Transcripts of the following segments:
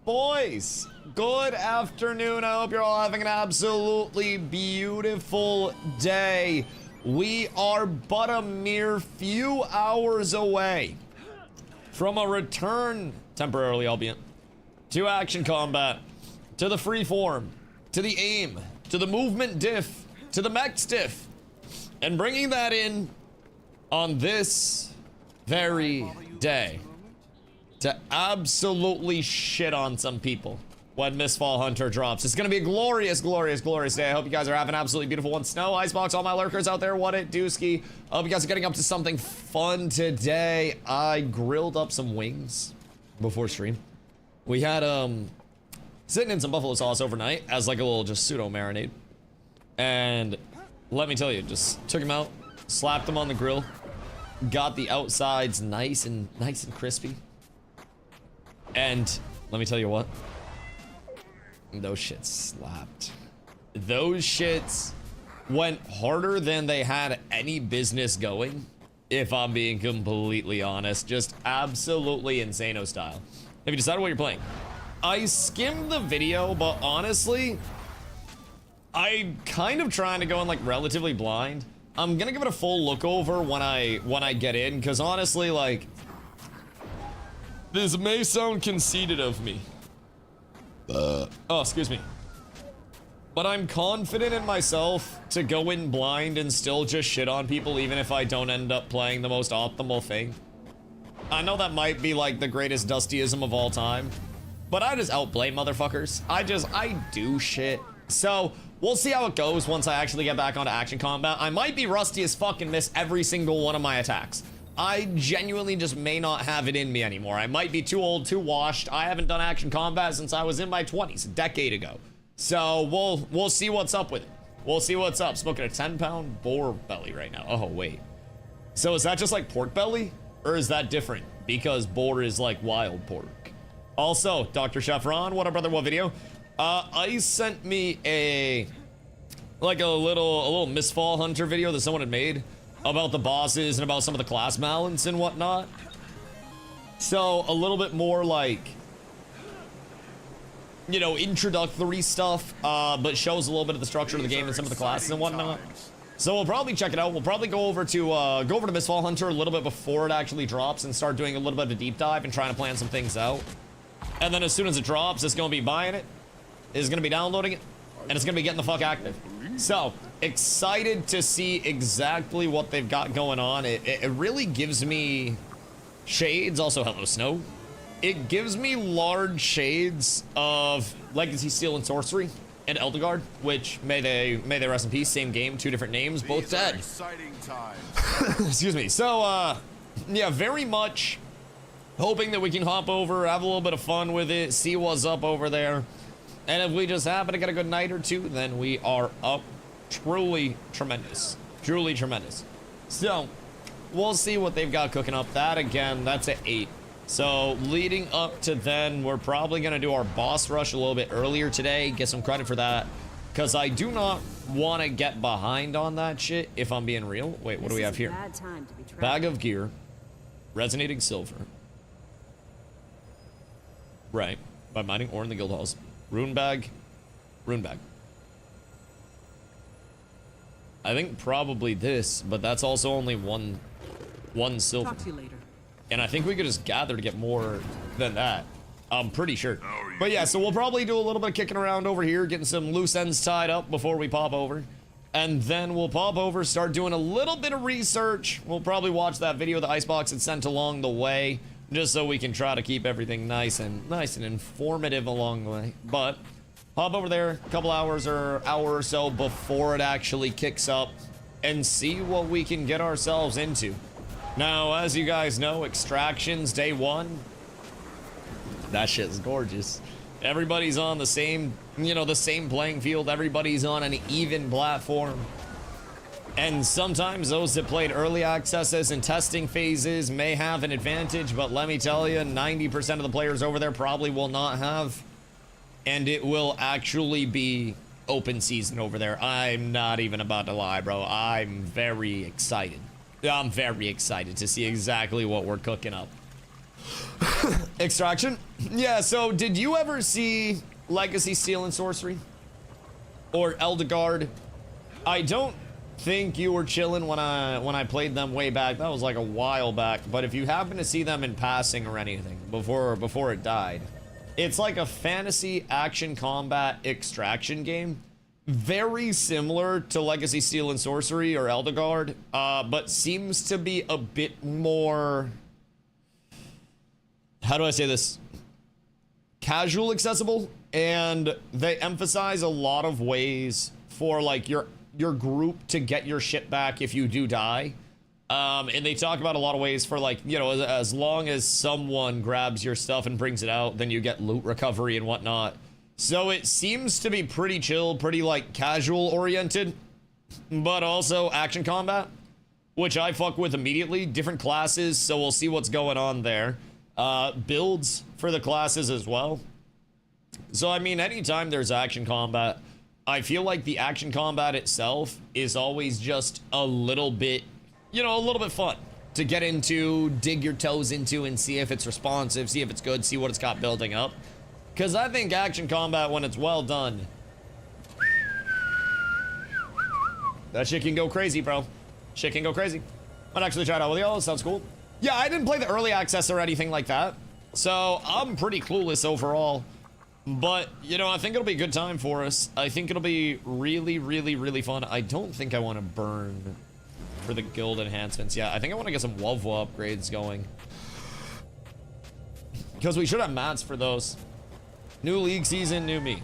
Boys, good afternoon. I hope you're all having an absolutely beautiful day. We are but a mere few hours away from a return, temporarily albeit, to action combat, to the freeform, to the aim, to the movement diff, to the mech stiff, and bringing that in on this very day to absolutely shit on some people when MISTFALL Hunter drops. It's gonna be a glorious, glorious, glorious day. I hope you guys are having an absolutely beautiful one. Snow, Icebox, all my lurkers out there, what it dooski. I hope you guys are getting up to something fun today. I grilled up some wings before stream. We had, sitting in some buffalo sauce overnight as like a little just pseudo marinade. And let me tell you, just took them out, slapped them on the grill, got the outsides nice and crispy. And let me tell you what, those shits slapped. Those shits went harder than they had any business going, if I'm being completely honest. Just absolutely insano style. Have you decided what you're playing? I skimmed the video, but honestly, I'm kind of trying to go in like relatively blind. I'm gonna give it a full look over when I get in, because honestly, like, this may sound conceited of me. Oh, excuse me. But I'm confident in myself to go in blind and still just shit on people, even if I don't end up playing the most optimal thing. I know that might be like the greatest Dustyism of all time, but I just outplay motherfuckers. I do shit. So we'll see how it goes once I actually get back onto action combat. I might be rusty as fuck and miss every single one of my attacks. I genuinely just may not have it in me anymore. I might be too old, too washed. I haven't done action combat since I was in my 20s, a decade ago. So we'll see what's up with it. We'll see what's up. Smoking a 10-pound boar belly right now. Oh, wait. So is that just like pork belly? Or is that different? Because boar is like wild pork. Also, Dr. Chefron, what up, brother? What video? Ice sent me a little MISTFALL Hunter video that someone had made about the bosses and about some of the class balance and whatnot. So a little bit more like, you know, introductory stuff, but shows a little bit of the structure of the game and some of the classes and whatnot. So we'll probably check it out. We'll probably go over to MISTFALL Hunter a little bit before it actually drops and start doing a little bit of a deep dive and trying to plan some things out. And then as soon as it drops, it's gonna be buying it, it's gonna be downloading it, and it's gonna be getting the fuck active. So excited to see exactly what they've got going on. It really gives me shades. Also, hello Snow. It gives me large shades of Legacy Steel and Sorcery and Eldegard, which may they rest in peace. Same game, two different names, both dead. Exciting times. Excuse me. So yeah, very much hoping that we can hop over, have a little bit of fun with it, see what's up over there. And if we just happen to get a good night or two, then we are up. Truly tremendous. Truly tremendous. So, we'll see what they've got cooking up. That, again, that's at 8. So, leading up to then, we're probably going to do our boss rush a little bit earlier today. Get some credit for that. Because I do not want to get behind on that shit, if I'm being real. Wait, what do we have here? Bag of gear. Resonating silver. Right. By mining ore in the guild halls. Rune bag. Rune bag. I think probably this, but that's also only one silver. Talk to you later. And I think we could just gather to get more than that. I'm pretty sure. But yeah, so we'll probably do a little bit of kicking around over here, getting some loose ends tied up before we pop over. And then we'll pop over, start doing a little bit of research. We'll probably watch that video the Icebox had sent along the way, just so we can try to keep everything nice and informative along the way. But hop over there a couple hours or hour or so before it actually kicks up and see what we can get ourselves into. Now, as you guys know, Extractions Day 1, that shit's gorgeous. Everybody's on the same, you know, the same playing field. Everybody's on an even platform. And sometimes those that played early accesses and testing phases may have an advantage, but let me tell you, 90% of the players over there probably will not have. And it will actually be open season over there. I'm not even about to lie, bro. I'm very excited. I'm very excited to see exactly what we're cooking up. Extraction? Yeah, so did you ever see Legacy Steel and Sorcery? Or Eldegard? I don't think you were chilling when I played them way back. That was like a while back. But if you happen to see them in passing or anything before it died, it's like a fantasy action combat extraction game. Very similar to Legacy Steel and Sorcery or Eldegard, but seems to be a bit more... How do I say this? Casual accessible, and they emphasize a lot of ways for like your group to get your shit back if you do die. And they talk about a lot of ways for like, you know, as long as someone grabs your stuff and brings it out, then you get loot recovery and whatnot. So it seems to be pretty chill, pretty like casual oriented, but also action combat, which I fuck with immediately. Different classes, so we'll see what's going on there. Builds for the classes as well. So I mean, anytime there's action combat, I feel like the action combat itself is always just a little bit, you know, a little bit fun to get into, dig your toes into, and see if it's responsive, see if it's good, see what it's got building up. Because I think action combat, when it's well done, that shit can go crazy, bro. Shit can go crazy. Might actually try it out with y'all. Sounds cool. Yeah, I didn't play the early access or anything like that, so I'm pretty clueless overall. But, you know, I think it'll be a good time for us. I think it'll be really, really, really fun. I don't think I want to burn for the guild enhancements. Yeah, I think I want to get some WoW upgrades going, because we should have mats for those. New league season, new me.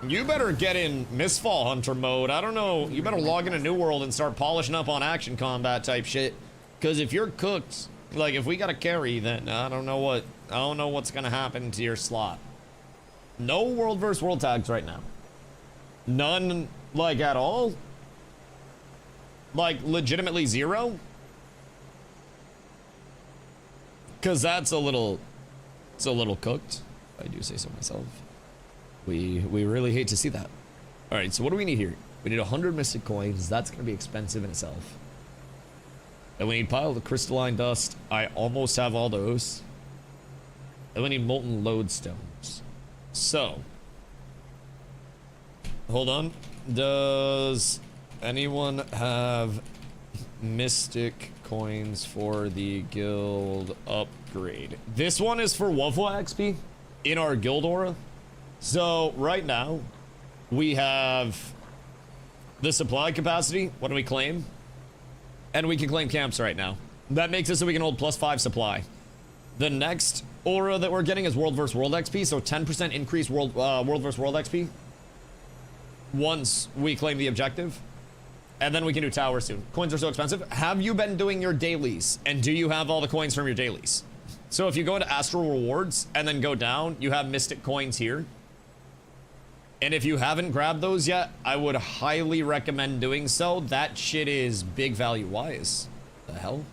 You better get in MISTFALL Hunter mode. I don't know. You better log into New World and start polishing up on action combat type shit. Because if you're cooked, like if we got to carry, then I don't know what's gonna happen to your slot. No world versus world tags right now. None, like at all. Like legitimately zero. Because that's a little cooked. I do say so myself. We really hate to see that. All right, so what do we need here? We need 100 mystic coins. That's going to be expensive in itself. And we need pile of crystalline dust. I almost have all those. And we need molten lodestones. So, hold on. Does anyone have mystic coins for the guild upgrade? This one is for WoW XP in our guild aura. So right now we have the supply capacity. What do we claim? And we can claim camps right now. That makes it so we can hold +5 supply. The next aura that we're getting is world versus world XP, so 10% increase world versus world XP once we claim the objective. And then we can do towers soon. Coins are so expensive. Have you been doing your dailies? And do you have all the coins from your dailies? So if you go into Astral Rewards and then go down, you have Mystic Coins here. And if you haven't grabbed those yet, I would highly recommend doing so. That shit is big value wise. The hell?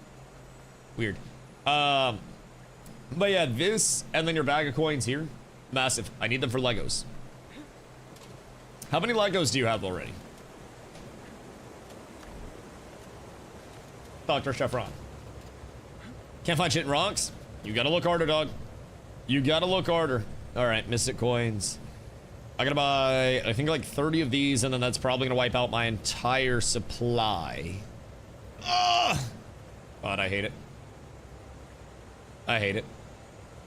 Weird. But yeah, this and then your bag of coins here. Massive. I need them for Legos. How many Legos do you have already? Dr. Chevron. Can't find shit in rocks? You gotta look harder, dog. You gotta look harder. Alright, Mystic Coins. I gotta buy, I think like 30 of these, and then that's probably gonna wipe out my entire supply. Ugh! God, I hate it. I hate it.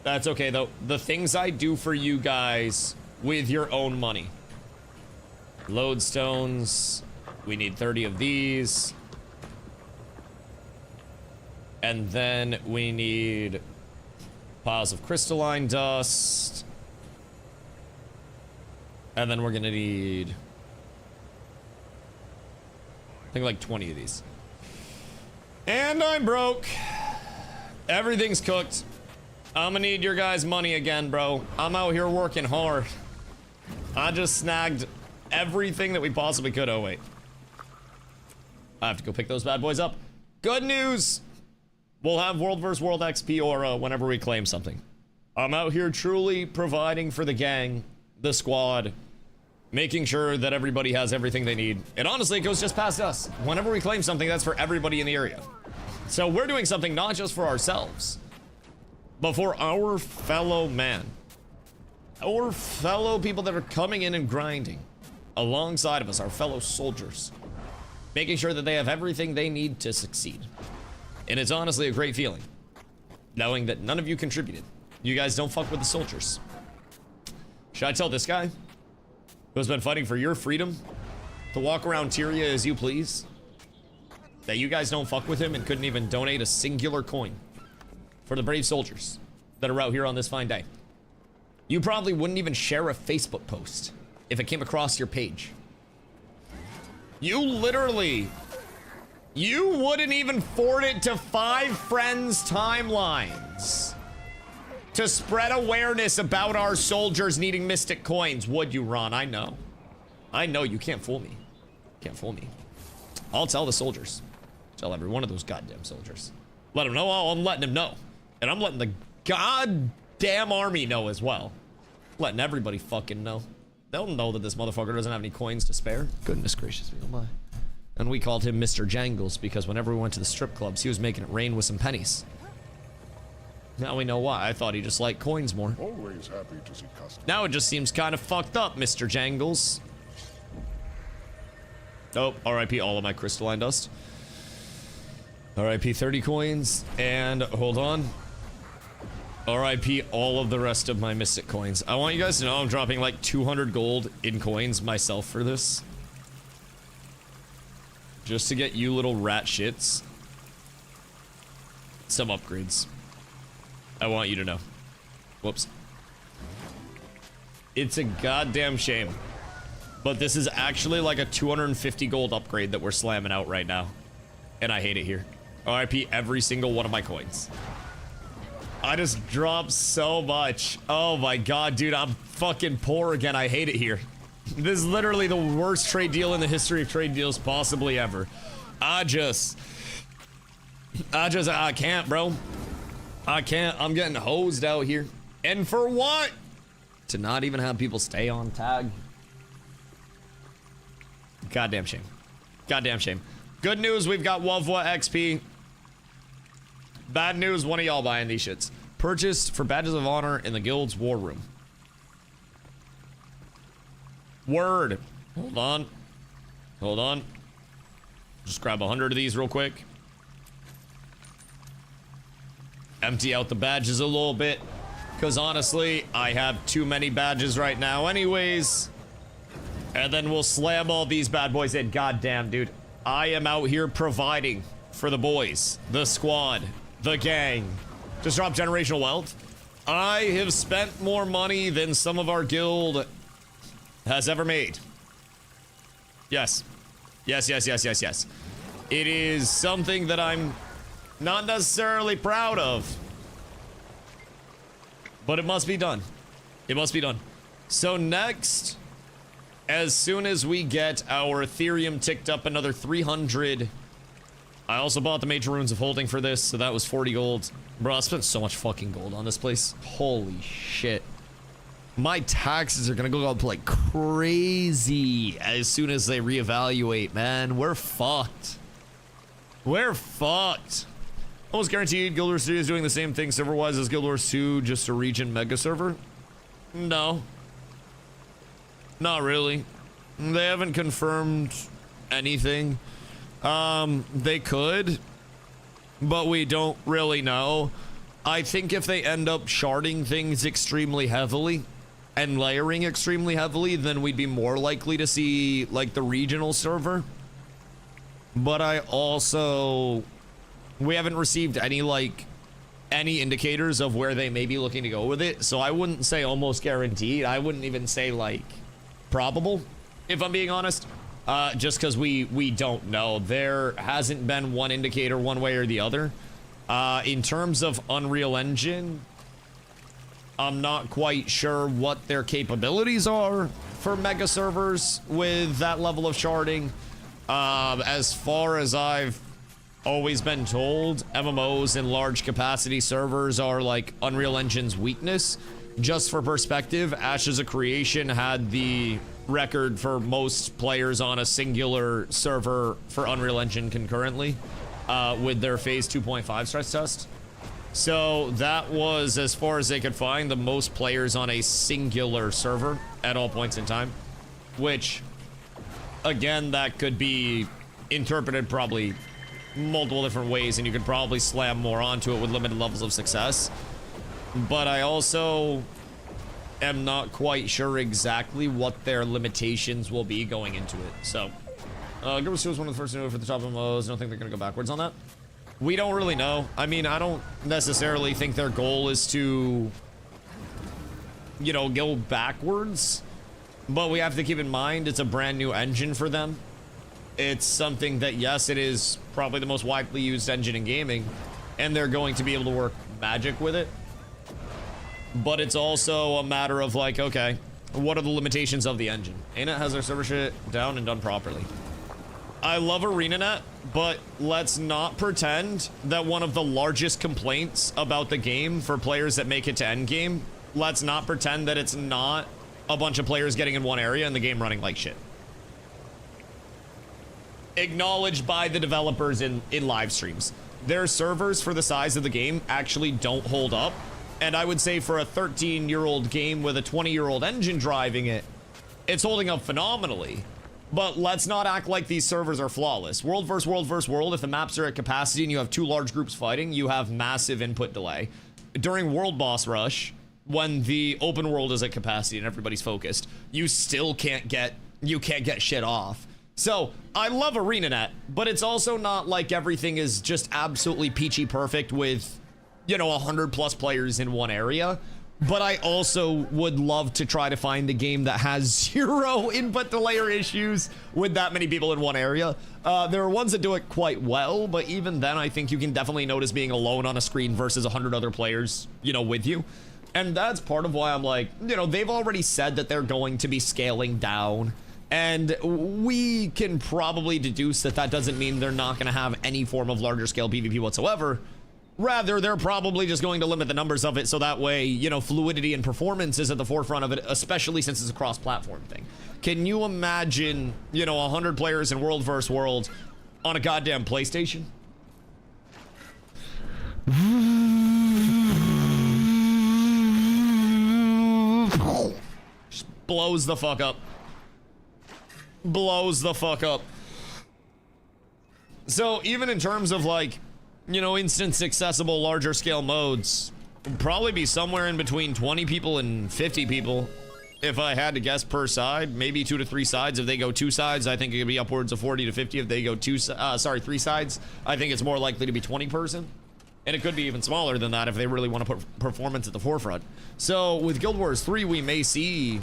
That's okay, though. The things I do for you guys with your own money. Lodestones. We need 30 of these. And then we need piles of crystalline dust. And then we're gonna need, I think, like 20 of these. And I'm broke. Everything's cooked. I'm gonna need your guys' money again, bro. I'm out here working hard. I just snagged everything that we possibly could. Oh, wait. I have to go pick those bad boys up. Good news! We'll have world versus world XP aura whenever we claim something. I'm out here truly providing for the gang, the squad, making sure that everybody has everything they need. And honestly, it goes just past us. Whenever we claim something, that's for everybody in the area. So we're doing something not just for ourselves, but for our fellow man, our fellow people that are coming in and grinding alongside of us, our fellow soldiers, making sure that they have everything they need to succeed. And it's honestly a great feeling, knowing that none of you contributed. You guys don't fuck with the soldiers. Should I tell this guy, who has been fighting for your freedom, to walk around Tyria as you please, that you guys don't fuck with him and couldn't even donate a singular coin for the brave soldiers that are out here on this fine day? You probably wouldn't even share a Facebook post if it came across your page. You literally, you wouldn't even forward it to 5 friends' timelines to spread awareness about our soldiers needing mystic coins, would you, Ron? I know. I know, you can't fool me. Can't fool me. I'll tell the soldiers. Tell every one of those goddamn soldiers. Let them know. I'm letting them know. And I'm letting the goddamn army know as well. Letting everybody fucking know. They'll know that this motherfucker doesn't have any coins to spare. Goodness gracious me, oh my. And we called him Mr. Jangles because whenever we went to the strip clubs, he was making it rain with some pennies. Now we know why. I thought he just liked coins more. Always happy to see customers. Now it just seems kind of fucked up, Mr. Jangles. Oh, RIP all of my crystalline dust. RIP 30 coins, and hold on. RIP all of the rest of my mystic coins. I want you guys to know I'm dropping like 200 gold in coins myself for this. Just to get you little rat shits some upgrades. I want you to know. Whoops. It's a goddamn shame, but this is actually like a 250 gold upgrade that we're slamming out right now. And I hate it here. RIP every single one of my coins. I just dropped so much. Oh my god, dude, I'm fucking poor again. I hate it here. This is literally the worst trade deal in the history of trade deals possibly ever. I can't, bro. I can't. I'm getting hosed out here. And for what? To not even have people stay on tag. Goddamn shame. Goddamn shame. Good news, we've got Wavwa XP. Bad news, one of y'all buying these shits. Purchased for badges of honor in the guild's war room. Word. Hold on. Hold on. Just grab 100 of these real quick. Empty out the badges a little bit. Because honestly, I have too many badges right now anyways. And then we'll slam all these bad boys in. Goddamn, dude. I am out here providing for the boys, the squad, the gang. Just drop generational wealth. I have spent more money than some of our guild has ever made. Yes. Yes, yes, yes, yes, yes. It is something that I'm not necessarily proud of. But it must be done. It must be done. So next, as soon as we get our Ethereum ticked up another 300, I also bought the Major Runes of Holding for this, so that was 40 gold. Bro, I spent so much fucking gold on this place. Holy shit. My taxes are gonna go up like crazy as soon as they reevaluate, man. We're fucked. We're fucked. Almost guaranteed Guild Wars 3 is doing the same thing server-wise as Guild Wars 2, just a region mega server? No. Not really. They haven't confirmed anything. They could, but we don't really know. I think if they end up sharding things extremely heavily and layering extremely heavily, then we'd be more likely to see like the regional server. But I also, we haven't received any any indicators of where they may be looking to go with it. So I wouldn't say almost guaranteed. I wouldn't even say like probable, if I'm being honest. Just because we don't know. There hasn't been one indicator one way or the other. In terms of Unreal Engine, I'm not quite sure what their capabilities are for mega servers with that level of sharding. As far as I've always been told, MMOs and large capacity servers are like Unreal Engine's weakness. Just for perspective, Ashes of Creation had the record for most players on a singular server for Unreal Engine concurrently with their phase 2.5 stress test. So that was, as far as they could find, the most players on a singular server at all points in time, which, again, that could be interpreted probably multiple different ways, and you could probably slam more onto it with limited levels of success. But I also am not quite sure exactly what their limitations will be going into it. So, Gilbert was one of the first to do it for the top MMOs. I don't think they're going to go backwards on that. We don't really know. I mean, I don't necessarily think their goal is to, you know, go backwards. But we have to keep in mind it's a brand new engine for them. It's something that, yes, it is probably the most widely used engine in gaming, and they're going to be able to work magic with it. But it's also a matter of like, okay, what are the limitations of the engine? ANET has their server shit down and done properly. I love ArenaNet, but let's not pretend that one of the largest complaints about the game for players that make it to endgame, let's not pretend that it's not a bunch of players getting in one area and the game running like shit. Acknowledged by the developers in live streams. Their servers for the size of the game actually don't hold up. And I would say for a 13-year-old game with a 20-year-old engine driving it, it's holding up phenomenally. But let's not act like these servers are flawless. World versus world versus world, if the maps are at capacity and you have two large groups fighting, you have massive input delay. During World Boss Rush, when the open world is at capacity and everybody's focused, you still can't get shit off. So, I love ArenaNet, but it's also not like everything is just absolutely peachy perfect with, you know, 100+ players in one area. But I also would love to try to find a game that has zero input delay or issues with that many people in one area. There are ones that do it quite well, but even then I think you can definitely notice being alone on a screen versus 100 other players, you know, with you. And that's part of why I'm like, you know, they've already said that they're going to be scaling down. And we can probably deduce that that doesn't mean they're not going to have any form of larger scale PvP whatsoever. Rather, they're probably just going to limit the numbers of it so that way, you know, fluidity and performance is at the forefront of it, especially since it's a cross-platform thing. Can you imagine, you know, 100 players in World vs. World on a goddamn PlayStation? Just blows the fuck up. Blows the fuck up. So even in terms of like, you know, instance accessible larger scale modes, would probably be somewhere in between 20 people and 50 people if I had to guess per side. Maybe 2 to 3 sides. If they go 2 sides, I think it could be upwards of 40 to 50. If they go 3 sides, I think it's more likely to be 20 person. And it could be even smaller than that if they really want to put performance at the forefront. So with Guild Wars 3, we may see,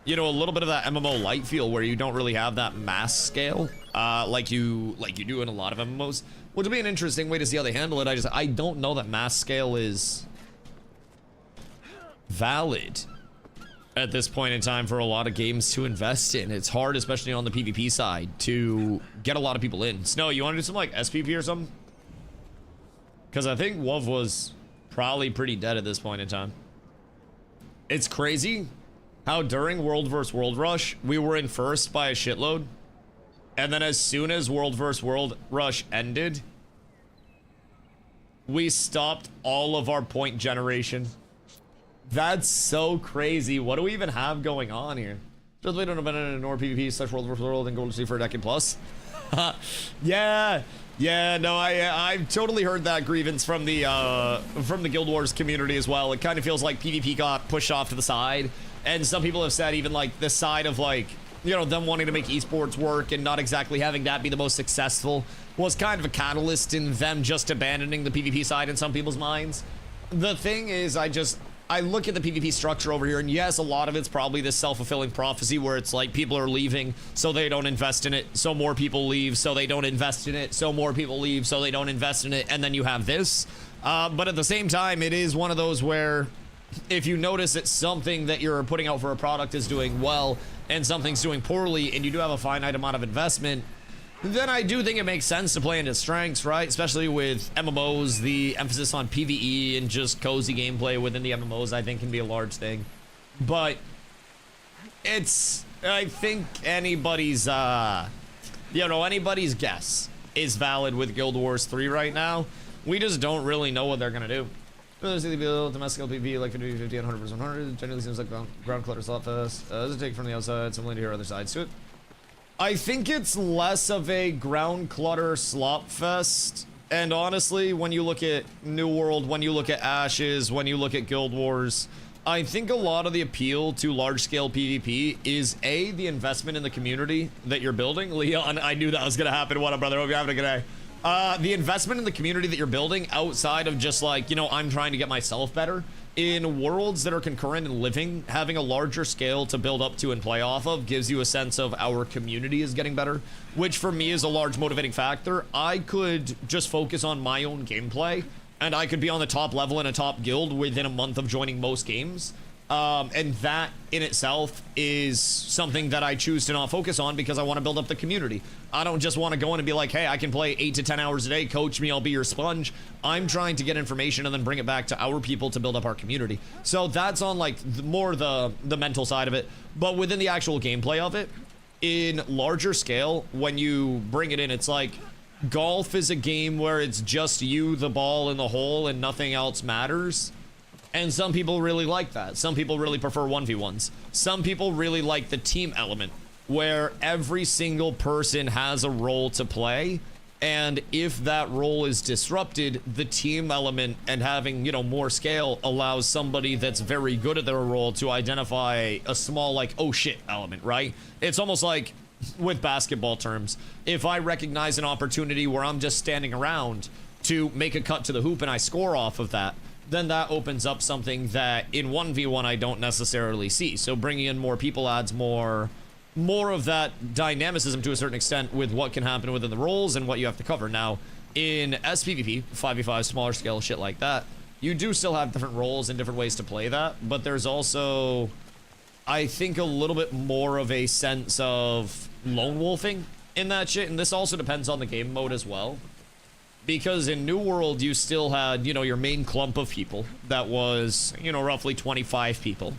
you know, a little bit of that MMO light feel where you don't really have that mass scale like you do in a lot of MMOs, which will be an interesting way to see how they handle it. I don't know that mass scale is valid at this point in time for a lot of games to invest in. It's hard, especially on the PvP side, to get a lot of people in. Snow, you want to do some like SPP or something? Because I think WoW was probably pretty dead at this point in time. It's crazy how during World vs. World Rush, we were in first by a shitload. And then as soon as World vs. World Rush ended, we stopped all of our point generation. That's so crazy. What do we even have going on here? Just wait on a minute and ignore PvP / World vs. World and go to see for a decade plus. Yeah, no, I've totally heard that grievance from the Guild Wars community as well. It kind of feels like PvP got pushed off to the side. And some people have said even like the side of like, you know, them wanting to make esports work and not exactly having that be the most successful was kind of a catalyst in them just abandoning the PvP side in some people's minds. The thing is, I look at the PvP structure over here, and yes, a lot of it's probably this self-fulfilling prophecy where it's like people are leaving, so they don't invest in it, so more people leave, so they don't invest in it, so more people leave, so they don't invest in it, and then you have this. But at the same time, it is one of those where if you notice that something that you're putting out for a product is doing well and something's doing poorly and you do have a finite amount of investment, then I do think it makes sense to play into strengths, right? Especially with MMOs, the emphasis on PvE and just cozy gameplay within the MMOs, I think can be a large thing. But it's, I think anybody's, anybody's guess is valid with Guild Wars 3 right now. We just don't really know what they're gonna do. Domestic LPV like 50, 50, and 100%, 100. Generally seems like ground clutter slot fest. Does it take from the outside? So I'm willing to hear other sides to it. I think it's less of a ground clutter slop fest. And honestly, when you look at New World, when you look at Ashes, when you look at Guild Wars, I think a lot of the appeal to large-scale PvP is A, the investment in the community that you're building. Leon, I knew that was gonna happen. What up, brother? Hope you're having a good day. The investment in the community that you're building outside of just like, you know, I'm trying to get myself better. In worlds that are concurrent and living, having a larger scale to build up to and play off of gives you a sense of our community is getting better, which for me is a large motivating factor. I could just focus on my own gameplay, and I could be on the top level in a top guild within a month of joining most games. And that in itself is something that I choose to not focus on because I want to build up the community. I don't just want to go in and be like, hey, I can play 8 to 10 hours a day, coach me, I'll be your sponge. I'm trying to get information and then bring it back to our people to build up our community. So that's on like more the mental side of it. But within the actual gameplay of it, in larger scale, when you bring it in, it's like golf is a game where it's just you, the ball, and the hole, and nothing else matters. And some people really like that. Some people really prefer 1v1s. Some people really like the team element, where every single person has a role to play. And if that role is disrupted, the team element and having, you know, more scale allows somebody that's very good at their role to identify a small, like, oh shit element, right? It's almost like, with basketball terms, if I recognize an opportunity where I'm just standing around to make a cut to the hoop and I score off of that, then that opens up something that in 1v1 I don't necessarily see. So bringing in more people adds more of that dynamicism to a certain extent with what can happen within the roles and what you have to cover. Now, in SPVP, 5v5, smaller scale, shit like that, you do still have different roles and different ways to play that, but there's also, I think, a little bit more of a sense of lone wolfing in that shit, and this also depends on the game mode as well. Because in New World, you still had, you know, your main clump of people that was, you know, roughly 25 people.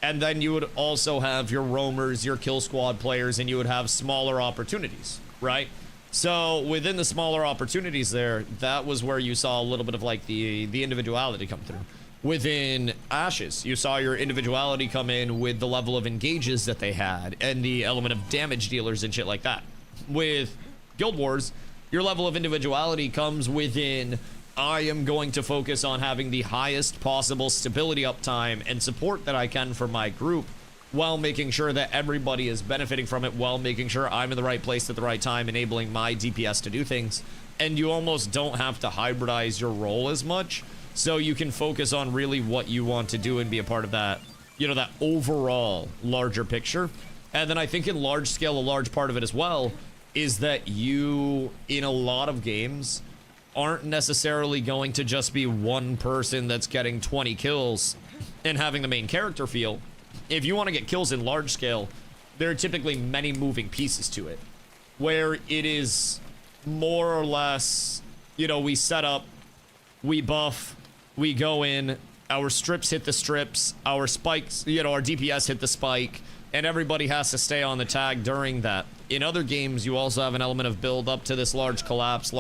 And then you would also have your roamers, your kill squad players, and you would have smaller opportunities, right? So within the smaller opportunities there, that was where you saw a little bit of like the individuality come through. Within Ashes, you saw your individuality come in with the level of engages that they had and the element of damage dealers and shit like that. With Guild Wars, your level of individuality comes within, I am going to focus on having the highest possible stability uptime and support that I can for my group while making sure that everybody is benefiting from it, while making sure I'm in the right place at the right time, enabling my DPS to do things. And you almost don't have to hybridize your role as much, so you can focus on really what you want to do and be a part of that, you know, that overall larger picture. And then I think in large scale, a large part of it as well is that you, in a lot of games, aren't necessarily going to just be one person that's getting 20 kills and having the main character feel. If you want to get kills in large scale, there are typically many moving pieces to it, where it is more or less, you know, we set up, we buff, we go in, our strips hit the strips, our spikes, you know, our DPS hit the spike, and everybody has to stay on the tag during that. In other games, you also have an element of build up to this large collapse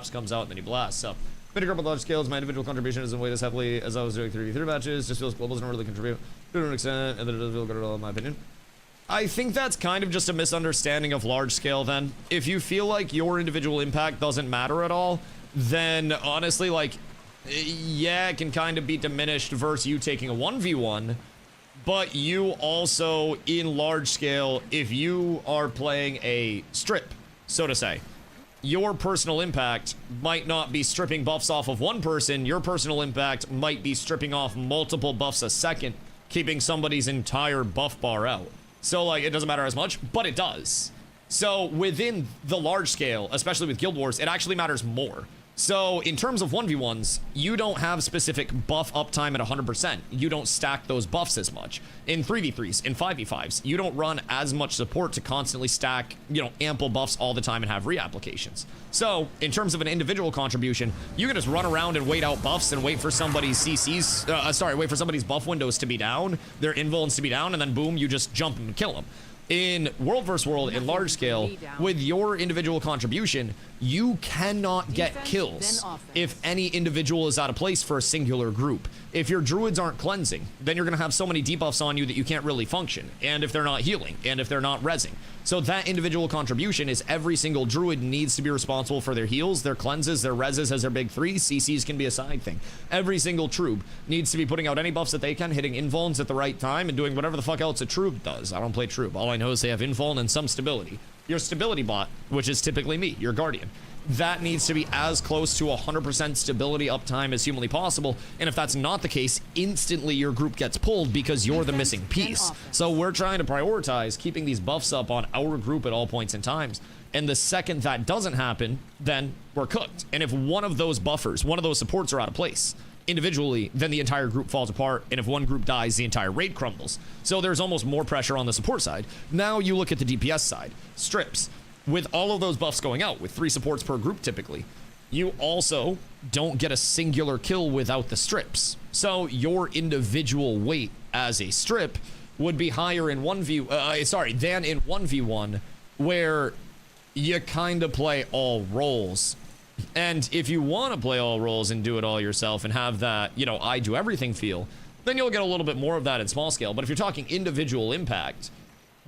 comes out, and then you blast. So, been a group with large scales, my individual contribution isn't weighed as heavily as I was doing 3v3 matches, just feels global doesn't really contribute to an extent, and then it doesn't feel good at all in my opinion. I think that's kind of just a misunderstanding of large scale then. If you feel like your individual impact doesn't matter at all, then honestly, like, yeah, it can kind of be diminished versus you taking a 1v1, but you also, in large scale, if you are playing a strip, so to say, your personal impact might not be stripping buffs off of one person, your personal impact might be stripping off multiple buffs a second, keeping somebody's entire buff bar out. So, like, it doesn't matter as much, but it does. So, within the large scale, especially with Guild Wars, it actually matters more. So, in terms of 1v1s, you don't have specific buff uptime at 100%. You don't stack those buffs as much. In 3v3s, in 5v5s, you don't run as much support to constantly stack, you know, ample buffs all the time and have reapplications. So, in terms of an individual contribution, you can just run around and wait out buffs and wait for somebody's CCs, wait for somebody's buff windows to be down, their invulns to be down, and then boom, you just jump them and kill them. In World vs. World, in large scale, with your individual contribution, you cannot get kills if any individual is out of place for a singular group. If your druids aren't cleansing, then you're going to have so many debuffs on you that you can't really function, and if they're not healing, and if they're not rezzing. So that individual contribution is every single druid needs to be responsible for their heals, their cleanses, their rezzes as their big three. CCs can be a side thing. Every single troop needs to be putting out any buffs that they can, hitting invulns at the right time, and doing whatever the fuck else a troop does. I don't play troop. All I know is they have invuln and some stability. Your stability bot, which is typically me, your guardian, that needs to be as close to 100% stability uptime as humanly possible. And if that's not the case, instantly your group gets pulled because you're the missing piece. So we're trying to prioritize keeping these buffs up on our group at all points in times. And the second that doesn't happen, then we're cooked. And if one of those buffers, one of those supports are out of place individually, then the entire group falls apart. And if one group dies, the entire raid crumbles. So there's almost more pressure on the support side. Now you look at the DPS side, strips. With all of those buffs going out, with 3 supports per group typically, you also don't get a singular kill without the strips. So your individual weight as a strip would be higher in than in 1v1, where you kind of play all roles. And if you want to play all roles and do it all yourself and have that, you know, I do everything feel, then you'll get a little bit more of that in small scale. But if you're talking individual impact,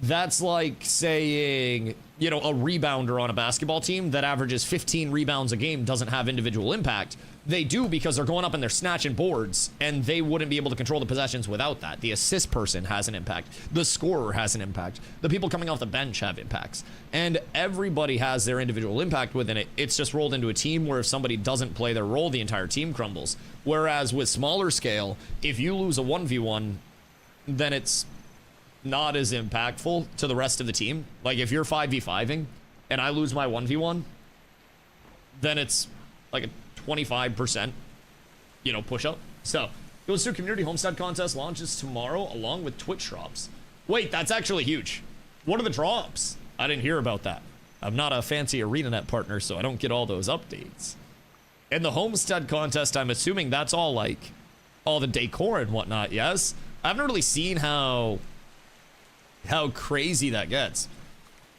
that's like saying, you know, a rebounder on a basketball team that averages 15 rebounds a game doesn't have individual impact. They do, because they're going up and they're snatching boards, and they wouldn't be able to control the possessions without that. The assist person has an impact. The scorer has an impact. The people coming off the bench have impacts. And everybody has their individual impact within it. It's just rolled into a team where if somebody doesn't play their role, the entire team crumbles. Whereas with smaller scale, if you lose a 1v1, then it's not as impactful to the rest of the team. Like if you're 5v5ing and I lose my 1v1, then it's like a 25%, you know, push up. So goes to community homestead contest, launches tomorrow along with Twitch drops. Wait, that's actually huge. What are the drops? I didn't hear about that. I'm not a fancy ArenaNet partner, so I don't get all those updates. And the homestead contest, I'm assuming that's all like all the decor and whatnot. Yes, I haven't really seen how crazy that gets.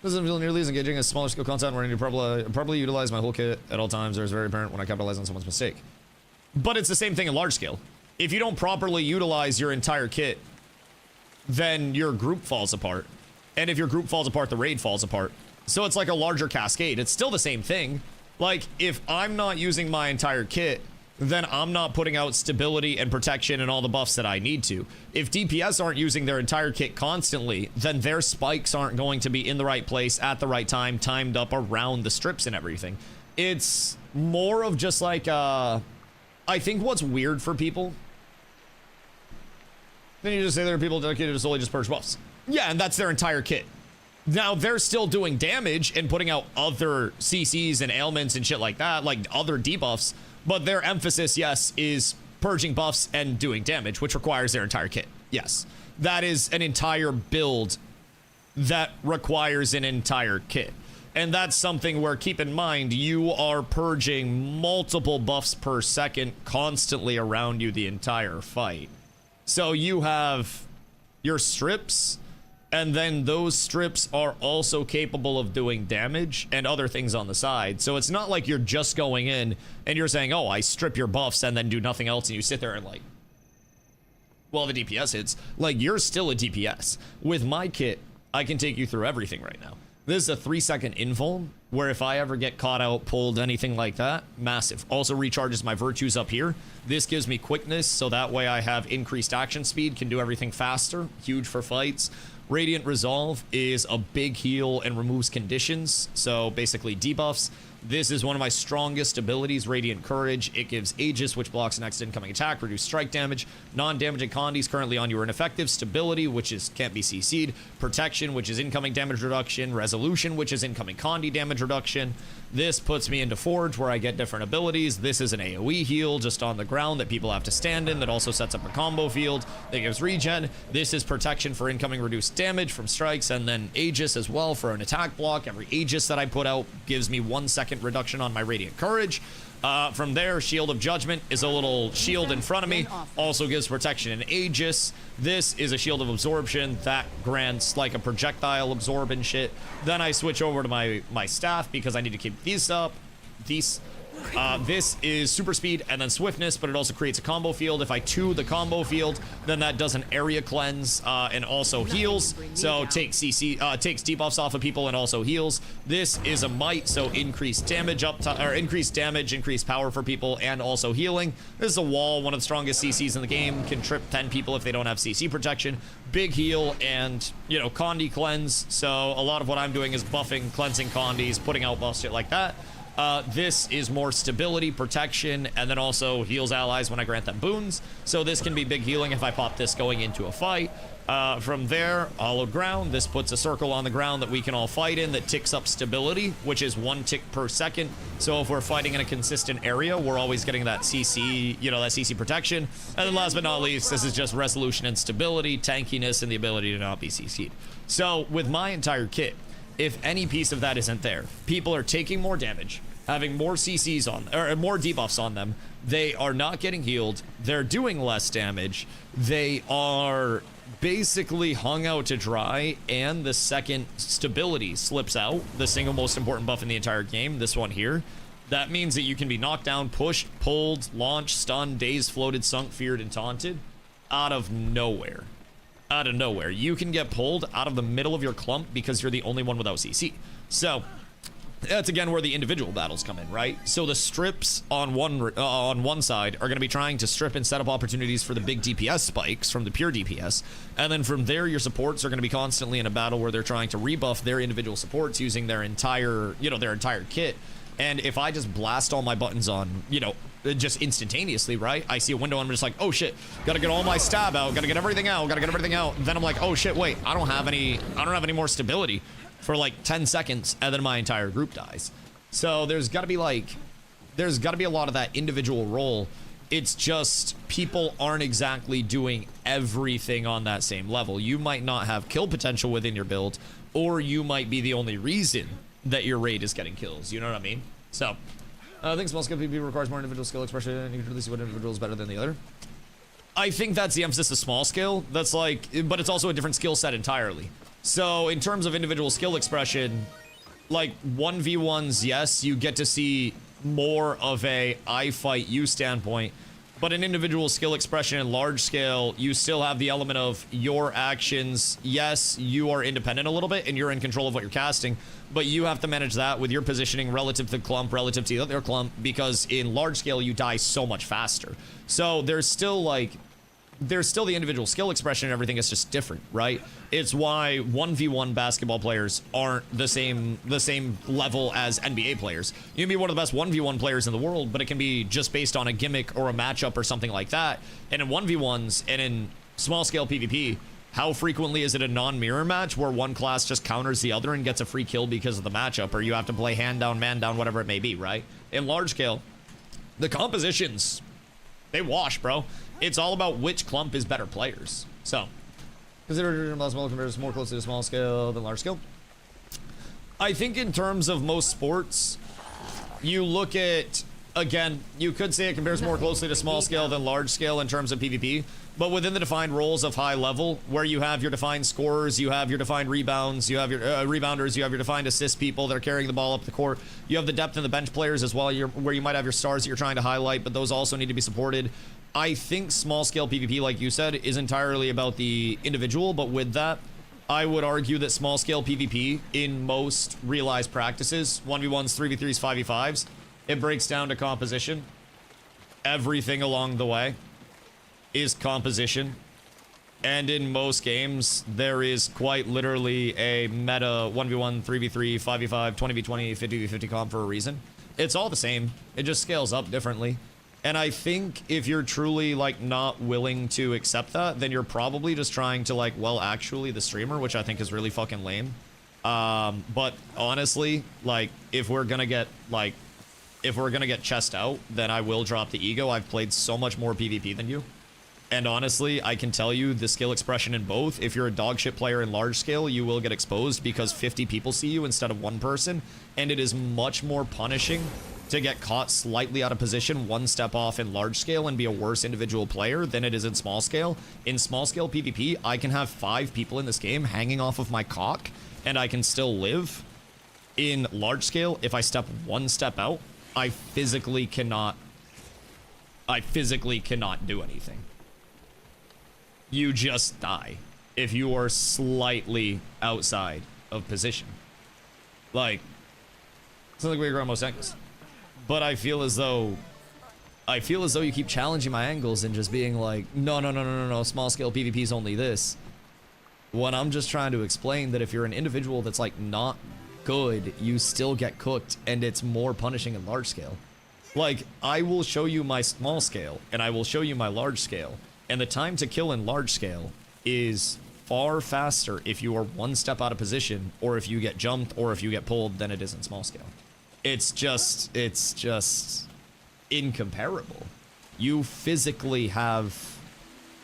Doesn't feel nearly as engaging as smaller scale content where I need to probably utilize my whole kit at all times. Or it's very apparent when I capitalize on someone's mistake. But it's the same thing in large scale. If you don't properly utilize your entire kit, then your group falls apart. And if your group falls apart, the raid falls apart. So it's like a larger cascade. It's still the same thing. Like if I'm not using my entire kit, then I'm not putting out stability and protection and all the buffs that I need to. If DPS aren't using their entire kit constantly, then their spikes aren't going to be in the right place at the right time, timed up around the strips and everything. It's more of just like, I think what's weird for people, then you just say there are people dedicated to solely just purge buffs. Yeah, and that's their entire kit. Now, they're still doing damage and putting out other CCs and ailments and shit like that, like other debuffs. But their emphasis, yes, is purging buffs and doing damage, which requires their entire kit. Yes, that is an entire build that requires an entire kit. And that's something where, keep in mind, you are purging multiple buffs per second constantly around you the entire fight. So you have your strips, and then those strips are also capable of doing damage and other things on the side. So it's not like you're just going in and you're saying, oh, I strip your buffs and then do nothing else, and you sit there and like, well, the DPS hits. Like, you're still a DPS. With my kit, I can take you through everything right now. This is a 3-second invuln, where if I ever get caught out, pulled, anything like that, massive. Also recharges my virtues up here. This gives me quickness, so that way I have increased action speed, can do everything faster. Huge for fights. Radiant Resolve is a big heal and removes conditions, so basically debuffs. This is one of my strongest abilities, Radiant Courage. It gives Aegis, which blocks next incoming attack, reduce strike damage. Non-damaging condies currently on you are ineffective. Stability, which is can't be CC'd. Protection, which is incoming damage reduction. Resolution, which is incoming condi damage reduction. This puts me into Forge where I get different abilities. This is an AoE heal just on the ground that people have to stand in that also sets up a combo field that gives regen. This is protection for incoming reduced damage from strikes, and then Aegis as well for an attack block. Every Aegis that I put out gives me 1 second reduction on my Radiant Courage. From there, Shield of Judgment is a little shield in front of me, also gives protection in Aegis. This is a Shield of Absorption that grants like a projectile absorb and shit. Then I switch over to my staff because I need to keep these up. This is super speed and then swiftness, but it also creates a combo field. If I 2 the combo field, then that does an area cleanse and also heals. So takes debuffs off of people and also heals. This is a might, so increased damage increased power for people and also healing. This is a wall, one of the strongest CCs in the game. Can trip 10 people if they don't have CC protection. Big heal and, you know, Condi cleanse. So a lot of what I'm doing is buffing, cleansing Condis, putting out buffs, shit like that. This is more stability, protection, and then also heals allies when I grant them boons. So this can be big healing if I pop this going into a fight. From there, hollowed ground. This puts a circle on the ground that we can all fight in that ticks up stability, which is 1 tick per second. So if we're fighting in a consistent area, we're always getting that CC, you know, that CC protection. And then last but not least, this is just resolution and stability, tankiness, and the ability to not be CC'd. So with my entire kit, if any piece of that isn't there, people are taking more damage, having more CCs on, or more debuffs on them. They are not getting healed. They're doing less damage. They are basically hung out to dry, and the second stability slips out, the single most important buff in the entire game, this one here. That means that you can be knocked down, pushed, pulled, launched, stunned, dazed, floated, sunk, feared, and taunted out of nowhere. Out of nowhere. You can get pulled out of the middle of your clump because you're the only one without CC. So that's again where the individual battles come in, right? So the strips on one side are going to be trying to strip and set up opportunities for the big DPS spikes from the pure DPS, and then from there your supports are going to be constantly in a battle where they're trying to rebuff their individual supports using their entire, you know, their entire kit. And if I just blast all my buttons on, you know, just instantaneously, right? I see a window and I'm just like, oh shit, gotta get all my stab out, gotta get everything out, gotta get everything out. Then I'm like, oh shit, wait, I don't have any more stability for like 10 seconds, and then my entire group dies. So there's gotta be a lot of that individual role. It's just people aren't exactly doing everything on that same level. You might not have kill potential within your build, or you might be the only reason that your raid is getting kills, you know what I mean? So I think small scale PvP requires more individual skill expression, and you can really see what individual is better than the other. I think that's the emphasis of small scale. That's like, but it's also a different skill set entirely. So in terms of individual skill expression, like 1v1s, yes, you get to see more of a I fight you standpoint, but in individual skill expression in large scale, you still have the element of your actions. Yes, you are independent a little bit and you're in control of what you're casting, but you have to manage that with your positioning relative to the clump, relative to the other clump, because in large scale, you die so much faster. So there's still the individual skill expression and everything is just different, right? It's why 1v1 basketball players aren't the same level as NBA players. You can be one of the best 1v1 players in the world, but it can be just based on a gimmick or a matchup or something like that. And in 1v1s and in small scale PvP, how frequently is it a non-mirror match where one class just counters the other and gets a free kill because of the matchup, or you have to play hand down, man down, whatever it may be, right? In large scale, the compositions, they wash, bro. It's all about which clump is better players. So, consider small compares more closely to small scale than large scale. I think in terms of most sports, you look at, again, you could say it compares more closely to small scale than large scale in terms of PvP, but within the defined roles of high level, where you have your defined scorers, you have your defined rebounds, you have your rebounders, you have your defined assist people that are carrying the ball up the court, you have the depth in the bench players as well, where you might have your stars that you're trying to highlight, but those also need to be supported. I think small scale PvP, like you said, is entirely about the individual, but with that, I would argue that small scale PvP in most realized practices, 1v1s, 3v3s, 5v5s, it breaks down to composition. Everything along the way is composition. And in most games, there is quite literally a meta 1v1, 3v3, 5v5, 20v20, 50v50 comp for a reason. It's all the same. It just scales up differently. And I think if you're truly like not willing to accept that, then you're probably just trying to like, well, actually the streamer, which I think is really fucking lame. But honestly, like, if we're gonna get chest out, then I will drop the ego. I've played so much more PvP than you. And honestly, I can tell you the skill expression in both. If you're a dogshit player in large scale, you will get exposed because 50 people see you instead of one person. And it is much more punishing to get caught slightly out of position, one step off in large scale and be a worse individual player than it is in small scale. In small scale PvP, I can have 5 people in this game hanging off of my cock and I can still live. In large scale, if I step one step out, I physically cannot do anything. You just die if you are slightly outside of position. Like, it's not like we're most angles. But I feel as though you keep challenging my angles and just being like, no, small scale PvP is only this. When I'm just trying to explain that if you're an individual that's like not good, you still get cooked and it's more punishing in large scale. Like, I will show you my small scale and I will show you my large scale. And the time to kill in large scale is far faster if you are one step out of position, or if you get jumped, or if you get pulled, than it is in small scale. It's just incomparable. You physically have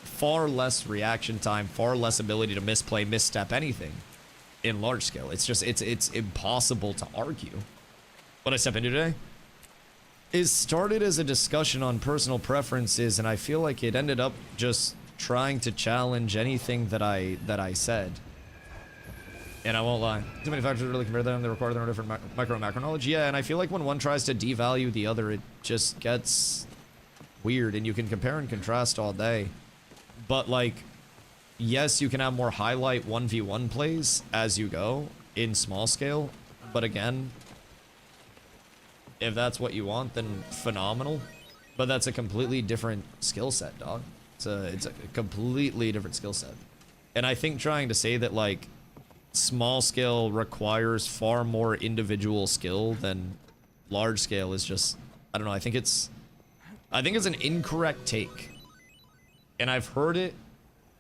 far less reaction time, far less ability to misplay, misstep anything in large scale. It's just, it's impossible to argue. What I step into today is started as a discussion on personal preferences, and I feel like it ended up just trying to challenge anything that I said. And I won't lie, too many factors really compare them. They require their own different micro and macro knowledge. Yeah, and I feel like when one tries to devalue the other, it just gets weird, and you can compare and contrast all day. But like, yes, you can have more highlight 1v1 plays as you go in small scale, but again, if that's what you want, then phenomenal. But that's a completely different skill set, dog. It's a completely different skill set. And I think trying to say that, like, small scale requires far more individual skill than large scale is just, I don't know, I think it's an incorrect take. And I've heard it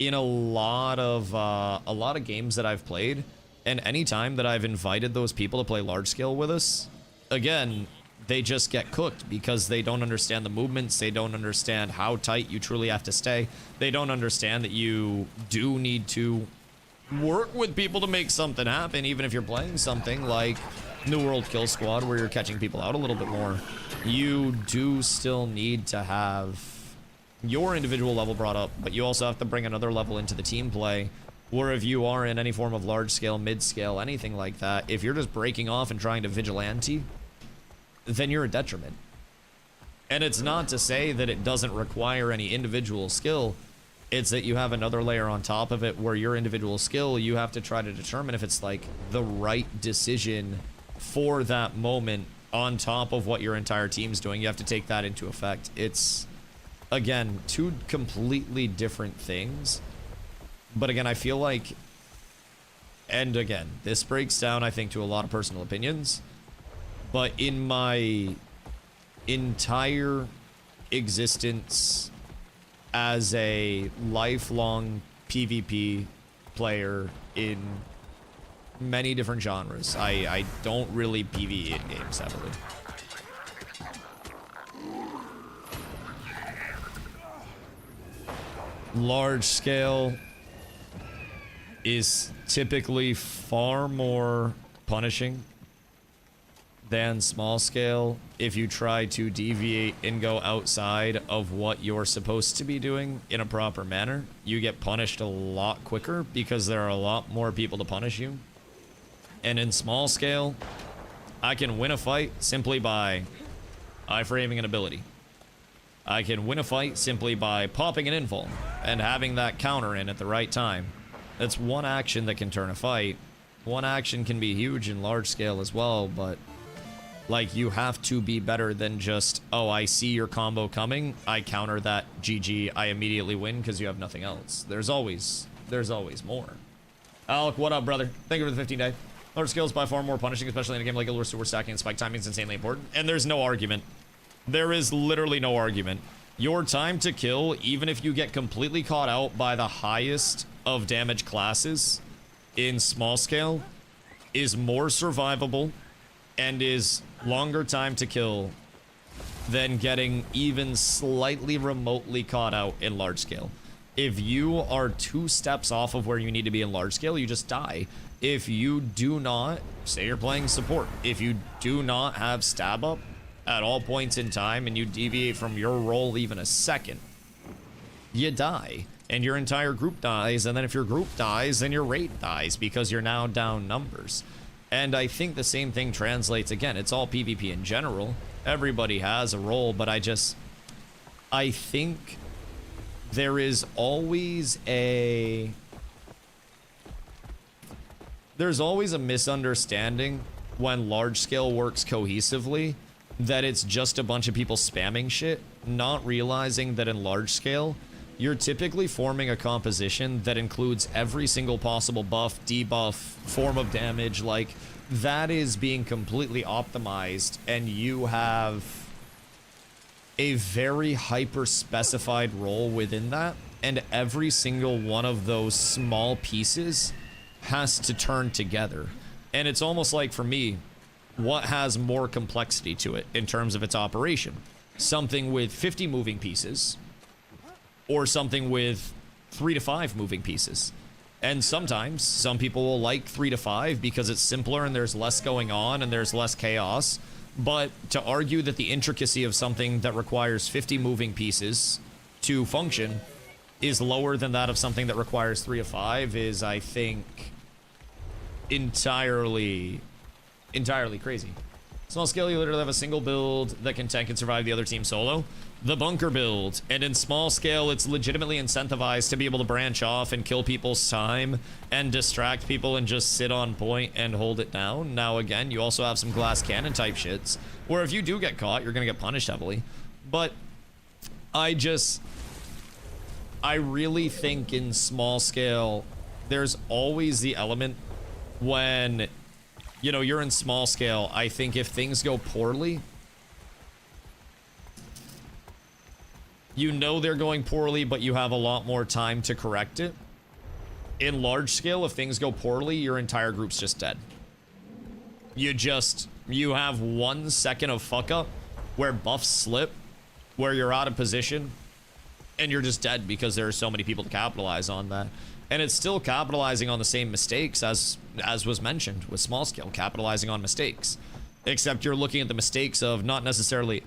in a lot of games that I've played, and any time that I've invited those people to play large scale with us, again, they just get cooked because they don't understand the movements. They don't understand how tight you truly have to stay. They don't understand that you do need to work with people to make something happen, even if you're playing something like New World Kill Squad, where you're catching people out a little bit more. You do still need to have your individual level brought up, but you also have to bring another level into the team play, where if you are in any form of large scale, mid scale, anything like that, if you're just breaking off and trying to vigilante, then you're a detriment. And it's not to say that it doesn't require any individual skill. It's that you have another layer on top of it where your individual skill, you have to try to determine if it's like the right decision for that moment on top of what your entire team's doing. You have to take that into effect. It's, again, two completely different things. But again, I feel like, and again, this breaks down, I think, to a lot of personal opinions. But in my entire existence as a lifelong PvP player in many different genres, I don't really PvE in games heavily. Large scale is typically far more punishing than small scale. If you try to deviate and go outside of what you're supposed to be doing in a proper manner, you get punished a lot quicker because there are a lot more people to punish you. And in small scale, I can win a fight simply by iframing an ability. I can win a fight simply by popping an infall and having that counter in at the right time. That's one action that can turn a fight. One action can be huge in large scale as well, but like, you have to be better than just, oh, I see your combo coming, I counter that, GG, I immediately win because you have nothing else. There's always more. Alec, what up, brother? Thank you for the 15-day. Large scale is by far more punishing, especially in a game like Guild Wars 2 where stacking and spike timing is insanely important. And there's no argument. There is literally no argument. Your time to kill, even if you get completely caught out by the highest of damage classes in small scale, is more survivable and is longer time to kill than getting even slightly remotely caught out in large scale. If you are 2 steps off of where you need to be in large scale, you just die. If you do not, say you're playing support, if you do not have stab up at all points in time and you deviate from your role even a second, you die. And your entire group dies, and then if your group dies, then your raid dies because you're now down numbers. And I think the same thing translates, again, it's all PvP in general. Everybody has a role, but I think there is always a misunderstanding when large scale works cohesively that it's just a bunch of people spamming shit, not realizing that in large scale you're typically forming a composition that includes every single possible buff, debuff, form of damage. Like, that is being completely optimized, and you have a very hyper-specified role within that, and every single one of those small pieces has to turn together. And it's almost like, for me, what has more complexity to it in terms of its operation? Something with 50 moving pieces, or something with 3 to 5 moving pieces. And sometimes some people will like 3 to 5 because it's simpler and there's less going on and there's less chaos. But to argue that the intricacy of something that requires 50 moving pieces to function is lower than that of something that requires 3 to 5 is, I think, entirely crazy. Small scale, you literally have a single build that can tank and survive the other team solo. The bunker build. And in small scale, it's legitimately incentivized to be able to branch off and kill people's time and distract people and just sit on point and hold it down. Now, again, you also have some glass cannon type shits where if you do get caught, you're going to get punished heavily. But I really think in small scale, there's always the element when, you know, you're in small scale. I think if things go poorly, you know they're going poorly, but you have a lot more time to correct it. In large scale, if things go poorly, your entire group's just dead. You have 1 second of fuck up where buffs slip, where you're out of position, and you're just dead because there are so many people to capitalize on that. And it's still capitalizing on the same mistakes as was mentioned with small scale, capitalizing on mistakes. Except you're looking at the mistakes of not necessarily,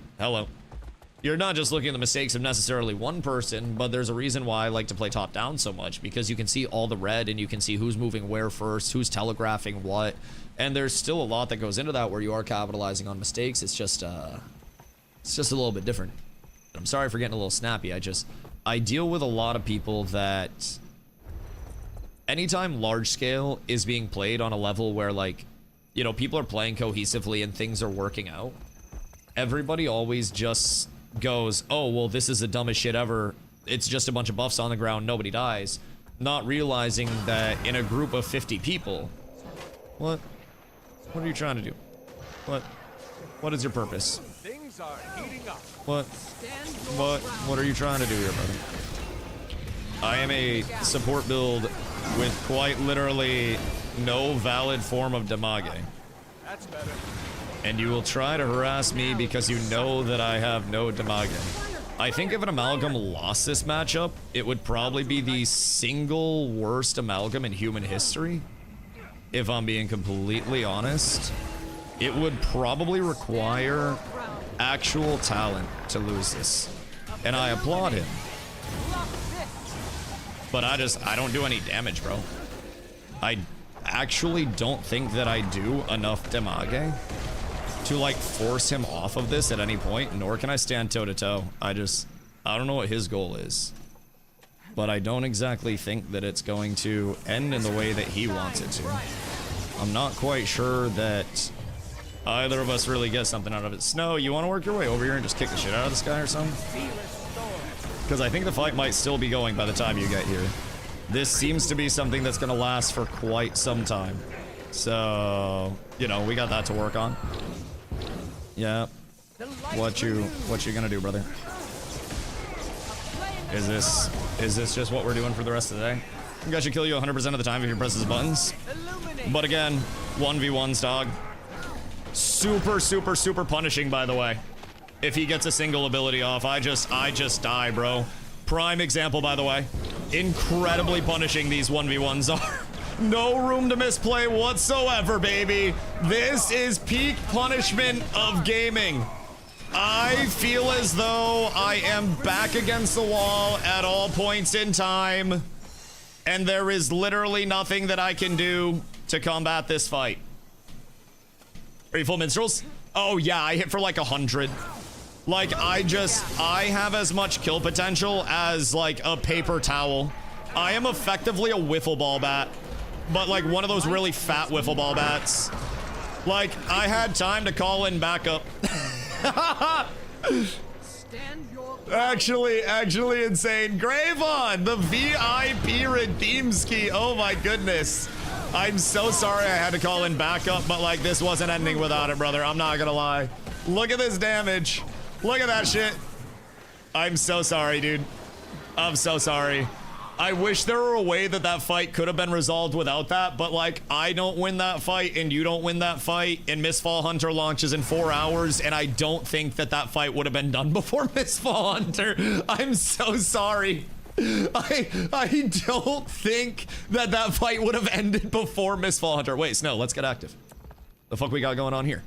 you're not just looking at the mistakes of necessarily one person, but there's a reason why I like to play top down so much, because you can see all the red and you can see who's moving where first, who's telegraphing what. And there's still a lot that goes into that where you are capitalizing on mistakes. It's just a little bit different. I'm sorry for getting a little snappy. I deal with a lot of people that anytime large scale is being played on a level where, like, you know, people are playing cohesively and things are working out, everybody always just goes, oh, well, this is the dumbest shit ever. It's just a bunch of buffs on the ground. Nobody dies. Not realizing that in a group of 50 people, what are you trying to do? What is your purpose? Things are heating up. What are you trying to do here, brother? I am a support build with quite literally no valid form of damage. That's better. And you will try to harass me because you know that I have no damage. I think if an Amalgam lost this matchup, it would probably be the single worst Amalgam in human history. If I'm being completely honest, it would probably require actual talent to lose this. And I applaud him. But I don't do any damage, bro. I actually don't think that I do enough damage to, like, force him off of this at any point, nor can I stand toe-to-toe. I don't know what his goal is. But I don't exactly think that it's going to end in the way that he wants it to. I'm not quite sure that either of us really get something out of it. Snow, you want to work your way over here and just kick the shit out of this guy or something? Because I think the fight might still be going by the time you get here. This seems to be something that's going to last for quite some time. So, you know, we got that to work on. Yeah. What you gonna do, brother? Is this just what we're doing for the rest of the day? I think I should kill you 100% of the time if you press his buttons. But again, 1v1s, dog. Super, super, super punishing, by the way. If he gets a single ability off, I just die, bro. Prime example, by the way. Incredibly punishing these 1v1s are. No room to misplay whatsoever, baby. This is peak punishment of gaming. I feel as though I am back against the wall at all points in time, and there is literally nothing that I can do to combat this fight. Are you full minstrels? Oh yeah, I hit for like 100. Like, I have as much kill potential as like a paper towel. I am effectively a wiffle ball bat, but like one of those really fat wiffle ball bats. Like, I had time to call in backup. Actually insane. Gravon, the VIP redeem ski. Oh my goodness. I'm so sorry I had to call in backup, but like this wasn't ending without it, brother. I'm not gonna lie. Look at this damage. Look at that shit. I'm so sorry, dude. I'm so sorry. I wish there were a way that that fight could have been resolved without that, but like, I don't win that fight and you don't win that fight, and MISTFALL Hunter launches in 4 hours, and I don't think that that fight would have been done before MISTFALL Hunter. I'm so sorry. I don't think that that fight would have ended before MISTFALL Hunter. Wait, Snow, let's get active. The fuck we got going on here?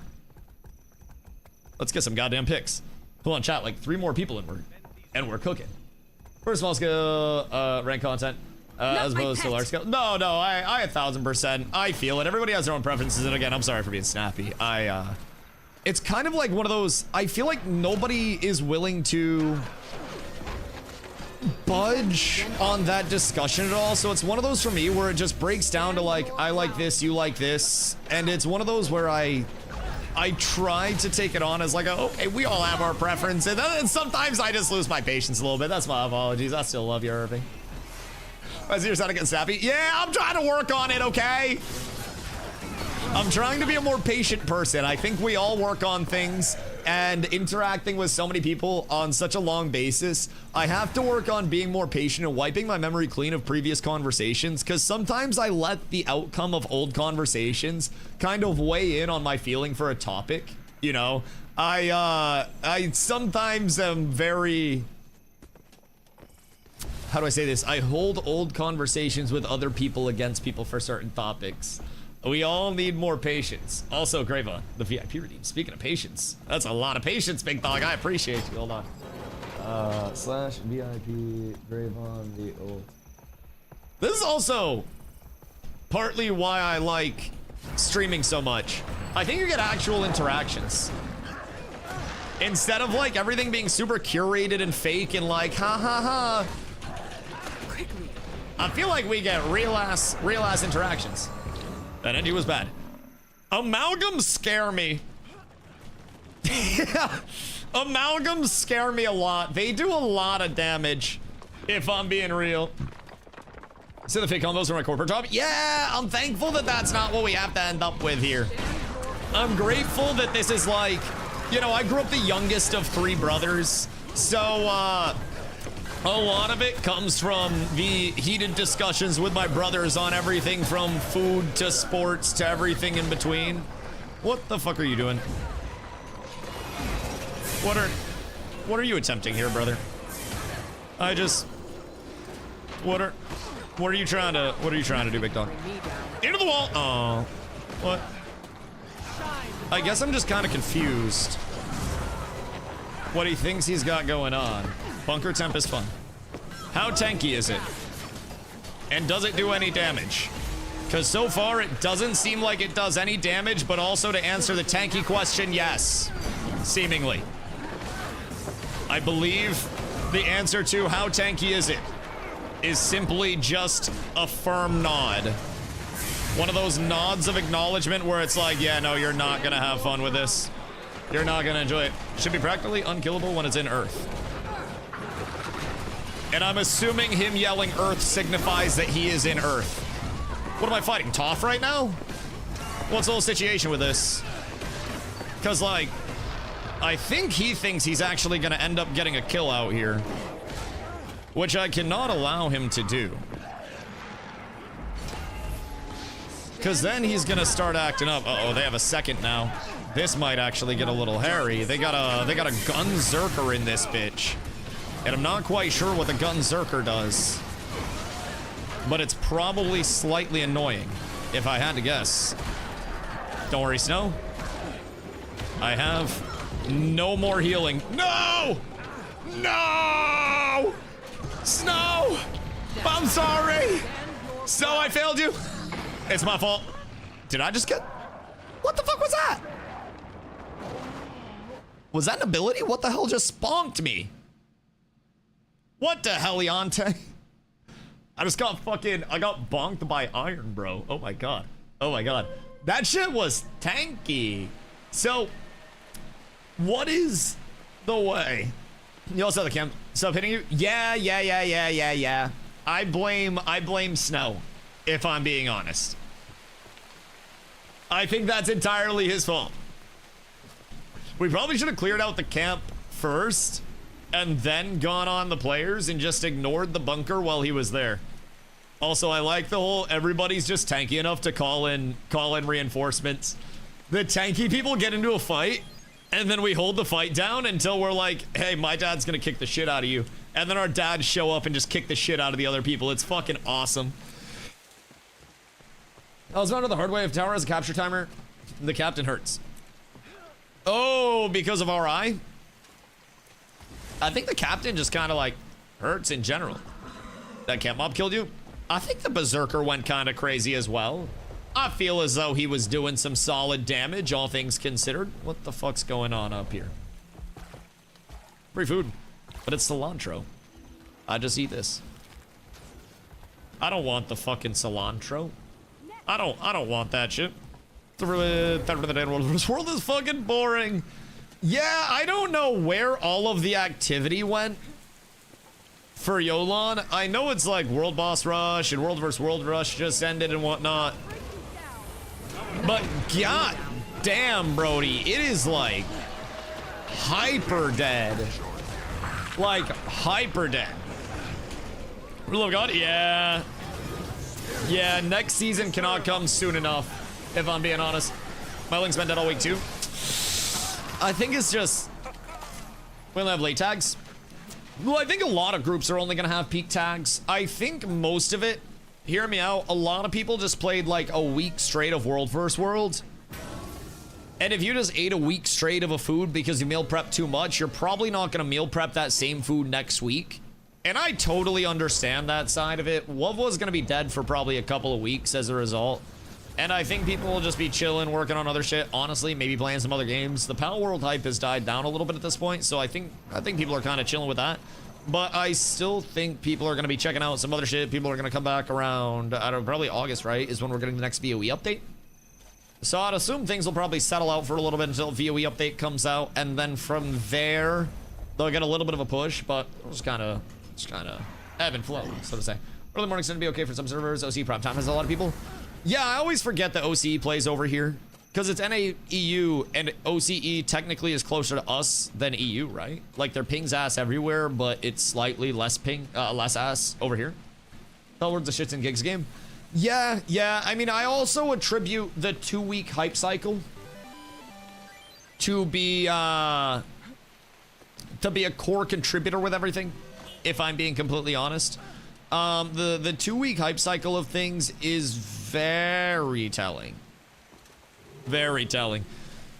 Let's get some goddamn picks. Hold on, chat, like 3 more people and we're cooking. First small scale rank content as opposed to large scale. No, I 1000%. I feel it. Everybody has their own preferences, and again, I'm sorry for being snappy. It's kind of like one of those, I feel like nobody is willing to budge on that discussion at all. So it's one of those for me where it just breaks down to like, I like this, you like this, and it's one of those where I try to take it on as like, okay, we all have our preferences, and sometimes I just lose my patience a little bit. That's my apologies. I still love you, Irving. I see you're starting to get snappy. Yeah, I'm trying to work on it, okay? I'm trying to be a more patient person. I think we all work on things, and interacting with so many people on such a long basis, I have to work on being more patient and wiping my memory clean of previous conversations, because sometimes I let the outcome of old conversations kind of weigh in on my feeling for a topic, you know? I sometimes am very... How do I say this? I hold old conversations with other people against people for certain topics. We all need more patience. Also, Grava, the VIP redeem. Speaking of patience, that's a lot of patience, big dog. I appreciate you. Hold on. Slash VIP Gravon the old. This is also partly why I like streaming so much. I think you get actual interactions. Instead of like everything being super curated and fake and like, ha ha ha. I feel like we get real ass interactions. That ending was bad. Amalgams scare me. Amalgams scare me a lot. They do a lot of damage, if I'm being real. See the fake combos from my corporate job? Yeah, I'm thankful that that's not what we have to end up with here. I'm grateful that this is like, you know, I grew up the youngest of 3 brothers, so a lot of it comes from the heated discussions with my brothers on everything from food to sports to everything in between. What the fuck are you doing? What are you attempting here, brother? What are you trying to do, big dog? Into the wall. Oh. What? I guess I'm just kind of confused what he thinks he's got going on. Bunker temp is fun. How tanky is it? And does it do any damage? Because so far it doesn't seem like it does any damage, but also to answer the tanky question, yes. Seemingly. I believe the answer to how tanky is it is simply just a firm nod. One of those nods of acknowledgement where it's like, yeah, no, you're not gonna have fun with this. You're not gonna enjoy it. Should be practically unkillable when it's in Earth. And I'm assuming him yelling Earth signifies that he is in Earth. What am I fighting, Toph right now? What's the whole situation with this? Because, like, I think he thinks he's actually gonna end up getting a kill out here, which I cannot allow him to do. Because then he's gonna start acting up. Uh-oh, they have a second now. This might actually get a little hairy. They got a gunzerker in this bitch. And I'm not quite sure what the gunzerker does. But it's probably slightly annoying, if I had to guess. Don't worry, Snow. I have no more healing. No! No! Snow! I'm sorry! Snow, I failed you. It's my fault. Did I just get... What the fuck was that? Was that an ability? What the hell just sponked me? What the hell, Leonte? I just got I got bonked by iron, bro. Oh my god. Oh my god. That shit was tanky. So, what is the way? You also have the camp. Stop hitting you? Yeah. I blame Snow, if I'm being honest. I think that's entirely his fault. We probably should have cleared out the camp first and then gone on the players and just ignored the bunker while he was there. Also, I like the whole everybody's just tanky enough to call in reinforcements. The tanky people get into a fight and then we hold the fight down until we're like, hey, my dad's gonna kick the shit out of you. And then our dads show up and just kick the shit out of the other people. It's fucking awesome. I was found the hard way. If tower has a capture timer, the captain hurts. Oh, because of RI? I think the captain just kind of like hurts in general. That camp mob killed you? I think the berserker went kind of crazy as well. I feel as though he was doing some solid damage, all things considered. What the fuck's going on up here? Free food, but it's cilantro. I just eat this. I don't want the fucking cilantro. I don't want that shit. This world is fucking boring. Yeah, I don't know where all of the activity went for Yolan. I know it's like World Boss Rush and World vs. World Rush just ended and whatnot. But god damn, Brody, it is like hyper dead. Like hyper dead. Rule of God? Yeah. Yeah, next season cannot come soon enough, if I'm being honest. My link's been dead all week too. I think it's just... we only have late tags. Well, I think a lot of groups are only gonna have peak tags. I think most of it, hear me out, a lot of people just played like a week straight of World vs. World. And if you just ate a week straight of a food because you meal prep too much, you're probably not gonna meal prep that same food next week. And I totally understand that side of it. WoW was gonna be dead for probably a couple of weeks as a result. And I think people will just be chilling, working on other shit. Honestly, maybe playing some other games. The Pal World hype has died down a little bit at this point, so I think people are kind of chilling with that. But I still think people are gonna be checking out some other shit. People are gonna come back around, I don't know, probably August, right? Is when we're getting the next VOE update. So I'd assume things will probably settle out for a little bit until VOE update comes out, and then from there, they'll get a little bit of a push, but just kind of ebb and flow, so to say. Early morning's gonna be okay for some servers. OC prime time has a lot of people. Yeah, I always forget that OCE plays over here because it's NA-EU and OCE technically is closer to us than EU, right? Like their ping's ass everywhere, but it's slightly less ping, less ass over here. Towards the shits and gigs game. Yeah. I mean, I also attribute the 2-week hype cycle to be a core contributor with everything, if I'm being completely honest. The 2-week hype cycle of things is very telling. Very telling.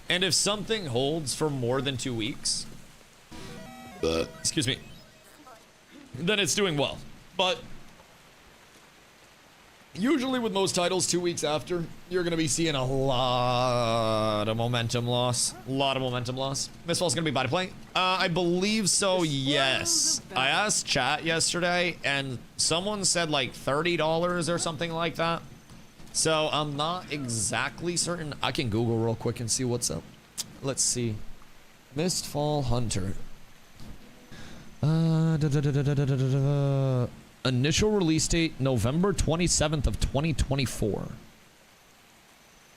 And if something holds for more than 2 weeks, excuse me, then it's doing well. But usually with most titles, 2 weeks after, you're going to be seeing a lot of momentum loss. MISTFALL's going to be buy to play? I believe so, yes. I asked chat yesterday, and someone said like $30 or something like that. So I'm not exactly certain. I can Google real quick and see what's up. Let's see. MISTFALL Hunter. Initial release date, November 27th of 2024.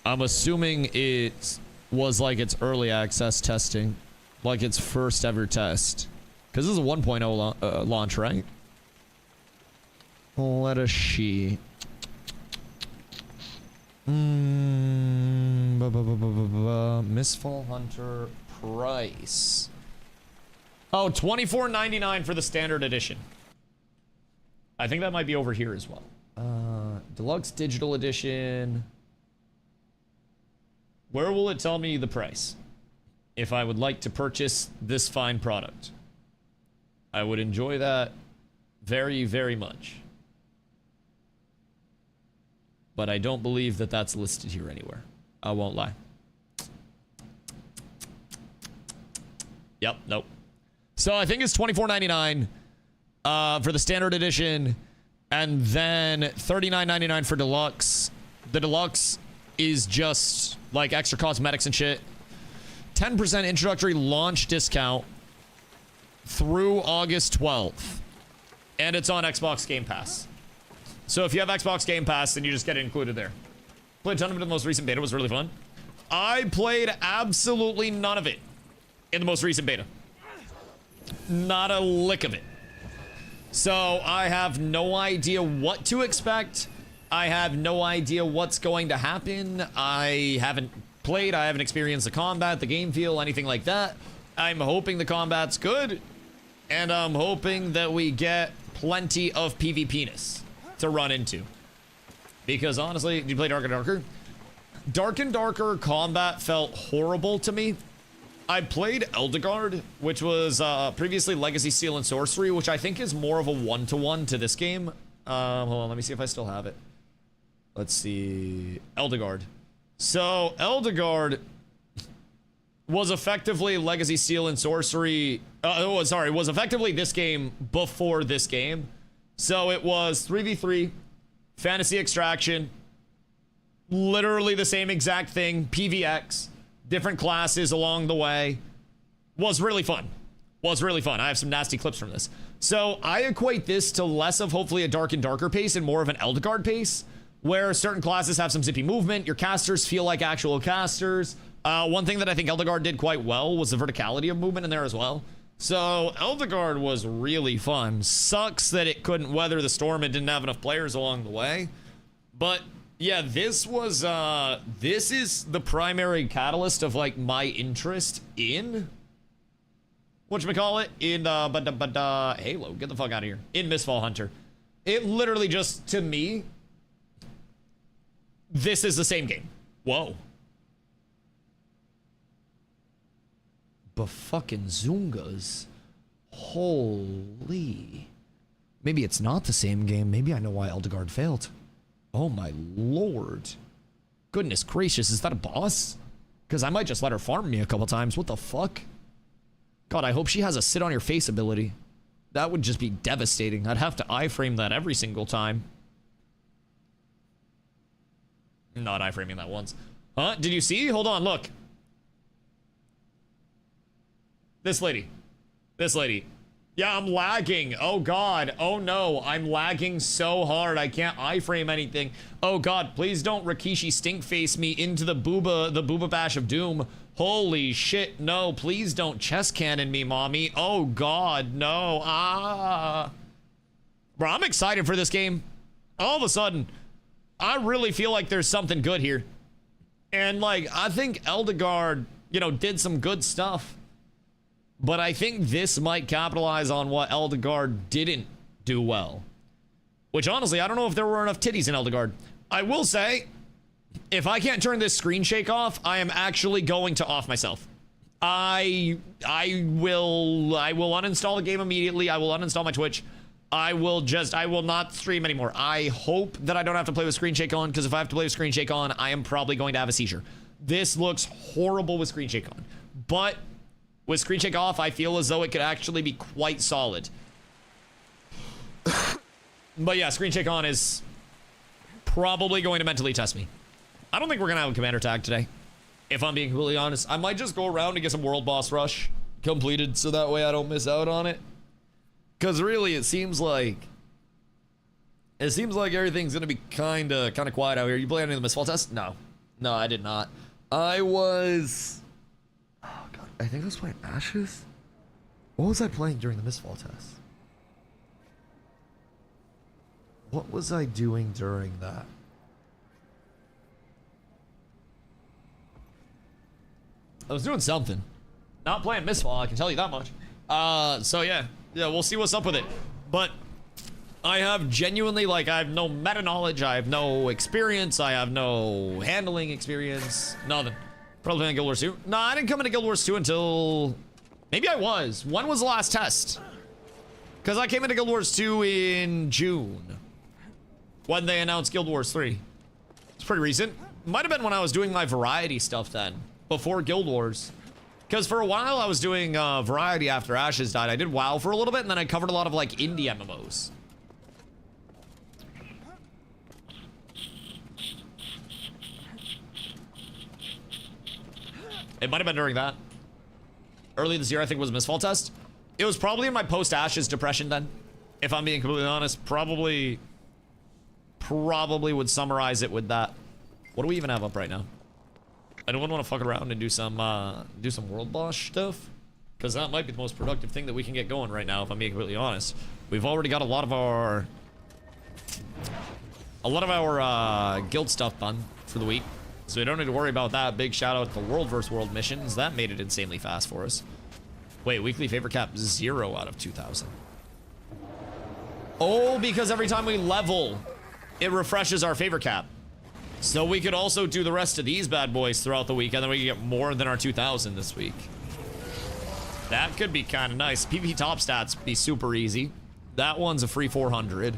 I'm assuming it was like its early access testing, like its first ever test. Because this is a 1.0 launch, right? Let us see. Mistfall Hunter price. Oh, $24.99 for the standard edition. I think that might be over here as well. Deluxe digital edition. Where will it tell me the price? If I would like to purchase this fine product. I would enjoy that very, very much. But I don't believe that that's listed here anywhere. I won't lie. Yep, nope. So I think it's $24.99 for the standard edition, and then $39.99 for deluxe. The deluxe is just like extra cosmetics and shit. 10% introductory launch discount through August 12th. And it's on Xbox Game Pass. So if you have Xbox Game Pass, then you just get it included there. Played a ton of it in the most recent beta. It was really fun. I played absolutely none of it in the most recent beta. Not a lick of it. So I have no idea what to expect. I have no idea what's going to happen. I haven't played. I haven't experienced the combat, the game feel, anything like that. I'm hoping the combat's good. And I'm hoping that we get plenty of PvP-ness to run into. Because honestly, did you play Dark and Darker? Dark and Darker combat felt horrible to me. I played Eldegard, which was previously Legacy Seal and Sorcery, which I think is more of a one-to-one to this game. Hold on, let me see if I still have it. Let's see. Eldegard. So, Eldegard was effectively Legacy Seal and Sorcery. Was effectively this game before this game. So it was 3v3, Fantasy Extraction, literally the same exact thing, PvX, different classes along the way. Was really fun. Was really fun. I have some nasty clips from this. So I equate this to less of hopefully a Dark and Darker pace and more of an Eldegard pace, where certain classes have some zippy movement, your casters feel like actual casters. One thing that I think Eldegard did quite well was the verticality of movement in there as well. So Eldegard was really fun. Sucks that it couldn't weather the storm and didn't have enough players along the way. But yeah, this is the primary catalyst of like my interest in whatchamacallit, in Halo. Get the fuck out of here. In Mistfall Hunter. It literally just, to me, this is the same game. Whoa. Fucking Zungas. Holy. Maybe it's not the same game. Maybe I know why Eldegard failed. Oh my lord. Goodness gracious, is that a boss? Because I might just let her farm me a couple times. What the fuck? God, I hope she has a sit on your face ability. That would just be devastating. I'd have to iframe that every single time. Not iframing that once. Huh? Did you see? Hold on, look. This lady. This lady. Yeah, I'm lagging. Oh god. Oh no. I'm lagging so hard. I can't iframe anything. Oh god, please don't Rikishi stink face me into the booba bash of doom. Holy shit. No, please don't chest cannon me, mommy. Oh god, no. Ah. Bro, I'm excited for this game. All of a sudden, I really feel like there's something good here. And like, I think Eldegard, you know, did some good stuff. But I think this might capitalize on what Eldegard didn't do well. Which, honestly, I don't know if there were enough titties in Eldegard. I will say, if I can't turn this screen shake off, I am actually going to off myself. I will uninstall the game immediately. I will uninstall my Twitch. I will not stream anymore. I hope that I don't have to play with screen shake on, because if I have to play with screen shake on, I am probably going to have a seizure. This looks horrible with screen shake on. But with screen shake off, I feel as though it could actually be quite solid. But yeah, screen shake on is probably going to mentally test me. I don't think we're going to have a commander tag today, if I'm being completely honest. I might just go around and get some World Boss Rush completed so that way I don't miss out on it. Because really, it seems like everything's going to be kind of quiet out here. You play any of the Mistfall tests? No. No, I did not. I was... Oh, God. I think I was playing Ashes? What was I playing during the Mistfall test? What was I doing during that? I was doing something. Not playing MISTFALL, I can tell you that much. So yeah, we'll see what's up with it. But I have genuinely, like, I have no meta knowledge, I have no experience, I have no handling experience, nothing. Probably playing Guild Wars 2. No, I didn't come into Guild Wars 2 until... Maybe I was. When was the last test? Because I came into Guild Wars 2 in June. When they announced Guild Wars 3. It's pretty recent. Might have been when I was doing my variety stuff then. Before Guild Wars. Because for a while I was doing variety after Ashes died. I did WoW for a little bit and then I covered a lot of like indie MMOs. It might have been during that. Early this year, I think, was a MISTFALL test. It was probably in my post-Ashes depression then. If I'm being completely honest, probably would summarize it with that. What do we even have up right now? Anyone want to fuck around and do some world boss stuff? Because that might be the most productive thing that we can get going right now, if I'm being completely honest. We've already got a lot of our guild stuff done for the week. So we don't need to worry about that. Big shout out to World vs. World missions. That made it insanely fast for us. Wait, weekly favor cap 0 out of 2,000. Oh, because every time we level, it refreshes our favor cap. So we could also do the rest of these bad boys throughout the week, and then we can get more than our 2,000 this week. That could be kind of nice. PvP top stats be super easy. That one's a free 400.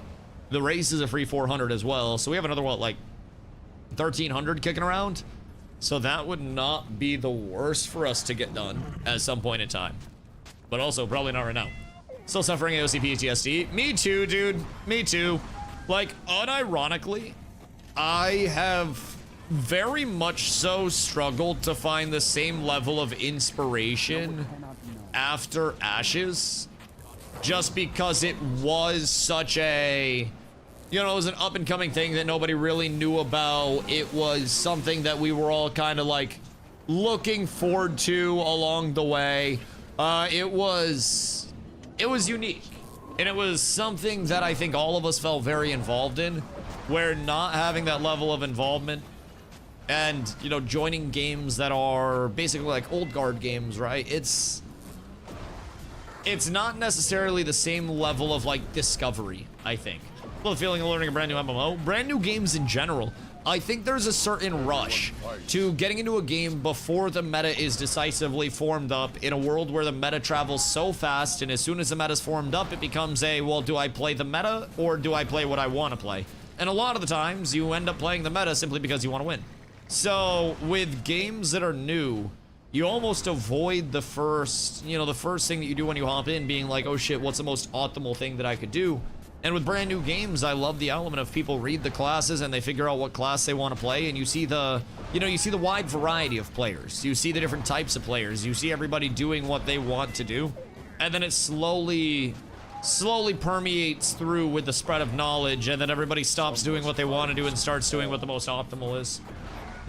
The race is a free 400 as well. So we have another, what, like 1,300 kicking around? So that would not be the worst for us to get done at some point in time. But also, probably not right now. Still suffering AOC PTSD. Me too, dude. Me too. Like, unironically, I have very much so struggled to find the same level of inspiration after Ashes. Just because it was such a... You know, it was an up-and-coming thing that nobody really knew about. It was something that we were all kind of, like, looking forward to along the way. It was unique. And it was something that I think all of us felt very involved in, where not having that level of involvement and, you know, joining games that are basically like old guard games, right? It's not necessarily the same level of, like, discovery, I think. Well, the feeling of learning a brand new MMO, brand new games in general. I think there's a certain rush to getting into a game before the meta is decisively formed up in a world where the meta travels so fast, and as soon as the meta's formed up, it becomes a, well, do I play the meta or do I play what I want to play? And a lot of the times, you end up playing the meta simply because you want to win. So, with games that are new, you almost avoid the first thing that you do when you hop in being like, oh shit, what's the most optimal thing that I could do? And with brand new games, I love the element of people read the classes and they figure out what class they want to play, and you see the wide variety of players. You see the different types of players. You see everybody doing what they want to do. And then it slowly permeates through with the spread of knowledge, and then everybody stops doing what they want to do and starts doing what the most optimal is.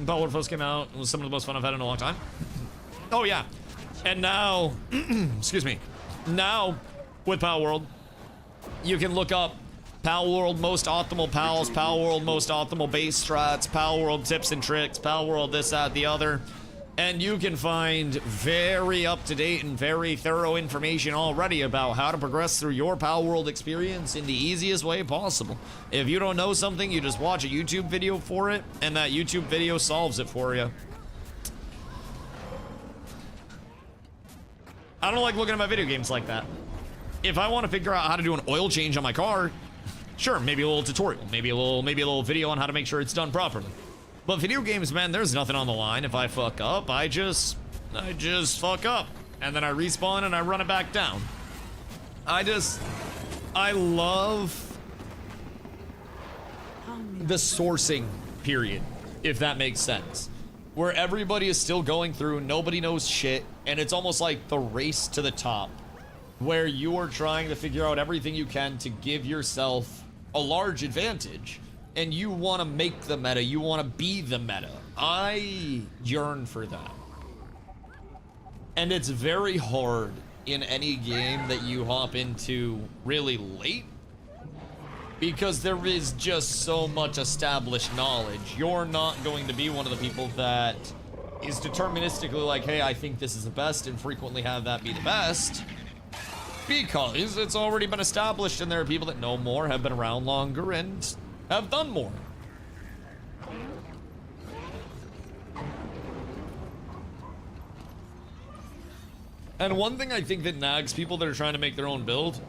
Power World first came out. It was some of the most fun I've had in a long time. Oh yeah. And now, excuse me. Now, with Power World, you can look up Power World most optimal pals, Power World most optimal base strats, Power World tips and tricks, Power World this, that, the other. And you can find very up-to-date and very thorough information already about how to progress through your Power World experience in the easiest way possible. If you don't know something, you just watch a YouTube video for it, and that YouTube video solves it for you. I don't like looking at my video games like that. If I want to figure out how to do an oil change on my car, sure, maybe a little tutorial, maybe a little video on how to make sure it's done properly. But video games, man, there's nothing on the line. If I fuck up, I just fuck up, and then I respawn and I run it back down. I love the sourcing period, if that makes sense, where everybody is still going through, nobody knows shit, and it's almost like the race to the top, where you are trying to figure out everything you can to give yourself a large advantage, and you want to make the meta, you want to be the meta. I yearn for that. And it's very hard in any game that you hop into really late, because there is just so much established knowledge. You're not going to be one of the people that is deterministically like, hey, I think this is the best, and frequently have that be the best, because it's already been established and there are people that know more, have been around longer, and have done more. And one thing I think that nags people that are trying to make their own build,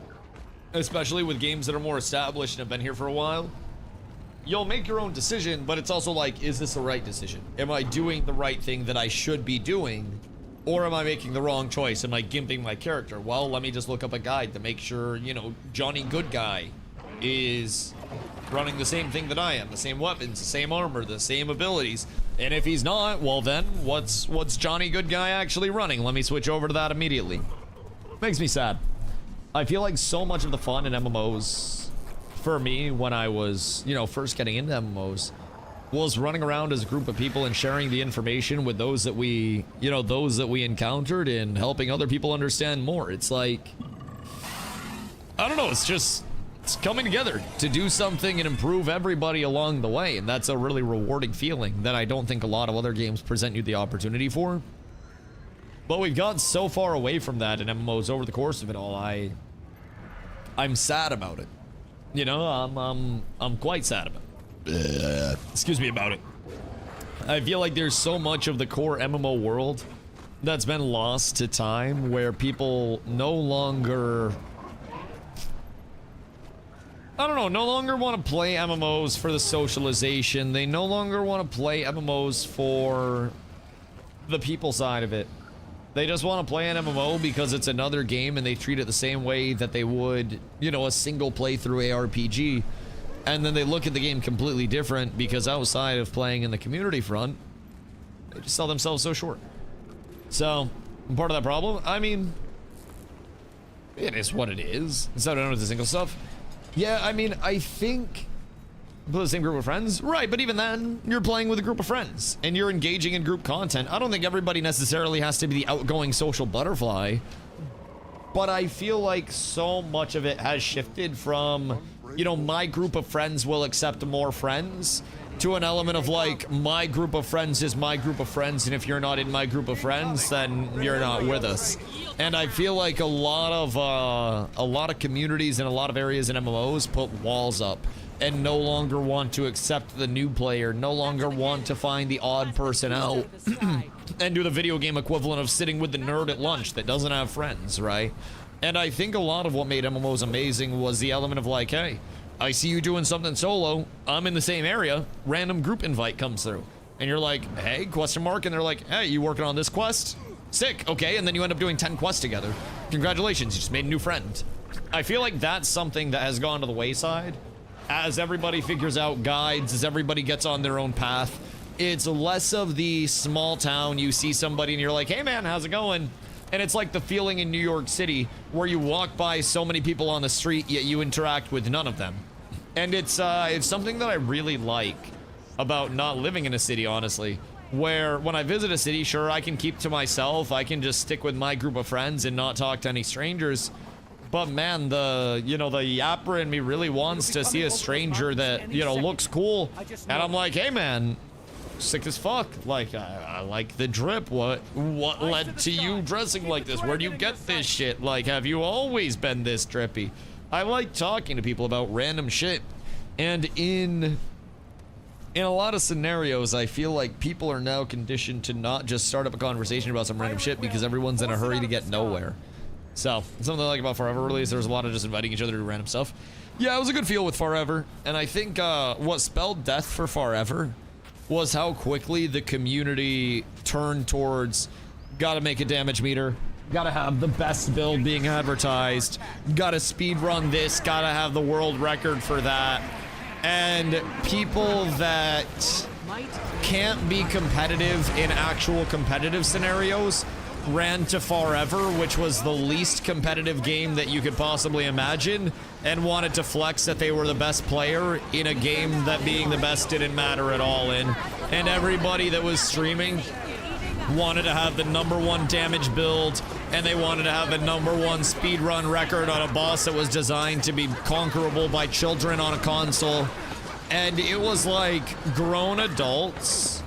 especially with games that are more established and have been here for a while, you'll make your own decision, but it's also like, is this the right decision? Am I doing the right thing that I should be doing? Or am I making the wrong choice? Am I gimping my character? Well, let me just look up a guide to make sure, you know, Johnny Good Guy is running the same thing that I am. The same weapons, the same armor, the same abilities. And if he's not, well then, what's Johnny Good Guy actually running? Let me switch over to that immediately. Makes me sad. I feel like so much of the fun in MMOs for me when I was, you know, first getting into MMOs was running around as a group of people and sharing the information with those that we, you know, those that we encountered and helping other people understand more. It's like, I don't know, it's coming together to do something and improve everybody along the way. And that's a really rewarding feeling that I don't think a lot of other games present you the opportunity for. But we've gotten so far away from that in MMOs over the course of it all. I'm sad about it. You know, I'm quite sad about it. Excuse me about it. I feel like there's so much of the core MMO world that's been lost to time, where people no longer, I don't know, no longer want to play MMOs for the socialization. They no longer want to play MMOs for the people side of it. They just want to play an MMO because it's another game and they treat it the same way that they would, you know, a single playthrough ARPG. And then they look at the game completely different because outside of playing in the community front, they just sell themselves so short. So, part of that problem, I mean, it is what it is. Instead of the single stuff. Yeah, I mean, I think the same group of friends, right? But even then, you're playing with a group of friends and you're engaging in group content. I don't think everybody necessarily has to be the outgoing social butterfly, but I feel like so much of it has shifted from, you know, my group of friends will accept more friends, to an element of like, my group of friends is my group of friends, and if you're not in my group of friends, then you're not with us. And I feel like a lot of communities in a lot of areas in MMOs put walls up and no longer want to accept the new player, no longer want to find the odd person out and do the video game equivalent of sitting with the nerd at lunch that doesn't have friends, right? And I think a lot of what made MMOs amazing was the element of like, hey, I see you doing something solo, I'm in the same area, random group invite comes through. And you're like, hey, question mark, and they're like, hey, you working on this quest? Sick, okay, and then you end up doing 10 quests together. Congratulations, you just made a new friend. I feel like that's something that has gone to the wayside. As everybody figures out guides, as everybody gets on their own path, it's less of the small town, you see somebody and you're like, hey man, how's it going? And it's like the feeling in New York City where you walk by so many people on the street, yet you interact with none of them. And it's something that I really like about not living in a city, honestly, where when I visit a city, sure, I can keep to myself, I can just stick with my group of friends and not talk to any strangers. But man, the yapper in me really wants to see a stranger that, you know, looks cool. And I'm like, hey man, sick as fuck. Like, I like the drip. What led to you dressing like this? Where do you get this shit? Like, have you always been this drippy? I like talking to people about random shit. And in a lot of scenarios, I feel like people are now conditioned to not just start up a conversation about some random shit because everyone's in a hurry to get nowhere. So, something I like about Forever release, there was a lot of just inviting each other to do random stuff. Yeah, it was a good feel with Forever, and I think what spelled death for Forever was how quickly the community turned towards, gotta make a damage meter, gotta have the best build being advertised, gotta speedrun this, gotta have the world record for that, and people that can't be competitive in actual competitive scenarios ran to Forever, which was the least competitive game that you could possibly imagine, and wanted to flex that they were the best player in a game that being the best didn't matter at all in. And everybody that was streaming wanted to have the #1 damage build, and they wanted to have the #1 speedrun record on a boss that was designed to be conquerable by children on a console. And it was like grown adults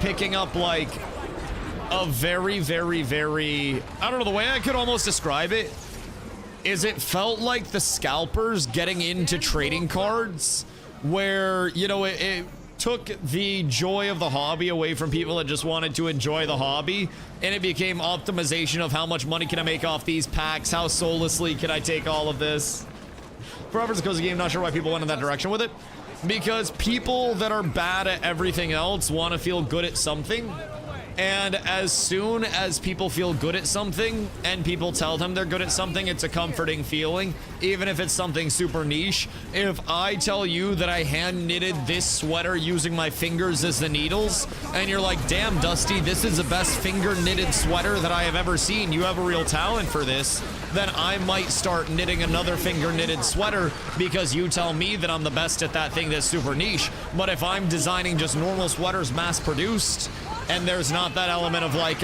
picking up like a very, I don't know, the way I could almost describe it is it felt like the scalpers getting into trading cards where, you know, it took the joy of the hobby away from people that just wanted to enjoy the hobby, and it became optimization of how much money can I make off these packs, how soullessly can I take all of this. Forever's a cozy game, not sure why people went in that direction with it. Because people that are bad at everything else want to feel good at something. And as soon as people feel good at something and people tell them they're good at something, it's a comforting feeling, even if it's something super niche. If I tell you that I hand knitted this sweater using my fingers as the needles, and you're like, damn, Dusty, this is the best finger knitted sweater that I have ever seen. You have a real talent for this. Then I might start knitting another finger knitted sweater because you tell me that I'm the best at that thing that's super niche. But if I'm designing just normal sweaters mass produced, and there's not that element of like,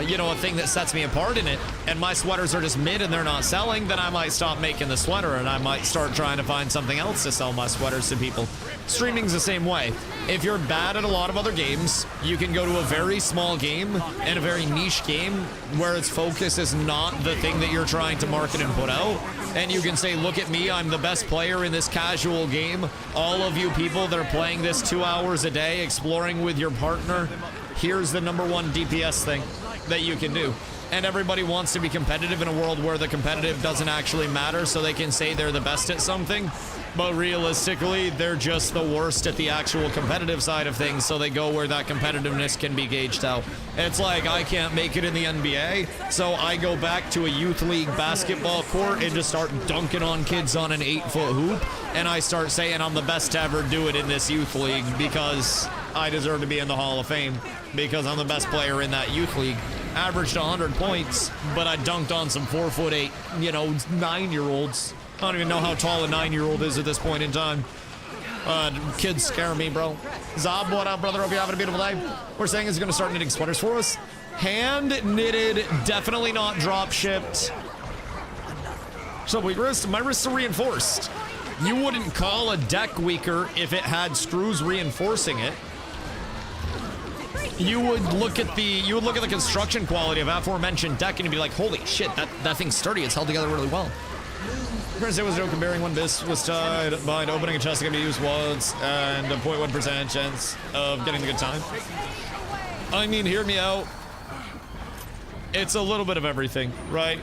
you know, a thing that sets me apart in it, and my sweaters are just mid and they're not selling, then I might stop making the sweater and I might start trying to find something else to sell my sweaters to people. Streaming's the same way. If you're bad at a lot of other games, you can go to a very small game and a very niche game where its focus is not the thing that you're trying to market and put out. And you can say, look at me, I'm the best player in this casual game. All of you people that are playing this 2 hours a day, exploring with your partner, here's the #1 DPS thing that you can do. And everybody wants to be competitive in a world where the competitive doesn't actually matter, so they can say they're the best at something. But realistically, they're just the worst at the actual competitive side of things, so they go where that competitiveness can be gauged out. It's like, I can't make it in the NBA, so I go back to a youth league basketball court and just start dunking on kids on an 8-foot hoop, and I start saying I'm the best to ever do it in this youth league because I deserve to be in the Hall of Fame, because I'm the best player in that youth league. Averaged 100 points, but I dunked on some 4'8", you know, 9-year-olds. I don't even know how tall a 9-year-old is at this point in time. Kids scare me, bro. Zob, what up, brother? Hope you're having a beautiful day. We're saying he's going to start knitting sweaters for us. Hand knitted, definitely not drop shipped. So weak wrist, my wrists are reinforced. You wouldn't call a deck weaker if it had screws reinforcing it. You would look at the construction quality of aforementioned deck and you'd be like, holy shit, that thing's sturdy. It's held together really well. It was no comparing one bis was tied behind opening a chest that can be used once and a 0.1% chance of getting the good time. I mean, hear me out. It's a little bit of everything, right?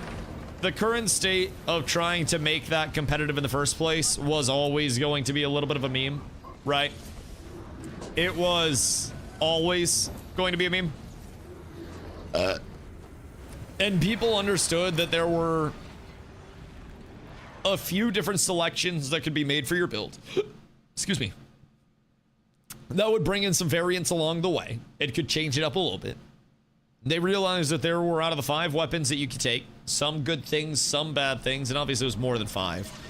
The current state of trying to make that competitive in the first place was always going to be a little bit of a meme, right? It was always going to be a meme. And people understood that there were a few different selections that could be made for your build. Excuse me. That would bring in some variants along the way. It could change it up a little bit. They realized that there were, out of the 5 weapons that you could take, some good things, some bad things, and obviously it was more than 5.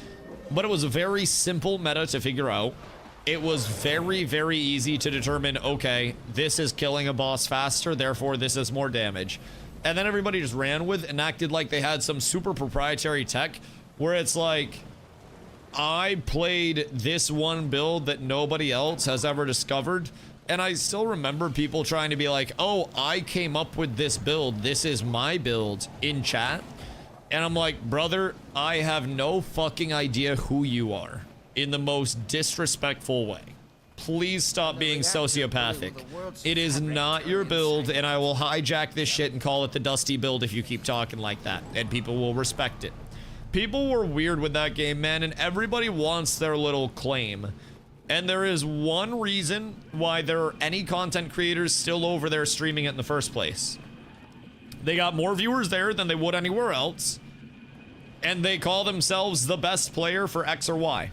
But it was a very simple meta to figure out. It was very, very easy to determine, okay, this is killing a boss faster, therefore this is more damage. And then everybody just ran with and acted like they had some super proprietary tech where it's like, I played this one build that nobody else has ever discovered. And I still remember people trying to be like, oh, I came up with this build. This is my build in chat. And I'm like, brother, I have no fucking idea who you are in the most disrespectful way. Please stop being sociopathic. It is not your build, and I will hijack this shit and call it the Dusty build if you keep talking like that, and people will respect it. People were weird with that game, man, and everybody wants their little claim. And there is one reason why there are any content creators still over there streaming it in the first place. They got more viewers there than they would anywhere else, and they call themselves the best player for X or Y.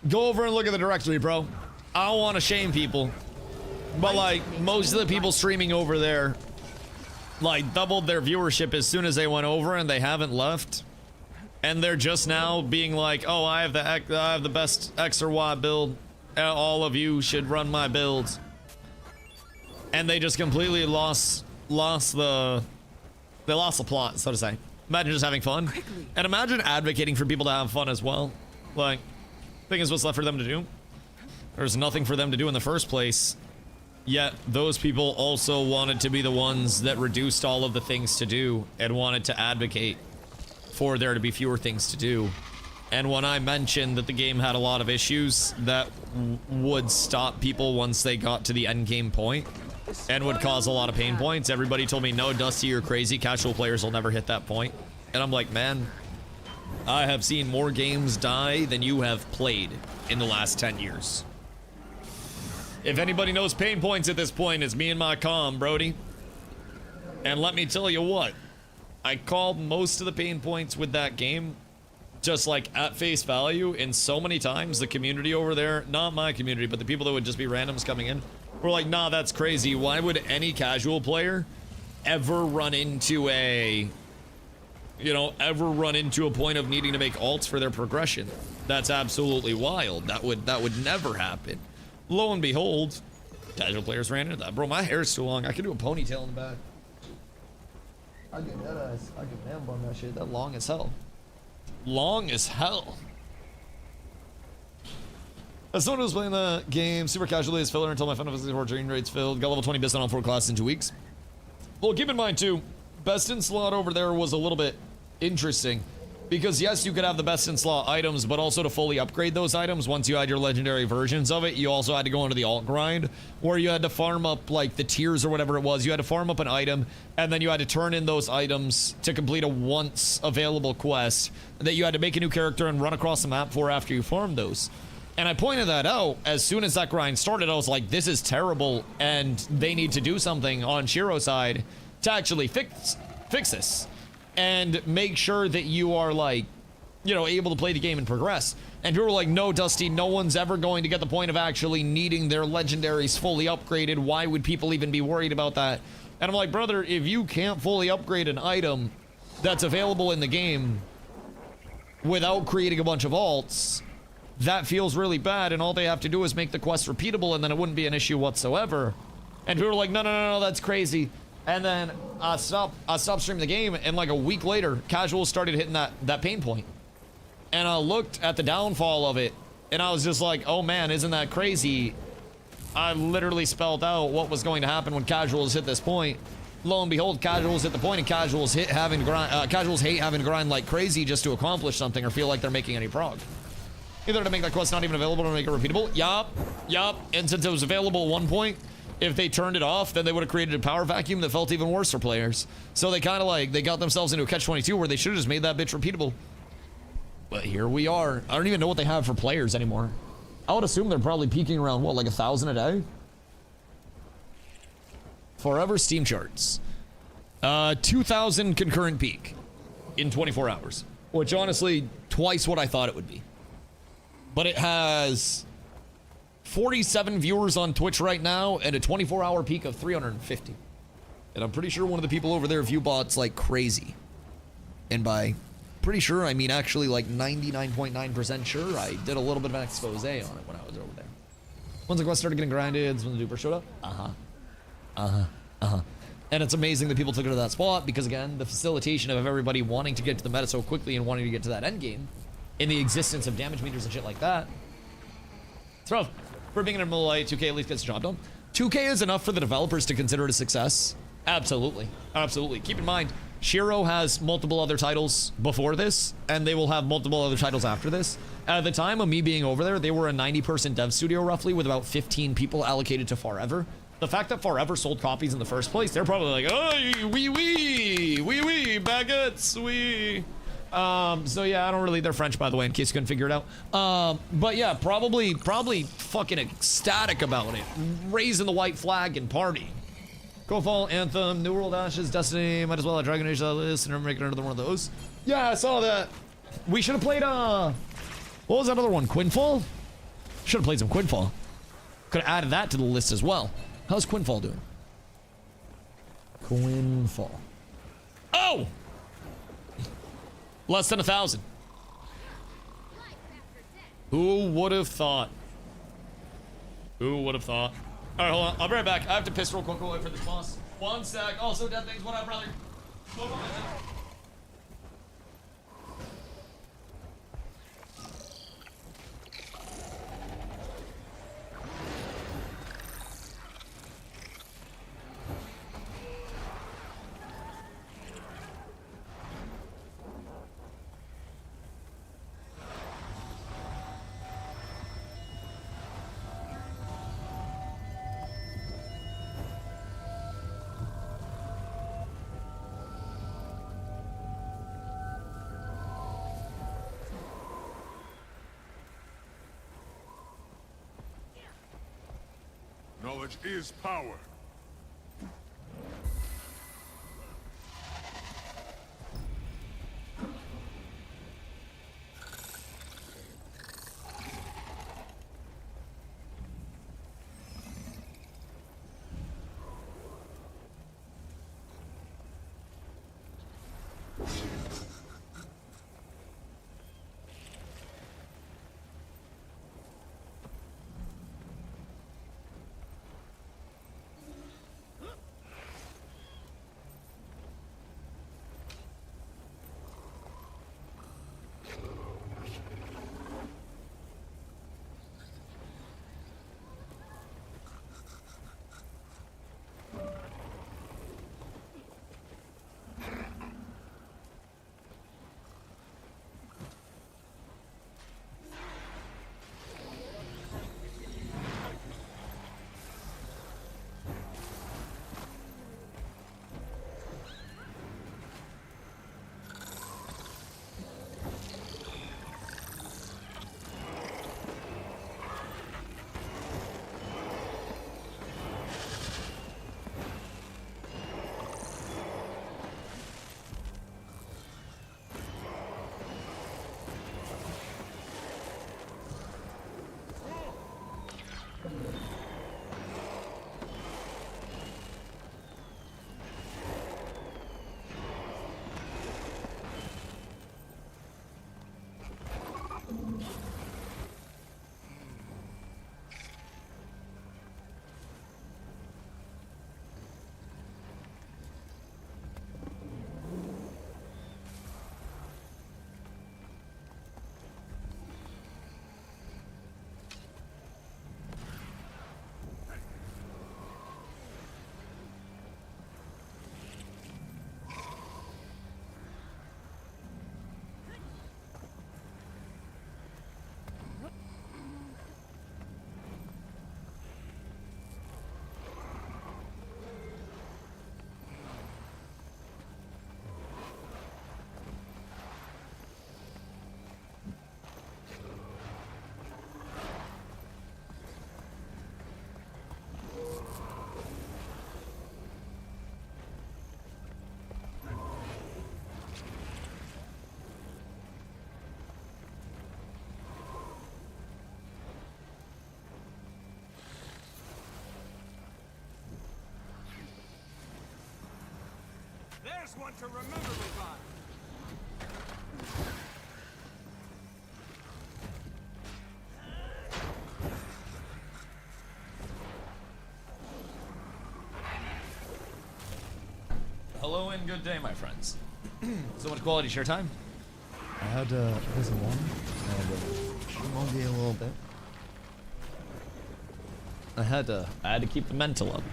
Go over and look at the directory, bro. I don't want to shame people, but like most of the people streaming over there like doubled their viewership as soon as they went over, and they haven't left, and they're just now being like, oh, I have the best X or Y build, all of you should run my builds. And they just completely lost the plot, so to say. Imagine just having fun. And imagine advocating for people to have fun as well. Like, thing is, what's left for them to do? There's nothing for them to do in the first place. Yet, those people also wanted to be the ones that reduced all of the things to do and wanted to advocate for there to be fewer things to do. And when I mentioned that the game had a lot of issues that would stop people once they got to the end game point and would cause a lot of pain points, everybody told me, no, Dusty, you're crazy. Casual players will never hit that point. And I'm like, man, I have seen more games die than you have played in the last 10 years. If anybody knows pain points at this point, it's me and my comm, Brody. And let me tell you what, I called most of the pain points with that game just like at face value, and so many times the community over there, not my community, but the people that would just be randoms coming in, were like, nah, that's crazy. Why would any casual player ever run into a, ever run into a point of needing to make alts for their progression? That's absolutely wild. That would never happen. Lo and behold, casual players ran into that. Bro, my hair's too long. I could do a ponytail in the back. I get that ass. I could man bun that shit. That long as hell. Long as hell. As someone who's playing the game super casually as filler until my Final Fantasy IV training rate's filled, got level 20 best on all 4 classes in 2 weeks. Well, keep in mind too, best in slot over there was a little bit interesting. Because yes, you could have the best in slot items, but also to fully upgrade those items, once you had your legendary versions of it, you also had to go into the alt grind, where you had to farm up like the tiers or whatever it was. You had to farm up an item, and then you had to turn in those items to complete a once available quest that you had to make a new character and run across the map for after you farmed those. And I pointed that out as soon as that grind started. I was like, this is terrible, and they need to do something on Shiro's side to actually fix this. And make sure that you are, like, able to play the game and progress. And people were like, no, Dusty, no one's ever going to get the point of actually needing their legendaries fully upgraded. Why would people even be worried about that? And I'm like, brother, if you can't fully upgrade an item that's available in the game without creating a bunch of alts, that feels really bad, and all they have to do is make the quest repeatable, and then it wouldn't be an issue whatsoever. And people were like, no, that's crazy. And then I stopped streaming the game, and like a week later, casuals started hitting that pain point. And I looked at the downfall of it, and I was just like, oh man, isn't that crazy? I literally spelled out what was going to happen when casuals hit this point. Lo and behold, casuals hit the point, and casuals hate having to grind like crazy just to accomplish something or feel like they're making any prog. Either to make that quest not even available or make it repeatable. Yup. And since it was available at one point, if they turned it off, then they would have created a power vacuum that felt even worse for players. So they kind of they got themselves into a catch-22 where they should have just made that bitch repeatable. But here we are. I don't even know what they have for players anymore. I would assume they're probably peaking around, what, like 1,000 a day? Forever Steam charts. 2,000 concurrent peak in 24 hours. Which, honestly, twice what I thought it would be. But it has 47 viewers on Twitch right now and a 24-hour peak of 350. And I'm pretty sure one of the people over there view bots like crazy. And by pretty sure, I mean actually like 99.9% sure. I did a little bit of an expose on it when I was over there. Once the quest started getting grinded, when the duper showed up. And it's amazing that people took it to that spot because, again, the facilitation of everybody wanting to get to the meta so quickly and wanting to get to that end game in the existence of damage meters and shit like that. It's rough. For being in a light, 2K at least gets the job done. 2K is enough for the developers to consider it a success. Absolutely. Keep in mind, Shiro has multiple other titles before this, and they will have multiple other titles after this. At the time of me being over there, they were a 90-person dev studio roughly with about 15 people allocated to Forever. The fact that Forever sold copies in the first place, they're probably like, oh, oui, baguettes, oui. So yeah, I don't really, they're French, by the way, in case you couldn't figure it out. But yeah, probably fucking ecstatic about it. Raising the white flag and party. Fall, Anthem, New World Ashes, Destiny, might as well have Dragon Age list and make another one of those. Yeah, I saw that. We should have played, what was that other one? Quinfall? Should have played some Quinfall. Could have added that to the list as well. How's Quinfall doing? Quinfall. Oh! Less than 1,000. Who would have thought? Who would have thought? All right, hold on. I'll be right back. I have to piss real quick. Wait for this boss. One sec. Also, dead things. What up, brother? Knowledge is power. There's one to remember me by. Hello and good day, my friends. So much quality share time. I had prison one and movie a little bit. I had to keep the mental up.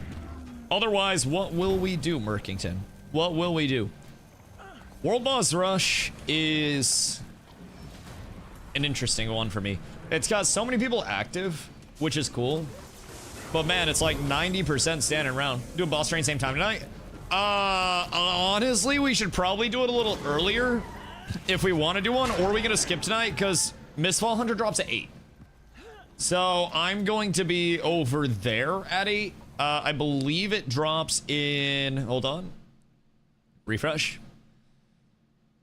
Otherwise, what will we do, Merkington? What will we do? World Boss Rush is an interesting one for me. It's got so many people active, which is cool. But man, it's like 90% standing around. Doing boss train same time tonight. Honestly, we should probably do it a little earlier if we want to do one, or are we gonna skip tonight? Because MISTFALL Hunter drops at 8. So I'm going to be over there at 8. I believe it drops in, hold on. Refresh.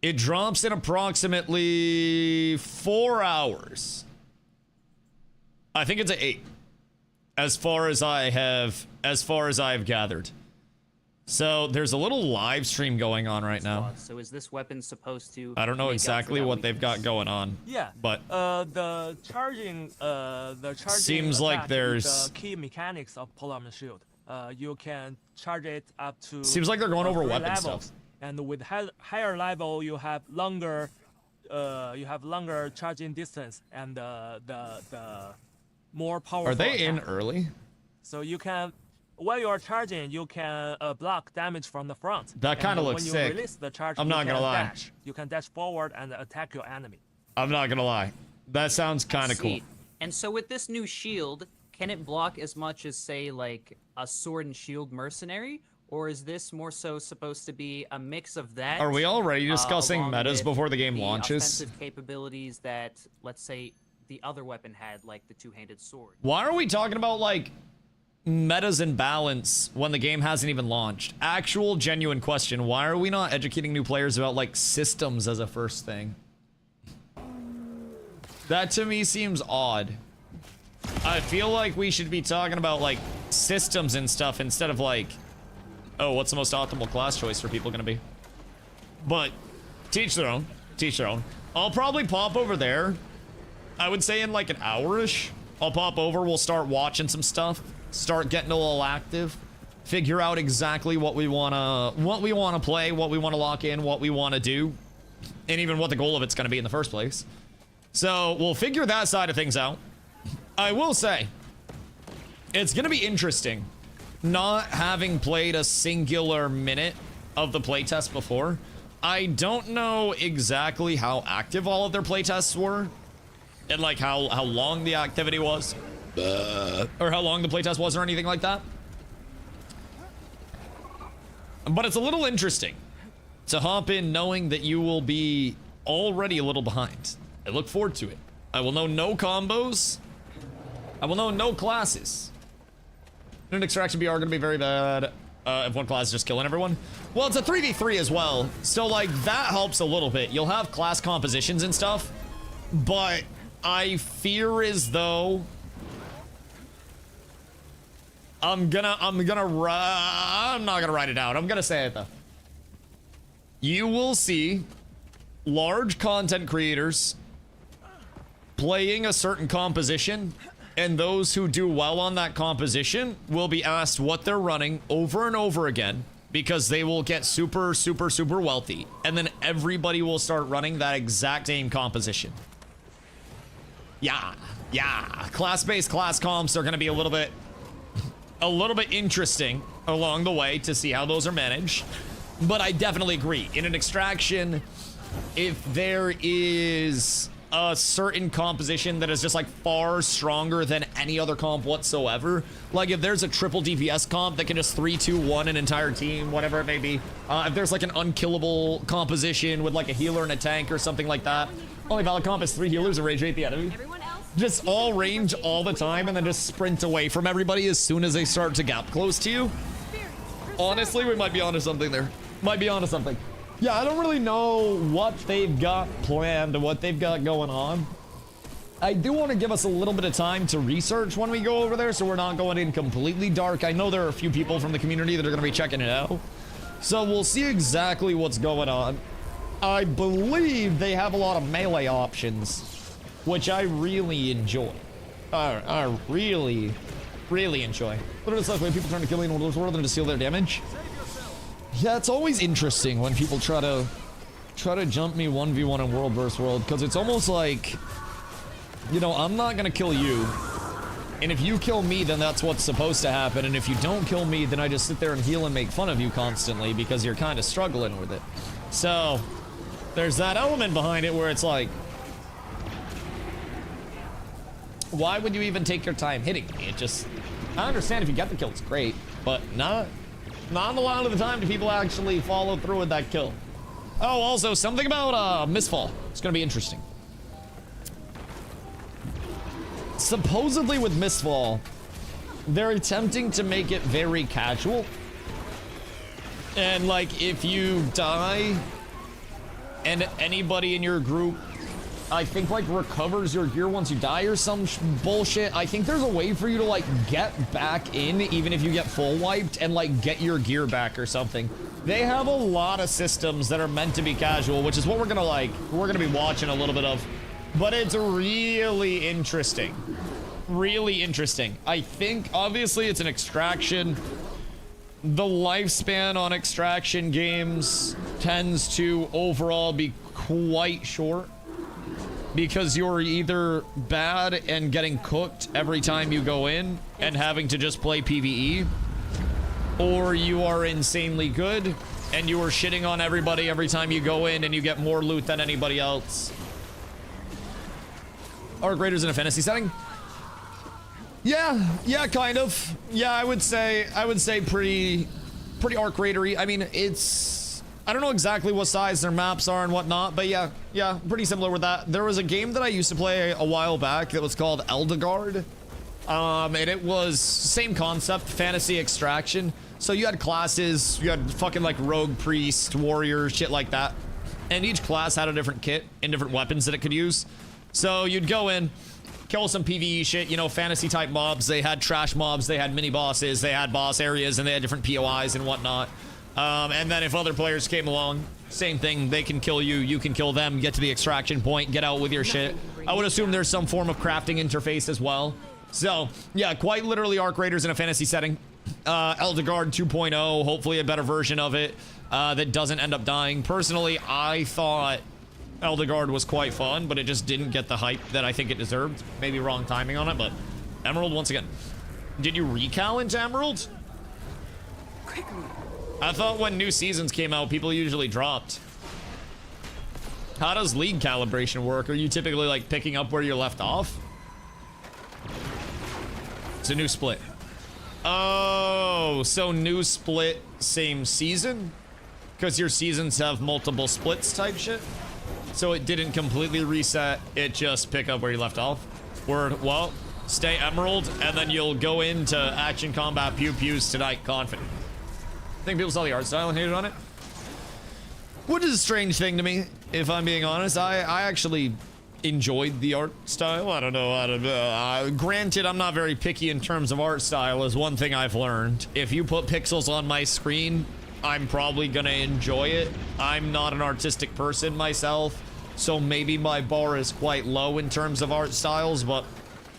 It drops in approximately 4 hours. I think it's at 8. As far as I've gathered. So there's a little live stream going on right now. So is this weapon supposed to? I don't know exactly what they've got going on. Yeah, but the charging seems like attack there's is the key mechanics of polearm shield. You can charge it up to. Seems like they're going over 3 weapon levels. stuff. And with higher level, you have longer charging distance and the more powerful. Are they attack. in early? So you can, while you are charging, you can block damage from the front. That kind of And looks when sick. you release the charge, I'm you not gonna can lie. dash. You can dash forward and attack your enemy. I'm not gonna lie. That sounds kind of cool. See. And so with this new shield, can it block as much as, say, like a sword and shield mercenary? Or is this more so supposed to be a mix of that? Are we already discussing along metas with before the game launches? Offensive capabilities that, let's say, the other weapon had, like the two-handed sword. Why are we talking about like metas in balance when the game hasn't even launched? Actual genuine question. Why are we not educating new players about like systems as a first thing? That to me seems odd. I feel like we should be talking about like systems and stuff instead of like, oh, what's the most optimal class choice for people gonna be? But teach their own, teach their own. I'll probably pop over there. I would say in like an hour-ish. I'll pop over, we'll start watching some stuff, start getting a little active, figure out exactly what we wanna play, what we wanna lock in, what we wanna do, and even what the goal of it's gonna be in the first place. So we'll figure that side of things out. I will say, it's gonna be interesting not having played a singular minute of the playtest before. I don't know exactly how active all of their playtests were, and like how long the activity was, or how long the playtest was or anything like that. But it's a little interesting to hop in knowing that you will be already a little behind. I look forward to it. I will know no combos. I will know no classes. An extraction BR gonna be very bad if one class is just killing everyone. Well, it's a 3v3 as well, so like that helps a little bit. You'll have class compositions and stuff, but I fear as though I'm not gonna write it out. I'm gonna say it though. You will see large content creators playing a certain composition, and those who do well on that composition will be asked what they're running over and over again because they will get super, super, super wealthy. And then everybody will start running that exact same composition. Yeah. Class-based class comps are going to be a little bit interesting along the way to see how those are managed. But I definitely agree. In an extraction, if there is a certain composition that is just like far stronger than any other comp whatsoever, like if there's a triple DPS comp that can just 3-2-1 an entire team, whatever it may be, if there's like an unkillable composition with like a healer and a tank or something like that, only valid comp is 3 healers and rage rate the enemy, just all range all the time and then just sprint away from everybody as soon as they start to gap close to you. Honestly, we might be onto something there. Might be onto something. Yeah, I don't really know what they've got planned and what they've got going on. I do want to give us a little bit of time to research when we go over there so we're not going in completely dark. I know there are a few people from the community that are going to be checking it out. So we'll see exactly what's going on. I believe they have a lot of melee options, which I really enjoy. I really, really enjoy. But it's like when people trying to kill me in one of those rather than to seal their damage. Yeah, it's always interesting when people try to jump me 1v1 in World vs. World, because it's almost like, you know, I'm not gonna kill you, and if you kill me, then that's what's supposed to happen, and if you don't kill me, then I just sit there and heal and make fun of you constantly because you're kind of struggling with it. So, there's that element behind it where it's like, why would you even take your time hitting me? It just, I understand if you get the kill, it's great, but not a lot of the time do people actually follow through with that kill. Oh, also, something about MISTFALL. It's gonna be interesting. Supposedly with MISTFALL, they're attempting to make it very casual. And like, if you die, and anybody in your group, I think like recovers your gear once you die or some bullshit. I think there's a way for you to like get back in even if you get full wiped and like get your gear back or something. They have a lot of systems that are meant to be casual, which is what we're gonna be watching a little bit of. But it's really interesting. Really interesting. I think obviously it's an extraction. The lifespan on extraction games tends to overall be quite short, because you're either bad and getting cooked every time you go in and having to just play PvE, or you are insanely good and you are shitting on everybody every time you go in and you get more loot than anybody else. Arc Raiders in a fantasy setting? Yeah, kind of. Yeah, I would say pretty Arc Raidery. I mean, I don't know exactly what size their maps are and whatnot, but yeah, pretty similar with that. There was a game that I used to play a while back that was called Eldegard, And it was same concept, fantasy extraction. So you had classes, you had fucking like rogue, priest, warrior, shit like that. And each class had a different kit and different weapons that it could use. So you'd go in, kill some PvE shit, you know, fantasy type mobs. They had trash mobs, they had mini bosses, they had boss areas, and they had different POIs and whatnot. And then if other players came along, same thing, they can kill you, you can kill them, get to the extraction point, get out with your shit. I would assume there's some form of crafting interface as well. So, yeah, quite literally Arc Raiders in a fantasy setting. Eldeguard 2.0, hopefully a better version of it that doesn't end up dying. Personally, I thought Eldeguard was quite fun, but it just didn't get the hype that I think it deserved. Maybe wrong timing on it, but Emerald once again. Did you recal into Emerald? I thought when new seasons came out, people usually dropped. How does league calibration work? Are you typically like picking up where you're left off? It's a new split. Oh, so new split, same season? Because your seasons have multiple splits type shit? So it didn't completely reset, it just pick up where you left off? Word, well, stay Emerald, and then you'll go into action combat pew-pews tonight confident. I think people saw the art style and hated on it. Which is a strange thing to me, if I'm being honest. I actually enjoyed the art style. I don't know. Granted, I'm not very picky in terms of art style, is one thing I've learned. If you put pixels on my screen, I'm probably gonna enjoy it. I'm not an artistic person myself, so maybe my bar is quite low in terms of art styles, but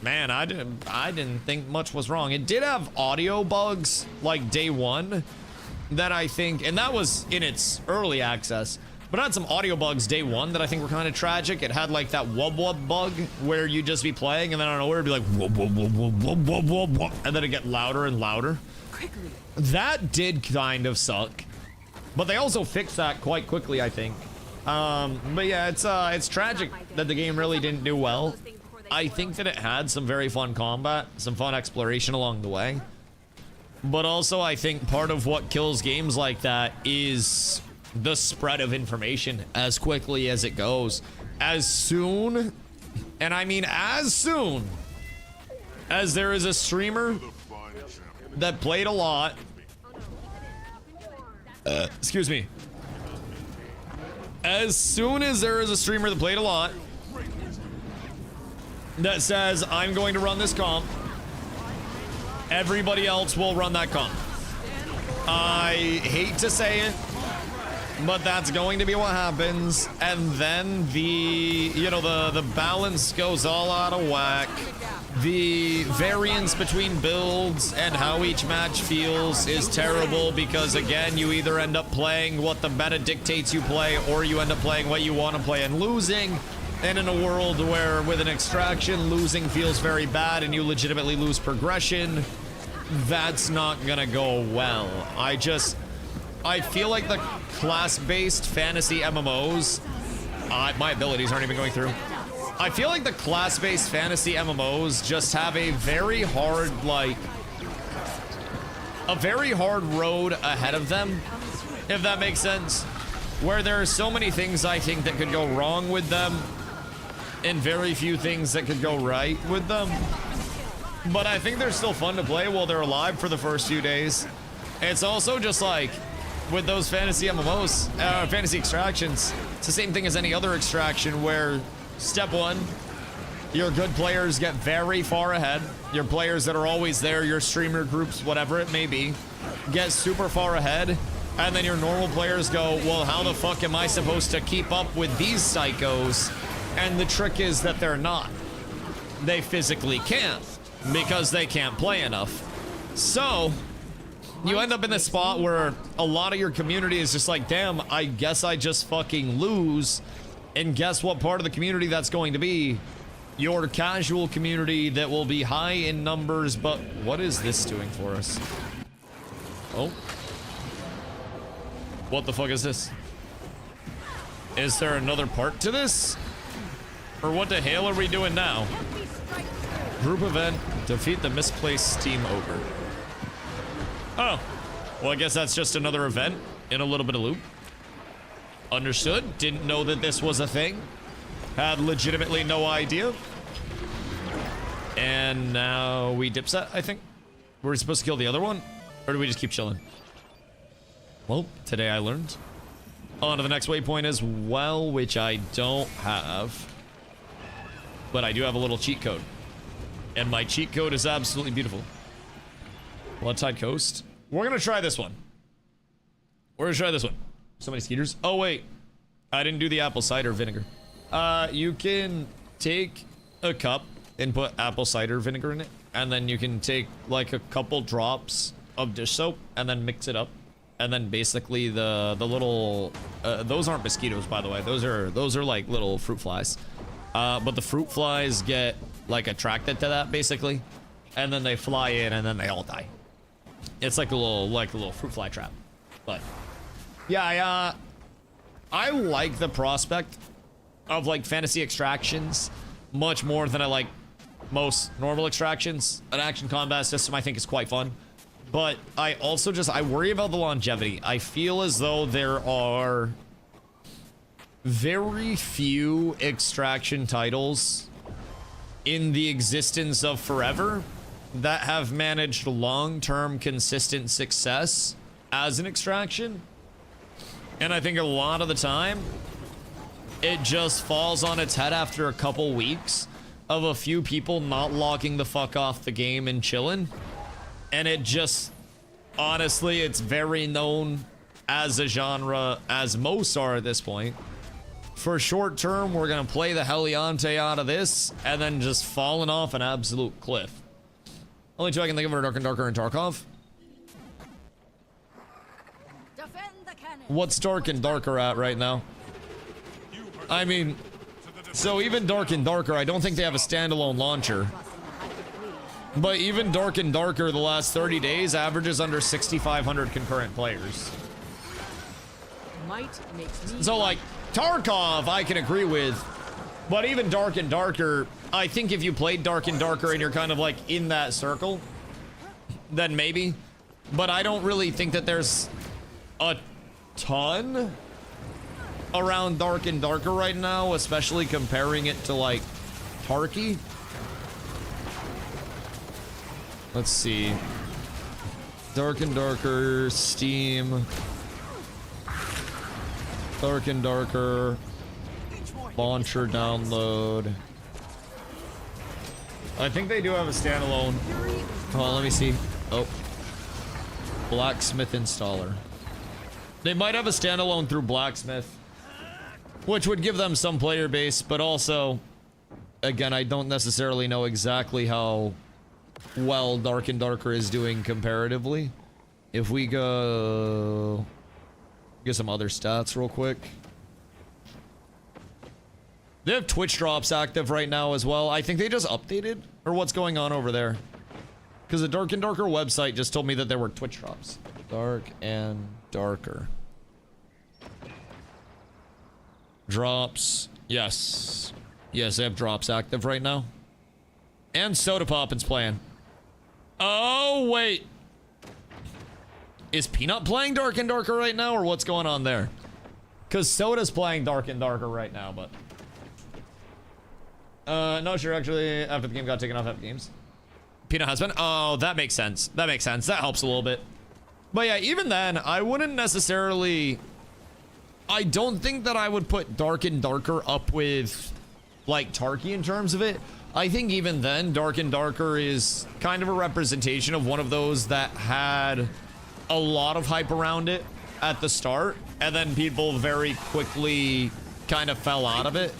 man, I didn't think much was wrong. It did have audio bugs like day one that I think, and that was in its early access, but it had some audio bugs day one that I think were kind of tragic. It had like that wub wub bug where you'd just be playing and then I don't know where it'd be like wub wub wub wub wub wub wub wub, and then it'd get louder and louder. That did kind of suck, but they also fixed that quite quickly, I think. But yeah, it's tragic that the game really didn't do well. I think that it had some very fun combat, some fun exploration along the way. But also, I think part of what kills games like that is the spread of information as quickly as it goes. As soon, and I mean as soon, as there is a streamer that played a lot, excuse me, as soon as there is a streamer that played a lot that says, I'm going to run this comp, everybody else will run that comp. I hate to say it, but that's going to be what happens. And then the balance goes all out of whack. The variance between builds and how each match feels is terrible because, again, you either end up playing what the meta dictates you play or you end up playing what you want to play and losing. And in a world where with an extraction, losing feels very bad and you legitimately lose progression, that's not gonna go well. I feel like the class-based fantasy MMOs, my abilities aren't even going through. I feel like the class-based fantasy MMOs just have a very hard road ahead of them, if that makes sense. Where there are so many things I think that could go wrong with them, and very few things that could go right with them. But I think they're still fun to play while they're alive for the first few days. It's also just like, with those fantasy MMOs, fantasy extractions, it's the same thing as any other extraction where, step one, your good players get very far ahead. Your players that are always there, your streamer groups, whatever it may be, get super far ahead. And then your normal players go, well, how the fuck am I supposed to keep up with these psychos? And the trick is that they're not. They physically can't, because they can't play enough. So you end up in this spot where a lot of your community is just like, damn, I guess I just fucking lose. And guess what part of the community that's going to be? Your casual community that will be high in numbers, but what is this doing for us? Oh. What the fuck is this? Is there another part to this? Or what the hell are we doing now? Group event, defeat the misplaced Team Ogre. Oh, well, I guess that's just another event in a little bit of loop. Understood. Didn't know that this was a thing. Had legitimately no idea. And now we dipset, I think. Were we supposed to kill the other one? Or do we just keep chilling? Well, today I learned. On to the next waypoint as well, which I don't have. But I do have a little cheat code. And my cheat code is absolutely beautiful. Bloodtide Coast. We're gonna try this one. We're gonna try this one. So many skeeters. Oh, wait. I didn't do the apple cider vinegar. You can take a cup and put apple cider vinegar in it. And then you can take like a couple drops of dish soap and then mix it up. And then basically the little, those aren't mosquitoes, by the way. Those are like little fruit flies. But the fruit flies get like attracted to that basically. And then they fly in and then they all die. It's like a little fruit fly trap. But yeah, I like the prospect of like fantasy extractions much more than I like most normal extractions. An action combat system I think is quite fun. But I also I worry about the longevity. I feel as though there are very few extraction titles in the existence of forever that have managed long-term consistent success as an extraction. And I think a lot of the time it just falls on its head after a couple weeks of a few people not logging the fuck off the game and chilling. And it just, honestly, it's very known as a genre, as most are at this point. For short term, we're gonna play the Heliante out of this, and then just falling off an absolute cliff. Only two I can think of are Dark and Darker and Tarkov. Defend the cannon. What's Dark and Darker at right now? I mean, so even Dark and Darker, I don't think they have a standalone launcher. But even Dark and Darker, the last 30 days, averages under 6,500 concurrent players. Might makes me So, like, Tarkov, I can agree with. But even Dark and Darker, I think if you played Dark and Darker and you're kind of, like, in that circle, then maybe. But I don't really think that there's a ton around Dark and Darker right now, especially comparing it to, like, Tarky. Let's see. Dark and Darker, Steam. Dark and Darker. Launcher download. I think they do have a standalone. Hold on, let me see. Oh. Blacksmith installer. They might have a standalone through Blacksmith, which would give them some player base, but also, again, I don't necessarily know exactly how well Dark and Darker is doing comparatively. If we go get some other stats real quick. They have Twitch drops active right now as well. I think they just updated, or what's going on over there? Because the Dark and Darker website just told me that there were Twitch drops. Dark and Darker. Drops. Yes. Yes, they have drops active right now. And Soda Poppin's playing. Oh, wait. Is Peanut playing Dark and Darker right now, or what's going on there? Because Soda's playing Dark and Darker right now, but... no, sure, actually, after the game got taken off Epic Games. Peanut has been? Oh, that makes sense. That makes sense. That helps a little bit. But yeah, even then, I wouldn't necessarily... I don't think that I would put Dark and Darker up with, like, Tarky in terms of it. I think even then, Dark and Darker is kind of a representation of one of those that had a lot of hype around it at the start, and then people very quickly kind of fell out of it.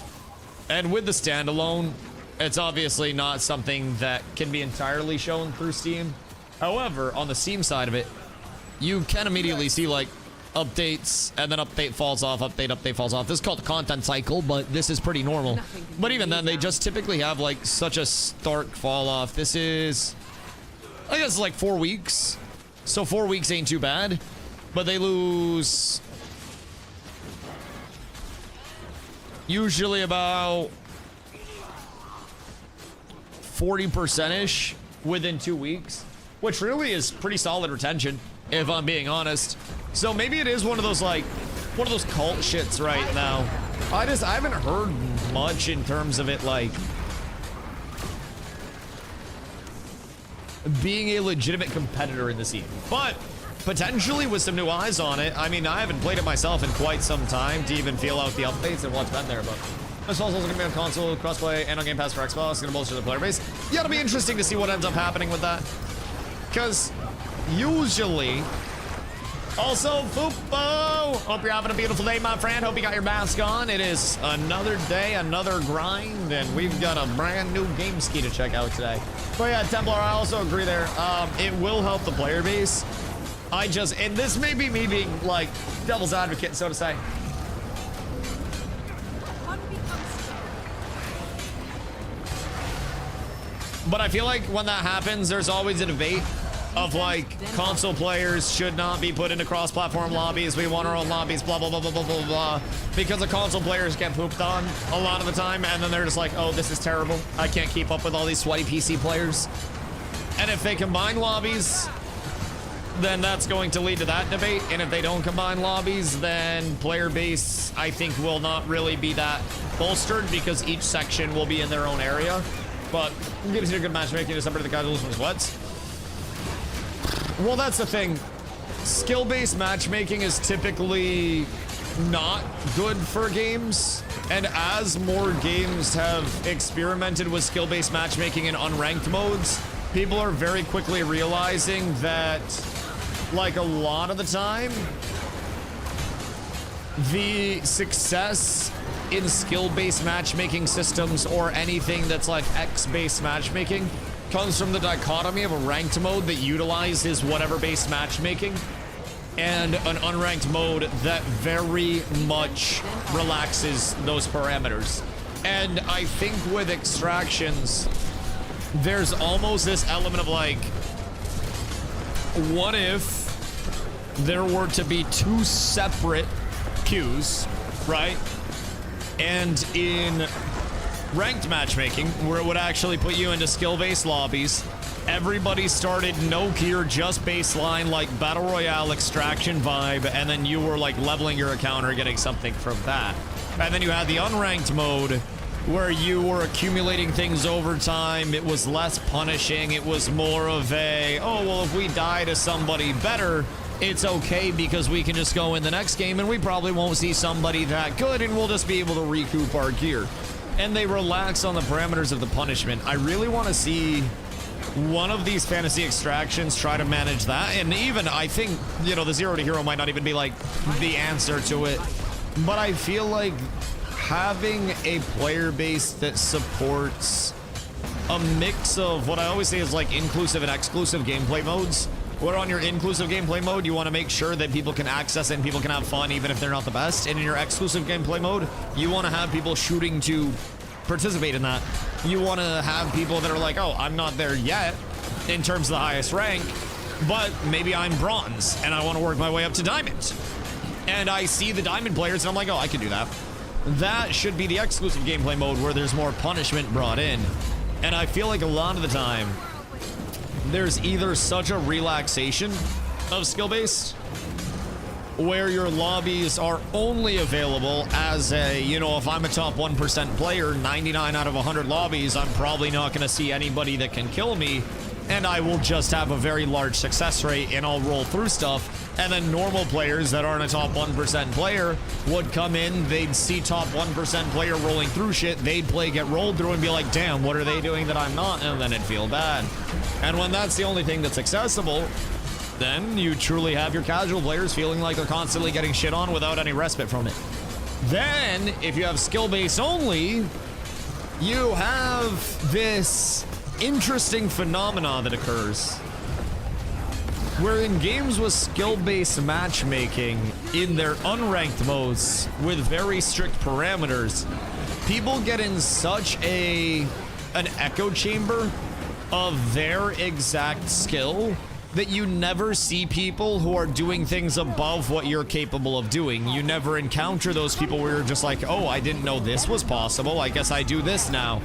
And with the standalone, it's obviously not something that can be entirely shown through Steam. However, on the Steam side of it, you can immediately see, like, updates, and then update falls off, update falls off. This is called the content cycle, but this is pretty normal. But even then, they just typically have, like, such a stark fall off. This is, I guess, like 4 weeks. So 4 weeks ain't too bad. But they lose usually about 40%-ish within 2 weeks, which really is pretty solid retention, if I'm being honest. So maybe it is one of those, like, one of those cult shits right now. I haven't heard much in terms of it, like, being a legitimate competitor in the scene. But potentially with some new eyes on it. I mean, I haven't played it myself in quite some time to even feel out the updates and what's been there, but this also going to be on console, crossplay, and on Game Pass for Xbox. It's going to bolster the player base. Yeah, it'll be interesting to see what ends up happening with that. Because usually... Also, Fupo! Hope you're having a beautiful day, my friend. Hope you got your mask on. It is another day, another grind, and we've got a brand new game ski to check out today. But yeah, Templar, I also agree there. It will help the player base. And this may be me being, like, devil's advocate, so to say. But I feel like when that happens, there's always a debate of, like, console players should not be put into cross-platform lobbies. We want our own lobbies, blah, blah, blah, blah, blah, blah, blah. Because the console players get pooped on a lot of the time, and then they're just like, oh, this is terrible. I can't keep up with all these sweaty PC players. And if they combine lobbies, then that's going to lead to that debate. And if they don't combine lobbies, then player base, I think, will not really be that bolstered because each section will be in their own area. But it gives you a good matchmaking to separate the casuals from sweats. Well, that's the thing. Skill-based matchmaking is typically not good for games. And as more games have experimented with skill-based matchmaking in unranked modes, people are very quickly realizing that, like, a lot of the time, the success in skill-based matchmaking systems or anything that's like X-based matchmaking comes from the dichotomy of a ranked mode that utilizes whatever-based matchmaking and an unranked mode that very much relaxes those parameters. And I think with extractions, there's almost this element of, like, what if there were to be two separate queues, right? And in ranked matchmaking, where it would actually put you into skill-based lobbies, everybody started no gear, just baseline, like battle royale extraction vibe, and then you were like leveling your account or getting something from that. And then you had the unranked mode where you were accumulating things over time. It was less punishing. It was more of a, oh, well, if we die to somebody better, it's okay because we can just go in the next game and we probably won't see somebody that good and we'll just be able to recoup our gear. And they relax on the parameters of the punishment. I really want to see one of these fantasy extractions try to manage that. And even, I think, you know, the zero to hero might not even be like the answer to it. But I feel like having a player base that supports a mix of what I always say is like inclusive and exclusive gameplay modes. Where on your inclusive gameplay mode, you want to make sure that people can access it and people can have fun even if they're not the best. And in your exclusive gameplay mode, you want to have people shooting to participate in that. You want to have people that are like, oh, I'm not there yet in terms of the highest rank, but maybe I'm bronze and I want to work my way up to diamond. And I see the diamond players and I'm like, oh, I can do that. That should be the exclusive gameplay mode where there's more punishment brought in. And I feel like a lot of the time, there's either such a relaxation of skill-based where your lobbies are only available as a, you know, if I'm a top 1% player, 99 out of 100 lobbies, I'm probably not going to see anybody that can kill me, and I will just have a very large success rate and I'll roll through stuff. And then normal players that aren't a top 1% player would come in, they'd see top 1% player rolling through shit, they'd play, get rolled through and be like, damn, what are they doing that I'm not? And then it'd feel bad. And when that's the only thing that's accessible, then you truly have your casual players feeling like they're constantly getting shit on without any respite from it. Then, if you have skill-based only, you have this interesting phenomena that occurs where in games with skill-based matchmaking in their unranked modes with very strict parameters, people get in such an echo chamber of their exact skill that you never see people who are doing things above what you're capable of doing. You never encounter those people where you're just like, oh, I didn't know this was possible. I guess I do this now.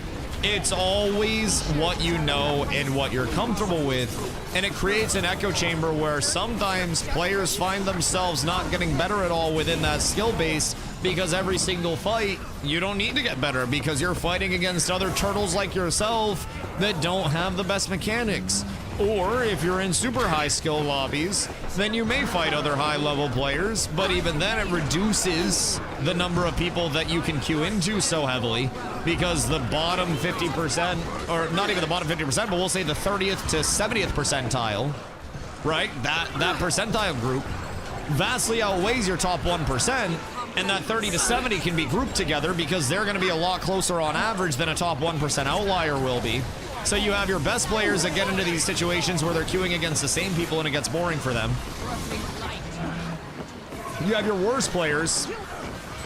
It's always what you know and what you're comfortable with. And it creates an echo chamber where sometimes players find themselves not getting better at all within that skill base because every single fight, you don't need to get better because you're fighting against other turtles like yourself that don't have the best mechanics. Or if you're in super high skill lobbies, then you may fight other high level players, but even then it reduces the number of people that you can queue into so heavily because the bottom 50%, or not even the bottom 50%, but we'll say the 30th to 70th percentile, right? That percentile group vastly outweighs your top 1%, and that 30 to 70 can be grouped together because they're going to be a lot closer on average than a top 1% outlier will be. So you have your best players that get into these situations where they're queuing against the same people and it gets boring for them. You have your worst players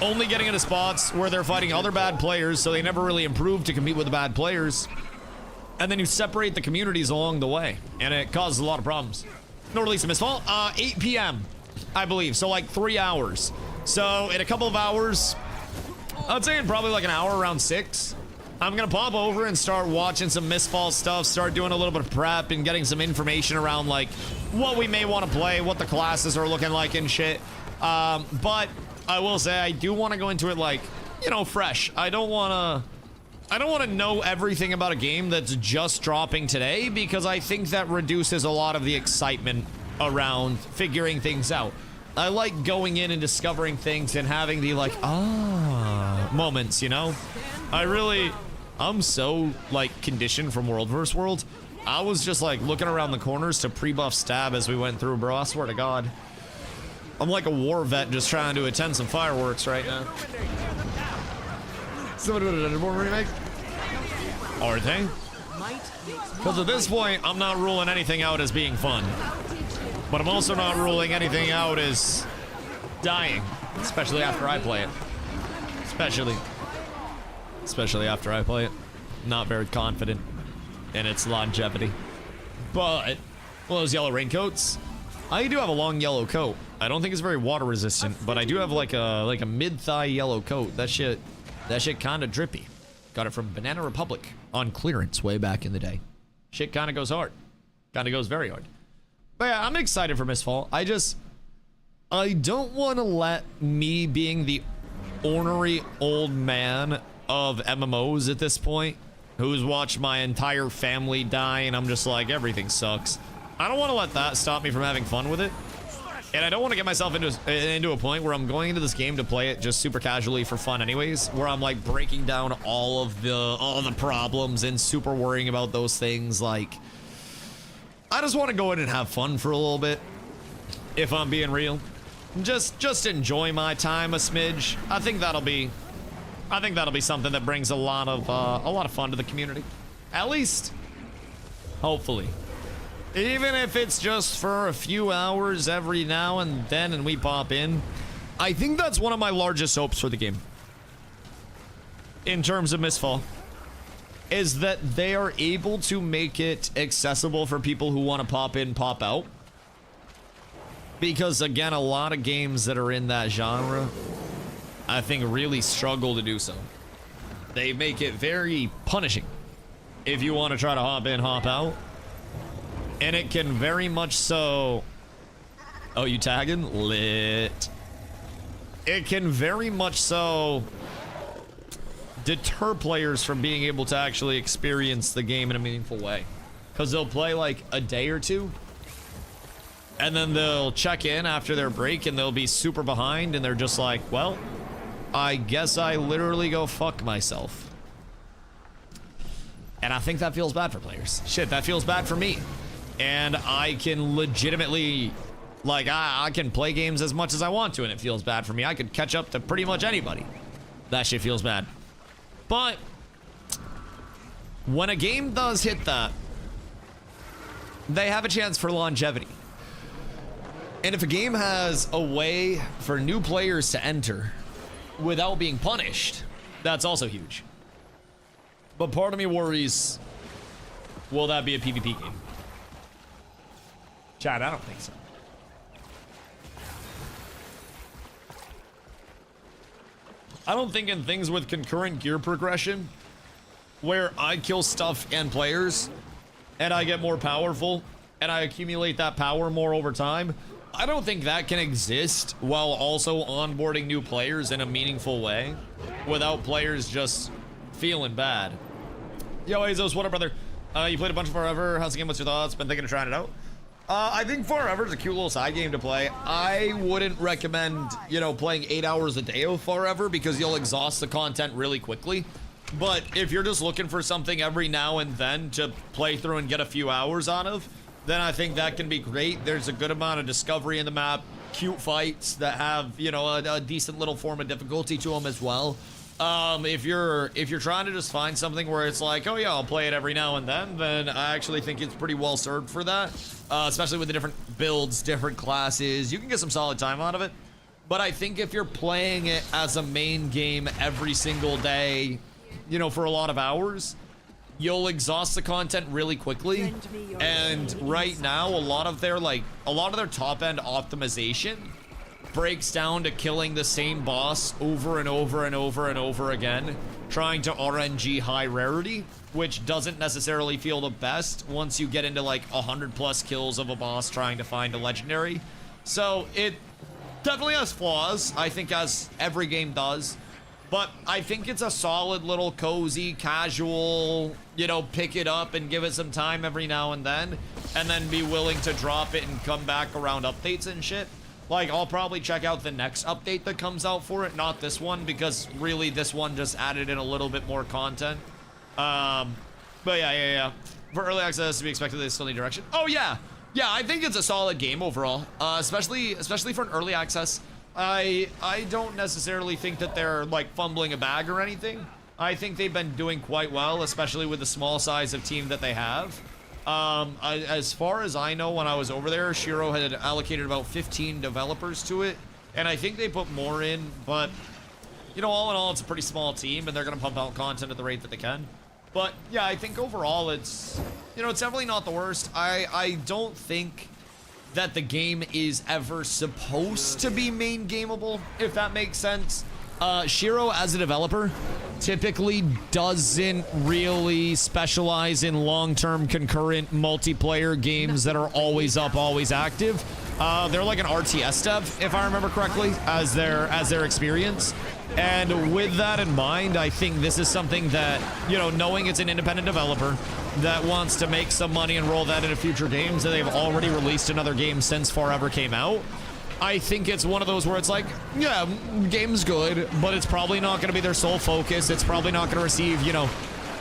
only getting into spots where they're fighting other bad players, so they never really improve to compete with the bad players. And then you separate the communities along the way, and it causes a lot of problems. No release of MISTFALL, 8 p.m., I believe, so like 3 hours. So in a couple of hours, I'd say in probably like an hour, around 6, I'm gonna pop over and start watching some MISTFALL stuff, start doing a little bit of prep and getting some information around like what we may want to play, what the classes are looking like and shit. But I will say I do want to go into it like, you know, fresh. I don't want to know everything about a game that's just dropping today because I think that reduces a lot of the excitement around figuring things out. I like going in and discovering things and having the like, moments, you know? I'm so like conditioned from World vs. World. I was just like looking around the corners to pre-buff stab as we went through, bro. I swear to God. I'm like a war vet just trying to attend some fireworks right now. Somebody did a Underborn remake? Are they? Because at this point, I'm not ruling anything out as being fun. But I'm also not ruling anything out as dying. Especially after I play it. Especially after I play it. Not very confident in its longevity. But, well, those yellow raincoats. I do have a long yellow coat. I don't think it's very water resistant, but I do have like a mid-thigh yellow coat. That shit kind of drippy. Got it from Banana Republic on clearance way back in the day. Shit kind of goes hard. Kind of goes very hard. But yeah, I'm excited for MISTFALL. I don't want to let me being the ornery old man of MMOs at this point, who's watched my entire family die, and I'm just like, everything sucks. I don't want to let that stop me from having fun with it. And I don't want to get myself into a point where I'm going into this game to play it just super casually for fun anyways, where I'm like breaking down all the problems and super worrying about those things. Like, I just want to go in and have fun for a little bit, if I'm being real. Just enjoy my time a smidge. I think that'll be something that brings a lot of fun to the community. At least, hopefully. Even if it's just for a few hours every now and then and we pop in. I think that's one of my largest hopes for the game. In terms of MISTFALL. Is that they are able to make it accessible for people who want to pop in, pop out. Because again, a lot of games that are in that genre, I think really struggle to do so. They make it very punishing if you want to try to hop in, hop out. And it can very much so... Oh, you tagging? Lit. It can very much so deter players from being able to actually experience the game in a meaningful way. Because they'll play like a day or two, and then they'll check in after their break and they'll be super behind and they're just like, well, I guess I literally go fuck myself. And I think that feels bad for players. Shit, that feels bad for me. And I can legitimately, like, I can play games as much as I want to and it feels bad for me. I could catch up to pretty much anybody. That shit feels bad. But when a game does hit that, they have a chance for longevity. And if a game has a way for new players to enter without being punished, that's also huge. But part of me worries, will that be a PvP game? Chad, I don't think so. I don't think in things with concurrent gear progression, where I kill stuff and players, and I get more powerful, and I accumulate that power more over time, I don't think that can exist while also onboarding new players in a meaningful way, without players just feeling bad. Yo, Azos, what up, brother? You played a bunch of Forever. How's the game? What's your thoughts? Been thinking of trying it out? I think Forever is a cute little side game to play. I wouldn't recommend, you know, playing 8 hours a day of Forever because you'll exhaust the content really quickly. But if you're just looking for something every now and then to play through and get a few hours out of, then I think that can be great. There's a good amount of discovery in the map, cute fights that have, you know, a decent little form of difficulty to them as well. If you're trying to just find something where it's like, oh yeah, I'll play it every now and then I actually think it's pretty well served for that. Especially with the different builds, different classes, you can get some solid time out of it. But I think if you're playing it as a main game every single day, you know, for a lot of hours, you'll exhaust the content really quickly. And right now, a lot of their top end optimization breaks down to killing the same boss over and over and over and over again, trying to RNG high rarity, which doesn't necessarily feel the best once you get into like 100+ kills of a boss trying to find a legendary. So it definitely has flaws, I think, as every game does. But I think it's a solid little cozy, casual, you know, pick it up and give it some time every now and then be willing to drop it and come back around updates and shit. Like, I'll probably check out the next update that comes out for it, not this one, because really this one just added in a little bit more content. But yeah. For early access to be expected, they still need direction. Oh yeah, I think it's a solid game overall, especially for an early access. I don't necessarily think that they're like fumbling a bag or anything. I think they've been doing quite well, especially with the small size of team that they have. As far as I know, when I was over there, Shiro had allocated about 15 developers to it, and I think they put more in, but, you know, all in all, it's a pretty small team, and they're gonna pump out content at the rate that they can. But, yeah, I think overall it's, you know, it's definitely not the worst. I don't think that the game is ever supposed to be main gameable, if that makes sense. Shiro, as a developer, typically doesn't really specialize in long-term concurrent multiplayer games that are always up, always active. They're like an RTS dev, if I remember correctly, as their experience. And with that in mind, I think this is something that, you know, knowing it's an independent developer that wants to make some money and roll that into future games, and they've already released another game since Forever came out, I think it's one of those where it's like, yeah, game's good, but it's probably not going to be their sole focus. It's probably not going to receive, you know,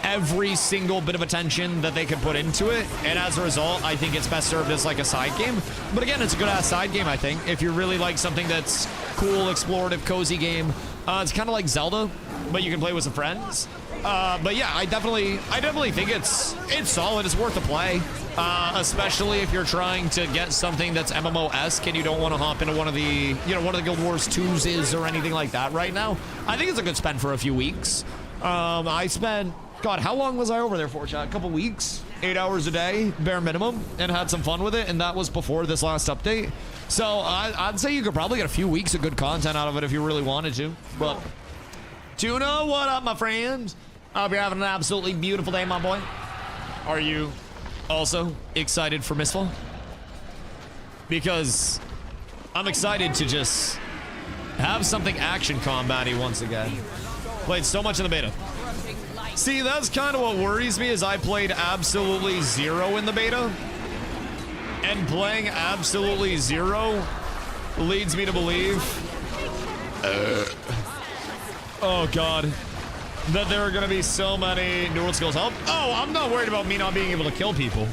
every single bit of attention that they can put into it. And as a result, I think it's best served as like a side game. But again, it's a good ass side game, I think. If you really like something that's cool, explorative, cozy game, it's kind of like Zelda, but you can play with some friends. But yeah, I definitely think it's solid. It's worth a play. Especially if you're trying to get something that's MMO-esque and you don't want to hop into one of the Guild Wars 2s or anything like that right now. I think it's a good spend for a few weeks. I spent, God, how long was I over there for, chat? A couple weeks, 8 hours a day, bare minimum, and had some fun with it, and that was before this last update. So I'd say you could probably get a few weeks of good content out of it if you really wanted to. But Tuna, what up, my friend? I hope you're having an absolutely beautiful day, my boy. Are you also excited for MISTFALL? Because I'm excited to just have something action combat-y once again. Played so much in the beta. See, that's kind of what worries me, is I played absolutely zero in the beta. And playing absolutely zero leads me to believe, oh God, that there are going to be so many new world skills. Oh, I'm not worried about me not being able to kill people.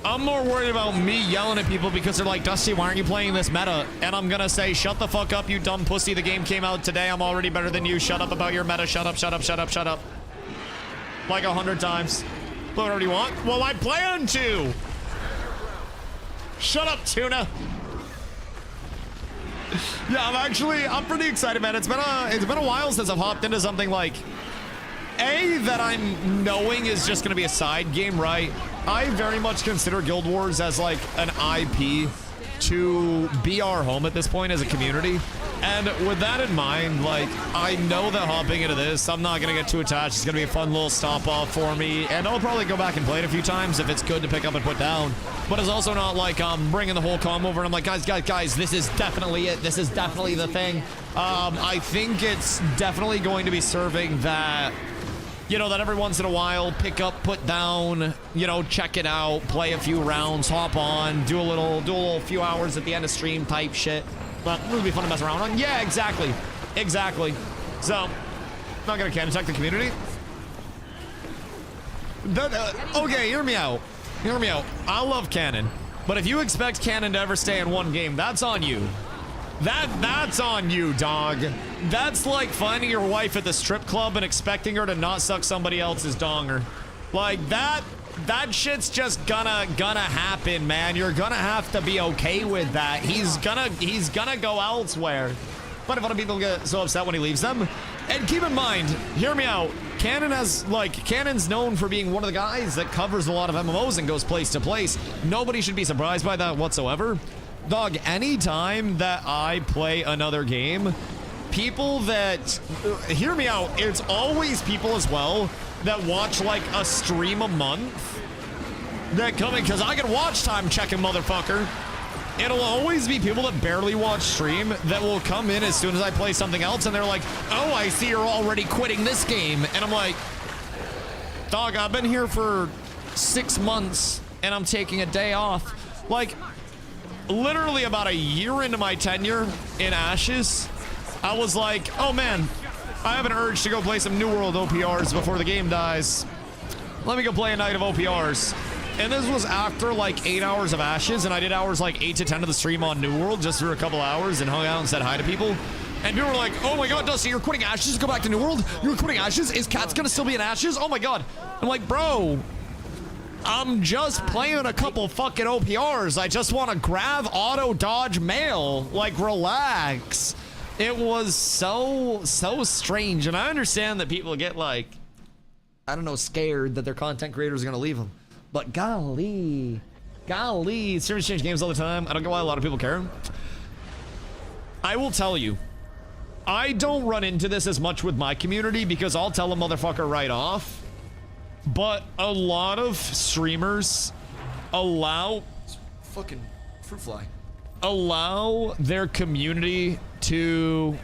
I'm more worried about me yelling at people because they're like, Dusty, why aren't you playing this meta? And I'm going to say, shut the fuck up, you dumb pussy. The game came out today. I'm already better than you. Shut up about your meta. Shut up, shut up, shut up, shut up. Like 100 times. Play whatever you want. Well, I plan to. Shut up, Tuna. Yeah, I'm pretty excited, man. It's been a while since I've hopped into something like that I'm knowing is just gonna be a side game, right? I very much consider Guild Wars as like an IP to be our home at this point as a community. And with that in mind, like, I know that hopping into this, I'm not gonna get too attached. It's gonna be a fun little stop off for me, and I'll probably go back and play it a few times if it's good to pick up and put down. But it's also not like I'm bringing the whole comm over and I'm like, guys, this is definitely it. This is definitely the thing. I think it's definitely going to be serving that you know, that every once in a while, pick up, put down, you know, check it out, play a few rounds, hop on, do a little few hours at the end of stream type shit. But it would be fun to mess around on. Yeah, exactly. Exactly. So, not gonna can attack the community. Okay, hear me out. Hear me out. I love Cannon, but if you expect Cannon to ever stay in one game, that's on you. That's on you, dog. That's like finding your wife at the strip club and expecting her to not suck somebody else's donger. Like that shit's just gonna happen, man. You're gonna have to be okay with that. He's gonna go elsewhere. But if other people get so upset when he leaves them, and keep in mind, hear me out. Cannon's known for being one of the guys that covers a lot of MMOs and goes place to place. Nobody should be surprised by that whatsoever. Dog, anytime that I play another game, people that, hear me out, it's always people as well that watch like a stream a month that come in, because I can watch time checking, motherfucker. It'll always be people that barely watch stream that will come in as soon as I play something else, and they're like, oh, I see you're already quitting this game. And I'm like, dog, I've been here for 6 months and I'm taking a day off. Like, literally about a year into my tenure in Ashes, I was like, oh man, I have an urge to go play some New World OPRs before the game dies. Let me go play a night of OPRs. And this was after like 8 hours of Ashes, and I did hours like 8 to 10 of the stream on New World just for a couple hours and hung out and said hi to people. And people were like, oh my god, Dusty, you're quitting Ashes to go back to New World? You're quitting Ashes? Is Cats gonna still be in Ashes? Oh my god. I'm like, bro, I'm just playing a couple fucking OPRs. I just want to grab auto dodge mail. Like, relax. It was so strange. And I understand that people get like, I don't know, scared that their content creators are gonna leave them. But golly, streamers change games all the time. I don't know why a lot of people care. I will tell you, I don't run into this as much with my community because I'll tell a motherfucker right off. But a lot of streamers allow fucking fruit fly. Allow their community to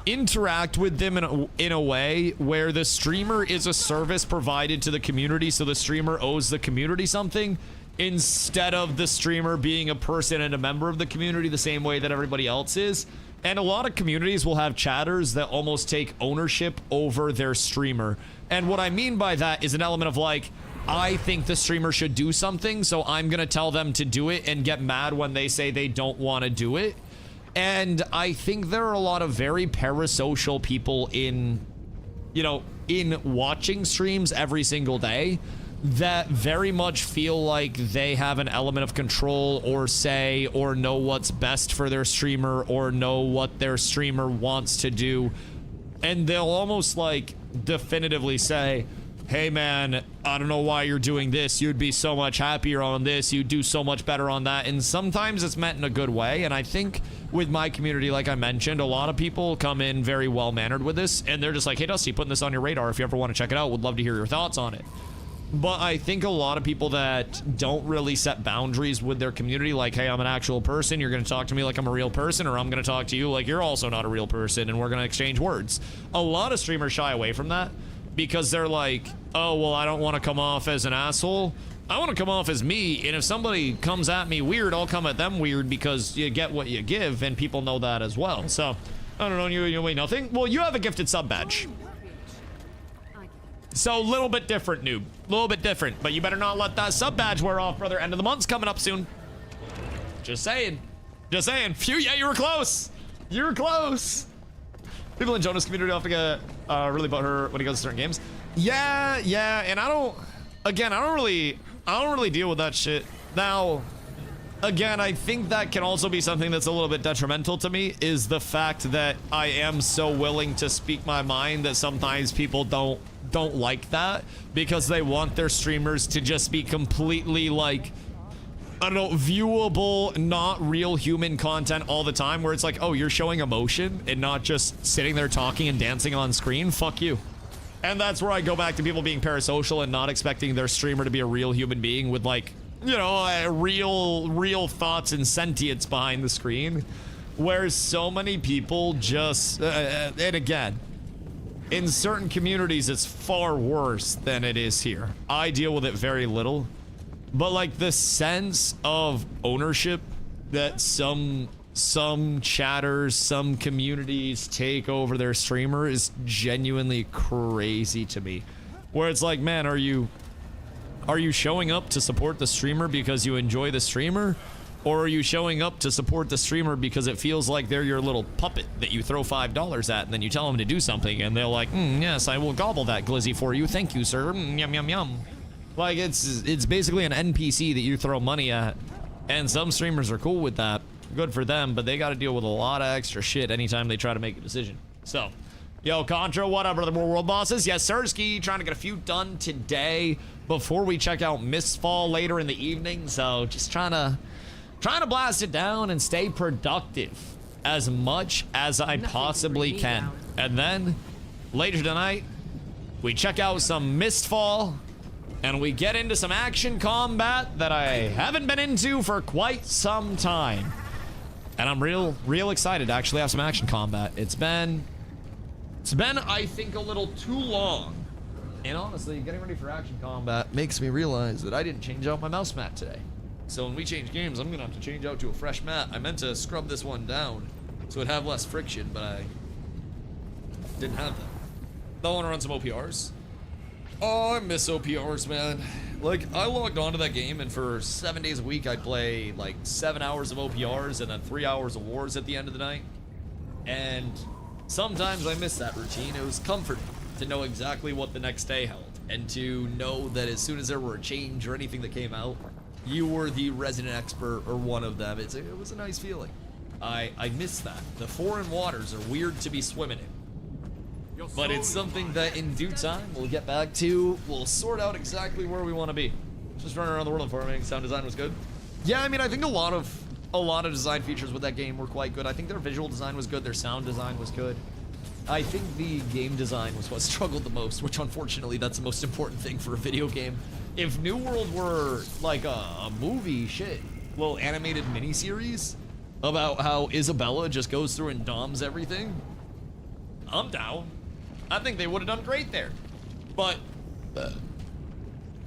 interact with them in a way where the streamer is a service provided to the community, so the streamer owes the community something, instead of the streamer being a person and a member of the community the same way that everybody else is. And a lot of communities will have chatters that almost take ownership over their streamer. And what I mean by that is an element of like, I think the streamer should do something, so I'm gonna tell them to do it and get mad when they say they don't want to do it. And I think there are a lot of very parasocial people in, you know, in watching streams every single day that very much feel like they have an element of control or say or know what's best for their streamer or know what their streamer wants to do. And they'll almost like definitively say, hey man, I don't know why you're doing this. You'd be so much happier on this. You'd do so much better on that. And sometimes it's meant in a good way. And I think with my community, like I mentioned, a lot of people come in very well-mannered with this. And they're just like, hey Dusty, putting this on your radar. If you ever want to check it out, would love to hear your thoughts on it. But I think a lot of people that don't really set boundaries with their community, like, hey, I'm an actual person, you're going to talk to me like I'm a real person, or I'm going to talk to you like you're also not a real person, and we're going to exchange words. A lot of streamers shy away from that because they're like, oh, well, I don't want to come off as an asshole. I want to come off as me, and if somebody comes at me weird, I'll come at them weird because you get what you give, and people know that as well. So, I don't know, you wait, nothing? Well, you have a gifted sub badge. So, a little bit different, noob. A little bit different. But you better not let that sub badge wear off, brother. End of the month's coming up soon. Just saying. Just saying. Phew, yeah, you were close. You were close. People in Jonah's community often get really butthurt when he goes to certain games. Yeah, and I don't really deal with that shit. Now, again, I think that can also be something that's a little bit detrimental to me, is the fact that I am so willing to speak my mind that sometimes people don't like that because they want their streamers to just be completely like, I don't know, viewable, not real human content all the time, where it's like, oh, you're showing emotion and not just sitting there talking and dancing on screen. Fuck you. And that's where I go back to people being parasocial and not expecting their streamer to be a real human being with, like, you know, real thoughts and sentience behind the screen, where so many people just and again, in certain communities, it's far worse than it is here. I deal with it very little. But like the sense of ownership that some chatters, some communities take over their streamer is genuinely crazy to me. Where it's like, man, are you showing up to support the streamer because you enjoy the streamer? Or are you showing up to support the streamer because it feels like they're your little puppet that you throw $5 at and then you tell them to do something and they're like, yes, I will gobble that glizzy for you. Thank you, sir. Yum, yum, yum. Like, it's basically an NPC that you throw money at. And some streamers are cool with that. Good for them, but they got to deal with a lot of extra shit anytime they try to make a decision. So, yo, Contra, what up, brother? More world bosses? Yes, Sirski, trying to get a few done today before we check out MISTFALL later in the evening. So, just trying to blast it down and stay productive as much as I possibly can. And then, later tonight, we check out some MISTFALL. And we get into some action combat that I haven't been into for quite some time. And I'm real excited to actually have some action combat. It's been, I think, a little too long. And honestly, getting ready for action combat makes me realize that I didn't change out my mouse mat today. So when we change games, I'm gonna have to change out to a fresh mat. I meant to scrub this one down so it'd have less friction, but I didn't have that. I want to run some OPRs. Oh, I miss OPRs, man. Like, I logged onto that game, and for 7 days a week, I'd play, like, 7 hours of OPRs and then 3 hours of wars at the end of the night. And sometimes I miss that routine. It was comforting to know exactly what the next day held, and to know that as soon as there were a change or anything that came out, you were the resident expert or one of them. It was a nice feeling. I miss that. The foreign waters are weird to be swimming in. But it's something that in due time we'll get back to. We'll sort out exactly where we want to be. Just running around the world informing. Sound design was good. Yeah, I mean, I think a lot of design features with that game were quite good. I think their visual design was good. Their sound design was good. I think the game design was what struggled the most, which unfortunately that's the most important thing for a video game. If New World were like a movie, shit, little animated miniseries about how Isabella just goes through and doms everything, I'm down. I think they would have done great there. But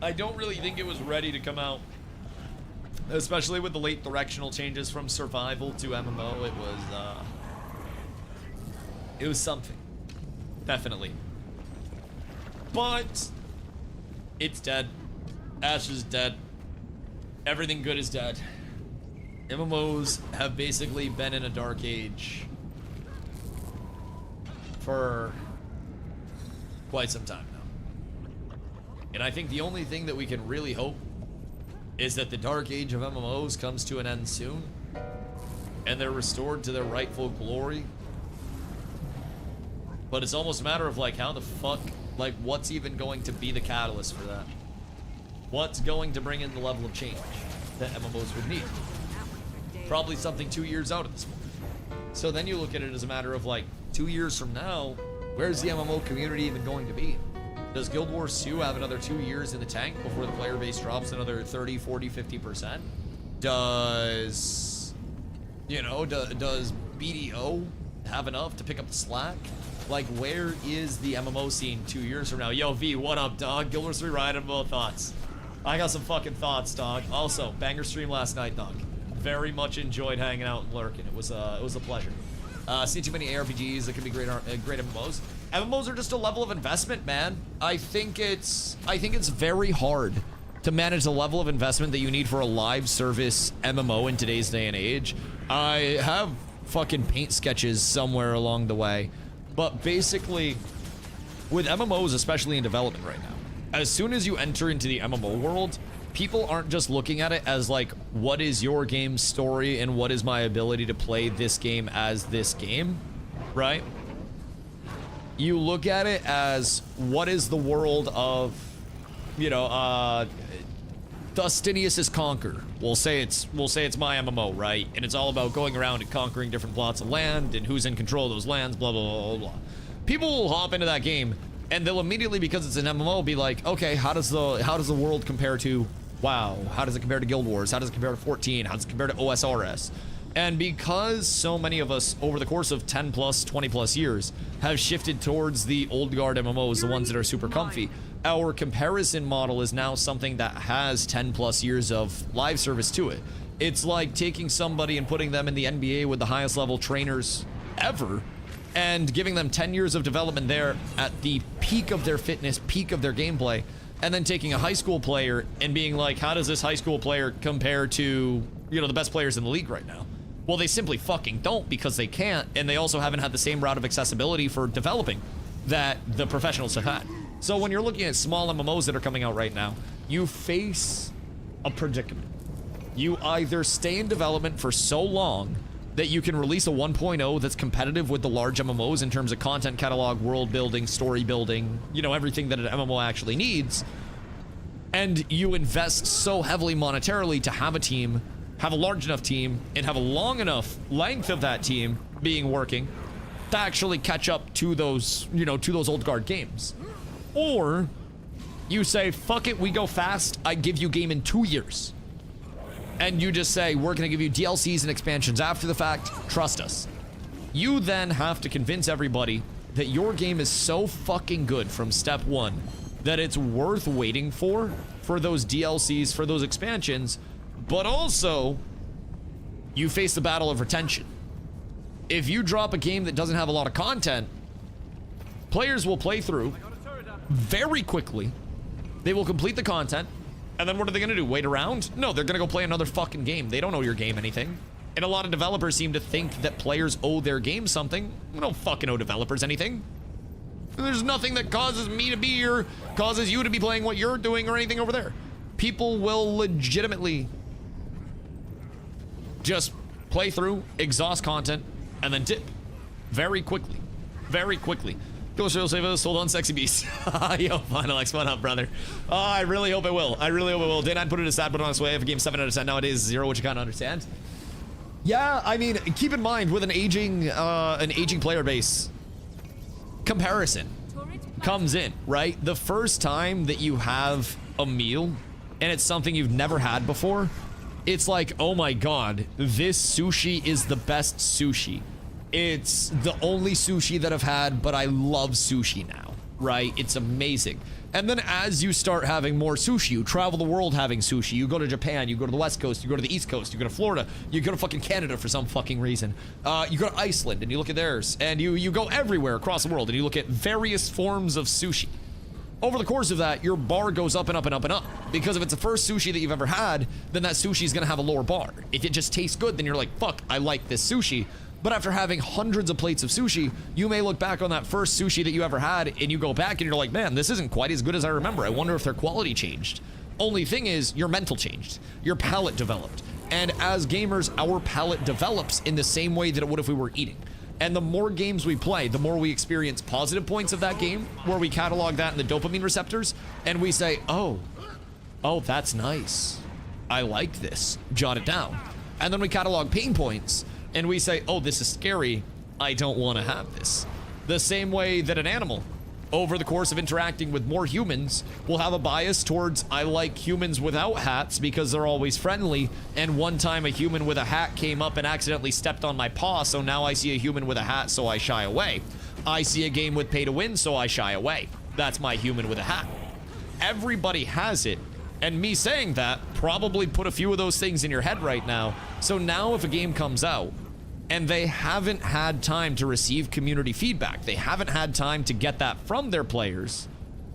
I don't really think it was ready to come out. Especially with the late directional changes from survival to MMO, it was something. Definitely. But it's dead. Ash is dead. Everything good is dead. MMOs have basically been in a dark age for quite some time now. And I think the only thing that we can really hope is that the dark age of MMOs comes to an end soon and they're restored to their rightful glory. But it's almost a matter of like how the fuck, like what's even going to be the catalyst for that? What's going to bring in the level of change that MMOs would need? Probably something 2 years out at this point. So then you look at it as a matter of like 2 years from now, where's the MMO community even going to be? Does Guild Wars 2 have another 2 years in the tank before the player base drops another 30, 40, 50%? Does, you know, does BDO have enough to pick up the slack? Like, where is the MMO scene 2 years from now? Yo, V, what up, dog? Guild Wars 3 rideable thoughts. I got some fucking thoughts, dog. Also, banger stream last night, dog. Very much enjoyed hanging out and lurking. It was a pleasure. See too many ARPGs that can be great MMOs. MMOs are just a level of investment, man. I think it's very hard to manage the level of investment that you need for a live service MMO in today's day and age. I have fucking paint sketches somewhere along the way, but basically, with MMOs, especially in development right now, as soon as you enter into the MMO world, people aren't just looking at it as like, what is your game's story and what is my ability to play this game as this game, right? You look at it as, what is the world of, you know, Dustinius's Conquer. We'll say it's my MMO, right? And it's all about going around and conquering different plots of land and who's in control of those lands, blah, blah, blah, blah, blah. People will hop into that game and they'll immediately, because it's an MMO, be like, okay, how does the world compare to WoW? How does it compare to Guild Wars? How does it compare to 14? How does it compare to OSRS? And because so many of us over the course of 10 plus, 20 plus years have shifted towards the old guard MMOs, the ones that are super comfy, our comparison model is now something that has 10 plus years of live service to it. It's like taking somebody and putting them in the NBA with the highest level trainers ever and giving them 10 years of development there at the peak of their fitness, peak of their gameplay, and then taking a high school player and being like, how does this high school player compare to, you know, the best players in the league right now? Well, they simply fucking don't, because they can't, and they also haven't had the same route of accessibility for developing that the professionals have had. So when you're looking at small MMOs that are coming out right now, you face a predicament. You either stay in development for so long that you can release a 1.0 that's competitive with the large MMOs in terms of content catalog, world building, story building, you know, everything that an MMO actually needs, and you invest so heavily monetarily to have a team, have a large enough team, and have a long enough length of that team being working to actually catch up to those, you know, to those old guard games. Or you say, fuck it, we go fast, I give you game in 2 years. And you just say, we're gonna give you DLCs and expansions after the fact, trust us. You then have to convince everybody that your game is so fucking good from step one that it's worth waiting for those DLCs, for those expansions, but also you face the battle of retention. If you drop a game that doesn't have a lot of content, players will play through very quickly. They will complete the content, and then what are they gonna do? Wait around? No, they're gonna go play another fucking game. They don't owe your game anything. And a lot of developers seem to think that players owe their game something. We don't fucking owe developers anything. There's nothing that causes me to be here, causes you to be playing what you're doing or anything over there. People will legitimately just play through, exhaust content, and then dip. Very quickly. Very quickly. Go show save us, hold on, sexy beast. Yo, Final X, what up, brother? Oh, I really hope it will. I really hope it will. Did I put it aside, put it on its way? If a game 7 out of 10 nowadays is 0, which you kind of understand. Yeah, I mean, keep in mind with an aging player base, comparison comes in, right? The first time that you have a meal and it's something you've never had before, it's like, oh my god, this sushi is the best sushi. It's the only sushi that I've had, but I love sushi now, right? It's amazing. And then as you start having more sushi, you travel the world having sushi. You go to Japan, you go to the West Coast, you go to the East Coast, you go to Florida, you go to fucking Canada for some fucking reason. You go to Iceland and you look at theirs, and you go everywhere across the world and you look at various forms of sushi. Over the course of that, your bar goes up and up and up and up. Because if it's the first sushi that you've ever had, then that sushi is gonna have a lower bar. If it just tastes good, then you're like, fuck, I like this sushi. But after having hundreds of plates of sushi, you may look back on that first sushi that you ever had and you go back and you're like, man, this isn't quite as good as I remember. I wonder if their quality changed. Only thing is, your mental changed. Your palate developed. And as gamers, our palate develops in the same way that it would if we were eating. And the more games we play, the more we experience positive points of that game, where we catalog that in the dopamine receptors, and we say, oh, that's nice. I like this. Jot it down. And then we catalog pain points, and we say, oh, this is scary, I don't want to have this. The same way that an animal, over the course of interacting with more humans, will have a bias towards, I like humans without hats because they're always friendly, and one time a human with a hat came up and accidentally stepped on my paw, so now I see a human with a hat, so I shy away. I see a game with pay to win, so I shy away. That's my human with a hat. Everybody has it. And me saying that probably put a few of those things in your head right now. So now if a game comes out and they haven't had time to receive community feedback, they haven't had time to get that from their players,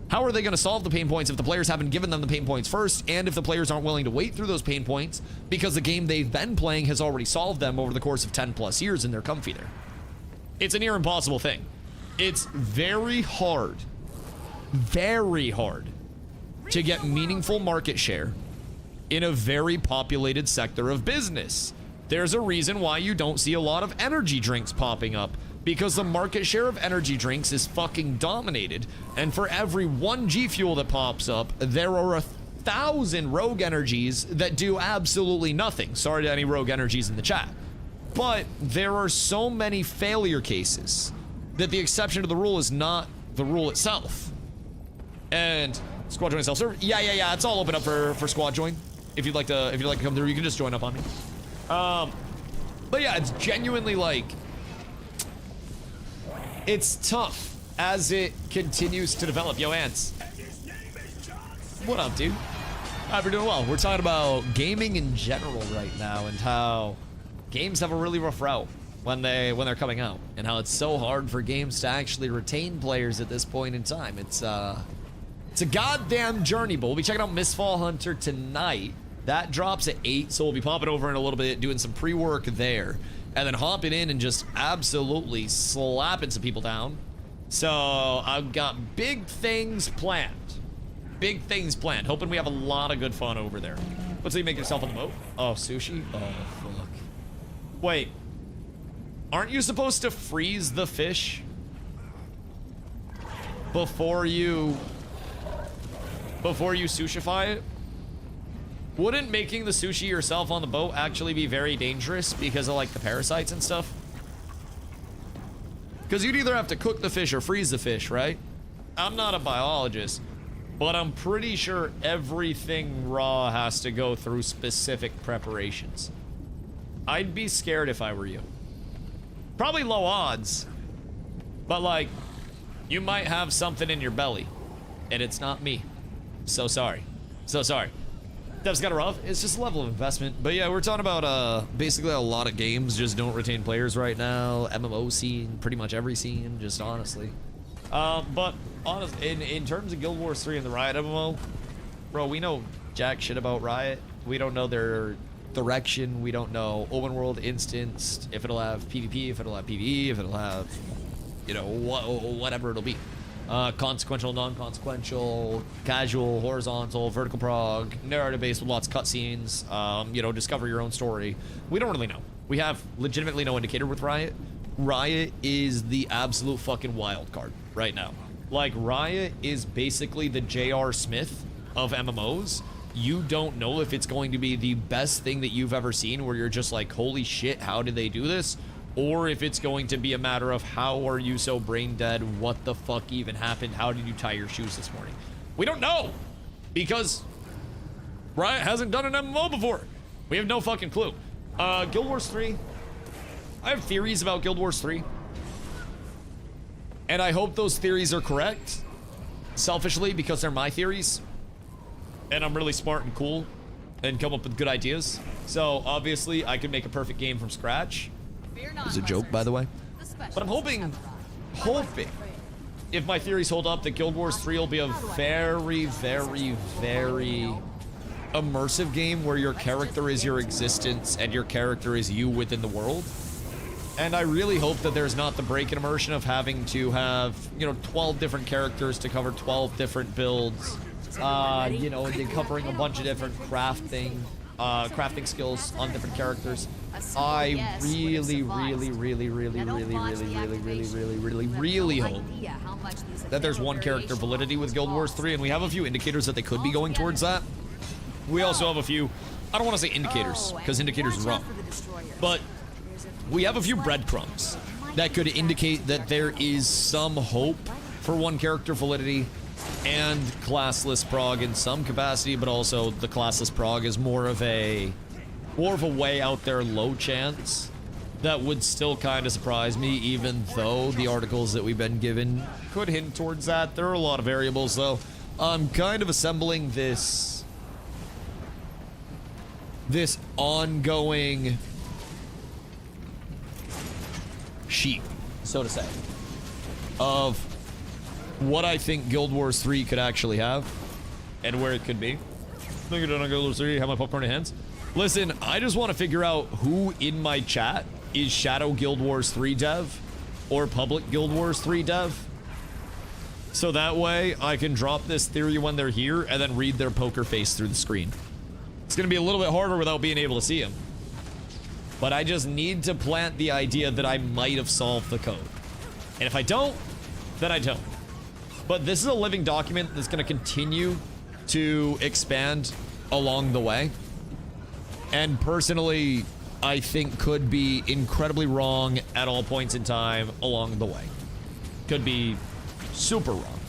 how are they going to solve the pain points if the players haven't given them the pain points first, and if the players aren't willing to wait through those pain points because the game they've been playing has already solved them over the course of 10 plus years and they're comfy there? It's a near impossible thing. It's very hard to get meaningful market share in a very populated sector of business. There's a reason why you don't see a lot of energy drinks popping up, because the market share of energy drinks is fucking dominated, and for every one G Fuel that pops up, there are 1,000 rogue energies that do absolutely nothing. Sorry to any rogue energies in the chat. But there are so many failure cases that the exception to the rule is not the rule itself. And squad join self-serve. Yeah. It's all open up for squad join. If you'd like to come through, you can just join up on me. But yeah, it's genuinely like, it's tough as it continues to develop. Yo, Ants. What up, dude? We're doing well. We're talking about gaming in general right now and how games have a really rough route when they're coming out, and how it's so hard for games to actually retain players at this point in time. It's a goddamn journey, but we'll be checking out MISTFALL Hunter tonight. That drops at 8, so we'll be popping over in a little bit, doing some pre-work there, and then hopping in and just absolutely slapping some people down. So I've got big things planned. Big things planned. Hoping we have a lot of good fun over there. What's so you make yourself on the boat? Oh, sushi? Oh, fuck. Wait. Aren't you supposed to freeze the fish before you sushify it? Wouldn't making the sushi yourself on the boat actually be very dangerous because of like the parasites and stuff? Because you'd either have to cook the fish or freeze the fish, right? I'm not a biologist, but I'm pretty sure everything raw has to go through specific preparations. I'd be scared if I were you. Probably low odds, but like, you might have something in your belly, and it's not me. So sorry. So sorry. Dev's got a rough. It's just a level of investment. But yeah, we're talking about basically a lot of games just don't retain players right now. MMO scene, pretty much every scene, just honestly. But honest, in terms of Guild Wars 3 and the Riot MMO, bro, we know jack shit about Riot. We don't know their direction. We don't know open world instanced, if it'll have PvP, if it'll have PvE, if it'll have, you know, whatever it'll be. Consequential, non-consequential, casual, horizontal, vertical prog, narrative-based with lots of cutscenes, you know, discover your own story. We don't really know. We have legitimately no indicator with Riot. Riot is the absolute fucking wild card right now. Like, Riot is basically the J.R. Smith of MMOs. You don't know if it's going to be the best thing that you've ever seen where you're just like, holy shit, how did they do this? Or if it's going to be a matter of how are you so brain dead? What the fuck even happened? How did you tie your shoes this morning? We don't know because Riot hasn't done an MMO before. We have no fucking clue. Guild Wars 3. I have theories about Guild Wars 3. And I hope those theories are correct. Selfishly, because they're my theories. And I'm really smart and cool and come up with good ideas. So obviously I could make a perfect game from scratch. It's a joke, by the way. But I'm hoping, if my theories hold up, that Guild Wars 3 will be a very, very, very immersive game where your character is your existence and your character is you within the world. And I really hope that there's not the break in immersion of having to have, you know, 12 different characters to cover 12 different builds. You know, and covering a bunch of different crafting skills on different characters. I really hope that there's one character validity with Guild Wars 3, and we have a few indicators that they could be going towards that. We also have a few, I don't want to say indicators, because indicators are wrong, but we have a few breadcrumbs that could indicate that there is some hope for one character validity and classless prog in some capacity, but also the classless prog is more of a way out there, low chance. That would still kind of surprise me, even though the articles that we've been given could hint towards that. There are a lot of variables, though. I'm kind of assembling this ongoing sheet, so to say, of what I think Guild Wars 3 could actually have and where it could be. Think you're done on Guild Wars 3, have my popcorn in hands. Listen, I just want to figure out who in my chat is Shadow Guild Wars 3 dev or Public Guild Wars 3 dev. So that way I can drop this theory when they're here and then read their poker face through the screen. It's going to be a little bit harder without being able to see them. But I just need to plant the idea that I might have solved the code. And if I don't, then I don't. But this is a living document that's going to continue to expand along the way. And personally, I think could be incredibly wrong at all points in time along the way. Could be super wrong.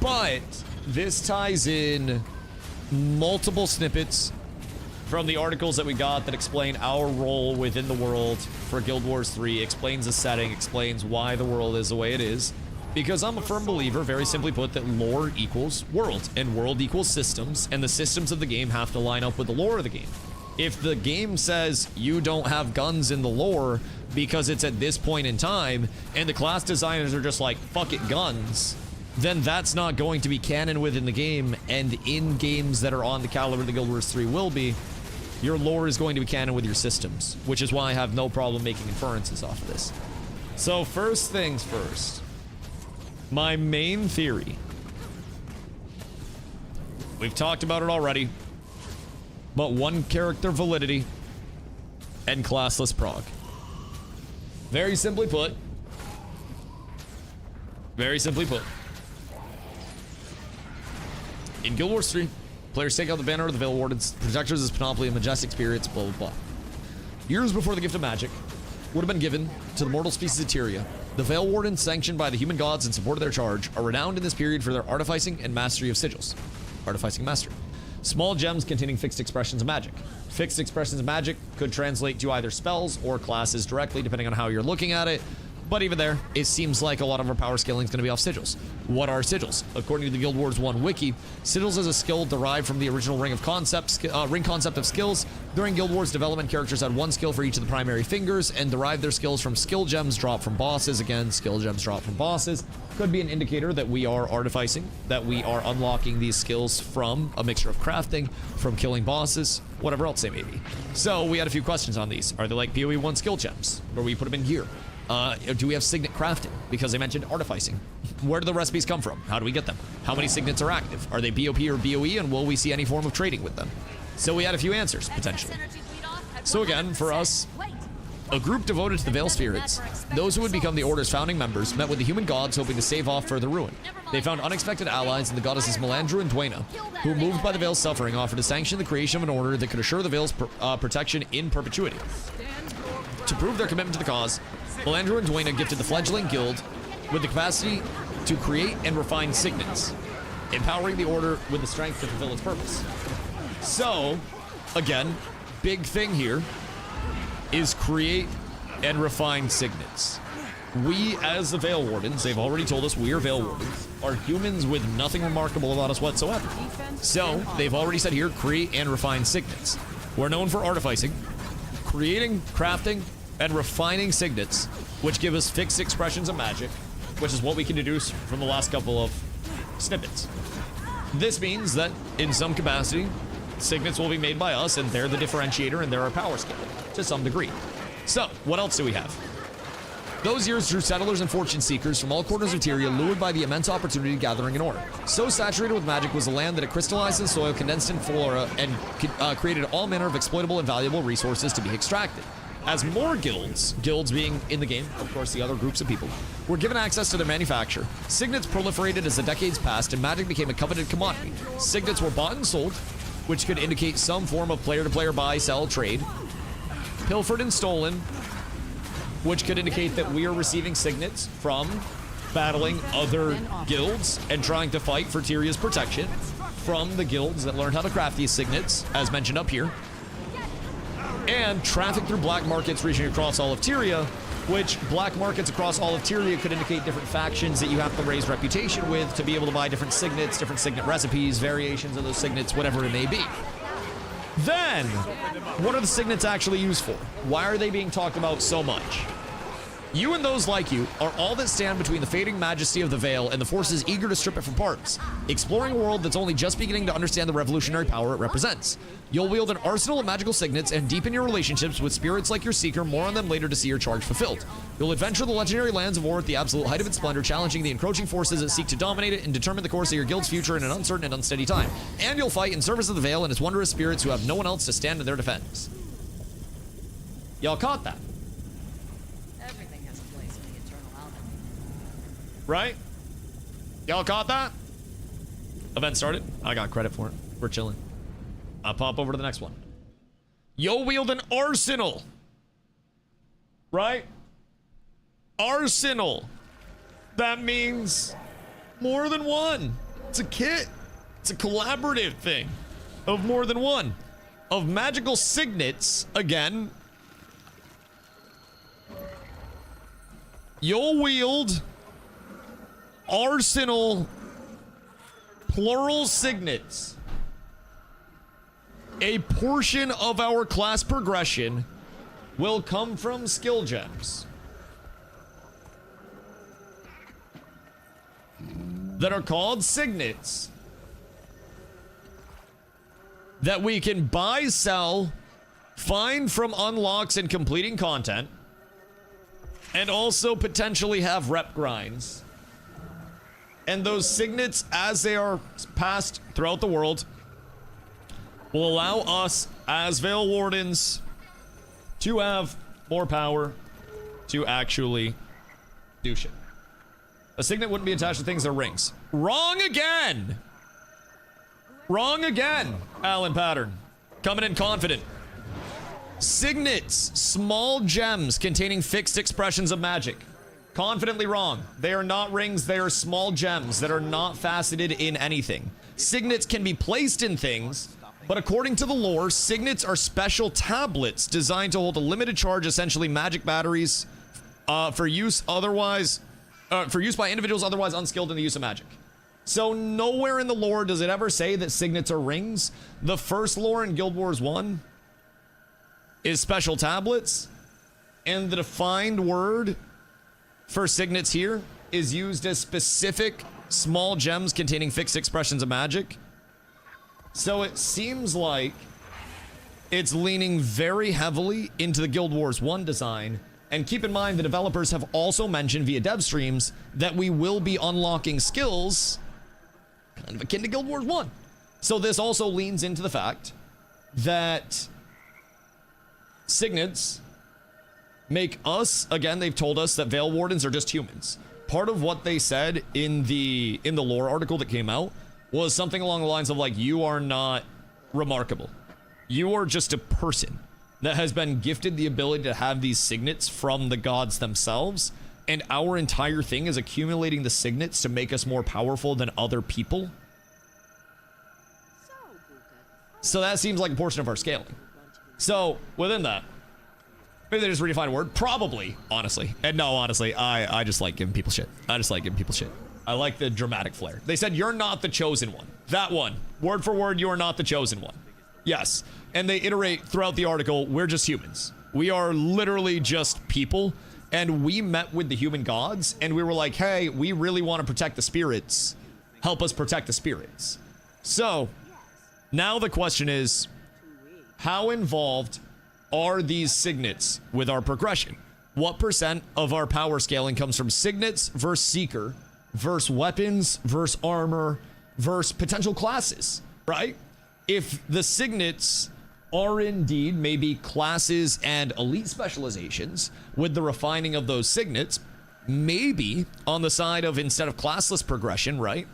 But this ties in multiple snippets from the articles that we got that explain our role within the world for Guild Wars 3, explains the setting, explains why the world is the way it is. Because I'm a firm believer, very simply put, that lore equals world, and world equals systems, and the systems of the game have to line up with the lore of the game. If the game says you don't have guns in the lore because it's at this point in time, and the class designers are just like, fuck it, guns, then that's not going to be canon within the game, and in games that are on the caliber the Guild Wars 3 will be, your lore is going to be canon with your systems, which is why I have no problem making inferences off of this. So first things first, my main theory, we've talked about it already, but one character validity and classless prog. Very simply put, in Guild Wars 3, players take out the banner of the Veil Wardens, protectors as panoply and majestic spirits, blah, blah, blah. Years before the gift of magic would have been given to the mortal species of Tyria, the Veil Wardens, sanctioned by the human gods in support of their charge, are renowned in this period for their artificing and mastery of sigils. Artificing mastery. Small gems containing fixed expressions of magic. Fixed expressions of magic could translate to either spells or classes directly, depending on how you're looking at it. But even there, it seems like a lot of our power scaling is going to be off sigils. What are sigils? According to the Guild Wars 1 wiki, sigils is a skill derived from the original ring concept of skills. During Guild Wars development, characters had one skill for each of the primary fingers and derived their skills from skill gems dropped from bosses. Again, skill gems dropped from bosses. Could be an indicator that we are artificing, that we are unlocking these skills from a mixture of crafting, from killing bosses, whatever else they may be. So we had a few questions on these. Are they like PoE 1 skill gems, where we put them in here? Do we have signet crafting? Because they mentioned artificing. Where do the recipes come from? How do we get them? How many signets are active? Are they BOP or BOE, and will we see any form of trading with them? So we had a few answers, potentially. So again, for us, a group devoted to the Veil Spirits, those who would become the Order's founding members, met with the human gods hoping to stave off further ruin. They found unexpected allies in the goddesses Melandra and Dwayna, who, moved by the Veil's suffering, offered to sanction the creation of an order that could assure the Veil's protection in perpetuity. To prove their commitment to the cause, Melandra and Dwayna gifted the fledgling guild with the capacity to create and refine signets, empowering the order with the strength to fulfill its purpose. So, again, big thing here is create and refine signets. We, as the Veil Wardens, they've already told us we are Veil Wardens, are humans with nothing remarkable about us whatsoever. So, they've already said here, create and refine signets. We're known for artificing, creating, crafting, and refining signets, which give us fixed expressions of magic, which is what we can deduce from the last couple of snippets. This means that, in some capacity, signets will be made by us, and they're the differentiator, and they're our power scale, to some degree. So, what else do we have? Those years drew settlers and fortune seekers from all corners of Tyria, lured by the immense opportunity gathering in order. So saturated with magic was the land that it crystallized in soil, condensed in flora, and created all manner of exploitable and valuable resources to be extracted. As more guilds being in the game, of course the other groups of people, were given access to their manufacture, signets proliferated as the decades passed and magic became a coveted commodity. Signets were bought and sold, which could indicate some form of player-to-player buy, sell, trade. Pilfered and stolen, which could indicate that we are receiving signets from battling other guilds and trying to fight for Tyria's protection from the guilds that learned how to craft these signets, as mentioned up here. And traffic through black markets reaching across all of Tyria, which black markets across all of Tyria could indicate different factions that you have to raise reputation with to be able to buy different signets, different signet recipes, variations of those signets, whatever it may be. Then, what are the signets actually used for? Why are they being talked about so much? You and those like you are all that stand between the fading majesty of the Veil and the forces eager to strip it from parts, exploring a world that's only just beginning to understand the revolutionary power it represents. You'll wield an arsenal of magical signets and deepen your relationships with spirits like your Seeker, more on them later to see your charge fulfilled. You'll adventure the legendary lands of war at the absolute height of its splendor, challenging the encroaching forces that seek to dominate it and determine the course of your guild's future in an uncertain and unsteady time. And you'll fight in service of the Veil and its wondrous spirits who have no one else to stand in their defense. Y'all caught that? Everything has a place in the eternal alchemy. Right? Y'all caught that? Event started. I got credit for it. We're chilling. I'll pop over to the next one. You'll wield an arsenal. Right? Arsenal. That means more than one. It's a kit. It's a collaborative thing of more than one. of magical signets, again, you'll wield arsenal plural signets. A portion of our class progression will come from skill gems that are called signets that we can buy, sell, find from unlocks and completing content, and also potentially have rep grinds. And those signets, as they are passed throughout the world, will allow us as Veil Wardens to have more power to actually do shit. A signet wouldn't be attached to things that are rings. Wrong again! Wrong again, Alan Pattern. Coming in confident. Signets, small gems containing fixed expressions of magic. Confidently wrong. They are not rings, they are small gems that are not faceted in anything. Signets can be placed in things, but according to the lore, signets are special tablets designed to hold a limited charge, essentially magic batteries, for use by individuals otherwise unskilled in the use of magic. So nowhere in the lore does it ever say that signets are rings. The first lore in Guild Wars 1 is special tablets, and the defined word for signets here is used as specific small gems containing fixed expressions of magic. So it seems like it's leaning very heavily into the Guild Wars 1 design. And keep in mind, the developers have also mentioned via dev streams that we will be unlocking skills kind of akin to Guild Wars 1. So this also leans into the fact that signets make us, again, they've told us that Veil Wardens are just humans. Part of what they said in the lore article that came out was something along the lines of like, you are not remarkable. You are just a person that has been gifted the ability to have these signets from the gods themselves, and our entire thing is accumulating the signets to make us more powerful than other people. So that seems like a portion of our scaling. So within that, maybe they just redefine a word. Probably, honestly. And no, honestly, I just like giving people shit. I just like giving people shit. I like the dramatic flair. They said, you're not the chosen one. That one. Word for word, you are not the chosen one. Yes. And they iterate throughout the article, we're just humans. We are literally just people. And we met with the human gods, and we were like, hey, we really want to protect the spirits. Help us protect the spirits. So, now the question is, how involved are these signets with our progression? What percent of our power scaling comes from signets versus seeker, versus weapons, versus armor, versus potential classes, right? If the signets are indeed maybe classes and elite specializations, with the refining of those signets, maybe on the side of instead of classless progression, right?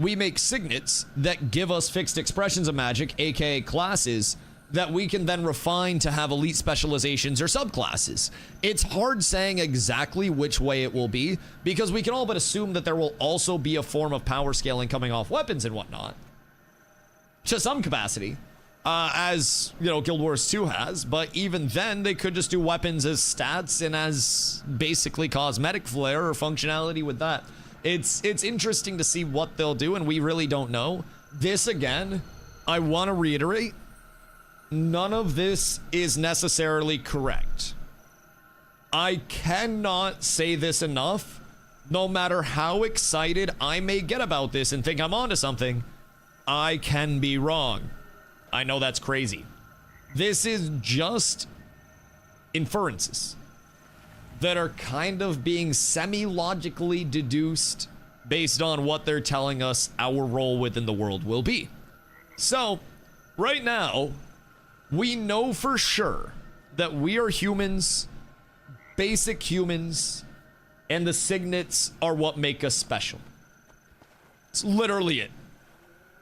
We make signets that give us fixed expressions of magic, aka classes, that we can then refine to have elite specializations or subclasses. It's hard saying exactly which way it will be, because we can all but assume that there will also be a form of power scaling coming off weapons and whatnot. To some capacity. As, you know, Guild Wars 2 has, but even then, they could just do weapons as stats and as basically cosmetic flair or functionality with that. It's interesting to see what they'll do, and we really don't know. This, again, I want to reiterate, none of this is necessarily correct. I cannot say this enough. No matter how excited I may get about this and think I'm onto something, I can be wrong. I know that's crazy. This is just inferences that are kind of being semi-logically deduced based on what they're telling us our role within the world will be. So, right now, we know for sure that we are humans, basic humans, and the signets are what make us special. It's literally it.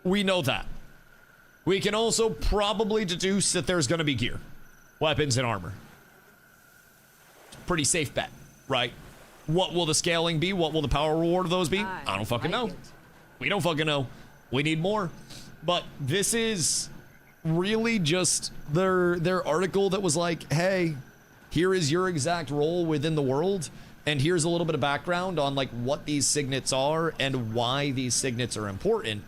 We know that. We can also probably deduce that there's going to be gear, weapons, and armor. Pretty safe bet, right? What will the scaling be? What will the power reward of those be? I don't fucking know. We don't fucking know. We need more. But this is really just their article that was like, hey, here is your exact role within the world, and here's a little bit of background on like what these signets are and why these signets are important.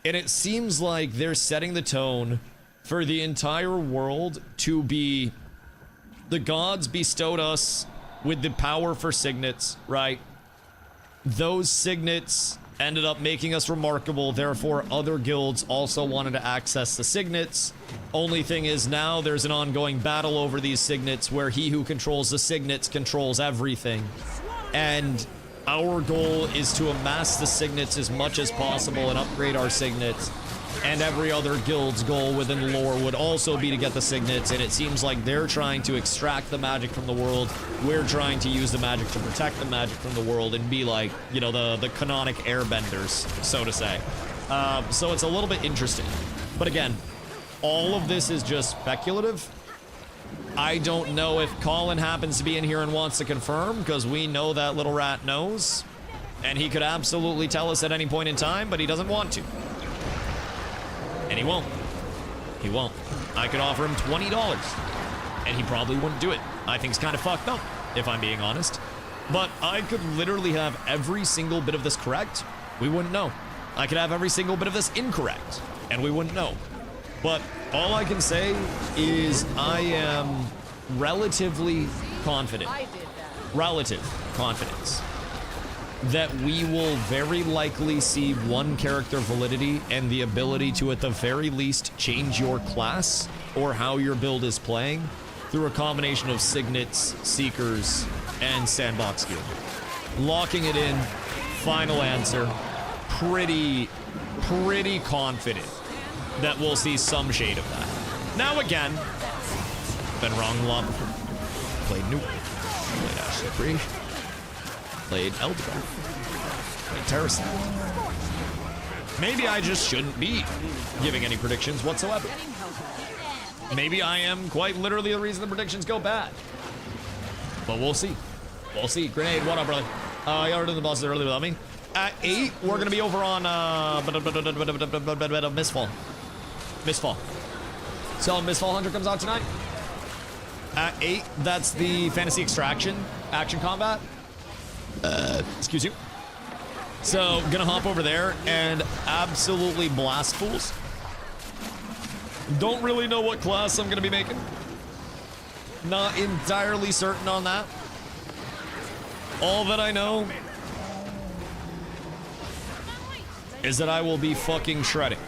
And it seems like they're setting the tone for the entire world to be, the gods bestowed us with the power for signets, right? Those signets ended up making us remarkable, therefore other guilds also wanted to access the signets. Only thing is now there's an ongoing battle over these signets where he who controls the signets controls everything. And our goal is to amass the signets as much as possible and upgrade our signets. And every other guild's goal within the lore would also be to get the signets, and it seems like they're trying to extract the magic from the world. We're trying to use the magic to protect the magic from the world and be like, you know, the canonic airbenders, so to say. So it's a little bit interesting. But again, all of this is just speculative. I don't know if Colin happens to be in here and wants to confirm, because we know that little rat knows. And he could absolutely tell us at any point in time, but he doesn't want to. And he won't. He won't. I could offer him $20, and he probably wouldn't do it. I think it's kind of fucked up, if I'm being honest. But I could literally have every single bit of this correct. We wouldn't know. I could have every single bit of this incorrect, and we wouldn't know. But all I can say is I am relatively confident. Relative confidence that we will very likely see one character validity and the ability to, at the very least, change your class or how your build is playing through a combination of signets, seekers, and sandbox guild. Locking it in, final answer, pretty confident that we'll see some shade of that. Now again, been wrong a lot before. Played Nuke, played Ashley Creation, played Eldar, played Terrasant. Maybe I just shouldn't be giving any predictions whatsoever. Maybe I am quite literally the reason the predictions go bad. But we'll see. We'll see. Grenade, what up, brother? You already did the bosses earlier without me. At 8, we're gonna be over on MISTFALL. MISTFALL. So MISTFALL Hunter comes out tonight. At 8, that's the Fantasy Extraction action combat. Excuse you. So, gonna hop over there and absolutely blast fools. Don't really know what class I'm gonna be making. Not entirely certain on that. All that I know is that I will be fucking shredding.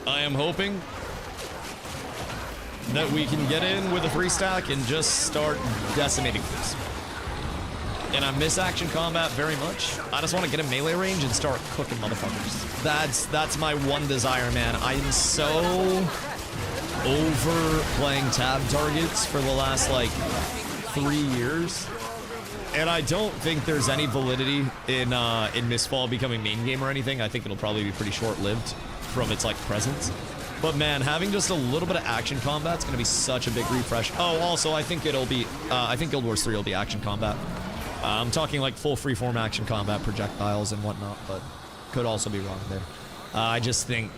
I am hoping that we can get in with a 3-stack and just start decimating things. And I miss action combat very much. I just want to get in melee range and start cooking motherfuckers. That's my one desire, man. I am so over playing tab targets for the last like 3 years. And I don't think there's any validity in MISTFALL becoming main game or anything. I think it'll probably be pretty short-lived from its like presence. But man, having just a little bit of action combat is going to be such a big refresh. Oh, also, I think it'll be, I think Guild Wars 3 will be action combat. I'm talking like full freeform action combat, projectiles and whatnot, but could also be wrong there. I think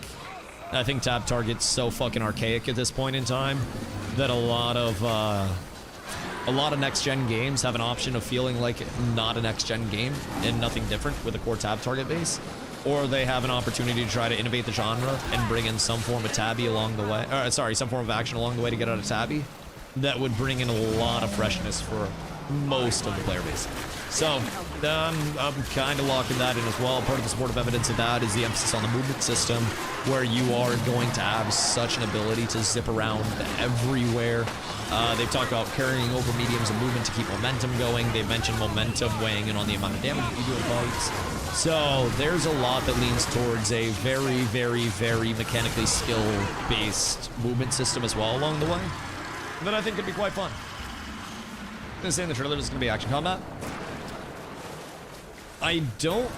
tab target's so fucking archaic at this point in time that a lot of next-gen games have an option of feeling like not a next-gen game and nothing different with a core tab target base. Or they have an opportunity to try to innovate the genre and bring in some form of tabby along the way. Some form of action along the way to get out of tabby. That would bring in a lot of freshness for most of the player base. So, I'm kind of locking that in as well. Part of the supportive evidence of that is the emphasis on the movement system, where you are going to have such an ability to zip around everywhere. They've talked about carrying over mediums of movement to keep momentum going. They've mentioned momentum weighing in on the amount of damage that you do in fights. So there's a lot that leans towards a very, very, very mechanically skill-based movement system as well along the way that I think could be quite fun. I'm gonna say in the trailer there's gonna be action combat. I don't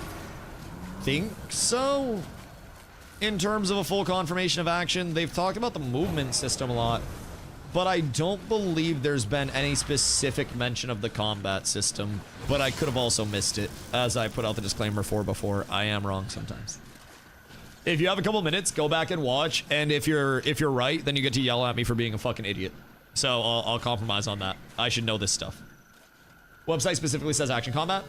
think so. In terms of a full confirmation of action, they've talked about the movement system a lot, but I don't believe there's been any specific mention of the combat system, but I could have also missed it. As I put out the disclaimer for before, I am wrong sometimes. If you have a couple minutes, go back and watch, and if you're right, then you get to yell at me for being a fucking idiot. So I'll compromise on that. I should know this stuff. Website specifically says action combat.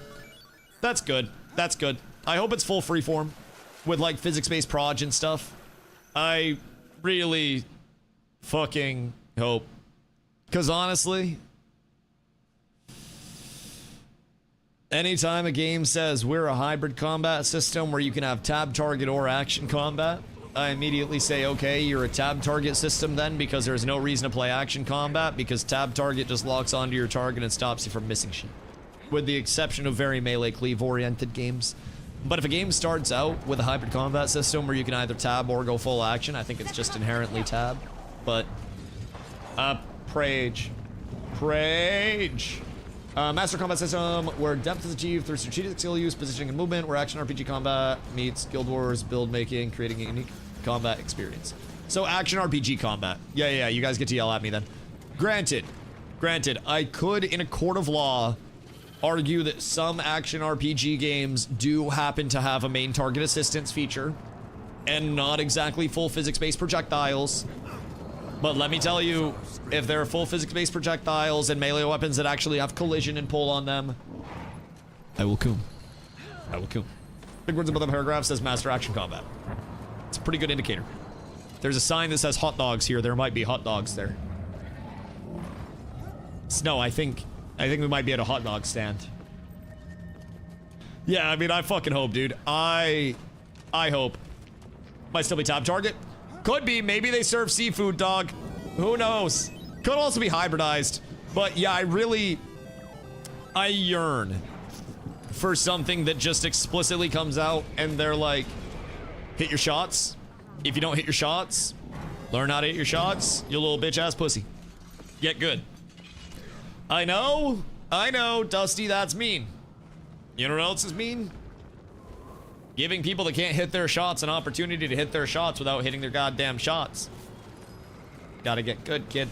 That's good. That's good. I hope it's full freeform with like physics-based proj and stuff. I really fucking hope. Because honestly, anytime a game says we're a hybrid combat system where you can have tab target or action combat, I immediately say, okay, you're a tab target system then, because there's no reason to play action combat, because tab target just locks onto your target and stops you from missing shit. With the exception of very melee cleave-oriented games. But if a game starts out with a hybrid combat system where you can either tab or go full action, I think it's just inherently tab. But, Prage. Master combat system where depth is achieved through strategic skill use, positioning, and movement, where action RPG combat meets Guild Wars, build making, creating a unique combat experience. So action RPG combat. Yeah, you guys get to yell at me then. Granted, I could, in a court of law, argue that some action RPG games do happen to have a main target assistance feature, and not exactly full physics-based projectiles. But let me tell you, if there are full physics-based projectiles and melee weapons that actually have collision and pull on them, I will coom. Big words above the paragraph says master action combat. It's a pretty good indicator. There's a sign that says hot dogs here. There might be hot dogs there. No, I think we might be at a hot dog stand. Yeah, I mean, I fucking hope, dude. I hope. Might still be tab target. Could be. Maybe they serve seafood, dog. Who knows? Could also be hybridized. But yeah, I yearn for something that just explicitly comes out and they're like, hit your shots. If you don't hit your shots, learn how to hit your shots, you little bitch ass pussy. Get good. I know, Dusty, that's mean. You know what else is mean? Giving people that can't hit their shots an opportunity to hit their shots without hitting their goddamn shots. Gotta get good, kid.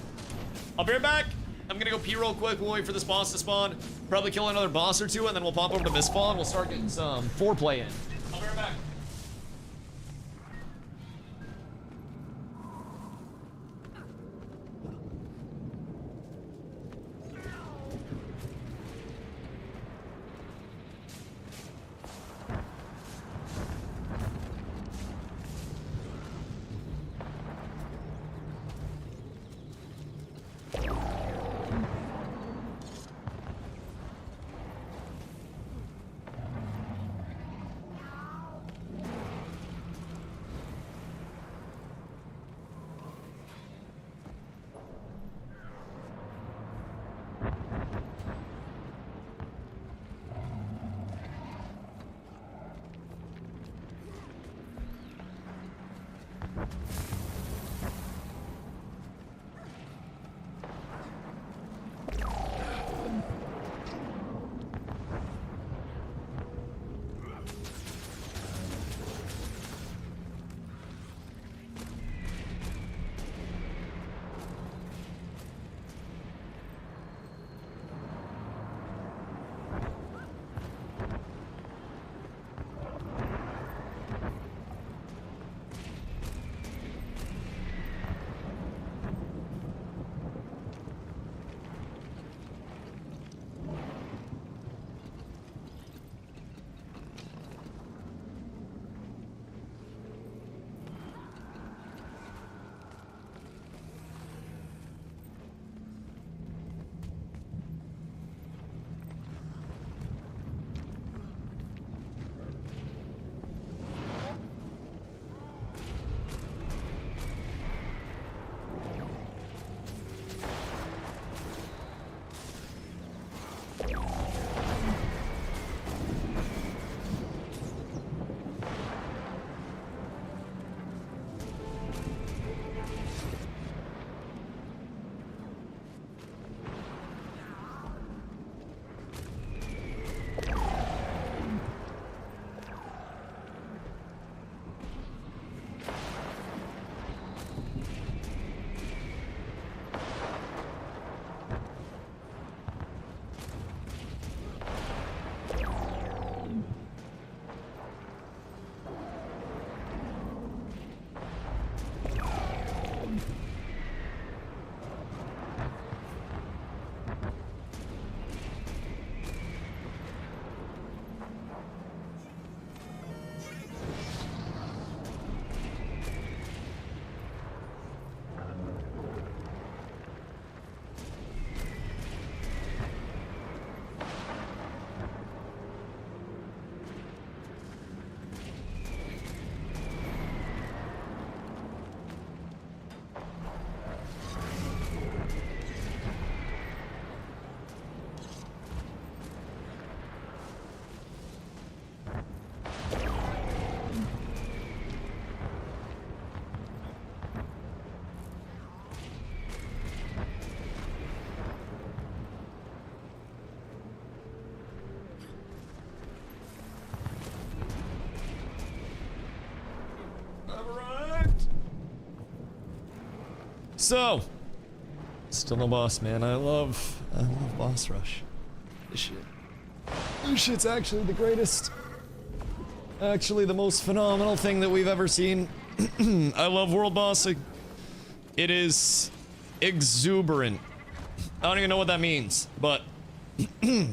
I'll be right back. I'm gonna go pee real quick. We'll wait for this boss to spawn. Probably kill another boss or two, and then we'll pop over to MISTFALL and we'll start getting some foreplay in. I'll be right back. So, still no boss, man. I love boss rush. This shit. This shit's actually the greatest. Actually, the most phenomenal thing that we've ever seen. I love world bossing. It is exuberant. I don't even know what that means, but no,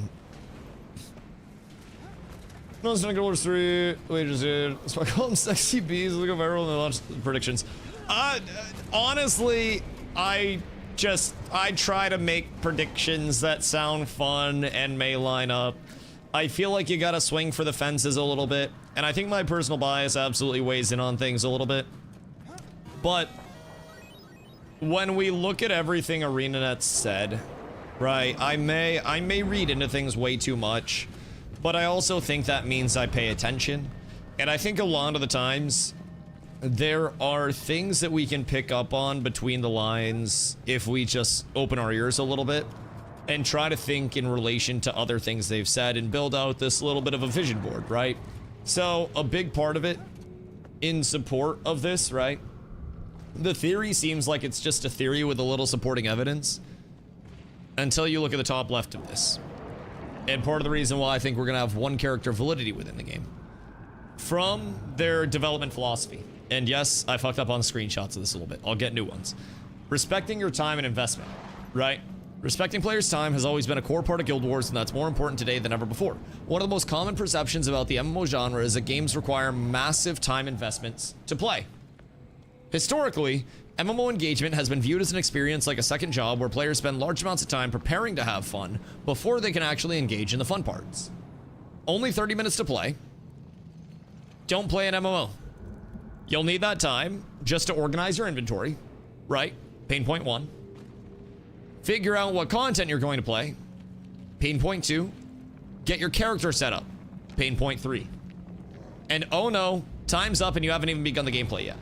it's not Guild Wars 3. Wait, just did. So I call them sexy bees. Look at viral and launch predictions. Honestly, I try to make predictions that sound fun and may line up. I feel like you gotta swing for the fences a little bit, and I think my personal bias absolutely weighs in on things a little bit. But when we look at everything ArenaNet said, right, I may read into things way too much, but I also think that means I pay attention. And I think a lot of the times there are things that we can pick up on between the lines if we just open our ears a little bit and try to think in relation to other things they've said and build out this little bit of a vision board, right? So a big part of it in support of this, right? The theory seems like it's just a theory with a little supporting evidence until you look at the top left of this. And part of the reason why I think we're gonna have one character validity within the game from their development philosophy. And yes, I fucked up on screenshots of this a little bit. I'll get new ones. Respecting your time and investment, right? Respecting players' time has always been a core part of Guild Wars, and that's more important today than ever before. One of the most common perceptions about the MMO genre is that games require massive time investments to play. Historically, MMO engagement has been viewed as an experience like a second job where players spend large amounts of time preparing to have fun before they can actually engage in the fun parts. Only 30 minutes to play. Don't play an MMO. You'll need that time just to organize your inventory, right? Pain point 1. Figure out what content you're going to play. Pain point 2. Get your character set up. Pain point 3. And oh no, time's up and you haven't even begun the gameplay yet.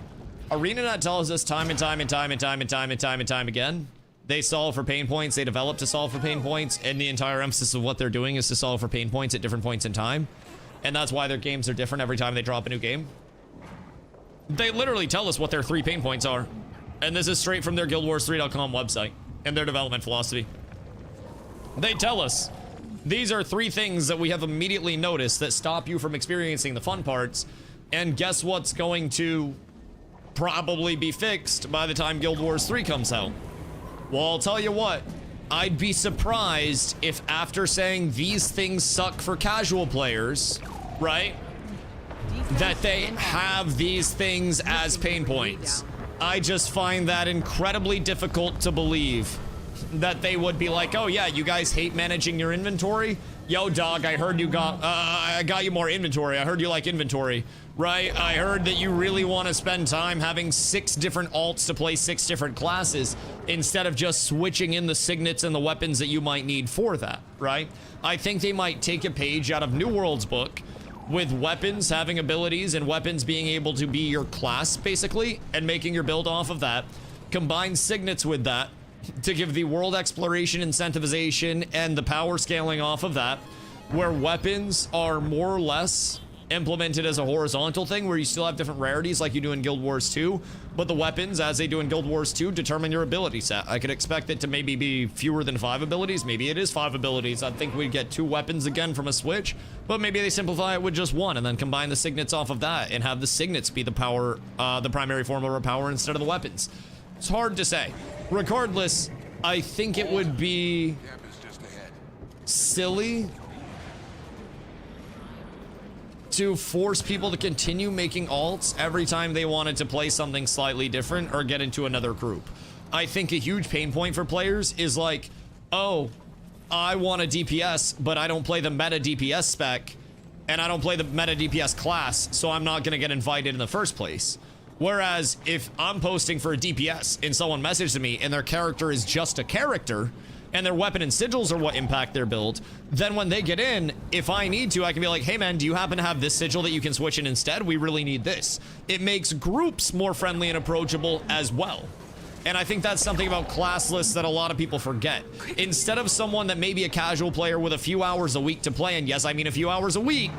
ArenaNet tells us time and time again. They solve for pain points, they develop to solve for pain points, and the entire emphasis of what they're doing is to solve for pain points at different points in time. And that's why their games are different every time they drop a new game. They literally tell us what their 3 pain points are. And this is straight from their guildwars3.com website and their development philosophy. They tell us these are 3 things that we have immediately noticed that stop you from experiencing the fun parts. And guess what's going to probably be fixed by the time Guild Wars 3 comes out? Well, I'll tell you what, I'd be surprised if after saying these things suck for casual players, right, that they have these things as pain points. I just find that incredibly difficult to believe that they would be like, oh yeah, you guys hate managing your inventory? Yo, dog, I heard you I got you more inventory. I heard you like inventory, right? I heard that you really want to spend time having 6 different alts to play 6 different classes instead of just switching in the signets and the weapons that you might need for that, right? I think they might take a page out of New World's book with weapons having abilities and weapons being able to be your class, basically, and making your build off of that. Combine signets with that to give the world exploration incentivization and the power scaling off of that, where weapons are more or less implemented as a horizontal thing where you still have different rarities like you do in Guild Wars 2, but the weapons, as they do in Guild Wars 2, determine your ability set. I could expect it to maybe be fewer than 5 abilities. Maybe it is 5 abilities. I think we'd get 2 weapons again from a switch, but maybe they simplify it with just 1 and then combine the signets off of that and have the signets be the power, the primary form of power instead of the weapons. It's hard to say. Regardless, I think it would be silly to force people to continue making alts every time they wanted to play something slightly different or get into another group. I think a huge pain point for players is like, oh, I want a DPS, but I don't play the meta DPS spec, and I don't play the meta DPS class, so I'm not gonna get invited in the first place. Whereas if I'm posting for a DPS and someone messages me and their character is just a character, and their weapon and sigils are what impact their build, then when they get in, if I need to, I can be like, hey man, do you happen to have this sigil that you can switch in instead? We really need this. It makes groups more friendly and approachable as well. And I think that's something about class lists that a lot of people forget. Instead of someone that may be a casual player with a few hours a week to play, and yes, I mean a few hours a week,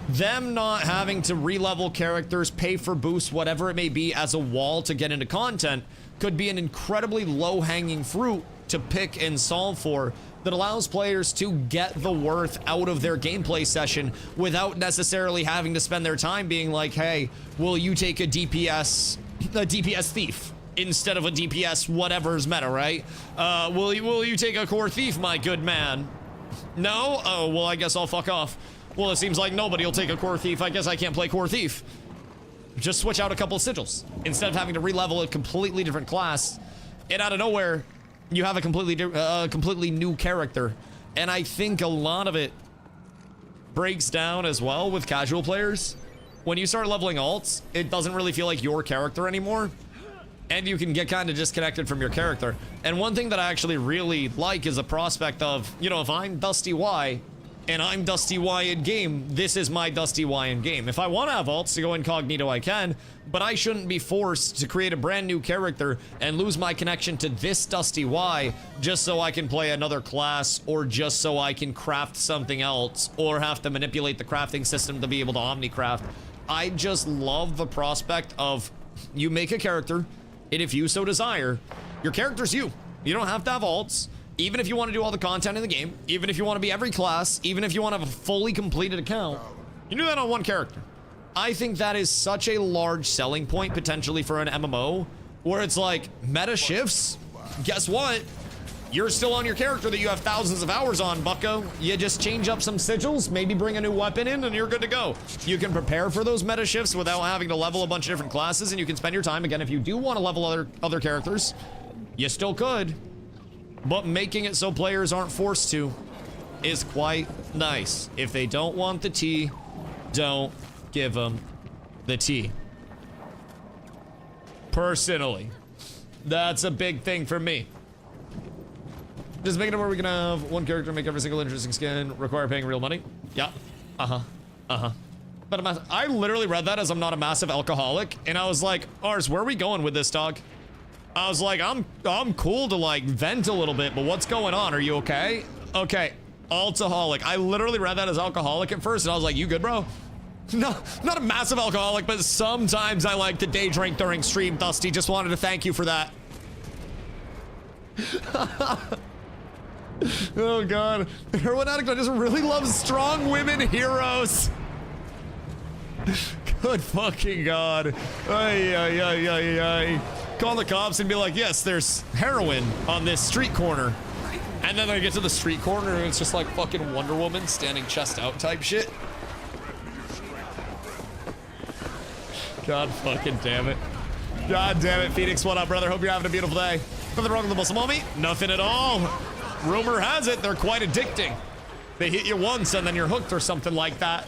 them not having to re-level characters, pay for boosts, whatever it may be, as a wall to get into content could be an incredibly low-hanging fruit to pick and solve for that allows players to get the worth out of their gameplay session without necessarily having to spend their time being like, hey, will you take a DPS thief instead of a DPS whatever's meta, right? Will you take a core thief, my good man? No? Oh, well, I guess I'll fuck off. Well, it seems like nobody will take a core thief. I guess I can't play core thief. Just switch out a couple of sigils. Instead of having to re-level a completely different class, and out of nowhere, you have a completely new character. And I think a lot of it breaks down as well with casual players. When you start leveling alts, it doesn't really feel like your character anymore. And you can get kind of disconnected from your character. And one thing that I actually really like is the prospect of, you know, if I'm DustyWhy, and I'm DustyWhy in game, this is my DustyWhy in game. If I want to have alts to go incognito, I can, but I shouldn't be forced to create a brand new character and lose my connection to this DustyWhy just so I can play another class, or just so I can craft something else, or have to manipulate the crafting system to be able to omnicraft. I just love the prospect of you make a character, and if you so desire, your character's you. You don't have to have alts. Even if you want to do all the content in the game, even if you want to be every class, even if you want to have a fully completed account, you do that on one character. I think that is such a large selling point potentially for an MMO, where it's like, meta shifts, guess what? You're still on your character that you have thousands of hours on, bucko. You just change up some sigils, maybe bring a new weapon in, and you're good to go. You can prepare for those meta shifts without having to level a bunch of different classes, and you can spend your time, again, if you do want to level other characters, you still could. But making it so players aren't forced to is quite nice. If they don't want the tea, don't give them the tea. Personally, that's a big thing for me. Just making it where we can have one character make every single interesting skin, require paying real money. Yeah. But I literally read that as I'm not a massive alcoholic, and I was like, Ars, where are we going with this, dog? I was like, I'm cool to like vent a little bit, but what's going on? Are you okay? Okay, alcoholic. I literally read that as alcoholic at first, and I was like, you good, bro? No, not a massive alcoholic, but sometimes I like to day drink during stream, Dusty. Just wanted to thank you for that. Oh god, heroin addict just really loves strong women heroes. Good fucking god. Ay. Call the cops and be like, yes, there's heroin on this street corner. And then I get to the street corner and it's just like fucking Wonder Woman standing chest out type shit. God fucking damn it. God damn it, Phoenix, what up, brother? Hope you're having a beautiful day. Nothing wrong with the muscle mommy? Nothing at all. Rumor has it they're quite addicting. They hit you once and then you're hooked or something like that.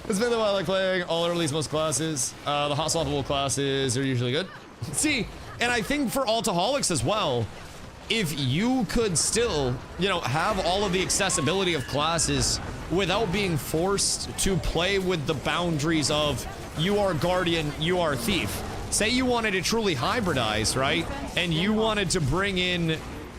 That's mainly why I like playing all or at least most classes. The hot swappable classes are usually good. See, and I think for altaholics as well, if you could still, you know, have all of the accessibility of classes without being forced to play with the boundaries of you are guardian, you are thief. Say you wanted to truly hybridize, right? And you wanted to bring in,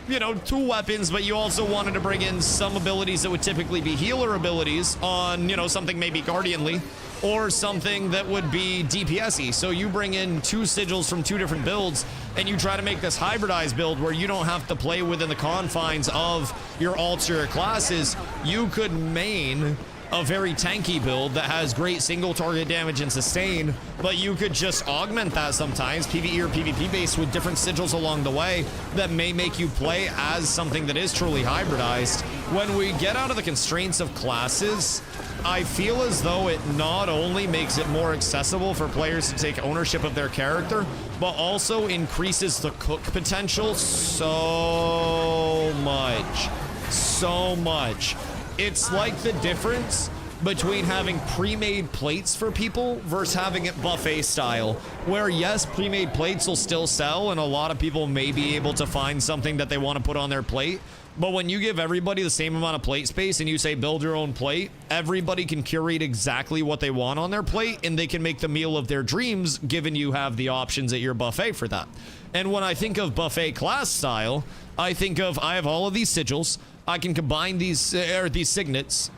you know, 2 weapons, but you also wanted to bring in some abilities that would typically be healer abilities on, you know, something maybe guardianly, or something that would be DPS-y. So you bring in 2 sigils from 2 different builds, and you try to make this hybridized build where you don't have to play within the confines of your alts or your classes. You could main a very tanky build that has great single target damage and sustain, but you could just augment that sometimes, PvE or PvP based, with different sigils along the way that may make you play as something that is truly hybridized. When we get out of the constraints of classes, I feel as though it not only makes it more accessible for players to take ownership of their character, but also increases the cook potential so much. So much. It's like the difference between having pre-made plates for people versus having it buffet style, where yes, pre-made plates will still sell and a lot of people may be able to find something that they want to put on their plate, but when you give everybody the same amount of plate space and you say build your own plate, everybody can curate exactly what they want on their plate and they can make the meal of their dreams, given you have the options at your buffet for that. And when I think of buffet class style, I think of, I have all of these sigils, I can combine these signets,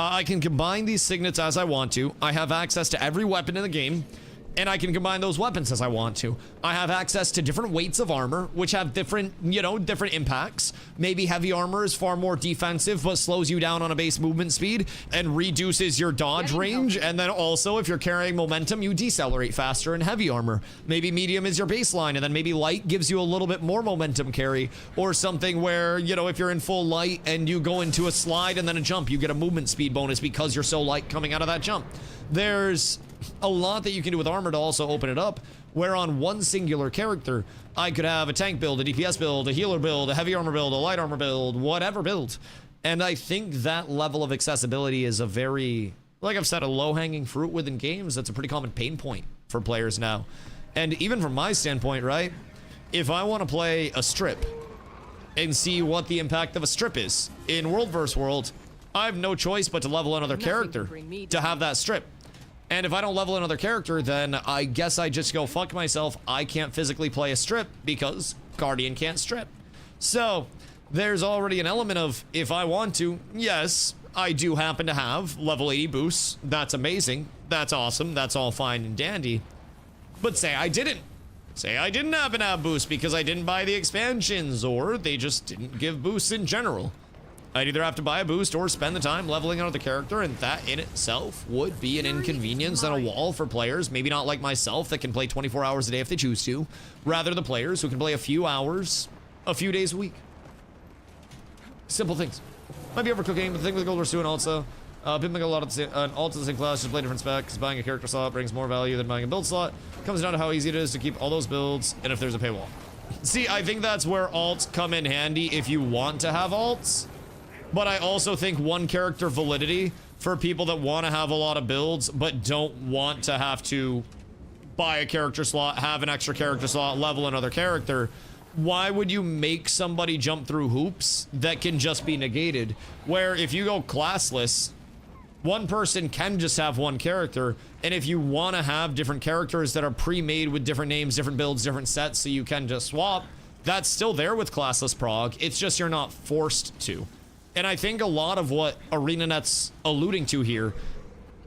I can combine these signets as I want to. I have access to every weapon in the game, and I can combine those weapons as I want to. I have access to different weights of armor, which have different, you know, different impacts. Maybe heavy armor is far more defensive, but slows you down on a base movement speed and reduces your dodge range. And then also, if you're carrying momentum, you decelerate faster in heavy armor. Maybe medium is your baseline, and then maybe light gives you a little bit more momentum carry, or something where, you know, if you're in full light and you go into a slide and then a jump, you get a movement speed bonus because you're so light coming out of that jump. There's a lot that you can do with armor to also open it up, where on one singular character, I could have a tank build, a DPS build, a healer build, a heavy armor build, a light armor build, whatever build. And I think that level of accessibility is a very, like I've said, a low-hanging fruit within games. That's a pretty common pain point for players now. And even from my standpoint, right, if I want to play a strip and see what the impact of a strip is in World vs. World, I have no choice but to level another character to have that strip. And if I don't level another character, then I guess I just go fuck myself. I can't physically play a strip because Guardian can't strip. So there's already an element of, if I want to, yes, I do happen to have level 80 boosts. That's amazing. That's awesome. That's all fine and dandy. But say I didn't. Say I didn't happen to have boosts because I didn't buy the expansions, or they just didn't give boosts in general. I'd either have to buy a boost or spend the time leveling another character, and that in itself would be an inconvenience and a wall for players. Maybe not like myself that can play 24 hours a day if they choose to. Rather, the players who can play a few hours, a few days a week. Simple things. Might be overcooking, but the thing with Gold Wars 2 and also, pimping a lot of an alt of the same class, just play different specs. Buying a character slot brings more value than buying a build slot. Comes down to how easy it is to keep all those builds, and if there's a paywall. See, I think that's where alts come in handy if you want to have alts. But I also think one character validity for people that want to have a lot of builds but don't want to have to buy a character slot, have an extra character slot, level another character. Why would you make somebody jump through hoops that can just be negated? Where if you go classless, one person can just have one character, and if you want to have different characters that are pre-made with different names, different builds, different sets, so you can just swap, that's still there with classless prog. It's just you're not forced to. And I think a lot of what ArenaNet's alluding to here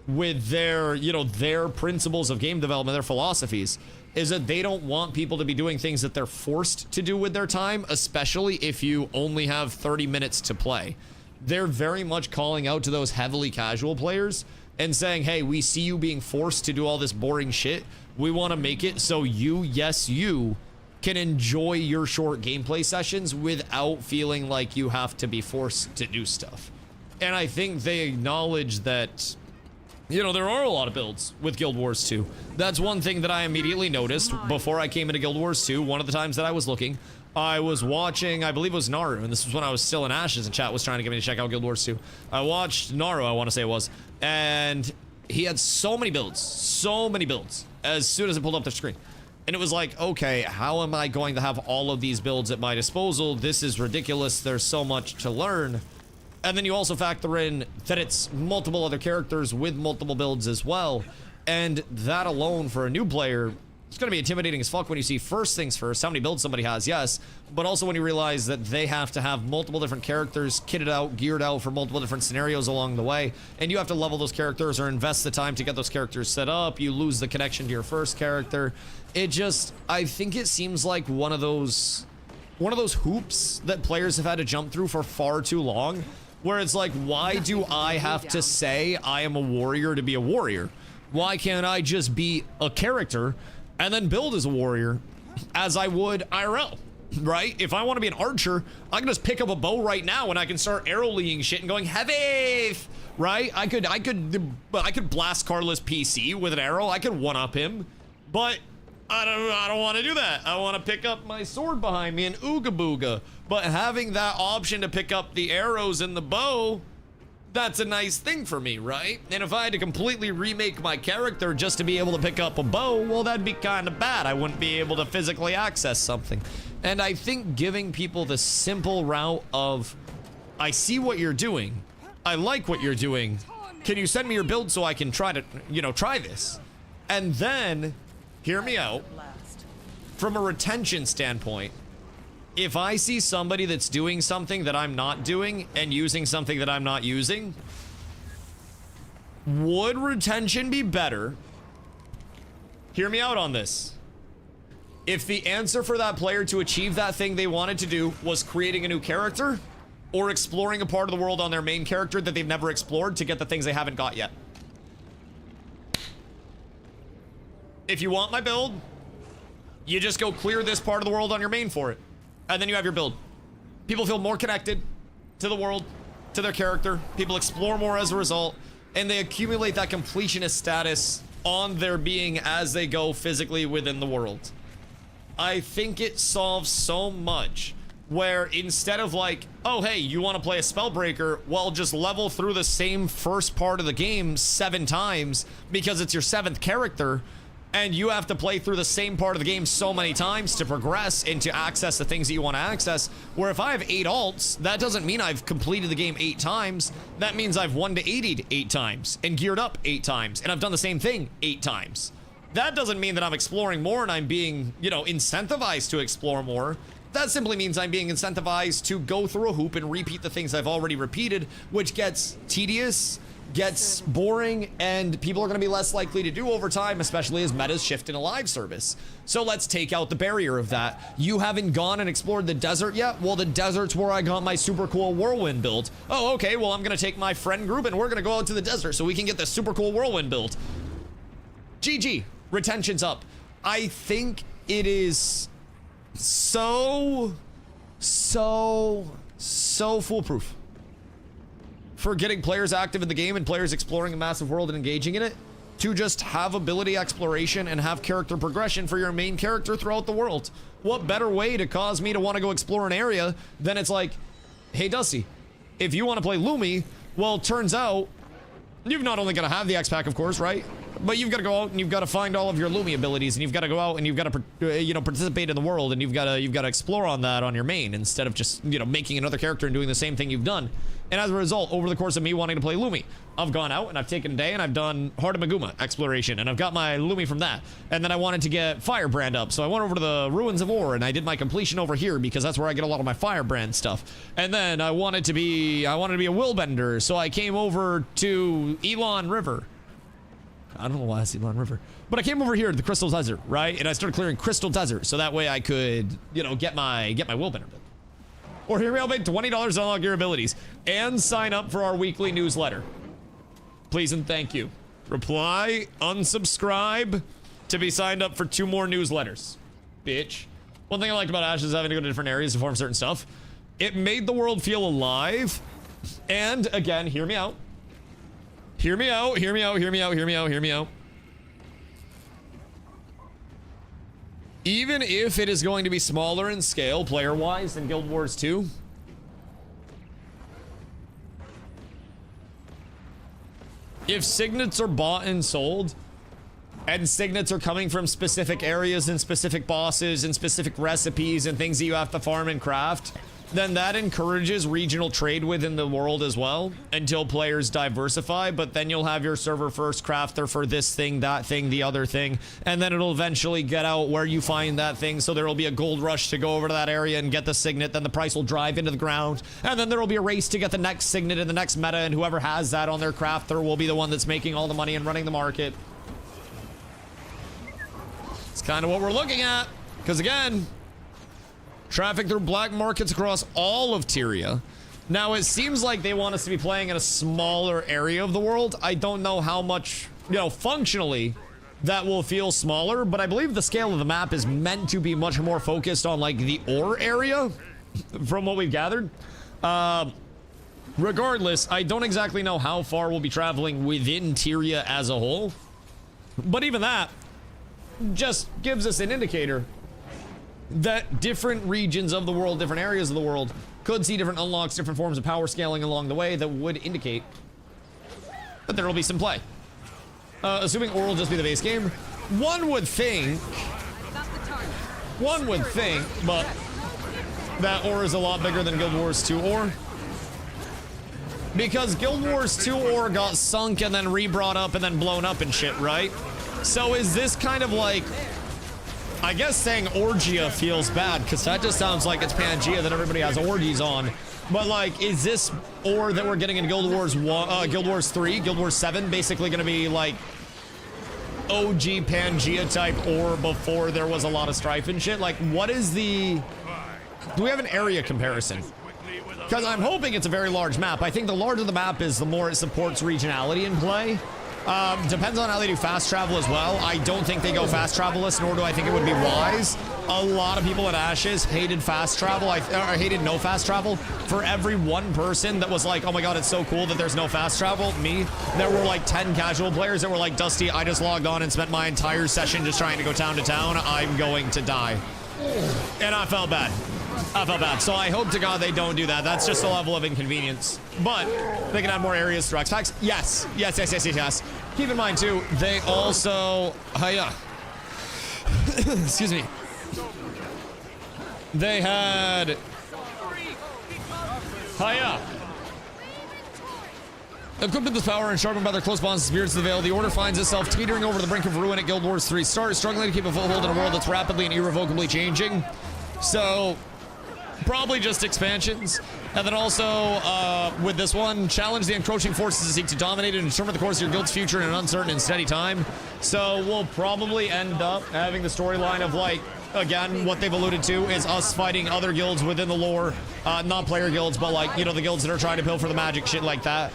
with their, you know, their principles of game development, their philosophies, is that they don't want people to be doing things that they're forced to do with their time, especially if you only have 30 minutes to play. They're very much calling out to those heavily casual players and saying, hey, we see you being forced to do all this boring shit. We want to make it so you, yes, you can enjoy your short gameplay sessions without feeling like you have to be forced to do stuff. And I think they acknowledge that, you know, there are a lot of builds with Guild Wars 2. That's one thing that I immediately noticed before I came into Guild Wars 2. One of the times that I was looking, I was watching, I believe it was Naru, and this was when I was still in Ashes, and chat was trying to get me to check out Guild Wars 2. I watched Naru, I want to say it was, and he had so many builds as soon as it pulled up the screen. And it was like, okay, how am I going to have all of these builds at my disposal? This is ridiculous. There's so much to learn. And then you also factor in that it's multiple other characters with multiple builds as well. And that alone for a new player, it's going to be intimidating as fuck when you see, first things first, how many builds somebody has, yes. But also when you realize that they have to have multiple different characters kitted out, geared out for multiple different scenarios along the way. And you have to level those characters or invest the time to get those characters set up. You lose the connection to your first character. It just, I think it seems like one of those hoops that players have had to jump through for far too long, where it's like, why do I have to say I am a warrior to be a warrior? Why can't I just be a character and then build as a warrior as I would IRL, right? If I want to be an archer, I can just pick up a bow right now and I can start arrow-leeing shit and going heavy, right? I could blast Carlos PC with an arrow. I could one-up him, but I don't want to do that. I want to pick up my sword behind me and ooga booga. But having that option to pick up the arrows and the bow, that's a nice thing for me, right? And if I had to completely remake my character just to be able to pick up a bow, well, that'd be kind of bad. I wouldn't be able to physically access something. And I think giving people the simple route of, I see what you're doing. I like what you're doing. Can you send me your build so I can try to, you know, try this? And then, hear me out, from a retention standpoint, if I see somebody that's doing something that I'm not doing and using something that I'm not using, Would retention be better? Hear me out on this. If the answer for that player to achieve that thing they wanted to do was creating a new character or exploring a part of the world on their main character that they've never explored to get the things they haven't got yet. If you want my build, you just go clear this part of the world on your main for it. And then you have your build. People feel more connected to the world, to their character. People explore more as a result, and they accumulate that completionist status on their being as they go physically within the world. I think it solves so much where instead of like, oh, hey, you want to play a Spellbreaker? Well, just level through the same first part of the game 7 times because it's your 7th character, and you have to play through the same part of the game so many times to progress and to access the things that you want to access. Where if I have 8 alts, that doesn't mean I've completed the game 8 times. That means I've 1 to 80'd 8 times and geared up 8 times, and I've done the same thing 8 times. That doesn't mean that I'm exploring more and I'm being, you know, incentivized to explore more. That simply means I'm being incentivized to go through a hoop and repeat the things I've already repeated, which gets tedious, gets boring, and people are going to be less likely to do over time, especially as metas shift in a live service. So let's take out the barrier of that. You haven't gone and explored the desert yet? Well, the desert's where I got my super cool whirlwind build. Oh, okay, well, I'm going to take my friend group and we're going to go out to the desert so we can get this super cool whirlwind build. GG. Retention's up. I think it is so foolproof for getting players active in the game and players exploring a massive world and engaging in it to just have ability exploration and have character progression for your main character throughout the world. What better way to cause me to want to go explore an area than it's like, hey, Dusty, if you want to play Lumi, well, it turns out you've not only got to have the X-Pack, of course, right? But you've got to go out and you've got to find all of your Lumi abilities, and you've got to go out and you've got to, you know, participate in the world, and you've got to explore on that on your main instead of just, you know, making another character and doing the same thing you've done. And as a result, over the course of me wanting to play Lumi, I've gone out and I've taken a day and I've done Heart of Maguma exploration, and I've got my Lumi from that. And then I wanted to get Firebrand up, so I went over to the Ruins of Ore and I did my completion over here because that's where I get a lot of my Firebrand stuff. And then I wanted to be a Willbender, so I came over to Elon River. I don't know why it's Elon River, but I came over here to the Crystal Desert, right? And I started clearing Crystal Desert so that way I could, you know, get my Willbender build. Or here I'll make $20 to unlock your abilities and sign up for our weekly newsletter. Please and thank you. Reply, unsubscribe to be signed up for 2 more newsletters. Bitch. One thing I liked about Ash is having to go to different areas to farm certain stuff. It made the world feel alive. And again, hear me out. Hear me out, hear me out, hear me out, hear me out, hear me out. Even if it is going to be smaller in scale, player-wise, than Guild Wars 2, if signets are bought and sold, and signets are coming from specific areas and specific bosses and specific recipes and things that you have to farm and craft, then that encourages regional trade within the world as well until players diversify. But then you'll have your server first crafter for this thing, that thing, the other thing, and then it'll eventually get out where you find that thing, so there will be a gold rush to go over to that area and get the signet. Then the price will drive into the ground, and then there will be a race to get the next signet in the next meta, and whoever has that on their crafter will be the one that's making all the money and running the market. It's kind of what we're looking at, because again, traffic through black markets across all of Tyria. Now, it seems like they want us to be playing in a smaller area of the world. I don't know how much, you know, functionally that will feel smaller, but I believe the scale of the map is meant to be much more focused on, like, the ore area, from what we've gathered. Regardless, I don't exactly know how far we'll be traveling within Tyria as a whole, but even that just gives us an indicator that different regions of the world, different areas of the world, could see different unlocks, different forms of power scaling along the way that would indicate that there will be some play. Assuming ore will just be the base game, one would think, but that ore is a lot bigger than Guild Wars 2 ore. Because Guild Wars 2 ore got sunk and then re-brought up and then blown up and shit, right? So is this kind of like, I guess saying Orgia feels bad, because that just sounds like it's Pangea that everybody has orgies on. But like, is this ore that we're getting in Guild Wars 3, Guild Wars 7, basically going to be like OG Pangea type ore before there was a lot of strife and shit? Like, what is the... Do we have an area comparison? Because I'm hoping it's a very large map. I think the larger the map is, the more it supports regionality in play. Depends on how they do fast travel as well. I don't think they go fast travel-less, nor do I think it would be wise. A lot of people at Ashes hated fast travel, or hated no fast travel. For every one person that was like, oh my god, it's so cool that there's no fast travel, me, there were like 10 casual players that were like, Dusty, I just logged on and spent my entire session just trying to go town to town. I'm going to die. And I felt bad. I felt bad. So I hope to God they don't do that. That's just a level of inconvenience. But they can add more areas through X packs. Yes. Yes, yes, yes, yes, yes. Keep in mind, too, they also... Hiya. Excuse me. They had... Hiya. Equipped with this power and sharpened by their close bonds to spirits of the Veil, the Order finds itself teetering over the brink of ruin at Guild Wars 3 start, struggling to keep a foothold in a world that's rapidly and irrevocably changing. So... probably just expansions. And then also, with this one, challenge the encroaching forces to seek to dominate and determine the course of your guild's future in an uncertain and steady time. So we'll probably end up having the storyline of, like, again, what they've alluded to is us fighting other guilds within the lore. Not player guilds, but, like, you know, the guilds that are trying to pilfer the magic, shit like that.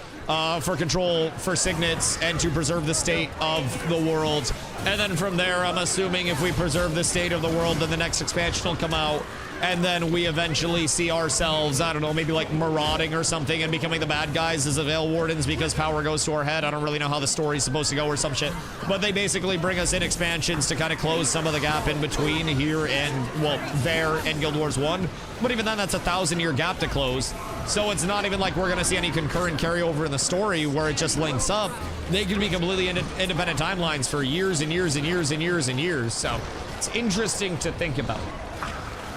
For control, for signets, and to preserve the state of the world. And then from there, I'm assuming if we preserve the state of the world, then the next expansion will come out. And then we eventually see ourselves, I don't know, maybe like marauding or something and becoming the bad guys as the Veil Wardens because power goes to our head. I don't really know how the story's supposed to go or some shit. But they basically bring us in expansions to kind of close some of the gap in between here and, well, there and Guild Wars 1. But even then, that's a 1,000-year gap to close. So it's not even like we're going to see any concurrent carryover in the story where it just links up. They can be completely independent timelines for years and years and years and years and years. So it's interesting to think about.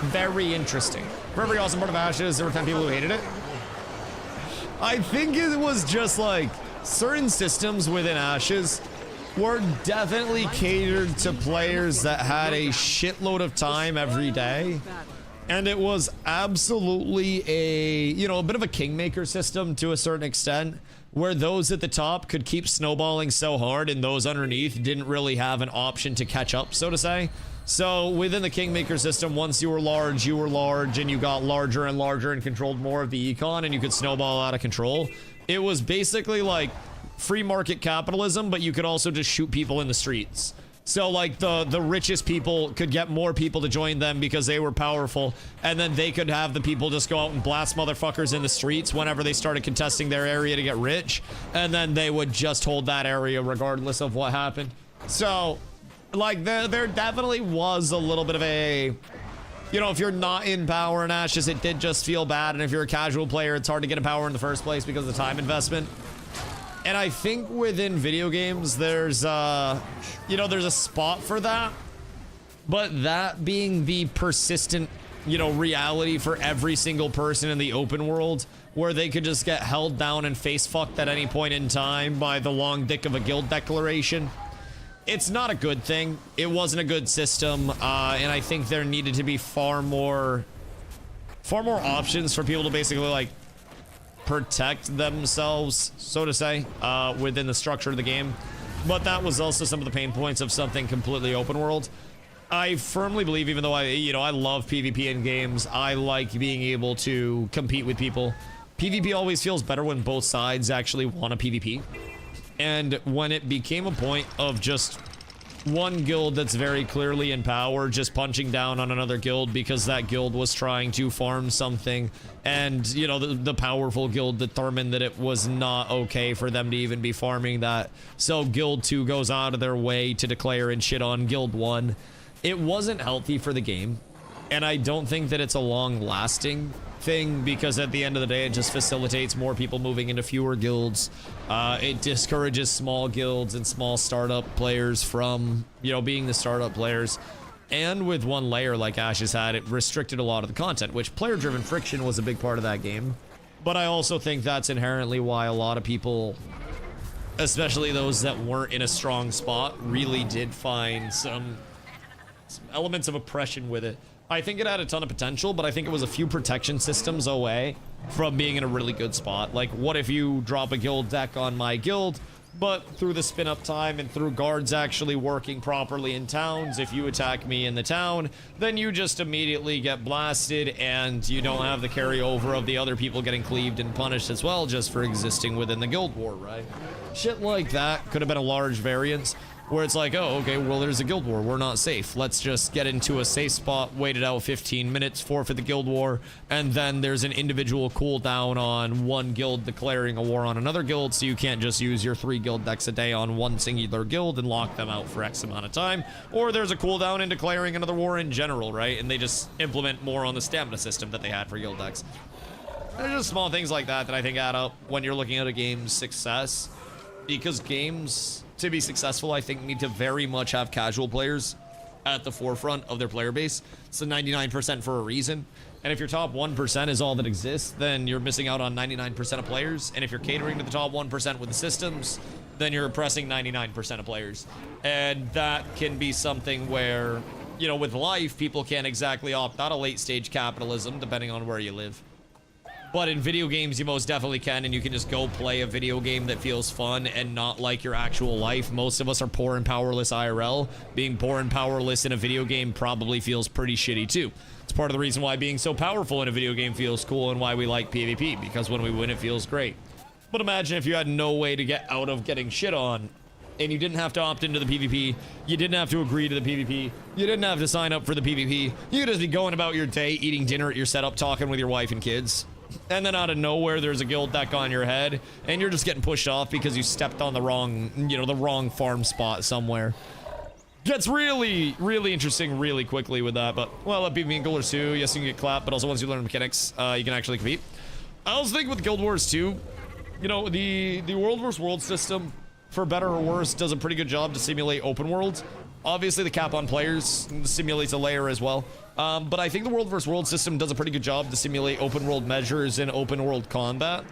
Very interesting. For every awesome part of Ashes, there were 10 people who hated it. I think it was just like certain systems within Ashes were definitely catered to players that had a shitload of time every day. And it was absolutely a, you know, a bit of a kingmaker system to a certain extent, where those at the top could keep snowballing so hard and those underneath didn't really have an option to catch up, so to say. So within the kingmaker system, once you were large and you got larger and larger and controlled more of the econ and you could snowball out of control. It was basically like free market capitalism, but you could also just shoot people in the streets. So like the richest people could get more people to join them because they were powerful, and then they could have the people just go out and blast motherfuckers in the streets whenever they started contesting their area to get rich, and then they would just hold that area regardless of what happened. So like there definitely was a little bit of a, you know, if you're not in power in Ashes, it did just feel bad, and if you're a casual player, it's hard to get in power in the first place because of the time investment. And I think within video games, there's, you know, there's a spot for that. But that being the persistent, you know, reality for every single person in the open world, where they could just get held down and face fucked at any point in time by the long dick of a guild declaration. It's not a good thing. It wasn't a good system. And I think there needed to be far more options for people to basically, like, protect themselves, so to say, within the structure of the game. But that was also some of the pain points of something completely open world. I firmly believe, even though I love PvP in games, I like being able to compete with people. PvP always feels better when both sides actually want a PvP. And when it became a point of just one guild that's very clearly in power just punching down on another guild because that guild was trying to farm something, and you know, the powerful guild determined that it was not okay for them to even be farming that, so guild 2 goes out of their way to declare and shit on guild 1. It wasn't healthy for the game, and I don't think that it's a long-lasting thing, because at the end of the day, it just facilitates more people moving into fewer guilds. It discourages small guilds and small startup players from, you know, being the startup players. And with one layer like Ashes had, it restricted a lot of the content, which player-driven friction was a big part of that game. But I also think that's inherently why a lot of people, especially those that weren't in a strong spot, really did find some elements of oppression with it. I think it had a ton of potential, but I think it was a few protection systems away from being in a really good spot. Like, what if you drop a guild deck on my guild, but through the spin up time and through guards actually working properly in towns, if you attack me in the town, then you just immediately get blasted and you don't have the carryover of the other people getting cleaved and punished as well just for existing within the guild war, right? Shit like that could have been a large variance where it's like, oh, okay, well, there's a guild war. We're not safe. Let's just get into a safe spot, wait it out 15 minutes, forfeit the guild war, and then there's an individual cooldown on one guild declaring a war on another guild, so you can't just use your 3 guild decks a day on one singular guild and lock them out for X amount of time. Or there's a cooldown in declaring another war in general, right? And they just implement more on the stamina system that they had for guild decks. There's just small things like that that I think add up when you're looking at a game's success. Because games, to be successful, I think need to very much have casual players at the forefront of their player base. It's the 99% for a reason. And if your top 1% is all that exists, then you're missing out on 99% of players. And if you're catering to the top 1% with the systems, then you're oppressing 99% of players. And that can be something where, you know, with life, people can't exactly opt out of late stage capitalism, depending on where you live. But in video games, you most definitely can, and you can just go play a video game that feels fun and not like your actual life. Most of us are poor and powerless IRL. Being poor and powerless in a video game probably feels pretty shitty too. It's part of the reason why being so powerful in a video game feels cool and why we like PvP, because when we win, it feels great. But imagine if you had no way to get out of getting shit on, and you didn't have to opt into the PvP, you didn't have to agree to the PvP, you didn't have to sign up for the PvP, you could just be going about your day, eating dinner at your setup, talking with your wife and kids. And then out of nowhere, there's a guild deck on your head, and you're just getting pushed off because you stepped on the wrong, you know, the wrong farm spot somewhere. Gets really, really interesting really quickly with that, but, well, at PvP and Guild Wars 2, yes, you can get clapped, but also once you learn mechanics, you can actually compete. I also think with Guild Wars 2, you know, the world versus world system, for better or worse, does a pretty good job to simulate open world. Obviously, the cap on players simulates a layer as well. But I think the world versus world system does a pretty good job to simulate open world measures and open world combat.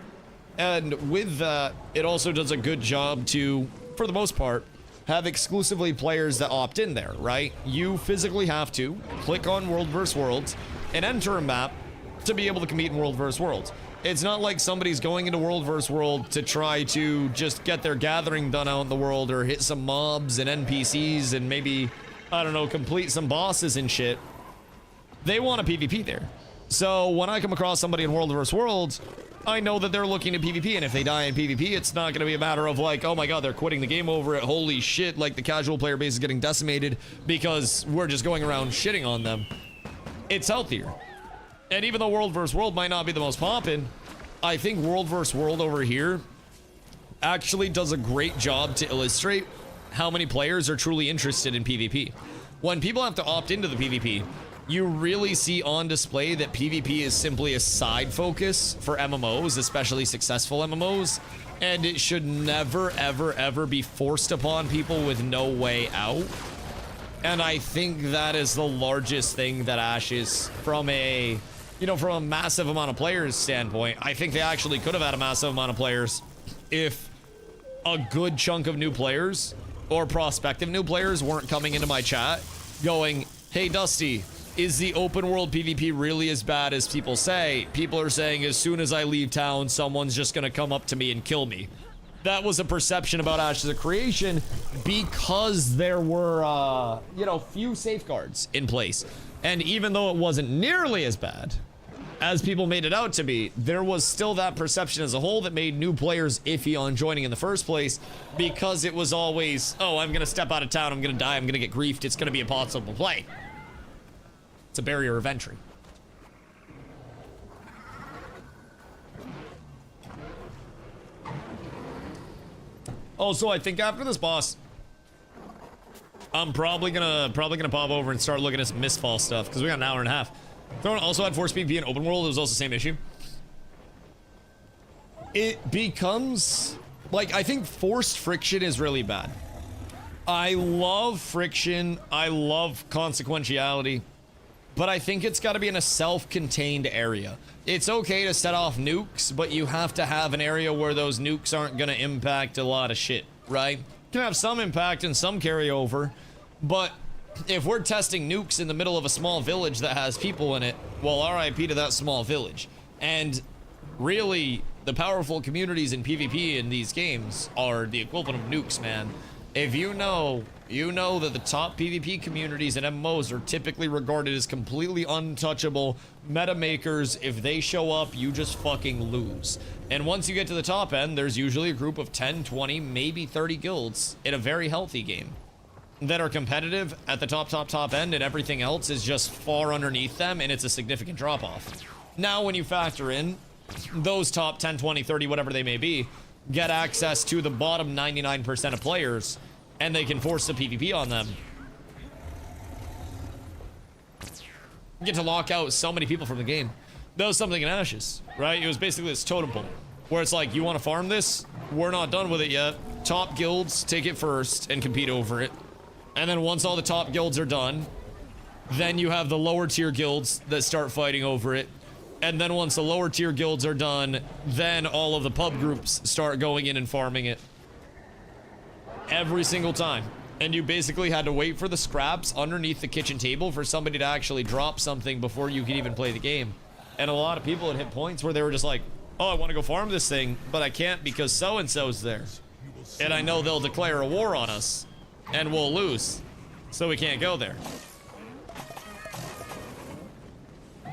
And with that, it also does a good job to, for the most part, have exclusively players that opt in there, right? You physically have to click on world versus world and enter a map to be able to compete in world versus world. It's not like somebody's going into world versus world to try to just get their gathering done out in the world or hit some mobs and NPCs and maybe, I don't know, complete some bosses and shit. They want a PvP there. So when I come across somebody in world versus world, I know that they're looking to PvP, and if they die in PvP, it's not going to be a matter of like, oh my god, they're quitting the game over it, holy shit, like the casual player base is getting decimated because we're just going around shitting on them. It's healthier. And even though world versus world might not be the most poppin', I think world versus world over here actually does a great job to illustrate how many players are truly interested in PvP. When people have to opt into the PvP, you really see on display that PvP is simply a side focus for MMOs, especially successful MMOs, and it should never, ever, ever be forced upon people with no way out. And I think that is the largest thing that Ashes, from a, you know, from a massive amount of players standpoint, I think they actually could have had a massive amount of players if a good chunk of new players or prospective new players weren't coming into my chat going, hey, Dusty, is the open world PvP really as bad as people say? People are saying as soon as I leave town, someone's just gonna come up to me and kill me. That was a perception about Ashes of Creation because there were, you know, few safeguards in place. And even though it wasn't nearly as bad as people made it out to be, there was still that perception as a whole that made new players iffy on joining in the first place because it was always, oh, I'm gonna step out of town, I'm gonna die, I'm gonna get griefed, it's gonna be impossible to play. It's a barrier of entry. Also, I think after this boss, I'm probably gonna pop over and start looking at some MISTFALL stuff because we got an hour and a half. Throne also had force PvP in open world. It was also the same issue. It becomes like, I think forced friction is really bad. I love friction. I love consequentiality. But I think it's got to be in a self-contained area. It's okay to set off nukes, but you have to have an area where those nukes aren't going to impact a lot of shit, right? You can have some impact and some carryover, but if we're testing nukes in the middle of a small village that has people in it, well, RIP to that small village. And really, the powerful communities in PvP in these games are the equivalent of nukes, man. If you know that the top PvP communities and MMOs are typically regarded as completely untouchable meta makers. If they show up, you just fucking lose. And once you get to the top end, there's usually a group of 10, 20, maybe 30 guilds in a very healthy game that are competitive at the top end, and everything else is just far underneath them, and it's a significant drop-off. Now, when you factor in those top 10, 20, 30, whatever they may be, get access to the bottom 99% of players, and they can force the PvP on them. You get to lock out so many people from the game. That was something in Ashes, right? It was basically this totem pole, where it's like, you want to farm this? We're not done with it yet. Top guilds take it first and compete over it. And then once all the top guilds are done, then you have the lower tier guilds that start fighting over it. And then once the lower tier guilds are done, then all of the pub groups start going in and farming it. Every single time. And you basically had to wait for the scraps underneath the kitchen table for somebody to actually drop something before you could even play the game. And a lot of people had hit points where they were just like, oh, I want to go farm this thing, but I can't because so-and-so's there. And I know they'll declare a war on us, and we'll lose. So we can't go there.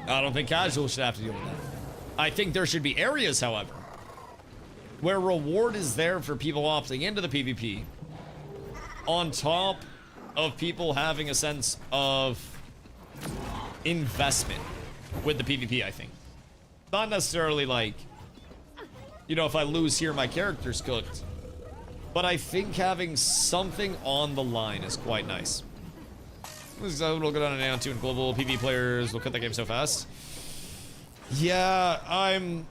I don't think casuals should have to deal with that. I think there should be areas, however, where reward is there for people opting into the PvP, on top of people having a sense of investment with the PvP, I think. Not necessarily like, you know, if I lose here, my character's cooked. But I think having something on the line is quite nice. We'll go down to Aeon 2 and global PvP players will cut that game so fast. Yeah, I'm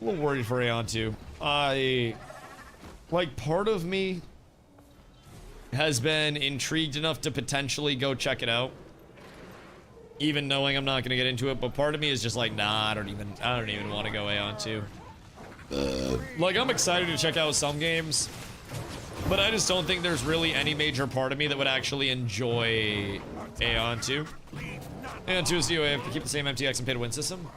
a little worried for Aeon 2. Like, part of me has been intrigued enough to potentially go check it out, even knowing I'm not gonna get into it, but part of me is just like, nah, I don't even want to go Aeon 2. Like, I'm excited to check out some games, but I just don't think there's really any major part of me that would actually enjoy Aeon 2. Aeon 2 is DOA, have to keep the same MTX and pay to win system.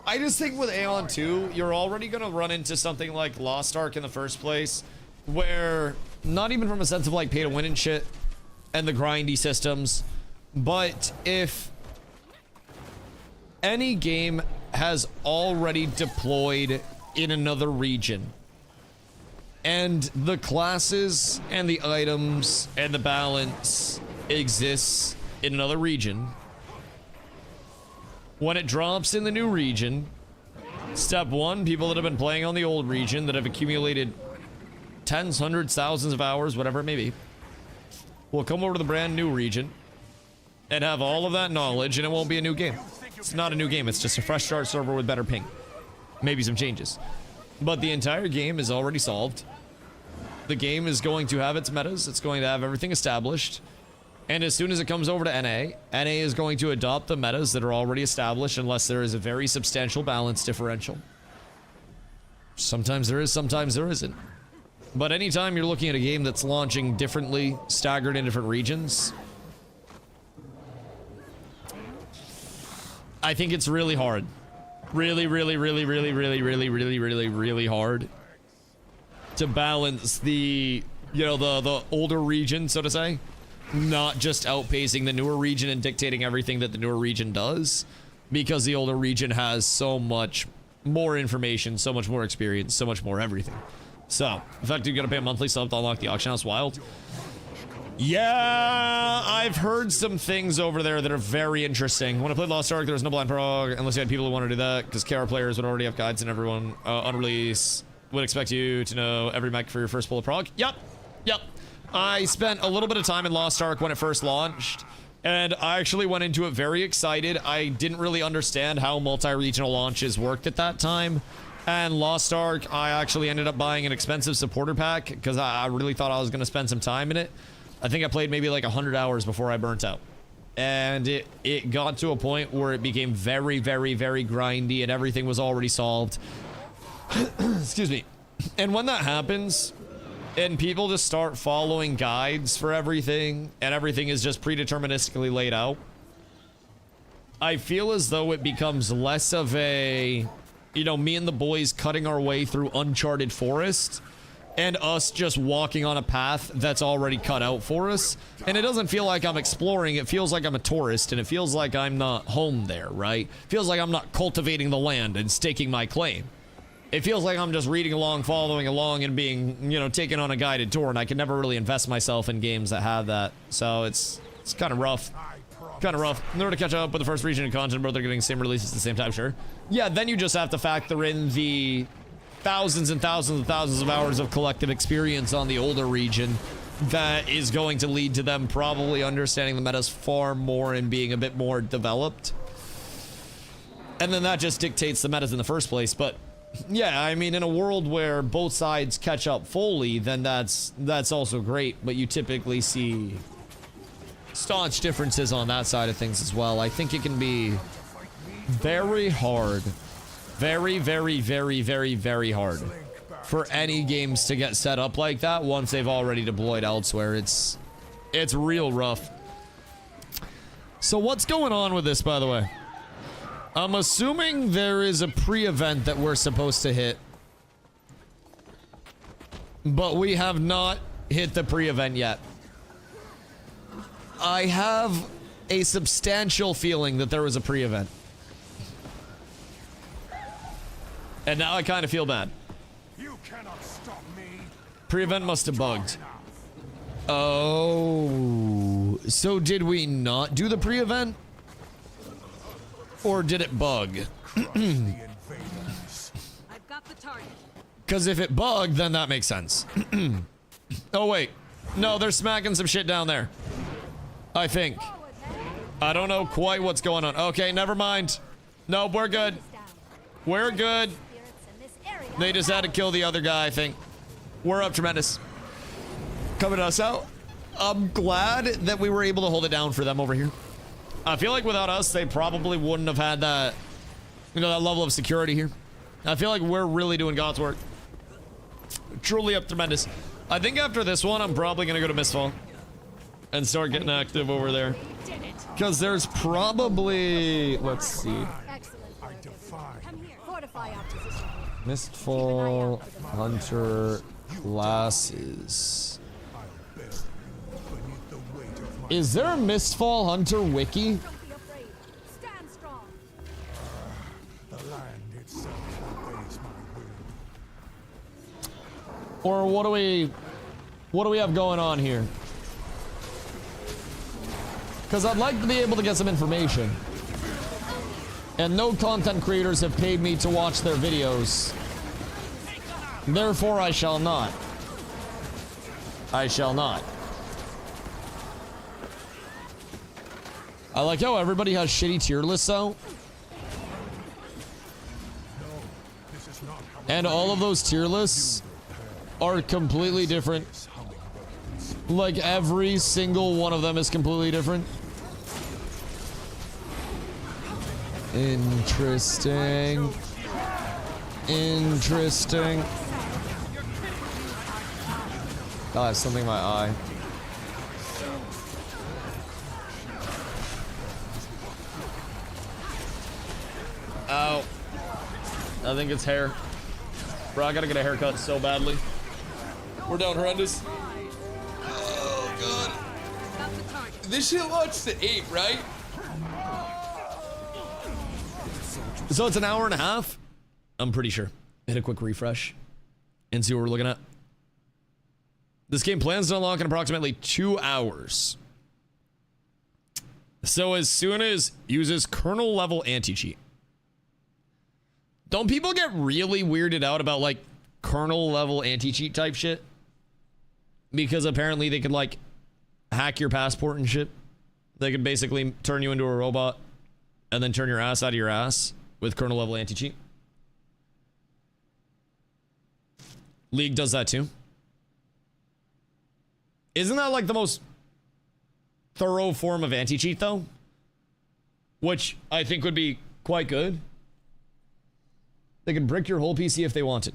I just think with Aeon 2, you're already gonna run into something like Lost Ark in the first place, where, not even from a sense of like pay to win and shit, and the grindy systems, but if any game has already deployed in another region, and the classes and the items and the balance exists in another region, when it drops in the new region, step one, people that have been playing on the old region that have accumulated tens, hundreds, thousands of hours, whatever it may be, will come over to the brand new region and have all of that knowledge, and it won't be a new game. It's not a new game, it's just a fresh start server with better ping. Maybe some changes. But the entire game is already solved. The game is going to have its metas, it's going to have everything established. And as soon as it comes over to NA, NA is going to adopt the metas that are already established unless there is a very substantial balance differential. Sometimes there is, sometimes there isn't. But anytime you're looking at a game that's launching differently, staggered in different regions, I think it's really hard. Really hard to balance the, you know, the older region, so to say, not just outpacing the newer region and dictating everything that the newer region does, because the older region has so much more information, so much more experience, so much more everything. So, in fact, you gotta pay a monthly sub to unlock the Auction House Wild. Yeah, I've heard some things over there that are very interesting. When I played Lost Ark, there was no blind prog, unless you had people who want to do that, because KR players would already have guides and everyone on release would expect you to know every mech for your first pull of prog. Yep. I spent a little bit of time in Lost Ark when it first launched, and I actually went into it very excited. I didn't really understand how multi-regional launches worked at that time. And Lost Ark, I actually ended up buying an expensive supporter pack because I really thought I was going to spend some time in it. I think I played maybe like 100 hours before I burnt out. And it got to a point where it became very grindy and everything was already solved. Excuse me. And when that happens, and people just start following guides for everything, and everything is just predeterministically laid out, I feel as though it becomes less of a, you know, me and the boys cutting our way through uncharted forest, and us just walking on a path that's already cut out for us. And it doesn't feel like I'm exploring, it feels like I'm a tourist, and it feels like I'm not home there, right? Feels like I'm not cultivating the land and staking my claim. It feels like I'm just reading along, following along, and being, you know, taken on a guided tour, and I can never really invest myself in games that have that. So it's kind of rough. Kind of rough. In order to catch up with the first region of content, but they're getting the same releases at the same time, sure. Yeah, then you just have to factor in the thousands and thousands and thousands of hours of collective experience on the older region that is going to lead to them probably understanding the metas far more and being a bit more developed. And then that just dictates the metas in the first place. But yeah, I mean, in a world where both sides catch up fully, then that's also great. But you typically see staunch differences on that side of things as well. I think it can be very hard. Very, very, very, very, very hard for any games to get set up like that once they've already deployed elsewhere. It's real rough. So what's going on with this, by the way? I'm assuming there is a pre-event that we're supposed to hit, but we have not hit the pre-event yet. I have a substantial feeling that there was a pre-event. And now I kind of feel bad. You cannot stop me. Pre-event must have bugged. Oh, so did we not do the pre-event? Or did it bug? I've got the target. Because if it bugged, then that makes sense. Oh, wait. No, they're smacking some shit down there. I think. I don't know quite what's going on. Okay, never mind. Nope, we're good. We're good. They just had to kill the other guy, I think. We're up tremendous. Coming us out. I'm glad that we were able to hold it down for them over here. I feel like without us, they probably wouldn't have had that, you know, that level of security here. I feel like we're really doing God's work. Truly up tremendous. I think after this one, I'm probably going to go to MISTFALL and start getting active over there. Because there's probably, let's see. MISTFALL Hunter classes. Is there a MISTFALL Hunter wiki? Or what do we have going on here? Because I'd like to be able to get some information. And no content creators have paid me to watch their videos. Therefore, I shall not. I shall not. I like how everybody has shitty tier lists though. And all of those tier lists are completely different. Like every single one of them is completely different. Interesting. Interesting. Oh, I have something in my eye. Ow. I think it's hair. Bro, I gotta get a haircut so badly. We're down horrendous. Oh, God. This shit launches at 8, right? So it's an hour and a half? I'm pretty sure. Hit a quick refresh and see what we're looking at. This game plans to unlock in approximately 2 hours. So as soon as uses kernel level anti-cheat. Don't people get really weirded out about like kernel level anti-cheat type shit? Because apparently they could like hack your passport and shit. They could basically turn you into a robot and then turn your ass out of your ass with kernel level anti-cheat. League does that too. Isn't that like the most thorough form of anti-cheat though? Which I think would be quite good. They can brick your whole PC if they wanted.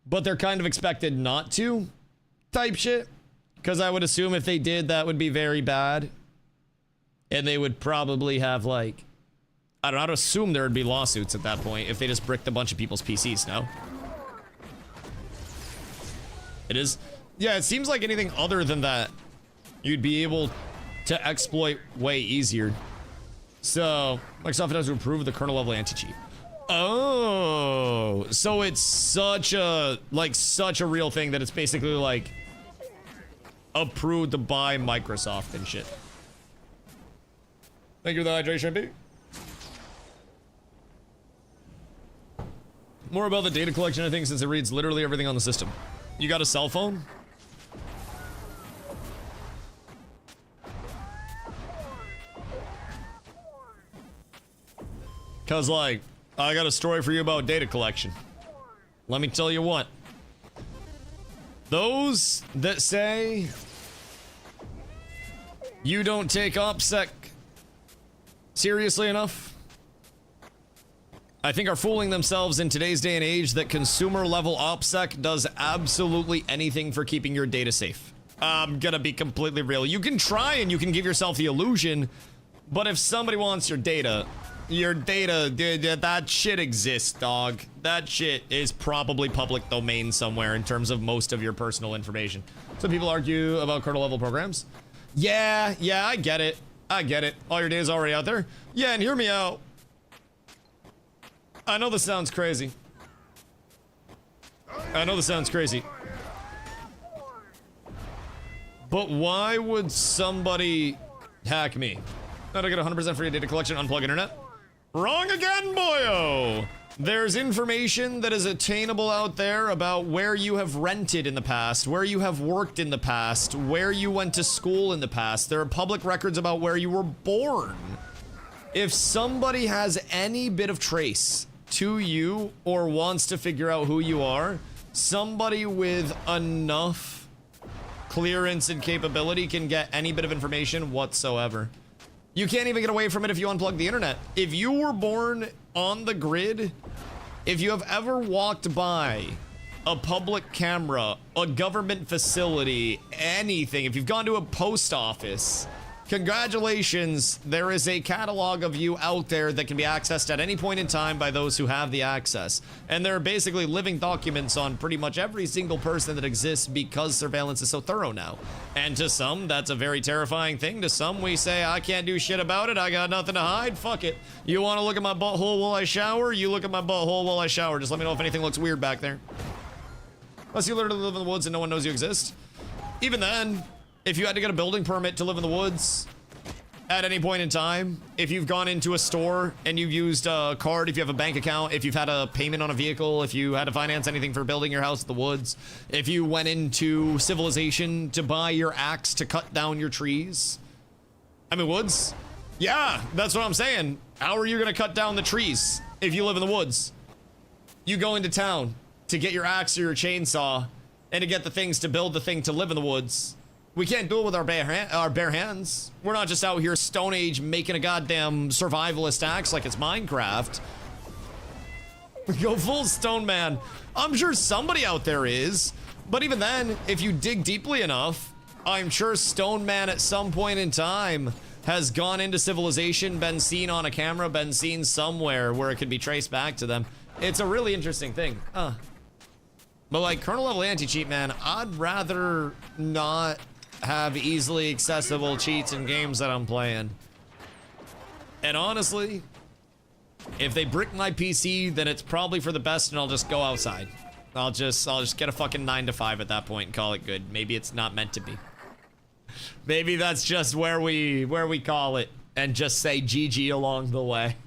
but they're kind of expected not to type shit. Because I would assume if they did, that would be very bad. And they would probably have, like, I don't know, I'd assume there would be lawsuits at that point if they just bricked a bunch of people's PCs, no? It is? Yeah, it seems like anything other than that, you'd be able to exploit way easier. So, Microsoft has to improve the kernel level anti-cheat. Oh, so it's such a, like, such a real thing that it's basically, like, approved by Microsoft and shit. Thank you for the hydration, B. More about the data collection, I think, since it reads literally everything on the system. You got a cell phone? Cause, like, I got a story for you about data collection. Let me tell you what. Those that say you don't take OPSEC seriously enough, I think are fooling themselves in today's day and age that consumer level OPSEC does absolutely anything for keeping your data safe. I'm gonna be completely real. You can try and you can give yourself the illusion, but if somebody wants your data, that shit exists, dog. That shit is probably public domain somewhere in terms of most of your personal information. Some people argue about kernel level programs. Yeah, I get it. I get it. All your data is already out there. Yeah, and hear me out. I know this sounds crazy. But why would somebody hack me? How to get 100% free data collection, unplug internet? Wrong again, boyo! There's information that is attainable out there about where you have rented in the past, where you have worked in the past, where you went to school in the past. There are public records about where you were born. If somebody has any bit of trace to you or wants to figure out who you are, somebody with enough clearance and capability can get any bit of information whatsoever. You can't even get away from it if you unplug the internet. If you were born on the grid, if you have ever walked by a public camera, a government facility, anything, if you've gone to a post office, congratulations, there is a catalog of you out there that can be accessed at any point in time by those who have the access. And there are basically living documents on pretty much every single person that exists because surveillance is so thorough now. And to some, that's a very terrifying thing. To some, we say, I can't do shit about it. I got nothing to hide. Fuck it. You want to look at my butthole while I shower? You look at my butthole while I shower. Just let me know if anything looks weird back there. Unless you literally live in the woods and no one knows you exist. Even then, if you had to get a building permit to live in the woods at any point in time, if you've gone into a store and you've used a card, if you have a bank account, if you've had a payment on a vehicle, if you had to finance anything for building your house in the woods, if you went into civilization to buy your axe to cut down your trees. I mean, woods? Yeah, that's what I'm saying. How are you gonna cut down the trees if you live in the woods? You go into town to get your axe or your chainsaw and to get the things to build the thing to live in the woods. We can't do it with our bare hands. We're not just out here Stone Age making a goddamn survivalist axe like it's Minecraft. Go full Stone Man. I'm sure somebody out there is, but even then, if you dig deeply enough, I'm sure Stone Man at some point in time has gone into civilization, been seen on a camera, been seen somewhere where it could be traced back to them. It's a really interesting thing. But like kernel level anti-cheat, man, I'd rather not have easily accessible cheats in games that I'm playing. And honestly, if they brick my PC, then it's probably for the best and I'll just go outside. I'll just get a fucking 9 to 5 at that point and call it good. Maybe it's not meant to be. Maybe that's just where we call it and just say GG along the way.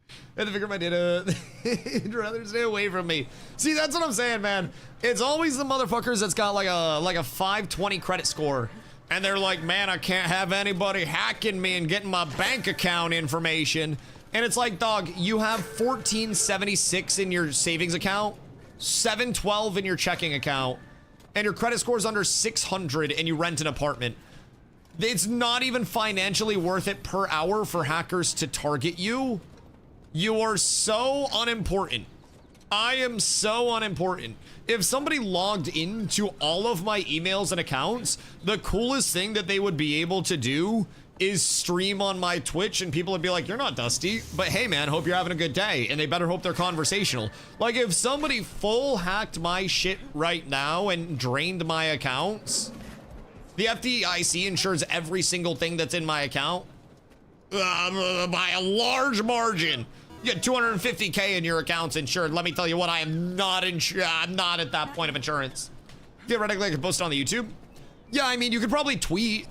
I had to figure my data. I'd rather stay away from me. See, that's what I'm saying, man. It's always the motherfuckers that's got like a 520 credit score. And they're like, man, I can't have anybody hacking me and getting my bank account information. And it's like, dog, you have 1476 in your savings account, 712 in your checking account, and your credit score is under 600 and you rent an apartment. It's not even financially worth it per hour for hackers to target you. You are so unimportant I am so unimportant. If somebody logged into all of my emails and accounts, the coolest thing that they would be able to do is stream on my Twitch, and people would be like, you're not Dusty, but hey man, hope you're having a good day, and they better hope they're conversational. Like, if somebody full hacked my shit right now and drained my accounts, the FDIC insures every single thing that's in my account by a large margin. You get 250K in your accounts insured. Let me tell you what, I am not insured. I'm not at that point of insurance. Theoretically, I could post it on the YouTube. Yeah, I mean, you could probably tweet.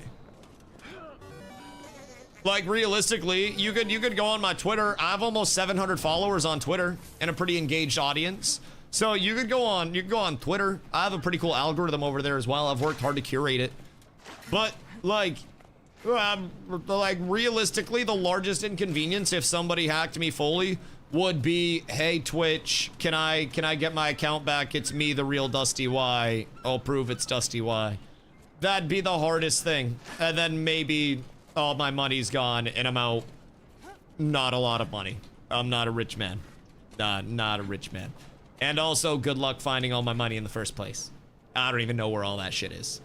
Like, realistically, you could go on my Twitter. I have almost 700 followers on Twitter and a pretty engaged audience. So you could go on Twitter. I have a pretty cool algorithm over there as well. I've worked hard to curate it. But like realistically, the largest inconvenience if somebody hacked me fully would be, hey Twitch, can I get my account back? It's me, the real DustyWhy. I'll prove it's DustyWhy. That'd be the hardest thing. And then maybe all my money's gone and I'm out. Not a lot of money. I'm not a rich man. Not a rich man. And also, good luck finding all my money in the first place. I don't even know where all that shit is.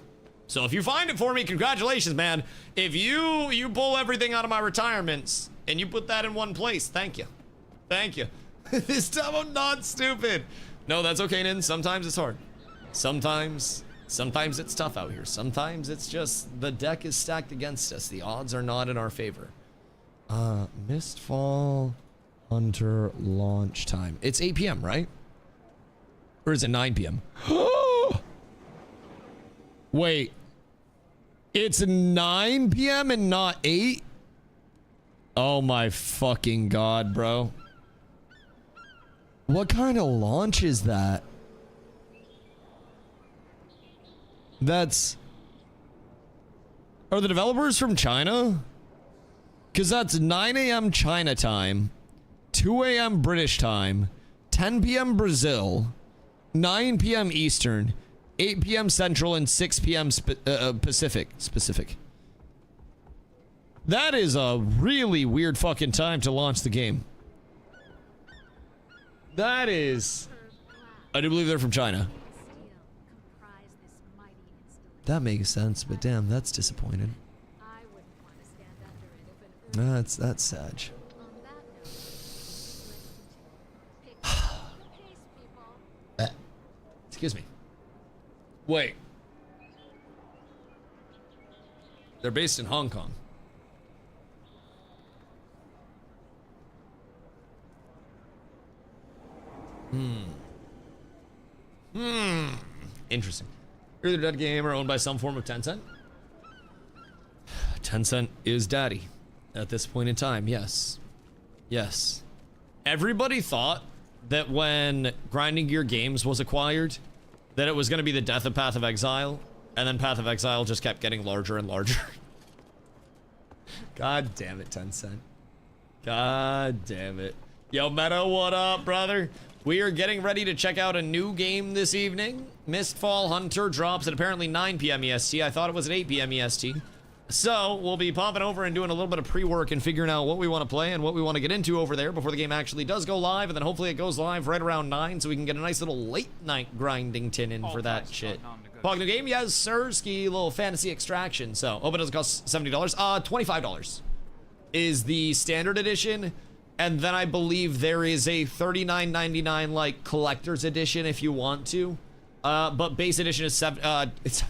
So if you find it for me, congratulations, man. If you pull everything out of my retirements and you put that in one place, thank you. Thank you. This time I'm not stupid. No, that's okay, Nin. Sometimes it's hard. Sometimes it's tough out here. Sometimes it's just the deck is stacked against us. The odds are not in our favor. MISTFALL Hunter launch time. It's 8 p.m., right? Or is it 9 p.m.? Wait. It's 9 p.m. and not 8? Oh my fucking god, bro. What kind of launch is that? Are the developers from China? Because that's 9 a.m. China time, 2 a.m. British time, 10 p.m. Brazil, 9 p.m. Eastern, 8 p.m. Central, and 6 p.m. Pacific. That is a really weird fucking time to launch the game. That is... I do believe they're from China. That makes sense, but damn, that's disappointing. That's sad. Excuse me. Wait. They're based in Hong Kong. Interesting. You're the dead gamer owned by some form of Tencent? Tencent is daddy at this point in time, yes. Yes. Everybody thought that when Grinding Gear Games was acquired, that it was going to be the death of Path of Exile, and then Path of Exile just kept getting larger and larger. God damn it, Tencent. God damn it. Yo, Meta, what up, brother? We are getting ready to check out a new game this evening. MISTFALL Hunter drops at apparently 9 p.m. EST. I thought it was at 8 p.m. EST. So, we'll be popping over and doing a little bit of pre-work and figuring out what we want to play and what we want to get into over there before the game actually does go live, and then hopefully it goes live right around 9 so we can get a nice little late-night grinding tin in for that shit. Pog new game? Yes, sir. Ski little fantasy extraction. So, hope it doesn't cost $70. $25 is the standard edition. And then I believe there is a $39.99 like collector's edition if you want to. But base edition is it's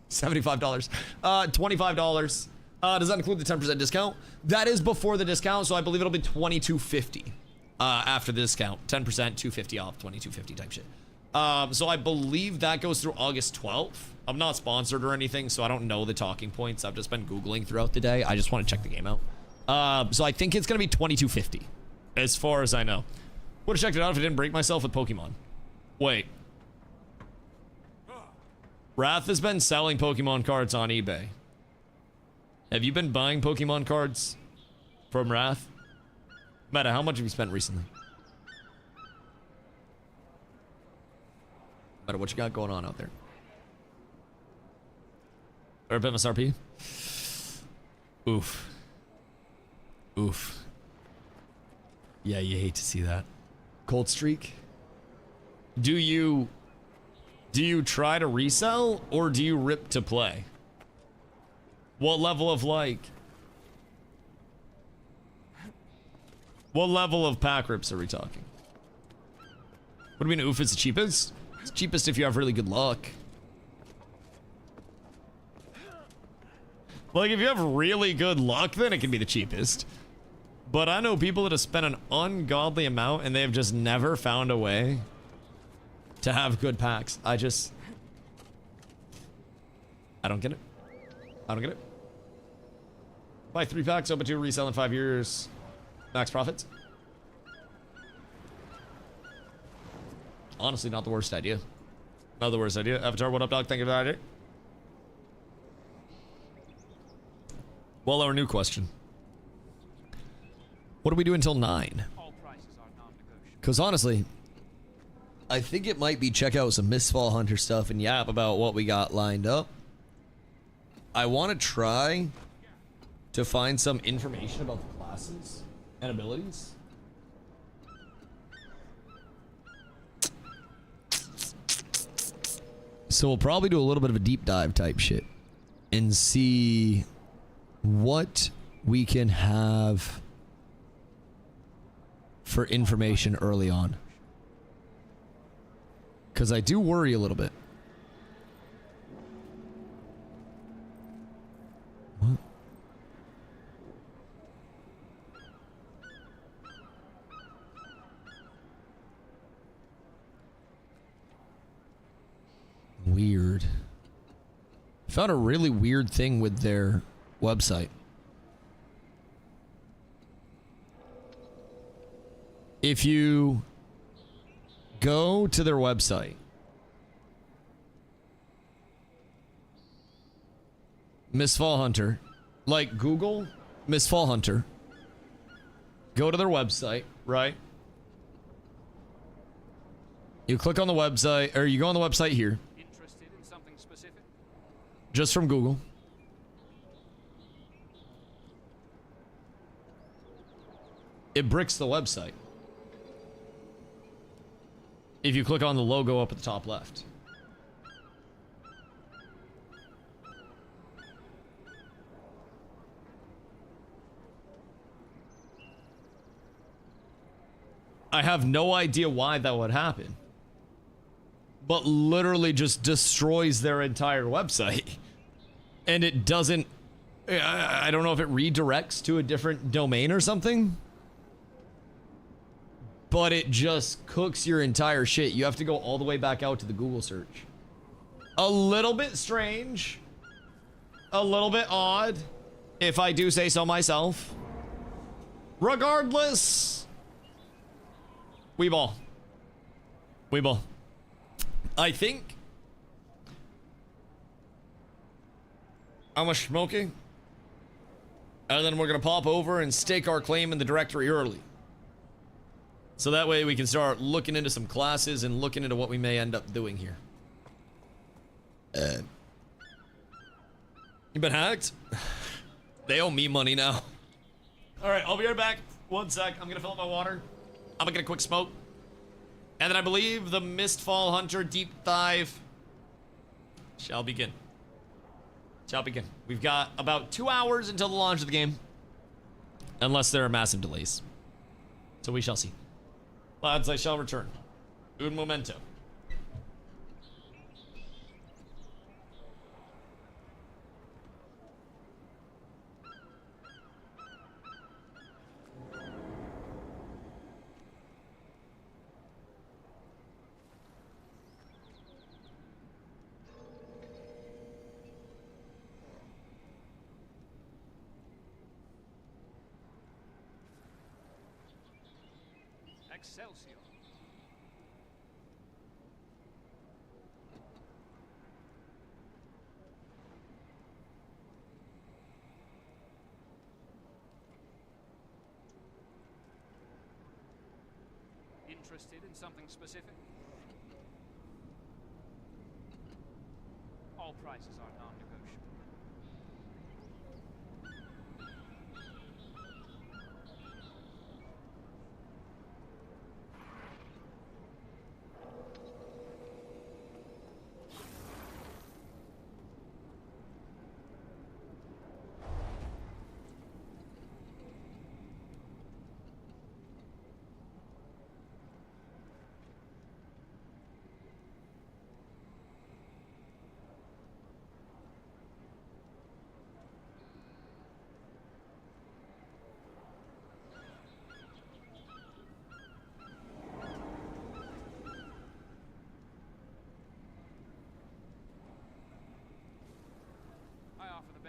$75. $25. Does that include the 10% discount? That is before the discount, so I believe it'll be $22.50 after the discount. 10%, $250 off, $22.50 type shit. So I believe that goes through August 12th. I'm not sponsored or anything, so I don't know the talking points. I've just been Googling throughout the day. I just want to check the game out. So I think it's gonna be $22.50, as far as I know. Would have checked it out if I didn't break myself with Pokemon. Wait. Wrath has been selling Pokemon cards on eBay. Have you been buying Pokemon cards from Wrath? Meta, how much have you spent recently? Meta, what you got going on out there? Or MSRP? Oof. Oof. Yeah, you hate to see that. Cold streak? Do you try to resell or do you rip to play? What level of what level of pack rips are we talking? What do you mean oof is the cheapest? It's cheapest if you have really good luck. Like if you have really good luck, then it can be the cheapest. But I know people that have spent an ungodly amount and they have just never found a way to have good packs. I don't get it. I don't get it. Buy 3 packs, open 2, resell in 5 years. Max profits. Honestly, not the worst idea. Not the worst idea. Avatar, what up, dog? Thank you for that idea. Well, our new question. What do we do until 9? Because honestly, I think it might be check out some MISTFALL Hunter stuff and yap about what we got lined up. I want to try to find some information about the classes and abilities. So we'll probably do a little bit of a deep dive type shit and see what we can have for information early on. Because I do worry a little bit. What? Weird. Found a really weird thing with their website. If you go to their website, MISTFALL Hunter, like Google MISTFALL Hunter, go to their website, right? You click on the website, or you go on the website here. Interested in something specific? Just from Google. It bricks the website. If you click on the logo up at the top left. I have no idea why that would happen. But literally just destroys their entire website. And it doesn't... I don't know if it redirects to a different domain or something. But it just cooks your entire shit. You have to go all the way back out to the Google search. A little bit strange. A little bit odd, if I do say so myself. Regardless, we ball. We ball. I think I'm a smoking. And then we're gonna pop over and stake our claim in the directory early. So that way we can start looking into some classes and looking into what we may end up doing here. You been hacked? They owe me money now. Alright, I'll be right back. One sec. I'm gonna fill up my water. I'm gonna get a quick smoke. And then I believe the MISTFALL Hunter deep dive shall begin. Shall begin. We've got about 2 hours until the launch of the game. Unless there are massive delays. So we shall see. Lads, I shall return. Un momento. Excelsior. Interested in something specific? All prices are non-negotiable.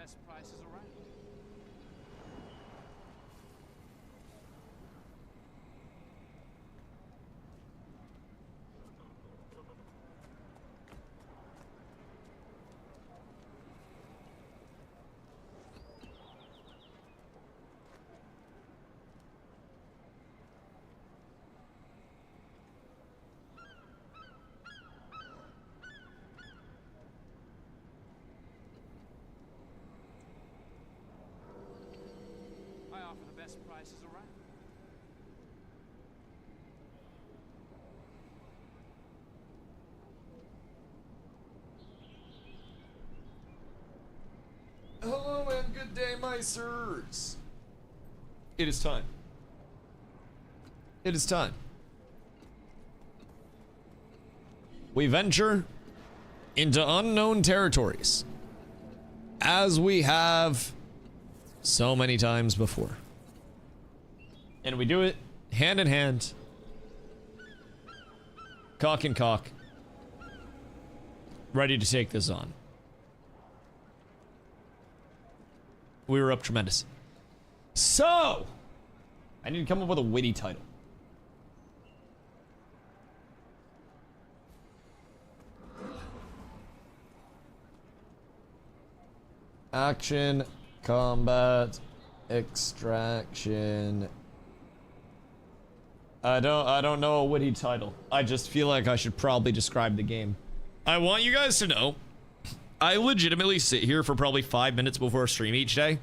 best prices around. I offer the best prices around. Hello and good day, my sirs. It is time. It is time. We venture into unknown territories, as we have so many times before. And we do it hand in hand, cock and cock, ready to take this on. We were up tremendous. So, I need to come up with a witty title. Action, combat, extraction. I don't know a witty title. I just feel like I should probably describe the game. I want you guys to know, I legitimately sit here for probably 5 minutes before a stream each day,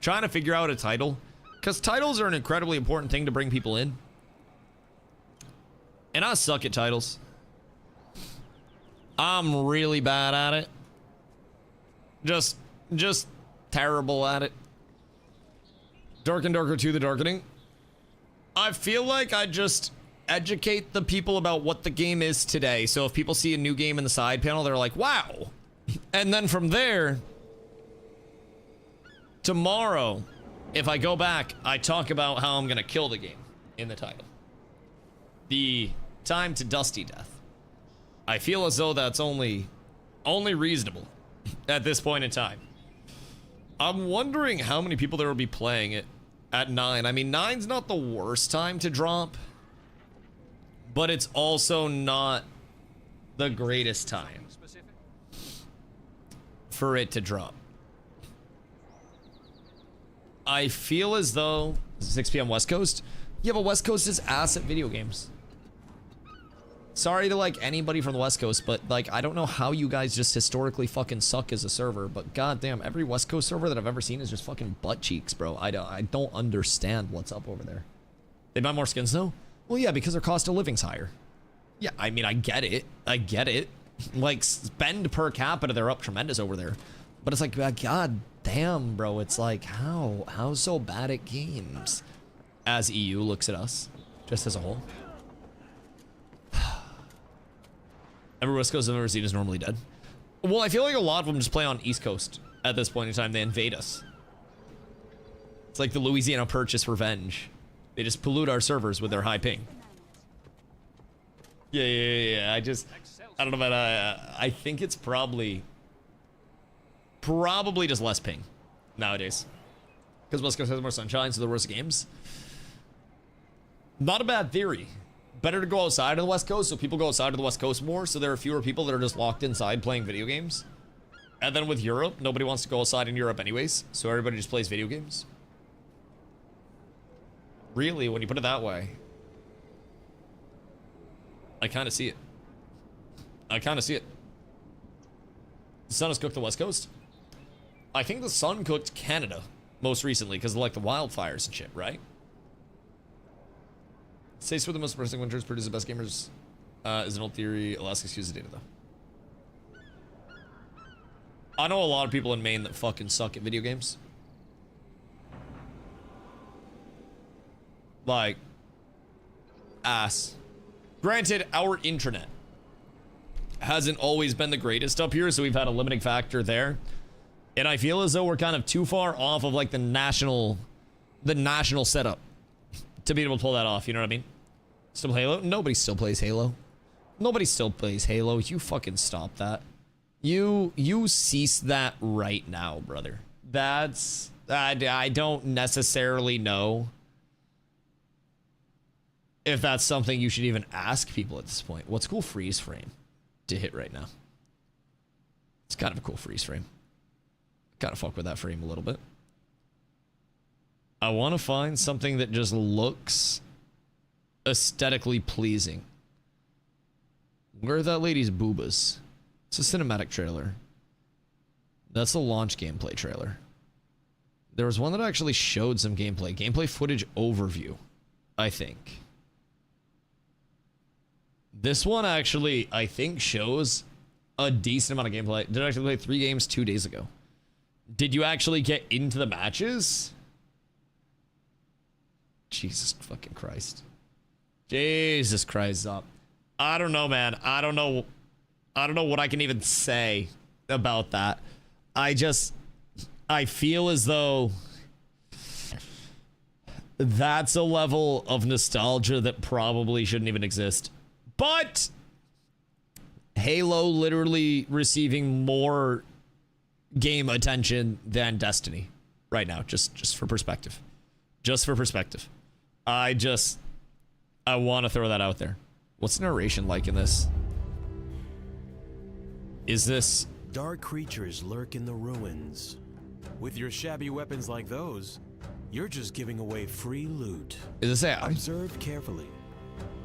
trying to figure out a title, because titles are an incredibly important thing to bring people in. And I suck at titles. I'm really bad at it. Just terrible at it. Dark and Darker 2, The Darkening. I feel like I just educate the people about what the game is today. So if people see a new game in the side panel, they're like, wow. And then from there, tomorrow, if I go back, I talk about how I'm gonna kill the game in the title. The time to dusty death. I feel as though that's only reasonable at this point in time. I'm wondering how many people there will be playing it at 9. I mean, 9's not the worst time to drop, but it's also not the greatest time Specific. for it to drop. I feel as though 6 p.m. West Coast. Yeah, but West Coast is ass at video games. Sorry to like anybody from the West Coast, but like I don't know how you guys just historically fucking suck as a server, but goddamn, every West Coast server that I've ever seen is just fucking butt cheeks, bro. I don't understand what's up over there. They buy more skins though? Well, yeah, because their cost of living's higher. Yeah, I mean, I get it. I get it. Like, spend per capita, they're up tremendous over there. But it's like, god damn, bro. It's like, how so bad at games? As EU looks at us, just as a whole. Every West Coast I've ever seen is normally dead. Well, I feel like a lot of them just play on East Coast at this point in time. They invade us. It's like the Louisiana Purchase revenge. They just pollute our servers with their high ping. Yeah. I don't know about, I think it's probably just less ping nowadays. Because West Coast has more sunshine, so there are worse games. Not a bad theory. Better to go outside of the West Coast, so people go outside of the West Coast more, so there are fewer people that are just locked inside playing video games. And then with Europe, nobody wants to go outside in Europe anyways, so everybody just plays video games. Really, when you put it that way, I kind of see it. The sun has cooked the West Coast. I think the sun cooked Canada most recently because of like the wildfires and shit, right? States with the most pressing winters produce the best gamers is an old theory. Alaska excuses data though. I know a lot of people in Maine that fucking suck at video games. Like, ass. Granted, our internet hasn't always been the greatest up here, so we've had a limiting factor there. And I feel as though we're kind of too far off of like the national setup to be able to pull that off, you know what I mean? Still Halo? Nobody still plays Halo. Nobody still plays Halo. You fucking stop that. You cease that right now, brother. That's I don't necessarily know if that's something you should even ask people at this point. What's cool freeze frame to hit right now? It's kind of a cool freeze frame. Gotta fuck with that frame a little bit. I want to find something that just looks aesthetically pleasing. Where are that lady's boobas? It's a cinematic trailer. That's a launch gameplay trailer. There was one that actually showed some gameplay. Gameplay footage overview, I think. This one actually, I think, shows a decent amount of gameplay. Did I actually play 3 games 2 days ago? Did you actually get into the matches? Jesus fucking Christ. Jesus Christ up. I don't know, man. I don't know what I can even say about that. I feel as though that's a level of nostalgia that probably shouldn't even exist. But Halo literally receiving more game attention than Destiny right now, just for perspective. Just for perspective. I want to throw that out there. What's the narration like in this? Is this... Dark creatures lurk in the ruins. With your shabby weapons like those, you're just giving away free loot. Is this AI? Observe carefully.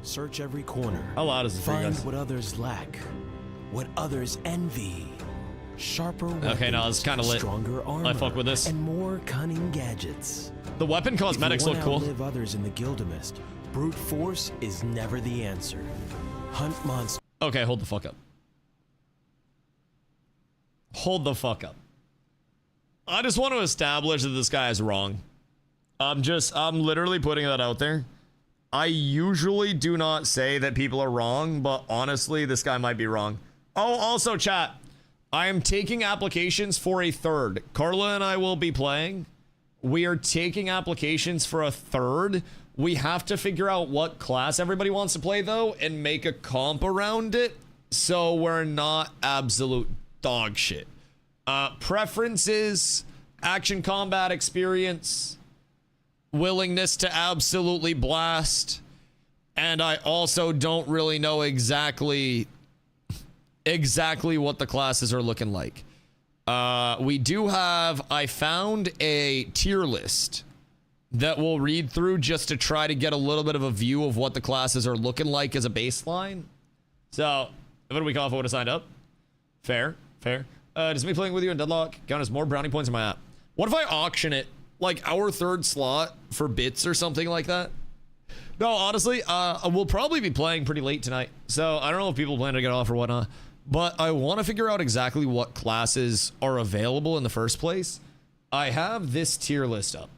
Search every corner. How loud is this? Find what others lack, what others envy. Sharper weapons, okay, no, it's kind of lit. Stronger armor, I fuck with this. And more cunning gadgets. The weapon cosmetics look cool. If you want to outlive others in the Gilgamist, brute force is never the answer. Hunt monsters. Okay, hold the fuck up. Hold the fuck up. I just want to establish that this guy is wrong. I'm literally putting that out there. I usually do not say that people are wrong, but honestly, this guy might be wrong. Oh, also chat, I am taking applications for a third. Carla and I will be playing. We are taking applications for a third. We have to figure out what class everybody wants to play though and make a comp around it so we're not absolute dog shit. Preferences, action combat experience, willingness to absolutely blast, and I also don't really know exactly what the classes are looking like. We do have, I found a tier list that we'll read through just to try to get a little bit of a view of what the classes are looking like as a baseline. So, what do we call if I would have signed up? Fair. Does me playing with you in Deadlock count as more brownie points in my app? What if I auction it, like our third slot for bits or something like that? No, honestly, we'll probably be playing pretty late tonight. So I don't know if people plan to get off or whatnot, but I want to figure out exactly what classes are available in the first place. I have this tier list up,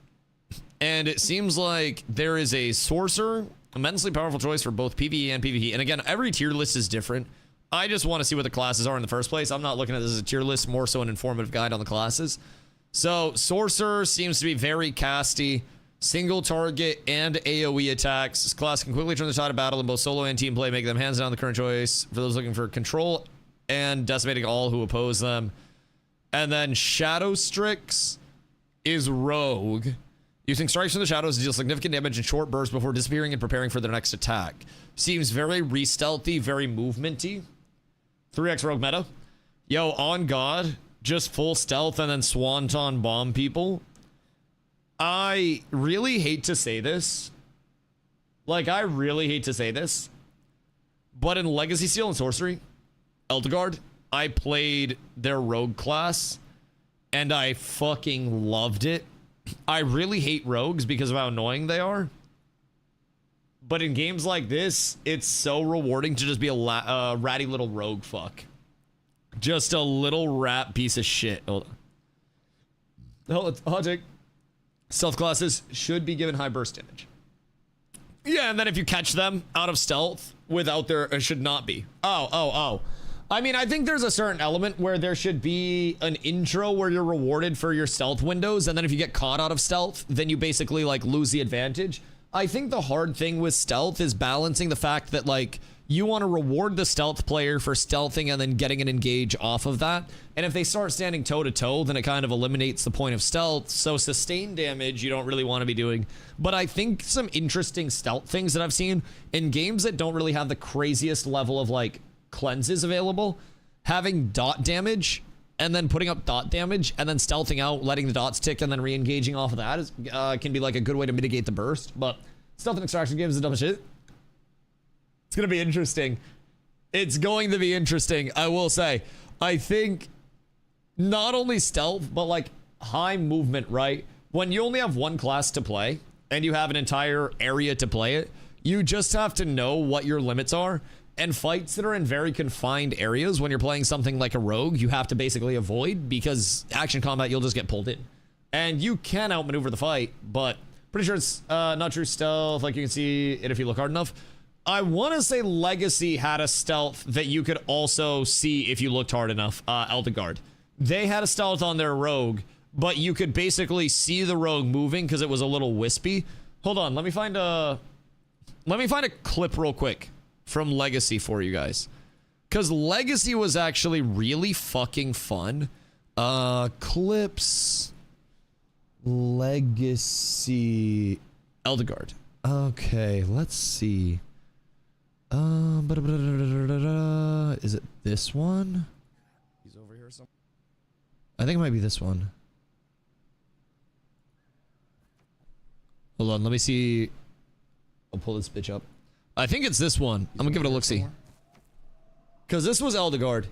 and it seems like there is a sorcerer, immensely powerful choice for both PvE and PvP. And again, every tier list is different. I just want to see what the classes are in the first place. I'm not looking at this as a tier list, more so an informative guide on the classes. So sorcerer seems to be very casty, single target and AoE attacks. This class can quickly turn the tide of battle in both solo and team play, making them hands down the current choice for those looking for control and decimating all who oppose them. And then Shadow Strix is rogue, using strikes from the shadows to deal significant damage in short bursts before disappearing and preparing for their next attack. Seems very re-stealthy, very movementy. 3x rogue meta. Yo, on God, just full stealth and then swanton bomb people. I really hate to say this. Like, I really hate to say this. But in Legacy Seal and Sorcery, Eldegard, I played their rogue class, and I fucking loved it. I really hate rogues because of how annoying they are. But in games like this, it's so rewarding to just be a ratty little rogue fuck. Just a little rat piece of shit. Hold on. Oh, it's hot take. Stealth classes should be given high burst damage. Yeah, and then if you catch them out of stealth without their... It should not be. Oh. I mean, I think there's a certain element where there should be an intro where you're rewarded for your stealth windows, and then if you get caught out of stealth, then you basically, like, lose the advantage. I think the hard thing with stealth is balancing the fact that, like, you want to reward the stealth player for stealthing and then getting an engage off of that. And if they start standing toe-to-toe, then it kind of eliminates the point of stealth. So sustained damage, you don't really want to be doing. But I think some interesting stealth things that I've seen in games that don't really have the craziest level of, like, cleanses available, having dot damage and then putting up dot damage and then stealthing out, letting the dots tick and then re-engaging off of that is, can be, like, a good way to mitigate the burst. But stealth and extraction games is dumb as shit. It's going to be interesting. It's going to be interesting, I will say. I think not only stealth, but like high movement, right? When you only have one class to play and you have an entire area to play it, you just have to know what your limits are. And fights that are in very confined areas, when you're playing something like a rogue, you have to basically avoid, because action combat, you'll just get pulled in. And you can outmaneuver the fight, but pretty sure it's not true stealth. Like, you can see it if you look hard enough. I want to say Legacy had a stealth that you could also see if you looked hard enough. Eldegard. They had a stealth on their rogue, but you could basically see the rogue moving because it was a little wispy. Hold on, let me find a clip real quick from Legacy for you guys, because Legacy was actually really fucking fun. Clips, Legacy, Eldegard. Okay, let's see. Is it this one? He's over here somewhere. I think it might be this one. Hold on, let me see. I'll pull this bitch up. I think it's this one. I'm gonna give it a look-see. Because this was Eldegard.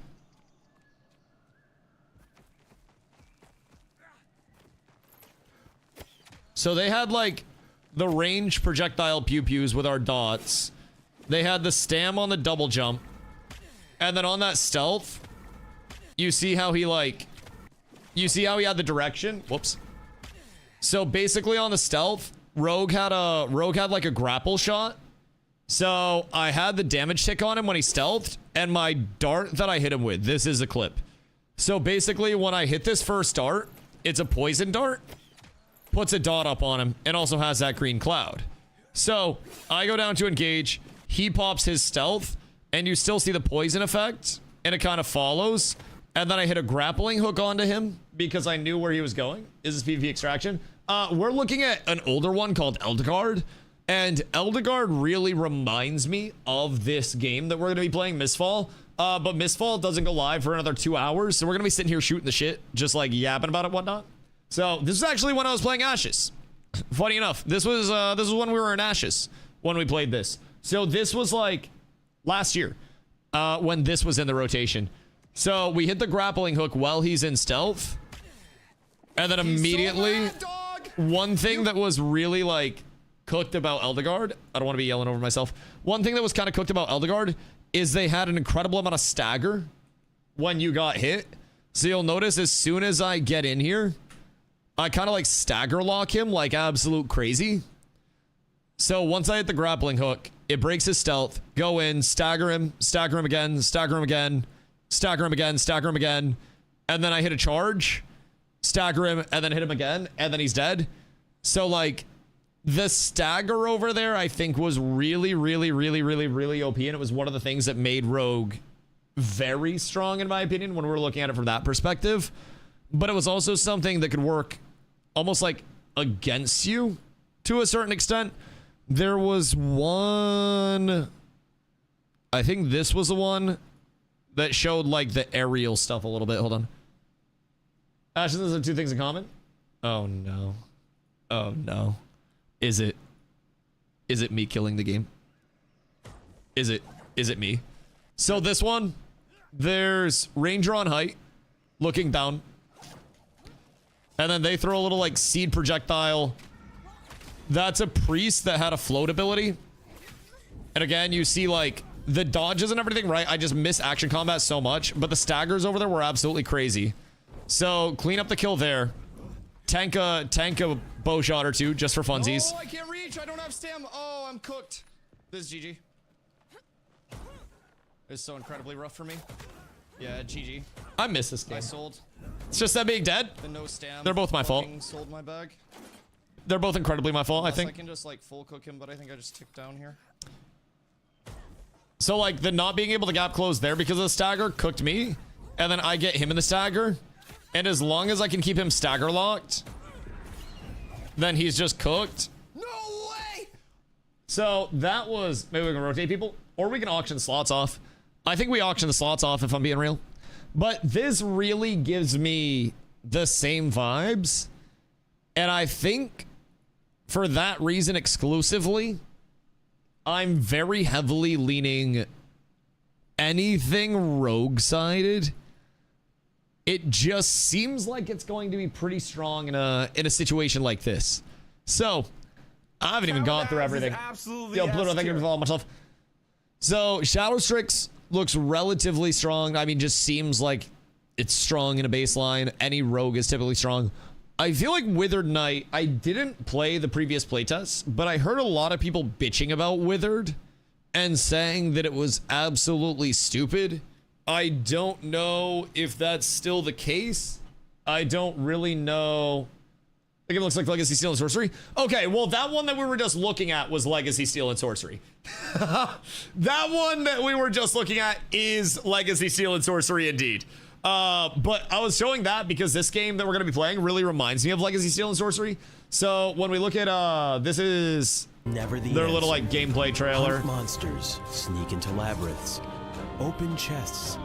So they had, like, the range projectile pew-pews with our dots. They had the stam on the double jump. And then on that stealth, you see how he, like... You see how he had the direction? Whoops. So basically on the stealth, Rogue had like a grapple shot. So I had the damage tick on him when he stealthed, and my dart that I hit him with. This is a clip. So basically when I hit this first dart, it's a poison dart. Puts a dot up on him, and also has that green cloud. So I go down to engage. He pops his stealth, and you still see the poison effect, and it kind of follows. And then I hit a grappling hook onto him because I knew where he was going. Is this PvP extraction? We're looking at an older one called Eldegard, and Eldegard really reminds me of this game that we're going to be playing, MISTFALL. But MISTFALL doesn't go live for another 2 hours, so we're going to be sitting here shooting the shit, just like yapping about it and whatnot. So this is actually when I was playing Ashes. Funny enough, this was when we were in Ashes when we played this. So this was like last year when this was in the rotation. So we hit the grappling hook while he's in stealth. And then immediately, one thing that was really like cooked about Eldegard, I don't want to be yelling over myself. One thing that was kind of cooked about Eldegard is they had an incredible amount of stagger when you got hit. So you'll notice as soon as I get in here, I kind of like stagger lock him like absolute crazy. So once I hit the grappling hook, it breaks his stealth. Go in, stagger him again, stagger him again, stagger him again, stagger him again. And then I hit a charge, stagger him, and then hit him again, and then he's dead. So like the stagger over there, I think was really, really, really, really, really OP. And it was one of the things that made Rogue very strong, in my opinion, when we were looking at it from that perspective. But it was also something that could work almost like against you to a certain extent. There was one, I think this was the one that showed like the aerial stuff a little bit. Hold on. Ashes, those are two things in common. Oh no. Oh no. Is it me killing the game? Is it me? So this one, there's Ranger on height, looking down. And then they throw a little like seed projectile. That's a priest that had a float ability. And again, you see like the dodges and everything, right? I just miss action combat so much, but the staggers over there were absolutely crazy. So clean up the kill there. Tank a bow shot or two just for funsies. Oh, I can't reach. I don't have stam. Oh, I'm cooked. This is GG. It's so incredibly rough for me. Yeah, GG. I miss this game. I sold. It's just that being dead. The no stam. They're both my fault. Sold my bag. They're both incredibly my fault, I think. I can just like full cook him, but I think I just ticked down here. So like the not being able to gap close there because of the stagger cooked me, and then I get him in the stagger, and as long as I can keep him stagger locked, then he's just cooked. No way! So that was, maybe we can rotate people, or we can auction slots off. I think we auction the slots off if I'm being real. But this really gives me the same vibes, and I think for that reason exclusively, I'm very heavily leaning anything rogue-sided. It just seems like it's going to be pretty strong in a situation like this. So, I haven't even gone through everything. Absolutely. Yo, Pluto, thank you for following myself. So, Shadow Strix looks relatively strong. I mean, just seems like it's strong in a baseline. Any rogue is typically strong. I feel like Withered Knight, I didn't play the previous playtests, but I heard a lot of people bitching about Withered and saying that it was absolutely stupid. I don't know if that's still the case. I don't really know. I think it looks like Legacy, Steel, and Sorcery. Okay, well, that one that we were just looking at was Legacy, Steel, and Sorcery. That one that we were just looking at is Legacy, Steel, and Sorcery indeed. But I was showing that because this game that we're going to be playing really reminds me of Legacy, Steel, and Sorcery. So when we look at, this is Never the their answer. little like gameplay trailer. Hunt monsters, sneak into labyrinths, open chests,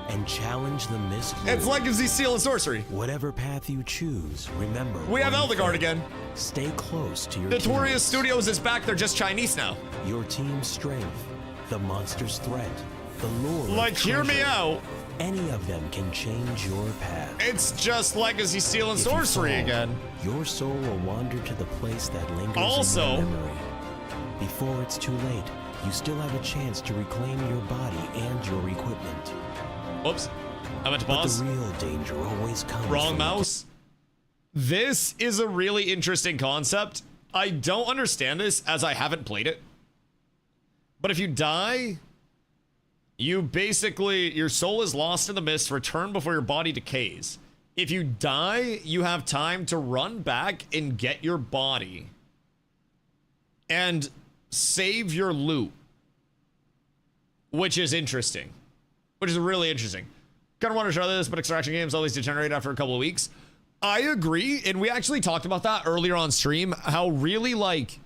and challenge the mist. It's Legacy, Steel, and Sorcery. Whatever path you choose, remember. We have one Eldegard thing. again. Stay close to your Notorious teammates. Studios is back. They're just Chinese now. Your team's strength, the monster's threat, the lure. of Like, hear me treasure. out. Any of them can change your path. It's just Legacy, Steel, and If you Sorcery fall, again. Your soul will wander to the place that lingers Also- in your memory. Before it's too late, you still have a chance to reclaim your body and your equipment. Whoops. I meant to But pause. the real danger always comes Wrong from mouse. This is a really interesting concept. I don't understand this as I haven't played it. But if you die, you basically, your soul is lost in the mist, return before your body decays. If you die, you have time to run back and get your body and save your loot, which is interesting, which is really interesting. Kind of want to try this, but extraction games always degenerate after a couple of weeks. I agree, and we actually talked about that earlier on stream, how really, like,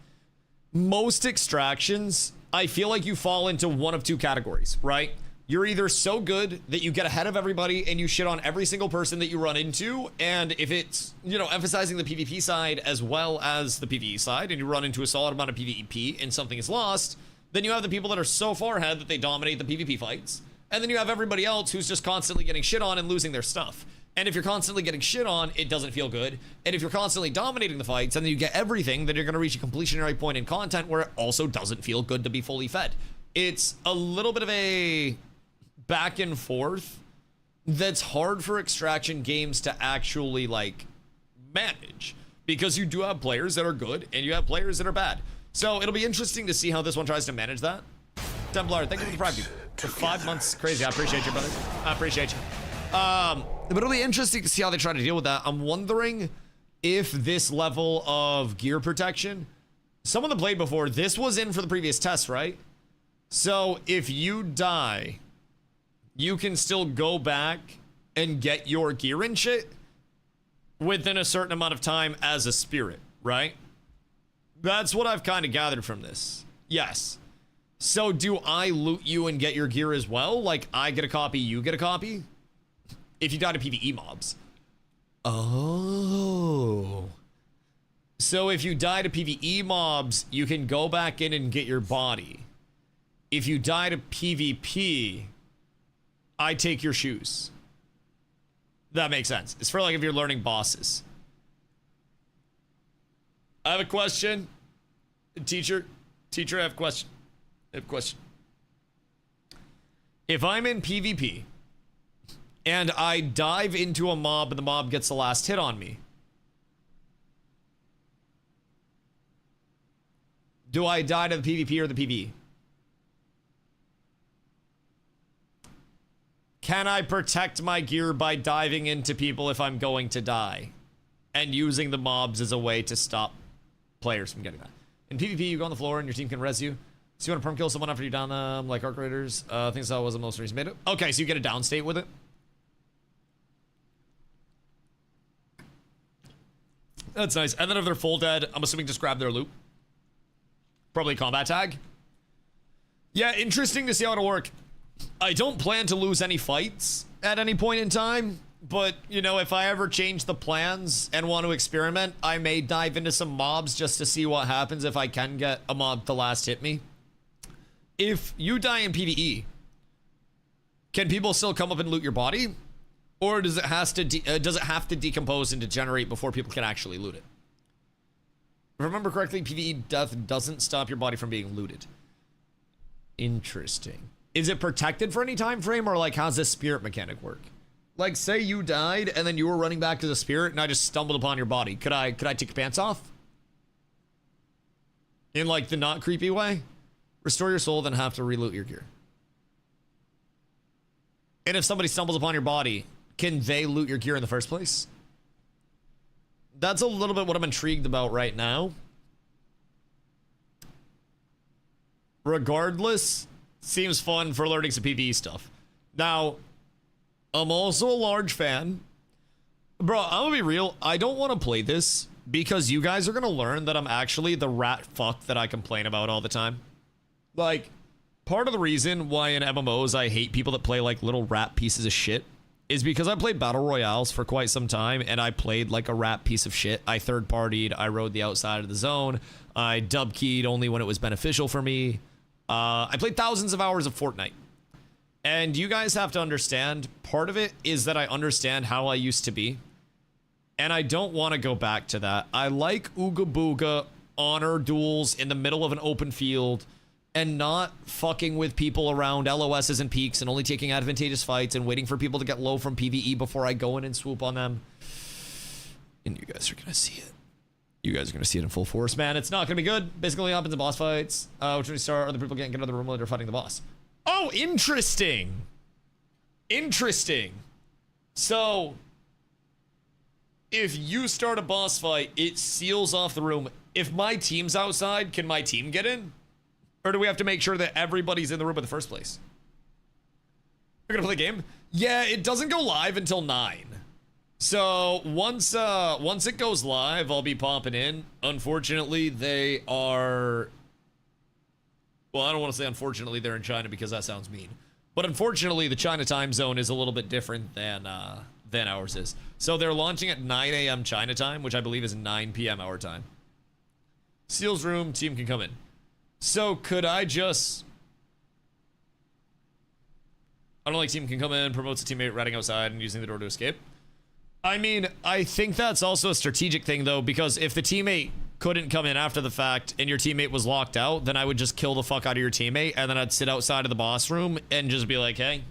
most extractions, I feel like you fall into one of two categories, right? You're either so good that you get ahead of everybody and you shit on every single person that you run into, and if it's, you know, emphasizing the PvP side as well as the PvE side, and you run into a solid amount of PvP and something is lost, then you have the people that are so far ahead that they dominate the PvP fights, and then you have everybody else who's just constantly getting shit on and losing their stuff. And if you're constantly getting shit on, it doesn't feel good. And if you're constantly dominating the fights and then you get everything, then you're going to reach a completionary point in content where it also doesn't feel good to be fully fed. It's a little bit of a back and forth that's hard for extraction games to actually, like, manage. Because you do have players that are good and you have players that are bad. So it'll be interesting to see how this one tries to manage that. Templar, thank you for the Prime, dude. For 5 months, crazy. I appreciate you, brother. I appreciate you. But it'll be interesting to see how they try to deal with that. I'm wondering if this level of gear protection, someone that played before, this was in for the previous test, right? So if you die, you can still go back and get your gear and shit within a certain amount of time as a spirit, right? That's what I've kind of gathered from this. Yes. So do I loot you and get your gear as well? Like, I get a copy, you get a copy? If you die to PvE mobs. Oh. So if you die to PvE mobs, you can go back in and get your body. If you die to PvP, I take your shoes. That makes sense. It's for like if you're learning bosses. I have a question. Teacher, I have a question. If I'm in PvP and I dive into a mob and the mob gets the last hit on me, do I die to the PvP or the PvE? Can I protect my gear by diving into people if I'm going to die and using the mobs as a way to stop players from getting that? In PvP, you go on the floor and your team can res you. So you want to perm kill someone after you down them, like Arc Raiders? I think that was the most recent made it. Okay, so you get a down state with it. That's nice. And then if they're full dead, I'm assuming just grab their loot. Probably combat tag. Yeah, interesting to see how it'll work. I don't plan to lose any fights at any point in time, but, you know, if I ever change the plans and want to experiment, I may dive into some mobs just to see what happens if I can get a mob to last hit me. If you die in PvE, can people still come up and loot your body? Or does it have to decompose and degenerate before people can actually loot it? If I remember correctly, PvE death doesn't stop your body from being looted. Interesting. Is it protected for any time frame, or like how's this spirit mechanic work? Like, say you died and then you were running back to the spirit and I just stumbled upon your body. Could I take your pants off? In like the not creepy way? Restore your soul, then have to reloot your gear. And if somebody stumbles upon your body, can they loot your gear in the first place? That's a little bit what I'm intrigued about right now. Regardless, seems fun for learning some PvE stuff. Now, I'm also a large fan. Bro, I'm gonna be real. I don't want to play this because you guys are gonna learn that I'm actually the rat fuck that I complain about all the time. Like, part of the reason why in MMOs I hate people that play like little rat pieces of shit is because I played battle royales for quite some time and I played like a rat piece of shit. I third partied, I rode the outside of the zone, I dub keyed only when it was beneficial for me. I played thousands of hours of Fortnite. And you guys have to understand, part of it is that I understand how I used to be. And I don't want to go back to that. I like Ooga Booga honor duels in the middle of an open field and not fucking with people around LOSs and peaks and only taking advantageous fights and waiting for people to get low from PvE before I go in and swoop on them. And you guys are going to see it. You guys are going to see it in full force, man. It's not going to be good. Basically happens in boss fights. Which when you start, other people can't get out of the room while they're fighting the boss. Oh, interesting. Interesting. So, if you start a boss fight, it seals off the room. If my team's outside, can my team get in? Or do we have to make sure that everybody's in the room in the first place? We're gonna play the game? Yeah, it doesn't go live until 9. So once it goes live, I'll be popping in. Unfortunately, they are... Well, I don't want to say unfortunately they're in China because that sounds mean. But unfortunately, the China time zone is a little bit different than ours is. So they're launching at 9 a.m. China time, which I believe is 9 p.m. our time. Seals room, team can come in. So could I just... I don't like team can come in, promotes a teammate ratting outside and using the door to escape. I mean, I think that's also a strategic thing though, because if the teammate couldn't come in after the fact and your teammate was locked out, then I would just kill the fuck out of your teammate and then I'd sit outside of the boss room and just be like, hey.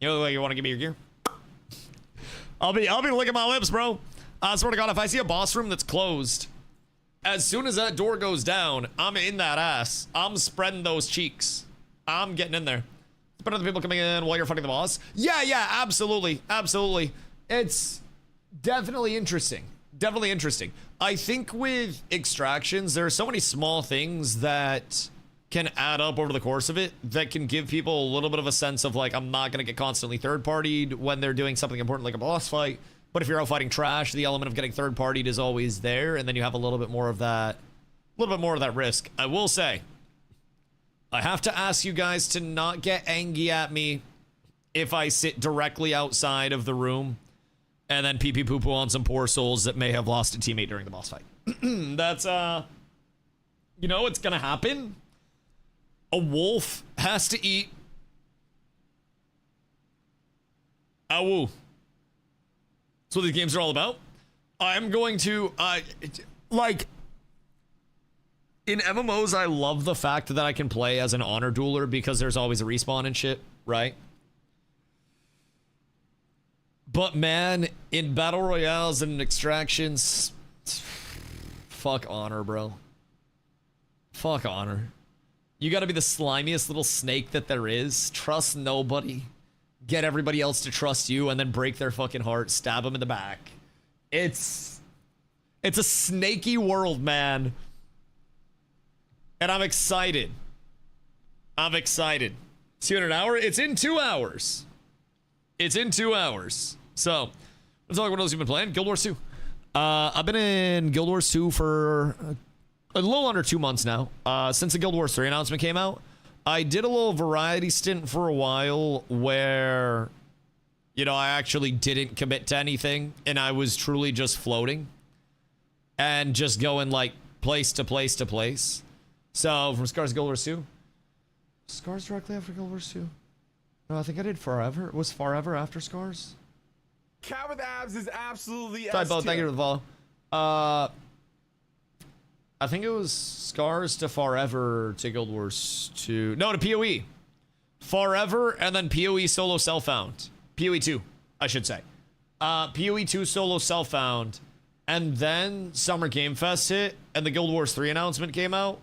You want to give me your gear? I'll be licking my lips, bro. I swear to God, if I see a boss room that's closed, as soon as that door goes down, I'm in that ass. I'm spreading those cheeks. I'm getting in there. But other people coming in while you're fighting the boss? Yeah, absolutely. Absolutely. It's definitely interesting. Definitely interesting. I think with extractions, there are so many small things that can add up over the course of it that can give people a little bit of a sense of like, I'm not going to get constantly third-partied when they're doing something important like a boss fight. But if you're out fighting trash, the element of getting third-partied is always there, and then you have a little bit more of that risk. I will say, I have to ask you guys to not get angry at me if I sit directly outside of the room and then pee-pee poo-poo on some poor souls that may have lost a teammate during the boss fight. That's, you know, it's gonna happen. A wolf has to eat. Awoo. That's what these games are all about. I'm going to, like, in MMOs, I love the fact that I can play as an honor dueler because there's always a respawn and shit, right? But man, in battle royales and extractions, fuck honor, bro. Fuck honor. You gotta be the slimiest little snake that there is. Trust nobody. Get everybody else to trust you and then break their fucking heart. Stab them in the back. It's It's a snaky world, man. And I'm excited. I'm excited. See you in an hour? It's in 2 hours. It's in 2 hours. So, let's talk about what else you've been playing. Guild Wars 2. I've been in Guild Wars 2 for a little under 2 months now. Since the Guild Wars 3 announcement came out. I did a little variety stint for a while where, you know, I actually didn't commit to anything. And I was truly just floating. And just going, like, place to place to place. So, from Scars to Guild Wars 2. Scars directly after Guild Wars 2? No, I think I did Forever. Was Forever after Scars? Cat with abs is absolutely Sorry, S Bo, thank you tier. for the follow. I think it was Scars to Forever to Guild Wars 2. No, to PoE. Forever and then PoE solo self-found. PoE 2, I should say. PoE 2 solo self-found. And then Summer Game Fest hit and the Guild Wars 3 announcement came out.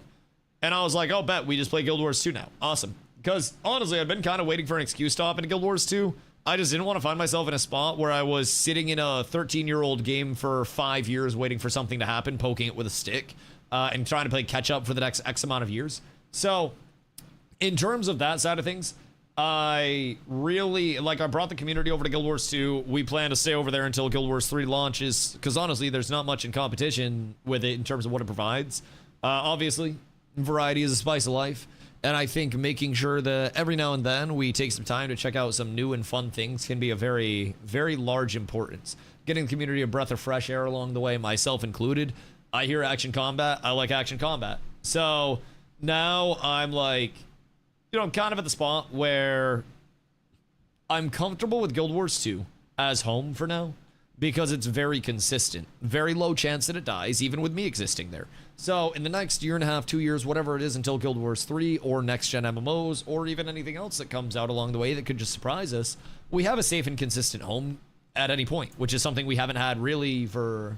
And I was like, oh, bet we just play Guild Wars 2 now. Awesome. Because honestly, I've been kind of waiting for an excuse to hop into Guild Wars 2. I just didn't want to find myself in a spot where I was sitting in a 13-year-old game for 5 years waiting for something to happen, poking it with a stick, and trying to play catch up for the next X amount of years. So, in terms of that side of things, I really, like, I brought the community over to Guild Wars 2. We plan to stay over there until Guild Wars 3 launches, because honestly, there's not much in competition with it in terms of what it provides. Obviously, variety is a spice of life, and I think making sure that every now and then we take some time to check out some new and fun things can be a very, very large importance. Getting the community a breath of fresh air along the way, myself included. I hear action combat, I like action combat. So now I'm like, you know, I'm kind of at the spot where I'm comfortable with Guild Wars 2 as home for now because it's very consistent. Very low chance that it dies, even with me existing there. So in the next year and a half, 2 years, whatever it is until Guild Wars 3 or next-gen MMOs or even anything else that comes out along the way that could just surprise us, we have a safe and consistent home at any point, which is something we haven't had really for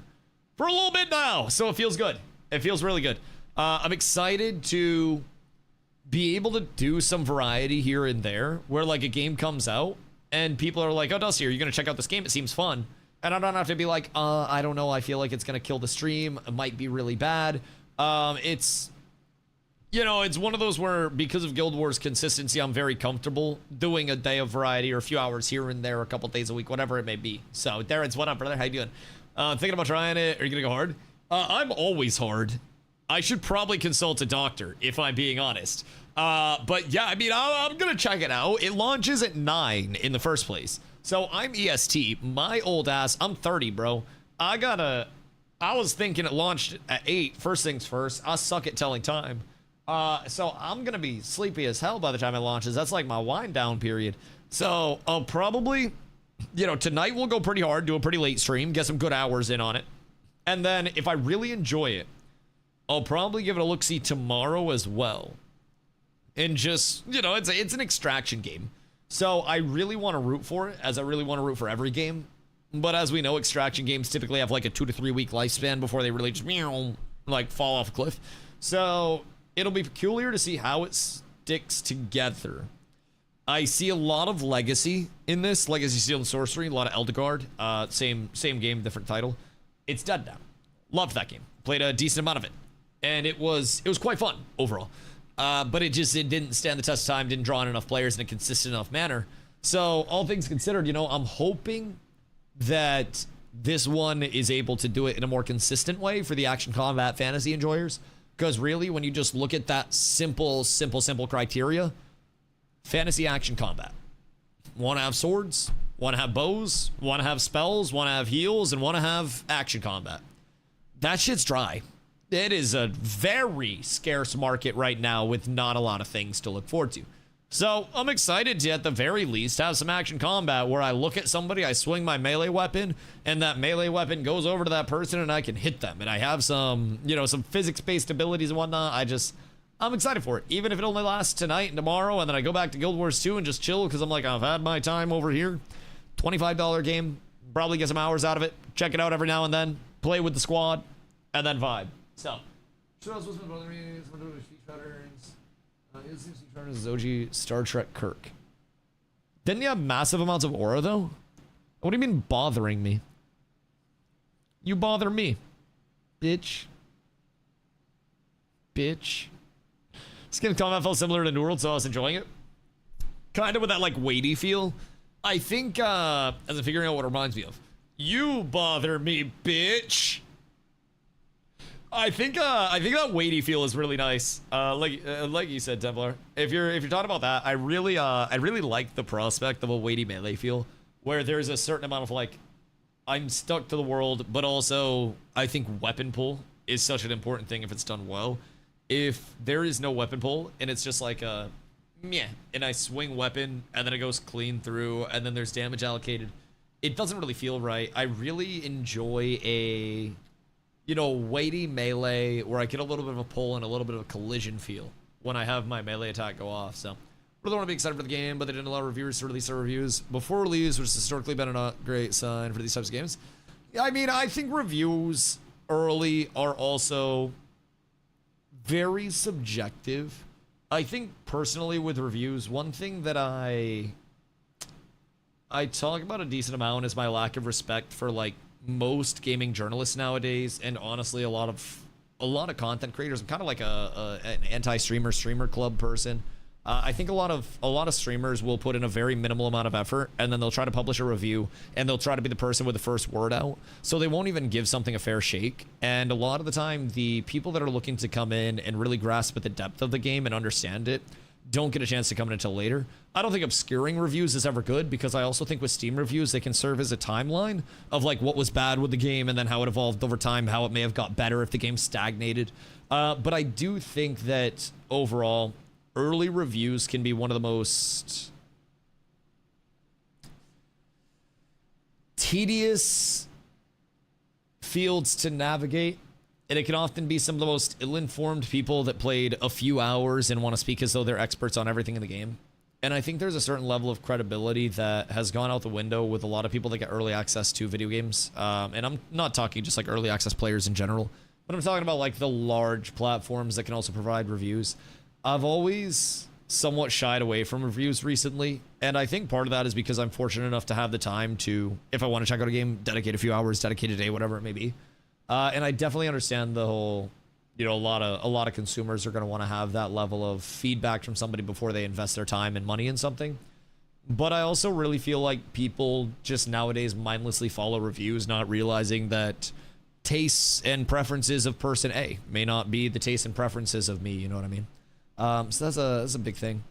a little bit now. So it feels good. It feels really good. I'm excited to be able to do some variety here and there where like a game comes out and people are like, oh, Dusty, are you going to check out this game? It seems fun. And I don't have to be like, I don't know. I feel like it's going to kill the stream. It might be really bad. It's, you know, it's one of those where because of Guild Wars consistency, I'm very comfortable doing a day of variety or a few hours here and there, a couple days a week, whatever it may be. So Darren's, what up, brother? How you doing? Thinking about trying it? Are you going to go hard? I'm always hard. I should probably consult a doctor if I'm being honest. But yeah, I mean, I'm going to check it out. It launches at 9 in the first place. So I'm EST, my old ass, I'm 30, bro. I was thinking it launched at 8, first things first. I suck at telling time. So I'm gonna be sleepy as hell by the time it launches. That's like my wind down period. So I'll probably, you know, tonight we'll go pretty hard, do a pretty late stream, get some good hours in on it. And then if I really enjoy it, I'll probably give it a look-see tomorrow as well. And just, you know, it's an extraction game. So I really want to root for it, as I really want to root for every game. But as we know, extraction games typically have like a 2 to 3 week lifespan before they really just like fall off a cliff. So it'll be peculiar to see how it sticks together. I see a lot of Legacy in this, Legacy Steel and Sorcery, a lot of Eldegard. Same game, different title. It's dead now. Loved that game. Played a decent amount of it, and it was quite fun overall. But it didn't stand the test of time, didn't draw in enough players in a consistent enough manner. So all things considered, you know, I'm hoping that this one is able to do it in a more consistent way for the action combat fantasy enjoyers. Because really, when you just look at that simple criteria, fantasy action combat. Want to have swords, want to have bows, want to have spells, want to have heals, and want to have action combat. That shit's dry. It is a very scarce market right now with not a lot of things to look forward to. So I'm excited to, at the very least, have some action combat where I look at somebody, I swing my melee weapon, and that melee weapon goes over to that person and I can hit them. And I have some, you know, some physics-based abilities and whatnot. I'm excited for it. Even if it only lasts tonight and tomorrow, and then I go back to Guild Wars 2 and just chill because I'm like, I've had my time over here. $25 game, probably get some hours out of it. Check it out every now and then. Play with the squad, and then vibe. So, is OG Star Trek Kirk. Didn't you have massive amounts of aura though? What do you mean bothering me? You bother me. Bitch. Skin of combat felt similar to New World, so I was enjoying it. Kind of with that, like, weighty feel. I think, as I'm figuring out what it reminds me of. You bother me, bitch. I think that weighty feel is really nice. Like you said, Templar. If you're talking about that, I really like the prospect of a weighty melee feel, where there's a certain amount of like, I'm stuck to the world, but also I think weapon pull is such an important thing if it's done well. If there is no weapon pull and it's just like a meh, and I swing weapon and then it goes clean through and then there's damage allocated, it doesn't really feel right. I really enjoy a, you know, weighty melee where I get a little bit of a pull and a little bit of a collision feel when I have my melee attack go off. So really want to be excited for the game, but they didn't allow reviewers to release their reviews before release, which has historically been a not great sign for these types of games. I mean, I think reviews early are also very subjective. I think personally with reviews, one thing that I talk about a decent amount is my lack of respect for like most gaming journalists nowadays, and honestly a lot of content creators. I'm kind of like an anti-streamer club person. I think a lot of streamers will put in a very minimal amount of effort, and then they'll try to publish a review, and they'll try to be the person with the first word out. So they won't even give something a fair shake. And a lot of the time, the people that are looking to come in and really grasp at the depth of the game and understand it don't get a chance to come in until later. I don't think obscuring reviews is ever good, because I also think with Steam reviews, they can serve as a timeline of like what was bad with the game and then how it evolved over time, how it may have got better if the game stagnated. But I do think that overall, early reviews can be one of the most tedious fields to navigate, and it can often be some of the most ill-informed people that played a few hours and want to speak as though they're experts on everything in the game. And I think there's a certain level of credibility that has gone out the window with a lot of people that get early access to video games. And I'm not talking just like early access players in general, but I'm talking about like the large platforms that can also provide reviews. I've always somewhat shied away from reviews recently, and I think part of that is because I'm fortunate enough to have the time to, if I want to check out a game, dedicate a few hours, dedicate a day, whatever it may be. And I definitely understand the whole, you know, a lot of consumers are going to want to have that level of feedback from somebody before they invest their time and money in something. But I also really feel like people just nowadays mindlessly follow reviews, not realizing that tastes and preferences of person A may not be the tastes and preferences of me, you know what I mean? So that's a big thing.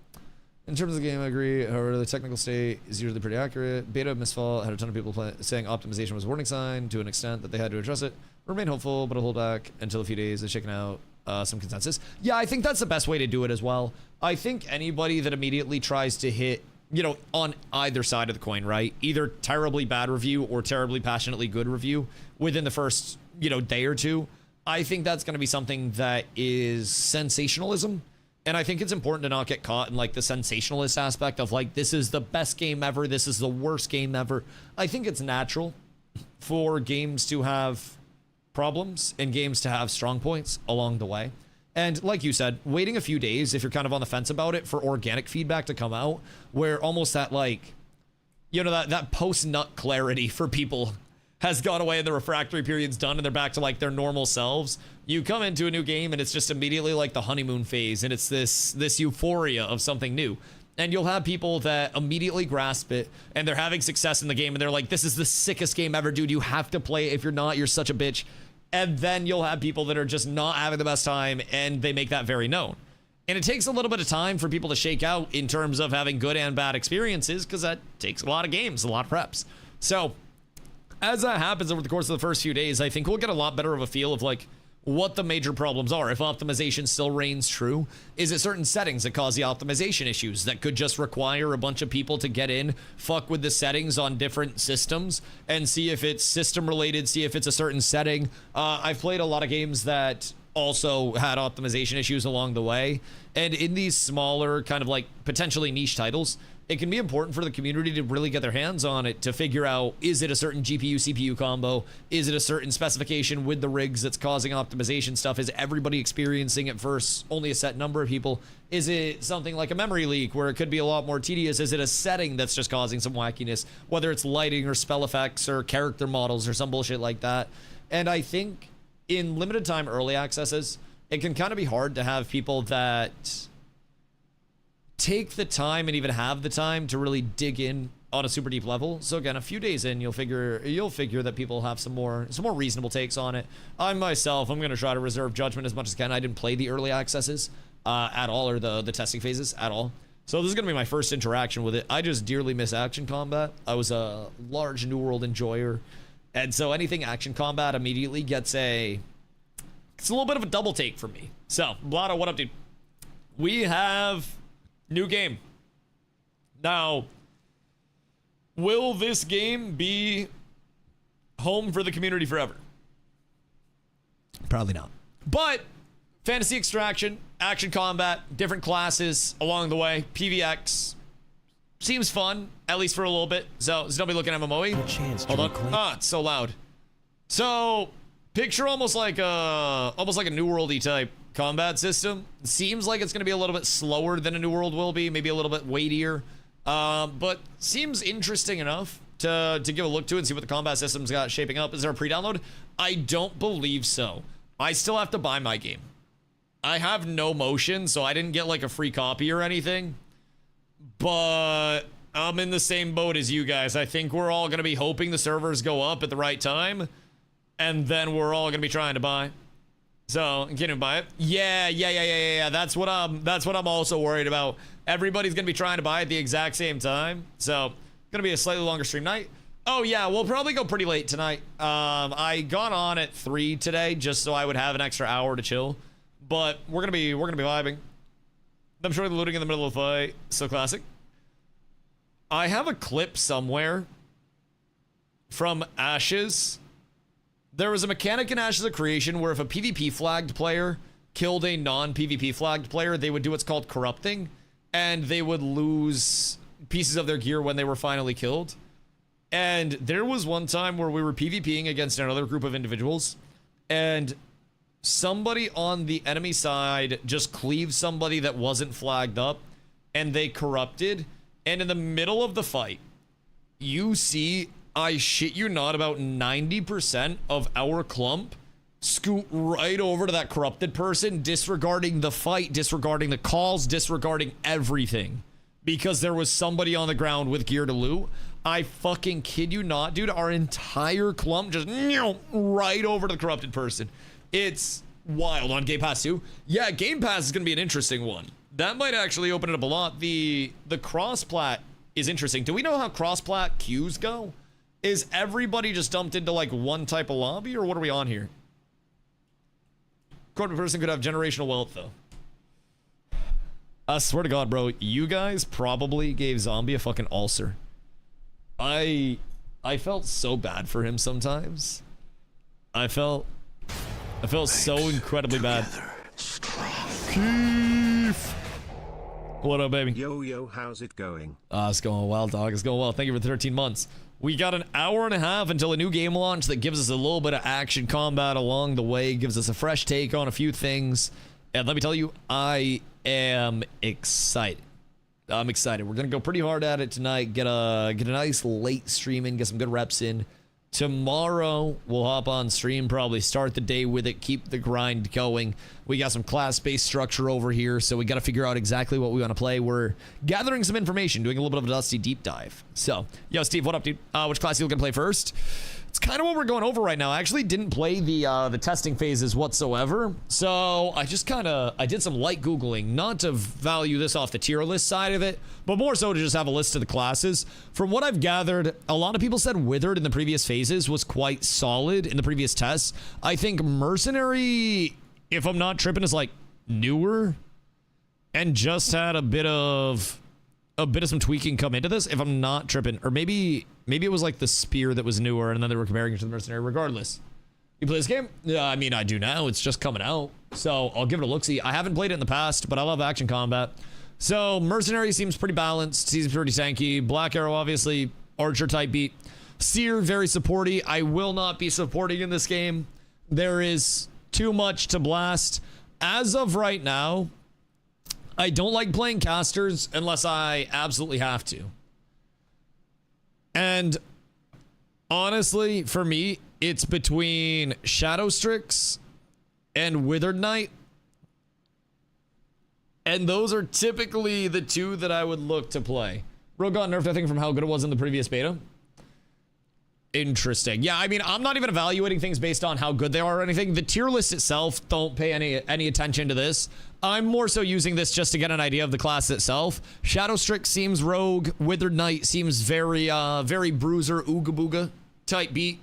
In terms of the game, I agree. However, the technical state is usually pretty accurate. Beta of MISTFALL had a ton of people saying optimization was a warning sign to an extent that they had to address it. Remain hopeful, but I'll hold back until a few days of shaking out some consensus. Yeah, I think that's the best way to do it as well. I think anybody that immediately tries to hit, you know, on either side of the coin, right? Either terribly bad review or terribly passionately good review within the first, you know, day or two, I think that's going to be something that is sensationalism. And I think it's important to not get caught in like the sensationalist aspect of like, this is the best game ever, this is the worst game ever. I think it's natural for games to have problems and games to have strong points along the way. And like you said, waiting a few days, if you're kind of on the fence about it, for organic feedback to come out, where almost that like, you know, that post-nut clarity for people has gone away and the refractory period's done and they're back to like their normal selves. You come into a new game and it's just immediately like the honeymoon phase, and it's this euphoria of something new. And you'll have people that immediately grasp it and they're having success in the game and they're like, this is the sickest game ever, dude. You have to play it. If you're not, you're such a bitch. And then you'll have people that are just not having the best time, and they make that very known. And it takes a little bit of time for people to shake out in terms of having good and bad experiences, because that takes a lot of games, a lot of preps. So as that happens over the course of the first few days, I think we'll get a lot better of a feel of like what the major problems are. If optimization still reigns true, is it certain settings that cause the optimization issues that could just require a bunch of people to get in, fuck with the settings on different systems and see if it's system related, see if it's a certain setting. I've played a lot of games that also had optimization issues along the way, and in these smaller kind of like potentially niche titles, it can be important for the community to really get their hands on it to figure out, is it a certain GPU CPU combo, is it a certain specification with the rigs that's causing optimization stuff, is everybody experiencing it versus only a set number of people, is it something like a memory leak where it could be a lot more tedious, is it a setting that's just causing some wackiness, whether it's lighting or spell effects or character models or some bullshit like that. And I think in limited time early accesses, it can kind of be hard to have people that take the time and even have the time to really dig in on a super deep level. So again, a few days in, you'll figure that people have some more reasonable takes on it. I myself, I'm gonna try to reserve judgment as much as I can. I didn't play the early accesses at all, or the testing phases at all. So this is gonna be my first interaction with it. I just dearly miss action combat. I was a large New World enjoyer, and so anything action combat immediately it's a little bit of a double take for me. So, Blotto, what up, dude? We have new game. Now, will this game be home for the community forever? Probably not. But fantasy extraction, action combat, different classes along the way, PvX seems fun, at least for a little bit. So don't be looking at MMOE. Hold on. Ah, it's so loud. So picture almost like a New World-y type combat system. Seems like it's going to be a little bit slower than a New World will be, maybe a little bit weightier. But seems interesting enough to give a look to and see what the combat system's got shaping up. Is there a pre-download? I don't believe so. I still have to buy my game. I have no motion, so I didn't get like a free copy or anything. But I'm in the same boat as you guys. I think we're all going to be hoping the servers go up at the right time, and then we're all going to be trying to buy. So, can you buy it? Yeah. That's what I'm also worried about. Everybody's gonna be trying to buy at the exact same time. So, gonna be a slightly longer stream night. Oh yeah, we'll probably go pretty late tonight. I got on at 3 today just so I would have an extra hour to chill. But we're gonna be vibing. I'm sure the looting in the middle of the fight, so classic. I have a clip somewhere from Ashes. There was a mechanic in Ashes of Creation where if a PvP flagged player killed a non-PvP flagged player, they would do what's called corrupting, and they would lose pieces of their gear when they were finally killed. And there was one time where we were PvPing against another group of individuals, and somebody on the enemy side just cleaved somebody that wasn't flagged up, and they corrupted. And in the middle of the fight, you see, I shit you not, about 90% of our clump scoot right over to that corrupted person, disregarding the fight, disregarding the calls, disregarding everything, because there was somebody on the ground with gear to loot. I fucking kid you not, dude. Our entire clump just right over to the corrupted person. It's wild. On Game Pass too. Yeah, Game Pass is gonna be an interesting one. That might actually open it up a lot. The cross-plat is interesting. Do we know how cross-plat queues go? Is everybody just dumped into like one type of lobby, or what are we on here? Corporate person could have generational wealth though. I swear to God, bro, you guys probably gave Zombie a fucking ulcer. I felt so bad for him sometimes. I felt so incredibly bad. Keith! What up, baby? Yo, how's it going? It's going well, dog. It's going well. Thank you for 13 months. We got an hour and a half until a new game launch that gives us a little bit of action combat along the way, gives us a fresh take on a few things. And let me tell you, I am excited. I'm excited. We're going to go pretty hard at it tonight, get a nice late stream in, get some good reps in. Tomorrow, we'll hop on stream, probably start the day with it, keep the grind going. We got some class-based structure over here, so we got to figure out exactly what we want to play. We're gathering some information, doing a little bit of a Dusty deep dive. So, yo, Steve, what up, dude? Which class are you looking to play first? It's kind of what we're going over right now. I actually didn't play the testing phases whatsoever, so I did some light Googling, not to value this off the tier list side of it, but more so to just have a list of the classes. From what I've gathered, a lot of people said Withered in the previous phases was quite solid in the previous tests. I think Mercenary, if I'm not tripping, is like newer and just had a bit of some tweaking come into this, if I'm not tripping. Or maybe it was like the Spear that was newer and then they were comparing it to the Mercenary. Regardless, you play this game? Yeah, I mean, I do now. It's just coming out, so I'll give it a look-see. I haven't played it in the past, but I love action combat. So Mercenary seems pretty balanced, seems pretty tanky. Black Arrow, obviously, Archer type beat. Seer, very supporty. I will not be supporting in this game. There is too much to blast. As of right now, I don't like playing casters unless I absolutely have to. And honestly, for me, it's between Shadow Strix and Withered Knight. And those are typically the two that I would look to play. Rogue got nerfed, I think, from how good it was in the previous beta. Interesting. Yeah, I mean, I'm not even evaluating things based on how good they are or anything. The tier list itself, don't pay any attention to this. I'm more so using this just to get an idea of the class itself. Shadow Strix seems rogue. Withered Knight seems very bruiser, ooga booga type beat.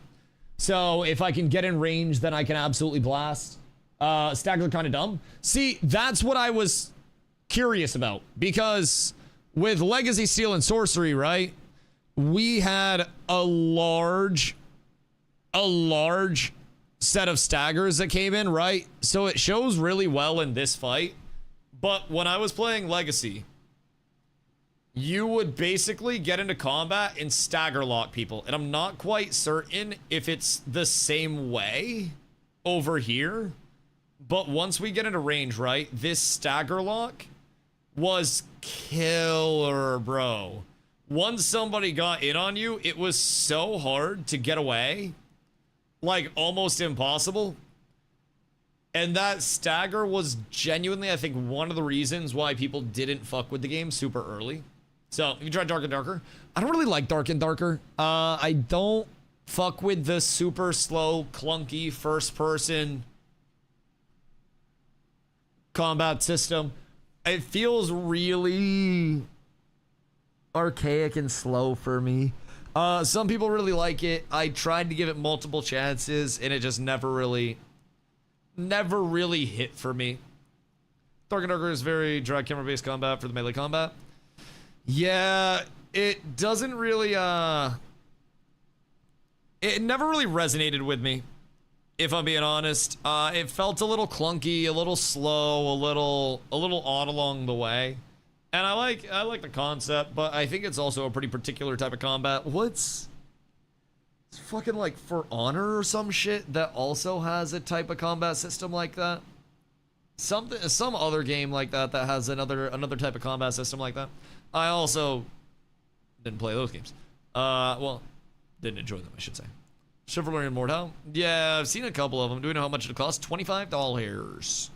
So if I can get in range, then I can absolutely blast. Staggers are kind of dumb. See, that's what I was curious about, because with Legacy, Steel, and Sorcery, right, we had a large set of staggers that came in, right? So it shows really well in this fight. But when I was playing Legacy, you would basically get into combat and stagger lock people. And I'm not quite certain if it's the same way over here. But once we get into range, right, this stagger lock was killer, bro. Once somebody got in on you, it was so hard to get away. Like, almost impossible. And that stagger was genuinely, I think, one of the reasons why people didn't fuck with the game super early. So, if you try Dark and Darker, I don't really like Dark and Darker. I don't fuck with the super slow, clunky, first-person combat system. It feels really archaic and slow for me. Some people really like it. I tried to give it multiple chances, and it just never really hit for me. Dark and Darker is very dry camera-based combat for the melee combat. Yeah, it doesn't really, it never really resonated with me, if I'm being honest. It felt a little clunky, a little slow, a little odd along the way. And I like the concept, but I think it's also a pretty particular type of combat. It's fucking like For Honor or some shit that also has a type of combat system like that. Some other game like that has another type of combat system like that. I also didn't play those games. Well, didn't enjoy them, I should say. Chivalry and Mortal. Yeah, I've seen a couple of them. Do we know how much it costs? $25.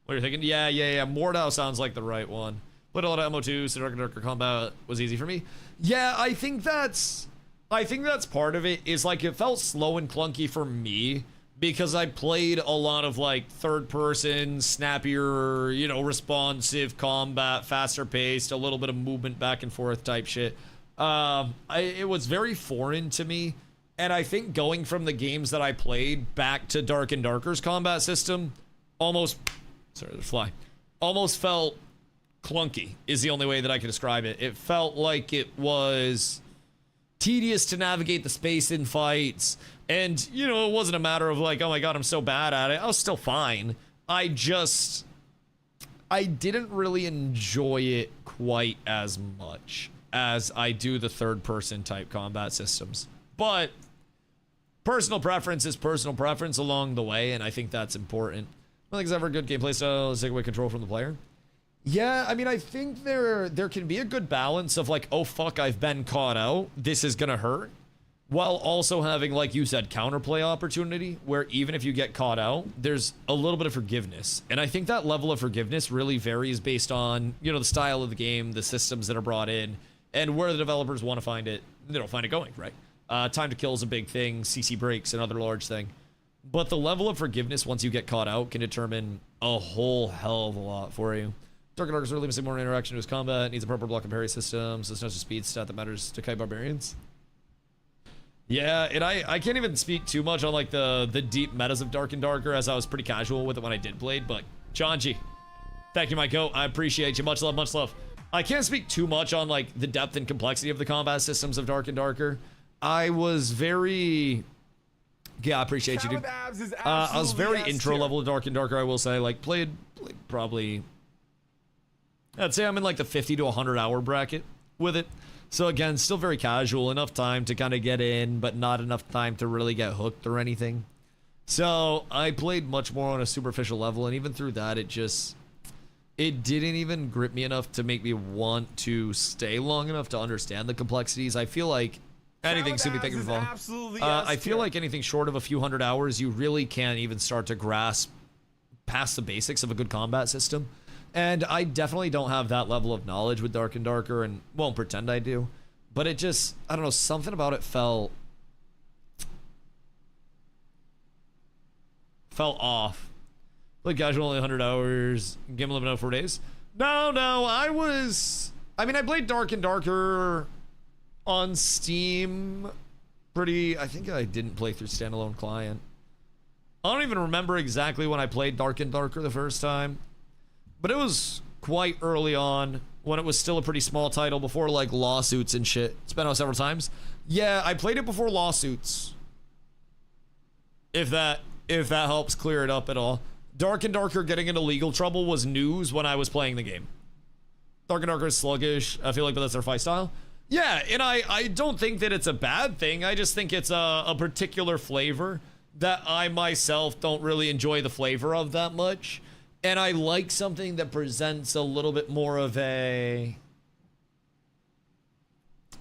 What are you thinking? Yeah. Mordau sounds like the right one. Played a lot of MO2, so Dark and Darker combat was easy for me. Yeah, I think that's part of it, is like it felt slow and clunky for me because I played a lot of like third person, snappier, you know, responsive combat, faster paced, a little bit of movement back and forth type shit. It was very foreign to me, and I think going from the games that I played back to Dark and Darker's combat system almost felt clunky, is the only way that I can describe it. It felt like it was tedious to navigate the space in fights, and, you know, it wasn't a matter of like, oh my god, I'm so bad at it. I was still fine. I didn't really enjoy it quite as much as I do the third-person type combat systems. But personal preference is personal preference along the way, and I think that's important. I think it's ever a good gameplay style to take away control from the player. Yeah, I mean, I think there can be a good balance of like, oh fuck, I've been caught out, this is gonna hurt, while also having, like you said, counterplay opportunity, where even if you get caught out, there's a little bit of forgiveness. And I think that level of forgiveness really varies based on, you know, the style of the game, the systems that are brought in, and where the developers want to find it going, right? Time to kill is a big thing, CC breaks another large thing. But the level of forgiveness once you get caught out can determine a whole hell of a lot for you. Dark and Dark is really missing more interaction to his combat. It needs a proper block and parry system, so it's not just speed stat that matters to Kai Barbarians. Yeah, and I can't even speak too much on like the deep metas of Dark and Darker, as I was pretty casual with it when I did play, but John G, thank you, my goat. I appreciate you. Much love, much love. I can't speak too much on like the depth and complexity of the combat systems of Dark and Darker. I was very... Yeah, I appreciate you, dude. I was very intro level of Dark and Darker, I will say. Like, played probably... I'd say I'm in like the 50 to 100 hour bracket with it. So again, still very casual. Enough time to kind of get in, but not enough time to really get hooked or anything. So I played much more on a superficial level, and even through that, it didn't even grip me enough to make me want to stay long enough to understand the complexities. I feel like Anything, Subi, thank you for following. Absolutely. I feel like anything short of a few hundred hours, you really can't even start to grasp past the basics of a good combat system. And I definitely don't have that level of knowledge with Dark and Darker and won't pretend I do. But it just, I don't know, something about it felt off. Like casual only 100 hours, game 11 out 4 days. No, I played Dark and Darker on Steam I think I didn't play through standalone client. I don't even remember exactly when I played Dark and Darker the first time, but it was quite early on when it was still a pretty small title before like lawsuits and shit. It's been out several times. Yeah, I played it before lawsuits. If that helps clear it up at all. Dark and Darker getting into legal trouble was news when I was playing the game. Dark and Darker is sluggish. I feel like that's their fight style. Yeah, and I don't think that it's a bad thing. I just think it's a particular flavor that I myself don't really enjoy the flavor of that much. And I like something that presents a little bit more of a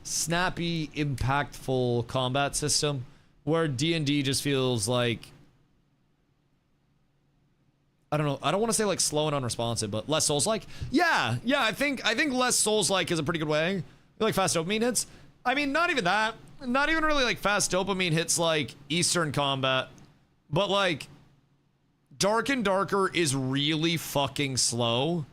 snappy, impactful combat system where D&D just feels like, I don't know. I don't want to say like slow and unresponsive, but less Souls-like. Yeah. I think less Souls-like is a pretty good way. Like fast dopamine hits. I mean, not even that. Not even really like fast dopamine hits like Eastern combat, but like Dark and Darker is really fucking slow.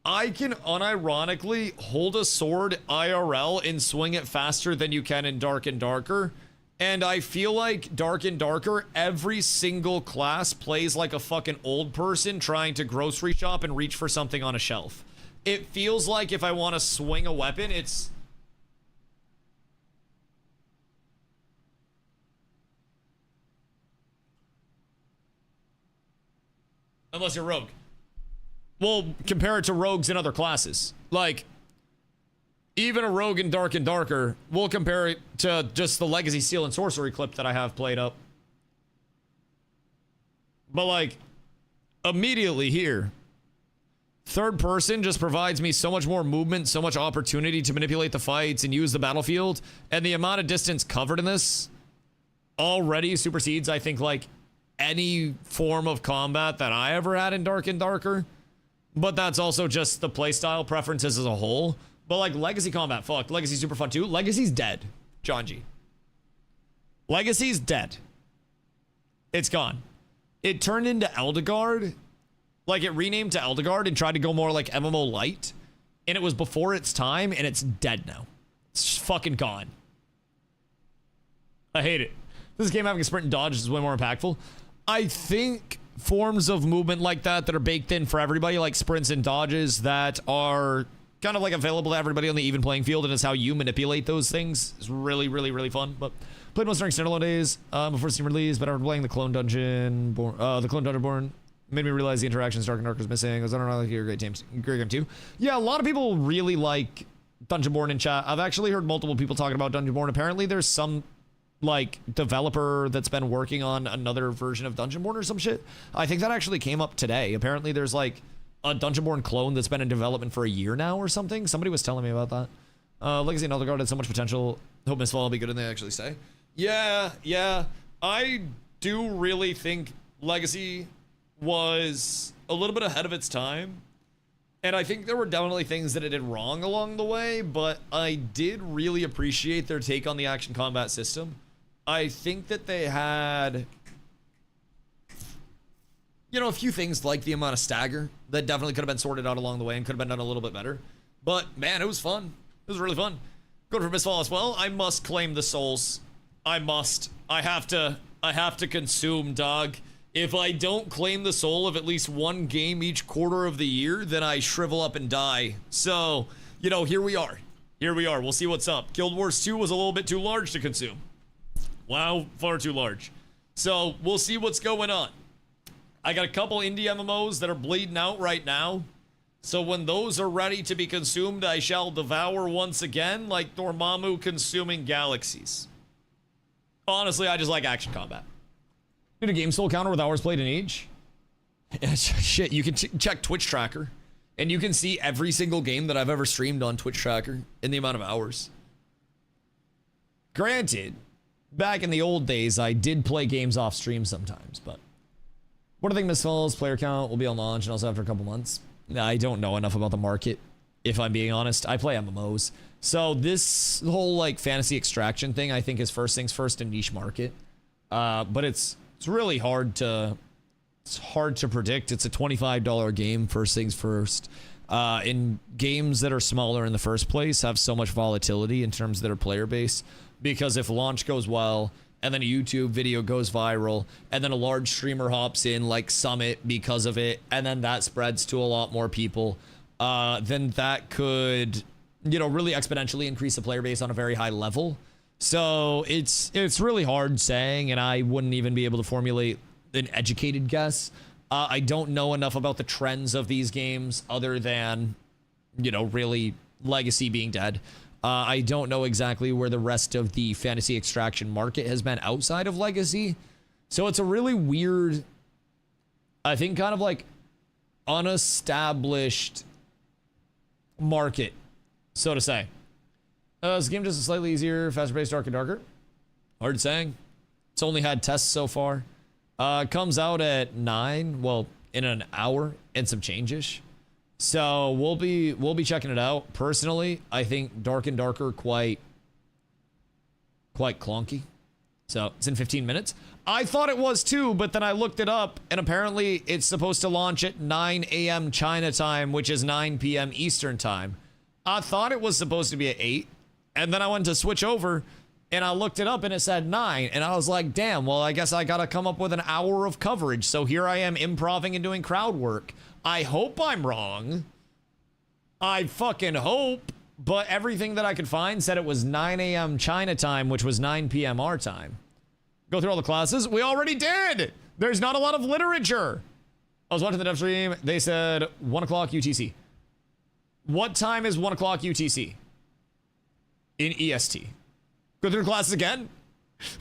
I can unironically hold a sword IRL and swing it faster than you can in Dark and Darker. And I feel like Dark and Darker, every single class plays like a fucking old person trying to grocery shop and reach for something on a shelf. It feels like if I want to swing a weapon, it's... Unless you're rogue. Well, compare it to rogues in other classes. Like, even a rogue in Dark and Darker, we'll compare it to just the Legacy Steel and Sorcery clip that I have played up. But like, immediately here, third person just provides me so much more movement, so much opportunity to manipulate the fights and use the battlefield. And the amount of distance covered in this already supersedes, I think, like, any form of combat that I ever had in Dark and Darker. But that's also just the playstyle preferences as a whole. But like Legacy combat, fuck. Legacy's super fun too. Legacy's dead, John G. Legacy's dead. It's gone. It turned into Eldegard. Like it renamed to Eldegard and tried to go more like MMO light. And it was before its time and it's dead now. It's just fucking gone. I hate it. This game having a sprint and dodge is way more impactful. I think forms of movement like that are baked in for everybody, like sprints and dodges that are kind of like available to everybody on the even playing field, and it's how you manipulate those things is really, really, really fun. But played most during standalone days before Steam release, but after playing the Clone Dungeon Born made me realize the interactions Dark and Dark was missing. I don't know, like, you're a great game too. Yeah, a lot of people really like Dungeonborn in chat. I've actually heard multiple people talking about Dungeonborn. Apparently there's some like developer that's been working on another version of Dungeonborn or some shit. I think that actually came up today. Apparently there's like a Dungeonborn clone that's been in development for a year now or something. Somebody was telling me about that. Legacy and Eldegard had so much potential. Hope MISTFALL will be good, and they actually say. Yeah. I do really think Legacy was a little bit ahead of its time. And I think there were definitely things that it did wrong along the way, but I did really appreciate their take on the action combat system. I think that they had, you know, a few things like the amount of stagger that definitely could have been sorted out along the way and could have been done a little bit better. But man, it was fun. It was really fun. Good for MISTFALL as well. I must claim the souls. I must. I have to consume, dog. If I don't claim the soul of at least one game each quarter of the year, then I shrivel up and die. So, you know, here we are. We'll see what's up. Guild Wars 2 was a little bit too large to consume. Wow, far too large. So, we'll see what's going on. I got a couple indie MMOs that are bleeding out right now. So when those are ready to be consumed, I shall devour once again, like Dormammu consuming galaxies. Honestly, I just like action combat. Did a game soul counter with hours played in each? Shit, you can check Twitch Tracker, and you can see every single game that I've ever streamed on Twitch Tracker in the amount of hours. Granted, back in the old days, I did play games off stream sometimes, but what do you think MISTFALL's player count will be on launch and also after a couple months? I don't know enough about the market, if I'm being honest. I play MMOs. So this whole like fantasy extraction thing, I think is first things first, a niche market. But it's really hard to predict. It's a $25 game, first things first. In games that are smaller in the first place have so much volatility in terms of their player base, because if launch goes well and then a YouTube video goes viral and then a large streamer hops in like Summit because of it and then that spreads to a lot more people, then that could, you know, really exponentially increase the player base on a very high level. So it's really hard saying, and I wouldn't even be able to formulate an educated guess. I don't know enough about the trends of these games other than, you know, really Legacy being dead. I don't know exactly where the rest of the fantasy extraction market has been outside of Legacy. So it's a really weird, I think, kind of like unestablished market, so to say. This game just slightly easier, faster paced, darker, darker. Hard saying. It's only had tests so far. Comes out at 9, well, in an hour and some change-ish. So we'll be checking it out. Personally, I think Dark and Darker quite clunky. So it's in 15 minutes. I thought it was too, but then I looked it up and apparently it's supposed to launch at 9 a.m. China time, which is 9 p.m. Eastern time. I thought it was supposed to be at 8, and then I went to switch over and I looked it up and it said 9, and I was like, damn, well, I guess I gotta come up with an hour of coverage. So here I am improving and doing crowd work. I hope I'm wrong. I fucking hope. But everything that I could find said it was 9 a.m. China time, which was 9 p.m. our time. Go through all the classes. We already did. There's not a lot of literature. I was watching the dev stream. They said 1 o'clock UTC. What time is 1 o'clock UTC? In EST. Go through the classes again.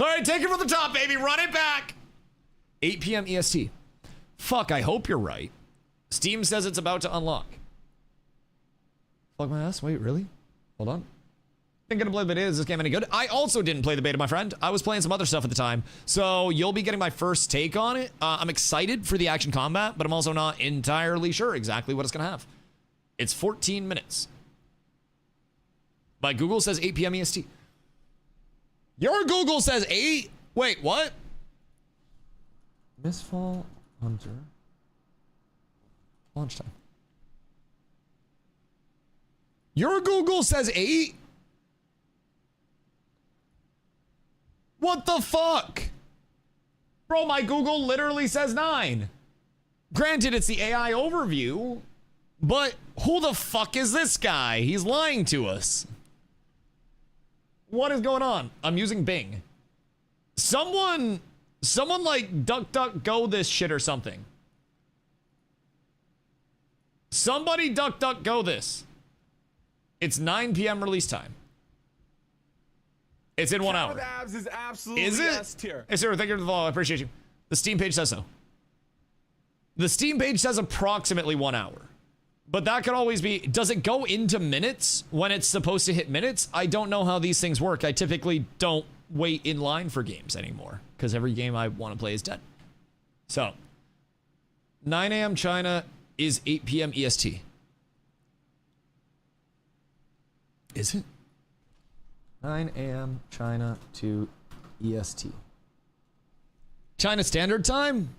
All right, take it from the top, baby. Run it back. 8 p.m. EST. Fuck, I hope you're right. Steam says it's about to unlock. Fuck my ass. Wait, really? Hold on. Didn't get to play the beta. Is this game any good? I also didn't play the beta, my friend. I was playing some other stuff at the time. So you'll be getting my first take on it. I'm excited for the action combat, but I'm also not entirely sure exactly what it's going to have. It's 14 minutes. My Google says 8 p.m. EST. Your Google says 8? Wait, what? MISTFALL Hunter. Launch time. Your Google says 8? What the fuck? Bro, my Google literally says 9. Granted, it's the AI overview, but who the fuck is this guy? He's lying to us. What is going on? I'm using Bing. Someone like DuckDuckGo this shit or something. Somebody DuckDuckGo this. It's 9 p.m. release time. It's in 1 hour. Abs is absolutely Is it? S tier. Hey, sir, thank you for the follow. I appreciate you. The Steam page says so. The Steam page says approximately 1 hour. But that could always be, does it go into minutes when it's supposed to hit minutes? I don't know how these things work. I typically don't wait in line for games anymore because every game I want to play is dead. So, 9 a.m. China is 8 p.m. EST. Is it? 9 a.m. China to EST. China Standard Time?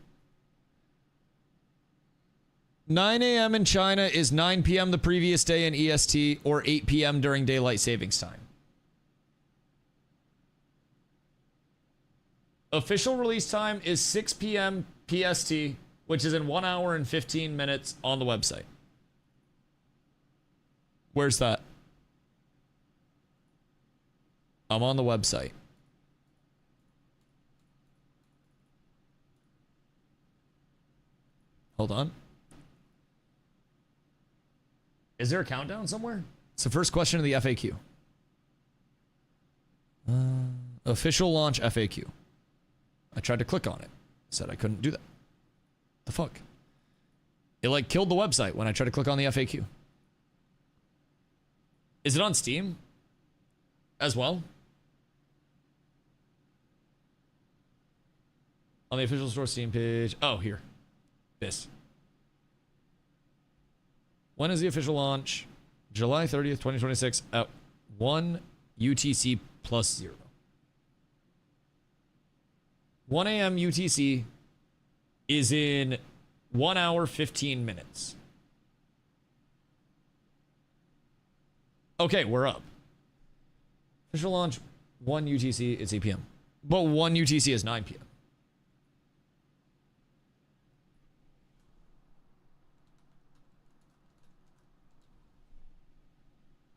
9 a.m. in China is 9 p.m. the previous day in EST or 8 p.m. during daylight savings time. Official release time is 6 p.m. PST, which is in 1 hour and 15 minutes on the website. Where's that? I'm on the website. Hold on. Is there a countdown somewhere? It's the first question of the FAQ. Official launch FAQ. I tried to click on it. Said I couldn't do that. The fuck? It like killed the website when I tried to click on the FAQ. Is it on Steam as well? On the official store Steam page. Oh, here. This. When is the official launch? July 30th, 2026 at 1 UTC plus 0. 1 a.m. UTC is in 1 hour, 15 minutes. Okay, we're up. Official launch 1 UTC is 8 p.m. But 1 UTC is 9 p.m.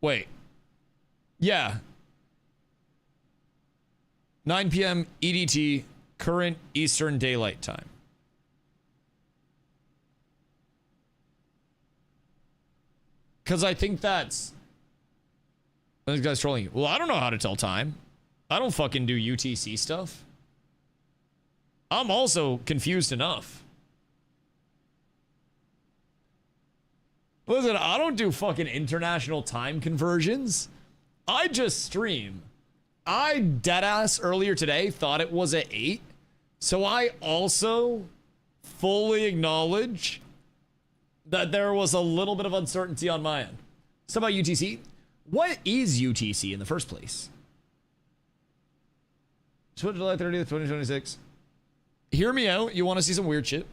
Wait. Yeah. 9 p.m. EDT, current Eastern Daylight Time. Because I think that's... This guy's trolling you. Well, I don't know how to tell time. I don't fucking do UTC stuff. I'm also confused enough. Listen, I don't do fucking international time conversions. I just stream. I deadass earlier today thought it was at 8. So I also fully acknowledge that there was a little bit of uncertainty on my end. So about UTC. What is UTC in the first place? July 30th, 2026. Hear me out. You want to see some weird shit?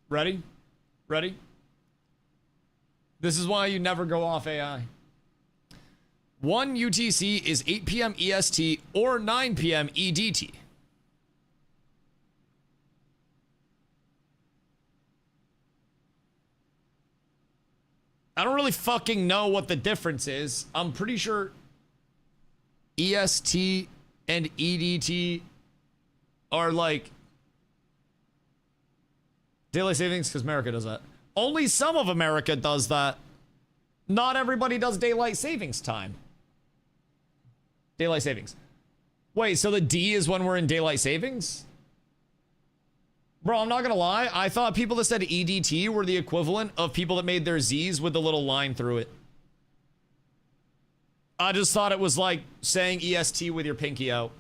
Ready? Ready? This is why you never go off AI. 1 UTC is 8 p.m. EST or 9 p.m. EDT. I don't really fucking know what the difference is. I'm pretty sure EST and EDT are like daylight savings because America does that. Only some of America does that. Not everybody does daylight savings time. Daylight savings. Wait, so the D is when we're in daylight savings? Bro, I'm not gonna lie. I thought people that said EDT were the equivalent of people that made their Z's with the little line through it. I just thought it was like saying EST with your pinky out.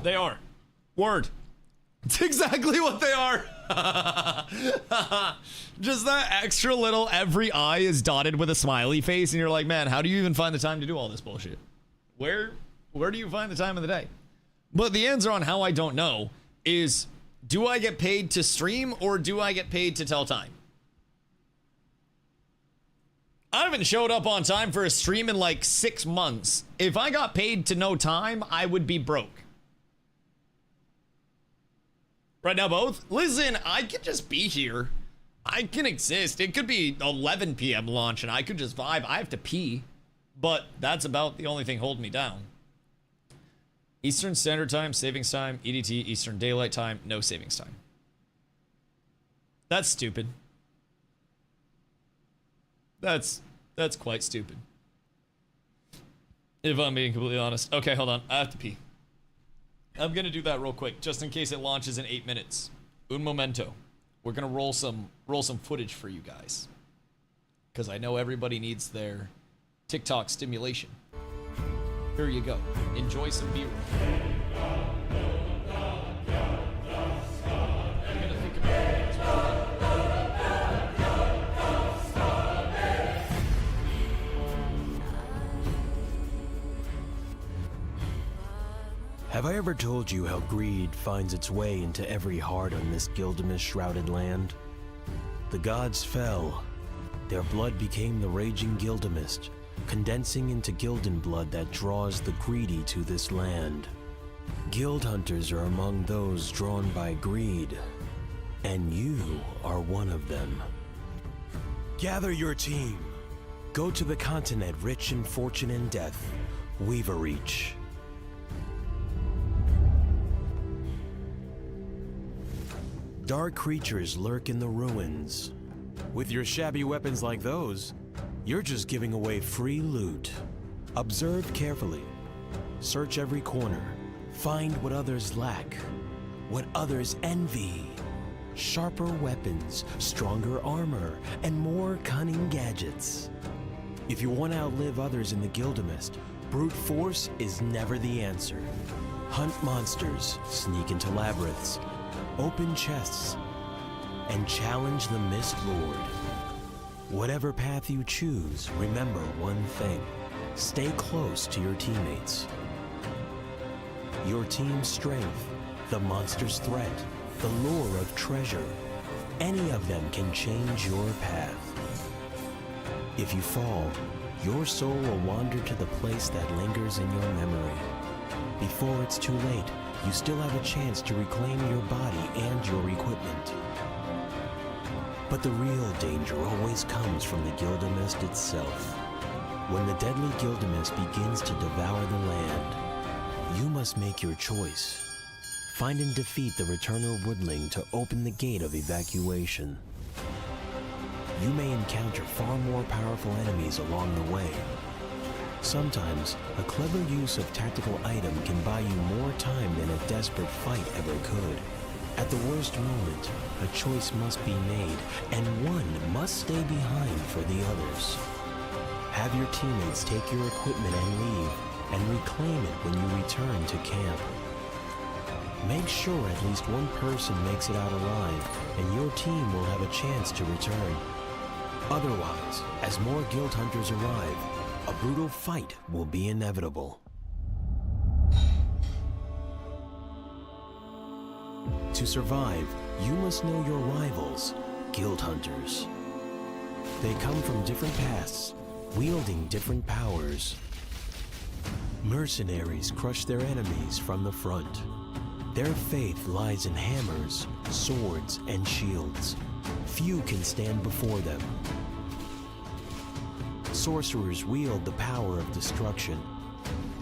They are. Word. It's exactly what they are. Just that extra little, every eye is dotted with a smiley face, and you're like, man, how do you even find the time to do all this bullshit? Where do you find the time of the day? But the answer on how I don't know is, do I get paid to stream or do I get paid to tell time? I haven't showed up on time for a stream in like 6 months. If I got paid to know time, I would be broke. Right now, both? Listen, I could just be here. I can exist. It could be 11 p.m. launch and I could just vibe. I have to pee. But that's about the only thing holding me down. Eastern Standard Time, savings time, EDT, Eastern Daylight Time, no savings time. That's stupid. That's quite stupid. If I'm being completely honest. Okay, hold on. I have to pee. I'm gonna do that real quick, just in case it launches in 8 minutes. Un momento. We're gonna roll some footage for you guys. Because I know everybody needs their TikTok stimulation. Here you go. Enjoy some B-roll. Have I ever told you how greed finds its way into every heart on this Gilgamesh-shrouded land? The gods fell. Their blood became the raging Gilgamesh, condensing into Gildan blood that draws the greedy to this land. Guild hunters are among those drawn by greed, and you are one of them. Gather your team. Go to the continent rich in fortune and death, Weaverreach. Dark creatures lurk in the ruins. With your shabby weapons like those, you're just giving away free loot. Observe carefully. Search every corner. Find what others lack. what others envy. Sharper weapons, stronger armor, and more cunning gadgets. If you want to outlive others in the Gilgamest, brute force is never the answer. Hunt monsters, sneak into labyrinths, open chests, and challenge the Mist Lord. Whatever path you choose, remember one thing. Stay close to your teammates. Your team's strength, the monster's threat, the lure of treasure, any of them can change your path. If you fall, your soul will wander to the place that lingers in your memory. Before it's too late, you still have a chance to reclaim your body and your equipment. But the real danger always comes from the Gilgamest itself. When the deadly Gilgamest begins to devour the land, you must make your choice. Find and defeat the Returner Woodling to open the gate of evacuation. You may encounter far more powerful enemies along the way. Sometimes, a clever use of tactical item can buy you more time than a desperate fight ever could. At the worst moment, a choice must be made, and one must stay behind for the others. Have your teammates take your equipment and leave, and reclaim it when you return to camp. Make sure at least one person makes it out alive, and your team will have a chance to return. Otherwise, as more guild hunters arrive, a brutal fight will be inevitable. To survive, you must know your rivals, guild hunters. They come from different paths, wielding different powers. Mercenaries crush their enemies from the front. Their faith lies in hammers, swords, and shields. Few can stand before them. Sorcerers wield the power of destruction.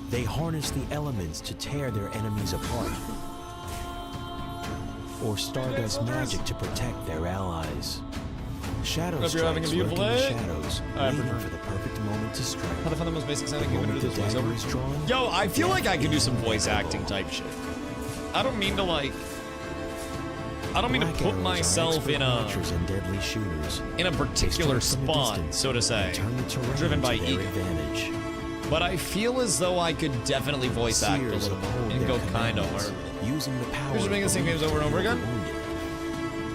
They harness the elements to tear their enemies apart. Or Stardust magic to protect their allies. Shadow Hope you're having a strikes lurk beautiful in the day. shadows, waiting for the perfect moment to strike. How to find the most basic sounding The human to moment do the this dagger voiceover? is drawn, Yo, I feel like I could do some voice inevitable. acting type shit. I don't mean to like. I don't mean to Black put arrows are myself expert in a watchers and deadly shooters. particular They strike from a spot, distance so to say, and turn the terrain driven by to their ego. advantage. But I feel as though I could definitely voice act a Seers little bit uphold and their go kind of commandments, hard. using the power You're just making the same games over and over again?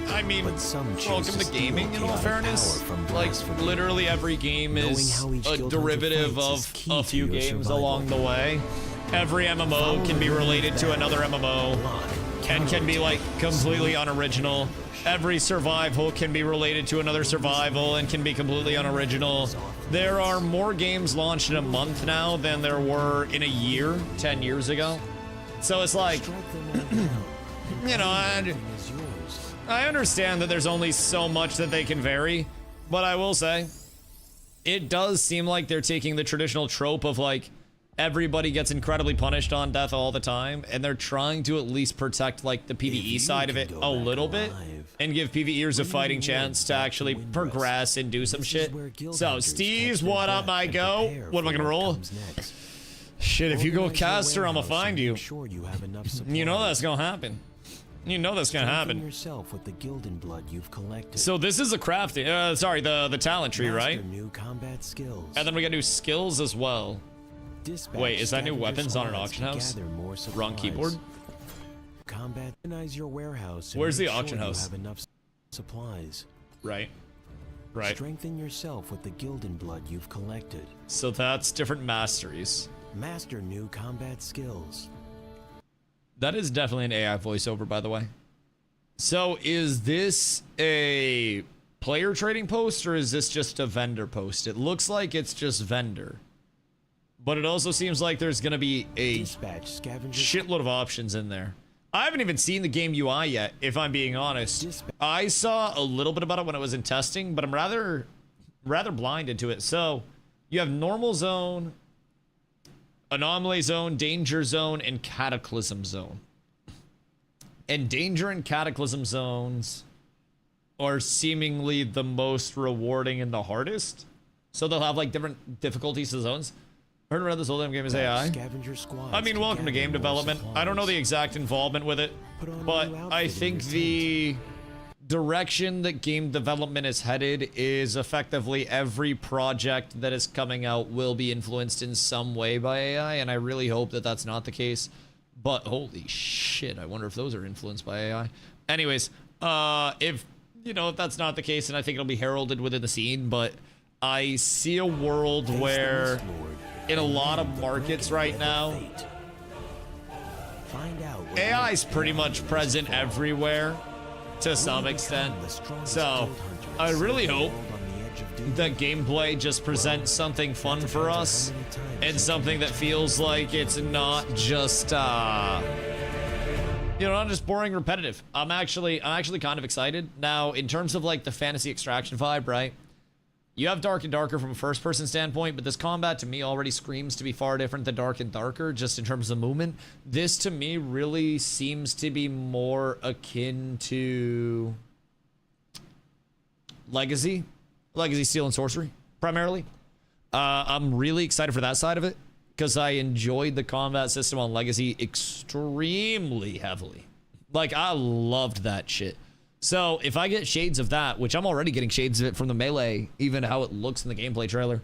I mean, But some choose welcome to to steal gaming in all chaotic fairness. power from Like, blasphemy. literally every game Knowing is how each a guild hunter derivative fights of is key a to few your games survival. along the way. Every MMO Follow can be the related to path. another MMO and can be like completely unoriginal. Every survival can be related to another survival and can be completely unoriginal. There are more games launched in a month now than there were in a year, 10 years ago. So it's like, Strike them all down, and you know, everything is yours. I understand that there's only so much that they can vary, but I will say, it does seem like they're taking the traditional trope of like, everybody gets incredibly punished on death all the time, and they're trying to at least protect like the If PvE you side of can it go a back little bit, alive, and give PvEers a fighting win chance to back to actually win progress and do some This is shit. where guild So, hunters Steve's, catch their what up, breath my and go? prepare What am I for gonna roll? comes next. Shit, if you go Organize your caster, I'ma warehouse find and you. make sure you have enough You know supplies. that's gonna happen. You know that's gonna Strengthen happen. yourself with the Gildan blood you've collected. So this is a crafting, sorry, the talent tree, Master right? new combat skills. And then we got new skills as well. Dispatch Wait, is that new scavenger weapons on an squads auction to house? gather more Wrong supplies. keyboard? Combat. Organize your warehouse. And Where's make the auction sure house? You have enough supplies. Right. Right. Strengthen yourself with the Gildan blood you've collected. So that's different masteries. Master new combat skills. That is definitely an AI voiceover, by the way. So is this a player trading post or is this just a vendor post? It looks like it's just vendor. But it also seems like there's going to be a Dispatch scavenger. shitload of options in there. I haven't even seen the game UI yet, if I'm being honest. I saw a little bit about it when it was in testing, but I'm rather blinded to it. So you have normal zone, anomaly zone, danger zone, and cataclysm zone. And danger and cataclysm zones are seemingly the most rewarding and the hardest. So they'll have like different difficulties to zones. Heard around this whole damn game is AI. Scavenger squads I mean, can welcome to gather game more development. I don't know the supplies. exact involvement with it, Put on a but new outfit I in think your the direction that game development is headed is effectively every project that is coming out will be influenced in some way by AI, and I really hope that that's not the case. But holy shit, I wonder if those are influenced by AI. Anyways, if that's not the case, then I think it'll be heralded within the scene, but I see a world Face the where Mist Lord, in a and lot of lead the markets broken right web of now, fate. Find out what AI makes is pretty much MISTFALL. present everywhere to some We extent. become the strongest So guild hunters I really in the hope world on the edge of doom. the gameplay just presents something fun for us and something that feels like it's not just not just boring repetitive. I'm actually kind of excited. Now, in terms of like the fantasy extraction vibe, right? You have Dark and Darker from a first person standpoint, but this combat to me already screams to be far different than Dark and Darker just in terms of movement. This to me really seems to be more akin to Legacy Steel and Sorcery, primarily. I'm really excited for that side of it because I enjoyed the combat system on Legacy extremely heavily. Like, I loved that shit. So if I get shades of that, which I'm already getting shades of it from the Melee, even how it looks in the gameplay trailer,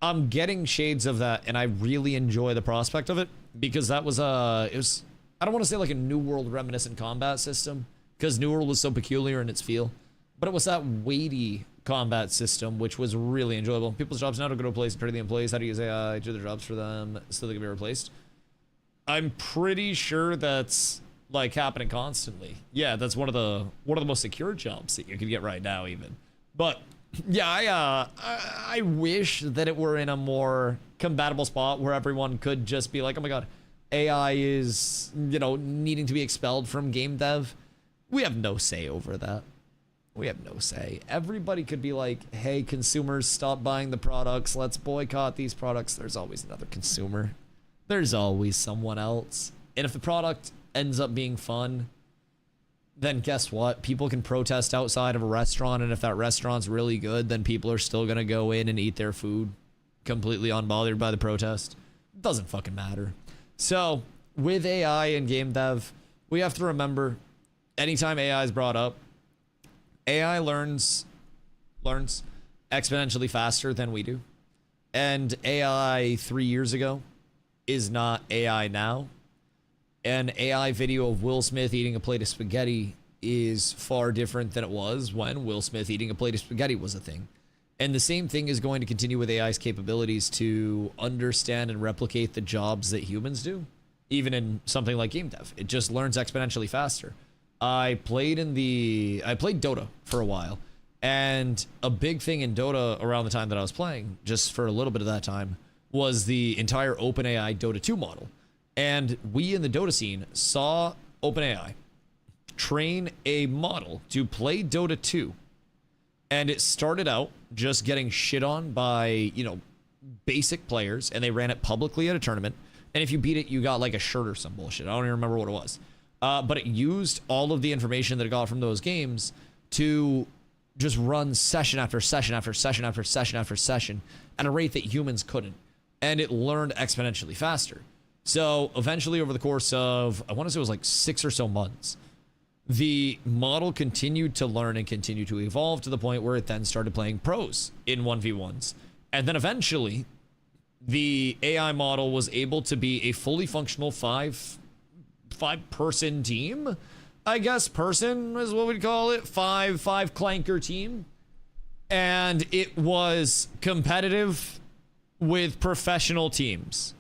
I'm getting shades of that, and I really enjoy the prospect of it because that was I don't want to say like a New World reminiscent combat system because New World was so peculiar in its feel, but it was that weighty combat system which was really enjoyable. People's jobs now to go to a place and train the employees how to use AI, do their jobs for them so they can be replaced. I'm pretty sure that's like happening constantly. Yeah, that's one of the most secure jobs that you can get right now even. But yeah, I wish that it were in a more compatible spot where everyone could just be like, oh my god, AI is, needing to be expelled from game dev. We have no say over that. We have no say. Everybody could be like, hey, consumers, stop buying the products. Let's boycott these products. There's always another consumer. There's always someone else. And if the product ends up being fun, then guess what? People can protest outside of a restaurant, and if that restaurant's really good, then people are still gonna go in and eat their food completely unbothered by the protest. Doesn't fucking matter. So with AI and game dev, we have to remember anytime AI is brought up, AI learns exponentially faster than we do. And AI 3 years ago is not AI now. An AI video of Will Smith eating a plate of spaghetti is far different than it was when Will Smith eating a plate of spaghetti was a thing. And the same thing is going to continue with AI's capabilities to understand and replicate the jobs that humans do, even in something like game dev. It just learns exponentially faster. I played Dota for a while, and a big thing in Dota around the time that I was playing, just for a little bit of that time, was the entire OpenAI Dota 2 model. And we in the Dota scene saw OpenAI train a model to play Dota 2. And it started out just getting shit on by, basic players, and they ran it publicly at a tournament. And if you beat it, you got like a shirt or some bullshit. I don't even remember what it was. But it used all of the information that it got from those games to just run session after session after session after session after session at a rate that humans couldn't. And it learned exponentially faster. So eventually over the course of, I want to say it was like 6 or so months, the model continued to learn and continue to evolve to the point where it then started playing pros in 1v1s. And then eventually the AI model was able to be a fully functional five-person team, I guess. Person is what we'd call it. Five clanker team. And it was competitive with professional teams.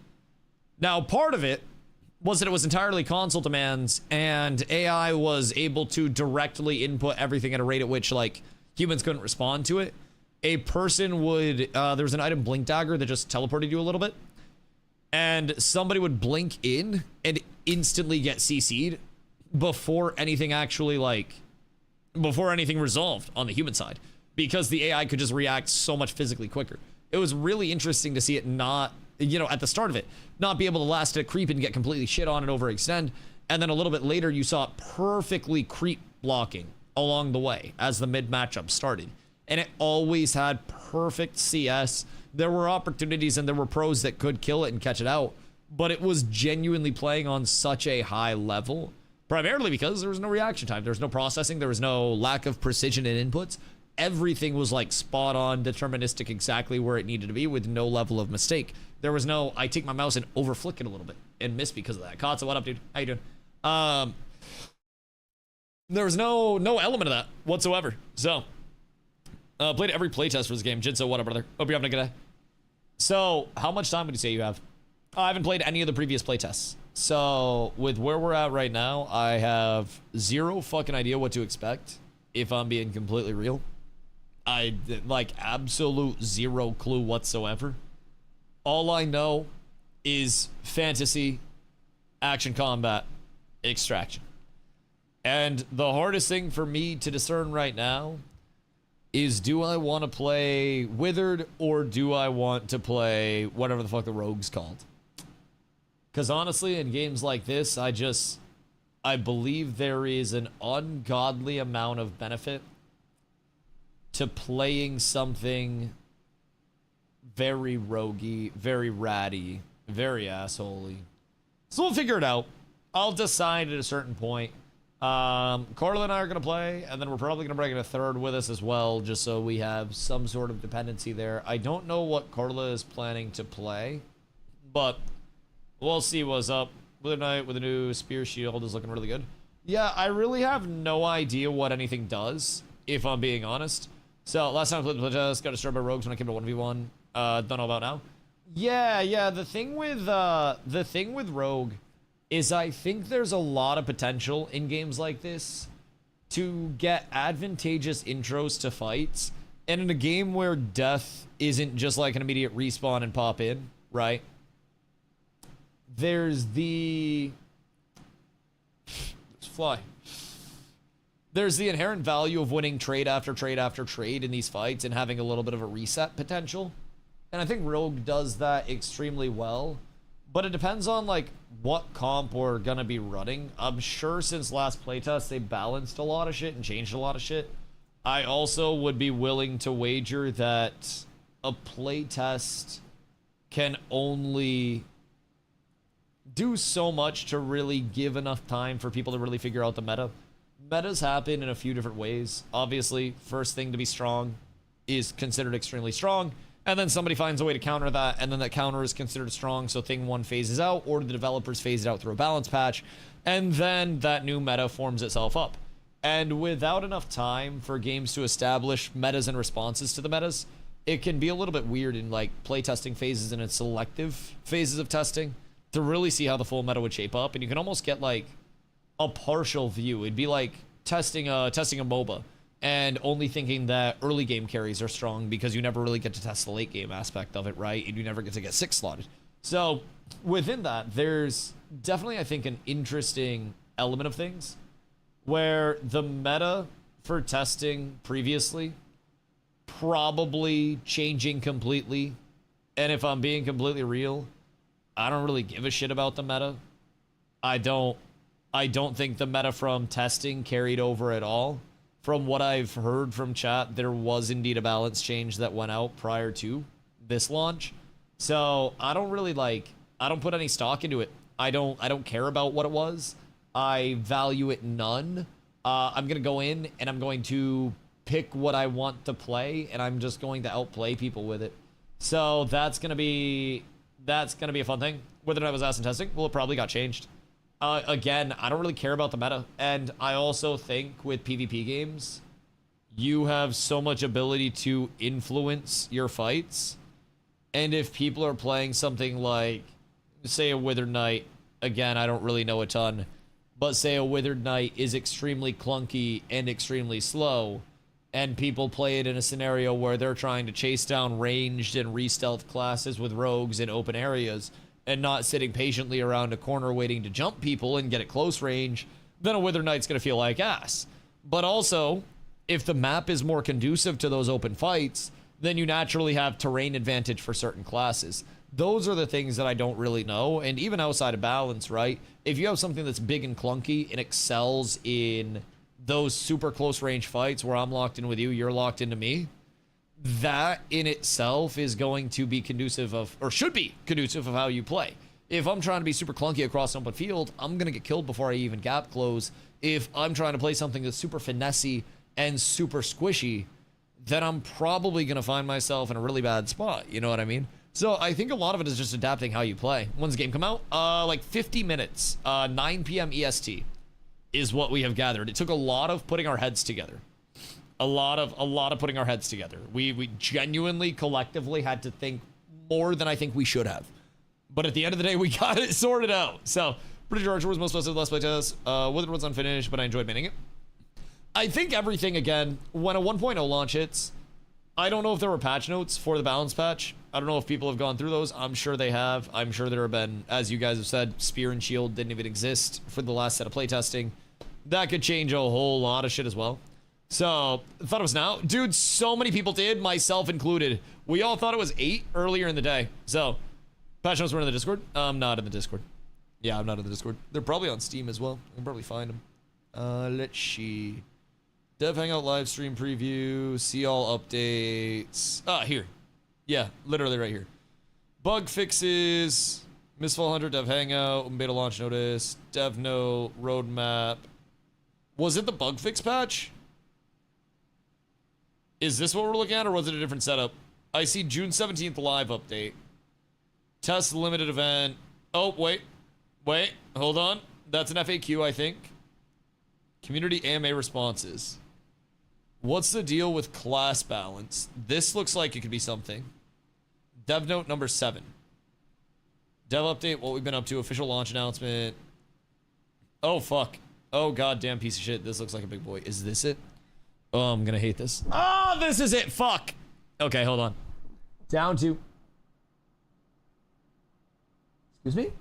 Now, part of it was that it was entirely console demands, and AI was able to directly input everything at a rate at which, like, humans couldn't respond to it. A person would, there was an item Blink Dagger that just teleported you a little bit, and somebody would blink in and instantly get CC'd before anything actually, before anything resolved on the human side, because the AI could just react so much physically quicker. It was really interesting to see it not, at the start of it, not be able to last a creep and get completely shit on and overextend. And then a little bit later, you saw it perfectly creep blocking along the way as the mid matchup started. and it always had perfect CS. There were opportunities and there were pros that could kill it and catch it out, but it was genuinely playing on such a high level, primarily because there was no reaction time, there was no processing, there was no lack of precision in inputs. Everything was like spot on, deterministic, exactly where it needed to be with no level of mistake. There was no, I take my mouse and over flick it a little bit and miss because of that. Katsa, what up, dude? How you doing? There was no element of that whatsoever. So, played every playtest for this game. Jinso, what up, brother? Hope you're having a good day. So, how much time would you say you have? I haven't played any of the previous playtests. So, with where we're at right now, I have zero fucking idea what to expect, if I'm being completely real. I, like, absolute zero clue whatsoever. All I know is fantasy, action combat, extraction. And the hardest thing for me to discern right now is, do I want to play Withered or do I want to play whatever the fuck the rogue's called? Because honestly, in games like this, I believe there is an ungodly amount of benefit to playing something very roguey, very ratty, very assholey. So we'll figure it out. I'll decide at a certain point. Carla and I are going to play, and then we're probably going to bring in a third with us as well, just so we have some sort of dependency there. I don't know what Carla is planning to play, but we'll see what's up. Wither Knight with a new spear shield is looking really good. Yeah, I really have no idea what anything does, if I'm being honest. So, last time I played the playtest, got destroyed by rogues when I came to 1v1. Don't know about now. Yeah, the thing with Rogue is I think there's a lot of potential in games like this to get advantageous intros to fights, and in a game where death isn't just like an immediate respawn and pop in, right? There's the... Let's fly. There's the inherent value of winning trade after trade after trade in these fights and having a little bit of a reset potential. And I think Rogue does that extremely well. But it depends on, like, what comp we're gonna be running. I'm sure since last playtest, they balanced a lot of shit and changed a lot of shit. I also would be willing to wager that a playtest can only do so much to really give enough time for people to really figure out the meta. Metas happen in a few different ways. Obviously, first thing to be strong is considered extremely strong, and then somebody finds a way to counter that, and then that counter is considered strong, so thing one phases out, or the developers phase it out through a balance patch, and then that new meta forms itself up. And without enough time for games to establish metas and responses to the metas, it can be a little bit weird in like playtesting phases and in selective phases of testing to really see how the full meta would shape up, and you can almost get like a partial view. It'd be like testing a MOBA and only thinking that early game carries are strong because you never really get to test the late game aspect of it, right? And you never get to get 6 slotted. So within that, there's definitely, I think, an interesting element of things where the meta for testing previously probably changing completely. And if I'm being completely real, I don't really give a shit about the meta. I don't think the meta from testing carried over at all. From what I've heard from chat, there was indeed a balance change that went out prior to this launch. So I don't really I don't put any stock into it. I don't care about what it was. I value it none. I'm going to go in and I'm going to pick what I want to play, and I'm just going to outplay people with it. So that's going to be a fun thing. Whether or not it was asked in testing, well, it probably got changed. Again, I don't really care about the meta. And I also think with PvP games, you have so much ability to influence your fights. And if people are playing something like, say, a Withered Knight, again, I don't really know a ton, but say a Withered Knight is extremely clunky and extremely slow, and people play it in a scenario where they're trying to chase down ranged and re-stealth classes with rogues in open areas, and not sitting patiently around a corner waiting to jump people and get at close range, then a Withered Knight's going to feel like ass. But also, if the map is more conducive to those open fights, then you naturally have terrain advantage for certain classes. Those are the things that I don't really know, and even outside of balance, right? If you have something that's big and clunky and excels in those super close range fights where I'm locked in with you, you're locked into me, that in itself is going to be conducive of, or should be conducive of how you play. If I'm trying to be super clunky across an open field, I'm going to get killed before I even gap close. If I'm trying to play something that's super finessey and super squishy, then I'm probably going to find myself in a really bad spot. You know what I mean? So I think a lot of it is just adapting how you play. When's the game come out? Like 50 minutes, 9 p.m. EST is what we have gathered. It took a lot of putting our heads together. A lot of putting our heads together. We genuinely, collectively had to think more than I think we should have. But at the end of the day, we got it sorted out. So, British Archer was most busted, last play test. Wither was unfinished, but I enjoyed manning it. I think everything, again, when a 1.0 launch hits, I don't know if there were patch notes for the balance patch. I don't know if people have gone through those. I'm sure they have. I'm sure there have been, as you guys have said, Spear and Shield didn't even exist for the last set of playtesting. That could change a whole lot of shit as well. So, I thought it was now. Dude, so many people did, myself included. We all thought it was 8 earlier in the day. So, patch notes were in the Discord. I'm not in the Discord. Yeah, I'm not in the Discord. They're probably on Steam as well. I can probably find them. Let's see. Dev Hangout live stream preview. See all updates. Here. Yeah, literally right here. Bug fixes. MISTFALL 100 Dev Hangout. Beta launch notice. Dev note. Roadmap. Was it the bug fix patch? Is this what we're looking at, or was it a different setup? I see June 17th live update. Test limited event. Oh, wait. Wait. Hold on. That's an FAQ, I think. Community AMA responses. What's the deal with class balance? This looks like it could be something. Dev note number 7. Dev update, what we've been up to. Official launch announcement. Oh, fuck. Oh, goddamn piece of shit. This looks like a big boy. Is this it? Oh, I'm gonna hate this. Oh, this is it. Fuck. Okay, hold on. Down to... Excuse me?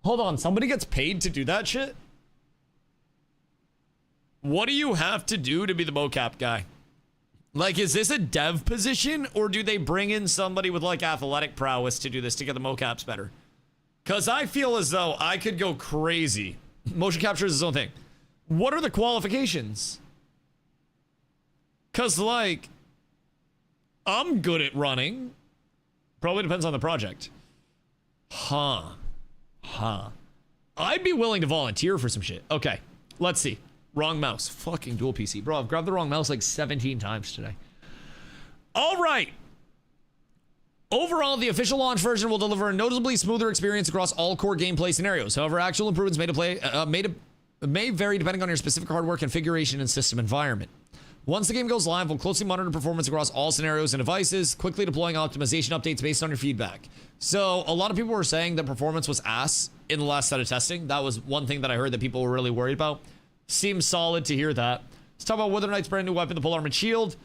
Hold on. Somebody gets paid to do that shit? What do you have to do to be the mocap guy? Like, is this a dev position, or do they bring in somebody with, like, athletic prowess to do this to get the mocaps better? Because I feel as though I could go crazy. Motion capture is its own thing. What are the qualifications? Because, like, I'm good at running. Probably depends on the project. Huh. I'd be willing to volunteer for some shit. Okay, let's see. Wrong mouse. Fucking dual PC. Bro, I've grabbed the wrong mouse like 17 times today. All right. Overall, the official launch version will deliver a noticeably smoother experience across all core gameplay scenarios. However, actual improvements may vary depending on your specific hardware configuration and system environment. Once the game goes live, we'll closely monitor performance across all scenarios and devices, quickly deploying optimization updates based on your feedback. So, a lot of people were saying that performance was ass in the last set of testing. That was one thing that I heard that people were really worried about. Seems solid to hear that. Let's talk about Wither Knight's brand new weapon, the Polearm and Shield.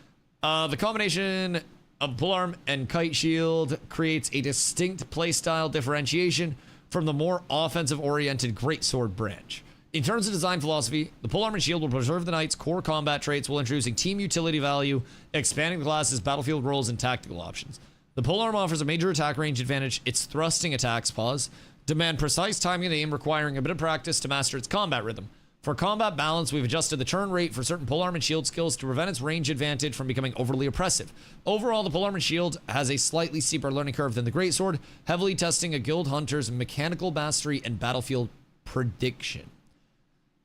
The combination of Polearm and Kite Shield creates a distinct playstyle differentiation from the more offensive-oriented Greatsword branch. In terms of design philosophy, the Polearm and Shield will preserve the Knight's core combat traits while introducing team utility value, expanding the class's battlefield roles and tactical options. The Polearm offers a major attack range advantage. Its thrusting attacks, demand precise timing and aim, requiring a bit of practice to master its combat rhythm. For combat balance, we've adjusted the turn rate for certain Polearm and Shield skills to prevent its range advantage from becoming overly oppressive. Overall, the Polearm and Shield has a slightly steeper learning curve than the Greatsword, heavily testing a guild hunter's mechanical mastery and battlefield prediction.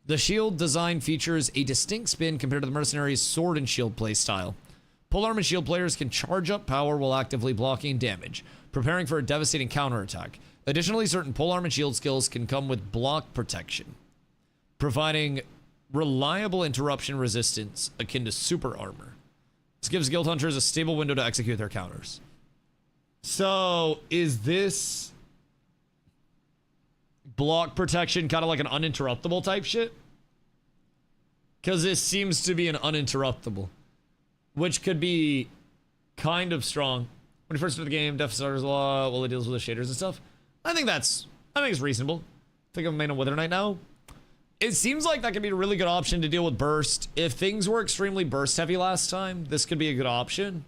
The shield design features a distinct spin compared to the mercenary's sword and shield playstyle. Polearm and Shield players can charge up power while actively blocking damage, preparing for a devastating counterattack. Additionally, certain Polearm and Shield skills can come with block protection, providing reliable interruption resistance akin to super armor. This gives guild hunters a stable window to execute their counters. So, is this block protection kind of like an uninterruptible type shit? Because this seems to be an uninterruptible, which could be kind of strong. When you first start the game, def starters a lot while it deals with the shaders and stuff. I think it's reasonable. I think I'm main on Wither Knight now. It seems like that could be a really good option to deal with burst. If things were extremely burst heavy last time, this could be a good option.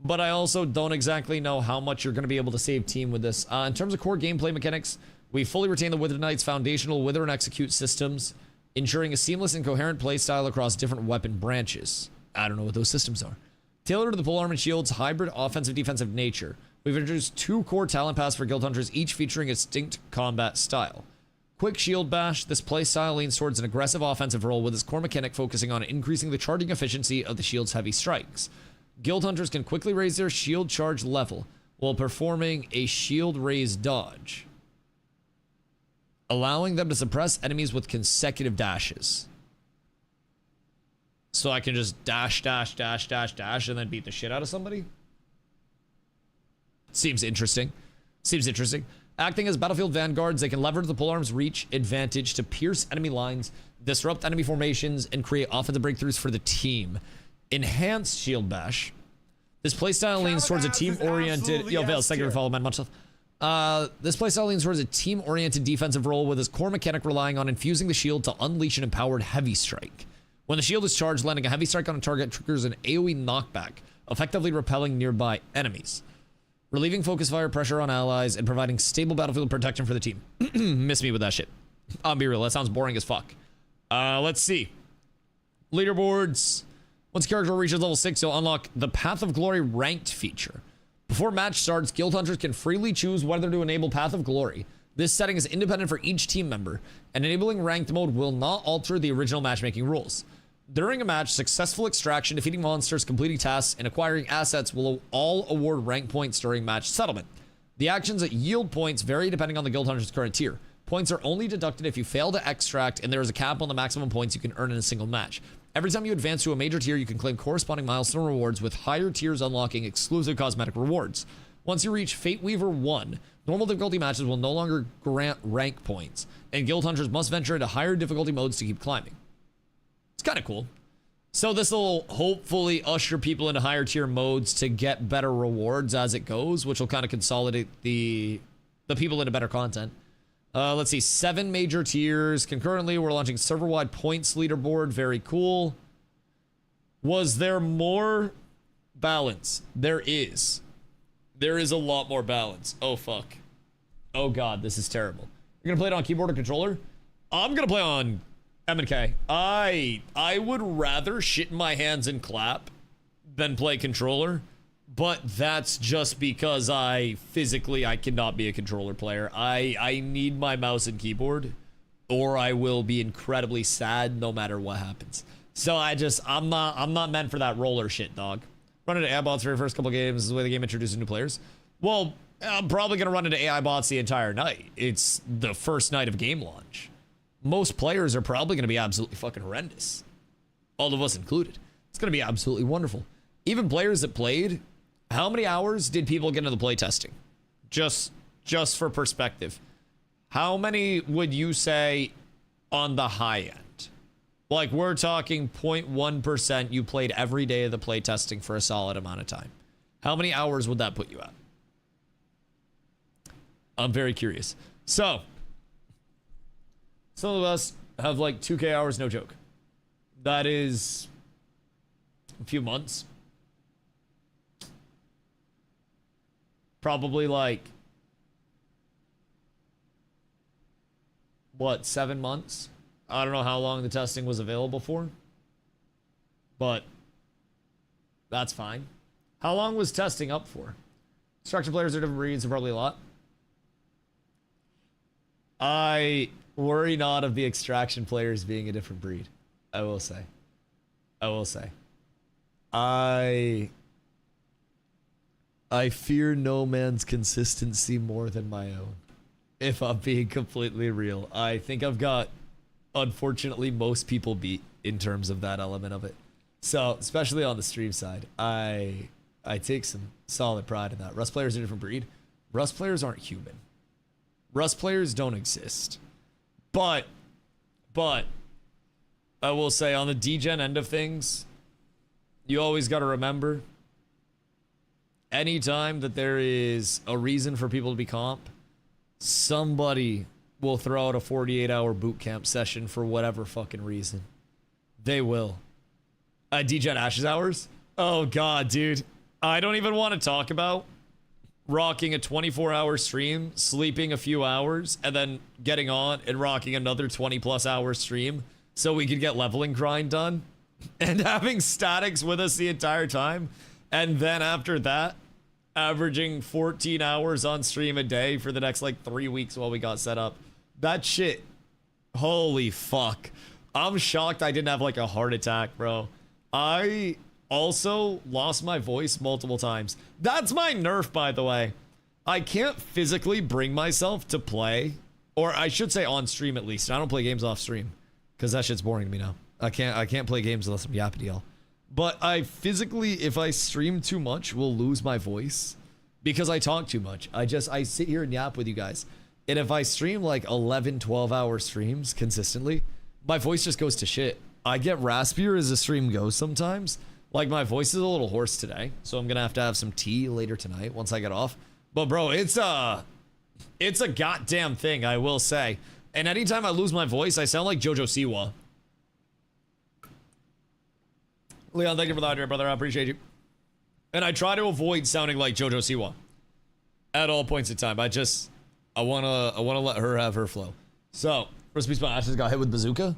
But I also don't exactly know how much you're going to be able to save team with this. In terms of core gameplay mechanics, we fully retain the Wither Knight's foundational Wither and Execute systems. ensuring a seamless and coherent playstyle across different weapon branches. I don't know what those systems are. Tailored to the polearm and shield's hybrid offensive-defensive nature, we've introduced 2 core talent paths for guild hunters, each featuring a distinct combat style. Quick Shield Bash, this playstyle leans towards an aggressive offensive role with its core mechanic focusing on increasing the charging efficiency of the shield's heavy strikes. Guild hunters can quickly raise their shield charge level while performing a shield raise dodge, allowing them to suppress enemies with consecutive dashes. So I can just dash, dash, dash, dash, dash, and then beat the shit out of somebody? Seems interesting. Seems interesting. Acting as battlefield vanguards, they can leverage the polearm's reach advantage to pierce enemy lines, disrupt enemy formations, and create offensive breakthroughs for the team. Enhanced Shield Bash. This playstyle leans towards a team-oriented... Yo, Vales, thank you for following, man. Much love. This playstyle leans towards a team-oriented defensive role with its core mechanic relying on infusing the shield to unleash an empowered heavy strike. When the shield is charged, landing a heavy strike on a target triggers an AoE knockback, effectively repelling nearby enemies, relieving focus fire pressure on allies, and providing stable battlefield protection for the team. Miss me with that shit. I'll be real, that sounds boring as fuck. Let's see. Leaderboards. Once a character reaches level 6, you'll unlock the Path of Glory ranked feature. Before match starts, guild hunters can freely choose whether to enable Path of Glory. This setting is independent for each team member, and enabling ranked mode will not alter the original matchmaking rules. During a match, successful extraction, defeating monsters, completing tasks, and acquiring assets will all award rank points during match settlement. The actions that yield points vary depending on the guild hunter's current tier. Points are only deducted if you fail to extract, and there is a cap on the maximum points you can earn in a single match. Every time you advance to a major tier, you can claim corresponding milestone rewards, with higher tiers unlocking exclusive cosmetic rewards. Once you reach Fate Weaver 1, normal difficulty matches will no longer grant rank points, and guild hunters must venture into higher difficulty modes to keep climbing. It's kind of cool. So this will hopefully usher people into higher tier modes to get better rewards as it goes, which will kind of consolidate the people into better content. Let's see, 7 major tiers. Concurrently, we're launching server-wide points leaderboard. Very cool. Was there more balance? There is. There is a lot more balance. Oh, fuck. Oh, God, this is terrible. You're gonna play it on keyboard or controller? I'm gonna play on M&K. I would rather shit in my hands and clap than play controller, but that's just because I cannot be a controller player. I need my mouse and keyboard, or I will be incredibly sad no matter what happens. So I'm not meant for that roller shit, dog. Run into AI bots for your first couple games is the way the game introduces new players. Well, I'm probably gonna run into AI bots the entire night. It's the first night of game launch. Most players are probably gonna be absolutely fucking horrendous. All of us included. It's gonna be absolutely wonderful. Even players that played, how many hours did people get into the play testing? Just for perspective. How many would you say on the high end? Like, we're talking 0.1% you played every day of the play testing for a solid amount of time. How many hours would that put you at? I'm very curious. So, some of us have like 2K hours, no joke. That is a few months. Probably like, what, 7 months? I don't know how long the testing was available for, but that's fine. How long was testing up for? Structure players are different breeds, so probably a lot. I worry not of the extraction players being a different breed. I will say. I fear no man's consistency more than my own. If I'm being completely real, I think I've got, unfortunately, most people beat in terms of that element of it. So, especially on the stream side, I take some solid pride in that. Rust players are a different breed. Rust players aren't human. Rust players don't exist. But I will say, on the degen end of things, you always got to remember, anytime that there is a reason for people to be comp, somebody will throw out a 48-hour boot camp session for whatever fucking reason. They will. Degen Ash's hours? Oh god, dude. I don't even want to talk about rocking a 24-hour stream, sleeping a few hours, and then getting on and rocking another 20-plus hour stream so we could get leveling grind done, and having statics with us the entire time, and then after that, averaging 14 hours on stream a day for the next like 3 weeks while we got set up. That shit, holy fuck. I'm shocked I didn't have like a heart attack, bro. I also lost my voice multiple times. That's my nerf, by the way. I can't physically bring myself to play, or I should say on stream at least. I don't play games off stream because that shit's boring to me now. I can't play games unless I'm yapping y'all. But I physically, if I stream too much, will lose my voice because I talk too much. I sit here and yap with you guys. And if I stream like 11, 12-hour streams consistently, my voice just goes to shit. I get raspier as the stream goes sometimes. Like my voice is a little hoarse today, so I'm gonna have some tea later tonight once I get off. But bro, it's a goddamn thing, I will say. And anytime I lose my voice, I sound like Jojo Siwa. Leon, thank you for the hydrate, brother. I appreciate you. And I try to avoid sounding like Jojo Siwa at all points in time. I wanna let her have her flow. So, first piece of Ashes got hit with bazooka.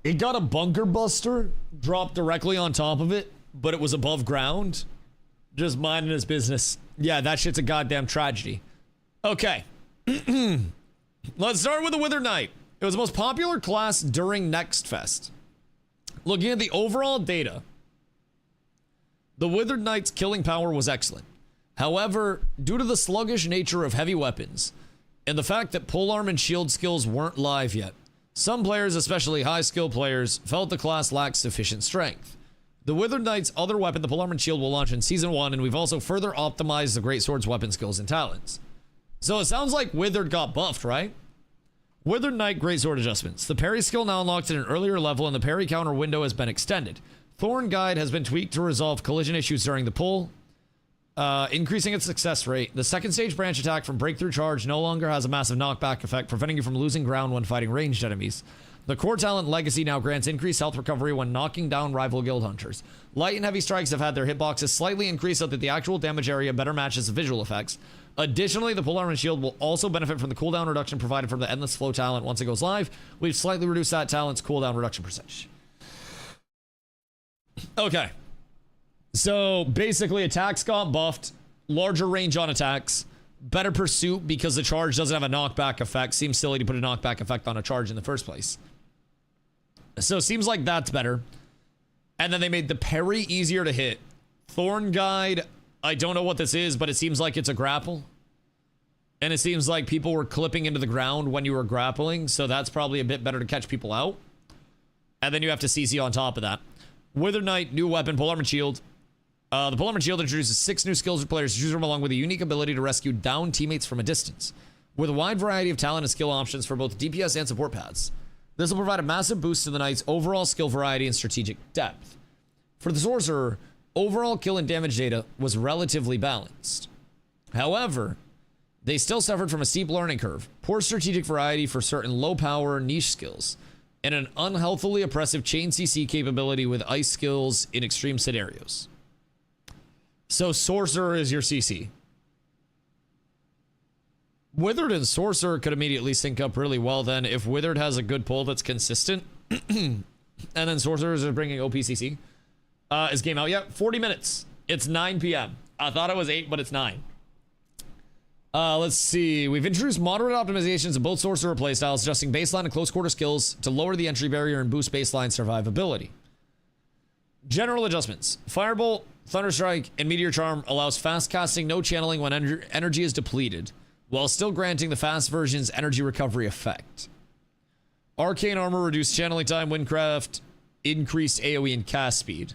It got a bunker buster dropped directly on top of it, but it was above ground. Just minding his business. Yeah, that shit's a goddamn tragedy. Okay. Let's start with the Wither Knight. It was the most popular class during Next Fest. Looking at the overall data, the Withered Knight's killing power was excellent. However, due to the sluggish nature of heavy weapons, and the fact that polearm and shield skills weren't live yet, some players, especially high-skill players, felt the class lacked sufficient strength. The Withered Knight's other weapon, the polearm and shield, will launch in Season 1, and we've also further optimized the Greatsword's weapon skills and talents. So it sounds like Withered got buffed, right? Withered Knight Greatsword adjustments. The parry skill now unlocked at an earlier level, and the parry counter window has been extended. Thorn Guide has been tweaked to resolve collision issues during the pull, increasing its success rate. The second stage branch attack from Breakthrough Charge no longer has a massive knockback effect, preventing you from losing ground when fighting ranged enemies. The core talent Legacy now grants increased health recovery when knocking down rival guild hunters. Light and heavy strikes have had their hitboxes slightly increased so that the actual damage area better matches the visual effects. Additionally, the polearm and shield will also benefit from the cooldown reduction provided from the Endless Flow talent once it goes live. We've slightly reduced that talent's cooldown reduction percentage. Okay. So basically attacks got buffed, larger range on attacks, better pursuit because the charge doesn't have a knockback effect. Seems silly to put a knockback effect on a charge in the first place. So seems like that's better. And then they made the parry easier to hit. Thorn Guide, I don't know what this is, but it seems like it's a grapple. And it seems like people were clipping into the ground when you were grappling, so that's probably a bit better to catch people out. And then you have to CC on top of that. Wither Knight, new weapon, polearm and shield. The polearm and shield introduces 6 new skills for players to choose from, along with a unique ability to rescue downed teammates from a distance. With a wide variety of talent and skill options for both DPS and support paths. This will provide a massive boost to the Knight's overall skill variety and strategic depth. For the Sorcerer, overall kill and damage data was relatively balanced. However, they still suffered from a steep learning curve, poor strategic variety for certain low-power niche skills, and an unhealthily oppressive chain CC capability with ice skills in extreme scenarios. So Sorcerer is your CC. Withered and Sorcerer could immediately sync up really well then if Withered has a good pull that's consistent. And then Sorcerers are bringing OPCC. Is game out yet? 40 minutes. It's 9 p.m. I thought it was 8, but it's 9. Let's see. We've introduced moderate optimizations of both Sorcerer playstyles, adjusting baseline and close quarter skills to lower the entry barrier and boost baseline survivability. General adjustments. Firebolt, Thunderstrike, and Meteor Charm allows fast casting, no channeling when energy is depleted, while still granting the fast version's energy recovery effect. Arcane Armor reduced channeling time, Windcraft increased AoE and cast speed.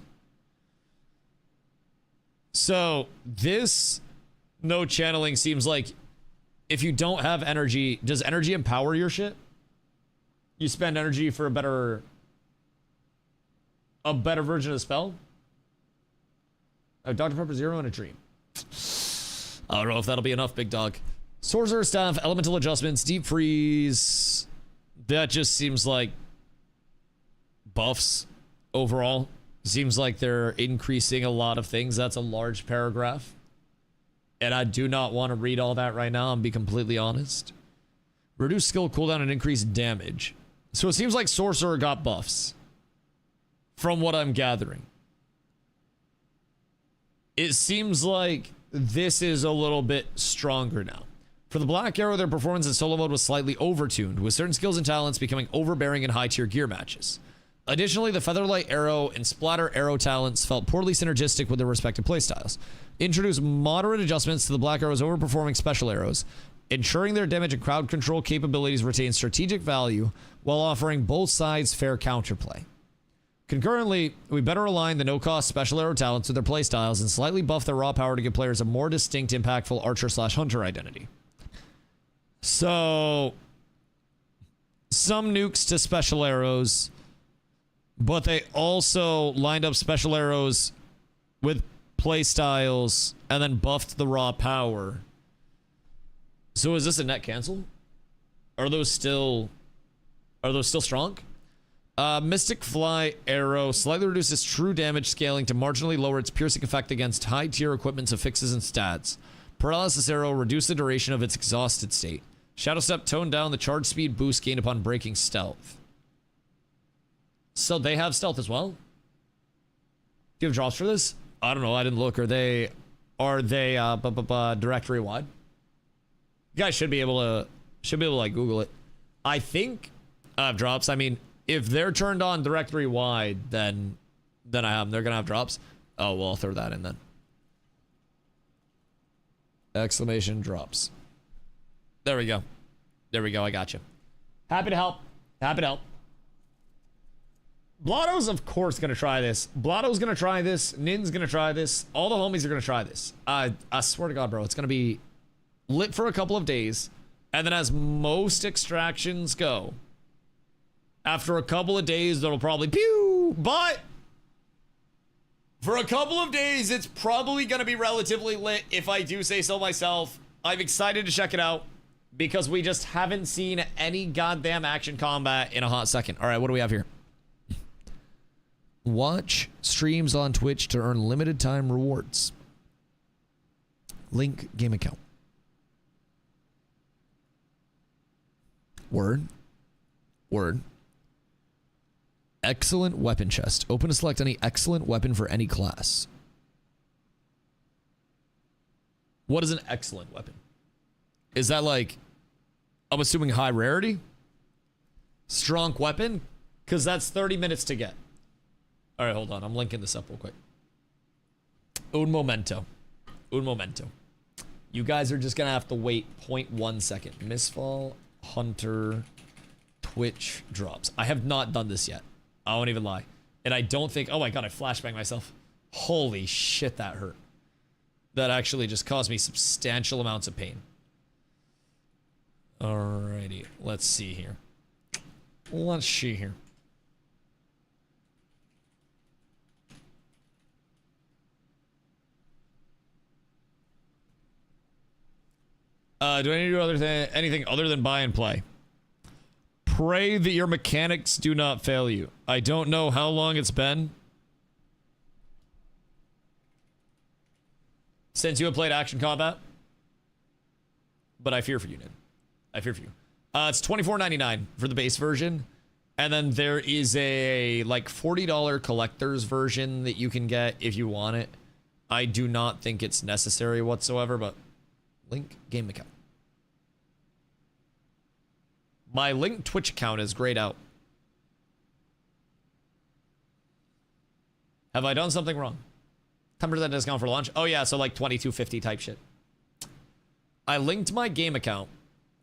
So this no channeling seems like if you don't have energy, does energy empower your shit? You spend energy for a better version of the spell? Dr. Pepper Zero and a dream. I don't know if that'll be enough, big dog. Sorcerer Staff, elemental adjustments, deep freeze. That just seems like buffs overall. Seems like they're increasing a lot of things. That's a large paragraph. And I do not want to read all that right now and be completely honest. Reduce skill cooldown and increase damage. So it seems like Sorcerer got buffs. From what I'm gathering. It seems like this is a little bit stronger now. For the Black Arrow, their performance in solo mode was slightly overtuned, with certain skills and talents becoming overbearing in high-tier gear matches. Additionally, the Featherlight Arrow and Splatter Arrow talents felt poorly synergistic with their respective playstyles. Introduce moderate adjustments to the Black Arrow's overperforming special arrows, ensuring their damage and crowd control capabilities retain strategic value while offering both sides fair counterplay. Concurrently, we better align the no-cost special arrow talents with their playstyles and slightly buff their raw power to give players a more distinct, impactful archer/hunter identity. So, some nukes to special arrows, but they also lined up special arrows with playstyles and then buffed the raw power. So is this a net cancel? Are those still strong? Mystic Fly Arrow slightly reduces true damage scaling to marginally lower its piercing effect against high tier equipment's affixes and stats. Paralysis Arrow reduce the duration of its exhausted state. Shadow Step toned down the charge speed boost gained upon breaking stealth. So they have stealth as well? Do you have drops for this? I don't know. I didn't look. Are they directory wide? You guys should be able to like Google it. I think I have drops. I mean, if they're turned on directory wide, then I have them. They're gonna have drops. Oh well, I'll throw that in then. Exclamation drops. There we go. There we go. I got you. Happy to help. Happy to help. Blotto's of course gonna try this. Blotto's gonna try this. Nin's gonna try this. All the homies are gonna try this. I swear to God, bro, it's gonna be lit for a couple of days, and then as most extractions go, after a couple of days, that'll probably pew. But for a couple of days, it's probably gonna be relatively lit, if I do say so myself. I'm excited to check it out because we just haven't seen any goddamn action combat in a hot second. All right, what do we have here? Watch streams on Twitch to earn limited time rewards. Link game account. Word. Excellent weapon chest. Open to select any excellent weapon for any class. What is an excellent weapon? Is that like, I'm assuming high rarity? Strong weapon? Because that's 30 minutes to get. All right, hold on. I'm linking this up real quick. Un momento. You guys are just going to have to wait 0.1 second. MISTFALL, Hunter, Twitch drops. I have not done this yet. I won't even lie. And I don't think... Oh my God, I flashbanged myself. Holy shit, that hurt. That actually just caused me substantial amounts of pain. Alrighty, let's see here. Do I need to do anything other than buy and play? Pray that your mechanics do not fail you. I don't know how long it's been since you have played action combat, but I fear for you, Nid. I fear for you. It's $24.99 for the base version, and then there is a like $40 collector's version that you can get if you want it. I do not think it's necessary whatsoever, but link game account. My linked Twitch account is grayed out. Have I done something wrong? 10% discount for launch? Oh yeah, so like $22.50 type shit. I linked my game account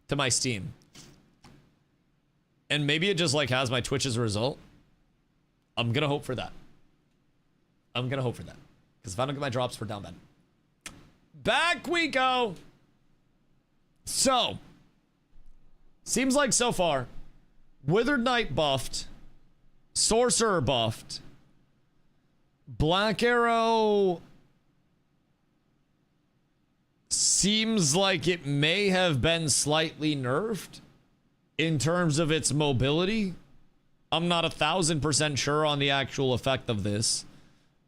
to my Steam. And maybe it just like has my Twitch as a result. I'm gonna hope for that. Because if I don't get my drops, we're down bad. Back we go! So... Seems like so far, Withered Knight buffed, Sorcerer buffed, Black Arrow seems like it may have been slightly nerfed in terms of its mobility. I'm not 1000% sure on the actual effect of this.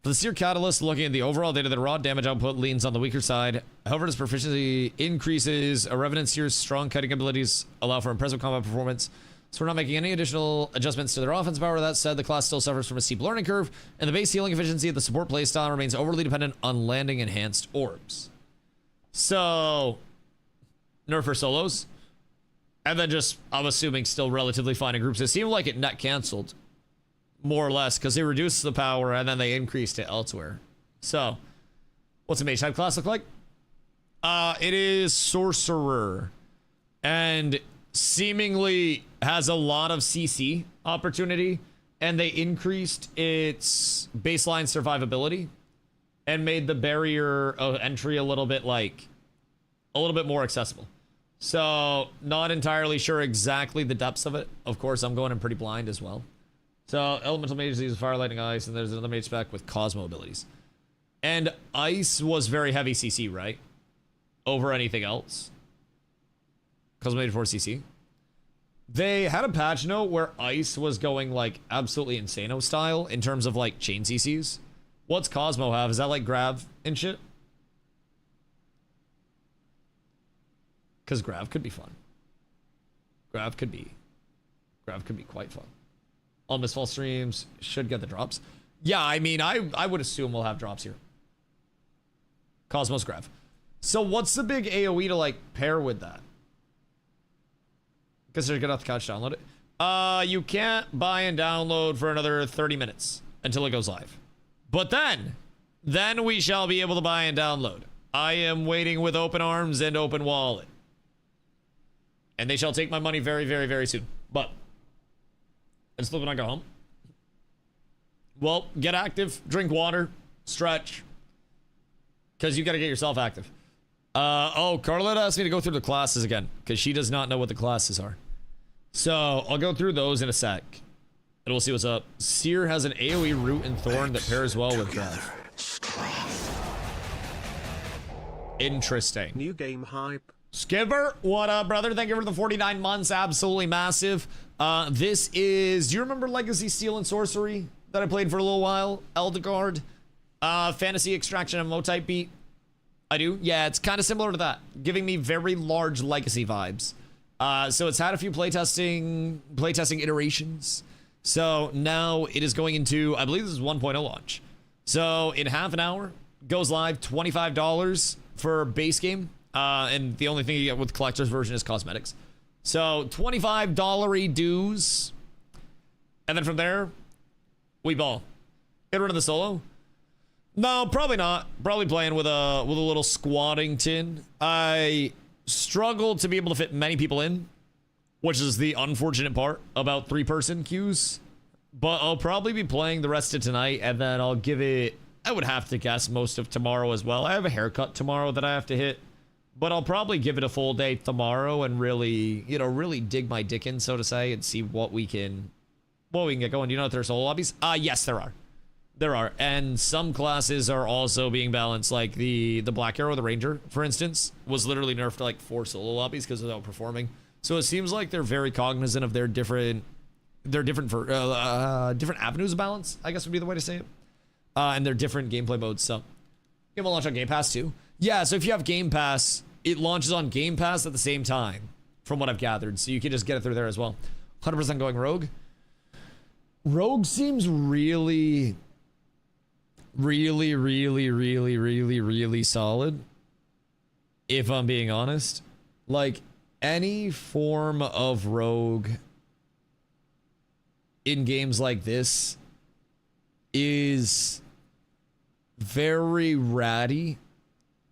For the Seer Catalyst, looking at the overall data, the raw damage output leans on the weaker side. However, its proficiency increases. A Revenant Seer's strong cutting abilities allow for impressive combat performance. So we're not making any additional adjustments to their offense power. That said, the class still suffers from a steep learning curve, and the base healing efficiency of the support playstyle remains overly dependent on landing enhanced orbs. So, nerf for solos. And then just, I'm assuming, still relatively fine in groups. It seemed like it net canceled, more or less, because they reduced the power and then they increased it elsewhere. So, what's a mage type class look like? It is Sorcerer. And seemingly has a lot of CC opportunity, and they increased its baseline survivability and made the barrier of entry a little bit more accessible. So not entirely sure exactly the depths of it. Of course, I'm going in pretty blind as well. So elemental mage uses fire, lightning, ice, and there's another mage spec with Cosmo abilities. And ice was very heavy CC, right? Over anything else. Cosmo made 4 CC. They had a patch note where ice was going like absolutely insano style in terms of like chain CCs. What's Cosmo have? Is that like Grav and shit? Because Grav could be fun. Grav could be quite fun. All MISTFALL streams should get the drops. Yeah, I mean, I would assume we'll have drops here. Cosmos Grav. So what's the big AoE to like pair with that? Because they're gonna have to couch download it. You can't buy and download for another 30 minutes until it goes live. But then we shall be able to buy and download. I am waiting with open arms and open wallet. And they shall take my money very, very, very soon. But I just live when I go home. Well, get active, drink water, stretch. Because you gotta get yourself active. Oh, Carletta asked me to go through the classes again, because she does not know what the classes are. So, I'll go through those in a sec. And we'll see what's up. Seer has an AoE root and thorn that pairs well with Death. Interesting. New game hype. Skipper, what up, brother? Thank you for the 49 months. Absolutely massive. This is... Do you remember Legacy Steel and Sorcery that I played for a little while? Eldegard. Fantasy Extraction MMO type beat. I do. Yeah, it's kind of similar to that. Giving me very large Legacy vibes. So it's had a few playtesting iterations. So now it is going into, I believe this is 1.0 launch. So in half an hour, goes live, $25 for base game. And the only thing you get with collector's version is cosmetics. So $25 dues. And then from there, we ball. Get rid of the solo. No, probably not. Probably playing with a little squatting tin. I struggle to be able to fit many people in, which is the unfortunate part about 3-person queues. But I'll probably be playing the rest of tonight, and then I'll give it, I would have to guess, most of tomorrow as well. I have a haircut tomorrow that I have to hit, but I'll probably give it a full day tomorrow and really, you know, really dig my dick in, so to say, and see what we can get going. Do you know if there's solo lobbies? Yes, there are. There are, and some classes are also being balanced, like the Black Arrow, the Ranger, for instance, was literally nerfed to like 4 solo lobbies because of outperforming. So it seems like they're very cognizant of their different avenues of balance, I guess would be the way to say it, and their different gameplay modes. So game will launch on Game Pass too. Yeah, so if you have Game Pass, it launches on Game Pass at the same time, from what I've gathered. So you can just get it through there as well. 100% going Rogue. Rogue seems really solid, if I'm being honest. Like, any form of Rogue in games like this is very ratty,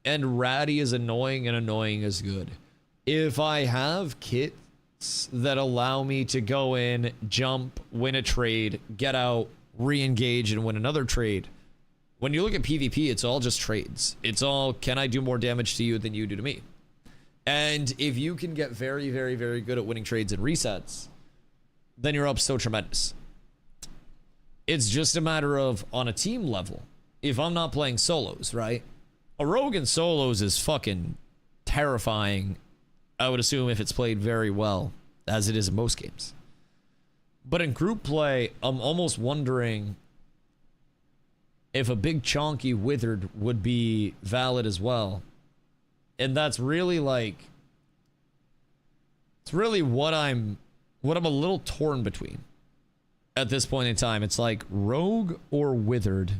and ratty is annoying, and annoying is good. If I have kits that allow me to go in, jump, win a trade, get out, re-engage, and win another trade, when you look at PvP, it's all just trades. It's all, can I do more damage to you than you do to me? And if you can get very, very, very good at winning trades and resets, then you're up so tremendous. It's just a matter of, on a team level, if I'm not playing solos, right? A rogue in solos is fucking terrifying, I would assume, if it's played very well, as it is in most games. But in group play, I'm almost wondering if a big chonky withered would be valid as well. And that's really like, it's really what I'm what I'm a little torn between at this point in time. It's like rogue or withered.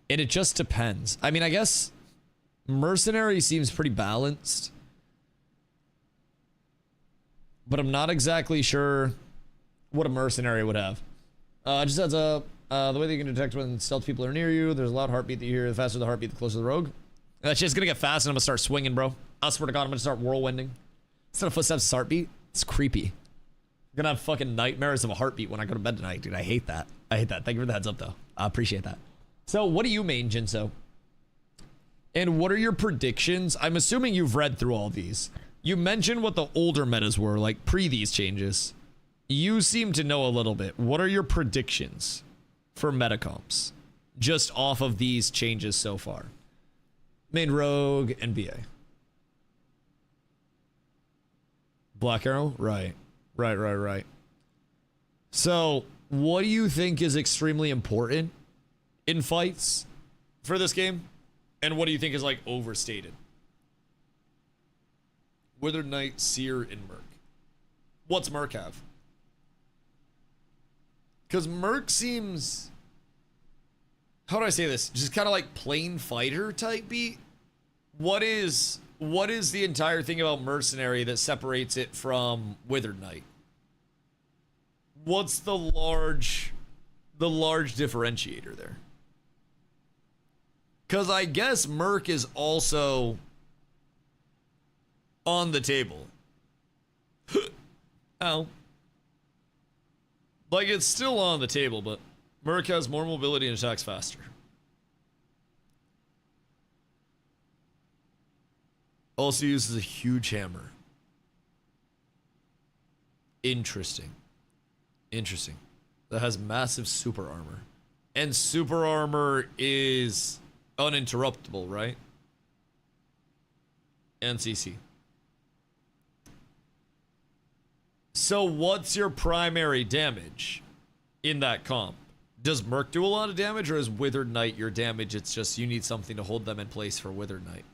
And it just depends. I mean, I guess mercenary seems pretty balanced, but I'm not exactly sure what a mercenary would have. Just heads up, the way that you can detect when stealth people are near you, there's a loud heartbeat that you hear. The faster the heartbeat, the closer the rogue. That shit's gonna get fast and I'm gonna start swinging, bro. I swear to God, I'm gonna start whirlwinding. Instead of footsteps, it's heartbeat. It's creepy. I'm gonna have fucking nightmares of a heartbeat when I go to bed tonight, dude. I hate that. I hate that. Thank you for the heads up, though. I appreciate that. So, what do you main, Jinso? And what are your predictions? I'm assuming you've read through all these. You mentioned what the older metas were, like pre these changes. You seem to know a little bit. What are your predictions for metacomps? Just off of these changes so far. Main rogue and BA. Black Arrow? Right. Right. So, what do you think is extremely important in fights for this game? And what do you think is, like, overstated? Withered Knight, Seer, and Merc. What's Merc have? Because Merc seems... How do I say this? Just kind of like plain fighter type beat? What is the entire thing about Mercenary that separates it from Withered Knight? What's the large differentiator there? Because I guess Merc is also on the table. Ow. Like, it's still on the table, but Merc has more mobility and attacks faster. Also uses a huge hammer. Interesting. That has massive super armor. And super armor is uninterruptible, right? And CC. So what's your primary damage in that comp? Does Merc do a lot of damage, or is Withered Knight your damage? It's just you need something to hold them in place for Withered Knight.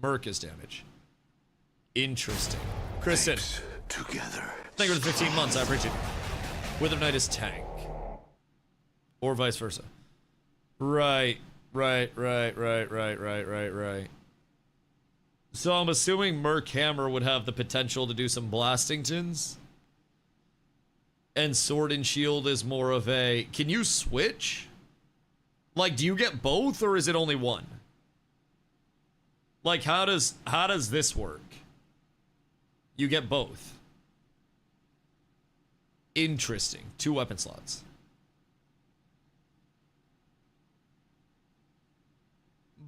Merc is damage. Interesting. Kristen. Together. Thank you for the 15 months. I appreciate it. Withered Knight is tank. Or vice versa. Right. So I'm assuming Merc Hammer would have the potential to do some Blastingtons. And Sword and Shield is more of a... Can you switch? Like, do you get both, or is it only one? Like, how does this work? You get both. Interesting. 2 weapon slots.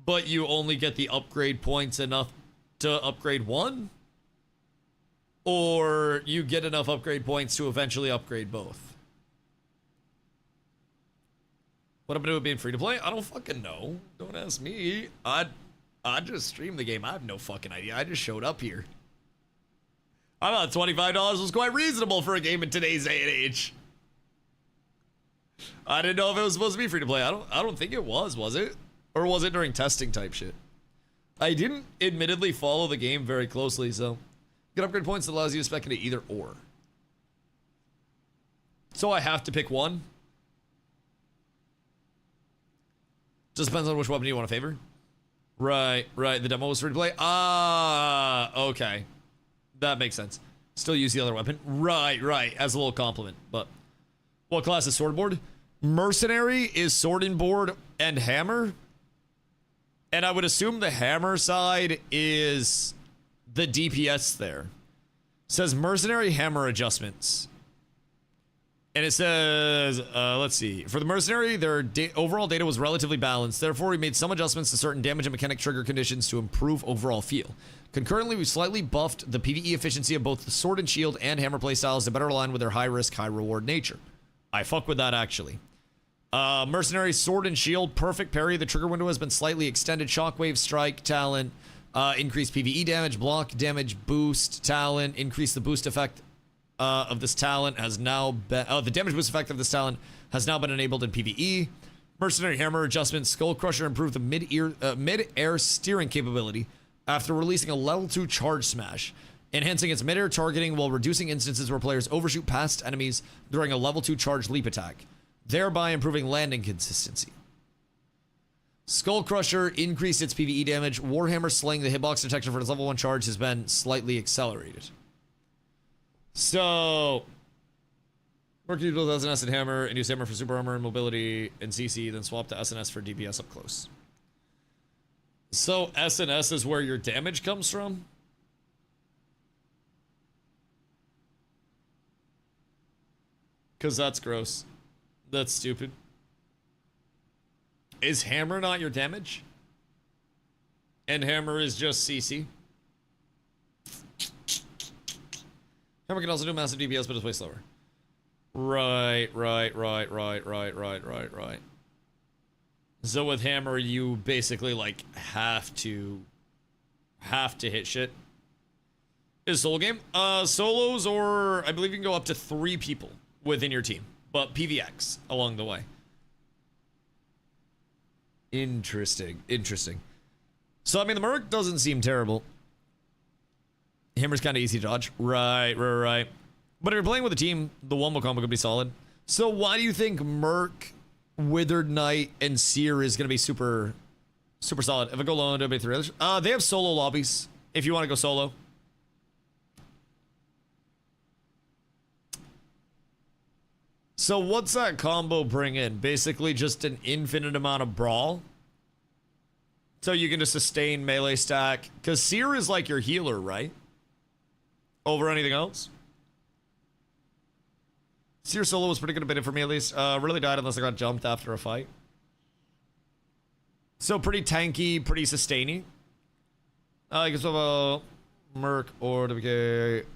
But you only get the upgrade points enough to upgrade one? Or you get enough upgrade points to eventually upgrade both? What I'm gonna do with being free to play? I don't fucking know. Don't ask me. I just streamed the game. I have no fucking idea. I just showed up here. I thought $25 was quite reasonable for a game in today's day and age. I didn't know if it was supposed to be free to play. I don't think it was it? Or was it during testing type shit? I didn't admittedly follow the game very closely, so get upgrade points that allows you to spec into either or. So I have to pick one. Just depends on which weapon you want to favor. Right. The demo was free to play. Ah, okay. That makes sense. Still use the other weapon. Right. As a little compliment. But what class is sword and board? Mercenary is sword and board and hammer. And I would assume the hammer side is the DPS there. It says mercenary hammer adjustments. And it says, let's see. For the mercenary, their overall data was relatively balanced. Therefore, we made some adjustments to certain damage and mechanic trigger conditions to improve overall feel. Concurrently, we slightly buffed the PvE efficiency of both the sword and shield and hammer playstyles to better align with their high-risk, high-reward nature. I fuck with that, actually. Mercenary, sword and shield, perfect parry. The trigger window has been slightly extended. Shockwave, strike, talent, increased PvE damage, block damage, boost, talent, increase the boost effect of this talent has now been... the damage boost effect of this talent has now been enabled in PvE. Mercenary Hammer adjustment. Skull Crusher improved the mid-air steering capability after releasing a level 2 charge smash, enhancing its mid-air targeting while reducing instances where players overshoot past enemies during a level 2 charge leap attack, thereby improving landing consistency. Skull Crusher increased its PvE damage. Warhammer Sling, the hitbox detection for its level 1 charge, has been slightly accelerated. So, work you build SNS and Hammer, and use Hammer for super armor and mobility and CC, then swap to SNS for DPS up close. So, SNS is where your damage comes from? Because that's gross. That's stupid. Is Hammer not your damage? And Hammer is just CC? Hammer can also do massive DPS, but it's way slower. Right. So with Hammer, you basically, like, have to hit shit. Is solo game? Solos, or I believe you can go up to 3 people within your team, but PVX along the way. Interesting. So, I mean, the Merc doesn't seem terrible. Hammer's kind of easy to dodge. Right. But if you're playing with a team, the one-mo combo could be solid. So, why do you think Merc, Withered Knight, and Seer is going to be super solid? If I go low and do 3 others, they have solo lobbies if you want to go solo. So what's that combo bring in? Basically just an infinite amount of brawl. So you can just sustain melee stack. Because Seer is like your healer, right? Over anything else? Seer solo was pretty good at it for me at least. Really died unless I got jumped after a fight. So pretty tanky, pretty sustaining. I guess we'll have a Merc or WK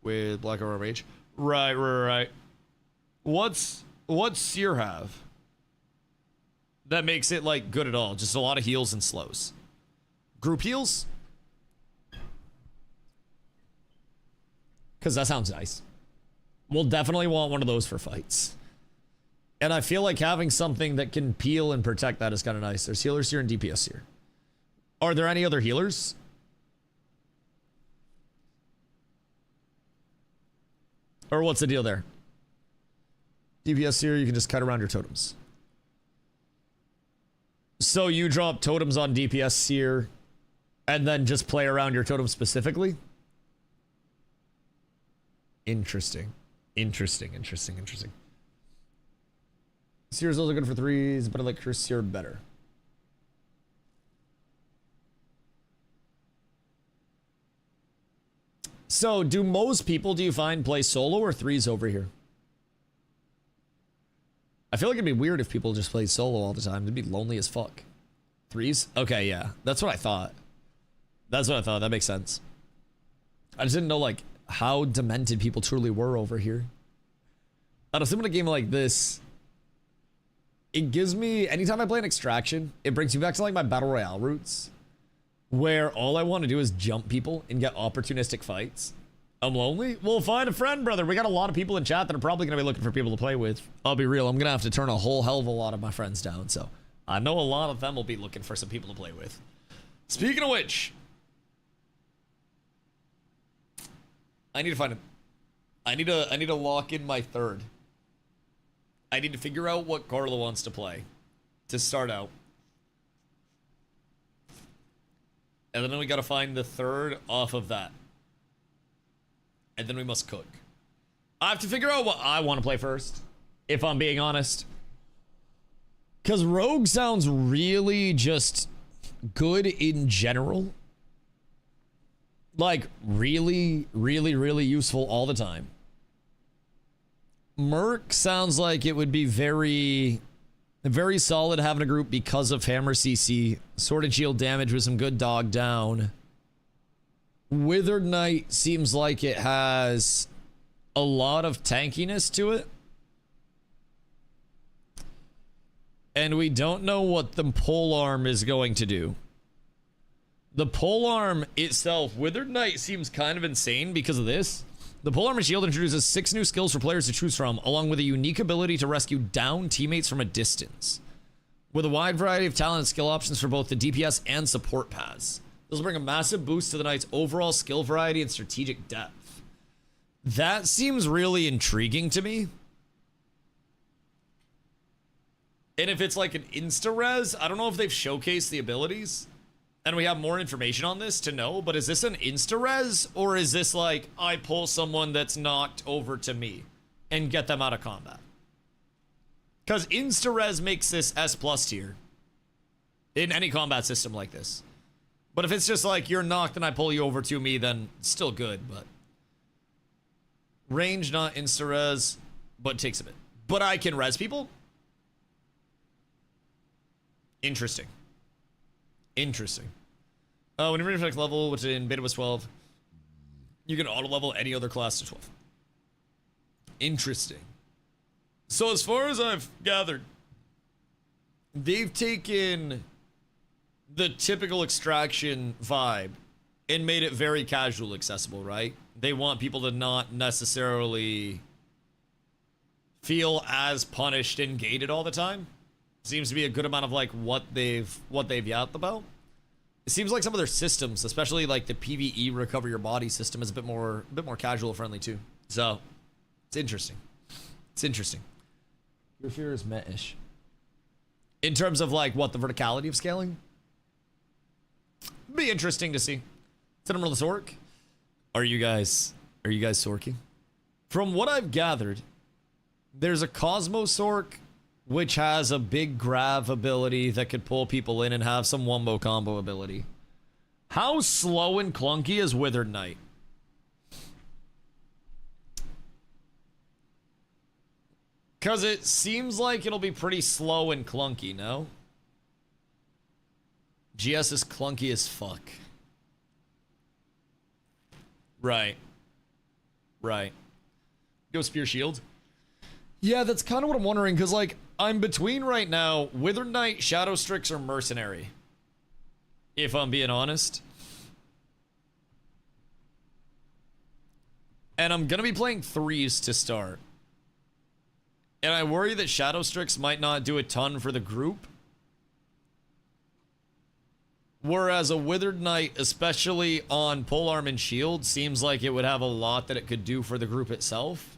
with Black Aura Rage. Right. What's Seer have that makes it like good at all? Just a lot of heals and slows. Group heals? Because that sounds nice. We'll definitely want one of those for fights. And I feel like having something that can peel and protect that is kind of nice. There's healers here and DPS here. Are there any other healers? Or what's the deal there? DPS here, you can just cut around your totems. So you drop totems on DPS here and then just play around your totem specifically? Interesting. Seer is also good for 3s, but I like her Seer better. So do most people, do you find, play solo or 3s over here? I feel like it'd be weird if people just played solo all the time. It'd be lonely as fuck. 3s? Okay, yeah. That's what I thought. That makes sense. I just didn't know, like, how demented people truly were over here. On a similar game like this, it gives me... Anytime I play an extraction, it brings me back to, like, my Battle Royale roots, where all I want to do is jump people and get opportunistic fights. I'm lonely? Well, find a friend, brother. We got a lot of people in chat that are probably going to be looking for people to play with. I'll be real. I'm going to have to turn a whole hell of a lot of my friends down. So I know a lot of them will be looking for some people to play with. Speaking of which, I need to find a... I need to lock in my third. I need to figure out what Carla wants to play to start out. And then we got to find the third off of that. And then we must cook. I have to figure out what I want to play first, if I'm being honest. Because Rogue sounds really just good in general. Like, really useful all the time. Merc sounds like it would be very solid having a group because of Hammer CC. Sword and Shield damage with some good dog down. Withered Knight seems like it has a lot of tankiness to it. And we don't know what the polearm is going to do. The polearm itself, Withered Knight seems kind of insane because of this. The polearm and shield introduces 6 new skills for players to choose from, along with a unique ability to rescue down teammates from a distance. with a wide variety of talent and skill options for both the DPS and support paths. This will bring a massive boost to the knight's overall skill variety and strategic depth. That seems really intriguing to me. And if it's like an insta-res, I don't know if they've showcased the abilities. And we have more information on this to know, but is this an insta-res? Or is this like, I pull someone that's knocked over to me and get them out of combat? Because insta-res makes this S+ tier in any combat system like this. But if it's just like, you're knocked and I pull you over to me, then it's still good, but... Range, not insta-res, but takes a bit. But I can res people? Interesting. Interesting. When you reach next level, which in beta was 12, you can auto-level any other class to 12. Interesting. So as far as I've gathered, they've taken the typical extraction vibe and made it very casual accessible, right? They want people to not necessarily feel as punished and gated all the time. Seems to be a good amount of like what they've yapped about. It seems like some of their systems, especially like the PvE recover your body system, is a bit more casual friendly too. So it's interesting. It's interesting. Your fear is meh-ish. In terms of like what the verticality of scaling, be interesting to see. Cinnamon Sork, are you guys sorking? From what I've gathered, there's a Cosmos Sork which has a big grav ability that could pull people in and have some wombo combo ability. How slow and clunky is Withered Knight? Because it seems like it'll be pretty slow and clunky, no? GS is clunky as fuck. Right. Right. Go Spear Shield. Yeah, that's kind of what I'm wondering, because, like, I'm between right now, Withered Knight, Shadow Strix, or Mercenary. If I'm being honest. And I'm gonna be playing 3s to start. And I worry that Shadow Strix might not do a ton for the group. Whereas a Withered Knight, especially on Polearm and Shield, seems like it would have a lot that it could do for the group itself.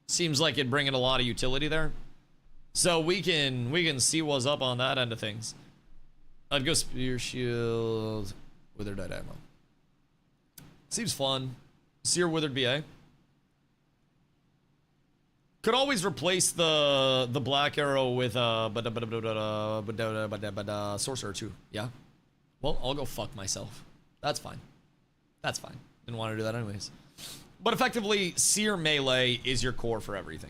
Seems like it'd bring in a lot of utility there. So we can see what's up on that end of things. I'd go Spear Shield, Withered Knight ammo. Seems fun. Seer Withered BA. Could always replace the Black Arrow with Sorcerer too. Yeah. Well, I'll go fuck myself. That's fine. That's fine. Didn't want to do that anyways. But effectively, Seer Melee is your core for everything.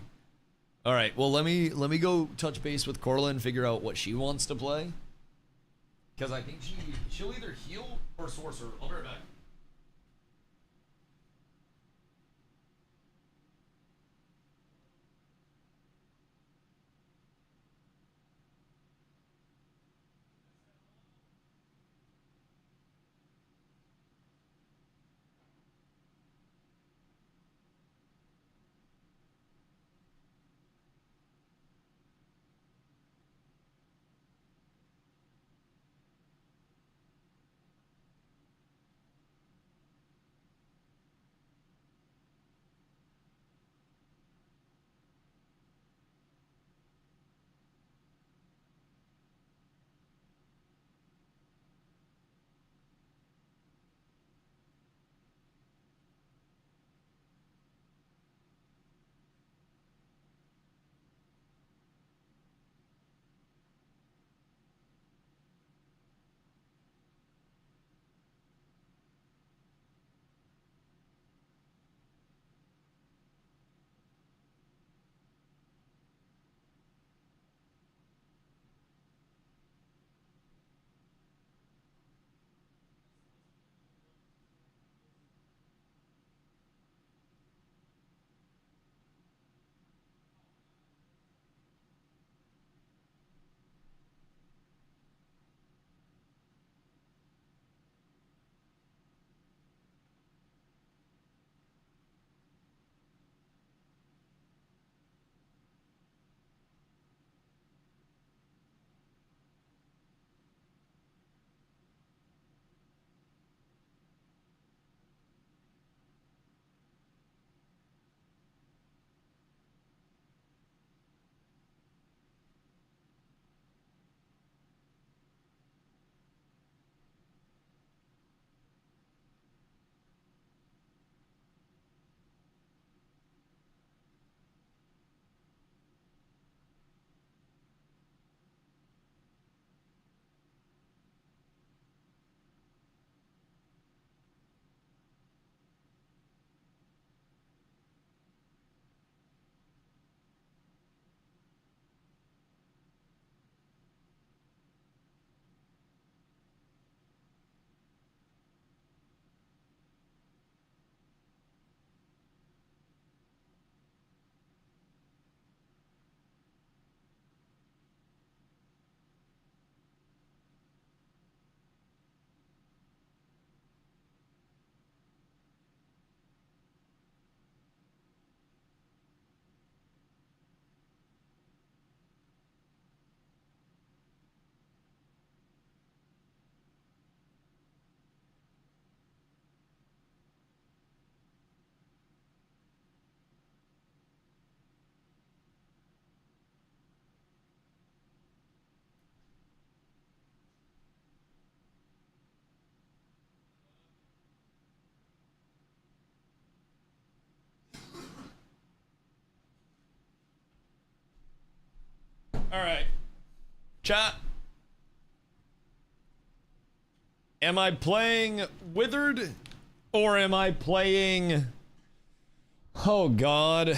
All right. Well, let me go touch base with Corla and figure out what she wants to play. Because I think she'll either heal or Sorcerer. I'll be right back. Chat. Am I playing Withered or am I playing... Oh god.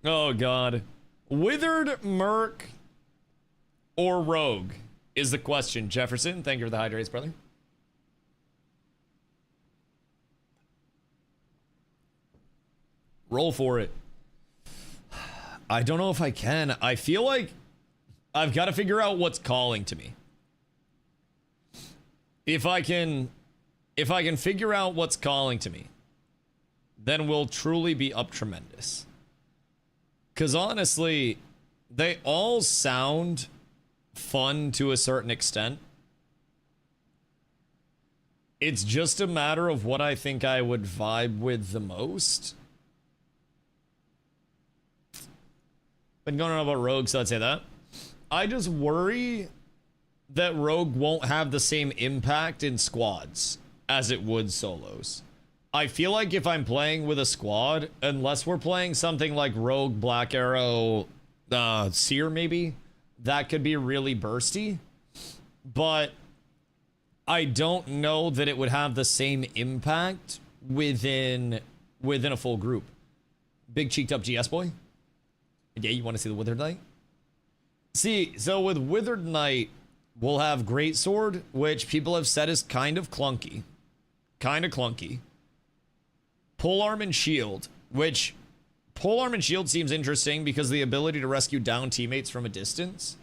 Oh god. Withered, Merc, or Rogue is the question. Jefferson, thank you for the hydrates, brother. Roll for it. I don't know if I can. I feel like I've got to figure out what's calling to me. If I can figure out what's calling to me, then we'll truly be up tremendous. Because honestly, they all sound fun to a certain extent. It's just a matter of what I think I would vibe with the most. Been going on about Rogue, so I'd say that. I just worry that Rogue won't have the same impact in squads as it would solos. I feel like if I'm playing with a squad, unless we're playing something like Rogue, Black Arrow, Seer maybe, that could be really bursty. But I don't know that it would have the same impact within a full group. Big cheeked up GS boy. Yeah, you want to see the Withered Knight? See, so with Withered Knight, we'll have Greatsword, which people have said is kind of clunky. Kind of clunky. Polearm and Shield, which Polearm and Shield seems interesting because of the ability to rescue down teammates from a distance.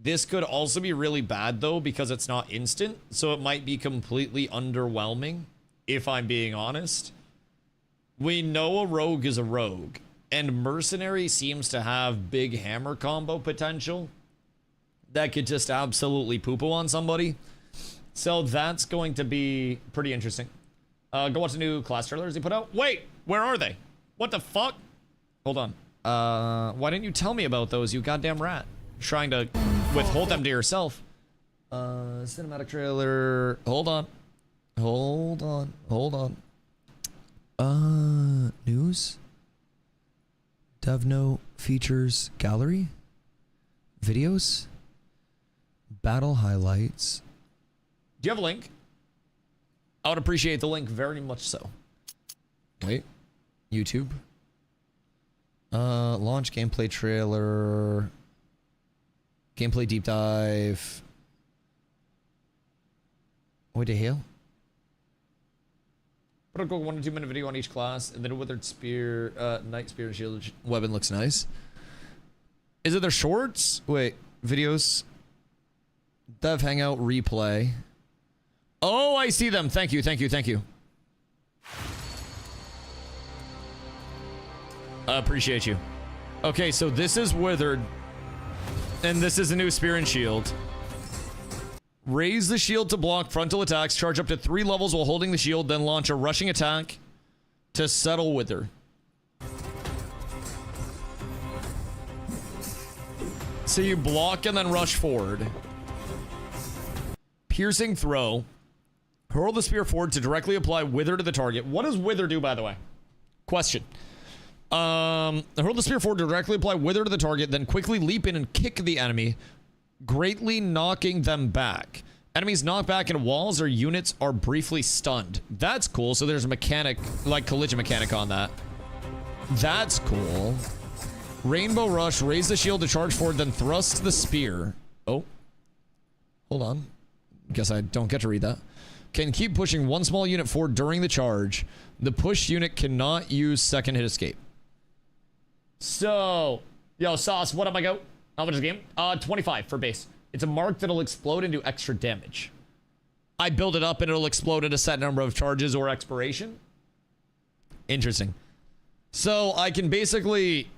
This could also be really bad, though, because it's not instant, so it might be completely underwhelming, if I'm being honest. We know a Rogue is a Rogue. And Mercenary seems to have big hammer combo potential that could just absolutely poo-poo on somebody. So that's going to be pretty interesting. Go watch the new class trailers he put out. Wait, where are they? What the fuck? Hold on. Why didn't you tell me about those, you goddamn rat? Trying to withhold them to yourself. Cinematic trailer. Hold on. Hold on. Hold on. News? Devno features gallery, videos, battle highlights. Do you have a link? I would appreciate the link very much so. Wait, YouTube. Launch gameplay trailer, gameplay deep dive. What the hell? Put a 1 to 2 minute video on each class, and then a withered spear, knight spear and shield weapon looks nice. Is it their shorts? Wait, videos. Dev Hangout replay. Oh, I see them. Thank you, thank you, thank you. I appreciate you. Okay, so this is withered, and this is a new spear and shield. Raise the shield to block frontal attacks, charge up to 3 levels while holding the shield, then launch a rushing attack to settle wither. So you block and then rush forward. Piercing throw. Hurl the spear forward to directly apply wither to the target. What does wither do, by the way? Question. Hurl the spear forward to directly apply wither to the target, then quickly leap in and kick the enemy, greatly knocking them back. Enemies knocked back into walls or units are briefly stunned. That's cool. So there's a mechanic, like collision mechanic on that. That's cool. Rainbow Rush. Raise the shield to charge forward, then thrust the spear. Oh. Hold on. Guess I don't get to read that. Can keep pushing 1 small unit forward during the charge. The push unit cannot use second hit escape. So, yo, Sauce, what up, I go? How much is the game? 25 for base. It's a mark that'll explode and do extra damage. I build it up and it'll explode at a set number of charges or expiration. Interesting. So I can basically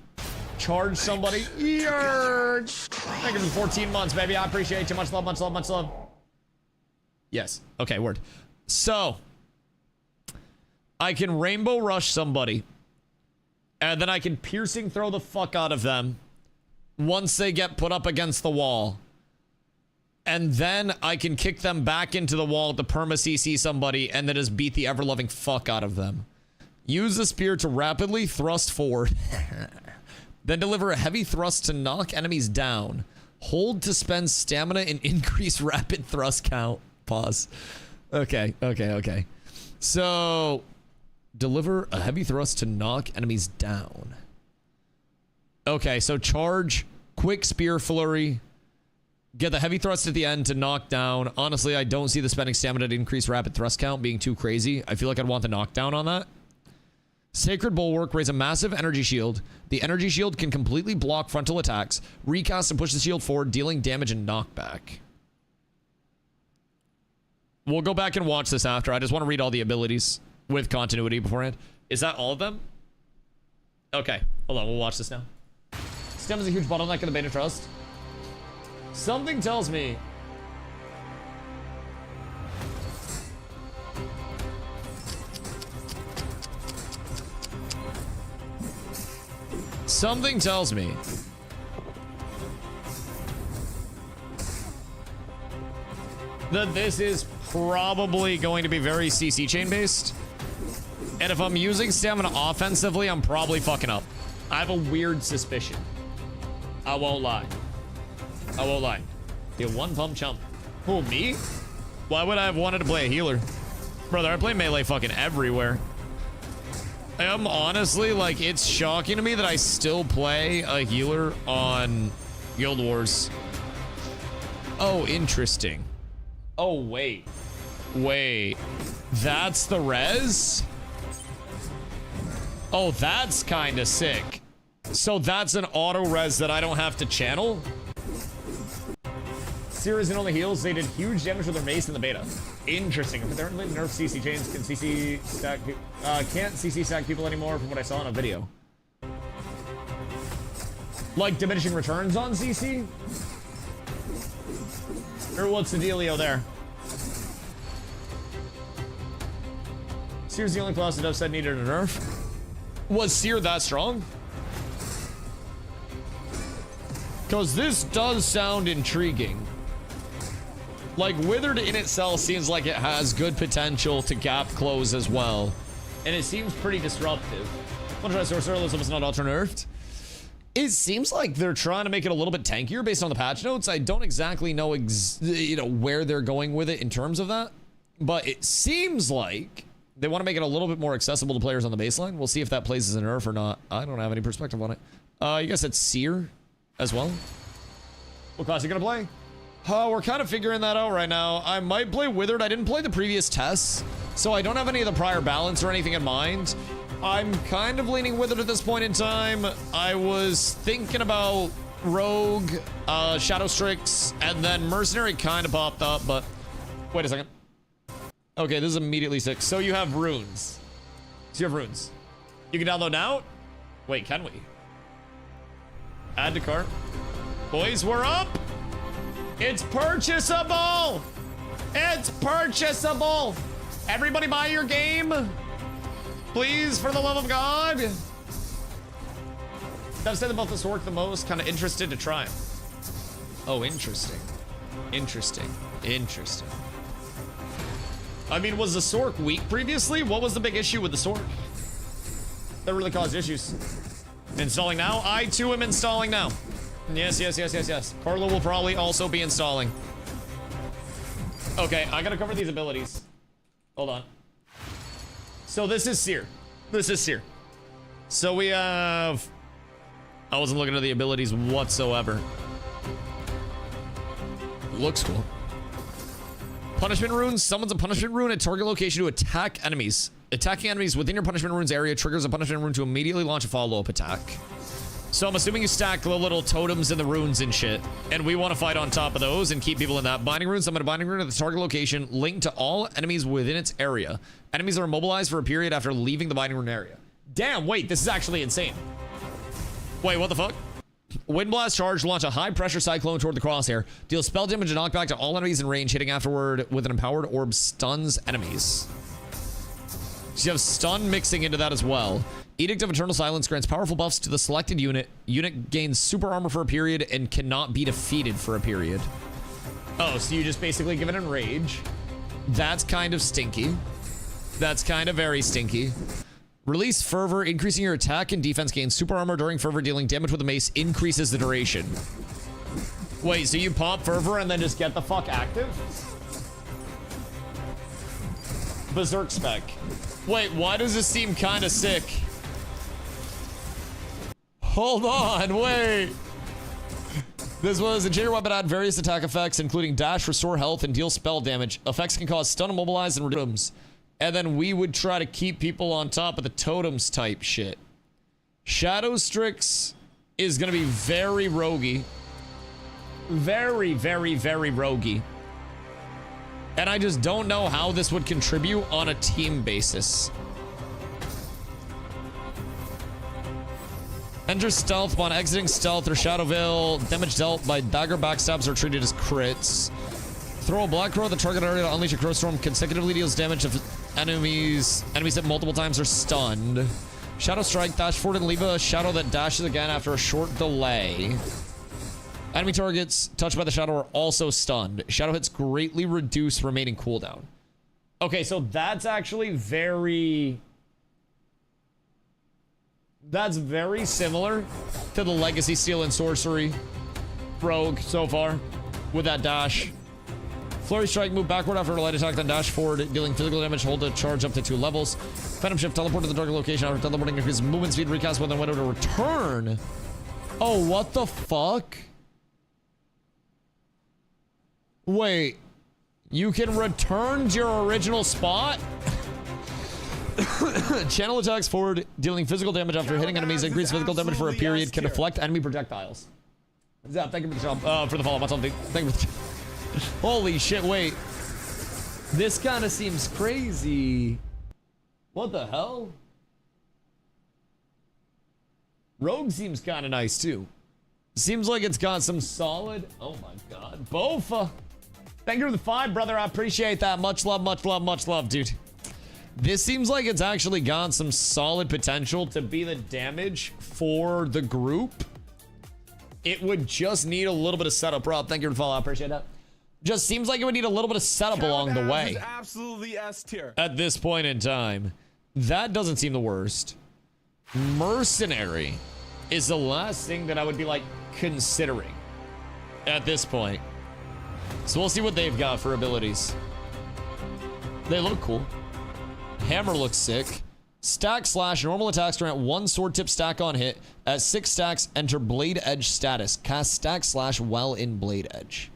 charge somebody. Thank you for 14 months, baby. I appreciate you. Much love, much love, much love. Yes. Okay, word. So I can rainbow rush somebody, and then I can piercing throw the fuck out of them once they get put up against the wall. And then I can kick them back into the wall to perma CC somebody and then just beat the ever-loving fuck out of them. Use the spear to rapidly thrust forward. Then deliver a heavy thrust to knock enemies down. Hold to spend stamina and increase rapid thrust count. Pause. Okay. So, deliver a heavy thrust to knock enemies down. Okay, so charge, quick spear flurry, get the heavy thrust at the end to knock down. Honestly, I don't see the spending stamina to increase rapid thrust count being too crazy. I feel like I'd want the knockdown on that. Sacred Bulwark, raise a massive energy shield. The energy shield can completely block frontal attacks, recast and push the shield forward, dealing damage and knockback. We'll go back and watch this after. I just want to read all the abilities with continuity beforehand. Is that all of them? Okay, hold on, we'll watch this now. Stem is a huge bottleneck in the beta trust. Something tells me... Something tells me that this is probably going to be very CC chain based. And if I'm using stamina offensively, I'm probably fucking up. I have a weird suspicion. I won't lie. You one pump chump. Who, me? Why would I have wanted to play a healer? Brother, I play melee fucking everywhere. I'm honestly, like, it's shocking to me that I still play a healer on Guild Wars. Oh, interesting. Oh, wait. That's the res? Oh, that's kind of sick. So that's an auto res that I don't have to channel? Series and only heals, they did huge damage with their mace in the beta. Interesting. Apparently nerf CC chains can CC stack, can't CC stack people anymore from what I saw in a video. Like diminishing returns on CC? Or what's the dealio there? Seer's the only class that I've said needed a nerf. Was Seer that strong? Because this does sound intriguing. Like, Withered in itself seems like it has good potential to gap close as well. And it seems pretty disruptive. One try Sorcerer, this was not ultra nerfed. It seems like they're trying to make it a little bit tankier based on the patch notes. I don't exactly know where they're going with it in terms of that. But it seems like they want to make it a little bit more accessible to players on the baseline. We'll see if that plays as a nerf or not. I don't have any perspective on it. You guys said Seer as well? What class are you gonna play? We're kind of figuring that out right now. I might play Withered. I didn't play the previous tests, so I don't have any of the prior balance or anything in mind. I'm kind of leaning Withered at this point in time. I was thinking about Rogue, Shadow Strix, and then Mercenary kind of popped up, but wait a second. Okay, this is immediately sick. So you have runes. You can download now? Wait, can we? Add to cart. Boys, we're up! It's purchasable! It's purchasable! Everybody buy your game! Please, for the love of God! I've said about this work the most, kind of interested to try it. Oh, interesting. I mean, was the Sork weak previously? What was the big issue with the Sork that really caused issues? Installing now? I too am installing now. Yes. Carlo will probably also be installing. Okay, I gotta cover these abilities. Hold on. So this is Seer. So we have... I wasn't looking at the abilities whatsoever. Looks cool. Punishment runes. Summons a punishment rune at target location to attack enemies. Attacking enemies within your punishment runes area triggers a punishment rune to immediately launch a follow-up attack. So I'm assuming you stack the little totems and the runes and shit. And we want to fight on top of those and keep people in that. Binding rune. Summon a binding rune at the target location linked to all enemies within its area. Enemies are immobilized for a period after leaving the binding rune area. Damn, wait, this is actually insane. Wait, what the fuck? Wind Blast charge, launch a high pressure cyclone toward the crosshair. Deal spell damage and knockback to all enemies in range, hitting afterward with an empowered orb stuns enemies. So you have stun mixing into that as well. Edict of Eternal Silence grants powerful buffs to the selected unit. Unit gains super armor for a period and cannot be defeated for a period. Oh, so you just basically give it enrage. That's kind of stinky. That's kind of very stinky. Release Fervor, increasing your attack and defense gains super armor during Fervor, dealing damage with a mace increases the duration. Wait, so you pop Fervor and then just get the fuck active? Berserk spec. Wait, why does this seem kind of sick? Hold on, wait. This was a Jair weapon had various attack effects, including dash, restore health, and deal spell damage. Effects can cause stun, immobilize, and totems. And then we would try to keep people on top of the totems type shit. Shadow Strix is gonna be very roguey. Very, very, very roguey. And I just don't know how this would contribute on a team basis. Enter stealth upon exiting stealth or shadow veil. Damage dealt by dagger backstabs are treated as crits. Throw a black crow at the target area to unleash a crow storm. Consecutively deals damage if enemies hit multiple times are stunned. Shadow strike, dash forward and leave a shadow that dashes again after a short delay. Enemy targets touched by the shadow are also stunned. Shadow hits greatly reduce remaining cooldown. Okay, so that's actually very... That's very similar to the Legacy Steel and Sorcery rogue so far with that dash. Flurry Strike, move backward after a light attack, then dash forward, dealing physical damage, hold to charge up to 2 levels. Phantom Shift, teleport to the target location after teleporting, increases movement speed, recast when the window to return. Oh, what the fuck? Wait, you can return to your original spot? Channel attacks forward, dealing physical damage after hitting enemies, increase physical damage for a period, can deflect enemy projectiles. Zap, thank you for the job, for the follow-up. Thank you for the Holy shit, wait. This kind of seems crazy. What the hell? Rogue seems kind of nice, too. Seems like it's got some solid... Oh my god. Bofa! Thank you for the 5, brother. I appreciate that. Much love, much love, much love, dude. This seems like it's actually got some solid potential to be the damage for the group. It would just need a little bit of setup. Rob, thank you for the follow. I appreciate that. Just seems like it would need a little bit of setup along the way. Is absolutely S tier. At this point in time, that doesn't seem the worst. Mercenary is the last thing that I would be like considering at this point. So we'll see what they've got for abilities. They look cool. Hammer looks sick. Stack slash, normal attacks grant 1 sword tip stack on hit. At 6 stacks, enter blade edge status. Cast stack slash while in blade edge.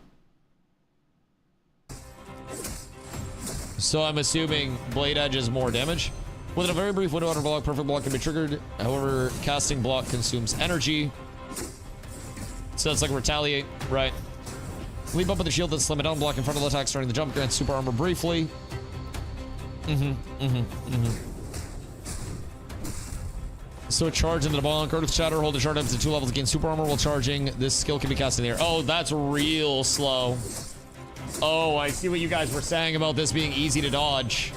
So I'm assuming blade edge is more damage. Within a very brief window under block, perfect block can be triggered. However, casting block consumes energy. So that's like retaliate, right? Leap up with the shield, then slam it down, block in front of the attack, starting the jump, grants super armor briefly. So charge into the ball, guard with shatter, hold the shard up to 2 levels to gain super armor while charging. This skill can be cast in the air. Oh, that's real slow. Oh, I see what you guys were saying about this being easy to dodge.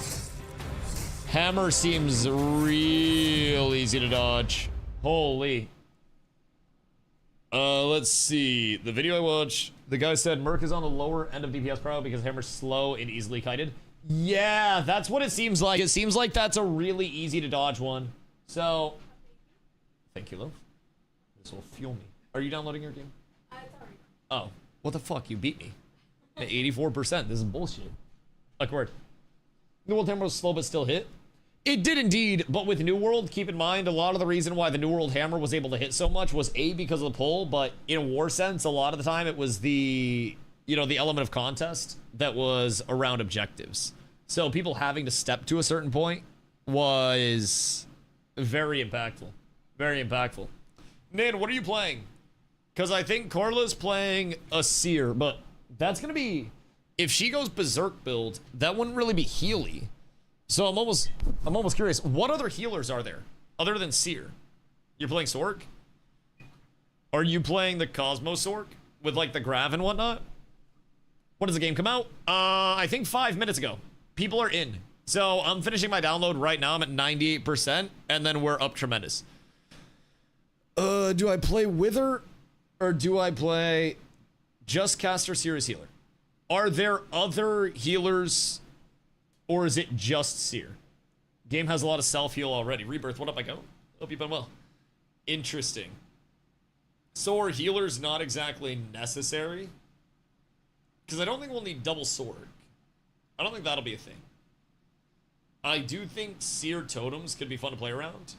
Hammer seems real easy to dodge. Holy. Let's see. The video I watched, the guy said Merc is on the lower end of DPS Pro because Hammer's slow and easily kited. Yeah, that's what it seems like. It seems like that's a really easy to dodge one. So, thank you, love. This will fuel me. Are you downloading your game? Oh, what the fuck? You beat me. At 84%. This is bullshit. Like word. New World Hammer was slow but still hit. It did indeed, but with New World, keep in mind, a lot of the reason why the New World Hammer was able to hit so much was A, because of the pull, but in a war sense, a lot of the time it was the, you know, the element of contest that was around objectives. So people having to step to a certain point was very impactful. Very impactful. Nin, what are you playing? Because I think Corla's playing a Seer, but that's going to be... If she goes Berserk build, that wouldn't really be Healy. So I'm almost curious. What other healers are there other than Seer? You're playing Sork? Are you playing the Cosmos Sork with like the Grav and whatnot? When does the game come out? I think 5 minutes ago. People are in. So I'm finishing my download right now. I'm at 98%, and then we're up tremendous. Do I play Wither or do I play just Caster Seer's healer? Are there other healers? Or is it just Seer? Game has a lot of self-heal already. Rebirth, what up, I go? Hope you've been well. Interesting. Sword healer's not exactly necessary. Because I don't think we'll need double sword. I don't think that'll be a thing. I do think seer totems could be fun to play around.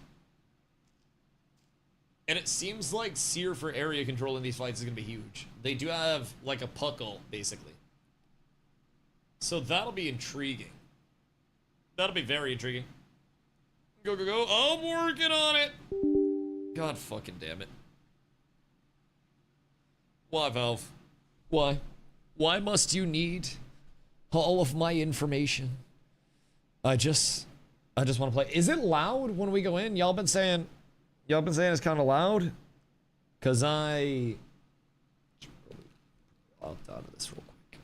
And it seems like seer for area control in these fights is going to be huge. They do have like a puck ult, basically. So that'll be intriguing. That'll be very intriguing. Go, go, go. I'm working on it. God fucking damn it. Why, Valve? Why? Why must you need all of my information? I just want to play. Is it loud when we go in? Y'all been saying it's kind of loud? Cause I'll out of this real quick.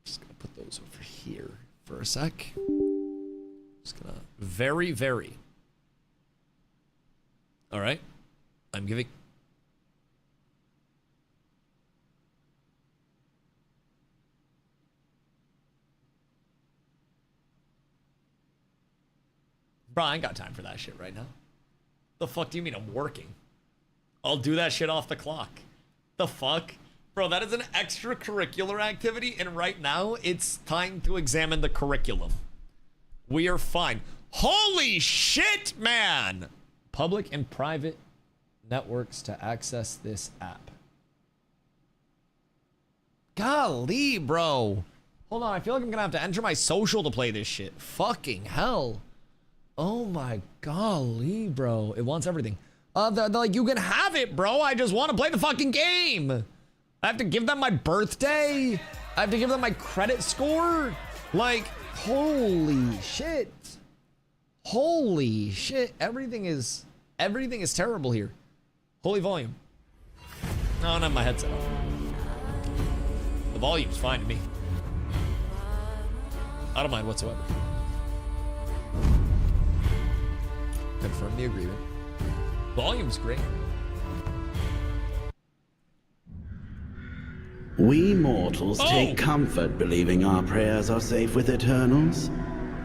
Just gonna put those over here for a sec. Just gonna very. All right, I'm giving. Bro, I ain't got time for that shit right now. The fuck do you mean I'm working? I'll do that shit off the clock. The fuck? Bro, that is an extracurricular activity, and right now, it's time to examine the curriculum. We are fine. Holy shit, man! Public and private networks to access this app. Golly, bro. Hold on, I feel like I'm gonna have to enter my social to play this shit. Fucking hell. Oh my golly, bro. It wants everything. They're like, you can have it, bro. I just want to play the fucking game. I have to give them my birthday. I have to give them my credit score. Like, holy shit. Holy shit. Everything is terrible here. Holy volume. No, I don't have my headset on. The volume's fine to me. I don't mind whatsoever. Confirm the agreement. Volume's great. We mortals take comfort believing our prayers are safe with Eternals,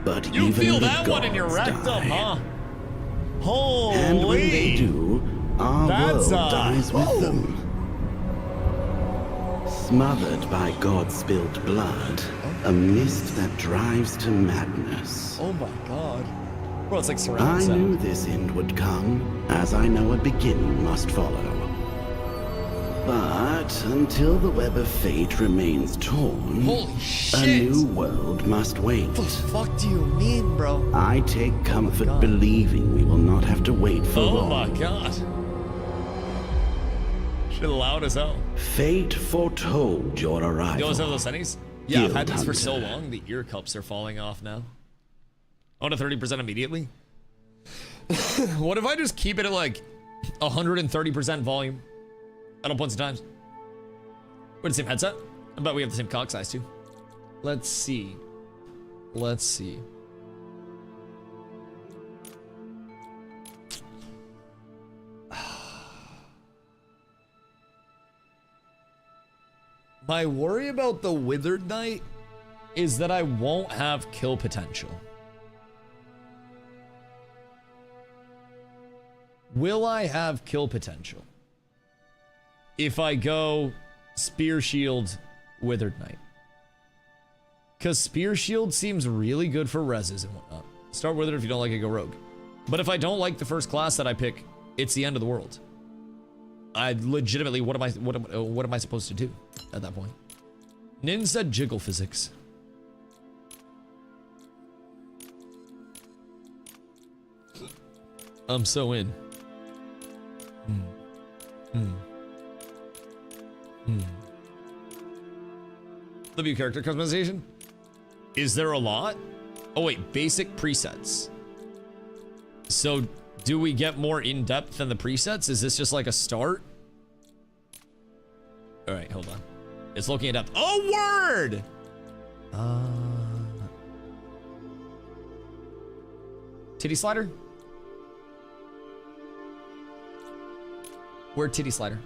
but You even feel the that one in your gods rectum, die. huh? Holy. And when they do, our That's, world dies with them. Smothered by God-spilled blood, a mist that drives to madness. Oh my god. Bro, it's like I surround knew sound. this end would come, as I know a beginning must follow. But until the web of fate remains torn, Holy a shit. new world must wait. What the fuck do you mean, bro? I take comfort God. believing we will not have to wait for Oh long. my god. Shit loud as hell. Fate foretold your arrival. You always have those settings? Yeah, I've had Guild these for so Hunter. long, the ear cups are falling off now. On to 30% immediately? What if I just keep it at like 130% volume at all points in times? We're the same headset? I bet we have the same cock size too. Let's see. Let's see. My worry about the Withered Knight is that I won't have kill potential. Will I have kill potential if I go Spear Shield Withered Knight? Because Spear Shield seems really good for reses and whatnot. Start Withered if you don't like it, go Rogue. But if I don't like the first class that I pick, it's the end of the world. I legitimately, what am I supposed to do at that point? Nin said jiggle physics. I'm so in. W character customization? Is there a lot? Oh wait, basic presets. So do we get more in-depth than the presets? Is this just like a start? All right, hold on. It's looking in depth. Oh, word! Titty slider? Where titty slider?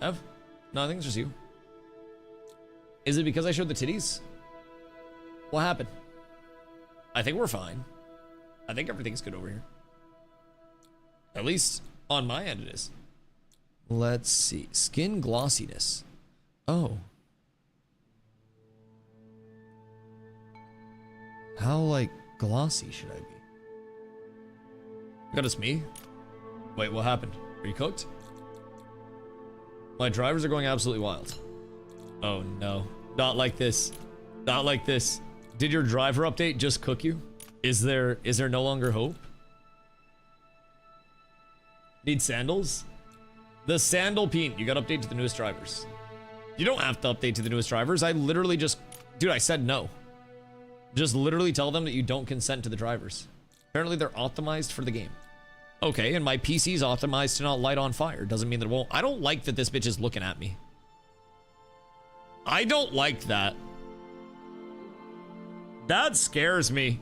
Ev? No, I think it's just you. Is it because I showed the titties? What happened? I think we're fine. I think everything's good over here. At least On my end it is. Let's see. Skin glossiness. Oh. How, like, glossy should I be? God, it's me? Wait, what happened? Are you cooked? My drivers are going absolutely wild. Oh no. Not like this. Not like this. Did your driver update just cook you? Is there no longer hope? Need sandals? The sandal peen. You gotta update to the newest drivers. You don't have to update to the newest drivers. I literally just... Dude, I said no. Just literally tell them that you don't consent to the drivers. Apparently they're optimized for the game. Okay, and my PC's optimized to not light on fire. Doesn't mean that it won't. I don't like that this bitch is looking at me. I don't like that. That scares me.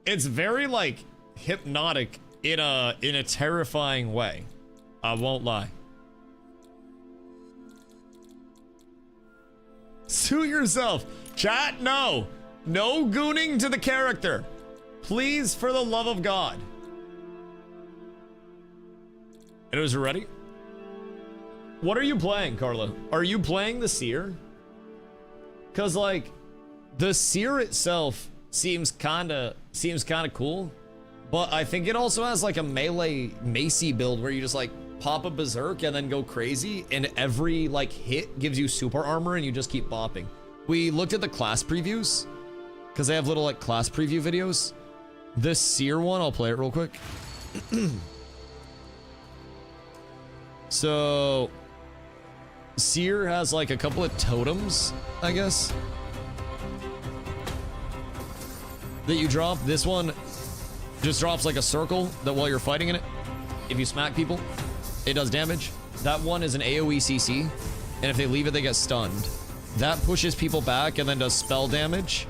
It's very, like, hypnotic in a terrifying way. I won't lie. Suit yourself. Chat, no. No gooning to the character. Please, for the love of God. And it was ready? What are you playing, Carla? Are you playing the Seer? Because, like, the Seer itself seems kinda cool. But I think it also has, like, a melee Macy build where you just, like, pop a berserk and then go crazy. And every, like, hit gives you super armor and you just keep bopping. We looked at the class previews. Because they have little, like, class preview videos. The Seer one, I'll play it real quick. So, Seer has like a couple of totems, I guess, that you drop. This one just drops like a circle that while you're fighting in it, if you smack people, it does damage. That one is an AoE CC, and if they leave it, they get stunned. That pushes people back and then does spell damage.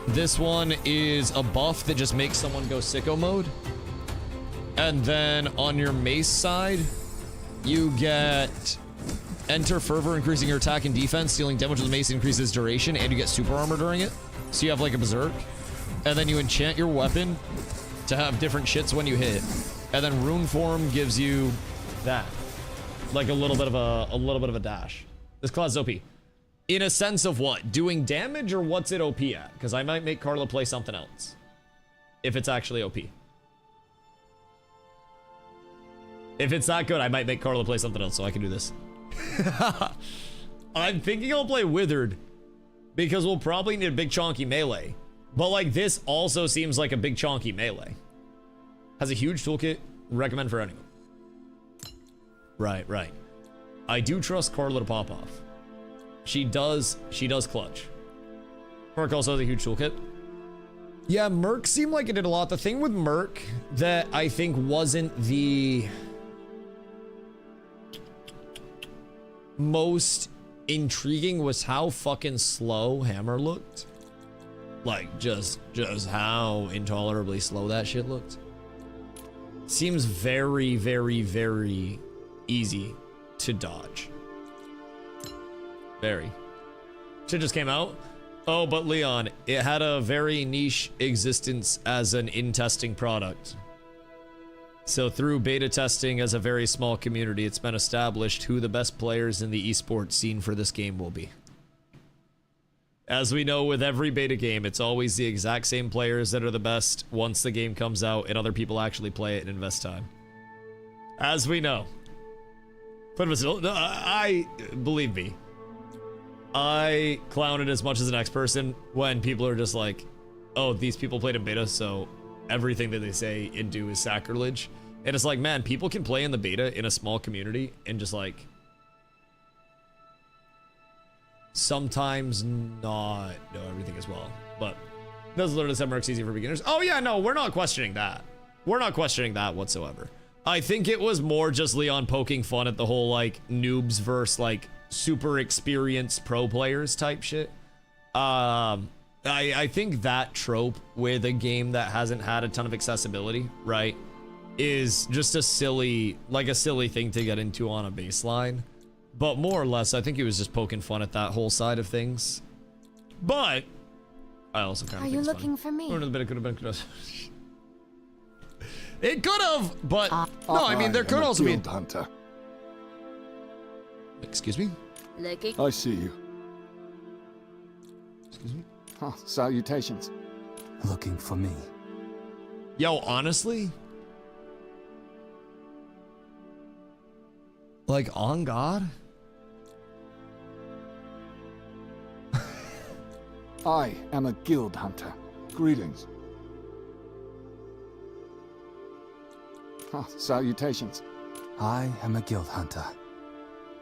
This one is a buff that just makes someone go sicko mode. And then on your mace side, you get Enter Fervor, increasing your attack and defense, dealing damage with the mace increases duration, and you get super armor during it. So you have like a berserk. And then you enchant your weapon to have different shits when you hit. And then Rune Form gives you that. Like a little bit of a dash. This class is OP. In a sense of what? Doing damage, or what's it OP at? Because I might make Carla play something else. If it's actually OP. If it's not good, I might make Carla play something else so I can do this. I'm thinking I'll play Withered. Because we'll probably need a big chonky melee. But like this also seems like a big chonky melee. Has a huge toolkit. Recommend for anyone. Right. I do trust Carla to pop off. She does clutch. Merc also has a huge toolkit. Yeah, Merc seemed like it did a lot. The thing with Merc that I think wasn't the most intriguing was how fucking slow Hammer looked. Like, just how intolerably slow that shit looked. Seems very, very, very easy to dodge. Very. Shit just came out. Oh, but Leon, it had a very niche existence as an in-testing product. So through beta testing as a very small community, it's been established who the best players in the esports scene for this game will be. As we know with every beta game, it's always the exact same players that are the best once the game comes out and other people actually play it and invest time. As we know. But believe me, I clown it as much as the next person when people are just like, oh, these people played in beta, so everything that they say and do is sacrilege. And it's like, man, people can play in the beta in a small community and just like sometimes not know everything as well. But does literally set Mercs easy for beginners. Oh yeah, no, we're not questioning that. We're not questioning that whatsoever. I think it was more just Leon poking fun at the whole like noobs versus like super experienced pro players type shit. I think that trope with a game that hasn't had a ton of accessibility, right, is just a silly thing to get into on a baseline. But more or less, I think he was just poking fun at that whole side of things. But I also kind of think it's funny. for me? It could have, but no, I mean, there could am a also be. guild hunter. Excuse me? Looking. I see you. Excuse me? Huh, salutations. Looking for me. Yo, honestly? Like, on God? I am a guild hunter. Greetings. Huh, salutations. I am a guild hunter.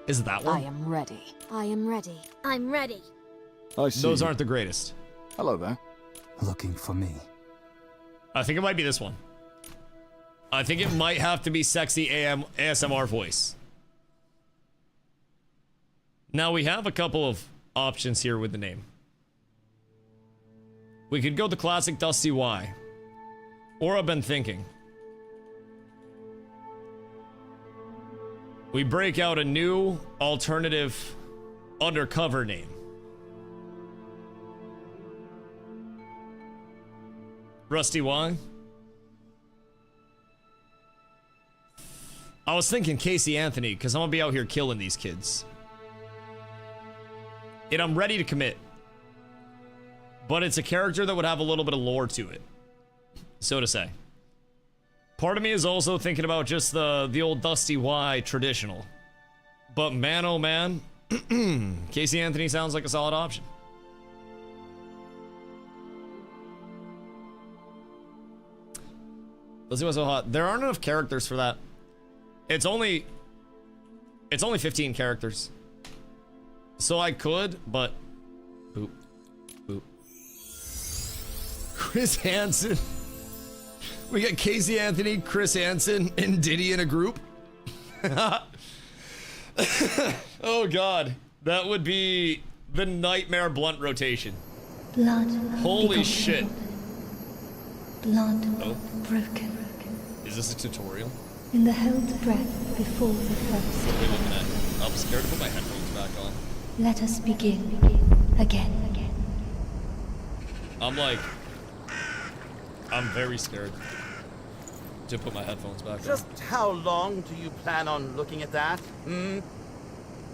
Is it that one? I am ready. I am ready. I'm ready. I see Those you. aren't the greatest. Hello there. Looking for me. I think it might be this one. I think it might have to be sexy ASMR voice. Now we have a couple of options here with the name. We could go the classic DustyWhy. Or I've been thinking. We break out a new alternative undercover name. DustyWhy? I was thinking Casey Anthony, because I'm gonna be out here killing these kids. And I'm ready to commit. But it's a character that would have a little bit of lore to it. So to say. Part of me is also thinking about just the old DustyWhy traditional. But man, oh man, Casey Anthony sounds like a solid option. Let's see what's so hot. There aren't enough characters for that. It's only 15 characters. So I could, but boop. Boop. Chris Hansen. We got Casey Anthony, Chris Hansen, and Diddy in a group. Oh god. That would be the nightmare blunt rotation. Blood. Holy shit. Blood. Oh. Broken. Is this a tutorial? In the held breath before the thirst. What are we looking at? I'm scared to put my headphones back on. Let us begin. Again. I'm very scared to put my headphones back Just how long do you plan on looking at that? on.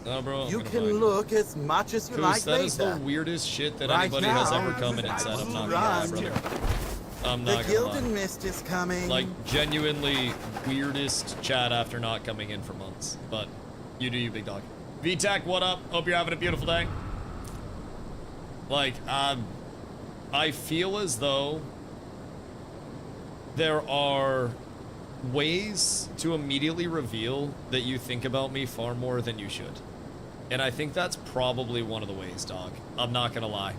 No, bro. You can look as much as you like that is the later. weirdest shit that Right anybody has now, ever come in and said. I'm not gonna lie, brother. I'm The not gonna Gilded lie. Mist is coming. Like, genuinely weirdest chat after not coming in for months. But you do you, big dog. VTech, what up? Hope you're having a beautiful day. Like, I feel as though there are ways to immediately reveal that you think about me far more than you should. And I think that's probably one of the ways, dog. I'm not gonna lie.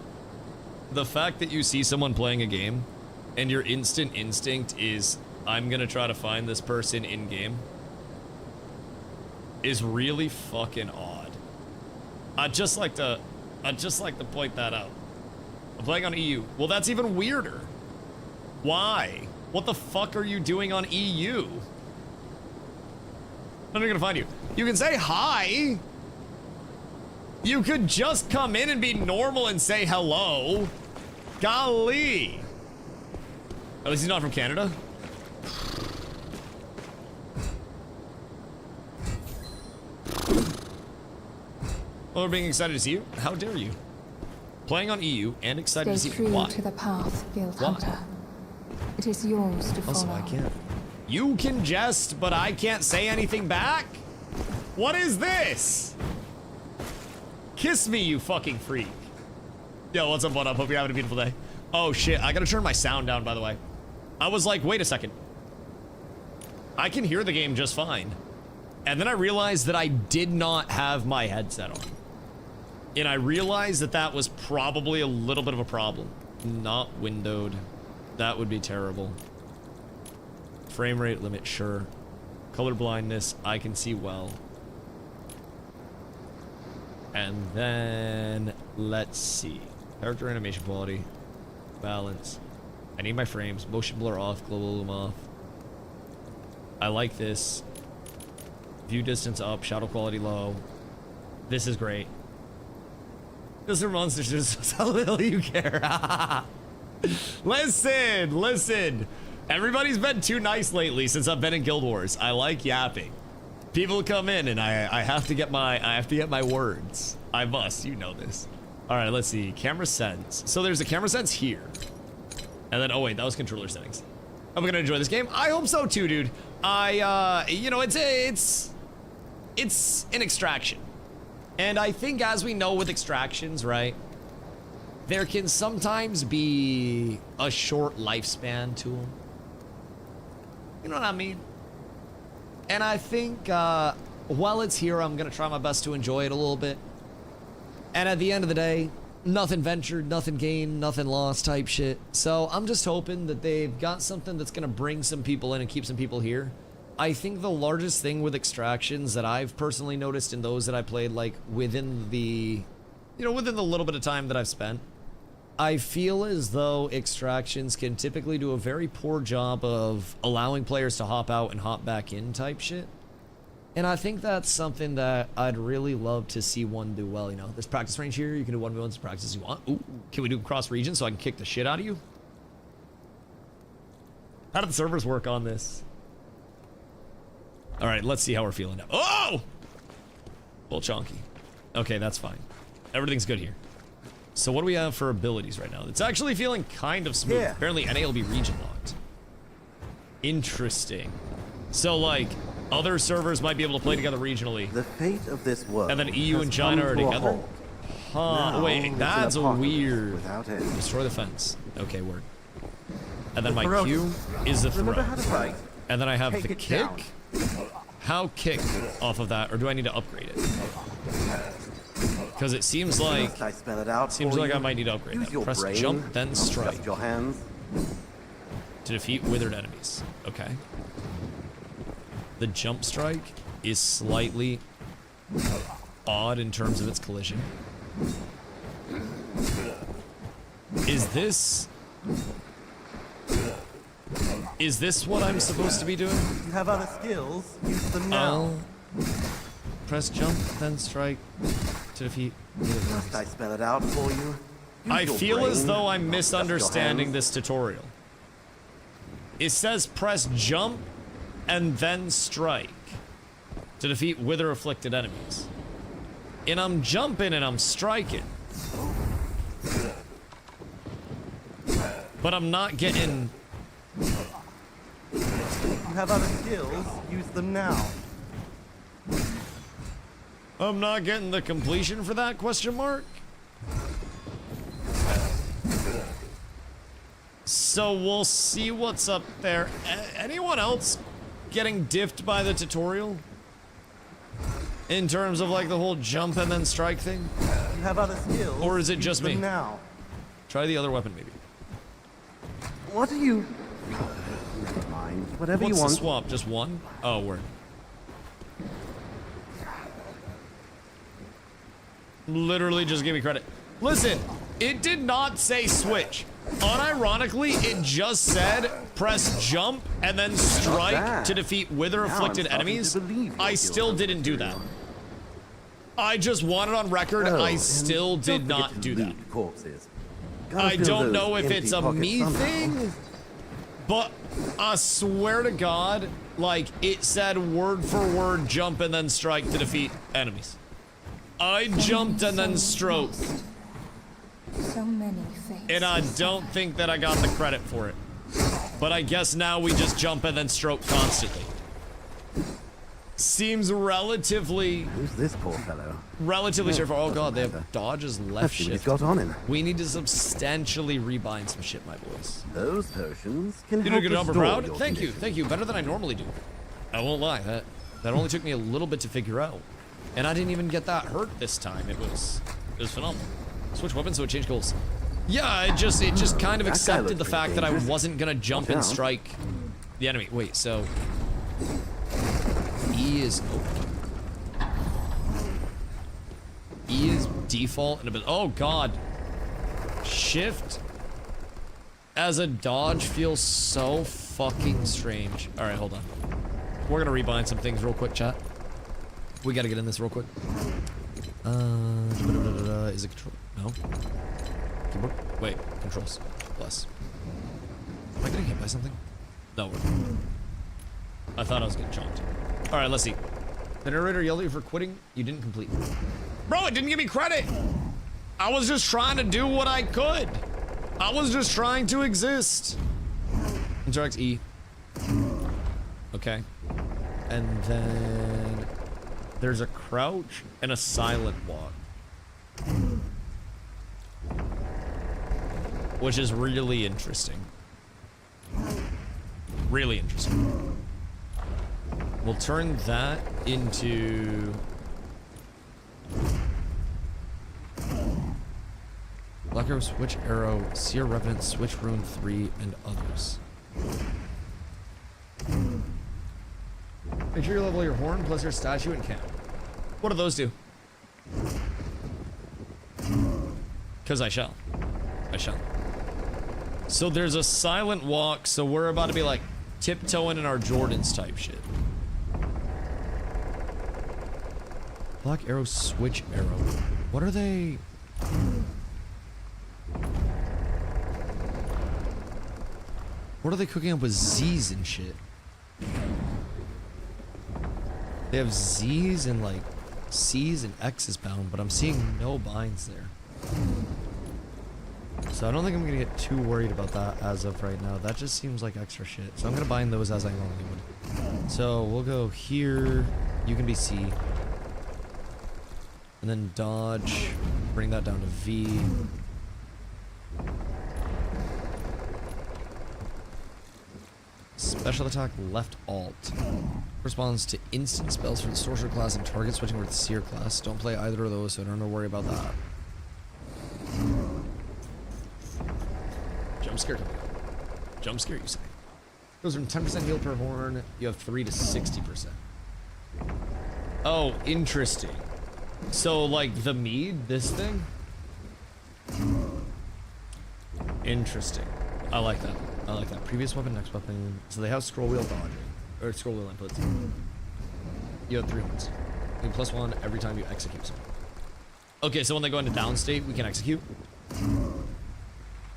The fact that you see someone playing a game and your instant instinct is, I'm gonna try to find this person in game, is really fucking odd. I'd just like to point that out. I'm playing on EU. Well, that's even weirder. Why? What the fuck are you doing on EU? I'm not gonna find you. You can say hi. You could just come in and be normal and say hello. Golly. At least he's not from Canada. Well, we're being excited to see you. How dare you? Playing on EU and excited to see Stay true why. to the path, Guild Why? Hunter. It is yours to Also, follow. I can't. You can jest, but I can't say anything back? What is this? Kiss me, you fucking freak. Yo, what's up, what up? Hope you're having a beautiful day. Oh shit, I gotta turn my sound down, by the way. I was like, wait a second. I can hear the game just fine. And then I realized that I did not have my headset on. And I realized that that was probably a little bit of a problem. Not windowed. That would be terrible. Frame rate limit, sure. Color blindness, I can see well. And then, let's see. Character animation quality. Balance. I need my frames. Motion blur off, global loom off. I like this. View distance up, shadow quality low. This is great. Mr. Monsters, just how little you care. Listen. Everybody's been too nice lately since I've been in Guild Wars. I like yapping. People come in and I have to get my words. I must, you know this. All right, let's see. Camera sense. So there's a camera sense here. And then, oh wait, that was controller settings. I'm gonna enjoy this game. I hope so too, dude. You know, it's an extraction. And I think as we know with extractions, right? There can sometimes be a short lifespan to them. You know what I mean? And I think while it's here, I'm gonna try my best to enjoy it a little bit. And at the end of the day, nothing ventured, nothing gained, nothing lost type shit. So I'm just hoping that they've got something that's gonna bring some people in and keep some people here. I think the largest thing with extractions that I've personally noticed in those that I played, like within the, within the little bit of time that I've spent, I feel as though extractions can typically do a very poor job of allowing players to hop out and hop back in type shit. And I think that's something that I'd really love to see one do well, you know. There's practice range here, you can do 1v1s as practice as you want. Ooh, can we do cross region so I can kick the shit out of you? How do the servers work on this? All right, let's see how we're feeling now. Oh! A little chonky. Okay, that's fine. Everything's good here. So what do we have for abilities right now? It's actually feeling kind of smooth. Yeah. Apparently NA will be region locked. Interesting. So like, other servers might be able to play together regionally. The fate of this world. And then EU and China are together? Huh, wait, that's a weird. Destroy the fence. Okay, word. And then my Q is the throw. And then I have the kick. How kick off of that, or do I need to upgrade it? Because it seems like I might need to upgrade that. Press jump, then strike. Your hands. To defeat withered enemies. Okay. The jump strike is slightly odd in terms of its collision. Is this what I'm supposed to be doing? You have other skills. Use them now. Press jump, then strike to defeat. Must I spell it out for you? I feel as though I'm misunderstanding this tutorial. It says press jump and then strike to defeat wither afflicted enemies. And I'm jumping and I'm striking. But I'm not getting... You have other skills. Use them now. I'm not getting the completion for that, question mark? So we'll see what's up there. Anyone else getting diffed by the tutorial? In terms of like the whole jump and then strike thing? You have other skills. Or is it just me? Now. Try the other weapon maybe. What are you... Never mind. Whatever you want. What's the swap? Just one? Oh, word. Literally just give me credit. Listen, it did not say switch. Unironically, it just said press jump and then strike to defeat wither afflicted enemies. I still didn't do that. I just want it on record, I still did not do that. I don't know if it's a me thing, but I swear to God, like, it said word for word jump and then strike to defeat enemies. I jumped and then stroked. So many fates. And I don't think that I got the credit for it. But I guess now we just jump and then stroke constantly. Seems relatively... Who's this poor fellow? Relatively straightforward. Oh god, they have dodges left shift. He's got on him. We need to substantially rebind some shit, my boys. Those potions can You help did a good job, restore proud? your Thank you, condition. thank you. Better than I normally do. I won't lie, that only took me a little bit to figure out. And I didn't even get that hurt this time. It was phenomenal. Switch weapons so it changed goals. Yeah, it just kind of accepted the fact that I wasn't gonna jump and strike the enemy. Wait, so E is open. E is default and a bit. Oh god. Shift as a dodge feels so fucking strange. All right, hold on. We're gonna rebind some things real quick, chat. We gotta get in this real quick. Is it control? No. Keyboard? Wait, controls. Plus. Am I getting hit by something? No, we're good. I thought I was getting chomped. All right, let's see. The narrator yelled at you for quitting. You didn't complete. Bro, it didn't give me credit. I was just trying to do what I could. I was just trying to exist. Interact E. Okay. And then there's a crouch and a silent walk. Which is really interesting. Really interesting. We'll turn that into... Black Arrow, Switch Arrow, Seer Revenant, Switch Rune 3, and others. Make sure you level your horn plus your statue and camp. What do those do? Because I shall. I shall. So there's a silent walk, so we're about to be like tiptoeing in our Jordans type shit. Black Arrow, Switch Arrow. What are they? What are they cooking up with Z's and shit? They have Z's and like C's and X's bound, but I'm seeing no binds there. So I don't think I'm gonna get too worried about that as of right now. That just seems like extra shit. So I'm gonna bind those as I normally would. So we'll go here. You can be C. And then dodge. Bring that down to V. Special attack left alt. Responds to instant spells for the sorcerer class and target switching with the seer class. Don't play either of those, so I don't have to worry about that. Jump scare coming up. Jump scare, you say? Goes from 10% heal per horn. You have 3 to 60%. Oh, interesting. So, like, the mead, this thing? Interesting. I like that. I like that. Previous weapon, next weapon. So they have scroll wheel dodging. Or scroll wheel inputs. You have 3 horns. You get +1 every time you execute something. Okay, so when they go into down state, we can execute.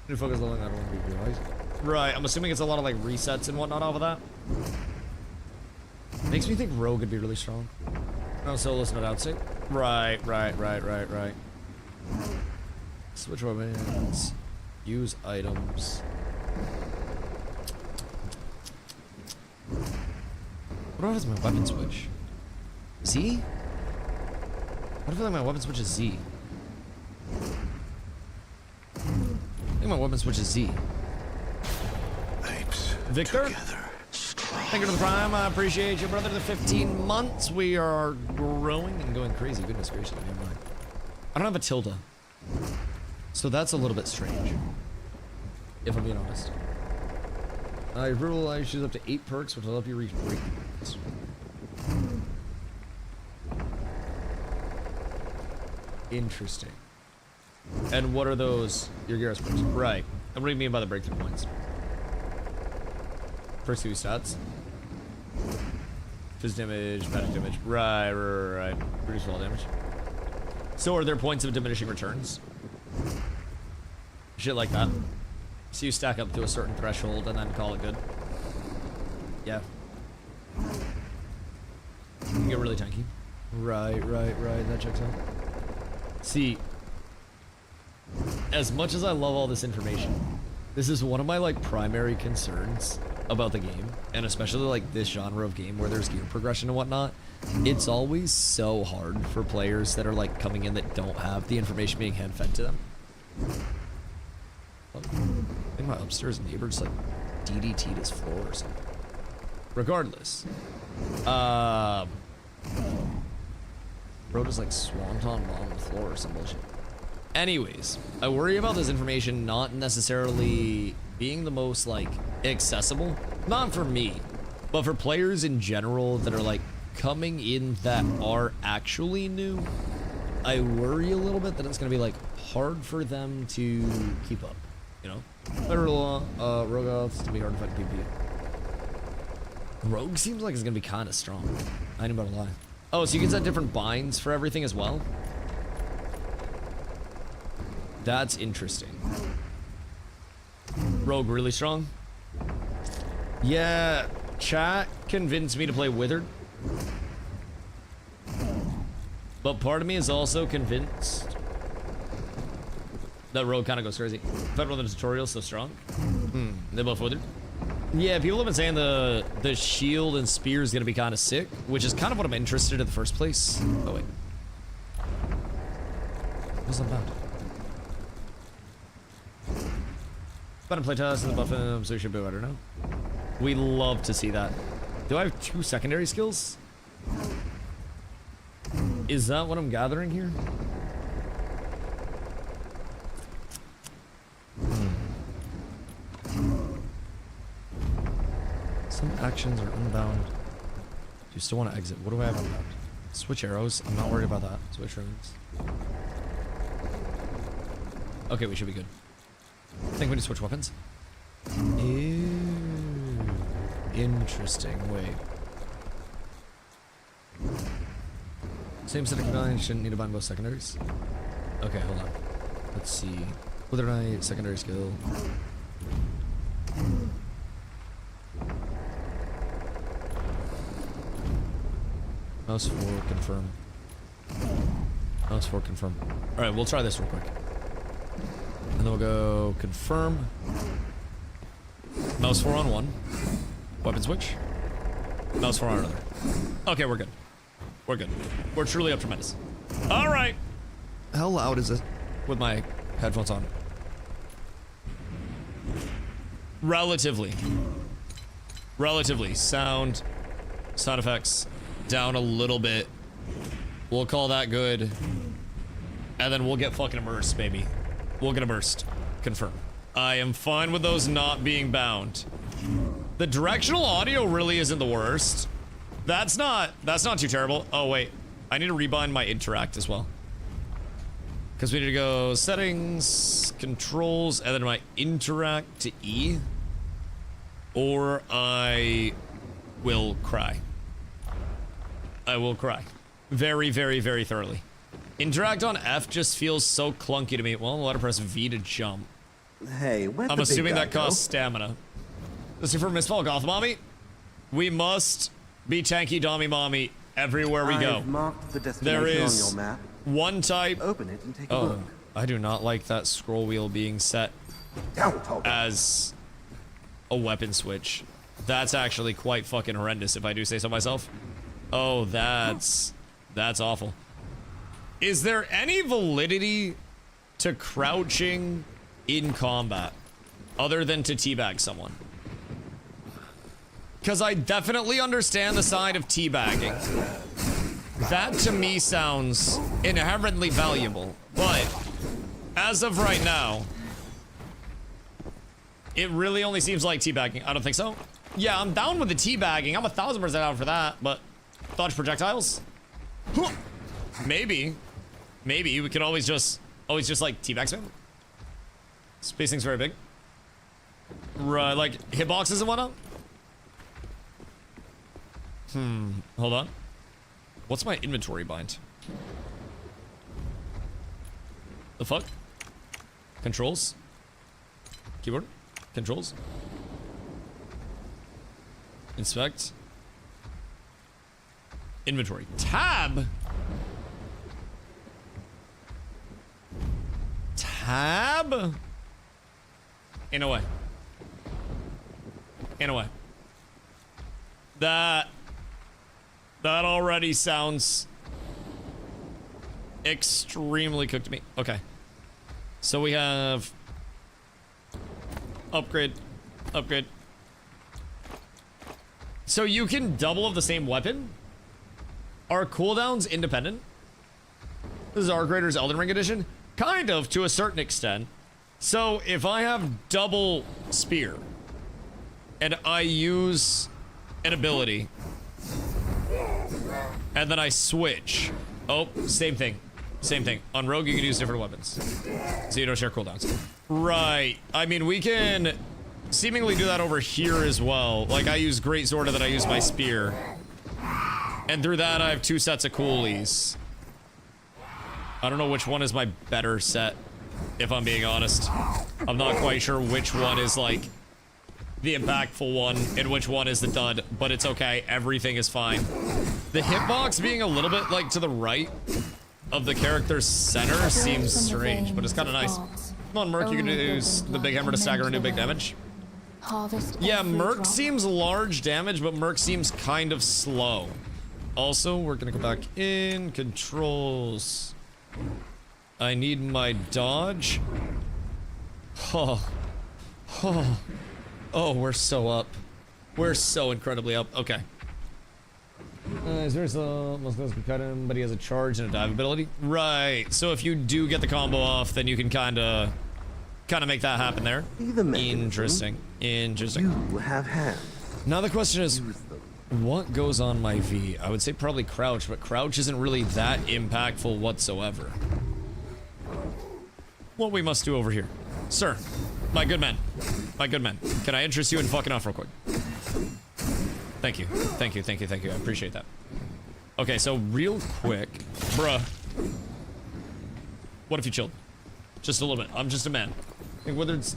New focus leveling, I don't want to be realized. Right, I'm assuming it's a lot of like resets and whatnot off of that. Makes me think Rogue would be really strong. No solos, no outstate. Right. Switch weapons. Use items. What if my weapon switch? Z? What if my weapon switch is Z? I think my weapon switch is Z. Apes Victor? together. Thank you for the prime. I appreciate you, brother. The 15 months. We are growing and going crazy. Goodness gracious. I don't have a tilde. So that's a little bit strange. If I'm being honest. Your brutal life shows up to 8 perks, which will help you reach break points. Interesting. And what are those? Your Garrus perks. Right. And what do you mean by the breakthrough points? First 2 stats. Phys damage, magic damage. Right. Reduce all damage. So are there points of diminishing returns? Shit like that. So you stack up to a certain threshold and then call it good. Yeah. You can get really tanky. Right. That checks out. See, as much as I love all this information, this is one of my like primary concerns about the game, and especially like this genre of game where there's gear progression and whatnot. It's always so hard for players that are like coming in that don't have the information being hand fed to them. I think my upstairs neighbor just like DDT'd his floor or something. Regardless, bro just like swanton on the floor or some bullshit. Anyways, I worry about this information not necessarily being the most like accessible, not for me, but for players in general that are like coming in that are actually new. I worry a little bit that it's gonna be like hard for them to keep up, you know? Rogue elves to be hard to fight PvP. Rogue seems like it's gonna be kind of strong. I ain't about to lie. Oh, so you can set different binds for everything as well? That's interesting. Rogue really strong? Yeah, chat convinced me to play Withered. But part of me is also convinced that Rogue kind of goes crazy. Federal the tutorial's so strong. They both Withered. Yeah, people have been saying the shield and spear is gonna be kind of sick, which is kind of what I'm interested in the first place. Oh wait, what's that about? Better playtest in the buff, so you should be better now. We love to see that. Do I have 2 secondary skills? Is that what I'm gathering here? Some actions are unbound. Do you still want to exit? What do I have unbound? Switch arrows. I'm not worried about that. Switch runes. Okay, we should be good. I think we need to switch weapons. Ew. Interesting. Wait. Same set of combination. Shouldn't need to bind both secondaries. Okay, hold on. Let's see. Wither Knight, secondary skill. Mouse 4, confirm. Mouse 4, confirm. Alright, we'll try this real quick. And then we'll go confirm. Mouse 4 on 1. Weapon switch. Mouse 4 on another. Okay, we're good. We're good. We're truly up tremendous. Alright. How loud is it with my headphones on? Relatively. Relatively. Sound effects down a little bit. We'll call that good. And then we'll get fucking immersed, baby. We'll get immersed. Confirm. I am fine with those not being bound. The directional audio really isn't the worst. That's not too terrible. Oh wait, I need to rebind my interact as well. Because we need to go settings, controls, and then my interact to E. Or I will cry. I will cry. Very, very, very thoroughly. Interact on F just feels so clunky to me. Well, I'll let her press V to jump. Hey, where'd I'm assuming that costs stamina. Let's see for MISTFALL Goth Mommy. We must be tanky Dommy Mommy everywhere we go. Marked the There destination is on your map. one type. Open it and take a look. I do not like that scroll wheel being set as a weapon switch. That's actually quite fucking horrendous, if I do say so myself. Oh, that's awful. Is there any validity to crouching in combat other than to teabag someone? Because I definitely understand the side of teabagging. That to me sounds inherently valuable, but as of right now, it really only seems like teabagging. I don't think so. Yeah, I'm down with the teabagging. I'm 1000% down for that, but dodge projectiles? Maybe we could always just like teabag spam. Spacing's very big. Right, like hitboxes and whatnot. Hold on. What's my inventory bind? The fuck? Controls? Keyboard? Controls? Inspect? Inventory. Tab? Tab? In a way. In a way. That already sounds extremely cooked to me. Okay. So we have upgrade. So you can double of the same weapon? Are cooldowns independent? This is Arc Raiders Elden Ring edition? Kind of, to a certain extent. So if I have double spear and I use an ability and then I switch. Oh, same thing. Same thing. On Rogue, you can use different weapons. So you don't share cooldowns. Right. I mean, we can seemingly do that over here as well. Like, I use Greatsword and then I use my spear. And through that, I have 2 sets of coolies. I don't know which one is my better set, if I'm being honest. I'm not quite sure which one is, like, the impactful one and which one is the dud, but it's okay. Everything is fine. The hitbox being a little bit like to the right of the character's center seems strange, but it's kind of nice. Come on, Merc, you can use the big hammer to stagger and do big damage. Yeah, Merc seems large damage, but Merc seems kind of slow. Also, we're gonna go back in controls. I need my dodge. Oh, we're so up. We're so incredibly up. Okay. There's most of those can cut him, but he has a charge and a dive ability. Right. So if you do get the combo off, then you can kind of make that happen there. Interesting. Interesting. You have hands. Now the question is, what goes on my V? I would say probably crouch, but crouch isn't really that impactful whatsoever. What we must do over here. Sir, my good man. My good man. Can I interest you in fucking off real quick? Thank you. Thank you, thank you, thank you. I appreciate that. Okay, so real quick. Bruh. What if you chilled? Just a little bit. I'm just a man. I think Wizard's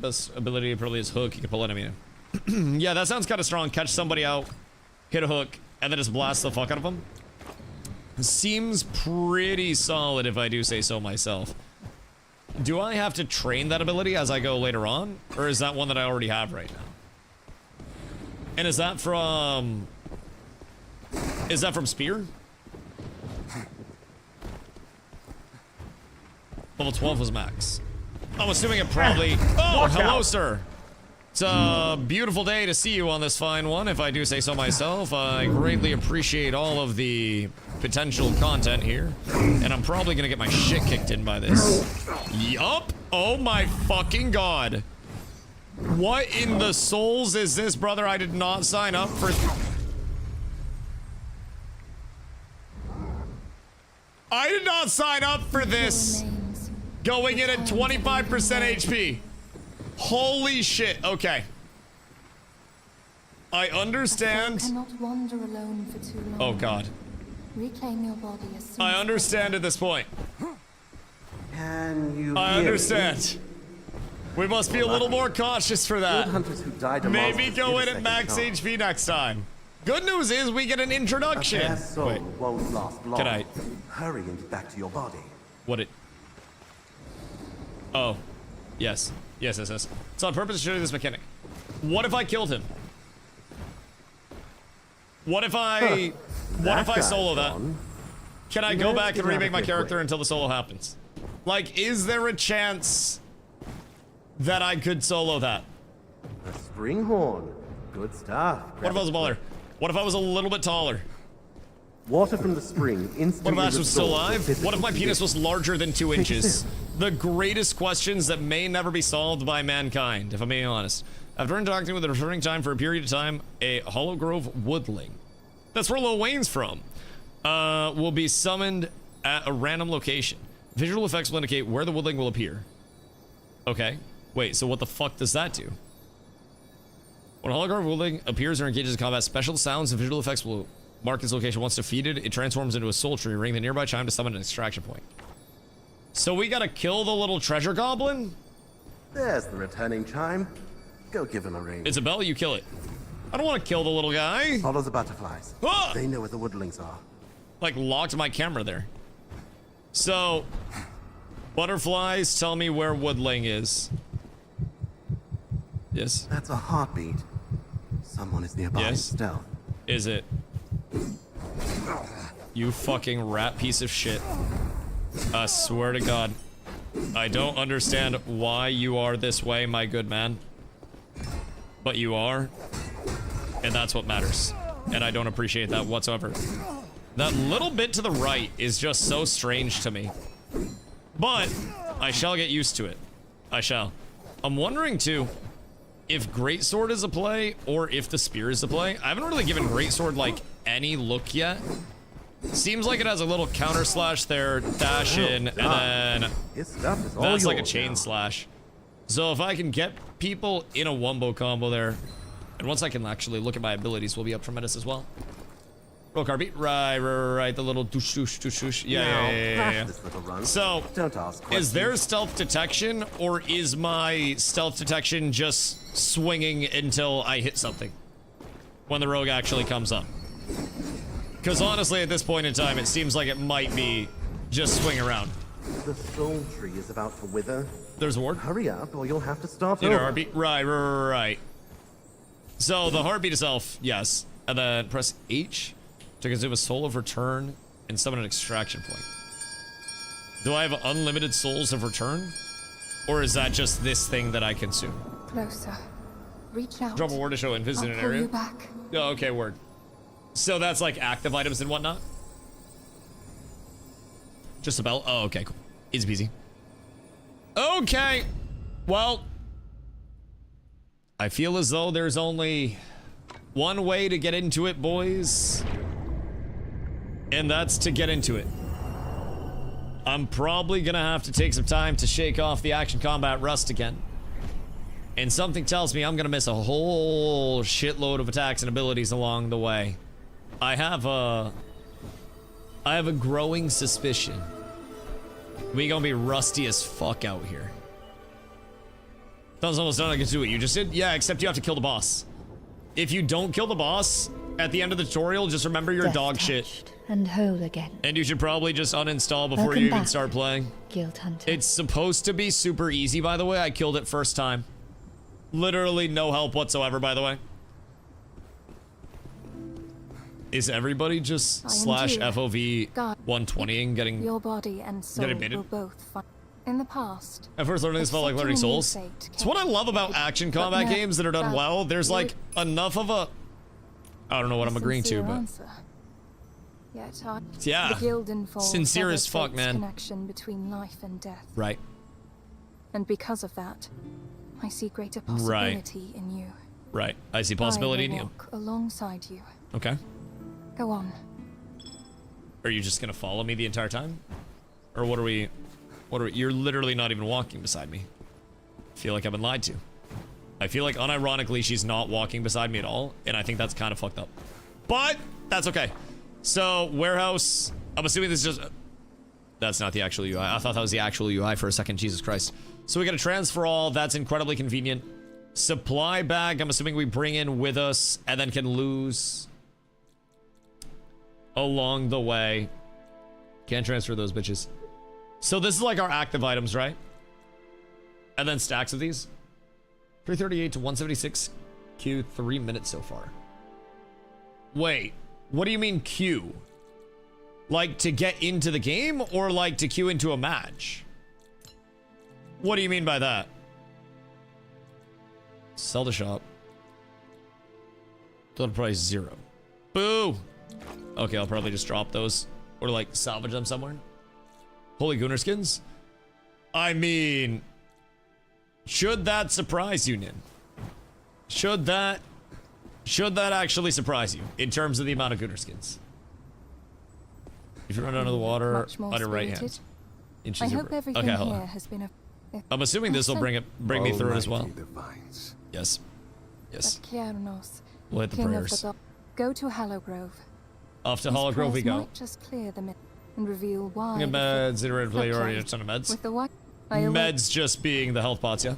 best ability probably is hook. You can pull enemy in. Yeah, that sounds kind of strong. Catch somebody out, hit a hook, and then just blast the fuck out of them. Seems pretty solid if I do say so myself. Do I have to train that ability as I go later on? Or is that one that I already have right now? And is that from... Is that from Spear? Level 12 was max. I'm assuming it probably... Oh, hello, sir. It's a beautiful day to see you on this fine one, if I do say so myself. I greatly appreciate all of the potential content here. And I'm probably gonna get my shit kicked in by this. Yup! Oh my fucking god. What in the souls is this, brother? I did not sign up for... I did not sign up for this. Going in at 25% HP. Holy shit. Okay. I understand. Cannot wander alone for too long. Oh god. Reclaim your body as soon I as understand at this point. Can you I hear understand. We must be a little more cautious for that. Hunters who died Maybe go in at max HP next time. Good news is we get an introduction. Their soul Wait. won't last long. Can I? Hurry and get back to your body. What it... Oh. Yes. Yes, yes, yes. It's on purpose to show you this mechanic. What if I killed him? What if I... What if I solo that? Can I go back and remake my character until the solo happens? Like, is there a chance that I could solo that? A spring horn. Good stuff. What if I was smaller? What if I was a little bit taller? Water from the spring instantly. What if Ash was still restores alive? physical What if my penis was larger than 2 inches? The greatest questions that may never be solved by mankind, if I'm being honest. After interacting with a returning time for a period of time, a Hollow Grove woodling. That's where Lil Wayne's from. Will be summoned at a random location. Visual effects will indicate where the woodling will appear. Okay. Wait, so what the fuck does that do? When a Hollow Grove woodling appears or engages in combat, special sounds and visual effects will mark its location. Once defeated, it transforms into a soul tree, ring the nearby chime to summon an extraction point. So we gotta kill the little treasure goblin? There's the returning chime. Go give him a ring. It's a bell, you kill it. I don't want to kill the little guy. Follow the butterflies. Ah! They know where the woodlings are. Like, locked my camera there. So, butterflies tell me where woodling is. Yes. That's a heartbeat. Someone is nearby. Yes. Stealth. Is it? You fucking rat piece of shit. I swear to God. I don't understand why you are this way, my good man. But you are. And that's what matters. And I don't appreciate that whatsoever. That little bit to the right is just so strange to me. But I shall get used to it. I shall. I'm wondering too, if Greatsword is a play or if the Spear is a play. I haven't really given Greatsword like any look yet. Seems like it has a little counter slash there, dash in, and then that's like a chain slash. So if I can get people in a wombo combo there, and once I can actually look at my abilities, will be up tremendous as well. Roll car beat. Right. The little doosh, doosh, doosh, doosh. Yeah. This little run. So, Don't ask is there stealth detection, or is my stealth detection just swinging until I hit something when the rogue actually comes up? Because honestly, at this point in time, it seems like it might be just swing around. The soul tree is about to wither. There's a ward. Hurry up, or you'll have to start Hit a over. heartbeat. Right. So the heartbeat itself, yes. And then press H to consume a soul of return and summon an extraction point. Do I have unlimited souls of return? Or is that just this thing that I consume? Closer. Reach out. Drop a ward to show invis in I'll an pull area? you back. Oh, okay, word. So that's like active items and whatnot? Just a bell? Oh, okay, cool. Easy peasy. Okay. Well, I feel as though there's only one way to get into it, boys. And that's to get into it. I'm probably gonna have to take some time to shake off the action combat rust again. And something tells me I'm gonna miss a whole shitload of attacks and abilities along the way. I have a growing suspicion we gonna be rusty as fuck out here. That was almost done. I can do what you just did. Yeah, except you have to kill the boss. If you don't kill the boss at the end of the tutorial, just remember your dog shit. And whole again. And you should probably just uninstall before Welcome you even back, start playing. Guild Hunter. It's supposed to be super easy, by the way. I killed it first time. Literally no help whatsoever, by the way. Is everybody just slash FOV 120ing getting... Your body and soul getting baited? will both find. In the past, At first learning this felt like learning Souls. It's what I love about action combat games that are done well. There's like enough of a... I don't know what I'm agreeing to, but... Yet Yeah. the guild involves Sincere as fuck, man. connection between life and death. Right. And because of that, I see greater Right. possibility in you. Right. I see possibility I in will you. walk alongside you. Okay. Go on. Are you just gonna follow me the entire time? Or what are we... You're literally not even walking beside me. I feel like I've been lied to. I feel like unironically she's not walking beside me at all, and I think that's kind of fucked up. But that's okay. So warehouse, I'm assuming this is just... That's not the actual UI. I thought that was the actual UI for a second. Jesus Christ. So we got a transfer all. That's incredibly convenient. Supply bag, I'm assuming we bring in with us and then can lose along the way. Can't transfer those bitches. So this is like our active items, right? And then stacks of these. 338 to 176 queue, 3 minutes so far. Wait, what do you mean queue? Like to get into the game or like to queue into a match? What do you mean by that? Sell the shop. Total price 0. Boo! Okay, I'll probably just drop those or like salvage them somewhere. Holy Gunner skins? I mean, should that surprise you, Nin? Should that actually surprise you in terms of the amount of Gunner skins? If you run under the water, on your right hand. I hope everything okay, hold here on. has been a... I'm assuming this will bring me through it as well. Almighty divines. Yes. Yes. But Kiernos, We'll hit the King of prayers. the God, go to Hallowgrove. Off to These Hollow we prayers go. might just clear the myth and reveal why. Get the meds, iterated play, you already Okay. have a ton of meds. With the what? I await Meds just being the health pots, yeah?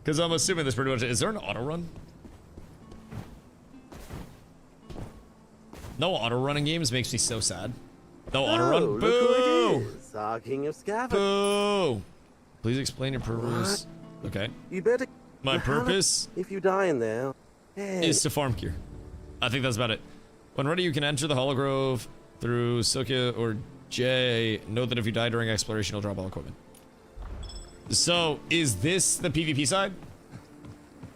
Because I'm assuming this pretty much... Is there an auto run? No auto running games makes me so sad. No auto run? Look Boo! who it is, our king of scavengers. Boo! Please explain your purpose. Okay. You better... My purpose If you die in there... Hey. is to farm gear. I think that's about it. When ready, you can enter the Hollow Grove through Sokia or J. Note that if you die during exploration, you'll drop all equipment. So, is this the PvP side?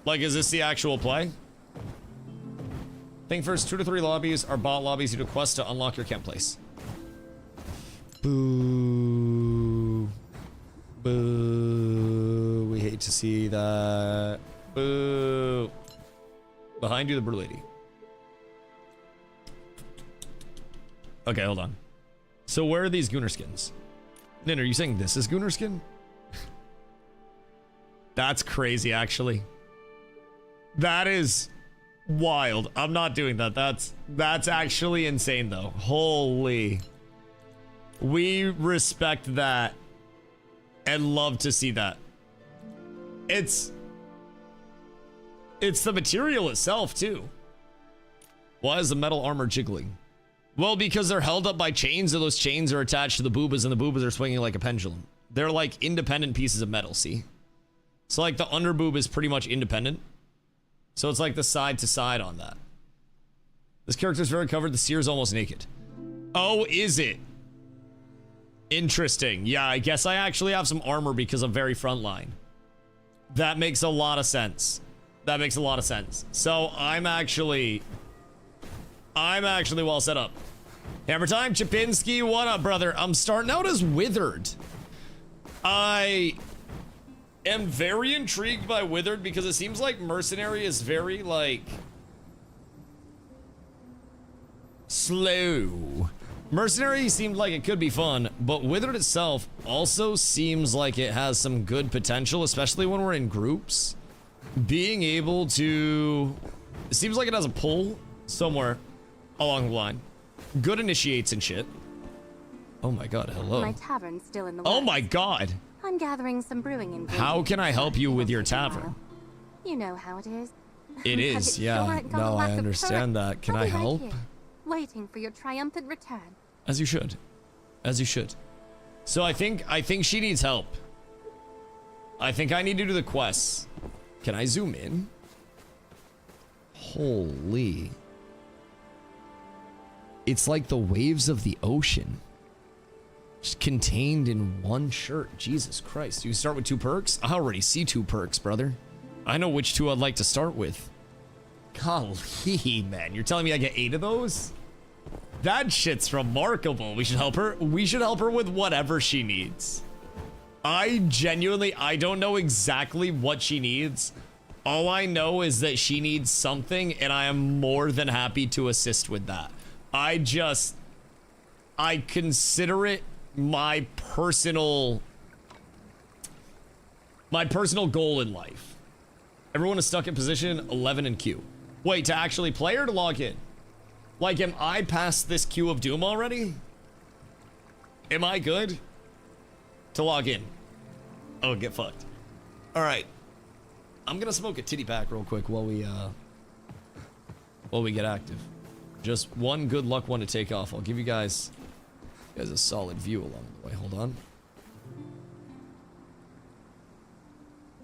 Like, is this the actual play? Think first, 2 to 3 lobbies are bot lobbies you do quests to unlock your camp place. Boo. Boo. We hate to see that. Boo. Behind you, the Brew Lady. Okay, hold on. So where are these Gunner skins? Nin, are you saying this is Gunner skin? That's crazy, actually. That is Wild. I'm not doing that. That's actually insane though. Holy. We respect that and love to see that. It's the material itself too. Why is the metal armor jiggling? Well, because they're held up by chains, and those chains are attached to the boobas, and the boobas are swinging like a pendulum. They're like independent pieces of metal, see? So like the under boob is pretty much independent. So it's like the side to side on that. This character's very covered. The seer's almost naked. Oh, is it? Interesting. Yeah, I guess I actually have some armor because I'm very frontline. That makes a lot of sense. That makes a lot of sense. So I'm actually well set up. Hammer time, Chapinski, what up, brother? I'm starting out as Withered. I am very intrigued by Withered because it seems like Mercenary is very, like, slow. Mercenary seemed like it could be fun, but Withered itself also seems like it has some good potential, especially when we're in groups. Being able to... It seems like it has a pull somewhere along the line. Good initiates and shit. Oh my god, hello. My tavern's still in the Oh works. my god. I'm gathering some brewing ingredients. How can I help you with your tavern? You know how it is. It is, yeah. No, I understand that. Can I help? Waiting for your triumphant return. As you should. As you should. So I think she needs help. I think I need to do the quests. Can I zoom in? Holy. It's like the waves of the ocean. Just contained in one shirt. Jesus Christ. You start with 2 perks? I already see 2 perks, brother. I know which 2 I'd like to start with. Golly, man. You're telling me I get 8 of those? That shit's remarkable. We should help her. We should help her with whatever she needs. I don't know exactly what she needs. All I know is that she needs something, and I am more than happy to assist with that. I consider it my personal goal in life. Everyone is stuck in position 11 in queue. Wait, to actually play or to log in? Like, am I past this queue of doom already? Am I good to log in? Oh, get fucked. All right. I'm gonna smoke a titty pack real quick while we get active. Just one good luck one to take off. I'll give you guys a solid view along the way. Hold on.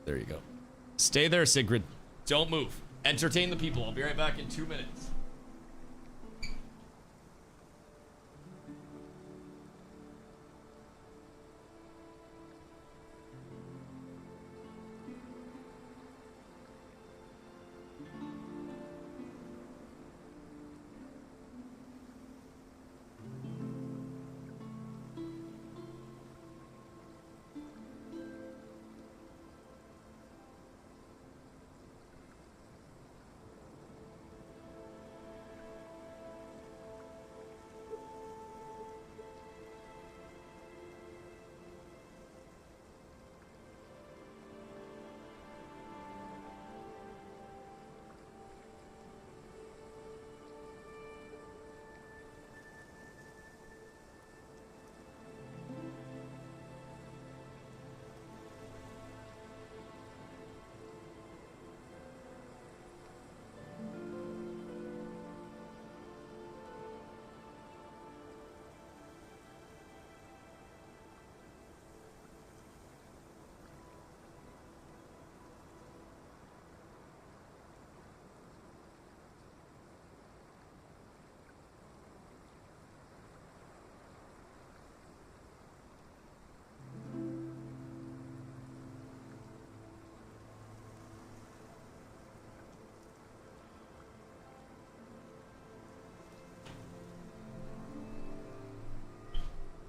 There you go. Stay there, Sigrid. Don't move. Entertain the people. I'll be right back in 2 minutes.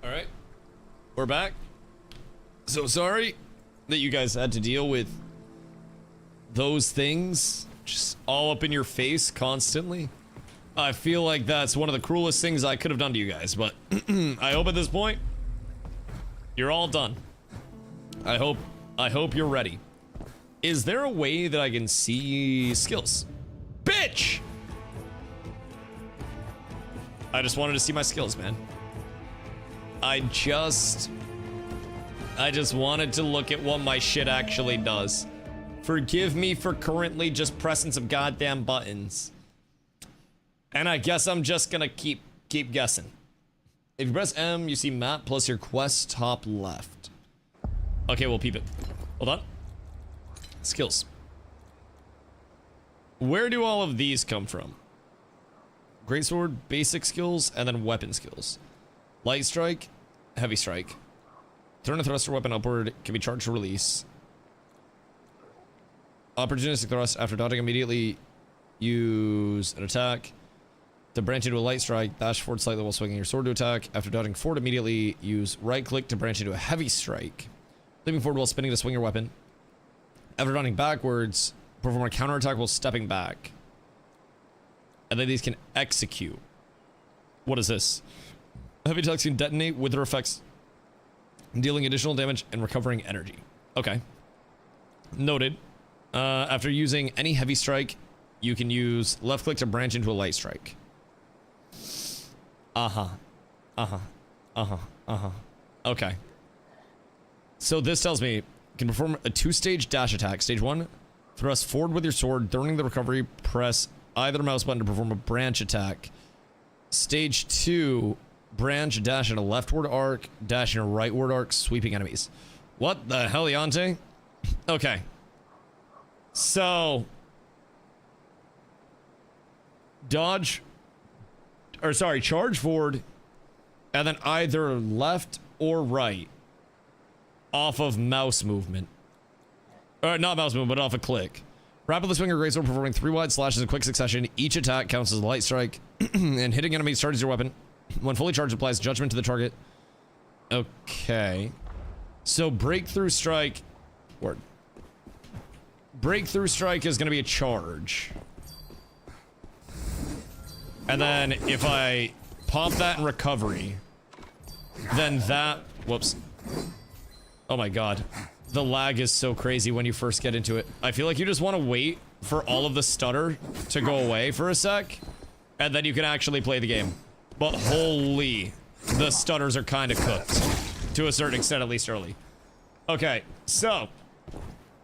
All right, we're back. So sorry that you guys had to deal with those things just all up in your face constantly. I feel like that's one of the cruelest things I could have done to you guys, but I hope at this point you're all done. I hope you're ready. Is there a way that I can see skills? Bam! bitch! I just wanted to see my skills, man. I just wanted to look at what my shit actually does. Forgive me for currently just pressing some goddamn buttons. And I guess I'm just gonna keep guessing. If you press M, you see map plus your quest top left. Okay, we'll peep it. Hold on. Skills. Where do all of these come from? Greatsword, basic skills, and then weapon skills. Light strike, heavy strike. Turn a thruster weapon upward, can be charged to release. Opportunistic thrust, after dodging immediately use an attack. To branch into a light strike, dash forward slightly while swinging your sword to attack. After dodging forward immediately, use right click to branch into a heavy strike. Leaping forward while spinning to swing your weapon. After dodging backwards, perform a counterattack while stepping back. And then these can execute. What is this? Heavy attacks can detonate with their effects, dealing additional damage and recovering energy. Okay. Noted. After using any heavy strike, you can use left click to branch into a light strike. Okay. So this tells me you can perform a 2-stage dash attack. Stage 1, thrust forward with your sword. During the recovery, press either mouse button to perform a branch attack. Stage 2, branch, dash in a leftward arc, dash in a rightward arc, sweeping enemies. What the hell, Yante? Okay. So charge forward, and then either left or right off of mouse movement. Or not mouse movement, but off a click. Rapidly swing your greatsword, performing 3 wide slashes in quick succession. Each attack counts as a light strike, and hitting enemies charges your weapon. When fully charged, applies judgment to the target. Okay. So breakthrough strike. Word. Breakthrough strike is going to be a charge. And then if I pop that in recovery, then that... Whoops. Oh my god. The lag is so crazy when you first get into it. I feel like you just want to wait for all of the stutter to go away for a sec, and then you can actually play the game. But holy, the stutters are kind of cooked. To a certain extent, at least early. Okay, so...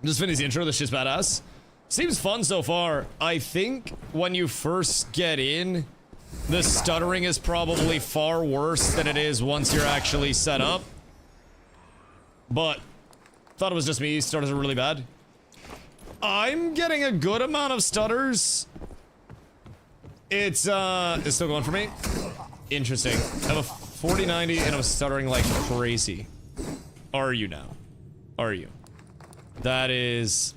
just finish the intro, this is badass. Seems fun so far. I think when you first get in, the stuttering is probably far worse than it is once you're actually set up. But, thought it was just me, stutters are really bad. I'm getting a good amount of stutters. It's still going for me. Interesting. I have a 4090 and I'm stuttering like crazy. Are you now? Are you? That is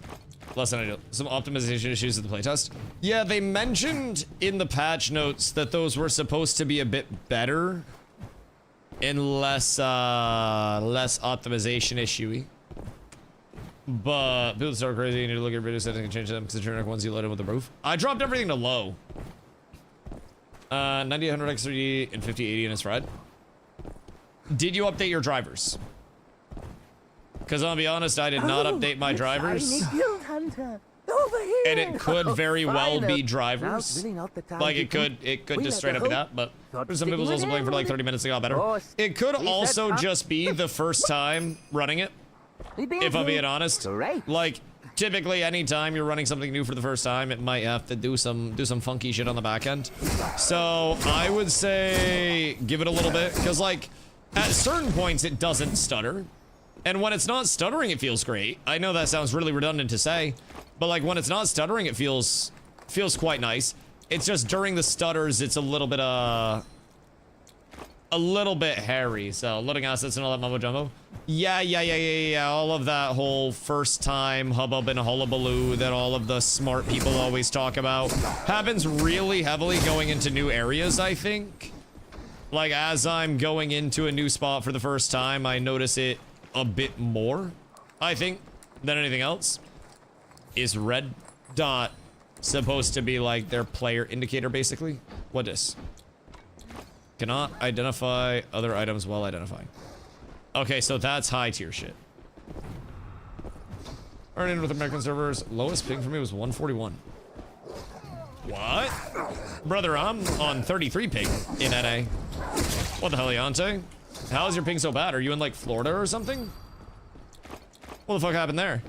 less than ideal. Some optimization issues with the playtest. Yeah, they mentioned in the patch notes that those were supposed to be a bit better and less optimization issue-y. But people start crazy. You need to look at your video settings and change them because the generic ones you load in with the roof. I dropped everything to low. 9800 X3D and 5080 in its red. Did you update your drivers? Because I'll be honest, I did not update my drivers. And it could very well be drivers. Like it could just straight up be that, but for some people's also playing for like 30 minutes, it got better. It could also just be the first time running it. If I'm being honest. Like, typically anytime you're running something new for the first time, it might have to do some funky shit on the back end. So I would say give it a little bit, because like at certain points it doesn't stutter. And when it's not stuttering, it feels great. I know that sounds really redundant to say, but like when it's not stuttering, it feels quite nice. It's just during the stutters, it's a little bit hairy. So loading assets and all that mumbo jumbo. Yeah. All of that whole first time hubbub and hullabaloo that all of the smart people always talk about happens really heavily going into new areas, I think. Like as I'm going into a new spot for the first time, I notice it a bit more, I think, than anything else. Is red dot supposed to be like their player indicator, basically? What is? Cannot identify other items while identifying. Okay, so that's high tier shit. Earning with American servers, lowest ping for me was 141. What? Brother, I'm on 33 ping in NA. What the hell, Yante? How is your ping so bad? Are you in, like, Florida or something? What the fuck happened there?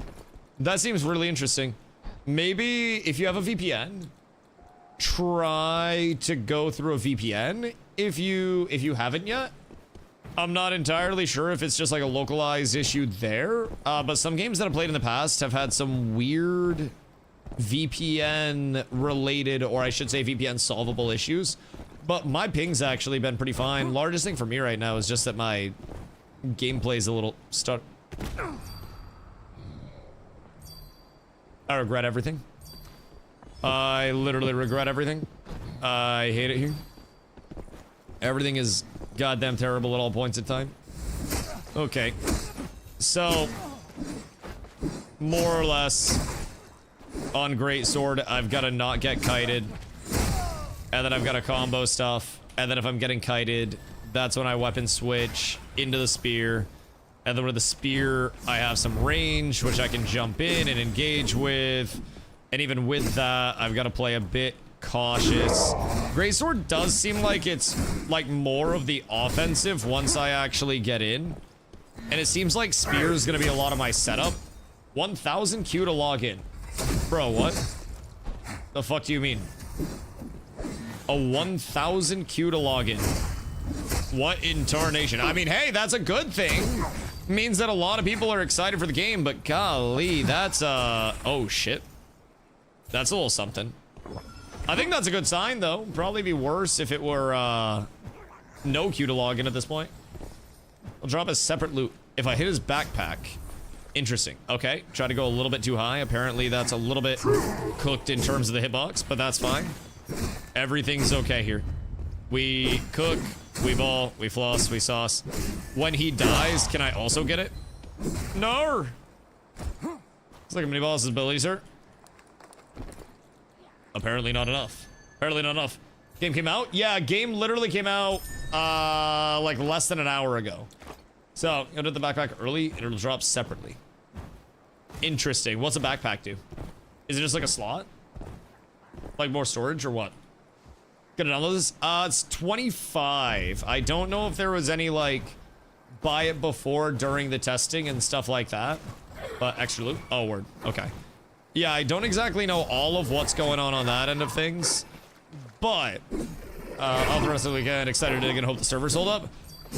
That seems really interesting. Maybe if you have a VPN, try to go through a VPN if you haven't yet. I'm not entirely sure if it's just like a localized issue there, but some games that I've played in the past have had some weird VPN related, or I should say VPN solvable issues. But my ping's actually been pretty fine. Largest thing for me right now is just that my gameplay's a little stuck. I regret everything. I literally regret everything. I hate it here. Everything is goddamn terrible at all points in time. Okay. So, more or less, on Greatsword, I've got to not get kited. And then I've got to combo stuff. And then if I'm getting kited, that's when I weapon switch into the spear. And then with the spear, I have some range, which I can jump in and engage with. And even with that, I've got to play a bit cautious. Greatsword does seem like it's like more of the offensive once I actually get in. And it seems like spear is going to be a lot of my setup. 1000 Q to log in. Bro, what? The fuck do you mean? A 1000 Q to log in. What in tarnation? I mean, hey, that's a good thing. Means that a lot of people are excited for the game, but golly, that's oh shit. That's a little something. I think that's a good sign though. Probably be worse if it were no Q to log in at this point. I'll drop a separate loot. If I hit his backpack. Interesting. Okay, try to go a little bit too high. Apparently that's a little bit cooked in terms of the hitbox, but that's fine. Everything's okay here. We cook, we ball, we floss, we sauce. When he dies, can I also get it? No! It's like a mini boss's ability, sir. Apparently not enough. Apparently not enough. Game came out? Yeah, game literally came out, like less than an hour ago. So, go to the backpack early, and it'll drop separately. Interesting. What's a backpack do? Is it just like a slot? Like more storage or what? Gonna download this? It's 25. I don't know if there was any, like, buy it before, during the testing and stuff like that. But extra loot? Oh, word. Okay. Yeah, I don't exactly know all of what's going on that end of things. But, all the rest of the weekend, excited to dig and hope the servers hold up.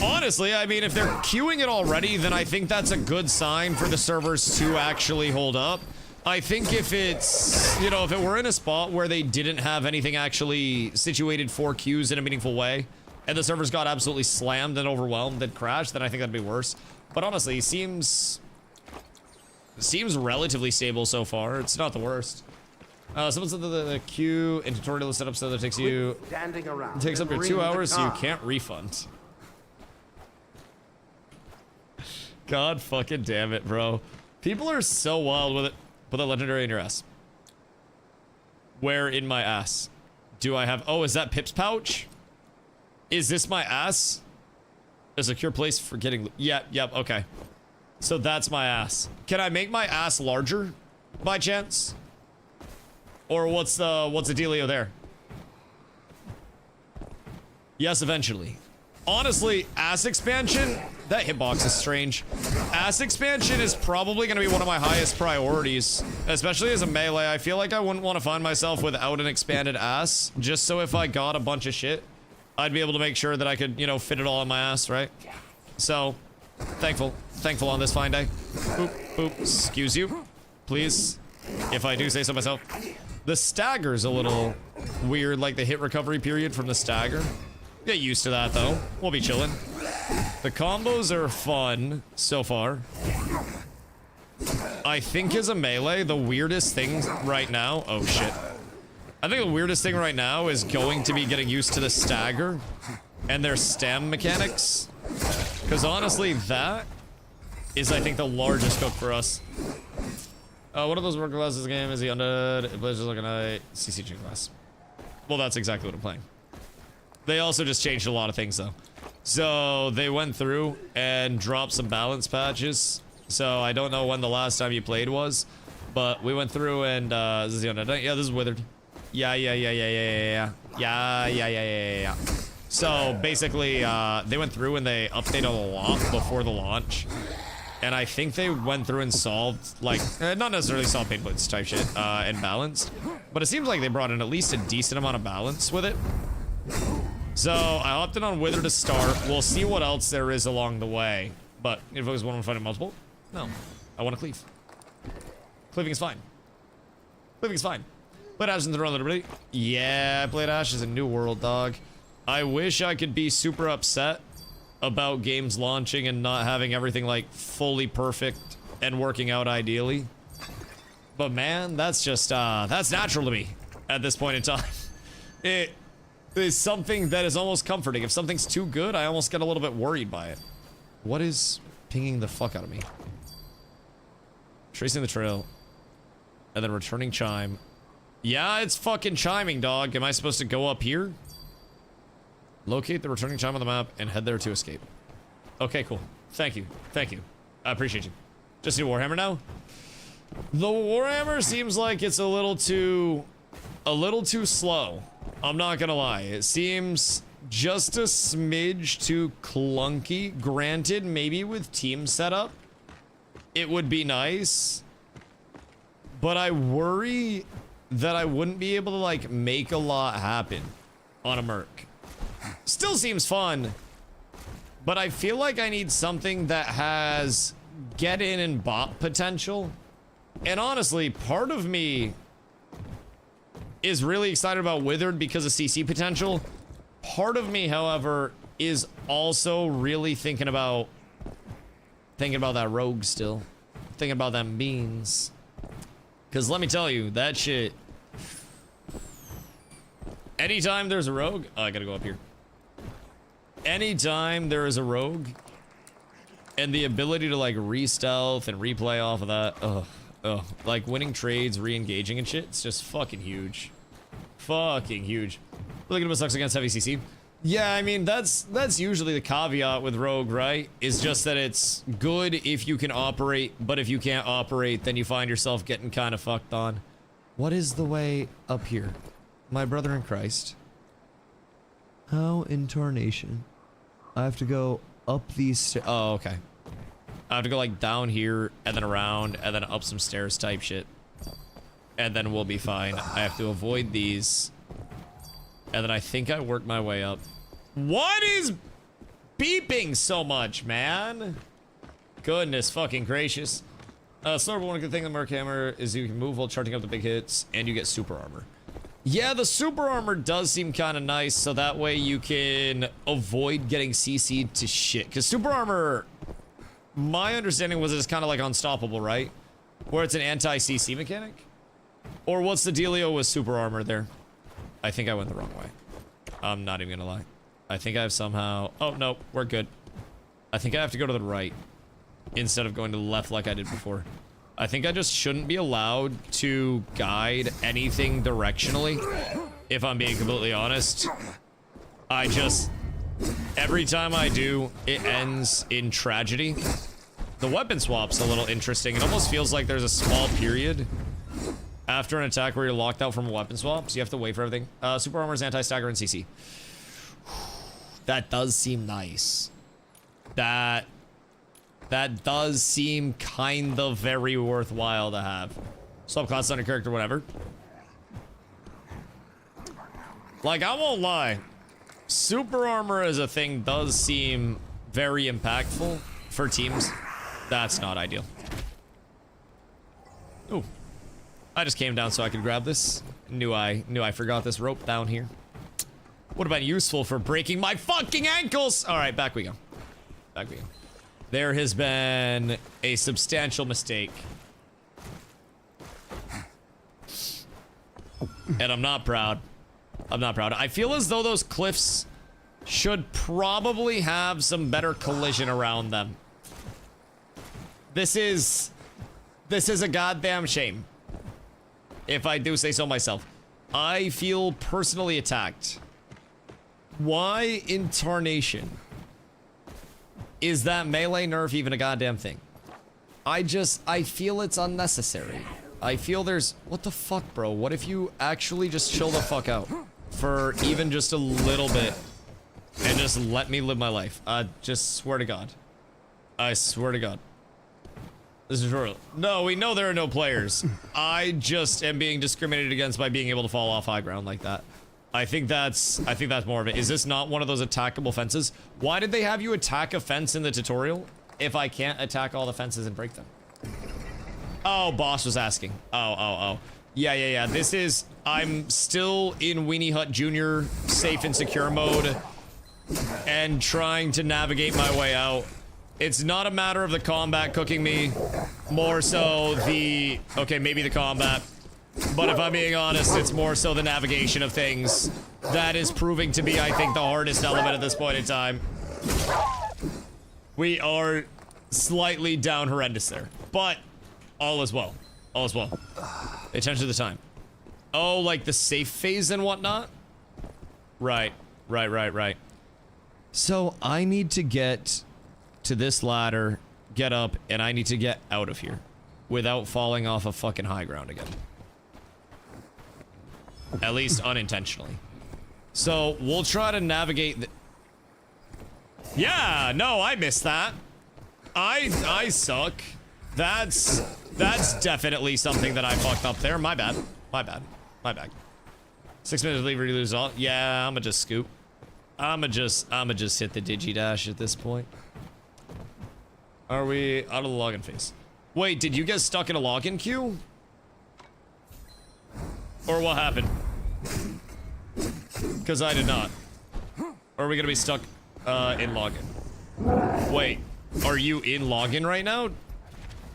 Honestly, I mean, if they're queuing it already, then I think that's a good sign for the servers to actually hold up. I think if it's, you know, if it were in a spot where they didn't have anything actually situated for queues in a meaningful way, and the servers got absolutely slammed and overwhelmed and crashed, then I think that'd be worse. But honestly, seems relatively stable so far. It's not the worst. Someone said that the queue and tutorial is set up so that it takes you, it takes up your 2 hours, so you can't refund. God fucking damn it, bro. People are so wild with it. Put that legendary in your ass. Where in my ass? Do I have... Oh, is that Pip's pouch? Is this my ass? A secure place for getting... Yep, okay. So that's my ass. Can I make my ass larger? By chance? Or what's the dealio there? Yes, eventually. Honestly, ass expansion... That hitbox is strange. Ass expansion is probably going to be one of my highest priorities. Especially as a melee. I feel like I wouldn't want to find myself without an expanded ass. Just so if I got a bunch of shit, I'd be able to make sure that I could, you know, fit it all in my ass, right? So, thankful on this fine day. Boop, boop. Excuse you. Please. If I do say so myself. The stagger's a little weird, like the hit recovery period from the stagger. Get used to that, though. We'll be chilling. The combos are fun so far. I think as a melee, the weirdest thing right now... Oh, shit. I think the weirdest thing right now is going to be getting used to the stagger and their stam mechanics. Because honestly, that is, I think, the largest hook for us. What are those worker classes in the game? Is he undead? It plays just like a CCG class. Well, that's exactly what I'm playing. They also just changed a lot of things, though. So, they went through and dropped some balance patches. So, I don't know when the last time you played was. But we went through and, is this the undead? Yeah, this is Withered. Yeah. So basically, they went through and they updated a lot before the launch. And I think they went through and solved, like, not necessarily solved pain points type shit, and balanced. But it seems like they brought in at least a decent amount of balance with it. So I hopped in on Wither to start. We'll see what else there is along the way. But if it was one fighting multiple, no. I want to cleave. Cleaving is fine. Cleaving is fine. Played Ashes in the Throne of Liberty. Yeah, I played Ashes in New World, dog. I wish I could be super upset about games launching and not having everything like fully perfect and working out ideally. But man, that's just that's natural to me at this point in time. It is something that is almost comforting. If something's too good, I almost get a little bit worried by it. What is pinging the fuck out of me? Tracing the trail and then returning chime. Yeah, it's fucking chiming, dog. Am I supposed to go up here? Locate the returning chime on the map and head there to escape. Okay, cool. Thank you. Thank you. I appreciate you. Just need a Warhammer now? The Warhammer seems like it's a little too slow. I'm not gonna lie. It seems just a smidge too clunky. Granted, maybe with team setup, it would be nice. But I worry that I wouldn't be able to, like, make a lot happen on a Merc. Still seems fun, but I feel like I need something that has get in and bot potential. And honestly, part of me is really excited about Withered because of CC potential. Part of me, however, is also really thinking about that rogue still. Thinking about them beans. Because let me tell you, that shit... Anytime there's a rogue... Oh, I gotta go up here. Anytime there is a rogue and the ability to like re-stealth and replay off of that, like winning trades, re-engaging and shit, it's just fucking huge. Fucking huge. Look at what sucks against heavy CC. Yeah, I mean, that's usually the caveat with rogue, right? Is just that it's good if you can operate, but if you can't operate, then you find yourself getting kind of fucked on. What is the way up here? My brother in Christ. How in tarnation? I have to go up these stairs. Oh, okay. I have to go like down here and then around and then up some stairs type shit. And then we'll be fine. I have to avoid these. And then I think I work my way up. What is beeping so much, man? Goodness fucking gracious. Slower, but one good thing the Merc Hammer is you can move while charging up the big hits and you get super armor. Yeah, the super armor does seem kind of nice, so that way you can avoid getting CC'd to shit. Because super armor, my understanding was it's kind of like unstoppable, right? Where it's an anti-CC mechanic? Or what's the dealio with super armor there? I think I went the wrong way. I'm not even gonna lie. I think I've somehow... Oh, no, we're good. I think I have to go to the right instead of going to the left like I did before. I think I just shouldn't be allowed to guide anything directionally, if I'm being completely honest. I just... Every time I do, it ends in tragedy. The weapon swap's a little interesting. It almost feels like there's a small period after an attack where you're locked out from a weapon swap, so you have to wait for everything. Super Armor's anti-stagger and CC. That does seem nice. That does seem kind of very worthwhile to have. Subclass on your character, whatever. Like, I won't lie. Super armor as a thing does seem very impactful for teams. That's not ideal. Ooh. I just came down so I could grab this. Knew I forgot this rope down here. Would have been useful for breaking my fucking ankles! Alright, back we go. Back we go. There has been a substantial mistake. And I'm not proud. I'm not proud. I feel as though those cliffs should probably have some better collision around them. This is a goddamn shame. If I do say so myself. I feel personally attacked. Why in tarnation is that melee nerf even a goddamn thing? I feel it's unnecessary. I feel there's... What the fuck, bro? What if you actually just chill the fuck out? For even just a little bit. And just let me live my life. Just swear to God. I swear to God. This is tutorial. No, we know there are no players. I just am being discriminated against by being able to fall off high ground like that. I think that's more of it. Is this not one of those attackable fences? Why did they have you attack a fence in the tutorial if I can't attack all the fences and break them? Oh, boss was asking. Oh. Yeah. This is... I'm still in Weenie Hut Jr. safe and secure mode and trying to navigate my way out. It's not a matter of the combat cooking me, more so the... Okay, maybe the combat. But if I'm being honest, it's more so the navigation of things. That is proving to be, I think, the hardest element at this point in time. We are slightly down horrendous there. But all is well. All is well. Pay attention to the time. Oh, like the safe phase and whatnot? Right. So I need to get to this ladder, get up, and I need to get out of here without falling off a fucking high ground again. At least unintentionally. So we'll try to navigate the... Yeah, no, I missed that. I suck. That's definitely something that I fucked up there. My bad. 6 minutes to leave or you lose all. Yeah, I'ma just scoop. I'ma just hit the digidash at this point. Are we out of the login phase? Wait, did you get stuck in a login queue? Or what happened? Because I did not. Or are we gonna be stuck in login? Wait, are you in login right now?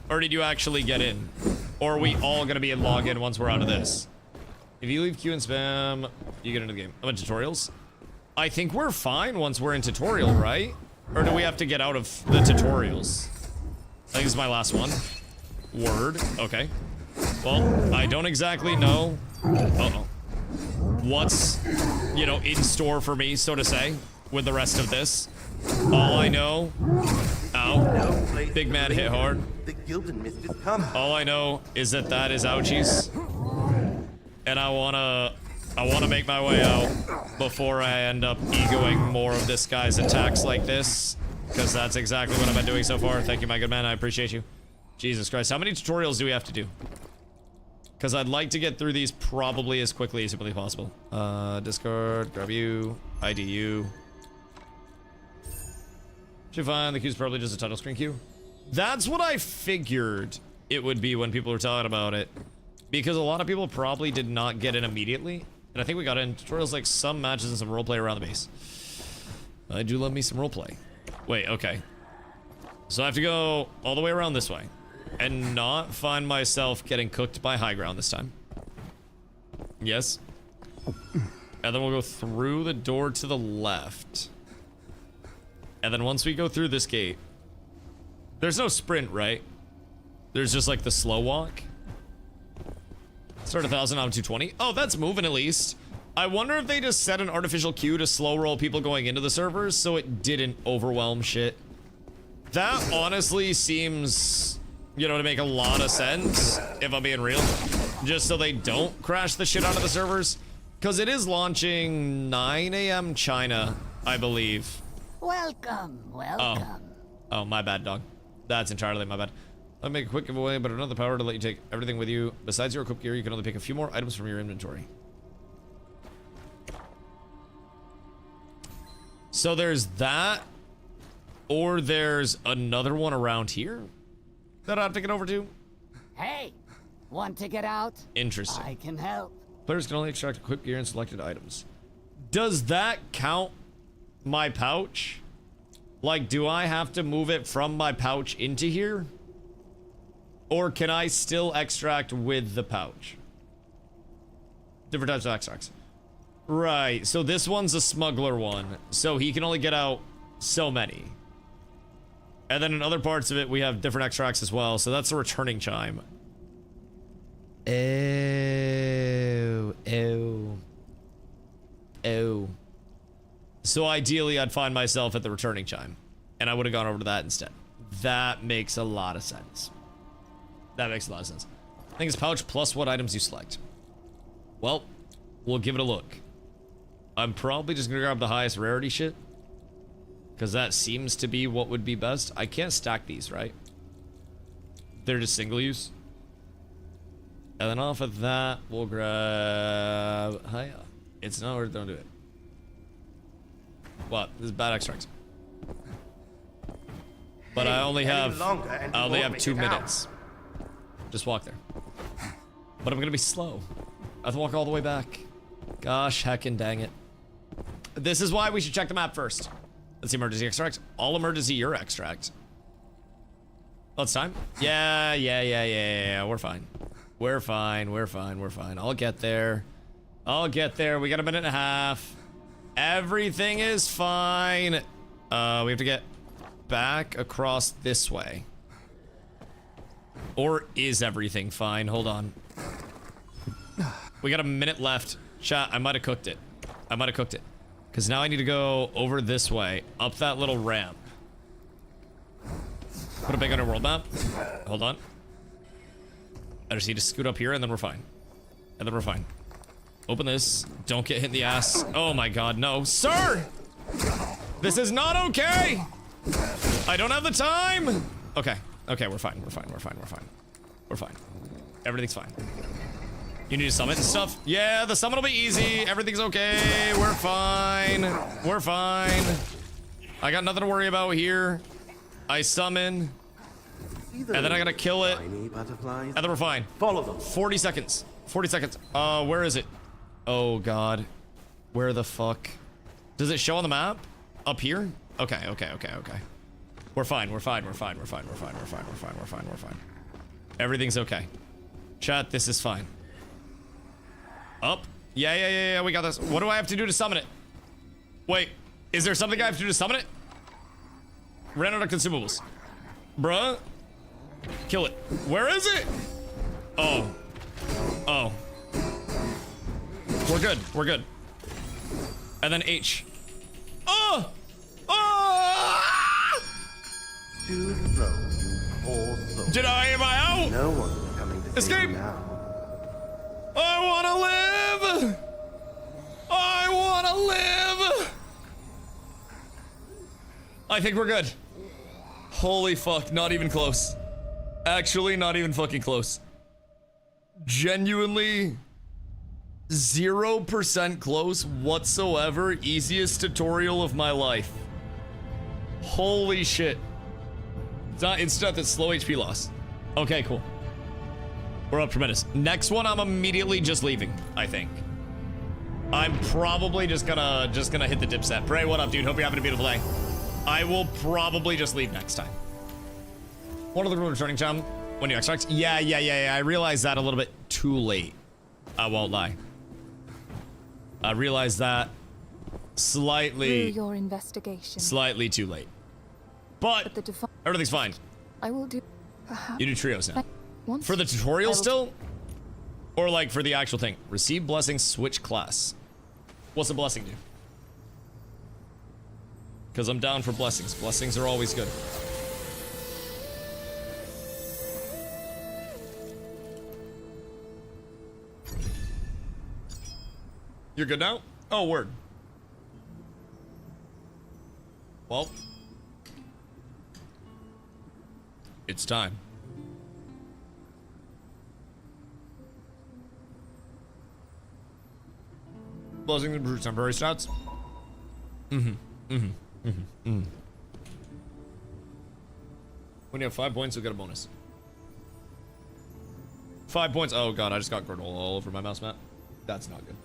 Or did you actually get in? Or are we all gonna be in login once we're out of this? If you leave queue and spam, you get into the game. I'm in tutorials. I think we're fine once we're in tutorial, right? Or do we have to get out of the tutorials? I think this is my last one. Word. Okay. Well, I don't exactly know. Uh-oh. What's, you know, in store for me, so to say, with the rest of this. All I know... Ow. Big man hit hard. All I know is that is ouchies. And I wanna make my way out before I end up egoing more of this guy's attacks like this. Because that's exactly what I've been doing so far. Thank you, my good man. I appreciate you. Jesus Christ. How many tutorials do we have to do? Because I'd like to get through these probably as quickly as humanly possible. Discard, grab you, ID you. Should find the queue's probably just a title screen queue. That's what I figured it would be when people were talking about it. Because a lot of people probably did not get in immediately. And I think we got in tutorials like some matches and some roleplay around the base. I do love me some roleplay. Wait, okay. So I have to go all the way around this way. And not find myself getting cooked by high ground this time. Yes. And then we'll go through the door to the left. And then once we go through this gate... There's no sprint, right? There's just like the slow walk. Start 1,000 out of 220. Oh, that's moving at least. I wonder if they just set an artificial queue to slow roll people going into the servers so it didn't overwhelm shit. That honestly seems, you know, to make a lot of sense, if I'm being real. Just so they don't crash the shit out of the servers. Because it is launching 9 a.m. China, I believe. Welcome. Oh, my bad, dog. That's entirely my bad. I'll make a quick giveaway, but another power to let you take everything with you. Besides your equipped gear, you can only pick a few more items from your inventory. So there's that, or there's another one around here that I have to get over to. Hey, want to get out? Interesting. I can help. Players can only extract equipped gear and selected items. Does that count my pouch? Like, do I have to move it from my pouch into here? Or can I still extract with the pouch? Different types of extracts. Right, so this one's a smuggler one. So he can only get out so many. And then in other parts of it, we have different extracts as well. So that's a returning chime. Oh. So ideally, I'd find myself at the returning chime. And I would have gone over to that instead. That makes a lot of sense. That makes a lot of sense. Things pouch plus what items you select. Well, we'll give it a look. I'm probably just gonna grab the highest rarity shit, because that seems to be what would be best. I can't stack these, right? They're just single use. And then off of that, we'll grab... Hiya. It's not worth, don't do it. What? This is bad extract. But I only have 2 minutes. Just walk there. But I'm gonna be slow. I have to walk all the way back. Gosh, heckin' dang it. This is why we should check the map first. Let's see, emergency extract. All emergency your extract. Oh, it's time? Yeah. We're fine. We're fine. I'll get there. We got a minute and a half. Everything is fine. We have to get back across this way. Or is everything fine? Hold on. We got a minute left. Chat, I might have cooked it. Because now I need to go over this way, up that little ramp. Put a big on our world map. Hold on. I just need to scoot up here and then we're fine. Open this. Don't get hit in the ass. Oh my god, no. Sir! This is not okay! I don't have the time! Okay, we're fine. Everything's fine. You need to summon and stuff? Yeah, the summon will be easy. Everything's okay. We're fine. I got nothing to worry about here. I summon. And then I gotta kill it. And then we're fine. Follow them. 40 seconds. Where is it? Oh god. Where the fuck? Does it show on the map? Up here? Okay. We're fine. Everything's okay. Chat, this is fine. Up? Yeah, we got this. What do I have to do to summon it? Wait, is there something I have to do to summon it? Ran out of consumables. Bruh. Kill it. Where is it? Oh. We're good. And then H. Oh! Too slow. All slow. Am I out? No one's coming to escape save you now. I wanna live! I think we're good. Holy fuck, not even close. Actually, not even fucking close. Genuinely 0% close whatsoever. Easiest tutorial of my life. Holy shit. It's not that slow HP loss. Okay, cool. We're up tremendous. Next one, I'm immediately just leaving, I think. I'm probably just gonna hit the dip set. Pray, what up, dude? Hope you're having a beautiful day. I will probably just leave next time. One of the rules returning, chum. When you extract? Yeah. I realized that a little bit too late. I won't lie. I realized that slightly. Through your investigation. Slightly too late. But everything's fine. I will do. Perhaps. You do trios now. For the tutorial still? Or like for the actual thing? Receive blessings, switch class. What's a blessing do? Because I'm down for blessings. Blessings are always good. You're good now? Oh, word. Well. It's time. Blessing improves temporary stats. When you have 5 points, you'll get a bonus. 5 points. Oh god, I just got granola all over my mouse mat. That's not good.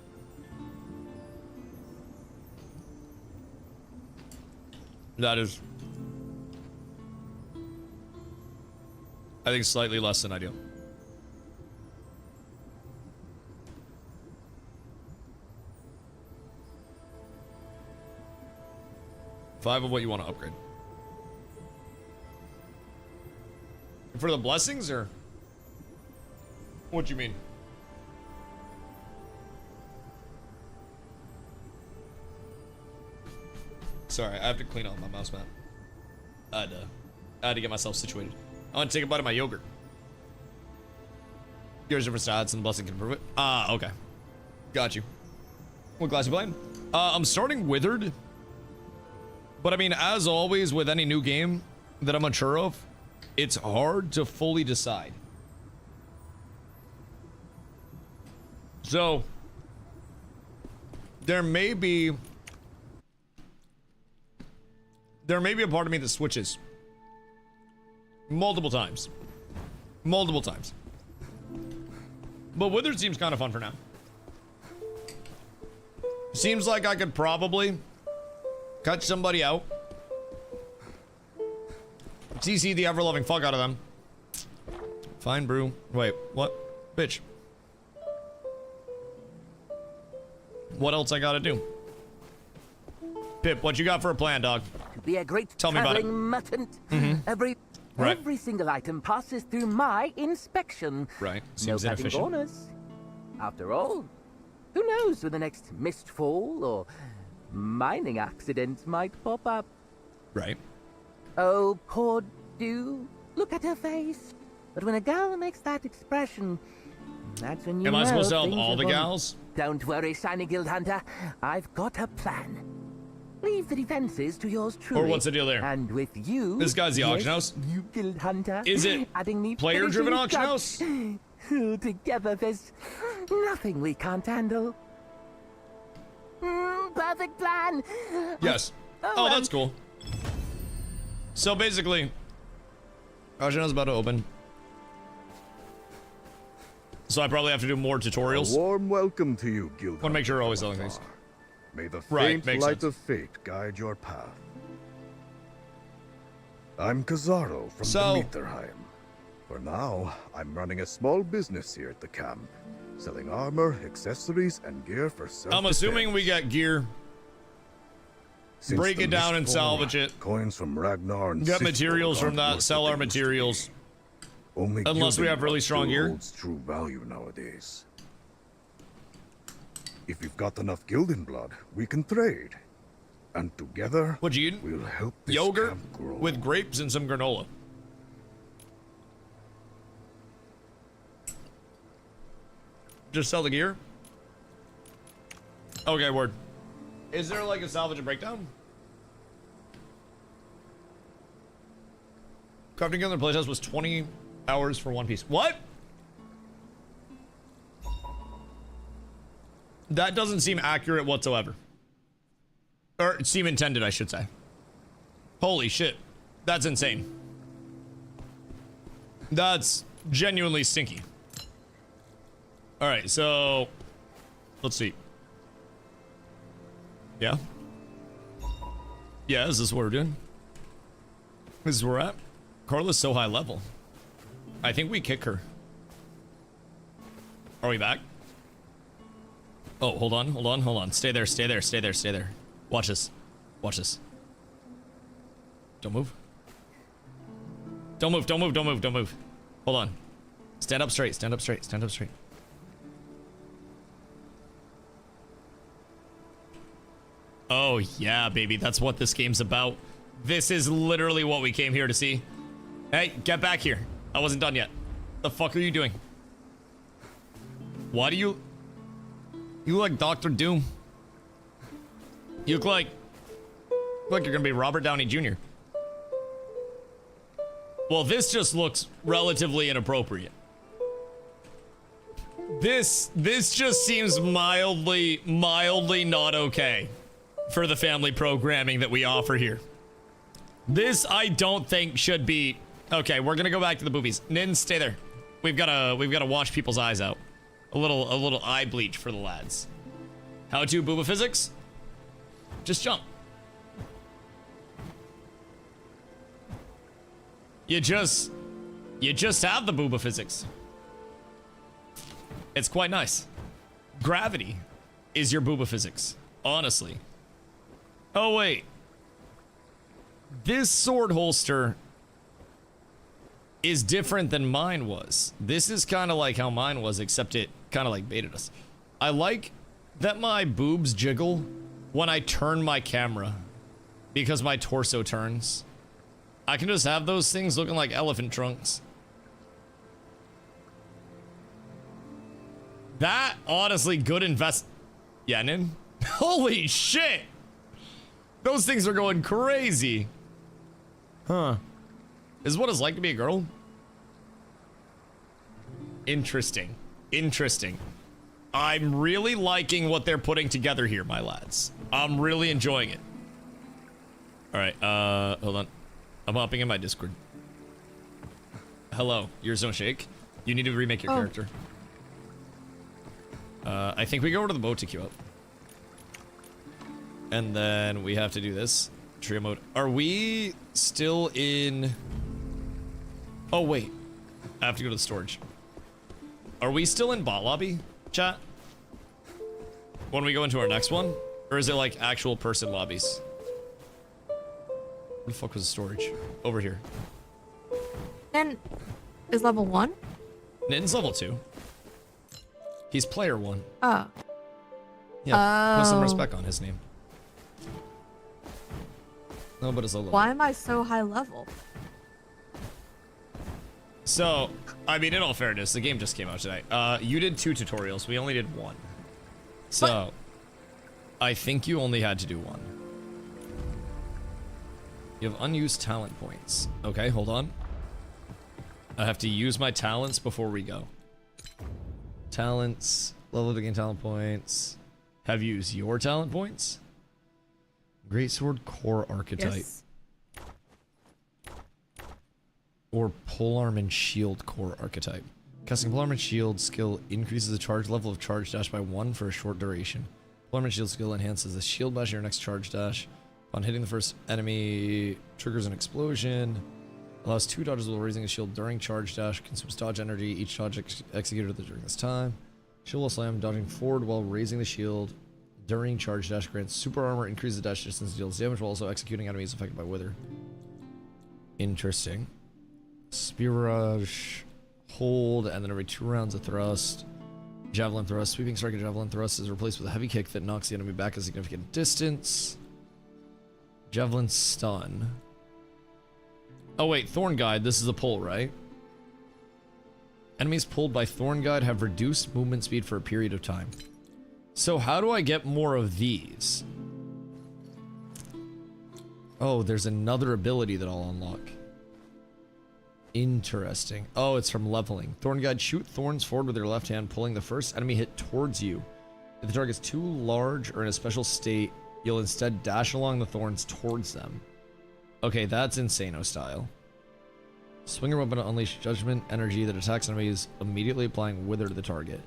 That is, I think, slightly less than ideal. Five of what you want to upgrade. For the blessings, or what do you mean? Sorry, I have to clean out my mouse mat. I had to get myself situated. I want to take a bite of my yogurt. Gears different stats and the blessing can improve it. Ah, okay. Got you. What class you playing? I'm starting Withered. But I mean, as always with any new game that I'm unsure of, it's hard to fully decide. So, there may be a part of me that switches multiple times. Multiple times. But Withered seems kind of fun for now. Seems like I could probably cut somebody out. CC the ever-loving fuck out of them. Fine brew. Wait, what? Bitch. What else I gotta do? Pip, what you got for a plan, dog? Be a great Tell me about it. traveling mutant. Right. Every single item passes through my inspection. Right. No Seems petting inefficient. corners. After all, who knows when the next MISTFALL or mining accident might pop up. Right. Oh, poor Dew. Look at her face. But when a girl makes that expression, that's when you Am know I supposed to help things all are the going- gals? Don't worry, Shiny Guild Hunter. I've got a plan. Leave the defenses to yours truly. Or what's the deal there? And with you, This guy's the yes, auction house? You Guild Hunter. Is it adding me player-driven finishing auction touch. Together, there's nothing we can't handle. Perfect plan. Yes. Oh, that's cool. So basically, auction house is about to open. So I probably have to do more tutorials. A warm welcome to you, Guild. Want to make sure we're always selling things. May the Right, faint makes light sense. of fate guide your path. I'm Kazaro from So- the Mitterheim. For now, I'm running a small business here at the camp, selling armor, accessories, and gear for self-defense. I'm assuming we got gear. Since Break the it down and MISTFALL, salvage it. Coins from Ragnar and Get Sifo materials from aren't that. worth Sell what our they used to be. materials. Only Unless we gilding have really blood strong still gear. holds true value nowadays. If you've got enough Gildan blood, we can trade. And together, What'd you eat? we'll help this Yogurt camp grow. with grapes and some granola. Just sell the gear? Okay, word. Is there like a salvage and breakdown? Crafting gun in the playtest was 20 hours for one piece. What? That doesn't seem accurate whatsoever. Or seem intended, I should say. Holy shit. That's insane. That's genuinely stinky. Alright, so... Let's see. Yeah? Yeah, is this what we're doing? This is where we're at? Carla's so high level. I think we kick her. Are we back? Oh, hold on, hold on, hold on. Stay there, stay there, stay there, stay there. Watch this. Watch this. Don't move. Don't move, don't move, don't move, don't move. Hold on. Stand up straight, stand up straight, stand up straight. Oh, yeah, baby. That's what this game's about. This is literally what we came here to see. Hey, get back here. I wasn't done yet. The fuck are you doing? Why do you... You look like Dr. Doom. You look like you're gonna be Robert Downey Jr. Well, this just looks relatively inappropriate. This just seems mildly not okay for the family programming that we offer here. This, I don't think, should be... Okay, we're gonna go back to the boobies. Nin, stay there. We've gotta wash people's eyes out. A little eye bleach for the lads. How to booba physics? Just jump. You just have the booba physics. It's quite nice. Gravity is your booba physics, honestly. Oh wait. This sword holster is different than mine was. This is kind of like how mine was, except it kind of like baited us. I like that my boobs jiggle when I turn my camera because my torso turns. I can just have those things looking like elephant trunks. That, honestly, good invest... Yenin? Holy shit! Those things are going crazy. Huh. Is what it's like to be a girl? Interesting. Interesting. I'm really liking what they're putting together here, my lads. I'm really enjoying it. Alright, hold on. I'm hopping in my Discord. Hello, yours don't shake. You need to remake your character. I think we go over to the boat to queue up. And then we have to do this. Trio mode. Are we still in... Oh, wait. I have to go to the storage. Are we still in bot lobby, chat? When we go into our next one? Or is it like actual person lobbies? Where the fuck was the storage? Over here. And is level 1? Nin's level 2. He's player 1. Oh. Yeah, put some respect on his name. No, but it's a level. Why am I so high level? So, I mean, in all fairness, the game just came out today. You did 2 tutorials. We only did 1. So, what? I think you only had to do 1. You have unused talent points. Okay, hold on. I have to use my talents before we go. Talents. Level to gain talent points. Have you used your talent points? Greatsword core archetype. Yes. Or polearm and shield core archetype. Casting polearm and shield skill increases the charge level of charge dash by 1 for a short duration. Polearm and shield skill enhances the shield bash your next charge dash. Upon hitting the first enemy, triggers an explosion. Allows 2 dodges while raising a shield during charge dash. Consumes dodge energy. Each dodge executed during this time. Shield will slam, dodging forward while raising the shield during charge dash grants super armor, increases the dash distance, deals damage while also executing enemies affected by wither. Interesting. Spear rush, hold, and then every 2 rounds of thrust. Javelin thrust. Sweeping strike and javelin thrust is replaced with a heavy kick that knocks the enemy back a significant distance. Javelin stun. Oh wait, Thorn Guide. This is a pull, right? Enemies pulled by Thorn Guide have reduced movement speed for a period of time. So how do I get more of these? Oh, there's another ability that I'll unlock. Interesting. Oh, it's from leveling. Thorn Guide. Shoot thorns forward with your left hand, pulling the first enemy hit towards you. If the target's too large or in a special state, you'll instead dash along the thorns towards them. Okay, that's Insano style. Swing your weapon to unleash judgment energy that attacks enemies, immediately applying wither to the target.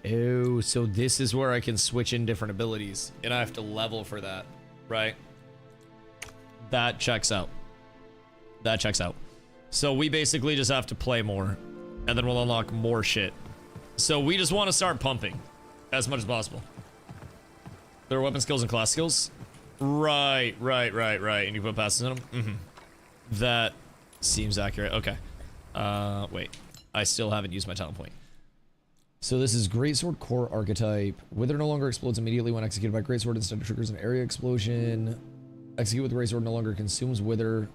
Oh, so this is where I can switch in different abilities, and I have to level for that, right? That checks out. That checks out. So we basically just have to play more, and then we'll unlock more shit. So we just want to start pumping as much as possible. There are weapon skills and class skills. Right. And you put passes in them? Mm-hmm. That seems accurate. Okay. Wait. I still haven't used my talent point. So this is Greatsword core archetype. Wither no longer explodes immediately when executed by Greatsword. Instead, it triggers an area explosion. Execute with Greatsword no longer consumes Wither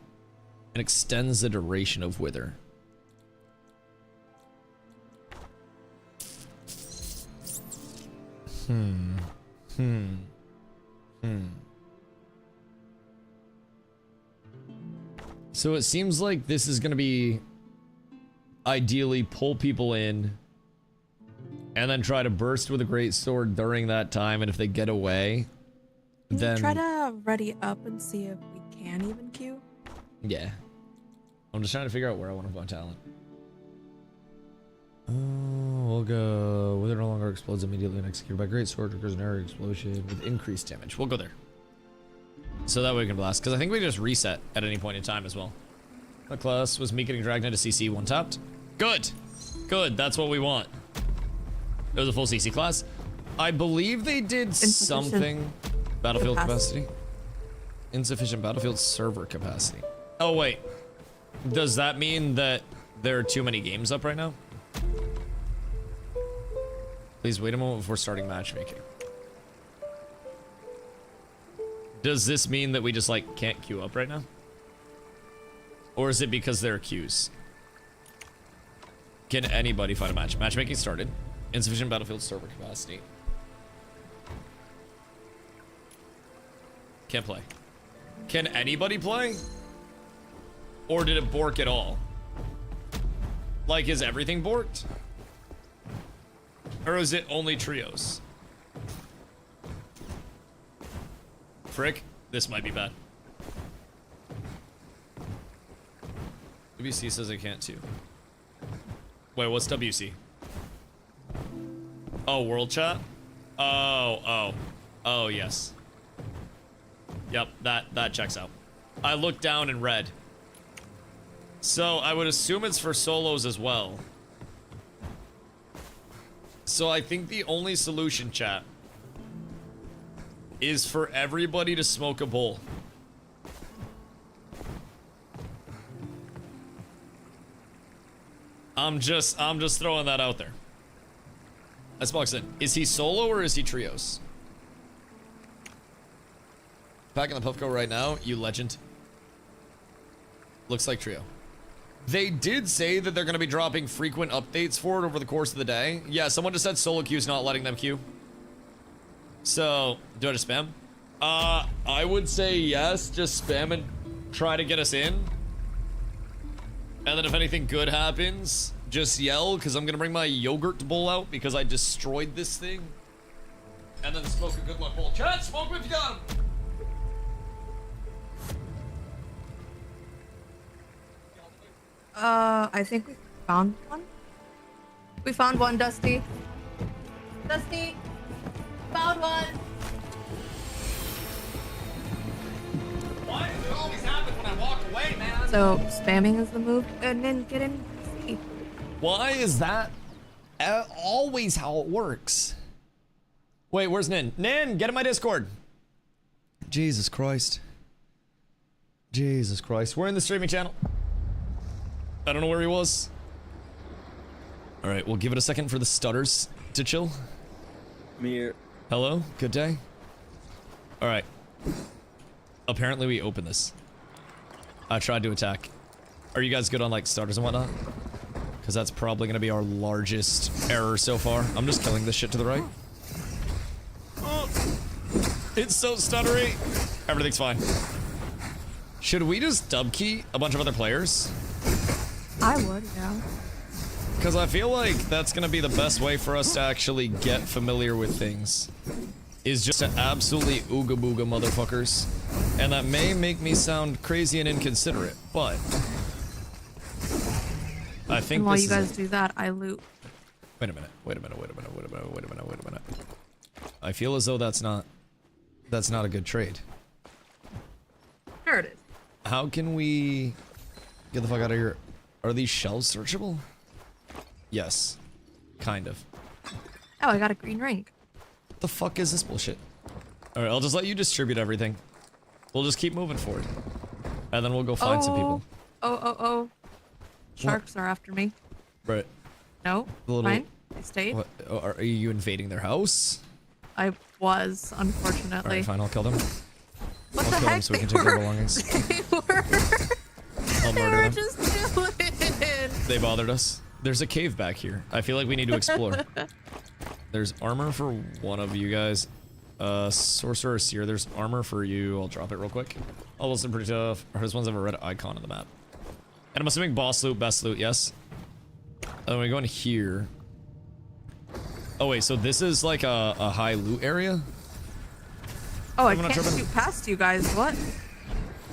and extends the duration of Wither. So it seems like this is going to be ideally pull people in and then try to burst with a greatsword during that time, and if they get away, then try to ready up and see if we can even queue. Yeah. I'm just trying to figure out where I want to put talent. We'll go. Wither no longer explodes immediately when executed by greatsword. Triggers an area explosion with increased damage. We'll go there. So that way we can blast. Because I think we can just reset at any point in time as well. That class was me getting dragged into CC one tapped. Good. Good. That's what we want. It was a full CC class. I believe they did something. Battlefield capacity. Insufficient battlefield server capacity. Oh, wait. Does that mean that there are too many games up right now? Please wait a moment before starting matchmaking. Does this mean that we just, like, can't queue up right now? Or is it because there are queues? Can anybody find a match? Matchmaking started. Insufficient battlefield server capacity. Can't play. Can anybody play? Or did it bork at all? Like, is everything borked? Or is it only trios? Frick, this might be bad. WC says I can't too. Wait, what's WC? Oh, world chat? Oh, yes. Yep, that checks out. I looked down and read. So I would assume it's for solos as well. So I think the only solution, chat, is for everybody to smoke a bowl. I'm just throwing that out there. Xbox in. Is he solo or is he trios? Packing the Puffco right now, you legend. Looks like trio. They did say that they're going to be dropping frequent updates for it over the course of the day. Yeah, someone just said solo queue's not letting them queue. So, do I just spam? I would say yes, just spam and try to get us in. And then if anything good happens, just yell, because I'm going to bring my yogurt bowl out because I destroyed this thing. And then smoke a good luck bowl. Chat, smoke if you got him! I think we found one. We found one, Dusty. Dusty! Found one! Why does it always happen when I walk away, man? So, spamming is the move, and then get in. See. Why is that always how it works? Wait, where's Nin? Nin, get in my Discord. Jesus Christ. Jesus Christ. We're in the streaming channel. I don't know where he was. All right, we'll give it a second for the stutters to chill. Mir. Hello, good day. All right. Apparently we opened this. I tried to attack. Are you guys good on like stutters and whatnot? Because that's probably gonna be our largest error so far. I'm just killing this shit to the right. Oh, it's so stuttery. Everything's fine. Should we just dub key a bunch of other players? I would, yeah. Because I feel like that's gonna be the best way for us to actually get familiar with things. Is just to absolutely ooga booga motherfuckers. And that may make me sound crazy and inconsiderate, but I think and while this you guys do that, I loot. Wait a minute. I feel as though that's not a good trade. Sure it is. How can we get the fuck out of here? Are these shells searchable? Yes. Kind of. Oh, I got a green ring. What the fuck is this bullshit? Alright, I'll just let you distribute everything. We'll just keep moving forward. And then we'll go find some people. Oh. Sharks are after me. Right. No, fine. I stayed. What, are you invading their house? I was, unfortunately. Alright, fine, I'll kill them. What I'll the kill heck? them so we can take their belongings. I'll murder them. Just chilling. They bothered us. There's a cave back here. I feel like we need to explore. There's armor for one of you guys. Sorcerer Seer, there's armor for you. I'll drop it real quick. Oh, listen, pretty tough. This one's have a red icon on the map. And I'm assuming boss loot, best loot, yes? And we go in here. Oh wait, so this is like a high loot area? Oh, I can't shoot past you guys. What?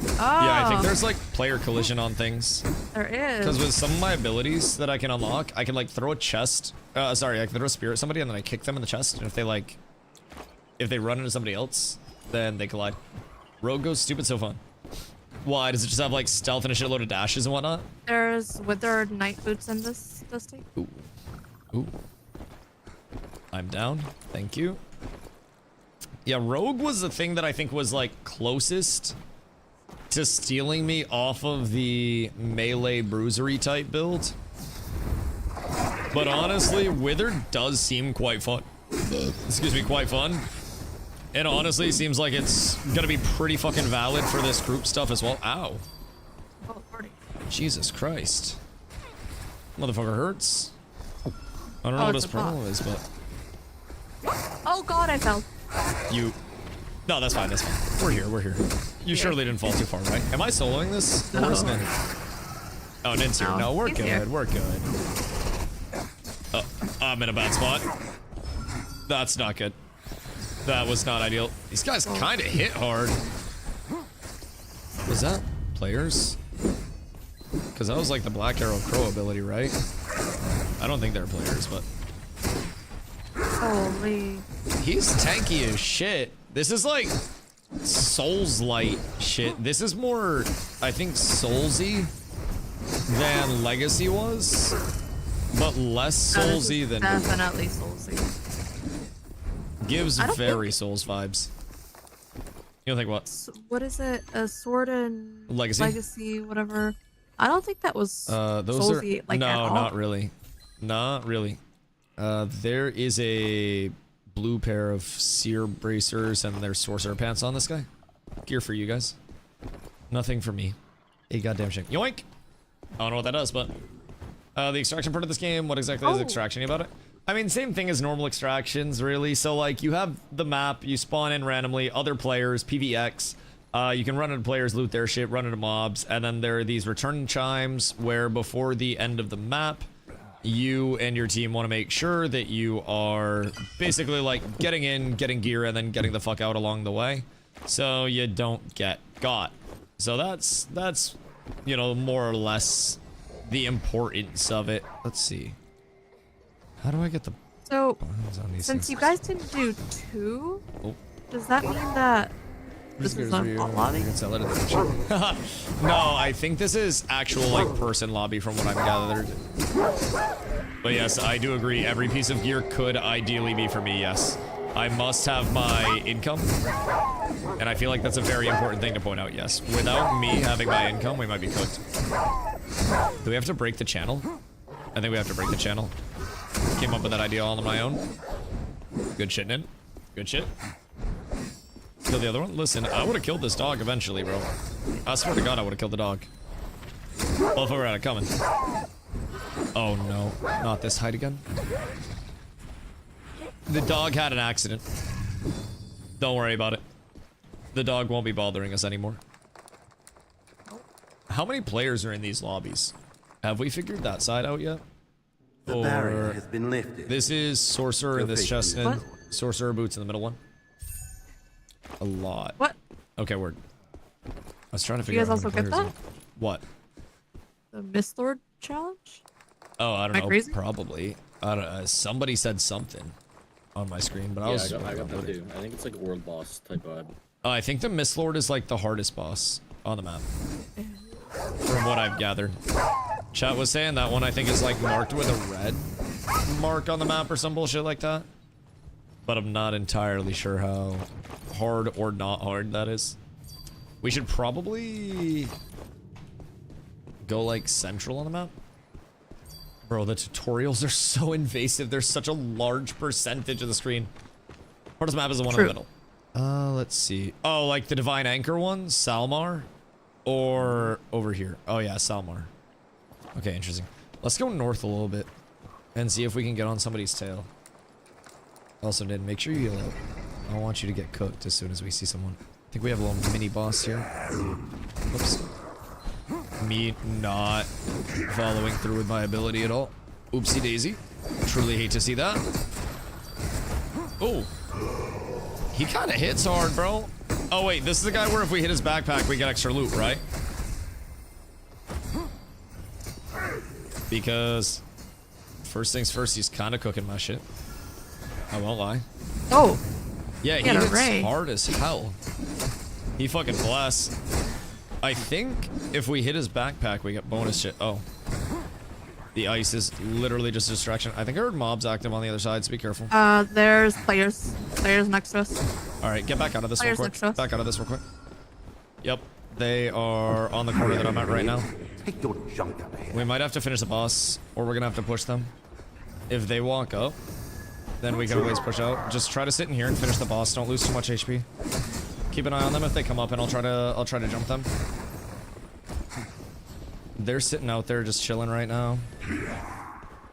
Oh. Yeah, I think there's like player collision on things. There is. Because with some of my abilities that I can unlock, I can like throw a chest. Sorry, I can throw a spear at somebody and then I kick them in the chest. And if they like, if they run into somebody else, then they collide. Rogue goes stupid so fun. Why? Does it just have like stealth and a shitload of dashes and whatnot? There's wither night boots in this, Dusty. Ooh. Ooh. I'm down. Thank you. Yeah, Rogue was the thing that I think was like closest to stealing me off of the melee bruisery type build. But honestly, Wither does seem quite fun. Excuse me, quite fun. It honestly seems like it's gonna be pretty fucking valid for this group stuff as well. Ow. Oh, Lordy. Jesus Christ. Motherfucker hurts. I don't know what his problem is, but Oh god, I fell. you. No, that's fine. That's fine. We're here. We're here. You surely didn't fall too far, right? Am I soloing this? No. Oh, Nin's here. No, we're good. We're good. Oh, I'm in a bad spot. That's not good. That was not ideal. These guys kind of hit hard. Was that players? Because that was like the Black Arrow Crow ability, right? I don't think they're players, but... Holy. He's tanky as shit. This is like Souls Light shit. This is more, I think, Soulsy than Legacy was, but less Soulsy than... Definitely Soulsy. Gives very Souls vibes. You don't think what? What is it? A sword and Legacy? Whatever. I don't think that was Those Soulsy, are... like, no, at all. not really. Not really. There is a blue pair of Seer Bracers and there's Sorcerer Pants on this guy. Gear for you guys. Nothing for me. A goddamn shame. Yoink! I don't know what that does, but... the extraction part of this game, what exactly is extraction about it? I mean, same thing as normal extractions, really. So, like, you have the map, you spawn in randomly, other players, PvX. You can run into players, loot their shit, run into mobs, and then there are these return chimes where before the end of the map, you and your team want to make sure that you are basically, like, getting in, getting gear, and then getting the fuck out along the way. So you don't get got. So that's you know, more or less the importance of it. Let's see. How do I get the So, buttons on these since things? you guys didn't do 2, Oh. does that mean that this is a lobby? No, I think this is actual, like, person lobby from what I've gathered. But yes, I do agree. Every piece of gear could ideally be for me, yes. I must have my income. And I feel like that's a very important thing to point out, yes. Without me having my income, we might be cooked. Do we have to break the channel? I think we have to break the channel. Came up with that idea all on my own. Good shit, Nin. Good shit. Kill the other one? Listen, I would have killed this dog eventually, bro. I swear to God, I would have killed the dog. Well, if I were at it coming. Oh no, not this height again. The dog had an accident. Don't worry about it. The dog won't be bothering us anymore. How many players are in these lobbies? Have we figured that side out yet? The barrier has been lifted. This is Sorcerer in this chest, and Sorcerer boots in the middle one. A lot. What? Okay, word. I was trying to You figure guys out how also many get players that? are. What? The Mist Lord challenge? Oh, I don't Am I know. crazy? Probably. I don't know. Somebody said something on my screen, but I was. I got that too. I think it's like world boss type vibe. I think the Mist Lord is like the hardest boss on the map. From what I've gathered. Chat was saying that one I think is like marked with a red mark on the map or some bullshit like that. But I'm not entirely sure how hard or not hard that is. We should probably go like central on the map. Bro, the tutorials are so invasive. There's such a large percentage of the screen. Hardest map is the one in the middle. Let's see. Oh, like the Divine Anchor one? Salmar? Or over here? Oh yeah, Salmar. Okay, interesting. Let's go north a little bit and see if we can get on somebody's tail. Also, Nid, make sure you heal out. I don't want you to get cooked as soon as we see someone. I think we have a little mini boss here. Oops. Me not following through with my ability at all. Oopsie daisy. Truly hate to see that. Oh. He kind of hits hard, bro. Oh, wait. This is the guy where if we hit his backpack, we get extra loot, right? Because first things first, he's kind of cooking my shit. I won't lie. Oh. Yeah, he hits hard as hell. He fucking blasts. I think if we hit his backpack, we get bonus shit. Oh. The ice is literally just a distraction. I think I heard mobs active on the other side, so be careful. There's players. Players next to us. Alright, get back out of this real quick. Back out of this real quick. Yep. They are on the corner that I'm at right now. Take your junk out of here. We might have to finish the boss, or we're gonna have to push them. If they walk up, then we can always push out. Just try to sit in here and finish the boss. Don't lose too much HP. Keep an eye on them if they come up, and I'll try to jump them. They're sitting out there just chilling right now.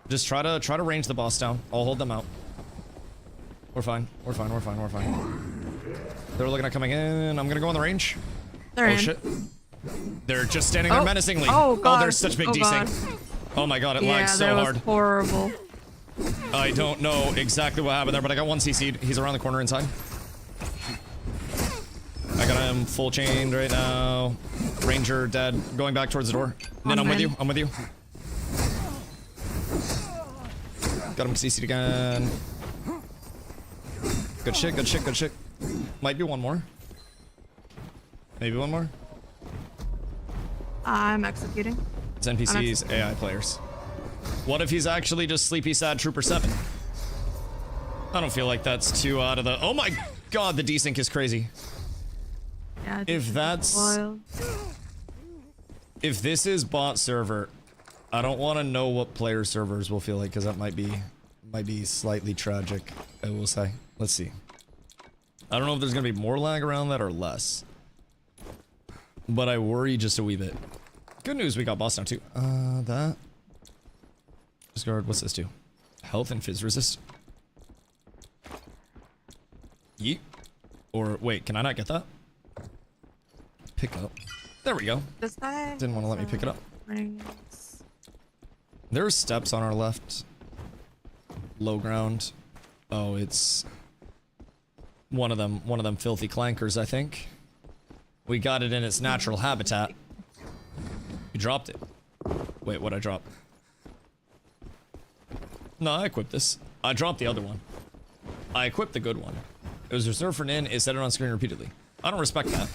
Just try to range the boss down. I'll hold them out. We're fine. We're fine. We're fine. We're fine. They're looking at coming in. I'm gonna go on the range. They're in. Shit. They're just standing there menacingly. Oh god. Oh, there's such big desync. Oh my god, it lags so hard. Horrible. I don't know exactly what happened there, but I got one CC'd. He's around the corner inside. I got him full chained right now. Ranger dead. Going back towards the door. Then I'm with you. I'm with you. Got him CC'd again. Good shit, good shit, good shit. Might be one more. Maybe one more. I'm executing. It's NPCs, AI players. What if he's actually just Sleepy Sad Trooper 7? I don't feel like that's too out of the... Oh my god, the desync is crazy. Yeah, if that's... wild. If this is bot server, I don't want to know what player servers will feel like, because that might be slightly tragic, I will say. Let's see. I don't know if there's going to be more lag around that or less. But I worry just a wee bit. Good news, we got boss now too. That. Discard, what's this do? Health and fizz resist. Yeet. Or, wait, can I not get that? Pick up. There we go. This guy? Didn't want to let me pick it up. Rings. There are steps on our left. Low ground. Oh, it's... One of them filthy clankers, I think. We got it in its natural habitat. You dropped it. Wait, what'd I drop? No, I equipped this. I dropped the other one. I equipped the good one. It was reserved for Nin. It said it on screen repeatedly. I don't respect that.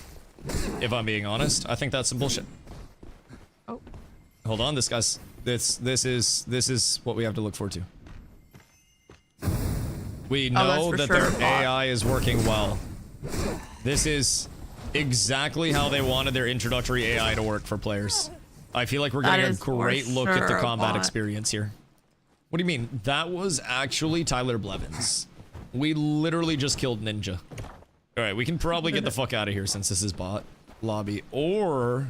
If I'm being honest, I think that's some bullshit. Oh. Hold on, this guy's... This is what we have to look forward to. We know that their AI is working well. This is exactly how they wanted their introductory AI to work for players. I feel like we're getting a great look at the combat experience here. What do you mean? That was actually Tyler Blevins. We literally just killed Ninja. Alright, we can probably get the fuck out of here since this is bot lobby. Or,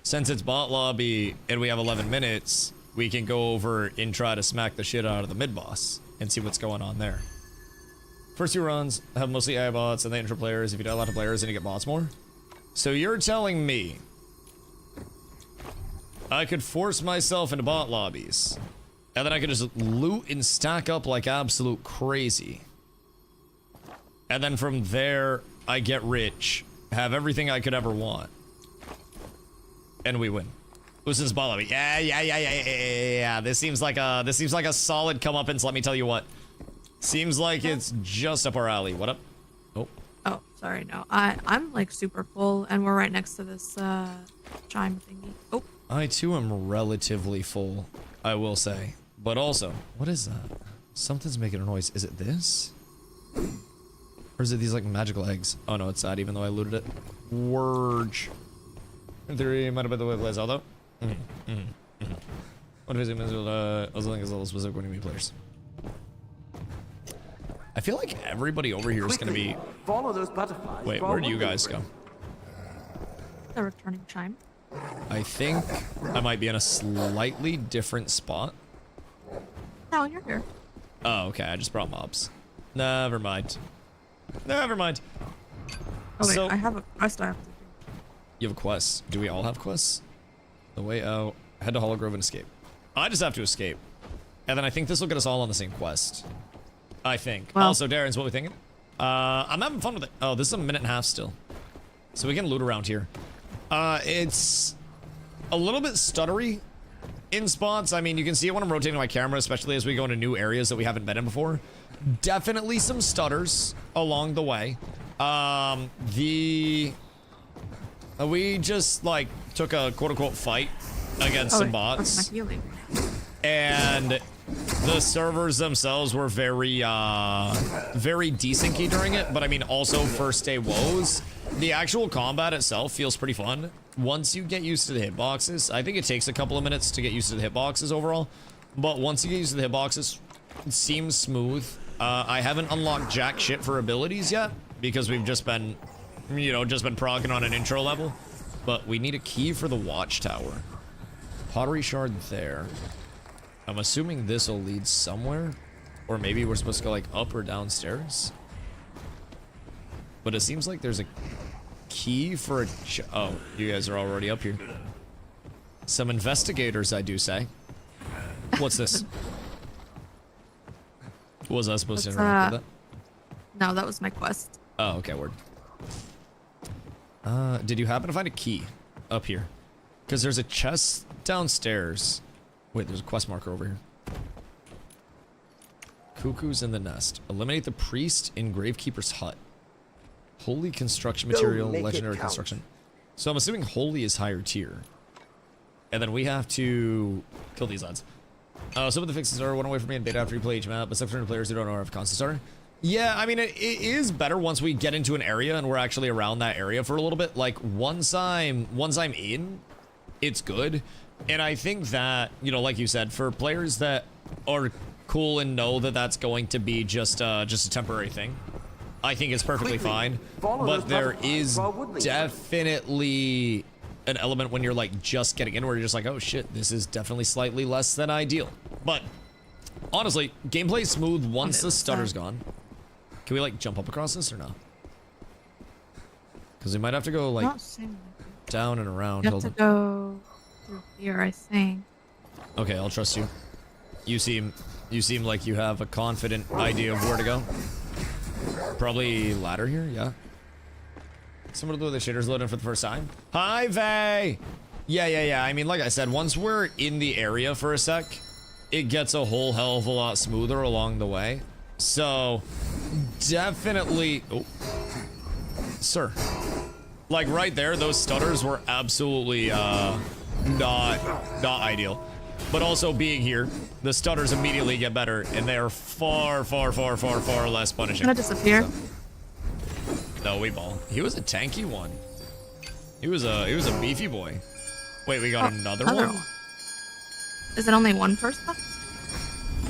since it's bot lobby and we have 11 minutes, we can go over and try to smack the shit out of the mid-boss and see what's going on there. First two runs have mostly AI bots and they intro players. If you die a lot of players, then you get bots more. So you're telling me I could force myself into bot lobbies and then I could just loot and stack up like absolute crazy. And then from there, I get rich, have everything I could ever want. And we win. This is bot lobby. Yeah. This seems like a solid comeuppance, let me tell you what. Seems like it's just up our alley. What up? Oh. Oh, sorry, no. I'm like super full and we're right next to this chime thingy. Oh. I too am relatively full, I will say. But also, what is that? Something's making a noise. Is it this? Or is it these like magical eggs? Oh no, it's that even though I looted it. Wurge. In theory, it might have been the way it plays out though. What if it's also think it's a little specific when you meet players. I feel like everybody over here is gonna be... Follow those butterflies. Wait, where do you guys go? The returning chime. I think I might be in a slightly different spot. No, you're here. Oh, okay, I just brought mobs. Never mind. Never mind. Oh wait, so, I have a quest I have to do. You have a quest. Do we all have quests? The way out. Head to Hollow Grove and escape. I just have to escape. And then I think this will get us all on the same quest. I think. Well, also, Darren's, what are we thinking? I'm having fun with it. Oh, this is a minute and a half still. So we can loot around here. It's a little bit stuttery in spots. I mean, you can see it when I'm rotating my camera, especially as we go into new areas that we haven't been in before. Definitely some stutters along the way. We just, like, took a quote-unquote fight against some bots. And the servers themselves were very desyncy during it, but I mean, also first day woes. The actual combat itself feels pretty fun. Once you get used to the hitboxes, I think it takes a couple of minutes to get used to the hitboxes overall, but once you get used to the hitboxes, it seems smooth. I haven't unlocked jack shit for abilities yet, because we've just been, you know, proccing on an intro level, but we need a key for the watchtower. pottery shard there. I'm assuming this will lead somewhere. Or maybe we're supposed to go like up or downstairs. But it seems like there's a key for a oh, you guys are already up here. Some investigators, I do say. What's this? Was I supposed to interact with that? No, that was my quest. Oh, okay, word. Did you happen to find a key up here? Because there's a chest downstairs. Wait, there's a quest marker over here. Cuckoos in the nest. Eliminate the priest in Gravekeeper's hut. Holy construction material, legendary construction. So I'm assuming holy is higher tier. And then we have to kill these lads. Some of the fixes are one away from me in beta after you play each map, but some for players who don't know have constant starter. Yeah, I mean, it is better once we get into an area and we're actually around that area for a little bit. Like, once I'm in, it's good. And I think that, you know, like you said, for players that are cool and know that that's going to be just a temporary thing, I think it's perfectly fine. But there is definitely an element when you're like just getting in where you're just like, oh shit, this is definitely slightly less than ideal. But honestly, gameplay is smooth once the stutter's gone. Can we like jump up across this or no? Because we might have to go like down and around. You have to go through here, I think. Okay, I'll trust you. You seem like you have a confident idea of where to go. Probably ladder here, yeah. Someone do the shaders loading for the first time. Hi, Vay! Yeah. I mean, like I said, once we're in the area for a sec, it gets a whole hell of a lot smoother along the way. So, definitely... Oh. Sir. Like, right there, those stutters were absolutely, not ideal. But also, being here, the stutters immediately get better, and they are far less punishing. Can I disappear? So. No, we ball. He was a tanky one. He was a beefy boy. Wait, we got another one? Is it only one person left?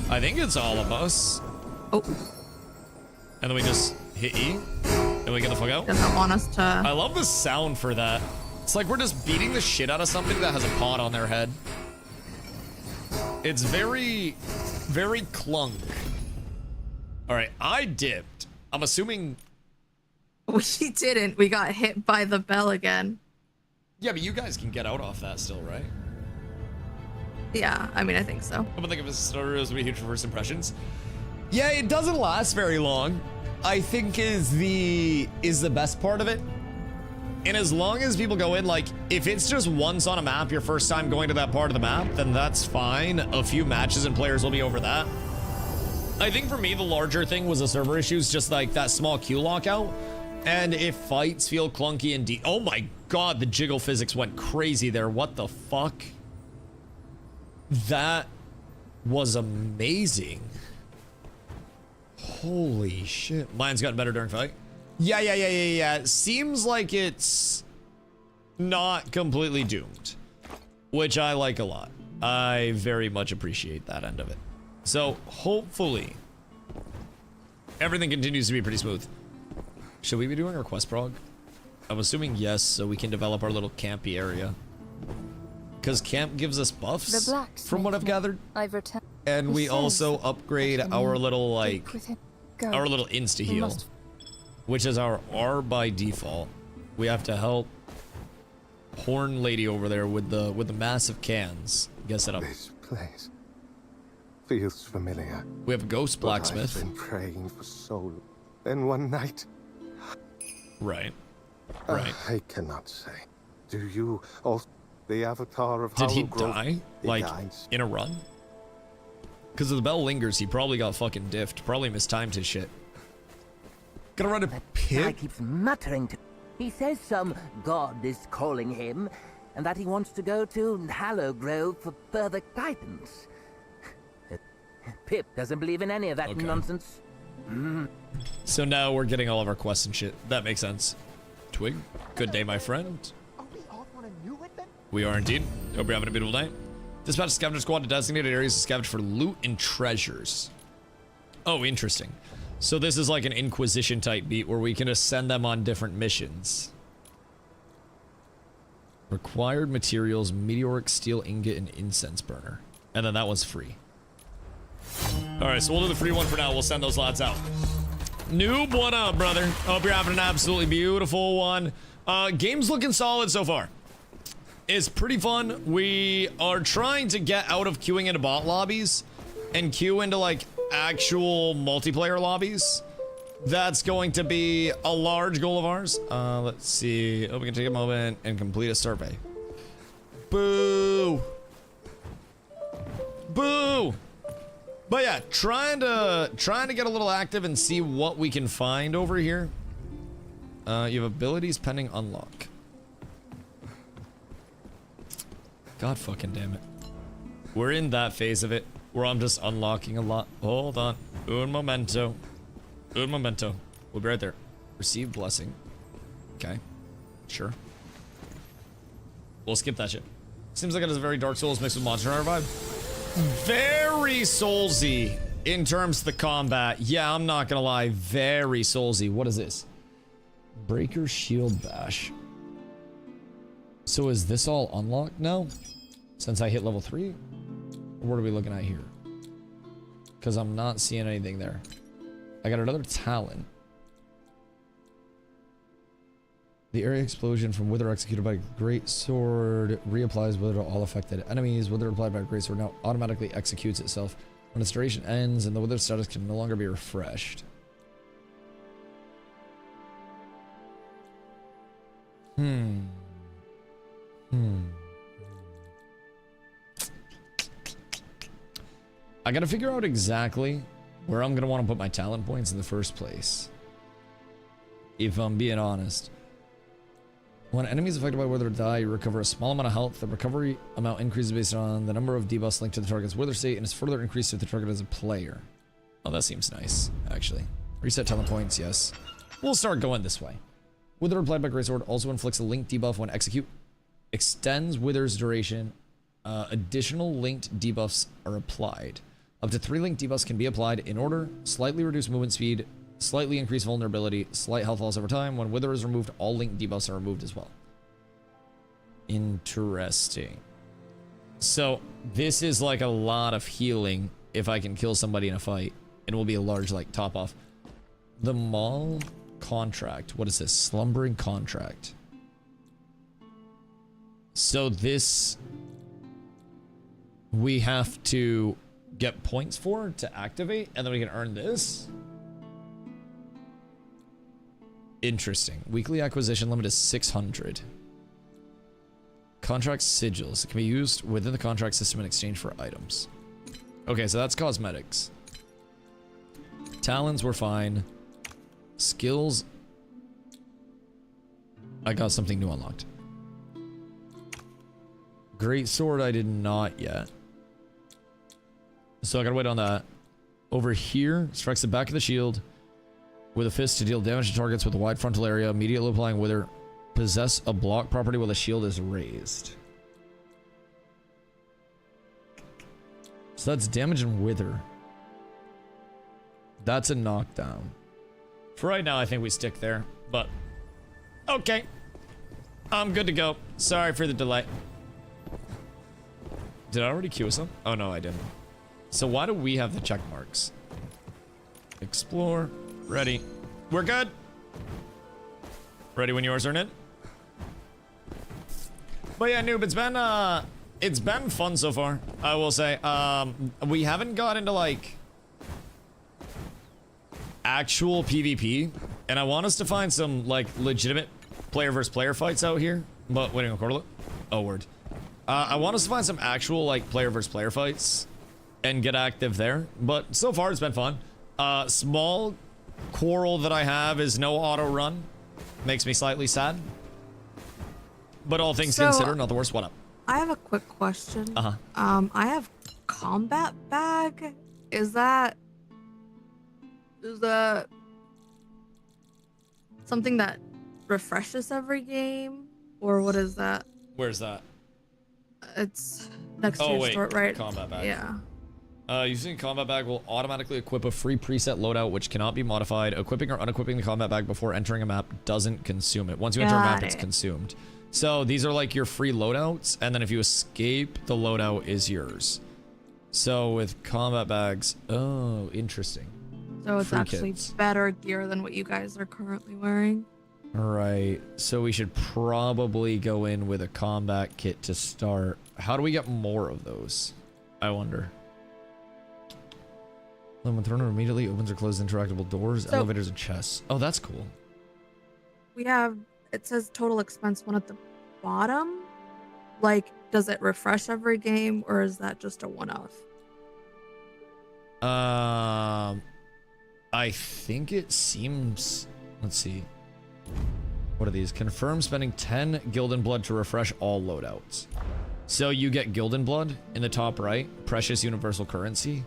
I think it's all of us. Oh. And then we just hit E, and we get the fuck out. Doesn't want us to... I love the sound for that. It's like we're just beating the shit out of something that has a pot on their head. It's very clunk. All right, I dipped. I'm assuming... We didn't. We got hit by the bell again. Yeah, but you guys can get out off that still, right? Yeah, I mean, I think so. I'm gonna think of a story as we huge for first impressions. Yeah, it doesn't last very long, I think is the best part of it. And as long as people go in, like, if it's just once on a map, your first time going to that part of the map, then that's fine. A few matches and players will be over that. I think for me, the larger thing was the server issues, just like that small Q lockout. And if fights feel clunky and oh my god, the jiggle physics went crazy there. What the fuck? That was amazing. Holy shit. Mine's gotten better during fight. Yeah. Seems like it's not completely doomed, which I like a lot. I very much appreciate that end of it. So hopefully everything continues to be pretty smooth. Should we be doing our quest prog? I'm assuming yes, so we can develop our little campy area. Because camp gives us buffs, from what I've gathered. And we also upgrade our little, like, our little insta-heal, which is our R by default. We have to help Horn Lady over there with the massive cans. Guess it up. This place feels familiar. We have a ghost blacksmith. I've been praying for so long. Then one night... Right. I cannot say. Do you also the avatar of Did he Hollow die? Grove? Like, in a run? Because if the bell lingers, he probably got fucking diffed. Probably mistimed his shit. Gonna run a pit? Guy keeps muttering to... He says some god is calling him, and that he wants to go to Hallow Grove for further guidance. Pip doesn't believe in any of that nonsense. So now we're getting all of our quests and shit. That makes sense. Twig, good day, my friend. We are indeed. Hope you're having a beautiful day. Dispatch a scavenger squad to designated areas to scavenge for loot and treasures. Oh, interesting. So this is like an Inquisition type beat where we can just send them on different missions. Required materials, meteoric steel ingot, and incense burner. And then that one's free. Alright, so we'll do the free one for now. We'll send those lots out. Noob, what up, brother? Hope you're having an absolutely beautiful one. Game's looking solid so far. It's pretty fun. We are trying to get out of queuing into bot lobbies and queue into, like, actual multiplayer lobbies. That's going to be a large goal of ours. Let's see. Oh, we can take a moment and complete a survey. Boo! Boo! But yeah, trying to get a little active and see what we can find over here. You have abilities pending unlock. God fucking damn it. We're in that phase of it where I'm just unlocking a lot. Hold on. Un momento. Un momento. We'll be right there. Receive blessing. Okay. Sure. We'll skip that shit. Seems like it has a very Dark Souls mixed with Monster Hunter vibe. Very Soulsy in terms of the combat. Yeah, I'm not gonna lie. Very Soulsy. What is this? Breaker Shield Bash. So is this all unlocked now? Since I hit level 3? Or what are we looking at here? Because I'm not seeing anything there. I got another talent. The area explosion from Wither executed by Great Sword reapplies Wither to all affected enemies. Wither applied by Great Sword now automatically executes itself when its duration ends, and the Wither status can no longer be refreshed. I gotta figure out exactly where I'm gonna want to put my talent points in the first place. If I'm being honest. When enemies affected by Wither die, you recover a small amount of health. The recovery amount increases based on the number of debuffs linked to the target's Wither state and is further increased if the target is a player. Oh, that seems nice, actually. Reset talent points, yes. We'll start going this way. Wither applied by Great Sword also inflicts a linked debuff when execute. Extends Wither's duration. Additional linked debuffs are applied. Up to 3 linked debuffs can be applied in order. Slightly reduce movement speed. Slightly increase vulnerability. Slight health loss over time. When Wither is removed, all linked debuffs are removed as well. Interesting. So, this is like a lot of healing if I can kill somebody in a fight. It will be a large, like, top off. The Maul contract. What is this? Slumbering contract. So this we have to get points for to activate, and then we can earn this. Interesting. Weekly acquisition limit is 600. Contract sigils. It can be used within the contract system in exchange for items. Okay, so that's cosmetics. Talons were fine. Skills. I got something new unlocked. Great Sword I did not yet. So I gotta wait on that. Over here, strikes the back of the shield with a fist to deal damage to targets with a wide frontal area, immediately applying Wither. Possess a block property while the shield is raised. So that's damage and Wither. That's a knockdown. For right now, I think we stick there, but okay. I'm good to go. Sorry for the delay. Did I already queue some? Oh no, I didn't. So why do we have the check marks? Explore. Ready. We're good. Ready when yours are in. But yeah, noob, it's been fun so far, I will say. We haven't got into like actual PvP, and I want us to find some like legitimate player versus player fights out here. But waiting on Cordelet. Oh word. I want us to find some actual like player versus player fights and get active there. But so far it's been fun. Small quarrel that I have is no auto run. Makes me slightly sad. But all things considered, not the worst. What up? I have a quick question. Uh-huh. I have combat bag. Is that something that refreshes every game, or what is that? Where's that? It's next to your store, right? Combat bag. Yeah. Using combat bag will automatically equip a free preset loadout which cannot be modified. Equipping or unequipping the combat bag before entering a map doesn't consume it. Once you enter a map, it's consumed. So these are like your free loadouts, and then if you escape, the loadout is yours. So with combat bags, oh, interesting. So it's Free actually kits. better gear than what you guys are currently wearing. All right, so we should probably go in with a combat kit to start. How do we get more of those? I wonder. When thrown immediately opens or closes interactable doors, So- elevators, and chests. Oh, that's cool. We have, it says total expense 1 at the bottom. Like, does it refresh every game or is that just a one-off? I think it seems, let's see. What are these? Confirm spending 10 Gildan Blood to refresh all loadouts. So you get Gildan Blood in the top right, precious universal currency.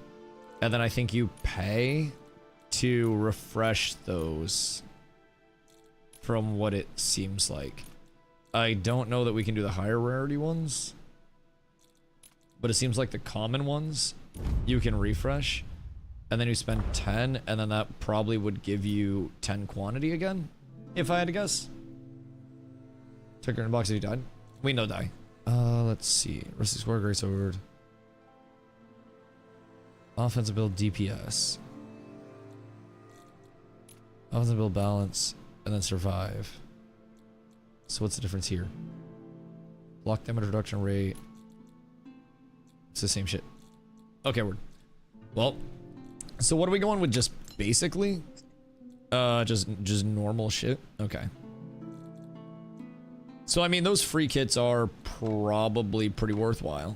And then I think you pay to refresh those from what it seems like. I don't know that we can do the higher rarity ones, but it seems like the common ones you can refresh, and then you spend 10, and then that probably would give you 10 quantity again, if I had to guess. Took her in a box if you died. We no die. Let's see. Rusty Square, Great Sword. Offensive build DPS. Offensive build balance, and then survive. So what's the difference here? Block damage reduction rate. It's the same shit. Okay, word. Well, so what are we going with? Just basically? Just normal shit? Okay. So, I mean, those free kits are probably pretty worthwhile.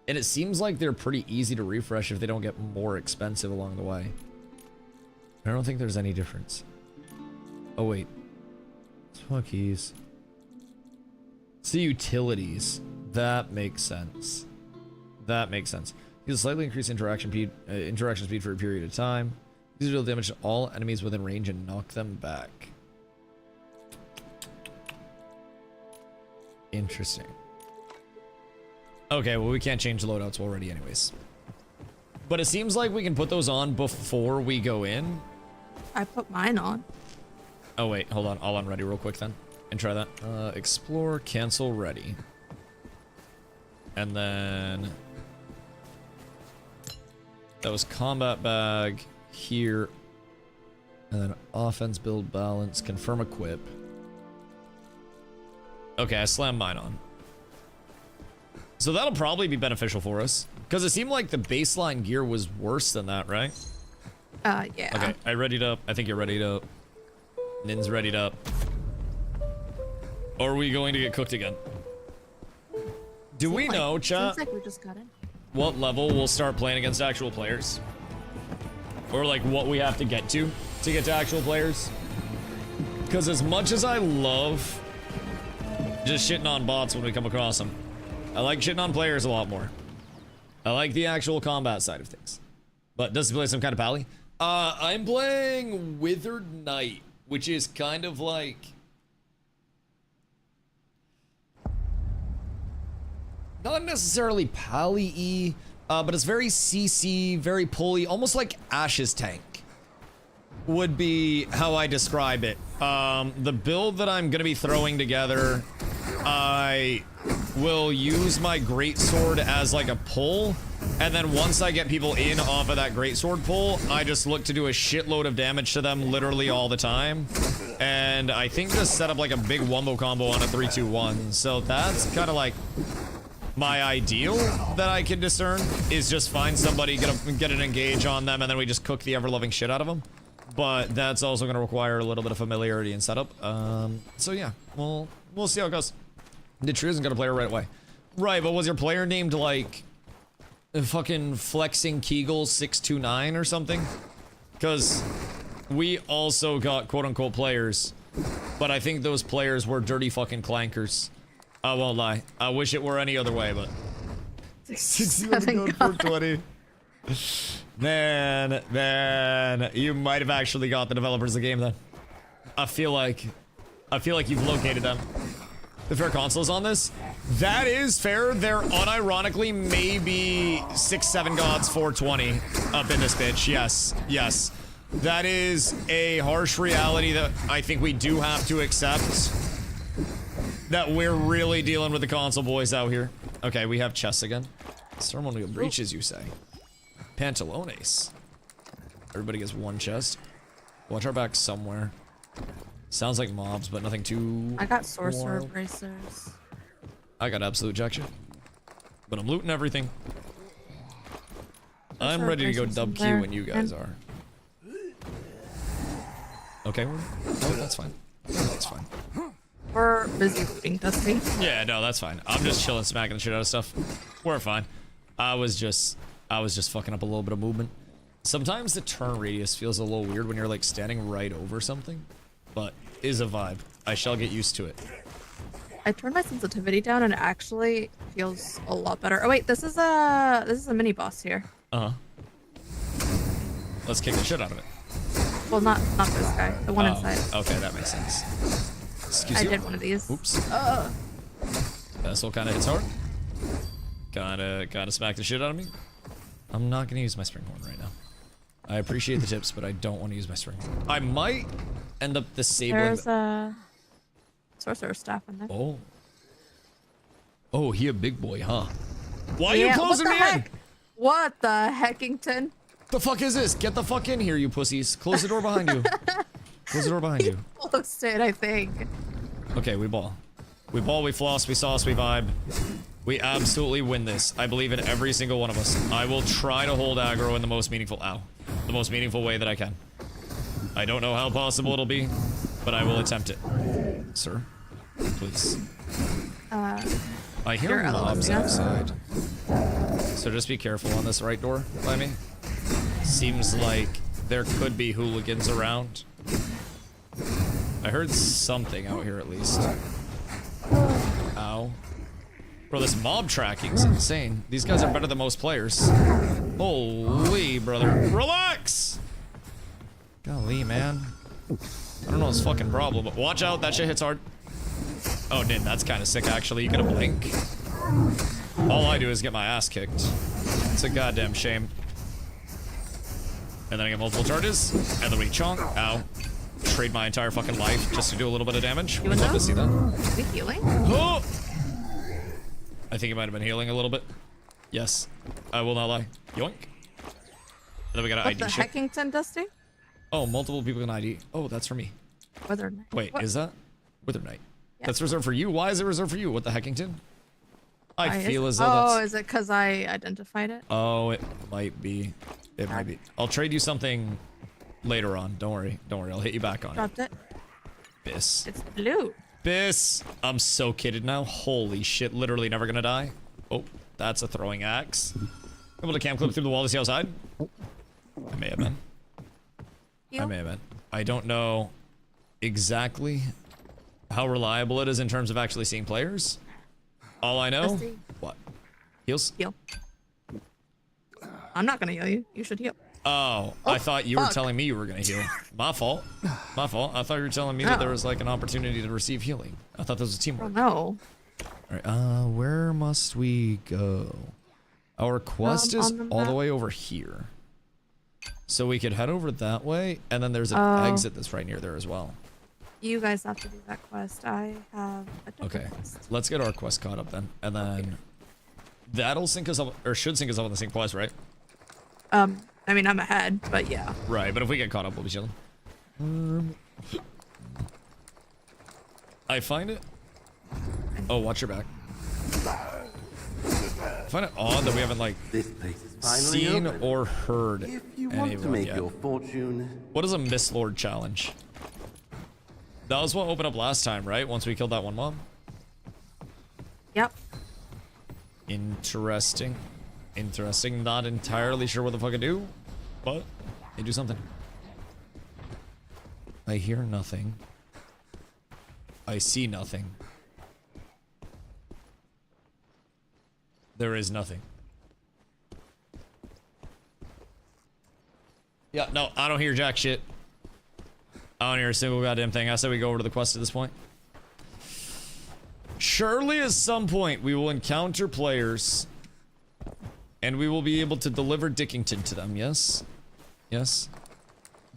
And it seems like they're pretty easy to refresh if they don't get more expensive along the way. I don't think there's any difference. Oh, wait. Swap keys. See utilities. That makes sense. That makes sense. Use slightly increase interaction speed for a period of time. These deal damage to all enemies within range and knock them back. Interesting. Okay, well, we can't change the loadouts already anyways. But it seems like we can put those on before we go in. I put mine on. Oh, wait, hold on. I'll unready real quick then. And try that. Explore, cancel, ready. And then... that was combat bag here. And then offense, build, balance, confirm, equip. Okay, I slammed mine on. So that'll probably be beneficial for us. Because it seemed like the baseline gear was worse than that, right? Yeah. Okay, I readied up. I think you're readied up. Nin's readied up. Or are we going to get cooked again? Do we know, chat, Seems like we just got in. what level we'll start playing against actual players? Or like what we have to get to actual players? Because as much as I love just shitting on bots when we come across them, I like shitting on players a lot more. I like the actual combat side of things. But does he play some kind of pally? I'm playing Withered Knight, which is kind of like... not necessarily pally-y, but it's very CC, very pulley, almost like Ash's tank. Would be how I describe it. The build that I'm gonna be throwing together, I will use my greatsword as like a pull, and then once I get people in off of that greatsword pull, I just look to do a shitload of damage to them literally all the time. And I think just set up like a big wombo combo on a 3-2-1. So that's kind of like my ideal that I can discern, is just find somebody, get an engage on them, and then we just cook the ever-loving shit out of them. But that's also going to require a little bit of familiarity and setup. So yeah, we'll see how it goes. Nitru isn't going to play her right away. Right, but was your player named like fucking Flexing Kegel 629 or something? Because we also got quote-unquote players, but I think those players were dirty fucking clankers. I won't lie. I wish it were any other way, but 420. Man, you might have actually got the developers of the game then. I feel like you've located them. The fair consoles on this? That is fair. They're unironically maybe 6-7 gods 420 up in this bitch. Yes, yes. That is a harsh reality that I think we do have to accept. that we're really dealing with the console boys out here. Okay, we have chests again. Ceremonial breeches, you say? Pantalones. Everybody gets one chest. Watch our back somewhere. Sounds like mobs, but nothing too... I got sorcerer wild. bracers. I got absolute jack shit. But I'm looting everything. I'm Sorcerer ready to go bracers dub in Q there. when you guys are. Okay, that's fine. That's fine. We're busy looting, Dusty. Yeah, no, that's fine. I'm just chilling, smacking the shit out of stuff. We're fine. I was just fucking up a little bit of movement. Sometimes the turn radius feels a little weird when you're like standing right over something, but is a vibe. I shall get used to it. I turned my sensitivity down and it actually feels a lot better. Oh wait, this is a mini boss here. Uh-huh. Let's kick the shit out of it. Well, not this guy. The one inside. Okay, that makes sense. Excuse I you. did one of these. Oops. Vessel kind of hits hard. Gotta smack the shit out of me. I'm not gonna use my spring horn right now. I appreciate the tips, but I don't want to use my string. I might end up disabling. There's a sorcerer staff in there. Oh. Oh, he a big boy, huh? Why are you Yeah, closing me in? What the heckington? The fuck is this? Get the fuck in here, you pussies. Close the door behind you. Close the door behind you. Closed it, I think. Okay, we ball. We ball, we floss, we sauce, we vibe. We absolutely win this. I believe in every single one of us. I will try to hold aggro in the most meaningful the most meaningful way that I can. I don't know how possible it'll be, but I will attempt it. Sir, please. I hear mobs outside. So just be careful on this right door by me. Seems like there could be hooligans around. I heard something out here at least. Ow. Bro, this mob tracking's insane. These guys are better than most players. Holy, brother. Relax! Golly, man. I don't know his fucking problem, but watch out, that shit hits hard. Oh, Din, that's kind of sick, actually. You gonna blink? All I do is get my ass kicked. It's a goddamn shame. And then I get multiple charges, and then we chonk. Ow. Trade my entire fucking life just to do a little bit of damage. We'd love to see that. Is he healing? Oh! I think he might have been healing a little bit. Yes. I will not lie. Yoink. And then we got an What ID the shit. heckington, Dusty? Oh, multiple people can ID. Oh, that's for me. Wither Knight. Wait, What? is that? Wither Knight. Yeah. That's reserved for you? Why is it reserved for you? What the heckington? I Why is feel it- as though Oh, that's... is it because I identified it? Oh, it might be. It might be. I'll trade you something later on. Don't worry. Don't worry. I'll hit you back on Dropped it. Biss. It's blue. Biss. I'm so kidded now. Holy shit. Literally never gonna die. Oh, that's a throwing axe. Able to cam clip through the wall to see outside? I may have been. I may have been. I don't know exactly how reliable it is in terms of actually seeing players. All I know... Dusty. What? Heals? Heal. I'm not gonna heal you. You should heal. Oh, I thought you were fuck. telling me you were gonna heal. My fault. My fault. I thought you were telling me that there was like an opportunity to receive healing. I thought this was teamwork. No. Alright, where must we go? Our quest is on the all the map. way over here. So we could head over that way, and then there's an Oh. exit that's right near there as well. You guys have to do that quest. I have a different Okay, quest. let's get our quest caught up then, and then that'll sync us up, or should sync us up on the same quest, right? I mean, I'm ahead, but yeah. Right, but if we get caught up, we'll be chilling. I find it... Oh, watch your back. I find it odd that we haven't, like, seen open. or heard If you any want of to them make yet. your fortune, What is a Mist Lord challenge? That was what opened up last time, right? Once we killed that one mob? Yep. Interesting. Interesting. Not entirely sure what the fuck I do, but they do something. I hear nothing. I see nothing. There is nothing. Yeah, no, I don't hear jack shit. I don't hear a single goddamn thing. I said we go over to the quest at this point. Surely at some point we will encounter players and we will be able to deliver Dickington to them, yes? Yes?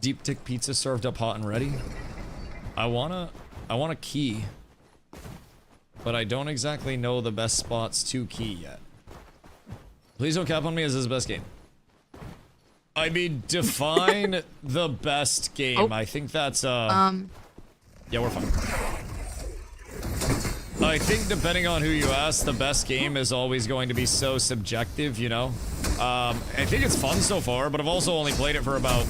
Deep dick pizza served up hot and ready. I want a key. but I don't exactly know the best spots to key yet. Please don't cap on me as this is the best game. I mean, define the best game. Oh. I think that's, yeah, we're fine. I think depending on who you ask, the best game is always going to be so subjective, you know? I think it's fun so far, but I've also only played it for about,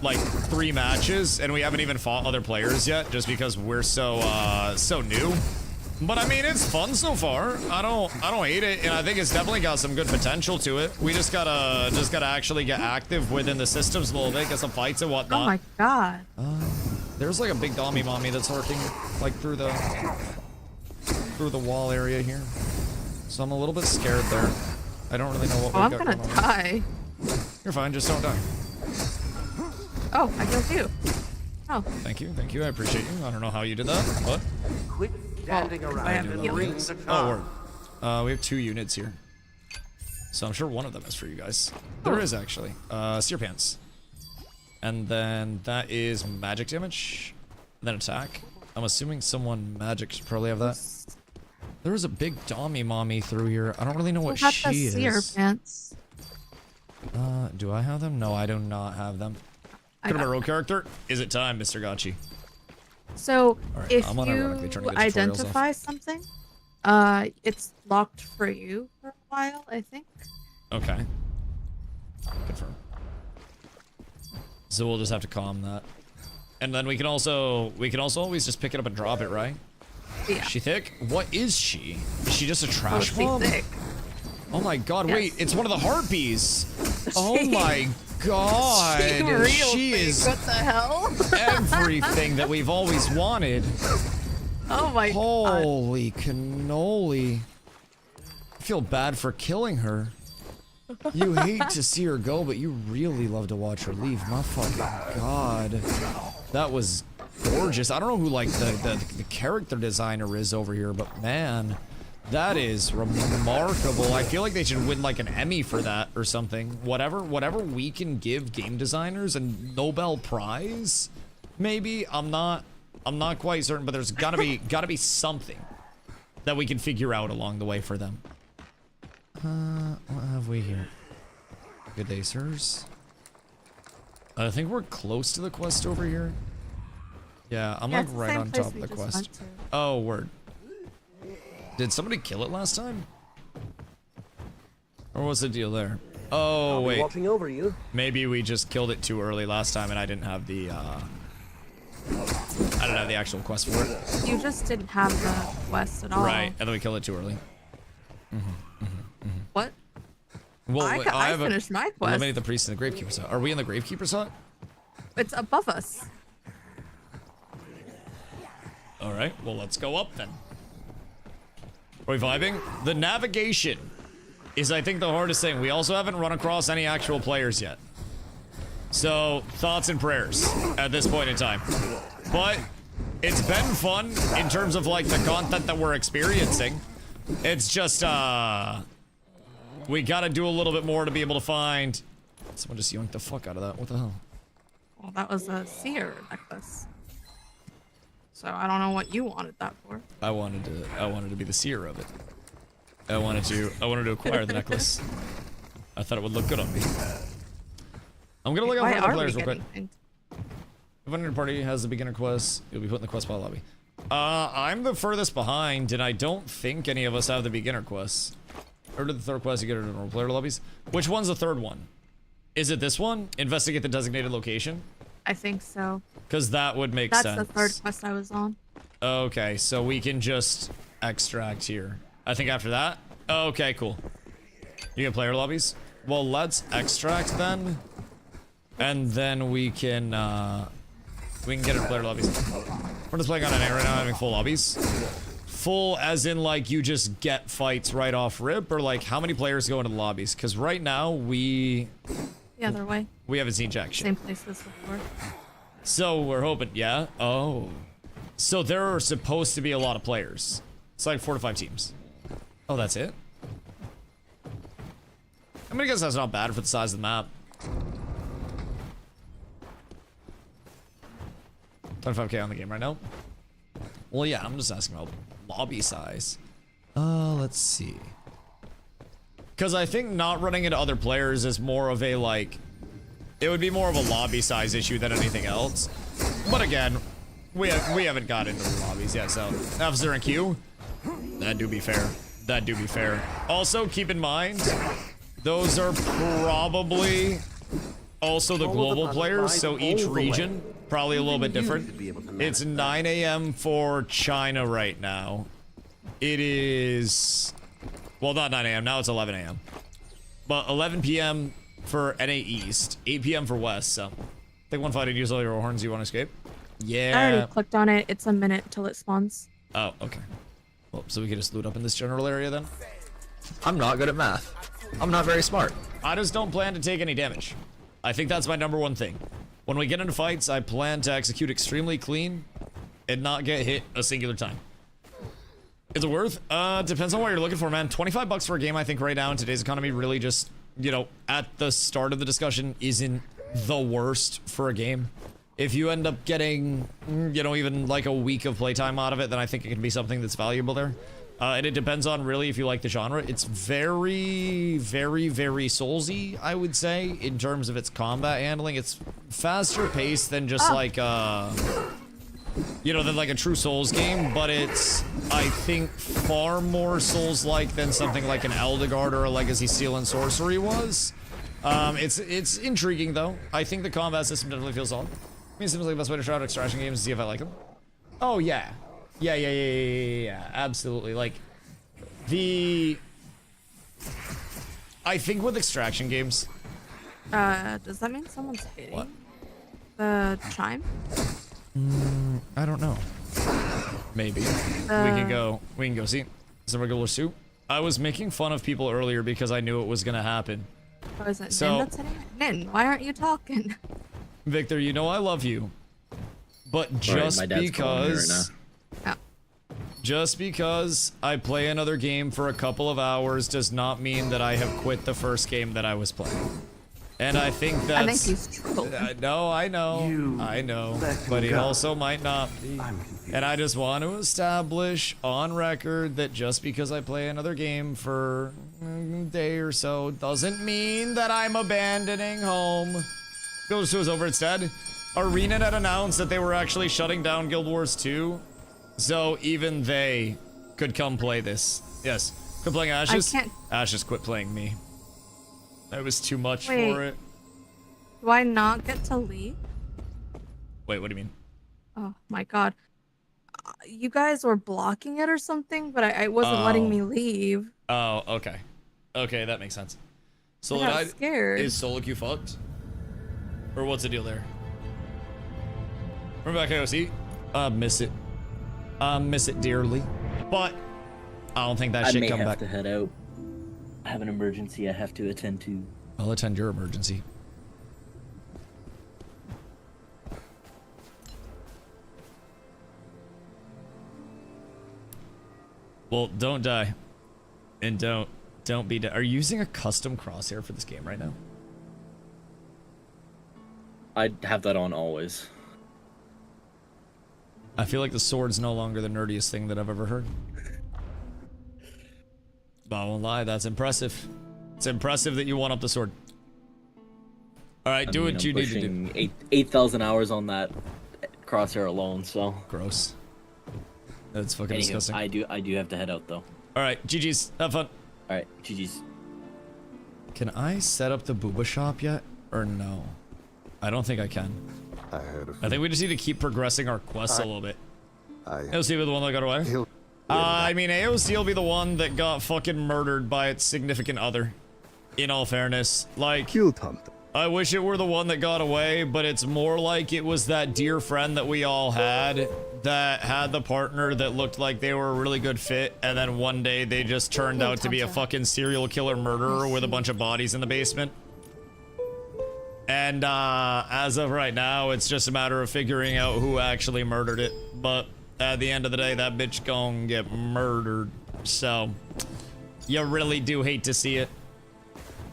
like, 3 matches, and we haven't even fought other players yet, just because we're so new. But I mean, it's fun so far. I don't hate it, and I think it's definitely got some good potential to it. We just gotta actually get active within the systems a little bit, get some fights and whatnot. Oh my god. There's like a big dommy mommy that's lurking, like through the wall area here. So I'm a little bit scared there. I don't really know what we've I'm got gonna going on. die. You're fine, just don't die. Oh, I killed you. Oh. Thank you, I appreciate you. I don't know how you did that, but... Quit standing around and bring the car. Oh, word. We have 2 units here. So I'm sure one of them is for you guys. There is actually. Sear Pants. And then that is magic damage. Then attack. I'm assuming someone magic should probably have that. There was a big Dommy Mommy through here. I don't really know what she is. Sear Pants. Do I have them? No, I do not have them. Could have a rogue character. Is it time, Mr. Gotchi? So, Right, if I'm unironically turning you the tutorials identify something, it's locked for you for a while, I think. Okay. Confirm. So we'll just have to calm that. And then we can also always just pick it up and drop it, right? Yeah. Is she thick? What is she? Is she just a trash She's bomb? thick. Oh my god, Yes. wait, it's one of the harpies. Oh my god. She real She thick. is What the hell? everything that we've always wanted. Oh my god. Holy cannoli. I feel bad for killing her. You hate to see her go, but you really love to watch her leave. My fucking god. That was gorgeous. I don't know who, like, the character designer is over here, but man, that is remarkable. I feel like they should win, like, an Emmy for that or something. Whatever we can give game designers a Nobel Prize, maybe. I'm not quite certain, but there's gotta be something that we can figure out along the way for them. What have we here? Good day, sirs. I think we're close to the quest over here. Yeah, I'm like right on top of the quest. Oh, word. Did somebody kill it last time? Or what's the deal there? Oh, wait. Watching over you. Maybe we just killed it too early last time and I didn't have the, actual quest for it. You just didn't have the quest at all. Right, and then we killed it too early. What? Well, I finished my quest. Eliminate the priest in the Gravekeeper's hut. Are we in the Gravekeeper's hut? It's above us. Alright, well, let's go up then. Are we vibing? The navigation is, I think, the hardest thing. We also haven't run across any actual players yet. So, thoughts and prayers at this point in time. But it's been fun in terms of, like, the content that we're experiencing. It's just, we gotta do a little bit more to be able to find... Someone just yoinked the fuck out of that. What the hell? Well, that was a seer necklace. So I don't know what you wanted that for. I wanted to be the seer of it. I wanted to acquire the necklace. I thought it would look good on me. I'm gonna look at one of the players real quick. If one in your party has the beginner quest, you'll be put in the quest pile lobby. I'm the furthest behind, and I don't think any of us have the beginner quests. Or did the third quest you get it in normal player lobbies? Which one's the third one? Is it this one? Investigate the designated location? I think so. Because that would make sense. That's the third quest I was on. Okay, so we can just extract here. I think after that? Okay, cool. You get player lobbies? Well, let's extract then. And then we can get in player lobbies. We're just playing on an A right now, having full lobbies. Full as in, like, you just get fights right off rip, or like how many players go into the lobbies? Because right now The other way. we haven't seen jack shit. Same place as before. So we're hoping, yeah. Oh, so there are supposed to be a lot of players. It's like 4 to 5 teams. Oh, that's it. I mean, I guess that's not bad for the size of the map. 25k on the game right now. Well, yeah, I'm just asking how lobby size. Let's see. Because I think not running into other players is more of a, like, it would be more of a lobby size issue than anything else. But again, we haven't got into the lobbies yet, so Officer and Q, that do be fair. That do be fair. Also, keep in mind, those are probably also the global players, so each region, probably a little bit different. It's 9 a.m. for China right now. It is, well, not 9 a.m. Now it's 11 a.m. But 11 p.m. for NA East, 8 p.m. for West, so. Take one fight and use all your horns. You want to escape? Yeah. I already clicked on it. It's a minute till it spawns. Oh, okay. Well, so we can just loot up in this general area then? I'm not good at math. I'm not very smart. I just don't plan to take any damage. I think that's my #1 thing. When we get into fights, I plan to execute extremely clean and not get hit a singular time. Is it worth? Depends on what you're looking for, man. 25 bucks for a game, I think right now in today's economy really just, you know, at the start of the discussion isn't the worst for a game. If you end up getting, you know, even like a week of playtime out of it, then I think it can be something that's valuable there. And it depends on really if you like the genre. It's very, very, very Soulsy, I would say, in terms of its combat handling. It's faster paced than just like, you know, than like a true Souls game, but it's, I think, far more Souls-like than something like an Eldegard or a Legacy Steel and Sorcery was. It's intriguing though. I think the combat system definitely feels solid. I mean, it seems like the best way to try out extraction games to see if I like them. Oh yeah. Yeah, absolutely. Like, I think with extraction games. Does that mean someone's hitting? What? The chime? I don't know. Maybe. We can go see. Some regular soup. I was making fun of people earlier because I knew it was gonna happen. Oh, is it Nin that's hitting it? Nin, why aren't you talking? Victor, you know I love you. But just because... Just because I play another game for a couple of hours does not mean that I have quit the first game that I was playing. And I think that's... I think he's trolling. No, I know. But he also might not be. And I just want to establish on record that just because I play another game for a day or so doesn't mean that I'm abandoning home. Guild Wars 2 is over instead. Arena had announced that they were actually shutting down Guild Wars 2. So even they could come play this. Yes. Quit playing Ashes? Ashes quit playing me. That was too much for it. Do I not get to leave? Wait, what do you mean? Oh my god. You guys were blocking it or something, but I wasn't letting me leave. Oh, okay. Okay, that makes sense. So I got scared. Is solo queue fucked? Or what's the deal there? Remember back AOC? Miss it. Miss it dearly. But I don't think that shit come back. I may have to head out. I have an emergency I have to attend to. I'll attend your emergency. Well, don't die. And don't be dead. Are you using a custom crosshair for this game right now? I have that on always. I feel like the sword's no longer the nerdiest thing that I've ever heard. But I won't lie, that's impressive. It's impressive that you want up the sword. Alright, do what you need to do. 8,000 hours on that crosshair alone, so. Gross. That's fucking disgusting. I do have to head out though. Alright, GG's. Have fun. Alright, GG's. Can I set up the booba shop yet? Or no? I don't think I can. I think we just need to keep progressing our quests a little bit. AOC will be the one that got away? I mean, AOC will be the one that got fucking murdered by its significant other. In all fairness. Like, I wish it were the one that got away, but it's more like it was that dear friend that we all had that had the partner that looked like they were a really good fit, and then one day they just turned out to be a fucking serial killer murderer with a bunch of bodies in the basement. And as of right now, it's just a matter of figuring out who actually murdered it. But at the end of the day, that bitch gon' get murdered. So, you really do hate to see it.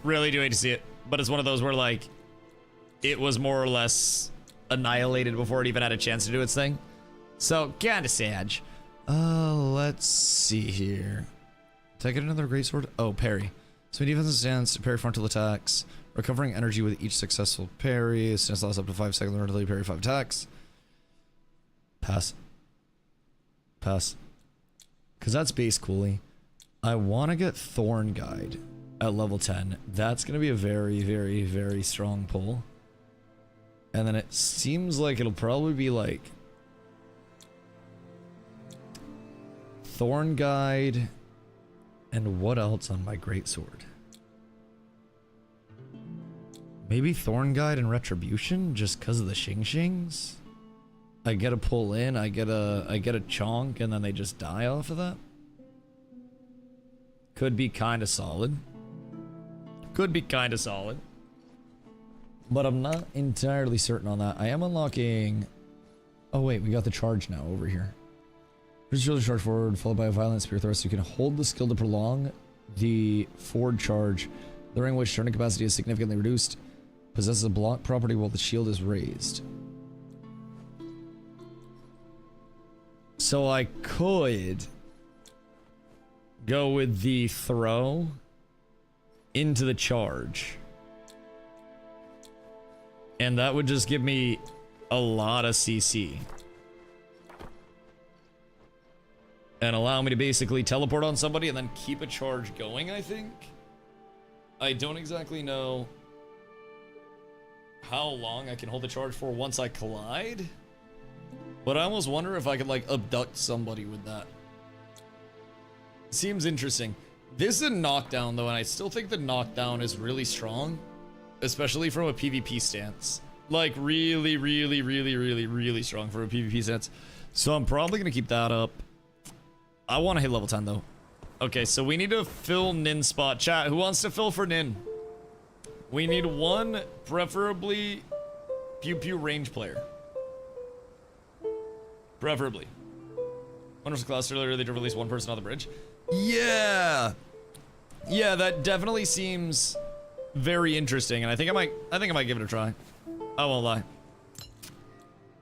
Really do hate to see it. But it's one of those where, like, it was more or less annihilated before it even had a chance to do its thing. So, kinda sad. Let's see here. Did I get another greatsword? Oh, parry. So defensive stance to parry frontal attacks. Recovering energy with each successful parry. Stance lasts up to 5 seconds until you parry 5 attacks. Pass. Pass. Because that's base coolie. I want to get Thorn Guide at level 10. That's going to be a very, very, very strong pull. And then it seems like it'll probably be like Thorn Guide and what else on my greatsword? Maybe Thorn Guide and Retribution just because of the Xing. I get a pull in, I get a chonk, and then they just die off of that. Could be kind of solid. Could be kind of solid. But I'm not entirely certain on that. I am unlocking... Oh wait, we got the charge now over here. First charge forward, followed by a violent spear thrust. You can hold the skill to prolong the forward charge, during which turning capacity is significantly reduced. Possesses a block property while the shield is raised. So I could go with the throw into the charge. And that would just give me a lot of CC. And allow me to basically teleport on somebody and then keep a charge going, I think. I don't exactly know how long I can hold the charge for once I collide. But I almost wonder if I could, like, abduct somebody with that. Seems interesting. This is a knockdown, though, and I still think the knockdown is really strong. Especially from a PvP stance. Like, really, really, really, really, really strong for a PvP stance. So I'm probably going to keep that up. I want to hit level 10, though. Okay, so we need to fill Nin's spot. Chat, who wants to fill for Nin? We need one, preferably, pew-pew range player. Preferably. When was the class earlier, they did release one person on the bridge. Yeah! Yeah, that definitely seems very interesting, and I think I might give it a try. I won't lie.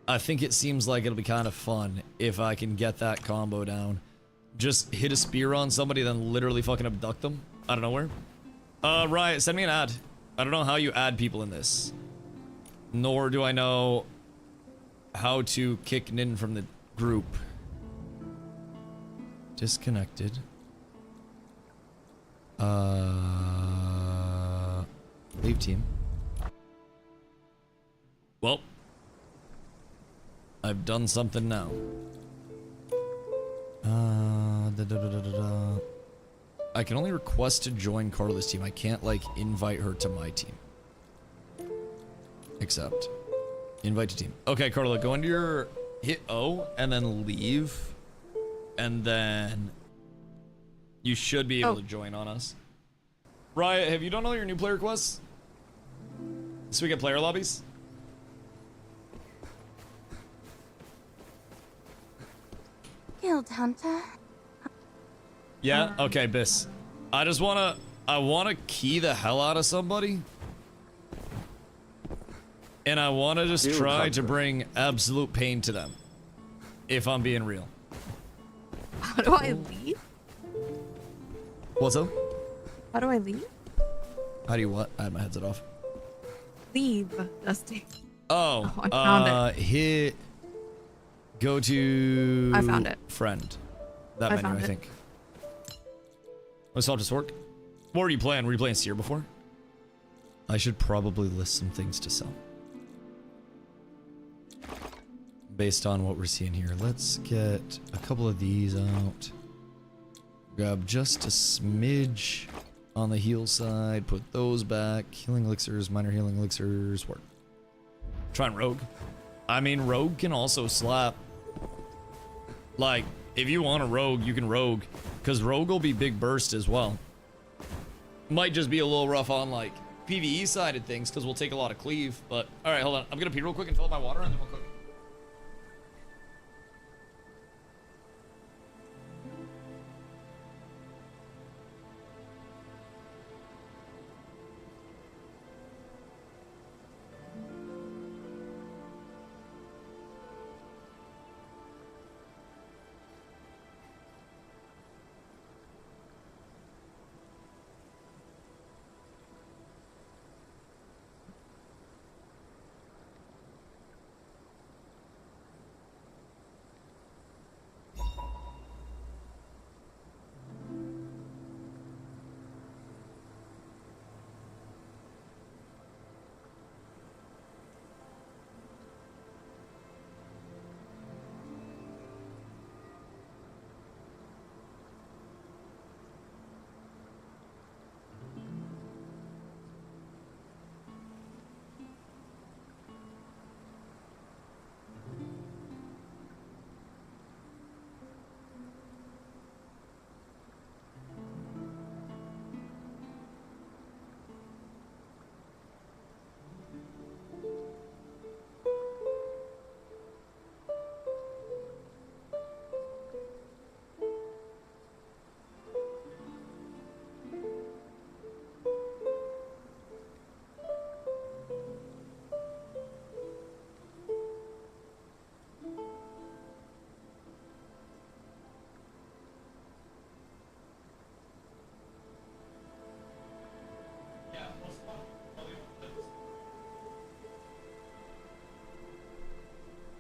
I think it seems like it'll be kind of fun if I can get that combo down. Just hit a spear on somebody, then literally fucking abduct them out of nowhere. Riot, send me an ad. I don't know how you add people in this. Nor do I know how to kick Nin from the group. Disconnected. Leave team. Well, I've done something now. I can only request to join Carla's team. I can't, like, invite her to my team. Accept. Invite to team. Okay, Carla, go into your... Hit O, and then leave. And then... You should be able to join on us. Riot, have you done all your new player quests? So we get player lobbies? Guild Hunter. Yeah? Okay, Biss. I wanna key the hell out of somebody. And I wanna just try to bring absolute pain to them. If I'm being real. How do I leave? What's up? How do I leave? How do you what? I had my headset off. Leave, Dusty. Oh, I found it. Hit... Go to... I found it. Friend. That I menu, found I it. think. Let's all just work. What were you playing? Were you playing Seer before? I should probably list some things to sell. Based on what we're seeing here. Let's get a couple of these out. Grab just a smidge on the heal side. Put those back. Healing elixirs, minor healing elixirs. Work. Try and rogue. I mean, rogue can also slap. Like, if you want a rogue, you can rogue. Because rogue will be big burst as well. Might just be a little rough on, like, PvE side of things, because we'll take a lot of cleave. But, alright, hold on. I'm going to pee real quick and fill up my water, and then we'll cook.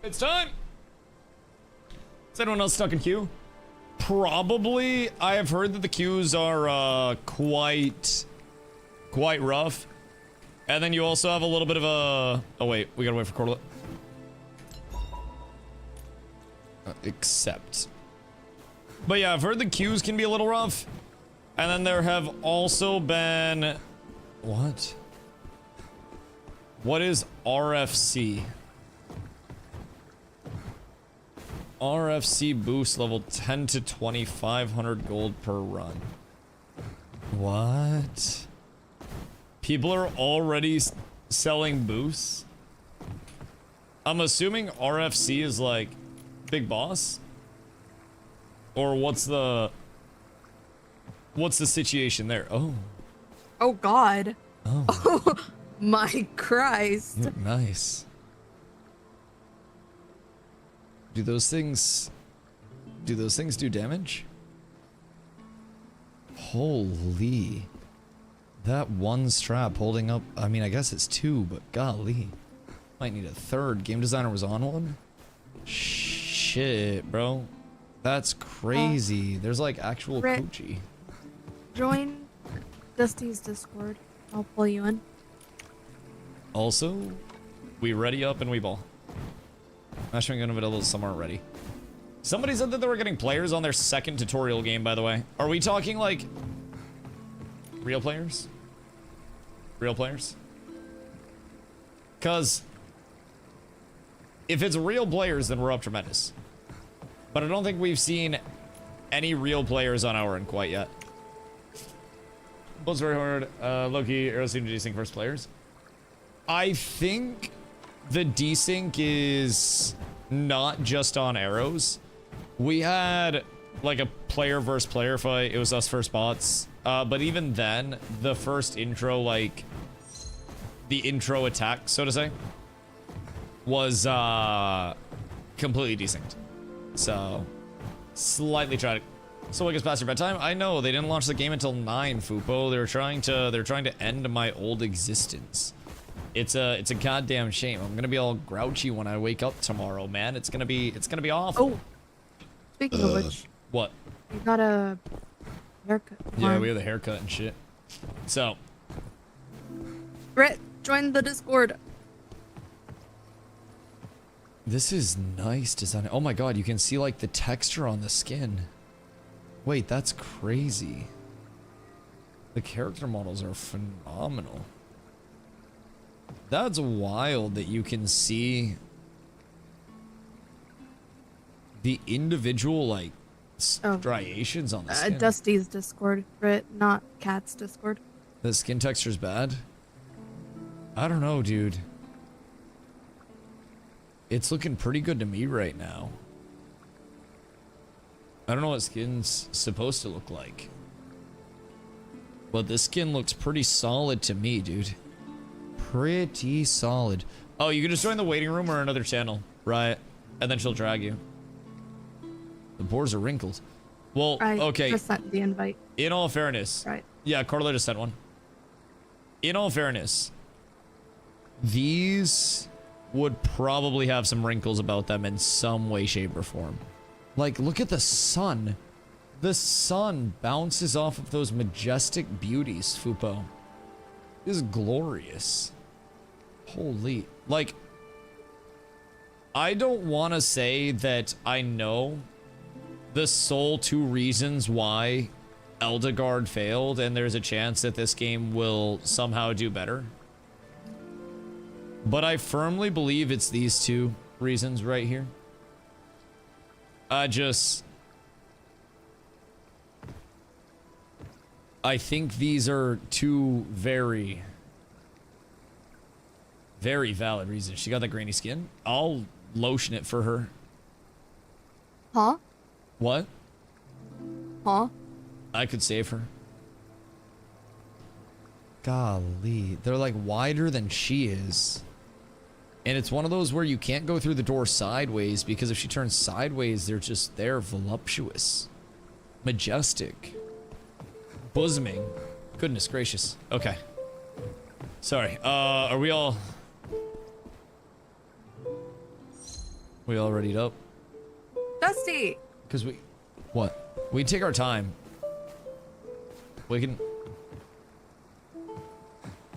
It's time! Is anyone else stuck in queue? Probably. I have heard that the queues are quite rough. And then you also have a little bit of a... Oh wait, we gotta wait for Cordelet. Accept. But yeah, I've heard the queues can be a little rough. And then there have also been... What? What is RFC? RFC boost level 10 to 2500 gold per run. What? People are already selling boosts? I'm assuming RFC is like Big Boss? Or what's the situation there? Oh. Oh God. Oh. Oh my Christ. Nice. Do those things do damage? Holy. That one strap holding up, I mean, I guess it's two, but golly. Might need a third. Game designer was on one? Shit, bro. That's crazy. There's like actual coochie. Join Dusty's Discord. I'll pull you in. Also, we ready up and we ball. Actually, I'm gonna available somewhere already. Somebody said that they were getting players on their second tutorial game, by the way. Are we talking like real players? Real players? Cause if it's real players, then we're up tremendous. But I don't think we've seen any real players on our end quite yet. Builds very hard. Loki, Arrow seem to desync first players. I think the desync is not just on arrows. We had like a player versus player fight. It was us versus bots. But even then, the first intro, like the intro attack, so to say, was completely desynced. So slightly tried. So I guess past your bedtime. I know they didn't launch the game until 9, Fupo. They're trying to end my old existence. It's a goddamn shame. I'm gonna be all grouchy when I wake up tomorrow, man. It's gonna be awful. Oh, speaking of which, what? You got a haircut. Yeah, we have the haircut and shit. So, Britt, join the Discord. this is nice design. Oh my god, you can see like the texture on the skin. Wait, that's crazy. The character models are phenomenal. That's wild that you can see the individual like striations on the skin. Dusty's Discord, Britt, not Cat's Discord. The skin texture's bad? I don't know, dude. It's looking pretty good to me right now. I don't know what skin's supposed to look like. But this skin looks pretty solid to me, dude. Pretty solid. Oh, you can just join the waiting room or another channel, right? And then she'll drag you. The boards are wrinkled. Well, okay. I just sent the invite. In all fairness. Right. Yeah, Carla just sent one. In all fairness, these would probably have some wrinkles about them in some way, shape, or form. Like, look at the sun. The sun bounces off of those majestic beauties, Fupo. This is glorious. Holy. Like, I don't want to say that I know the sole 2 reasons why Eldegard failed, and there's a chance that this game will somehow do better. But I firmly believe it's these 2 reasons right here. I think these are 2 very, very valid reasons. She got that grainy skin. I'll lotion it for her. Huh? What? Huh? I could save her. Golly. They're like wider than she is. And it's one of those where you can't go through the door sideways, because if she turns sideways, they're voluptuous. Majestic. Bosoming. Goodness gracious. Okay. Sorry. Are we all... We all readied up. Dusty! Because we... What? We take our time. We can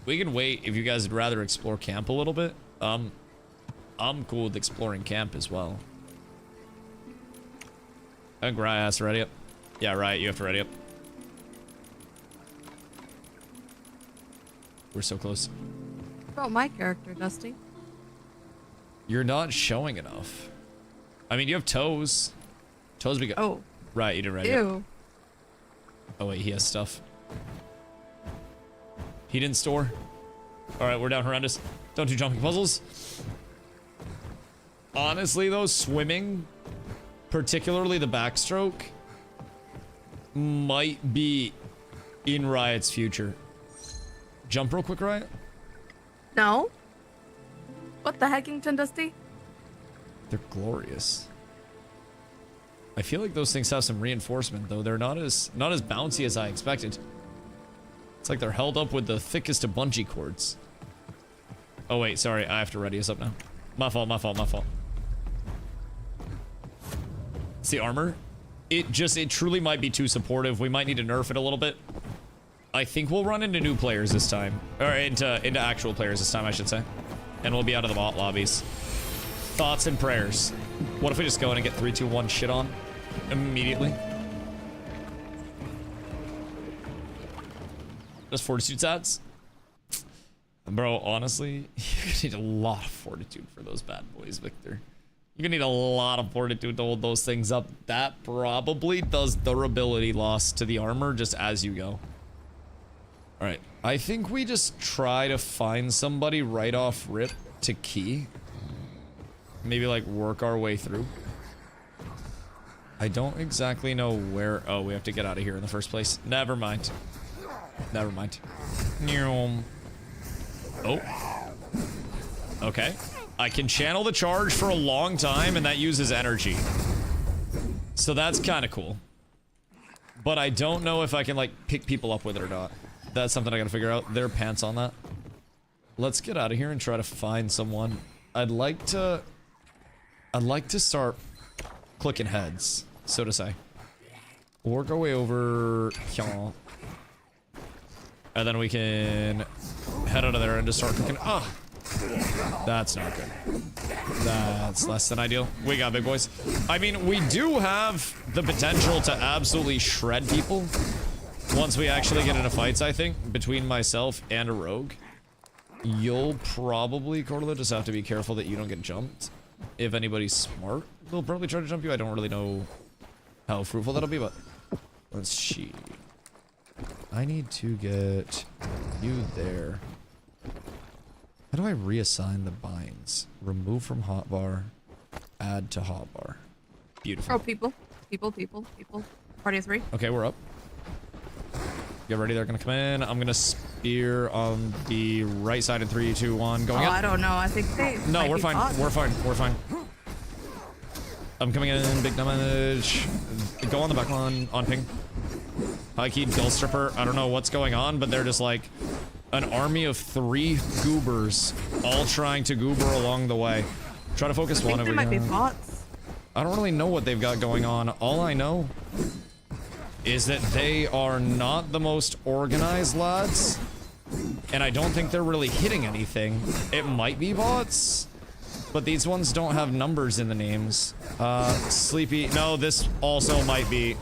wait if you guys would rather explore camp a little bit. I'm cool with exploring camp as well. I think Ryan has to ready up. Yeah, right, you have to ready up. We're so close. What about my character, Dusty? You're not showing enough. I mean, you have toes. Toes we got. Oh. Right, you didn't ready up. Ew. Oh wait, he has stuff. He didn't store. Alright, we're down horrendous. Don't do jumping puzzles. Honestly though, swimming, particularly the backstroke, might be in Riot's future. Jump real quick, Riot? No? What the heckington, Dusty? They're glorious. I feel like those things have some reinforcement though. They're not as bouncy as I expected. It's like they're held up with the thickest of bungee cords. Oh wait, sorry, I have to ready us up now. My fault, my fault, my fault. It's the armor. It truly might be too supportive. We might need to nerf it a little bit. I think we'll run into new players this time. Or into actual players this time, I should say. And we'll be out of the bot lobbies. Thoughts and prayers. What if we just go in and get 3, 2, 1 shit on? Immediately. Just fortitude stats? Bro, honestly, you need a lot of fortitude for those bad boys, Victor. You're gonna need a lot of fortitude to hold those things up. That probably does durability loss to the armor just as you go. Alright, I think we just try to find somebody right off rip to key. Maybe like work our way through. I don't exactly know where. Oh, we have to get out of here in the first place. Never mind. Never mind. Oh. Okay. I can channel the charge for a long time and that uses energy. So that's kind of cool. But I don't know if I can like pick people up with it or not. That's something I gotta figure out. There are pants on that. Let's get out of here and try to find someone. I'd like to start clicking heads, so to say. Work our way over here. And then we can head out of there and just start cooking. Ah! That's not good. That's less than ideal. We got big boys. I mean, we do have the potential to absolutely shred people once we actually get into fights, I think, between myself and a rogue. You'll probably, Cortula, just have to be careful that you don't get jumped. If anybody's smart, they'll probably try to jump you. I don't really know how fruitful that'll be, but let's see. I need to get you there. How do I reassign the binds? Remove from hotbar, add to hotbar. Beautiful. Oh, people. Party of 3. Okay, we're up. Get ready, they're gonna come in. I'm gonna spear on the right side in 3, 2, 1. Going up. I don't know. I think they. No, we're fine. We're fine. We're fine. I'm coming in. Big damage. Go on the back line on ping. High key Dull Stripper. I don't know what's going on, but they're just like an army of 3 goobers all trying to goober along the way. Try to focus one over here. Might be bots. I don't really know what they've got going on. All I know is that they are not the most organized lads, and I don't think they're really hitting anything. It might be bots, but these ones don't have numbers in the names. Sleepy. No, this also might be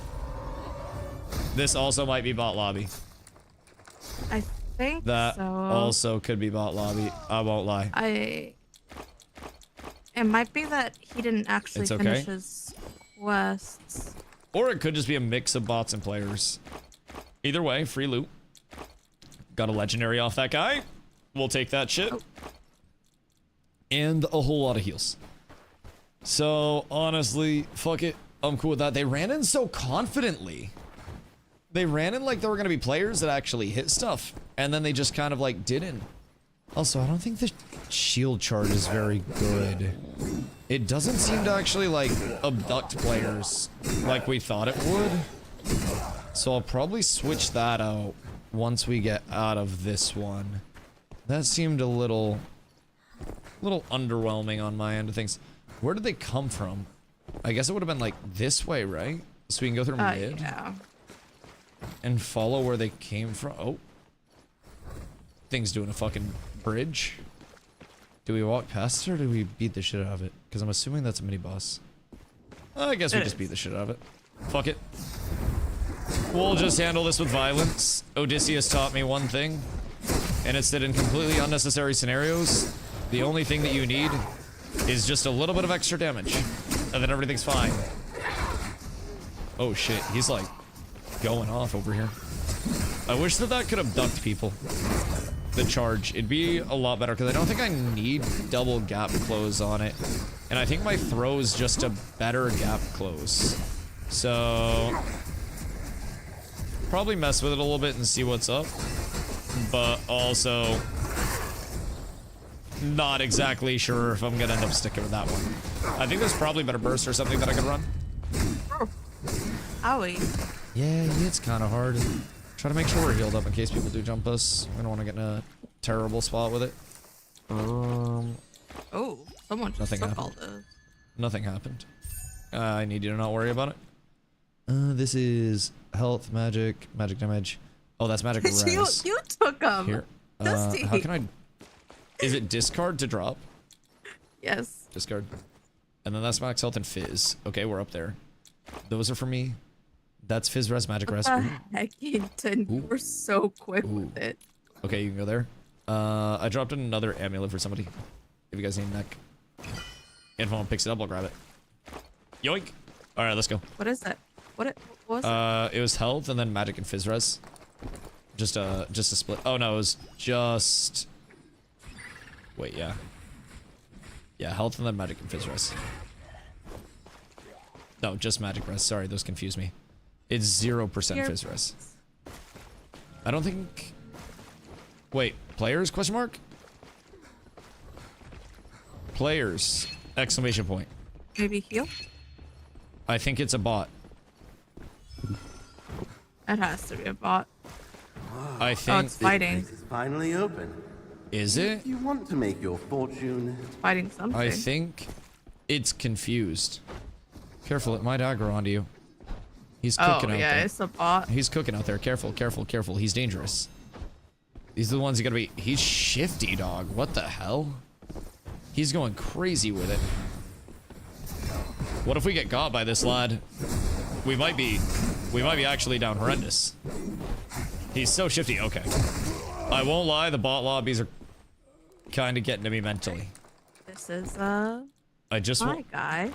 bot lobby. I think that so. also could be bot lobby. I won't lie. It might be that he didn't actually It's okay. finish his quests. Or it could just be a mix of bots and players. Either way, free loot. Got a legendary off that guy. We'll take that shit. Oh. And a whole lot of heals. So, honestly, fuck it. I'm cool with that. They ran in so confidently. They ran in like there were going to be players that actually hit stuff. And then they just kind of like didn't. Also, I don't think the shield charge is very good. It doesn't seem to actually like abduct players like we thought it would. So I'll probably switch that out once we get out of this one. That seemed a little underwhelming on my end of things. Where did they come from? I guess it would have been like this way, right? So we can go through mid. Yeah. And follow where they came from. Oh. Thing's doing a fucking bridge. Do we walk past it or do we beat the shit out of it? Because I'm assuming that's a mini boss. I guess we just beat the shit out of it. Fuck it. We'll just handle this with violence. Odysseus taught me one thing, and it's that in completely unnecessary scenarios, the only thing that you need is just a little bit of extra damage, and then everything's fine. Oh shit, he's like going off over here. I wish that could abduct people. The charge. It'd be a lot better, because I don't think I need double gap close on it. And I think my throw is just a better gap close. So... probably mess with it a little bit and see what's up. But also... not exactly sure if I'm gonna end up sticking with that one. I think there's probably better burst or something that I could run. Owie. Yeah, it's kind of hard. Try to make sure we're healed up in case people do jump us. We don't want to get in a terrible spot with it. Oh, someone just Nothing took happened. all those. Nothing happened. I need you to not worry about it. This is health, magic damage. Oh, that's magic res. you took them. Here. Dusty. How can I... Is it discard to drop? Yes. Discard. And then that's max health and fizz. Okay, we're up there. Those are for me. That's fizz res, magic res. What the heck, Eaton? You were so quick with it. Okay, you can go there. I dropped another amulet for somebody. If you guys need neck. If someone picks it up, I'll grab it. Yoink! Alright, let's go. What is it? What was it? It was health and then magic and fizz res. Just a split. Oh no, it was just... Wait, yeah. Yeah, health and then magic and fizz res. No, just magic res. Sorry, those confuse me. It's 0% fizz res. I don't think... Wait, players? Question mark? Players! Exclamation point. Maybe heal? I think it's a bot. It has to be a bot. I think... Oh, it's fighting. It's finally open. Is it? If you want to make your fortune... It's fighting something. I think it's confused. Careful, it might aggro onto you. He's cooking out there. Yeah, it's a bot. He's cooking out there. Careful, careful, careful. He's dangerous. These are the ones you gotta be... He's shifty, dog. What the hell? He's going crazy with it. What if we get got by this lad? We might be actually down horrendous. He's so shifty. Okay. I won't lie, the bot lobbies are kind of getting to me mentally. This is my guy.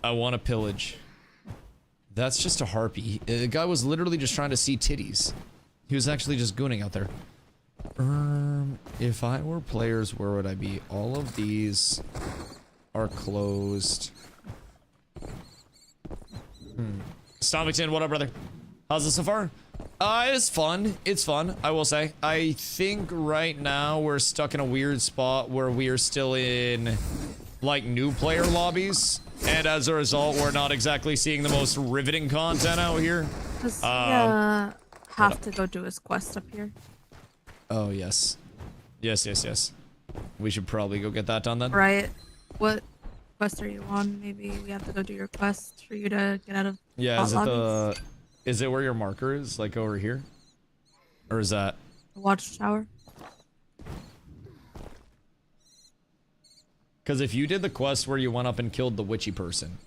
I want to pillage. That's just a harpy. The guy was literally just trying to see titties. He was actually just gooning out there. If I were players, where would I be? All of these are closed. Stompington, what up, brother? How's this so far? It's fun. It's fun, I will say. I think right now we're stuck in a weird spot where we are still in, like, new player lobbies. And as a result, we're not exactly seeing the most riveting content out here. Does he have to go do his quest up here? Oh, yes. Yes. We should probably go get that done then. Right. What quest are you on? Maybe we have to go do your quest for you to get out of Yeah, is it lobbies. Is it where your marker is? Like over here? Or is that... The watchtower? Because if you did the quest where you went up and killed the witchy person,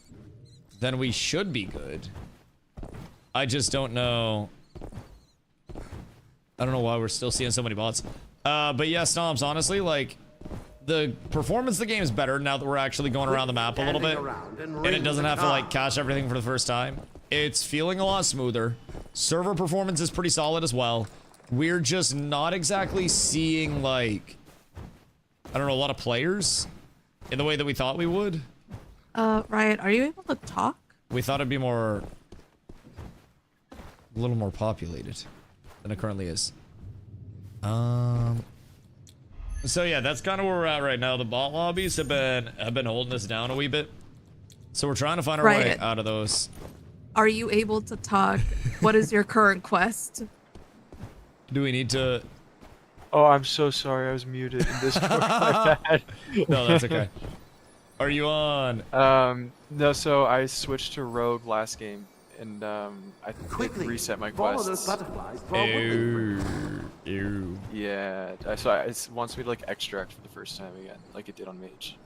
then we should be good. I just don't know... I don't know why we're still seeing so many bots. But yeah, Stomps, honestly, like, the performance of the game is better now that we're actually going around the map a little bit. And it doesn't have to, like, cache everything for the first time. It's feeling a lot smoother. Server performance is pretty solid as well. We're just not exactly seeing, like, I don't know, a lot of players in the way that we thought we would. Riot, are you able to talk? We thought it'd be more... a little more populated than it currently is. So yeah, that's kind of where we're at right now. The bot lobbies have been holding us down a wee bit. So we're trying to find our way out of those. Are you able to talk? What is your current quest? Do we need to... Oh, I'm so sorry. I was muted in Discord. My bad. No, that's okay. Are you on? No. So I switched to Rogue last game, and I reset my quests. Ew. Yeah. It wants me to like extract for the first time again, like it did on Mage.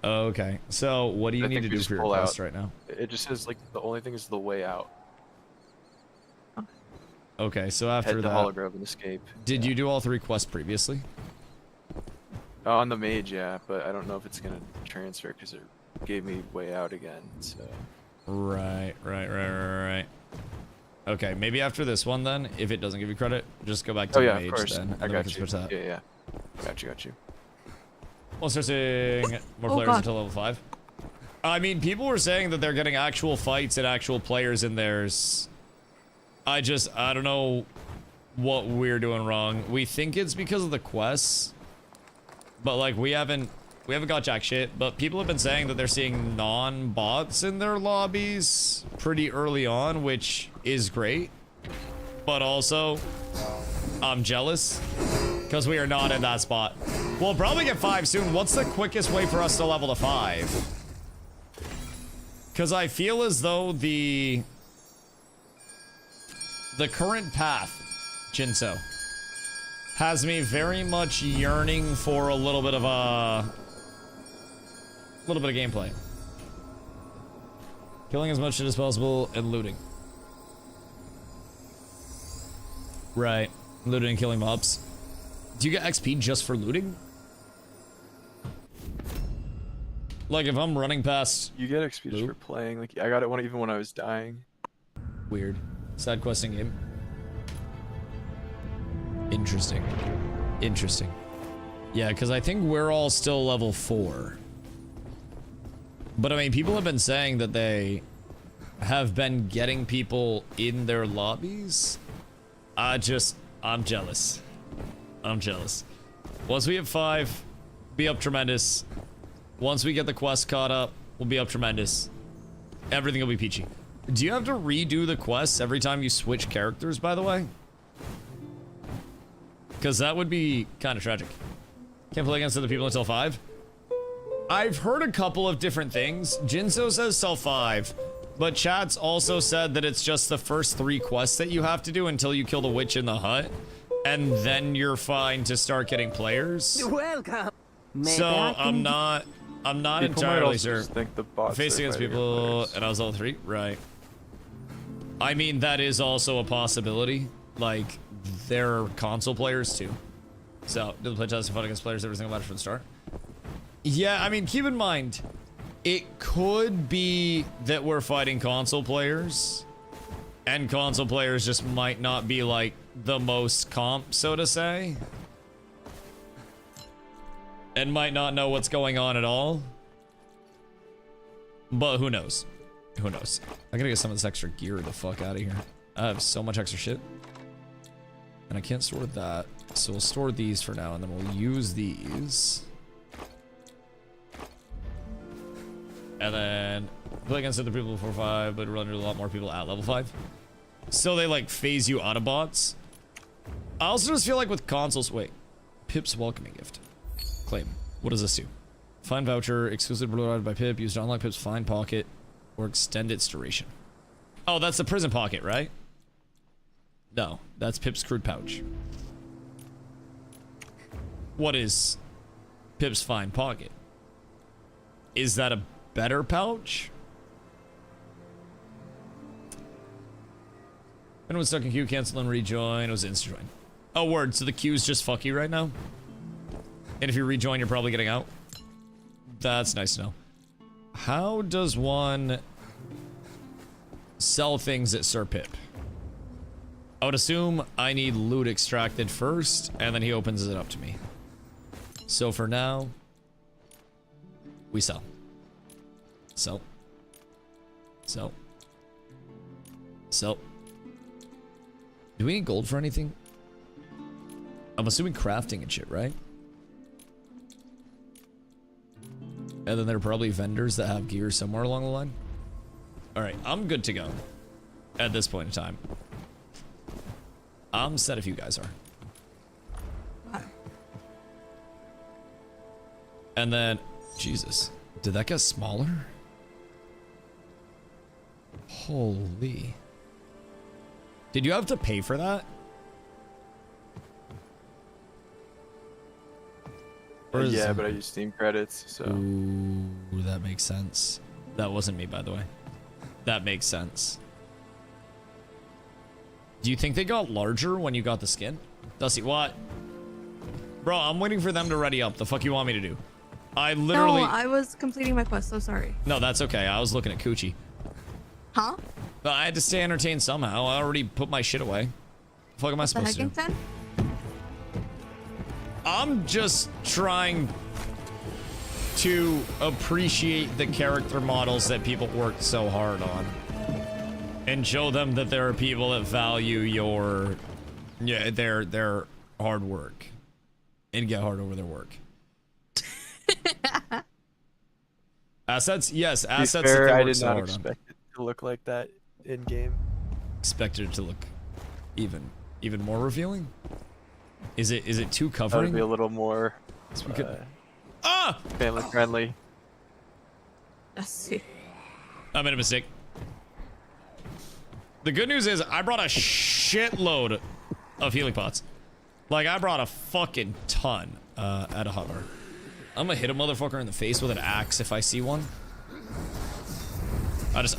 Okay. So what do you need to do for your quest right now? It just says like the only thing is the way out. Okay, so after Head to that, Hologrove and escape. Did you do all 3 quests previously? On the Mage, yeah, but I don't know if it's gonna transfer because it gave me way out again. So. Right. Okay, maybe after this one then, if it doesn't give you credit, just go back to the Mage of course. then. I got you. Switch that. Yeah. Got you. We'll start seeing more players until level 5. I mean, people were saying that they're getting actual fights and actual players in theirs. I don't know what we're doing wrong. We think it's because of the quests, but like we haven't got jack shit. But people have been saying that they're seeing non-bots in their lobbies pretty early on, which is great. But also, I'm jealous because we are not in that spot. We'll probably get 5 soon. What's the quickest way for us to level to 5? Because I feel as though the current path, Jinso, has me very much yearning for a little bit of gameplay. Killing as much shit as possible and looting. Right, looting and killing mobs. Do you get XP just for looting? Like if I'm running past... You get XP just for playing. Like I got it even when I was dying. Weird. Side questing game. Interesting. Yeah, because I think we're all still level 4. But I mean, people have been saying that they have been getting people in their lobbies. I'm jealous. Once we have 5, be up tremendous. Once we get the quest caught up, we'll be up tremendous. Everything will be peachy. Do you have to redo the quests every time you switch characters, by the way? Because that would be kind of tragic. Can't play against other people until 5? I've heard a couple of different things. Jinso says till 5, but chat's also said that it's just the first 3 quests that you have to do until you kill the witch in the hut, and then you're fine to start getting players. Welcome. So I'm not entirely sure. Think the bots Facing against people, and I was level 3, right? I mean, that is also a possibility. Like, they're console players too. So, do the play test and fight against players, everything about it from the start? Yeah, I mean, keep in mind, it could be that we're fighting console players, and console players just might not be, like, the most comp, so to say. And might not know what's going on at all. But who knows? Who knows? I gotta get some of this extra gear the fuck out of here. I have so much extra shit. And I can't store that. So we'll store these for now, and then we'll use these. And then play against other people before 5, but run into a lot more people at level 5. So they like phase you out of bots. I also just feel like with consoles, wait, Pip's welcoming gift. Claim. What does this do? Find voucher, exclusive provided by Pip, used to unlock Pip's find pocket, or extend its duration. Oh, that's the prison pocket, right? No, that's Pip's crude pouch. What is Pip's find pocket? Is that a better pouch? And it was stuck in queue, cancel and rejoin. It was insta join. Oh, word. So the queue's just fuck you right now? And if you rejoin, you're probably getting out? That's nice to know. How does one sell things at Sir Pip? I would assume I need loot extracted first, and then he opens it up to me. So for now, we sell. Sell. Sell. Sell. Do we need gold for anything? I'm assuming crafting and shit, right? And then there are probably vendors that have gear somewhere along the line. Alright, I'm good to go. At this point in time. I'm set if you guys are. And then, Jesus, did that get smaller? Holy. Did you have to pay for that? Yeah, but I use Steam credits, so. Ooh, that makes sense. That wasn't me, by the way. That makes sense. Do you think they got larger when you got the skin? Dusty, what? Bro, I'm waiting for them to ready up. The fuck you want me to do? I literally... No, I was completing my quest, so sorry. No, that's okay. I was looking at Coochie. Huh? But I had to stay entertained somehow. I already put my shit away. The fuck am I supposed to do? Then? I'm just trying to appreciate the character models that people worked so hard on. And show them that there are people that value your... Yeah, their hard work. And get hard over their work. Assets? Yes, assets that fair, they I work did so not hard expect it to look like that in game. Expected it to look even more revealing? Is it too That covering? would be a little more family friendly. Let's see. I made a mistake. The good news is I brought a shitload of healing pots. Like, I brought a fucking ton at a hover. I'm gonna hit a motherfucker in the face with an axe if I see one.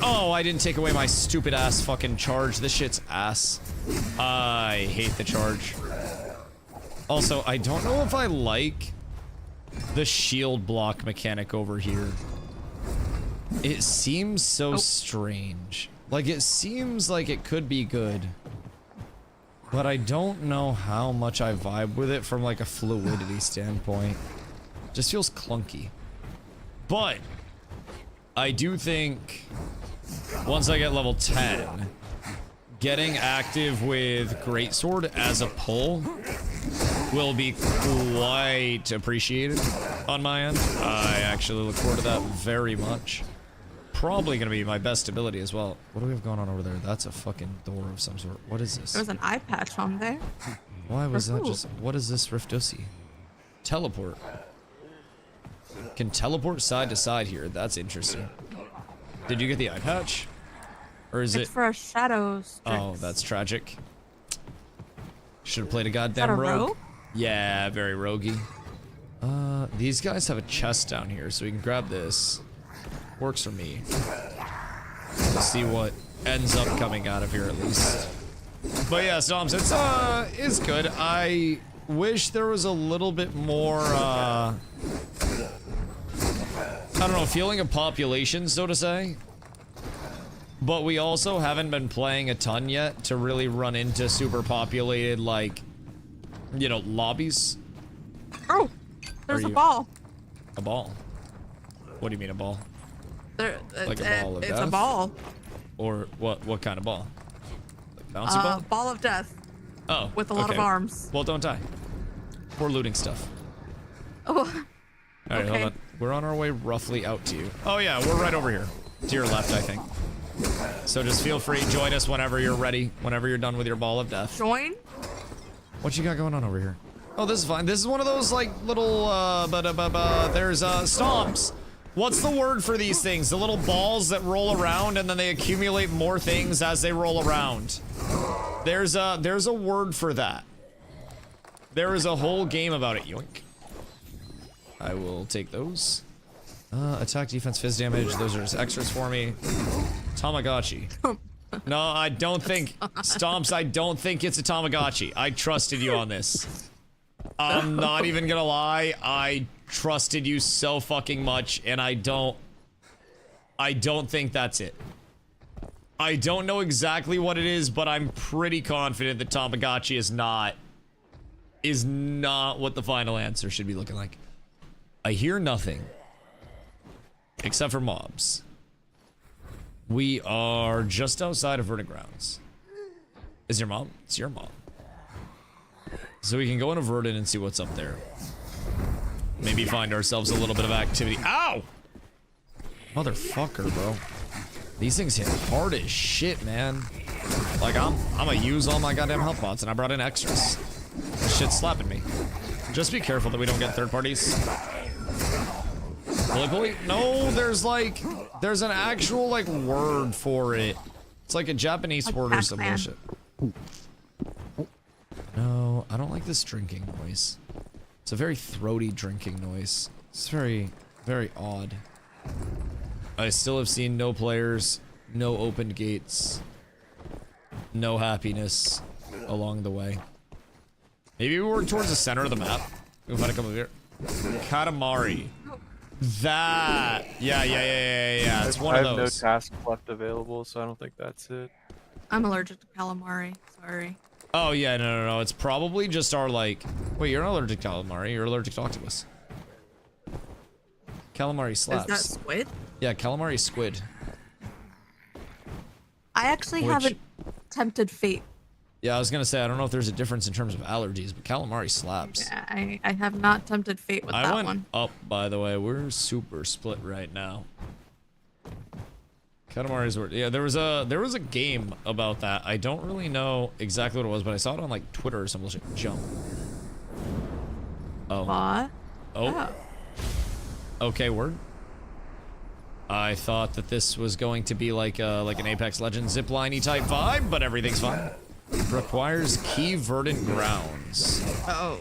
Oh, I didn't take away my stupid ass fucking charge. This shit's ass. I hate the charge. Also, I don't know if I like the shield block mechanic over here. It seems so strange. Like, it seems like it could be good. But I don't know how much I vibe with it from like a fluidity standpoint. Just feels clunky. But I do think once I get level 10, getting active with Greatsword as a pull will be quite appreciated on my end. I actually look forward to that very much. Probably gonna be my best ability as well. What do we have going on over there? That's a fucking door of some sort. What is this? There was an eye patch on there. Why was that just... What is this Riftussy? Teleport. Can teleport side to side here. That's interesting. Did you get the eye patch? Or is It's it... for a shadow strix. Oh, that's tragic. Should have played a goddamn Is that a rogue. rogue? Yeah, very roguey. These guys have a chest down here, so we can grab this. Works for me. Let's see what ends up coming out of here at least. But yeah, Stoms, it's good. I wish there was a little bit more, I don't know, feeling of population, so to say. But we also haven't been playing a ton yet to really run into super populated, like, you know, lobbies. Oh, there's a ball. A ball? What do you mean a ball? Like a ball of death? It's a ball. Or what kind of ball? Like bouncy ball? Ball of death. Oh. With a lot of arms. Well, don't die. We're looting stuff. Oh. Alright, hold on. We're on our way roughly out to you. Oh yeah, we're right over here. To your left, I think. So just feel free, join us whenever you're ready, whenever you're done with your ball of death. Join? What you got going on over here? Oh, this is fine. This is one of those, like, little, there's, stomps. What's the word for these things? The little balls that roll around and then they accumulate more things as they roll around. There's a word for that. There is a whole game about it, yoink. I will take those. Attack, defense, fizz damage. Those are just extras for me. Tamagotchi. No, I don't think... Stomps, I don't think it's a Tamagotchi. I trusted you on this. I'm not even gonna lie. I trusted you so fucking much, and I don't think that's it. I don't know exactly what it is, but I'm pretty confident that Tamagotchi is not what the final answer should be looking like. I hear nothing. Except for mobs. We are just outside of Verdant Grounds. Is your mom? It's your mom. So we can go into Verdant and see what's up there. Maybe find ourselves a little bit of activity. Ow! Motherfucker, bro. These things hit hard as shit, man. Like, I'm gonna use all my goddamn health pots, and I brought in extras. This shit's slapping me. Just be careful that we don't get third parties. Bully bully? No, there's an actual like word for it. It's like a Japanese word or some bullshit. No, I don't like this drinking noise. It's a very throaty drinking noise. It's very, very odd. I still have seen no players, no opened gates, no happiness along the way. Maybe we work towards the center of the map. We'll find a couple here. Katamari. That. Yeah. It's one of those. I have no task left available, so I don't think that's it. I'm allergic to calamari. Sorry. Oh yeah, no. It's probably just our like. Wait, you're not allergic to calamari. You're allergic to octopus. Calamari slaps. Is that squid? Yeah, calamari squid. I actually haven't tempted fate. Yeah, I was gonna say I don't know if there's a difference in terms of allergies, but calamari slaps. Yeah, I have not tempted fate with that one. I went up, by the way. We're super split right now. Katamari's word. Yeah, there was a game about that. I don't really know exactly what it was, but I saw it on like Twitter or some bullshit. Jump. Oh. What? Oh. Okay, word. I thought that this was going to be like an Apex Legends zipline-y type vibe, but everything's fine. Requires key verdant grounds. Oh.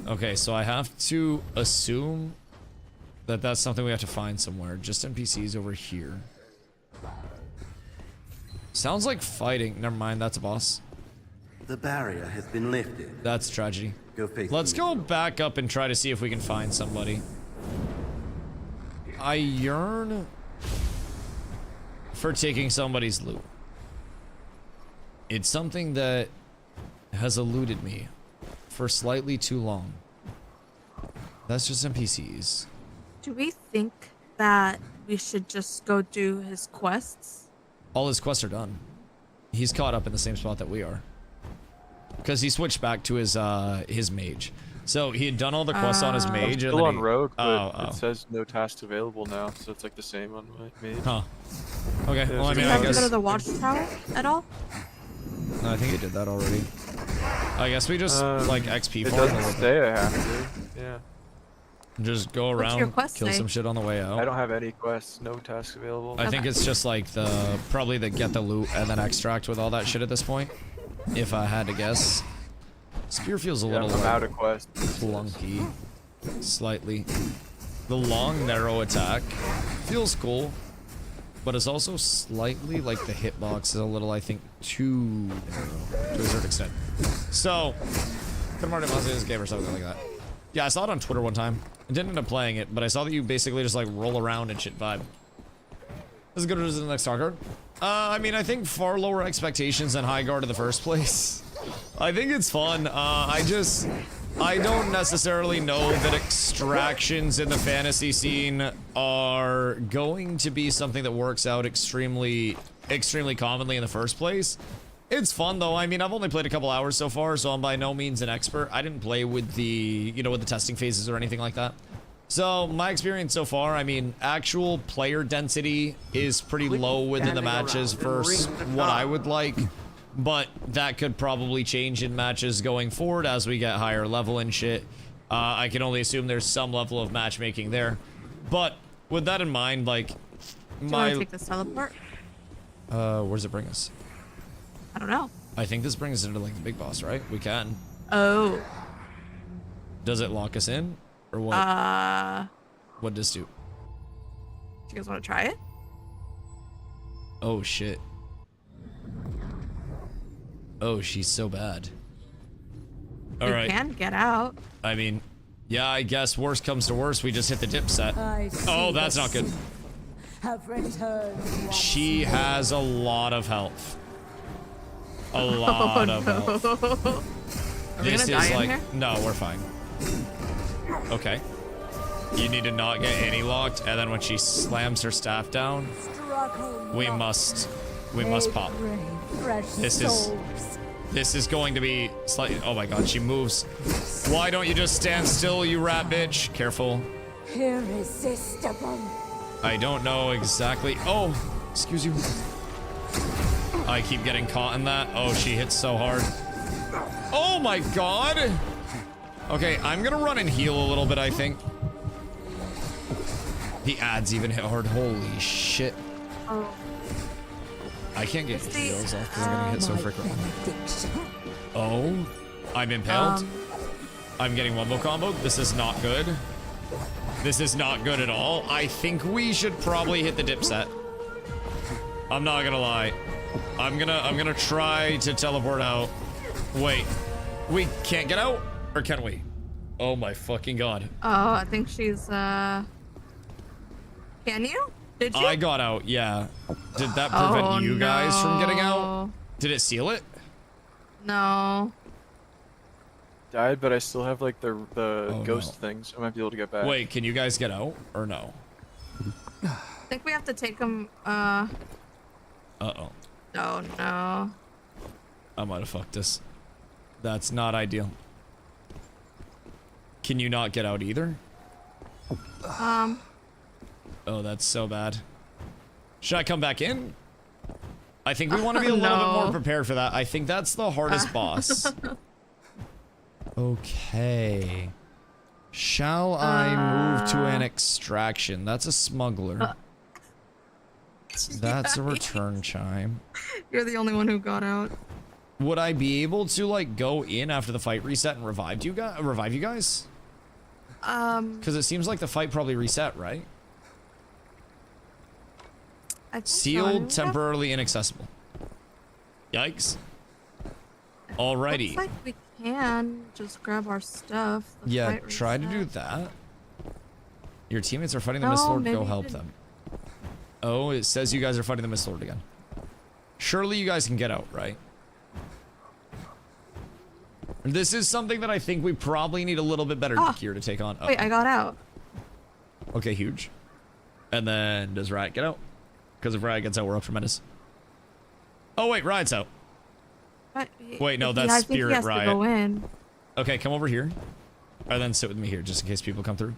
Okay, so I have to assume that that's something we have to find somewhere. Just NPCs over here. Sounds like fighting. Never mind, that's a boss. The barrier has been lifted. That's tragedy. Go face Let's go back up and try to see if we can find somebody. I yearn for taking somebody's loot. It's something that has eluded me for slightly too long. That's just NPCs. Do we think that we should just go do his quests? All his quests are done. He's caught up in the same spot that we are. Because he switched back to his mage. So he had done all the quests on his mage. I'm still on rogue, but oh. it says no tasks available now, so it's like the same on my mage. Huh. Okay, Yeah, well, I Do mean, you I have guess... to go to the watchtower at all? No, I think he did that already. I guess we just, like, XP it for it. doesn't say I have to. Yeah. Just go around, your quest kill say? some shit on the way out. I don't have any quests, no tasks available. I think it's just like probably the get the loot and then extract with all that shit at this point. If I had to guess. Spear feels a little I'm out of quests. clunky. Slightly. The long, narrow attack feels cool. But it's also slightly like the hitbox is a little, I think, too narrow to a certain extent. So, Katamari Damacy this game or something like that. Yeah, I saw it on Twitter one time. I didn't end up playing it, but I saw that you basically just like roll around and shit vibe. As good as the next star card. I mean, I think far lower expectations than High Guard in the first place. I think it's fun. I don't necessarily know that extractions in the fantasy scene are going to be something that works out extremely commonly in the first place. It's fun though. I mean, I've only played a couple hours so far, so I'm by no means an expert. I didn't play with the, with the testing phases or anything like that. So my experience so far, I mean, actual player density is pretty low within the matches versus what I would like. But that could probably change in matches going forward as we get higher level and shit. I can only assume there's some level of matchmaking there. But with that in mind, like, Do you want to take this teleport? where does it bring us? I don't know. I think this brings us into like the big boss, right? We can. Oh. Does it lock us in? Or what? What does do? Do you guys want to try it? Oh shit. Oh, she's so bad. All right. You can get out. I mean, yeah, I guess worst comes to worst, we just hit the dip set. Oh, that's not good. Have returned. She has a lot of health. A lot of health. Are we gonna die in here? No, we're fine. Okay. You need to not get any locked, and then when she slams her staff down, we must pop. This is going to be slightly. Oh my god, she moves. Why don't you just stand still, you rat bitch? Careful. Irresistible. I don't know exactly. Oh, excuse you. I keep getting caught in that. Oh, she hits so hard. Oh my god. Okay, I'm gonna run and heal a little bit, I think. The ads even hit hard. Holy shit. Oh. I can't get heals off because I'm gonna hit so frequently. Oh, I'm impaled. I'm getting wombo combo. This is not good. This is not good at all. I think we should probably hit the dip set. I'm not gonna lie. I'm gonna try to teleport out. Wait, we can't get out, or can we? Oh my fucking god. Oh, I think she's Can you? Did you? I got out, yeah. Did that prevent you guys from getting out? Did it seal it? No. Died, but I still have like the ghost thing, so I might be able to get back. Wait, can you guys get out or no? I think we have to take him. Uh-oh. Oh no. I might have fucked this. That's not ideal. Can you not get out either? Oh, that's so bad. Should I come back in? I think we want to be a little bit more prepared for that. I think that's the hardest boss. Okay. Shall I move to an extraction? That's a smuggler. That's a return chime. You're the only one who got out. Would I be able to like go in after the fight reset and revive you guys? Because it seems like the fight probably reset, right? Sealed, temporarily inaccessible. Yikes. Alrighty. Looks like we can just grab our stuff. Yeah, try to do that. Your teammates are fighting the Mist Lord. Go help them. Oh, it says you guys are fighting the Mist Lord again. Surely you guys can get out, right? This is something that I think we probably need a little bit better gear to take on. Oh. Wait, I got out. Okay, huge. And then does Riot get out? Because if Riot gets out, we're up tremendous. Oh wait, Riot's out. But wait, no, that's Spirit Riot. To go in. Okay, come over here. And then sit with me here, just in case people come through.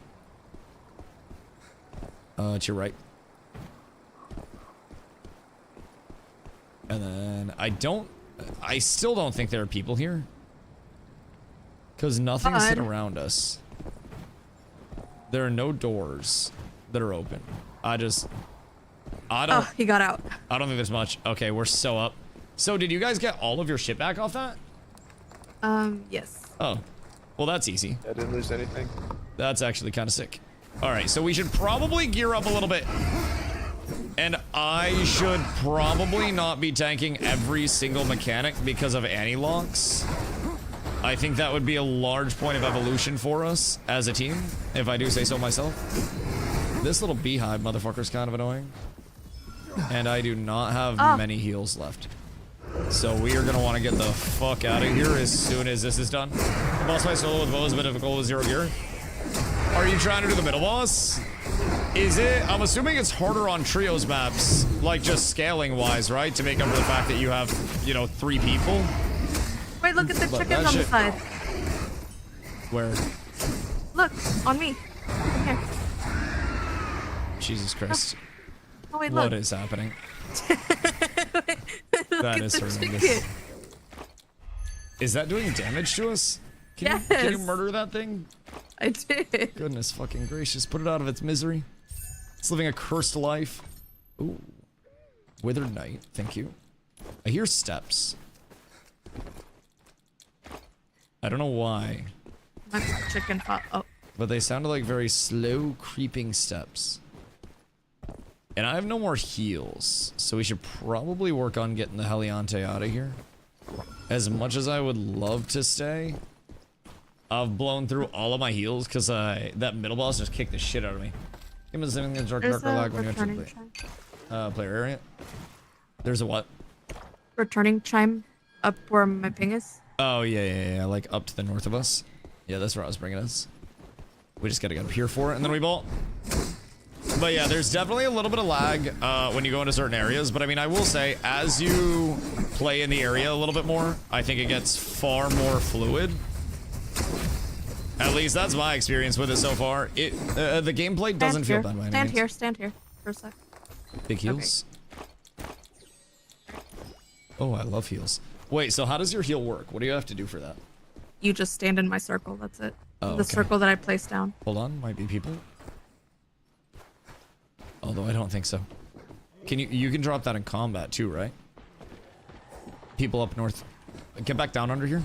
To your right. And then I still don't think there are people here. Because nothing's hit around us. There are no doors that are open. I don't. Oh, he got out. I don't think there's much. Okay, we're so up. So did you guys get all of your shit back off that? Yes. Oh, well that's easy. I didn't lose anything. That's actually kind of sick. All right, so we should probably gear up a little bit. And I should probably not be tanking every single mechanic because of anti-locks. I think that would be a large point of evolution for us as a team, if I do say so myself. This little beehive motherfucker's kind of annoying. And I do not have many heals left. So we are going to want to get the fuck out of here as soon as this is done. Boss fight solo with bow is a bit difficult with 0 gear. Are you trying to do the middle boss? Is it? I'm assuming it's harder on trios maps, like just scaling wise, right? To make up for the fact that you have, you know, 3 people. Wait, look at the chickens on the side. Where? Look, on me. Come here. Jesus Christ. Oh, wait, What look. is happening? Look That at is the horrendous. chicken. Is that doing damage to us? Can you murder that thing? I did. Goodness fucking gracious. Put it out of its misery. It's living a cursed life. Ooh. Withered Knight. Thank you. I hear steps. I don't know why. My chicken pot. Oh. But they sounded like very slow, creeping steps. And I have no more heals, so we should probably work on getting the Heliante out of here. As much as I would love to stay, I've blown through all of my heals because that middle boss just kicked the shit out of me. Give me the same dark lag when you enter the player area. There's a what? Returning chime up where my ping is. Oh, yeah, like up to the north of us. Yeah, that's where I was bringing us. We just gotta get up here for it, and then we bolt. But yeah, there's definitely a little bit of lag when you go into certain areas, but I mean, I will say, as you play in the area a little bit more, I think it gets far more fluid. At least that's my experience with it so far. The gameplay doesn't feel bad by any means. Stand here for a sec. Big heals. Okay. Oh, I love heals. Wait, so how does your heal work? What do you have to do for that? You just stand in my circle, that's it. Oh, the okay. circle that I placed down. Hold on, might be people. Although I don't think so. Can you can drop that in combat too, right? People up north. Get back down under here.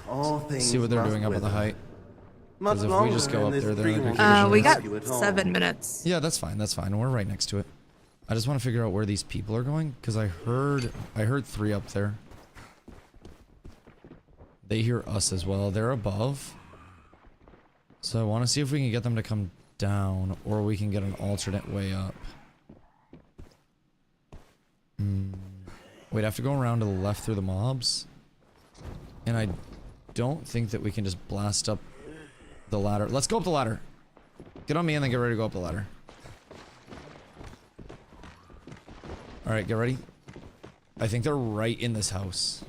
All things See what they're doing up at the height. Because if we just go up there, they're we got 7 minutes. Yeah, that's fine. That's fine. We're right next to it. I just want to figure out where these people are going because I heard 3 up there. They hear us as well. They're above. So I want to see if we can get them to come down or we can get an alternate way up. We'd have to go around to the left through the mobs. And I don't think that we can just blast up the ladder. Let's go up the ladder. Get on me and then get ready to go up the ladder. Alright, get ready. I think they're right in this house.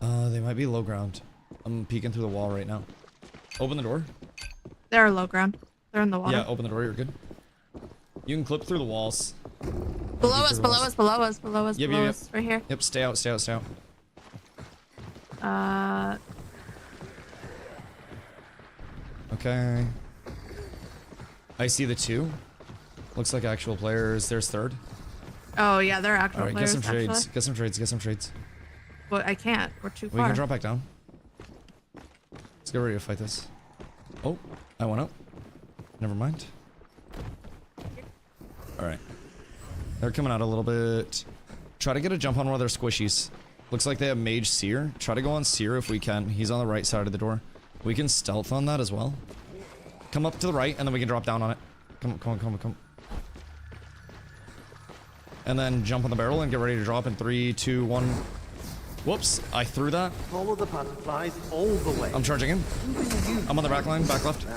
They might be low ground. I'm peeking through the wall right now. Open the door. They're low ground. They're in the water. Yeah, open the door. You're good. You can clip through the walls. Below us, below us, below us, below us, below us. Right here. Yep, stay out, stay out, stay out. Okay. I see the 2. Looks like actual players. There's 3rd. Oh yeah, they're actual players. players. Get some trades. Actually. Get some trades. Get some trades. But I can't. We're too far. We can drop back down. Let's get ready to fight this. Oh, I went up. Never mind. Alright. They're coming out a little bit. Try to get a jump on one of their squishies. Looks like they have Mage Seer. Try to go on Seer if we can. He's on the right side of the door. We can stealth on that as well. Come up to the right and then we can drop down on it. Come on, come on, come on, come on. And then jump on the barrel and get ready to drop in 3, 2, 1. Whoops, I threw that. Follow the butterflies all the way. I'm charging in. I'm on the back line, back left.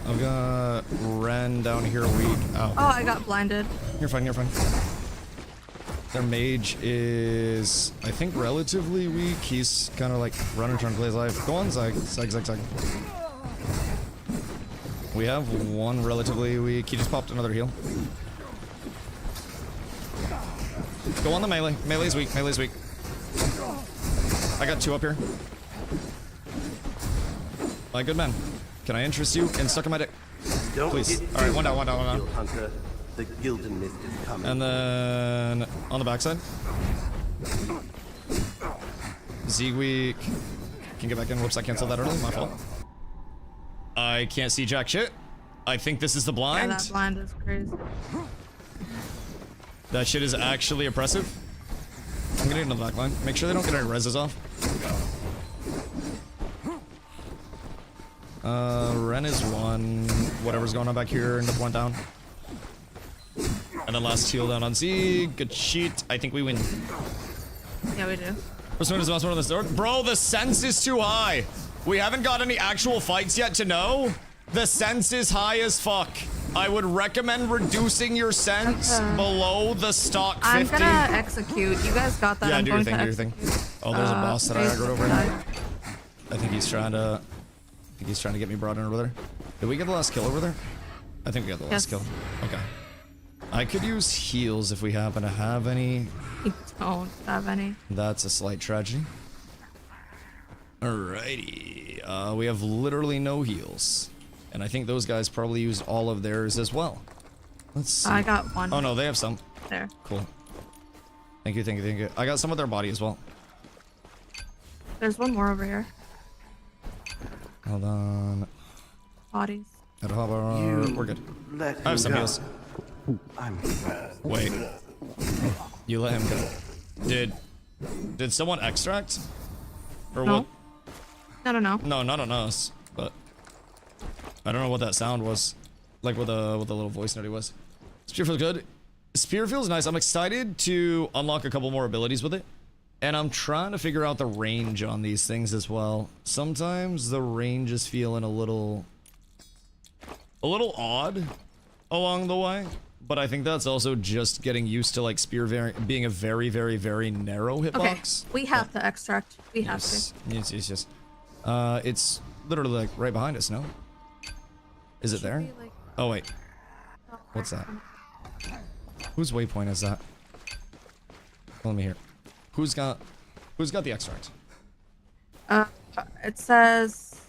I've got Ren down here weak. Oh, I got blinded. You're fine, you're fine. Their mage is, I think, relatively weak. He's kind of like running, trying to play his life. Go on, Zag. Zag, Zag, Zag. We have one relatively weak. He just popped another heal. Go on the melee. Melee's weak. Melee's weak. I got 2 up here. My good man. Can I interest you in sucking my dick? Please. Alright, one down, one down, one down. Hunter, the Gildan Mist is coming. And then on the backside. Zeke weak. Can get back in. Whoops, I canceled that early. My fault. I can't see jack shit. I think this is the blind. Yeah, that blind is crazy. That shit is actually oppressive. I'm gonna get into the back line. Make sure they don't get any reses off. Ren is 1. Whatever's going on back here, end up 1 down. And then last heal down on Z. Good sheet. I think we win. Yeah, we do. First one is the mouse one on the door. Bro, the sense is too high. We haven't got any actual fights yet to know. The sense is high as fuck. I would recommend reducing your sense below the stock 50. I'm gonna execute. You guys got that. Yeah, I'm do your going thing, to do your thing. Oh, there's a boss that I aggroed over here. I think he's trying to... get me brought in over there. Did we get the last kill over there? I think we got the last kill. Okay. I could use heals if we happen to have any. We don't have any. That's a slight tragedy. Alrighty. We have literally no heals. And I think those guys probably used all of theirs as well. Let's see. I got 1. Oh no, they have some. There. Cool. Thank you, thank you, thank you. I got some of their body as well. There's 1 more over here. Hold on. Bodies. We're good. I have some heals. Wait. You let him go. Did someone extract? Or no. what? No. No, not on us. But I don't know what that sound was. Like what the little voice note was. Spear feels good. Spear feels nice. I'm excited to unlock a couple more abilities with it. And I'm trying to figure out the range on these things as well. Sometimes the range is feeling a little odd along the way. But I think that's also just getting used to like spear being a very, very, very narrow hitbox. Okay, we have to extract. We have to. Yes. It's literally like right behind us, no? Is it there? Like... Oh wait. What's that? Whose waypoint is that? Let me hear. Who's got Who's got the extract? It says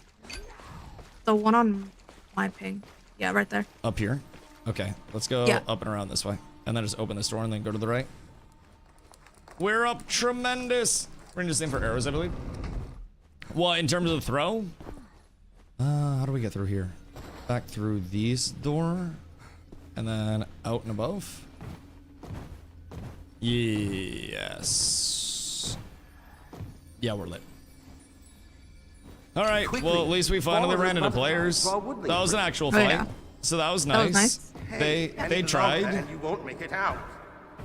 the one on my ping. Yeah, right there. Up here? Okay, let's go up and around this way. And then just open this door and then go to the right. We're up tremendous. We're gonna do the same for arrows, I believe. Well, in terms of the throw? How do we get through here? Back through these door. And then out and above. Yes. Yeah, we're lit. Alright, well at least we finally ran into players. That was an actual fight. So that was nice. They tried. You won't make it out.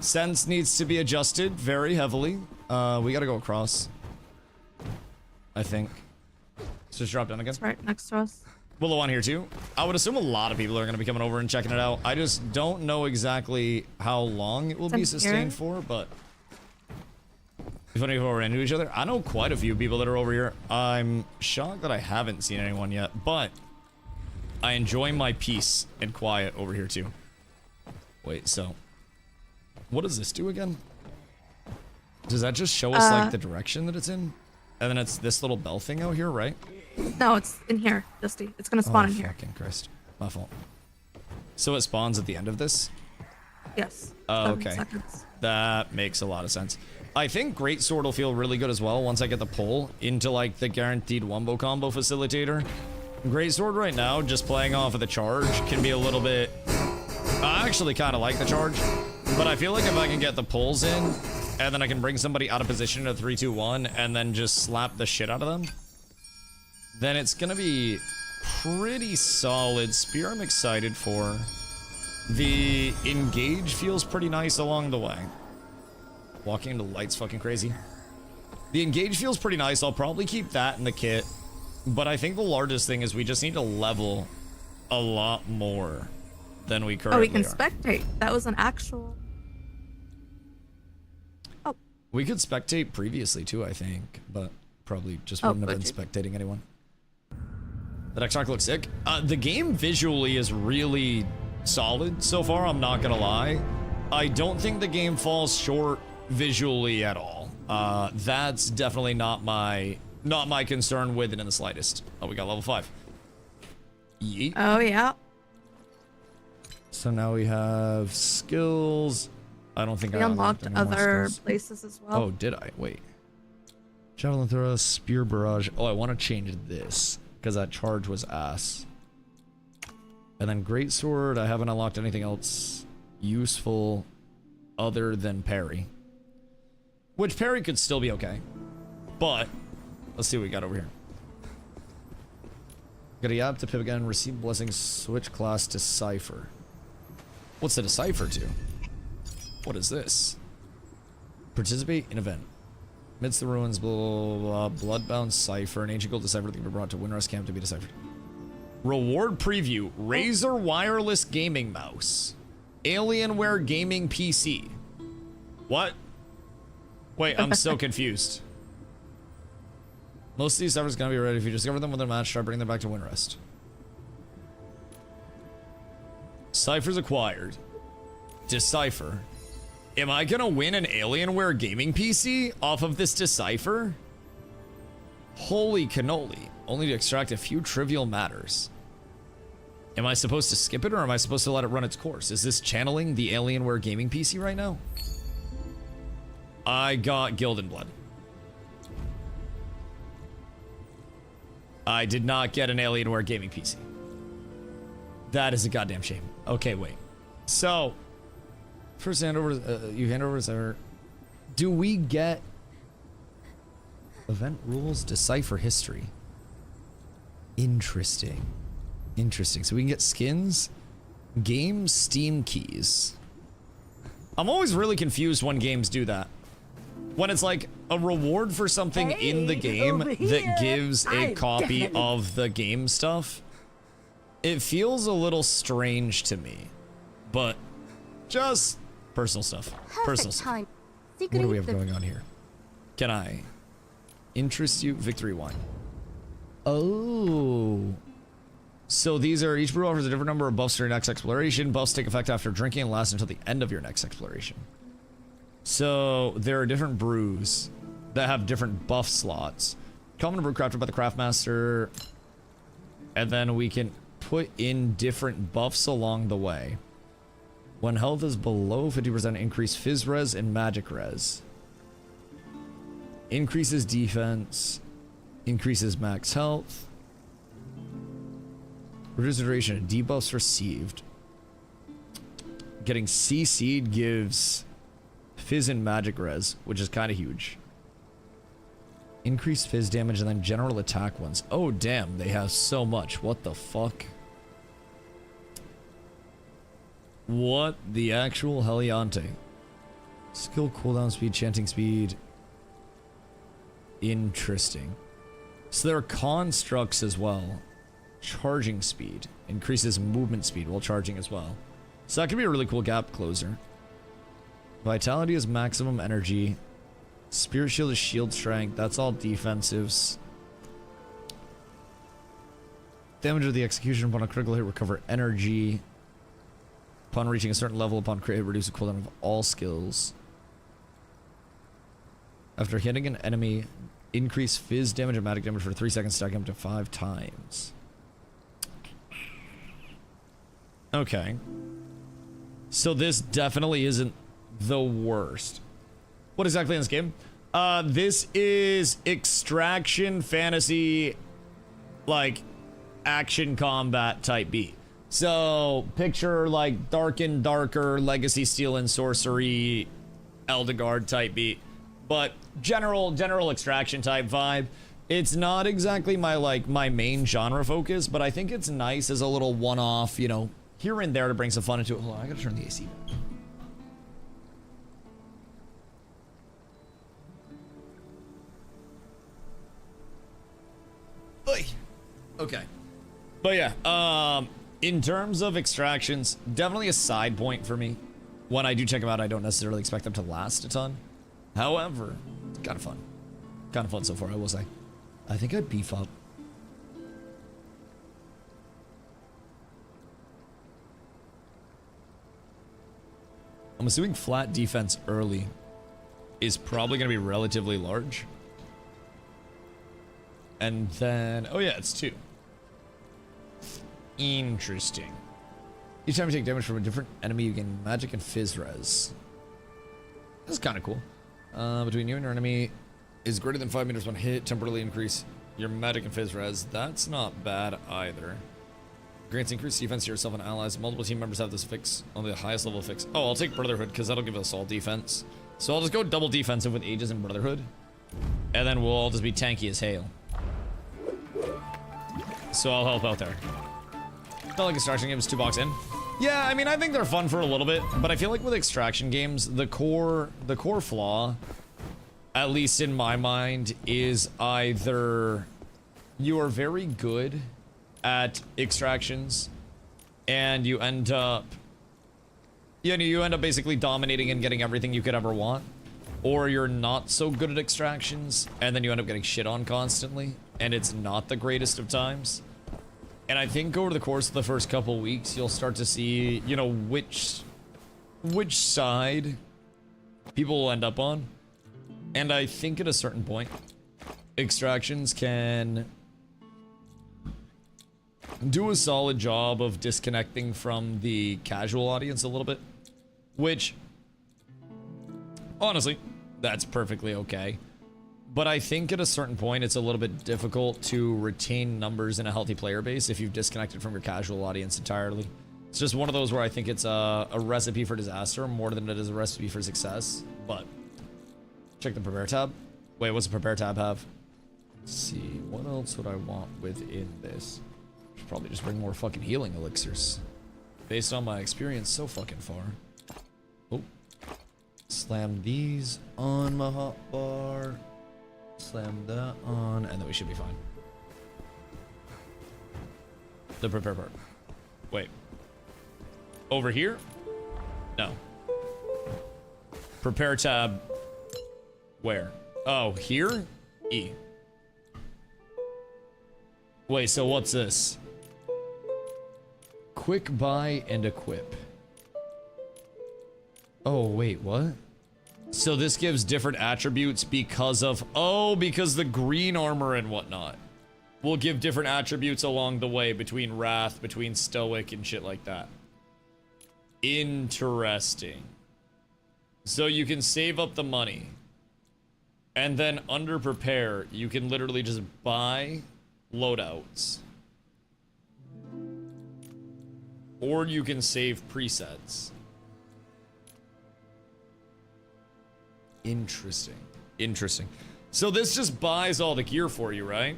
Sense needs to be adjusted very heavily. We gotta go across. I think. So just drop down again. It's right next to us. Willow on here too. I would assume a lot of people are gonna be coming over and checking it out. I just don't know exactly how long it will be sustained for, but if any people are into each other, I know quite a few people that are over here. I'm shocked that I haven't seen anyone yet, but I enjoy my peace and quiet over here too. Wait, so what does this do again? Does that just show us like the direction that it's in? And then it's this little bell thing out here, right? No, it's in here, Dusty. It's gonna spawn in here. Fucking Christ. My fault. So it spawns at the end of this? Yes. Oh, okay. That makes a lot of sense. I think Greatsword will feel really good as well once I get the pull into like the guaranteed wombo combo facilitator. Greatsword right now, just playing off of the charge, can be a little bit... I actually kind of like the charge, but I feel like if I can get the pulls in, and then I can bring somebody out of position at 3, 2, 1, and then just slap the shit out of them, then it's gonna be pretty solid. Spear I'm excited for. The engage feels pretty nice along the way. Walking into light's fucking crazy. The engage feels pretty nice. I'll probably keep that in the kit. But I think the largest thing is we just need to level a lot more than we currently are. Oh, we can spectate. That was an actual... Oh. We could spectate previously too, I think. But probably just wouldn't have been spectating anyone. The next track looks sick. The game visually is really solid so far, I'm not gonna lie. I don't think the game falls short visually at all. That's definitely not my concern with it in the slightest. Oh, we got level 5. Yeet. Oh, yeah. So now we have skills. I don't think we I unlocked other places as well. Oh, did I? Wait. Javelin throw, spear barrage. Oh, I want to change this because that charge was ass. And then greatsword. I haven't unlocked anything else useful other than parry. Which parry could still be okay. But let's see what we got over here. Got a yap to pivot again. Receive blessings. Switch class to Decipher. What's the Decipher to? What is this? Participate in event. Amidst the ruins, blah, blah, blah, bloodbound cipher. An ancient gold decipher that can be brought to Windrest Camp to be deciphered. Reward preview. Razer wireless gaming mouse. Alienware gaming PC. What? Wait, I'm so confused. Most of these ciphers gonna be ready if you discover them with a match. Start bringing them back to Windrest. Ciphers acquired. Decipher. Am I gonna win an Alienware gaming PC off of this Decipher? Holy cannoli. Only to extract a few trivial matters. Am I supposed to skip it or am I supposed to let it run its course? Is this channeling the Alienware gaming PC right now? I got Gilded Blood. I did not get an Alienware gaming PC. That is a goddamn shame. Okay, wait. So, first hand over, you hand over Decipher. Do we get event rules, Decipher history? Interesting. Interesting. So we can get skins, game Steam keys. I'm always really confused when games do that. When it's like a reward for something in the game that gives a copy of the game stuff. It feels a little strange to me, but just personal stuff. Personal stuff. What do we have going on here? Can I interest you? Victory wine. Oh. So these are, each brew offers a different number of buffs for your next exploration. Buffs take effect after drinking and last until the end of your next exploration. So there are different brews that have different buff slots. Common brew crafted by the craftmaster, and then we can put in different buffs along the way. When health is below 50%, increase fizz res and magic res. Increases defense, increases max health, reduces duration of debuffs received. Getting CC'd gives fizz and magic res, which is kind of huge. Increased fizz damage and then general attack ones. Oh damn, they have so much. What the fuck? What the actual heliante? Skill cooldown speed, chanting speed. Interesting. So there are constructs as well. Charging speed. Increases movement speed while charging as well. So that could be a really cool gap closer. Vitality is maximum energy. Spirit shield is shield strength. That's all defensives. Damage of the execution upon a critical hit, recover energy. Upon reaching a certain level, upon crit hit, reduce the cooldown of all skills. After hitting an enemy, increase fizz damage and magic damage for 3 seconds, stacking up to 5 times. Okay. So this definitely isn't the worst. What exactly in this game? This is extraction fantasy, like action combat type beat. So picture like Dark and Darker, Legacy Steel and Sorcery, Eldegard type beat, but general extraction type vibe. It's not exactly my main genre focus, but I think it's nice as a little one-off, you know, here and there to bring some fun into it. Hold on, I gotta turn the AC back. Okay. But yeah, in terms of extractions, definitely a side point for me. When I do check them out, I don't necessarily expect them to last a ton. However, it's kind of fun. Kind of fun so far, I will say. I think I'd beef up. I'm assuming flat defense early is probably going to be relatively large. And then, oh yeah, it's 2. Interesting. Each time you take damage from a different enemy, you gain magic and fizz res. That's kind of cool. Between you and your enemy is greater than 5 meters when hit, temporarily increase your magic and fizz res. That's not bad either. Grants increased defense to yourself and allies. Multiple team members have this fix on the highest level fix. Oh, I'll take Brotherhood because that'll give us all defense. So I'll just go double defensive with Aegis and Brotherhood. And then we'll all just be tanky as hail. So I'll help out there. Not like extraction games 2 box in. Yeah, I mean, I think they're fun for a little bit, but I feel like with extraction games, the core flaw, at least in my mind, is either you are very good at extractions and you end up basically dominating and getting everything you could ever want, or you're not so good at extractions and then you end up getting shit on constantly and it's not the greatest of times. And I think over the course of the first couple weeks, you'll start to see, you know, which side people will end up on. And I think at a certain point, extractions can do a solid job of disconnecting from the casual audience a little bit. Which, honestly, that's perfectly okay. But I think at a certain point, it's a little bit difficult to retain numbers in a healthy player base if you've disconnected from your casual audience entirely. It's just one of those where I think it's a recipe for disaster more than it is a recipe for success. But check the prepare tab. Wait, what's the prepare tab have? Let's see, what else would I want within this? Should probably just bring more fucking healing elixirs. Based on my experience so fucking far. Oh. Slam these on my hotbar. Slam that on, and then we should be fine. The prepare part. Wait. Over here? No. Prepare tab. Where? Oh, here? E. Wait, so what's this? Quick buy and equip. Oh, wait, what? So this gives different attributes because of, oh, because the green armor and whatnot will give different attributes along the way between Wrath, between Stoic and shit like that. Interesting. So you can save up the money. And then under Prepare, you can literally just buy loadouts. Or you can save presets. Interesting. Interesting. So this just buys all the gear for you, right?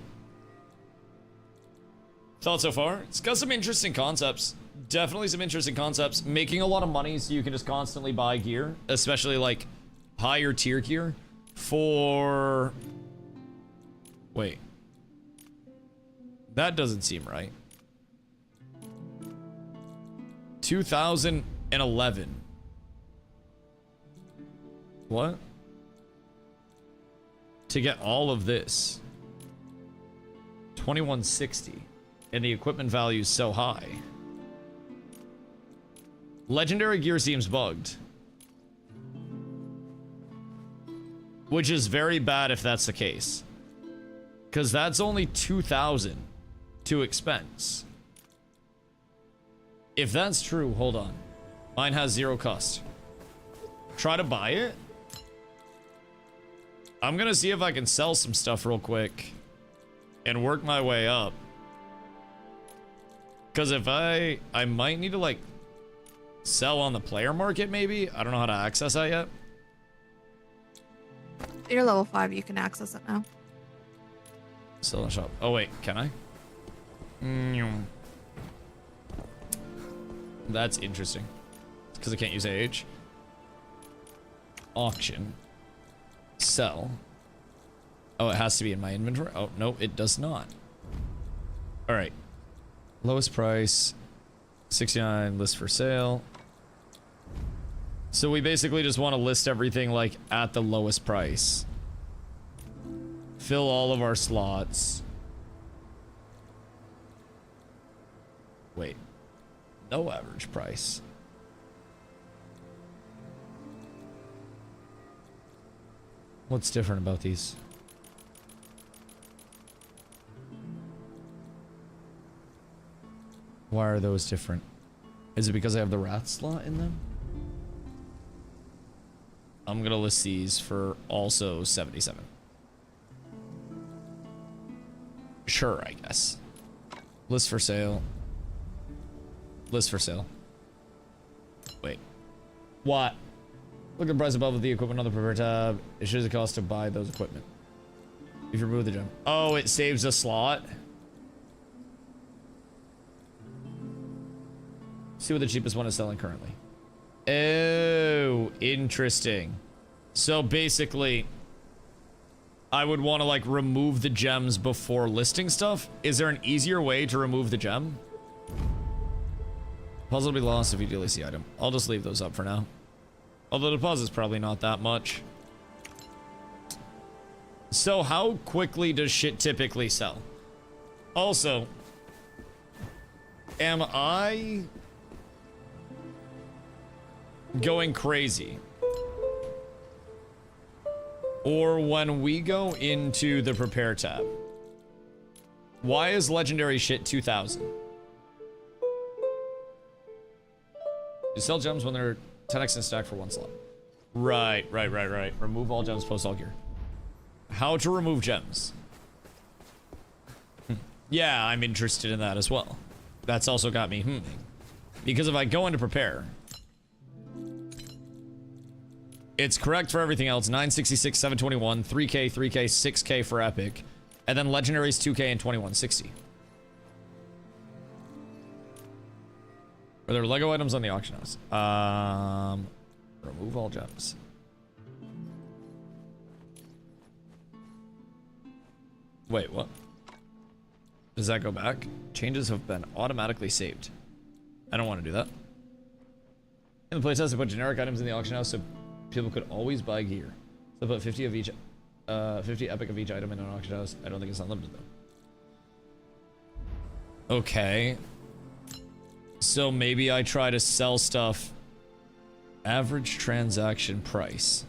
Thought so far? It's got some interesting concepts. Definitely some interesting concepts. Making a lot of money so you can just constantly buy gear. Especially like higher tier gear. For... Wait. That doesn't seem right. 2011. What? To get all of this. 2160. And the equipment value is so high. Legendary gear seems bugged. Which is very bad if that's the case. Because that's only 2,000 to expense. If that's true, hold on. Mine has 0 cost. Try to buy it? I'm gonna see if I can sell some stuff real quick. And work my way up. Because if I might need to like sell on the player market maybe? I don't know how to access that yet. You're level 5, you can access it now. Sell in shop. Oh wait, can I? That's interesting. Because I can't use AH. Auction. Sell. Oh, it has to be in my inventory? Oh, no, it does not. Alright. Lowest price. 69, list for sale. So we basically just want to list everything like at the lowest price. Fill all of our slots. Wait. No average price. What's different about these? Why are those different? Is it because I have the Wrath slot in them? I'm gonna list these for also 77. Sure, I guess. List for sale. List for sale. Wait. What? Look at the price above the equipment on the Prepare tab. It shows the cost to buy those equipment. If you remove the gem. Oh, it saves a slot? See what the cheapest one is selling currently. Oh, interesting. So basically, I would want to like remove the gems before listing stuff. Is there an easier way to remove the gem? Puzzle will be lost if you delete the item. I'll just leave those up for now. Although the deposit's probably not that much. So how quickly does shit typically sell? Also, am I going crazy? Or when we go into the Prepare tab, why is legendary shit 2,000? You sell gems when they're 10x in stack for 1 slot. Right. Remove all gems, post all gear. How to remove gems? Yeah, I'm interested in that as well. That's also got me because if I go into Prepare, it's correct for everything else. 966, 721, 3k, 3k, 6k for epic, and then legendaries 2k and 2160. Are there Lego items on the auction house? Remove all gems. Wait, what? Does that go back? Changes have been automatically saved. I don't want to do that. In the playtest, I put generic items in the auction house so people could always buy gear. So I put 50 of each, 50 epic of each item in an auction house. I don't think it's unlimited though. Okay. So maybe I try to sell stuff. Average transaction price.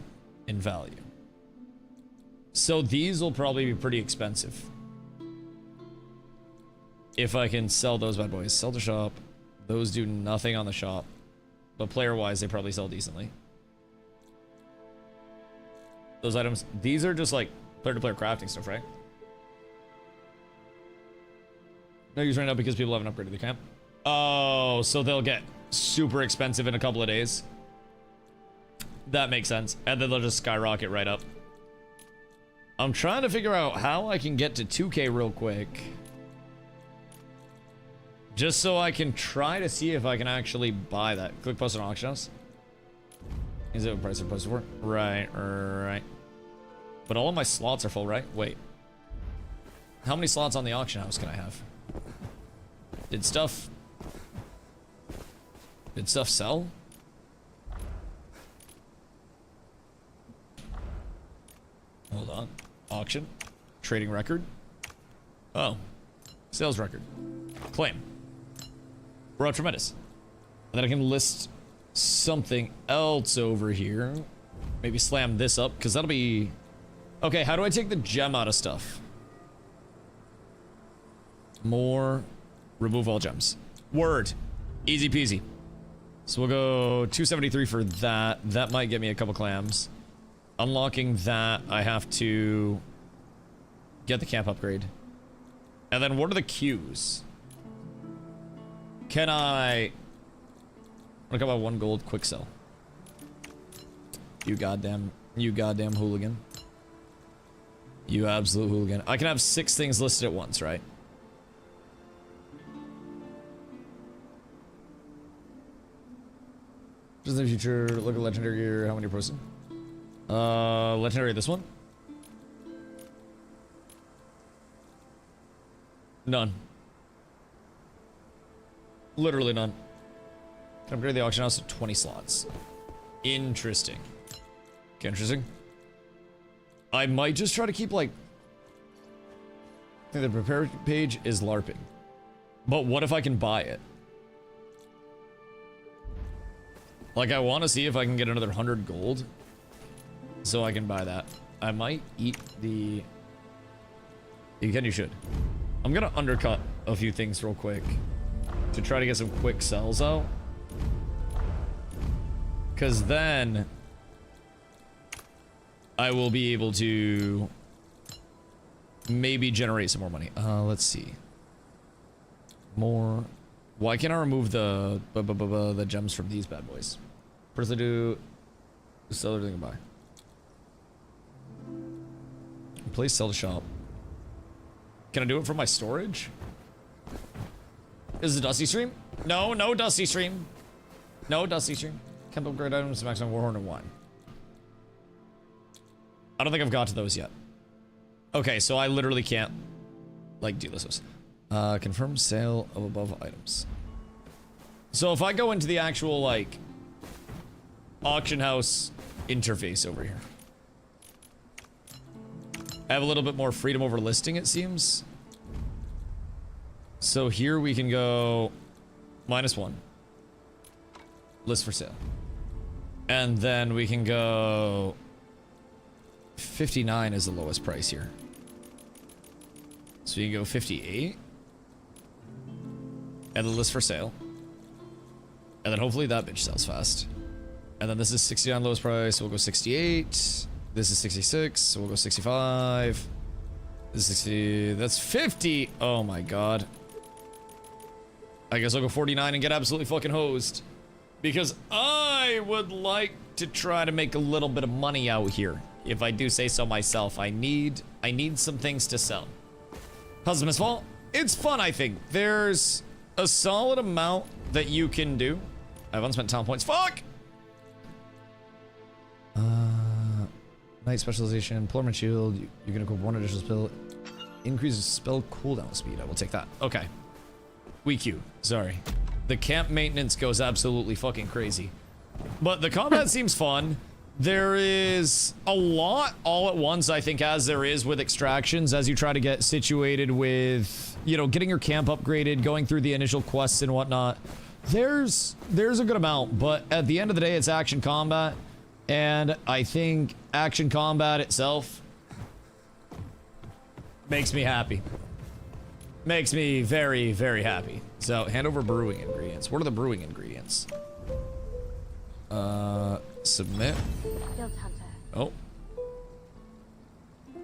in value. So these will probably be pretty expensive. If I can sell those bad boys. Sell to shop. Those do nothing on the shop. But player-wise, they probably sell decently. Those items. These are just like player-to-player crafting stuff, right? No use right now because people haven't upgraded the camp. Oh, so they'll get super expensive in a couple of days. That makes sense. And then they'll just skyrocket right up. I'm trying to figure out how I can get to 2K real quick. Just so I can try to see if I can actually buy that. Click post on auction house. Is it what price they're posted for? Right, right. But all of my slots are full, right? Wait. How many slots on the auction house can I have? Did stuff sell? Hold on. Auction. Trading record. Oh. Sales record. Claim. We're up tremendous. And then I can list something else over here. Maybe slam this up, because that'll be... Okay, how do I take the gem out of stuff? More. Remove all gems. Word. Easy peasy. So we'll go 273 for that. That might get me a couple clams. Unlocking that, I have to get the camp upgrade. And then what are the queues? Can I... Look at my 1 gold quick sell. You goddamn hooligan. You absolute hooligan. I can have 6 things listed at once, right? Just in the future, look at legendary gear. How many person? Legendary this one? None. Literally none. Can upgrade the auction house to 20 slots. Interesting. Okay, interesting. I might just try to keep like... I think the prepare page is LARPing. But what if I can buy it? Like, I want to see if I can get another 100 gold. So I can buy that. I might eat the... You should. I'm gonna undercut a few things real quick. To try to get some quick sells out. Because then... I will be able to... maybe generate some more money. Let's see. More... Why can't I remove the gems from these bad boys? First I do... sell everything and buy. Place sell to shop. Can I do it from my storage? Is it a Dusty stream? No, no Dusty stream. No Dusty stream. Can't upgrade items to maximum warhorn and wine. I don't think I've got to those yet. Okay, so I literally can't like do this. Confirm sale of above items. So if I go into the actual like auction house interface over here. I have a little bit more freedom over listing, it seems. So here we can go -1. List for sale. And then we can go 59 is the lowest price here. So you can go 58. And then list for sale. And then hopefully that bitch sells fast. And then this is 69 lowest price, so we'll go 68. This is 66, so we'll go 65. This is 60, that's 50. Oh my god. I guess I'll go 49 and get absolutely fucking hosed. Because I would like to try to make a little bit of money out here. If I do say so myself. I need some things to sell. How's the MISTFALL? It's fun, I think. There's a solid amount that you can do. I have unspent talent points. Fuck! Night specialization, Plumberman Shield. You can equip 1 additional spell. Increases spell cooldown speed. I will take that. Okay. WeQ. Sorry. The camp maintenance goes absolutely fucking crazy. But the combat seems fun. There is a lot all at once, I think, as there is with extractions, as you try to get situated with, you know, getting your camp upgraded, going through the initial quests and whatnot. There's a good amount, but at the end of the day, it's action combat. And I think action combat itself makes me happy. Makes me very, very happy. So, hand over brewing ingredients. What are the brewing ingredients? Submit. Guild Hunter. Oh.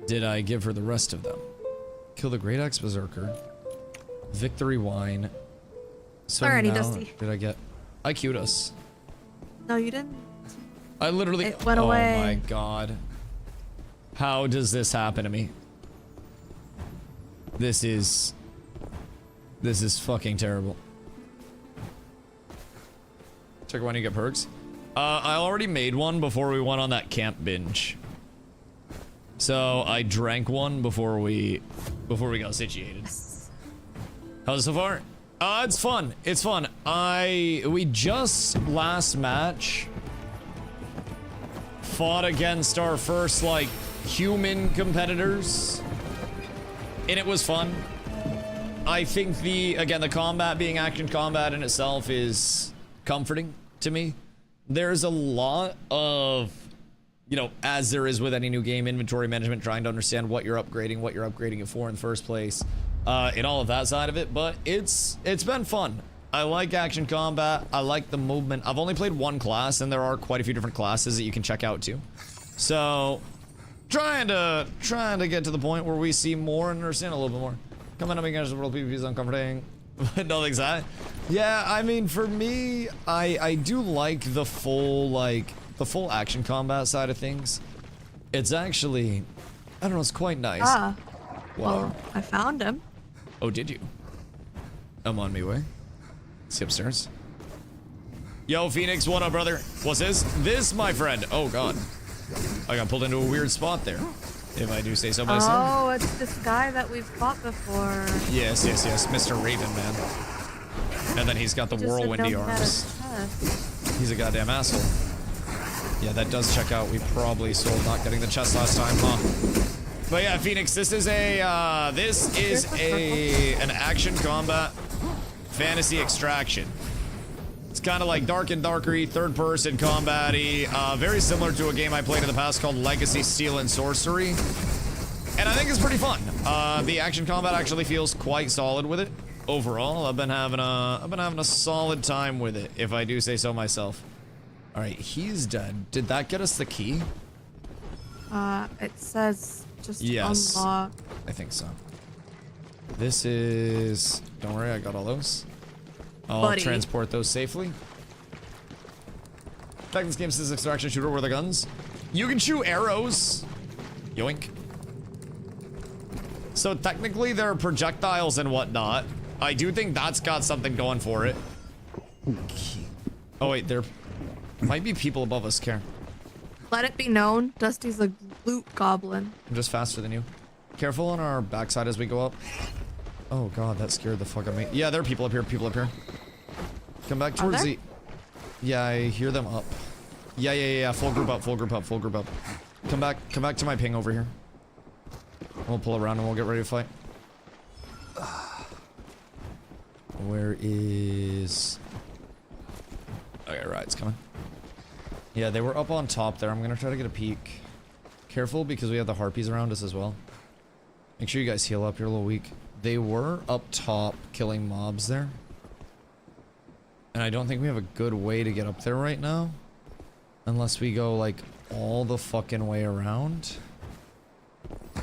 Did I give her the rest of them? Kill the Great Axe Berserker. Victory Wine. So Alrighty, now, Dusty. did I get... I queued us. No, you didn't. I literally... It went away. Oh my god. How does this happen to me? This is fucking terrible. Check when you get perks. I already made one before we went on that camp binge. So I drank one before we got situated. How's it so far? It's fun. It's fun. We just last match fought against our first like human competitors, and it was fun. I think the combat being action combat in itself is comforting to me. There's a lot of, you know, as there is with any new game, inventory management, trying to understand what you're upgrading it for in the first place, and all of that side of it, but it's been fun. I like action combat. I like the movement. I've only played one class, and there are quite a few different classes that you can check out too. So, trying to get to the point where we see more and understand a little bit more. Coming up against the world PvP is uncomforting, but nothing's that. Yeah, I mean, for me, I do like the full action combat side of things. It's actually, I don't know, it's quite nice. Ah. Wow. Well, I found him. Oh, did you? I'm on my way. See upstairs. Yo, Phoenix, what up, brother? What's this? This, my friend. Oh, God. I got pulled into a weird spot there, if I do say so myself. Oh, it's this guy that we've fought before. Yes, Mr. Raven, man. And then he's got the whirlwindy arms. He's a goddamn asshole. Yeah, that does check out. We probably sold not getting the chest last time, huh? But yeah, Phoenix, this is an action combat fantasy extraction. It's kind of like dark and darkery, third-person combat-y, very similar to a game I played in the past called Legacy Steel and Sorcery, and I think it's pretty fun. The action combat actually feels quite solid with it. Overall, I've been having a solid time with it, if I do say so myself. All right, he's dead. Did that get us the key? It says just yes, unlock. I think so. This is. Don't worry, I got all those. I'll transport those safely. Back in this game says extraction shooter. Where are the guns? You can shoot arrows. Yoink. So technically there are projectiles and whatnot. I do think that's got something going for it. Oh wait, there might be people above us, Karen. Let it be known, Dusty's a loot goblin. I'm just faster than you. Careful on our backside as we go up. Oh god, that scared the fuck out of me. Yeah, there are people up here, Come back towards the... Yeah, I hear them up. Yeah. Full group up. Come back to my ping over here. We'll pull around and we'll get ready to fight. Where is... Okay, right, it's coming. Yeah, they were up on top there. I'm gonna try to get a peek. Careful, because we have the harpies around us as well. Make sure you guys heal up. You're a little weak. They were up top killing mobs there. And I don't think we have a good way to get up there right now. Unless we go, like, all the fucking way around.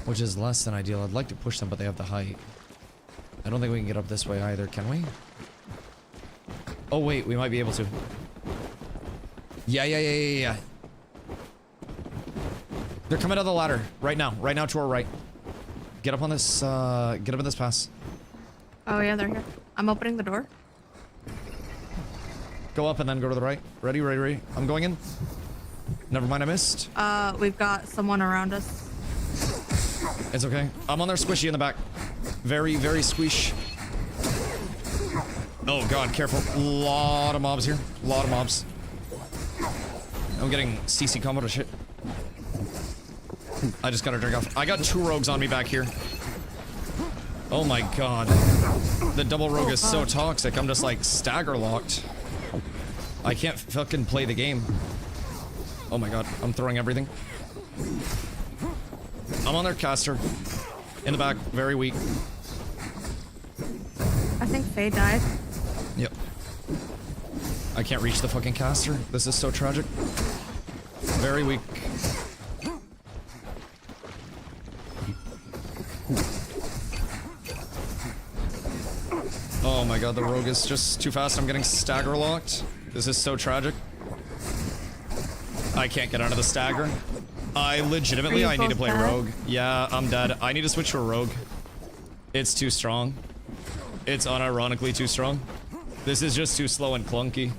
Which is less than ideal. I'd like to push them, but they have the height. I don't think we can get up this way either, can we? Oh, wait, we might be able to. Yeah. They're coming up the ladder. Right now to our right. Get up on this, pass. Oh yeah, they're here. I'm opening the door. Go up and then go to the right. Ready. I'm going in. Never mind, I missed. We've got someone around us. It's okay. I'm on there squishy in the back. Very, very squish. Oh god, careful. Lot of mobs here. Lot of mobs. I'm getting CC combo to shit. I just gotta drink off. I got 2 rogues on me back here. Oh my god. The double rogue is so toxic. I'm just like stagger locked. I can't fucking play the game. Oh my god, I'm throwing everything. I'm on their caster. In the back, very weak. I think Faye died. Yep. I can't reach the fucking caster. This is so tragic. Very weak. Oh my god, the rogue is just too fast. I'm getting stagger locked. This is so tragic. I can't get out of the stagger. I legitimately, I need to play rogue. Yeah, I'm dead. I need to switch to a rogue. It's too strong. It's unironically too strong. This is just too slow and clunky.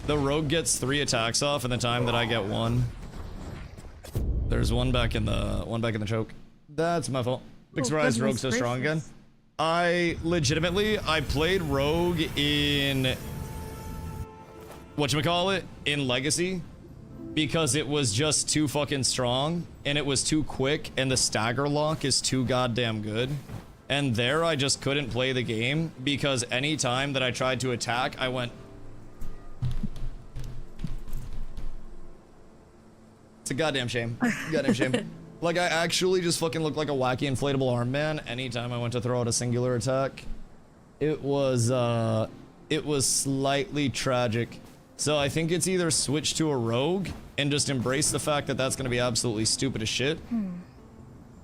The rogue gets 3 attacks off in the time that I get 1. There's one back in the choke. That's my fault. Big surprise, rogue's so strong again. I played rogue in whatchamacallit, in Legacy, because it was just too fucking strong and it was too quick and the stagger lock is too goddamn good. And there I just couldn't play the game because any time that I tried to attack, I went. It's a goddamn shame. Goddamn shame. Like, I actually just fucking looked like a wacky inflatable arm man anytime I went to throw out a singular attack. It was slightly tragic. So I think it's either switch to a rogue and just embrace the fact that that's going to be absolutely stupid as shit.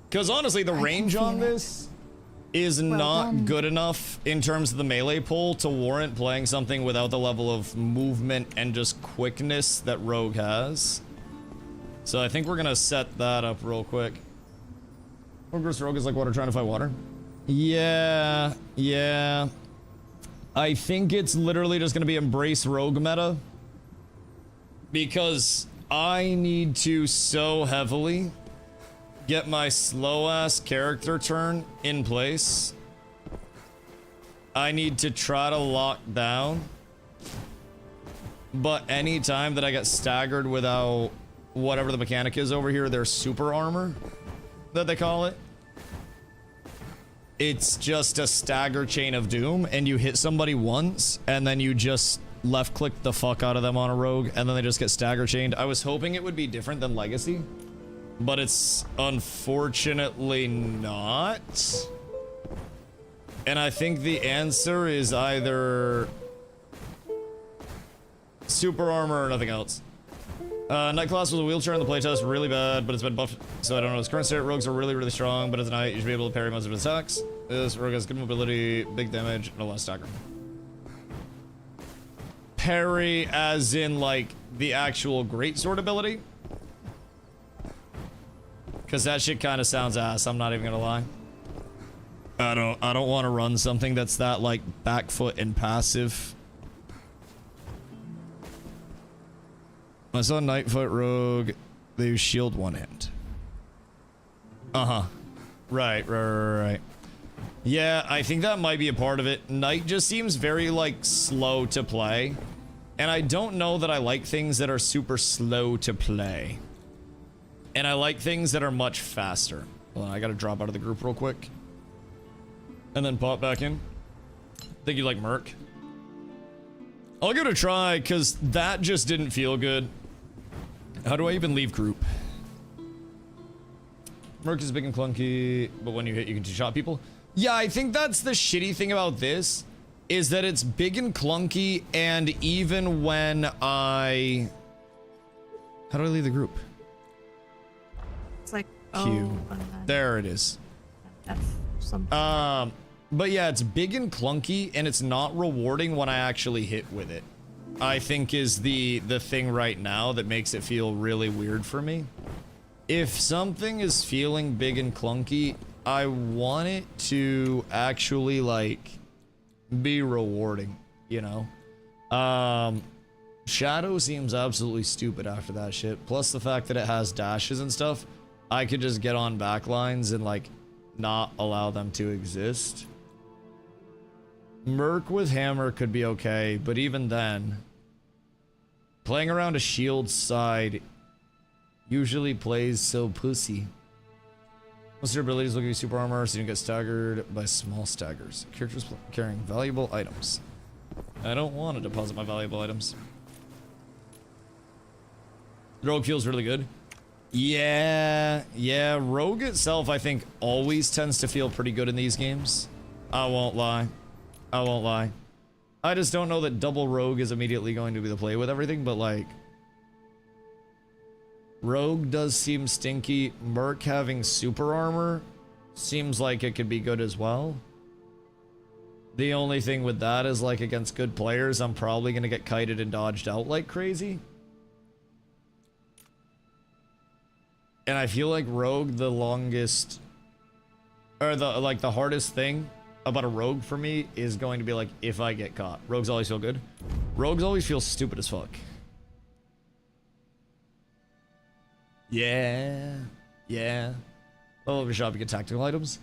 Because honestly, the range on this is not good enough in terms of the melee pull to warrant playing something without the level of movement and just quickness that rogue has. So I think we're gonna set that up real quick. Rogue is like water trying to fight water. Yeah. I think it's literally just gonna be embrace rogue meta. Because I need to so heavily get my slow ass character turn in place. I need to try to lock down. But anytime that I get staggered without whatever the mechanic is over here, their super armor that they call it, it's just a stagger chain of doom, and you hit somebody once and then you just left click the fuck out of them on a rogue and then they just get stagger chained. I was hoping it would be different than Legacy, but it's unfortunately not. And I think the answer is either super armor or nothing else. Knight class was a wheelchair in the playtest, really bad, but it's been buffed, so I don't know its current state. Rogues are really strong, but as a knight, you should be able to parry most of its attacks. This rogue has good mobility, big damage, and a lot of stagger. Parry as in, like, the actual greatsword ability? Because that shit kind of sounds ass, I'm not even gonna lie. I don't want to run something that's that, like, back foot and passive. I saw Knightfoot Rogue. They use shield one hand. Right. Yeah, I think that might be a part of it. Knight just seems very, like, slow to play. And I don't know that I like things that are super slow to play. And I like things that are much faster. Hold on, I gotta drop out of the group real quick. And then pop back in. Think you like Merc? I'll give it a try, because that just didn't feel good. How do I even leave group? Merc is big and clunky, but when you hit, you can two-shot people. Yeah, I think that's the shitty thing about this, is that it's big and clunky, and even when I... How do I leave the group? It's like, Q. There it is. F something. But yeah, it's big and clunky, and it's not rewarding when I actually hit with it. I think is the thing right now that makes it feel really weird for me. If something is feeling big and clunky, I want it to actually, like, be rewarding, you know? Shadow seems absolutely stupid after that shit. Plus the fact that it has dashes and stuff, I could just get on backlines and, like, not allow them to exist. Merc with hammer could be okay, but even then, playing around a shield side usually plays so pussy. Most of your abilities will give you super armor, so you don't get staggered by small staggers. Characters carrying valuable items. I don't want to deposit my valuable items. Rogue feels really good. Yeah, Rogue itself, I think, always tends to feel pretty good in these games. I won't lie. I just don't know that double Rogue is immediately going to be the play with everything, but like... Rogue does seem stinky. Merc having super armor seems like it could be good as well. The only thing with that is, like, against good players, I'm probably going to get kited and dodged out like crazy. And I feel like Rogue, the longest, or the hardest thing about a Rogue for me is going to be like, if I get caught. Rogues always feel good. Rogues always feel stupid as fuck. Yeah. Oh, shop, you get tactical items.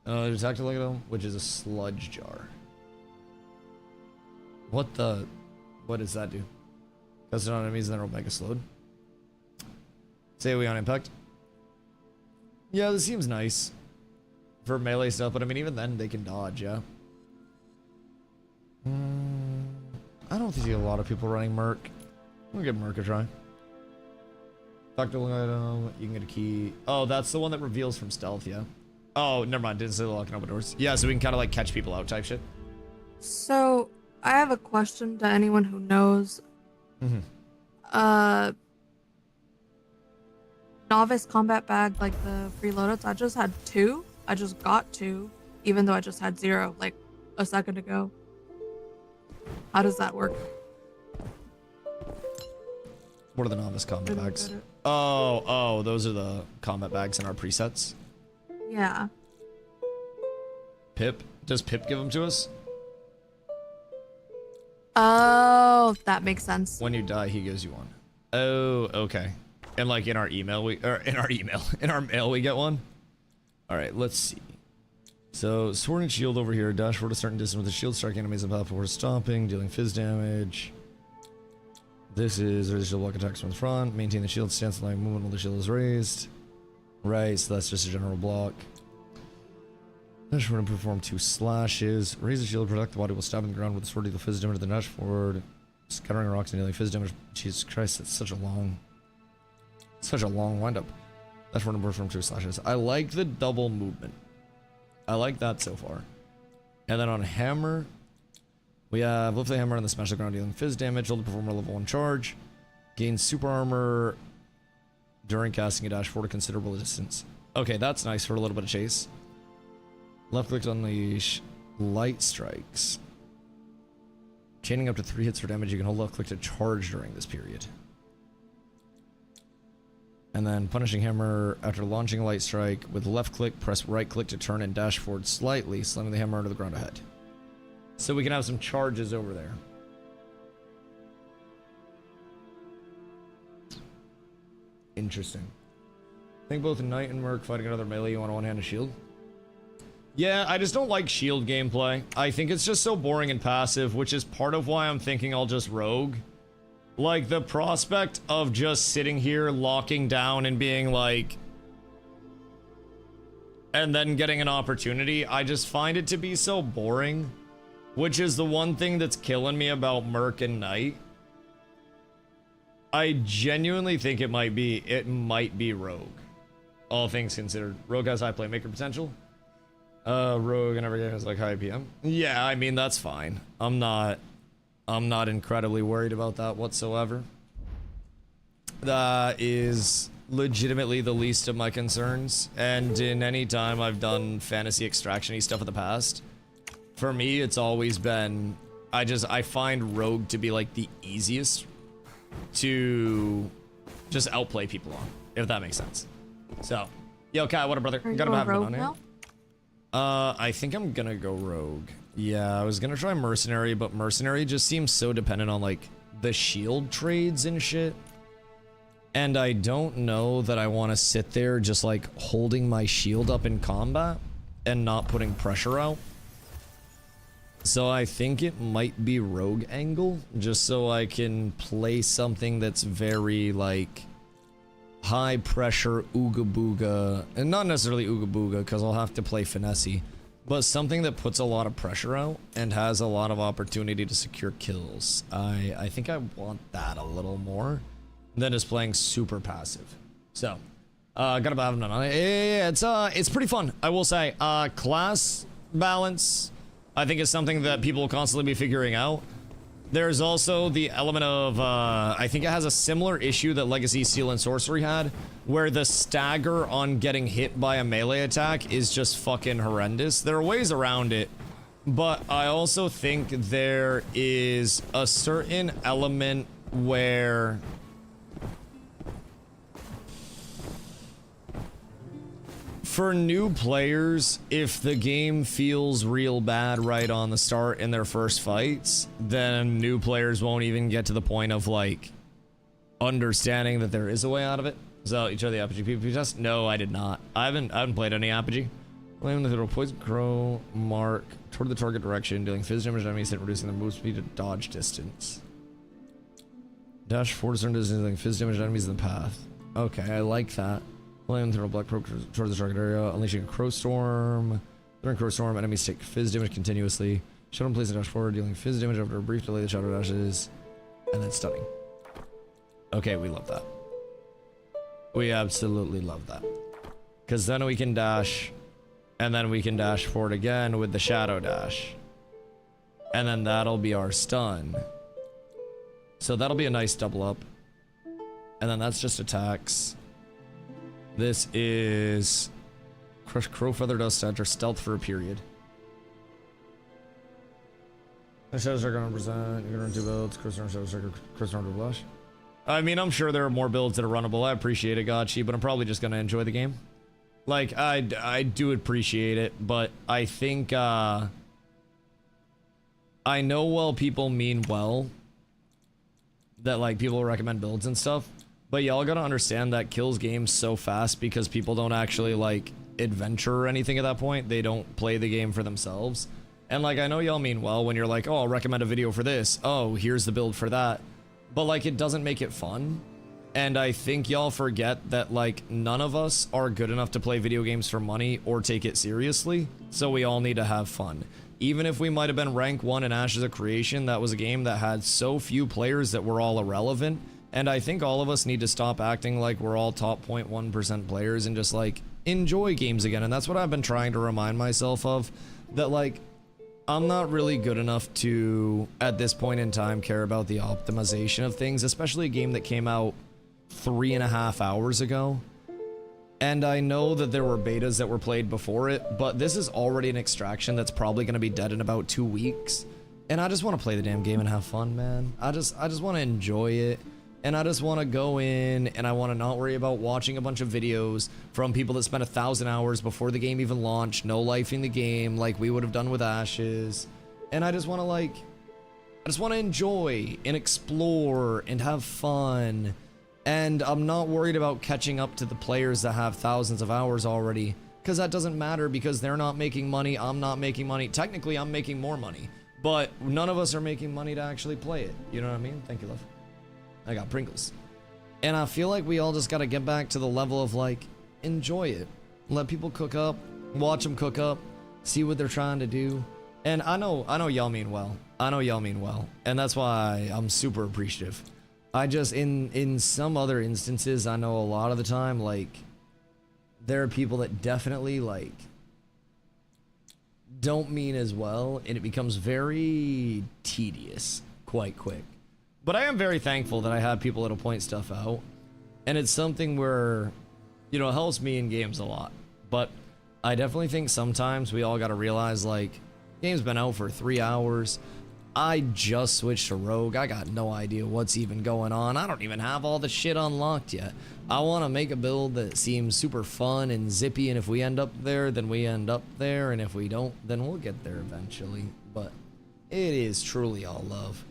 There's a tactical item, which is a sludge jar. What does that do? Cast it on enemies and then it'll make a slowed. Say we on impact. Yeah, this seems nice for melee stuff, but I mean, even then they can dodge, yeah. I don't see a lot of people running Merc. We'll give Merc a try. Tactical item, you can get a key. Oh, that's the one that reveals from stealth, yeah. Oh, never mind, didn't say the locking open doors. Yeah, so we can kind of like catch people out type shit. So, I have a question to anyone who knows. Novice combat bag, like the free loadouts, I just had 2. I just got 2, even though I just had 0 like a second ago. How does that work? What are the novice combat bags? Oh, those are the combat bags in our presets. Yeah. Pip? Does Pip give them to us? Oh, that makes sense. When you die, he gives you one. Oh, okay. And like in our mail we get one. All right, let's see. So sword and shield over here. Dash forward a certain distance with the shield, striking enemies on the path before stopping, dealing fizz damage. This is the shield block attacks from the front. Maintain the shield stance and line movement while the shield is raised. Right, so that's just a general block. Dash forward and perform 2 slashes. Raise the shield, protect the body while stabbing the ground with the sword, deal fizz damage to the dash forward. Scattering rocks and dealing fizz damage. Jesus Christ, that's such a long windup. Dash forward and perform 2 slashes. I like the double movement. I like that so far. And then on hammer, we have lift the hammer and the smash the ground, dealing fizz damage. Hold to perform a level 1 charge. Gain super armor during casting a dash forward a considerable distance. Okay, that's nice for a little bit of chase. Left click to unleash light strikes. Chaining up to 3 hits for damage. You can hold left click to charge during this period. And then punishing hammer after launching a light strike with left click, press right click to turn and dash forward slightly, slamming the hammer into the ground ahead. So we can have some charges over there. Interesting. I think both Knight and Merc fighting another melee, you want a one-handed shield? Yeah, I just don't like shield gameplay. I think it's just so boring and passive, which is part of why I'm thinking I'll just rogue. Like, the prospect of just sitting here, locking down and being like... and then getting an opportunity, I just find it to be so boring. Which is the one thing that's killing me about Merc and Knight. I genuinely think it might be Rogue. All things considered. Rogue has high playmaker potential. Rogue in every game is like high PM. Yeah, I mean, that's fine. I'm not incredibly worried about that whatsoever. That is legitimately the least of my concerns. And in any time I've done fantasy extraction-y stuff in the past, for me, it's always been, I find Rogue to be like the easiest to just outplay people on, if that makes sense. So, yo, Kai, what up, brother? Are you Got him having on now? here. I think I'm gonna go Rogue. Yeah, I was gonna try Mercenary, but Mercenary just seems so dependent on, like, the shield trades and shit. And I don't know that I want to sit there just, like, holding my shield up in combat and not putting pressure out. So I think it might be Rogue angle, just so I can play something that's very, like, high pressure ooga booga, and not necessarily ooga booga because I'll have to play finessey, but something that puts a lot of pressure out and has a lot of opportunity to secure kills. I think I want that a little more. than just playing super passive. So, gotta have none on it. Yeah, it's pretty fun, I will say. Class balance, I think, is something that people will constantly be figuring out. There's also the element of, I think it has a similar issue that Legacy Steel and Sorcery had, where the stagger on getting hit by a melee attack is just fucking horrendous. There are ways around it, but I also think there is a certain element where for new players, if the game feels real bad right on the start in their first fights, then new players won't even get to the point of, like, understanding that there is a way out of it. So, you tried the Apogee PvP test? No, I did not. I haven't played any Apogee. Landing the poison crow mark toward the target direction, dealing physical damage to enemies and reducing their move speed to dodge distance. Dash forward certain distance, dealing physical damage to enemies in the path. Okay, I like that. Land through a black crow towards the target area, unleashing a crow storm. During crow storm, enemies take fizz damage continuously. Shadow and place a dash forward, dealing fizz damage after a brief delay. The shadow dashes, and then stunning. Okay, we love that. We absolutely love that. Because then we can dash, and then we can dash forward again with the shadow dash. And then that'll be our stun. So that'll be a nice double up. And then that's just attacks. This is Crush Crow Feather Dust enter stealth for a period. The shadows are gonna present. You're gonna run 2 builds. Chris Arnold Blush. I mean, I'm sure there are more builds that are runnable. I appreciate it, Gotchi, but I'm probably just gonna enjoy the game. Like, I do appreciate it, but I think I know well people mean well that, like, people recommend builds and stuff. But y'all gotta understand that kills games so fast because people don't actually, like, adventure or anything at that point. They don't play the game for themselves. And, like, I know y'all mean well when you're like, oh, I'll recommend a video for this. Oh, here's the build for that. But, like, it doesn't make it fun. And I think y'all forget that, like, none of us are good enough to play video games for money or take it seriously. So we all need to have fun. Even if we might have been rank 1 in Ashes of Creation, that was a game that had so few players that were all irrelevant. And I think all of us need to stop acting like we're all top 0.1% players and just, like, enjoy games again. And that's what I've been trying to remind myself of. That, like, I'm not really good enough to, at this point in time, care about the optimization of things. Especially a game that came out 3.5 hours ago. And I know that there were betas that were played before it. But this is already an extraction that's probably going to be dead in about 2 weeks. And I just want to play the damn game and have fun, man. I just want to enjoy it. And I just want to go in and I want to not worry about watching a bunch of videos from people that spent 1,000 hours before the game even launched, no life in the game like we would have done with Ashes. And I just want to, like, I just want to enjoy and explore and have fun. And I'm not worried about catching up to the players that have thousands of hours already, because that doesn't matter because they're not making money, I'm not making money. Technically, I'm making more money, but none of us are making money to actually play it. You know what I mean? Thank you, love. I got Pringles. And I feel like we all just gotta get back to the level of, like, enjoy it. Let people cook up, watch them cook up, see what they're trying to do. And I know y'all mean well. I know y'all mean well. And that's why I'm super appreciative. I just, in some other instances, I know a lot of the time, like, there are people that definitely, like, don't mean as well, and it becomes very tedious quite quick. But I am very thankful that I have people that'll point stuff out. And it's something where, you know, it helps me in games a lot. But I definitely think sometimes we all gotta realize, like, game's been out for 3 hours. I just switched to Rogue. I got no idea what's even going on. I don't even have all the shit unlocked yet. I want to make a build that seems super fun and zippy, and if we end up there, then we end up there, and if we don't, then we'll get there eventually. But it is truly all love.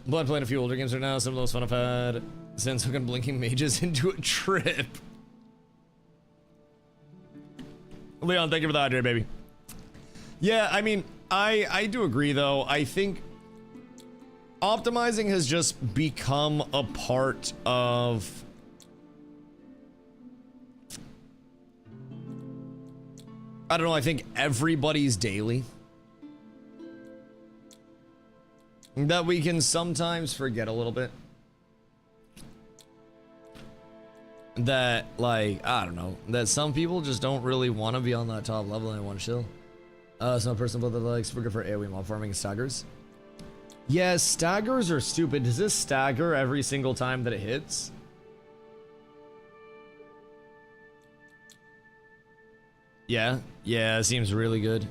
Blood playing a few older games right now. Some of those fun I've had since hooking blinking mages into a trip. Leon, thank you for the hydrate, baby. Yeah, I mean, I do agree though. I think optimizing has just become a part of I don't know, I think everybody's daily. That we can sometimes forget a little bit. that, like, I don't know, that some people just don't really want to be on that top level and they want to chill. Some person that likes super good for AoE mob farming and staggers. Yeah, staggers are stupid. Does this stagger every single time that it hits? Yeah, it seems really good.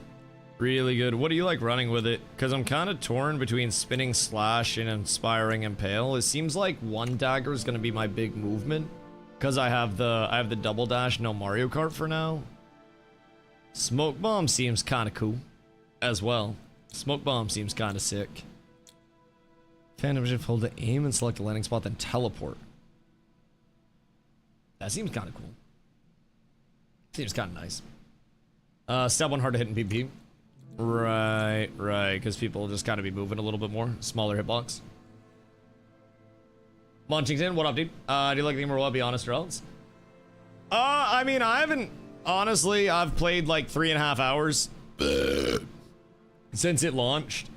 Really good. What do you like running with it? Because I'm kind of torn between spinning slash and inspiring impale. It seems like one dagger is going to be my big movement. Because I have the double dash, no Mario Kart for now. Smoke bomb seems kind of cool as well. Smoke bomb seems kind of sick. Phantom shift, hold to aim and select a landing spot, then teleport. That seems kind of cool. Seems kind of nice. Step 1 hard to hit in PvP. Right, because people just gotta be moving a little bit more. Smaller hitbox. Munchington, what up, dude? Do you like the game or what? Be honest or else? I mean, I haven't... Honestly, I've played like 3.5 hours since it launched.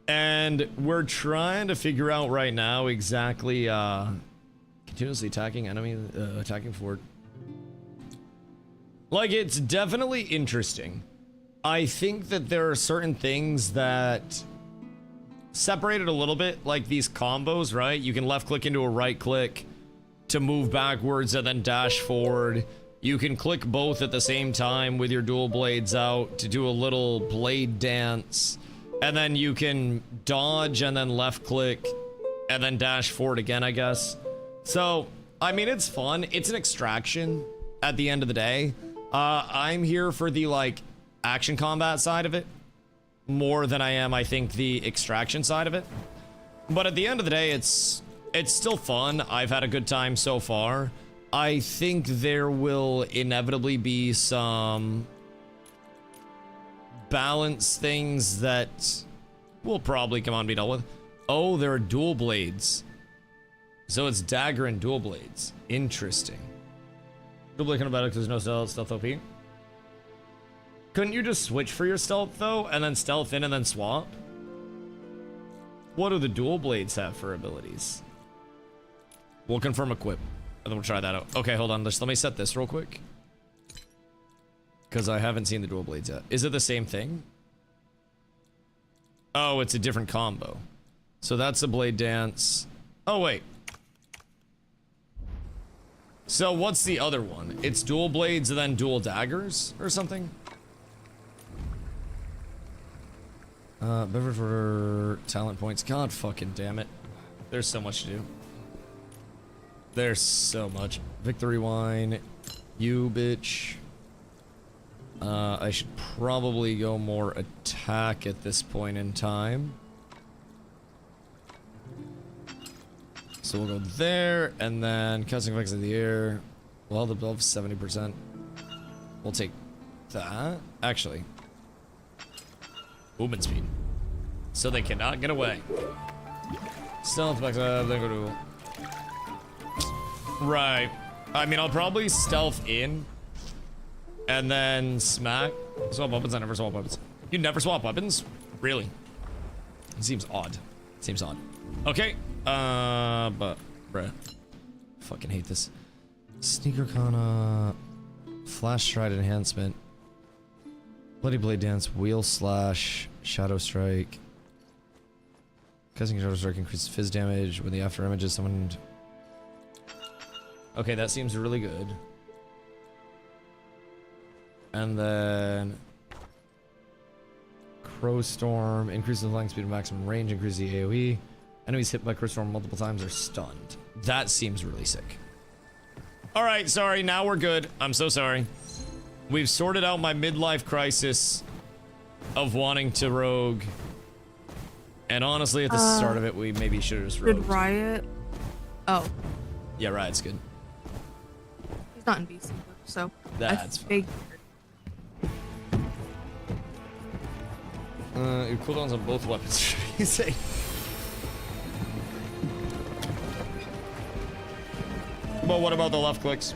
And we're trying to figure out right now exactly, continuously attacking enemy, attacking forward. Like, it's definitely interesting. I think that there are certain things that separate it a little bit, like these combos, right? You can left click into a right click to move backwards and then dash forward. You can click both at the same time with your dual blades out to do a little blade dance. And then you can dodge and then left click and then dash forward again, I guess. So, I mean, it's fun. It's an extraction at the end of the day. I'm here for the, like, action combat side of it more than I am, I think, the extraction side of it. But at the end of the day, it's still fun. I've had a good time so far. I think there will inevitably be some balance things that will probably come on and be dealt with. Oh, there are dual blades. So it's dagger and dual blades. Interesting. Dual blade kind of better because there's no stealth OP. Couldn't you just switch for your stealth though, and then stealth in and then swap? What do the dual blades have for abilities? We'll confirm equip, and then we'll try that out. Okay, hold on. Let me set this real quick. Because I haven't seen the dual blades yet. Is it the same thing? Oh, it's a different combo. So that's a blade dance. Oh, wait. So what's the other one? It's dual blades and then dual daggers or something? Beverage for talent points. God fucking damn it. There's so much to do. There's so much. Victory wine. You bitch. I should probably go more attack at this point in time. So we'll go there, and then casting effects in the air. Well, above 70%. We'll take that. Actually. Movement speed. So they cannot get away. Stealth back up, then go to... Right. I mean, I'll probably stealth in. And then smack. Swap weapons, I never swap weapons. You never swap weapons? Really? It seems odd. Seems odd. Okay. But, bruh. Fucking hate this. Sneaker Kana. Flash Stride Enhancement. Bloody Blade Dance. Wheel Slash. Shadow Strike. Casting Shadow Strike increases fizz damage when the after image is summoned. Okay, that seems really good. And then Crow Storm increases the flying speed and maximum range, increases the AoE. Enemies hit by Crow Storm multiple times are stunned. That seems really sick. Alright, sorry, now we're good. I'm so sorry. We've sorted out my midlife crisis of wanting to rogue. And honestly, at the start of it, we maybe should have just rogued. Did Riot? Oh. Yeah, Riot's good. He's not in BC, so That's fine. Your cooldowns on both weapons should be insane. But what about the left clicks?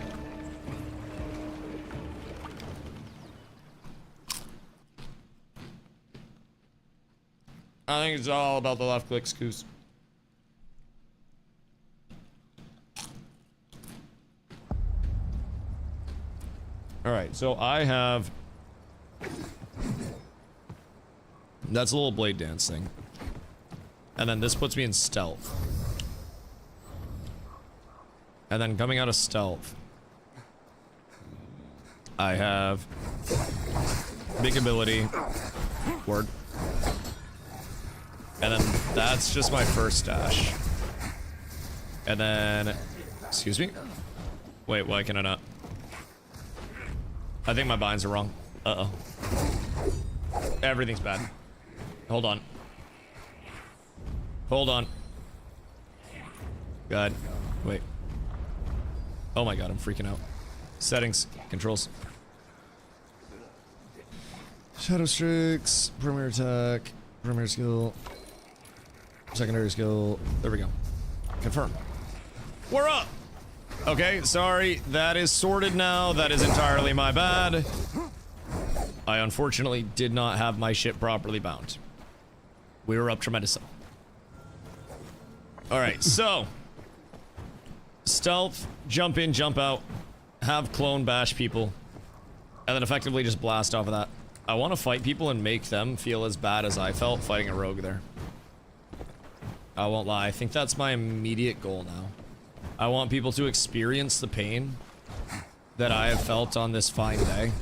I think it's all about the left clicks, Goose. Alright, so I have... That's a little blade dance thing. And then this puts me in stealth. And then coming out of stealth, I have big ability, word. And then that's just my first dash. And then, excuse me? Wait, why can I not? I think my binds are wrong. Uh-oh. Everything's bad. Hold on. Hold on. God. Wait. Oh my god, I'm freaking out. Settings. Controls. Shadow Strix. Premier attack. Premier skill. Secondary skill. There we go. Confirm. We're up! Okay, sorry. That is sorted now. That is entirely my bad. I unfortunately did not have my ship properly bound. We were up tremendously. Alright, so. Stealth, jump in, jump out. Have clone bash people. And then effectively just blast off of that. I want to fight people and make them feel as bad as I felt fighting a rogue there. I won't lie, I think that's my immediate goal now. I want people to experience the pain that I have felt on this fine day.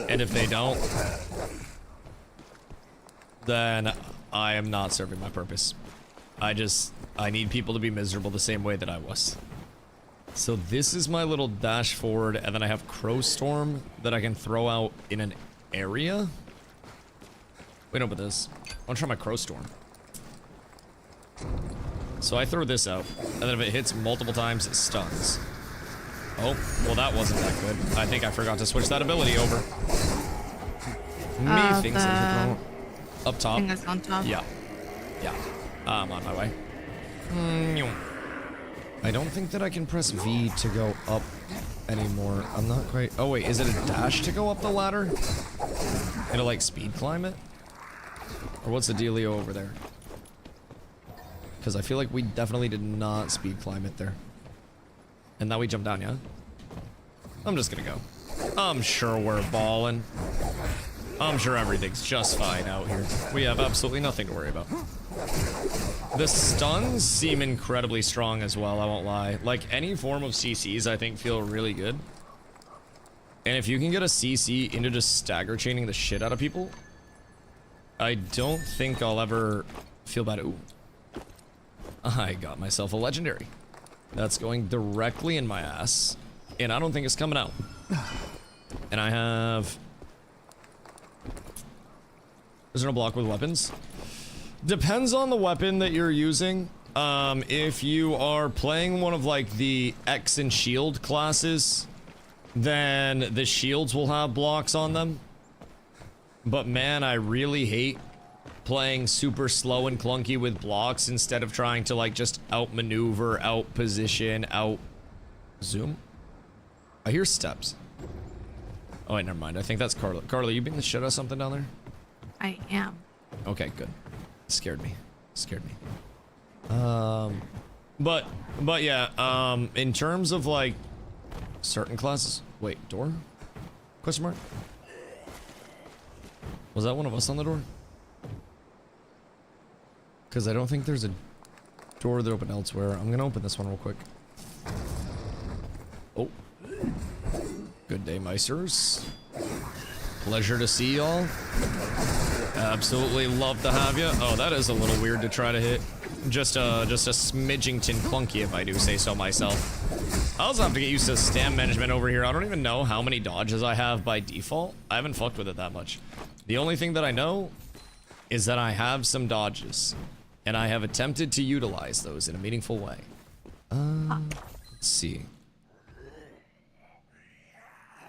And if they don't, then I am not serving my purpose. I need people to be miserable the same way that I was. So this is my little dash forward, and then I have Crow Storm that I can throw out in an area. Wait, no, but this. I'll try my Crow Storm. So I throw this out, and then if it hits multiple times, it stuns. Oh, well that wasn't that good. I think I forgot to switch that ability over. Me thinks it's up top. Thing is on top. Yeah. Yeah. I'm on my way. I don't think that I can press V to go up anymore. I'm not quite... Oh wait, is it a dash to go up the ladder? And to like speed climb it? Or what's the dealio over there? Because I feel like we definitely did not speed climb it there. And now we jump down, yeah? I'm just gonna go. I'm sure we're balling. I'm sure everything's just fine out here. We have absolutely nothing to worry about. The stuns seem incredibly strong as well, I won't lie. Like, any form of CCs I think feel really good. And if you can get a CC into just stagger chaining the shit out of people, I don't think I'll ever feel bad. Ooh. I got myself a legendary. That's going directly in my ass. And I don't think it's coming out. And I have... Is there no block with weapons? Depends on the weapon that you're using. If you are playing one of like the X and shield classes, then the shields will have blocks on them. But man, I really hate playing super slow and clunky with blocks instead of trying to like just outmaneuver, outposition, out zoom. I hear steps. Oh wait, never mind. I think that's Carla. Carla, you beating the shit out of something down there? I am. Okay, good. Scared me. Scared me. But yeah, in terms of like certain classes. Wait, door? Question mark? Was that one of us on the door? Because I don't think there's a door that opened elsewhere. I'm gonna open this one real quick. Oh. Good day, Meisters. Pleasure to see y'all. Absolutely love to have you. Oh, that is a little weird to try to hit. Just a smidgington clunky, if I do say so myself. I also have to get used to stam management over here. I don't even know how many dodges I have by default. I haven't fucked with it that much. The only thing that I know is that I have some dodges, and I have attempted to utilize those in a meaningful way. Let's see.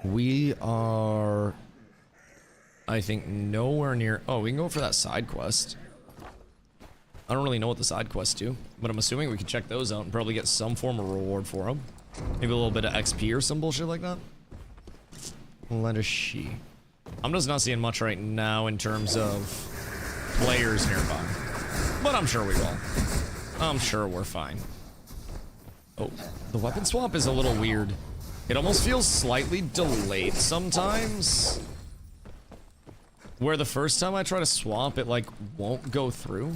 We are... I think nowhere near... Oh, we can go for that side quest. I don't really know what the side quests do, but I'm assuming we can check those out and probably get some form of reward for them. Maybe a little bit of XP or some bullshit like that. Let us see. I'm just not seeing much right now in terms of players nearby. But I'm sure we will. I'm sure we're fine. Oh, the weapon swap is a little weird. It almost feels slightly delayed sometimes. Where the first time I try to swap, it like won't go through.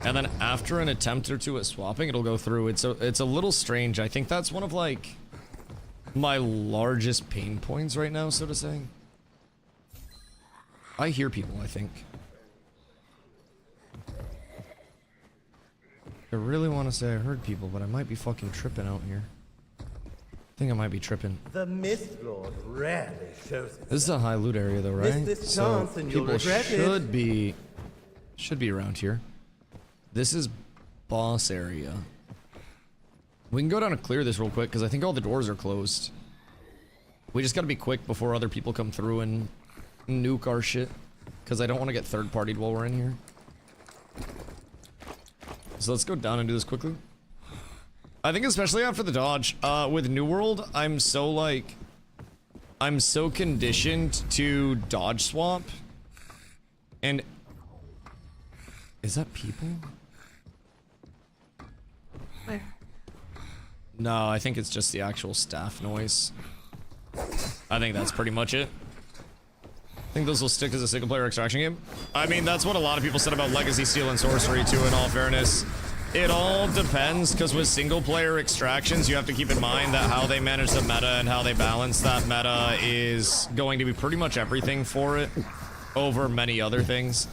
And then after an attempt or two at swapping, it'll go through. It's a little strange. I think that's one of like my largest pain points right now, so to say. I hear people, I think. I really want to say I heard people, but I might be fucking tripping out here. I think I might be tripping. The Mist Lord rarely shows This is a high loot area though, right? Miss this So chance and you'll people regret it. should be around here. This is boss area. We can go down and clear this real quick because I think all the doors are closed. We just gotta be quick before other people come through and nuke our shit, because I don't want to get third-partied while we're in here. So let's go down and do this quickly. I think especially after the dodge, with New World, I'm so conditioned to dodge swap. And is that people? Where? No, I think it's just the actual staff noise. I think that's pretty much it. I think those will stick as a single-player extraction game. I mean, that's what a lot of people said about Legacy, Steel, and Sorcery, too, in all fairness. It all depends, because with single-player extractions, you have to keep in mind that how they manage the meta and how they balance that meta is going to be pretty much everything for it over many other things.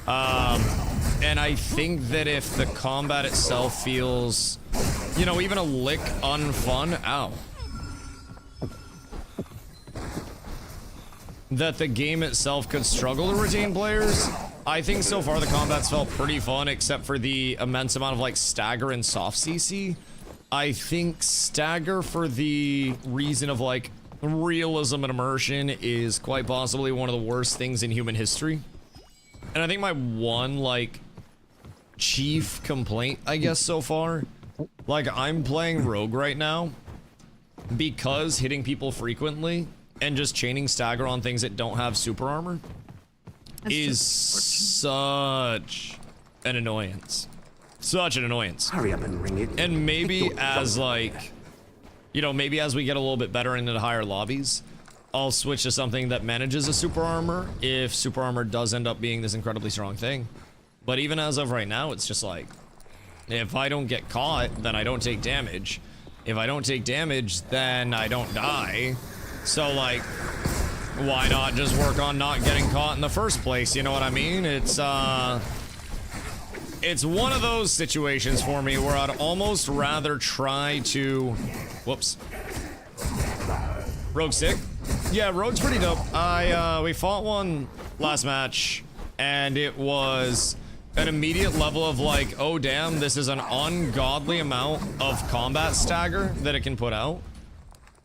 And I think that if the combat itself feels, you know, even a lick unfun, ow. That the game itself could struggle to retain players. I think so far the combat's felt pretty fun, except for the immense amount of like stagger and soft CC. I think stagger, for the reason of like realism and immersion, is quite possibly one of the worst things in human history. And I think my one like chief complaint, I guess, so far, like I'm playing Rogue right now because hitting people frequently and just chaining stagger on things that don't have super armor is such an annoyance. Such an annoyance. Hurry up and ring it. And maybe as like, you know, maybe as we get a little bit better into the higher lobbies, I'll switch to something that manages a super armor if super armor does end up being this incredibly strong thing. But even as of right now, it's just like, if I don't get caught, then I don't take damage. If I don't take damage, then I don't die. So like, why not just work on not getting caught in the first place? You know what I mean? It's one of those situations for me where I'd almost rather try to, whoops. Rogue's sick. Yeah, Rogue's pretty dope. We fought one last match and it was an immediate level of like, oh damn, this is an ungodly amount of combat stagger that it can put out.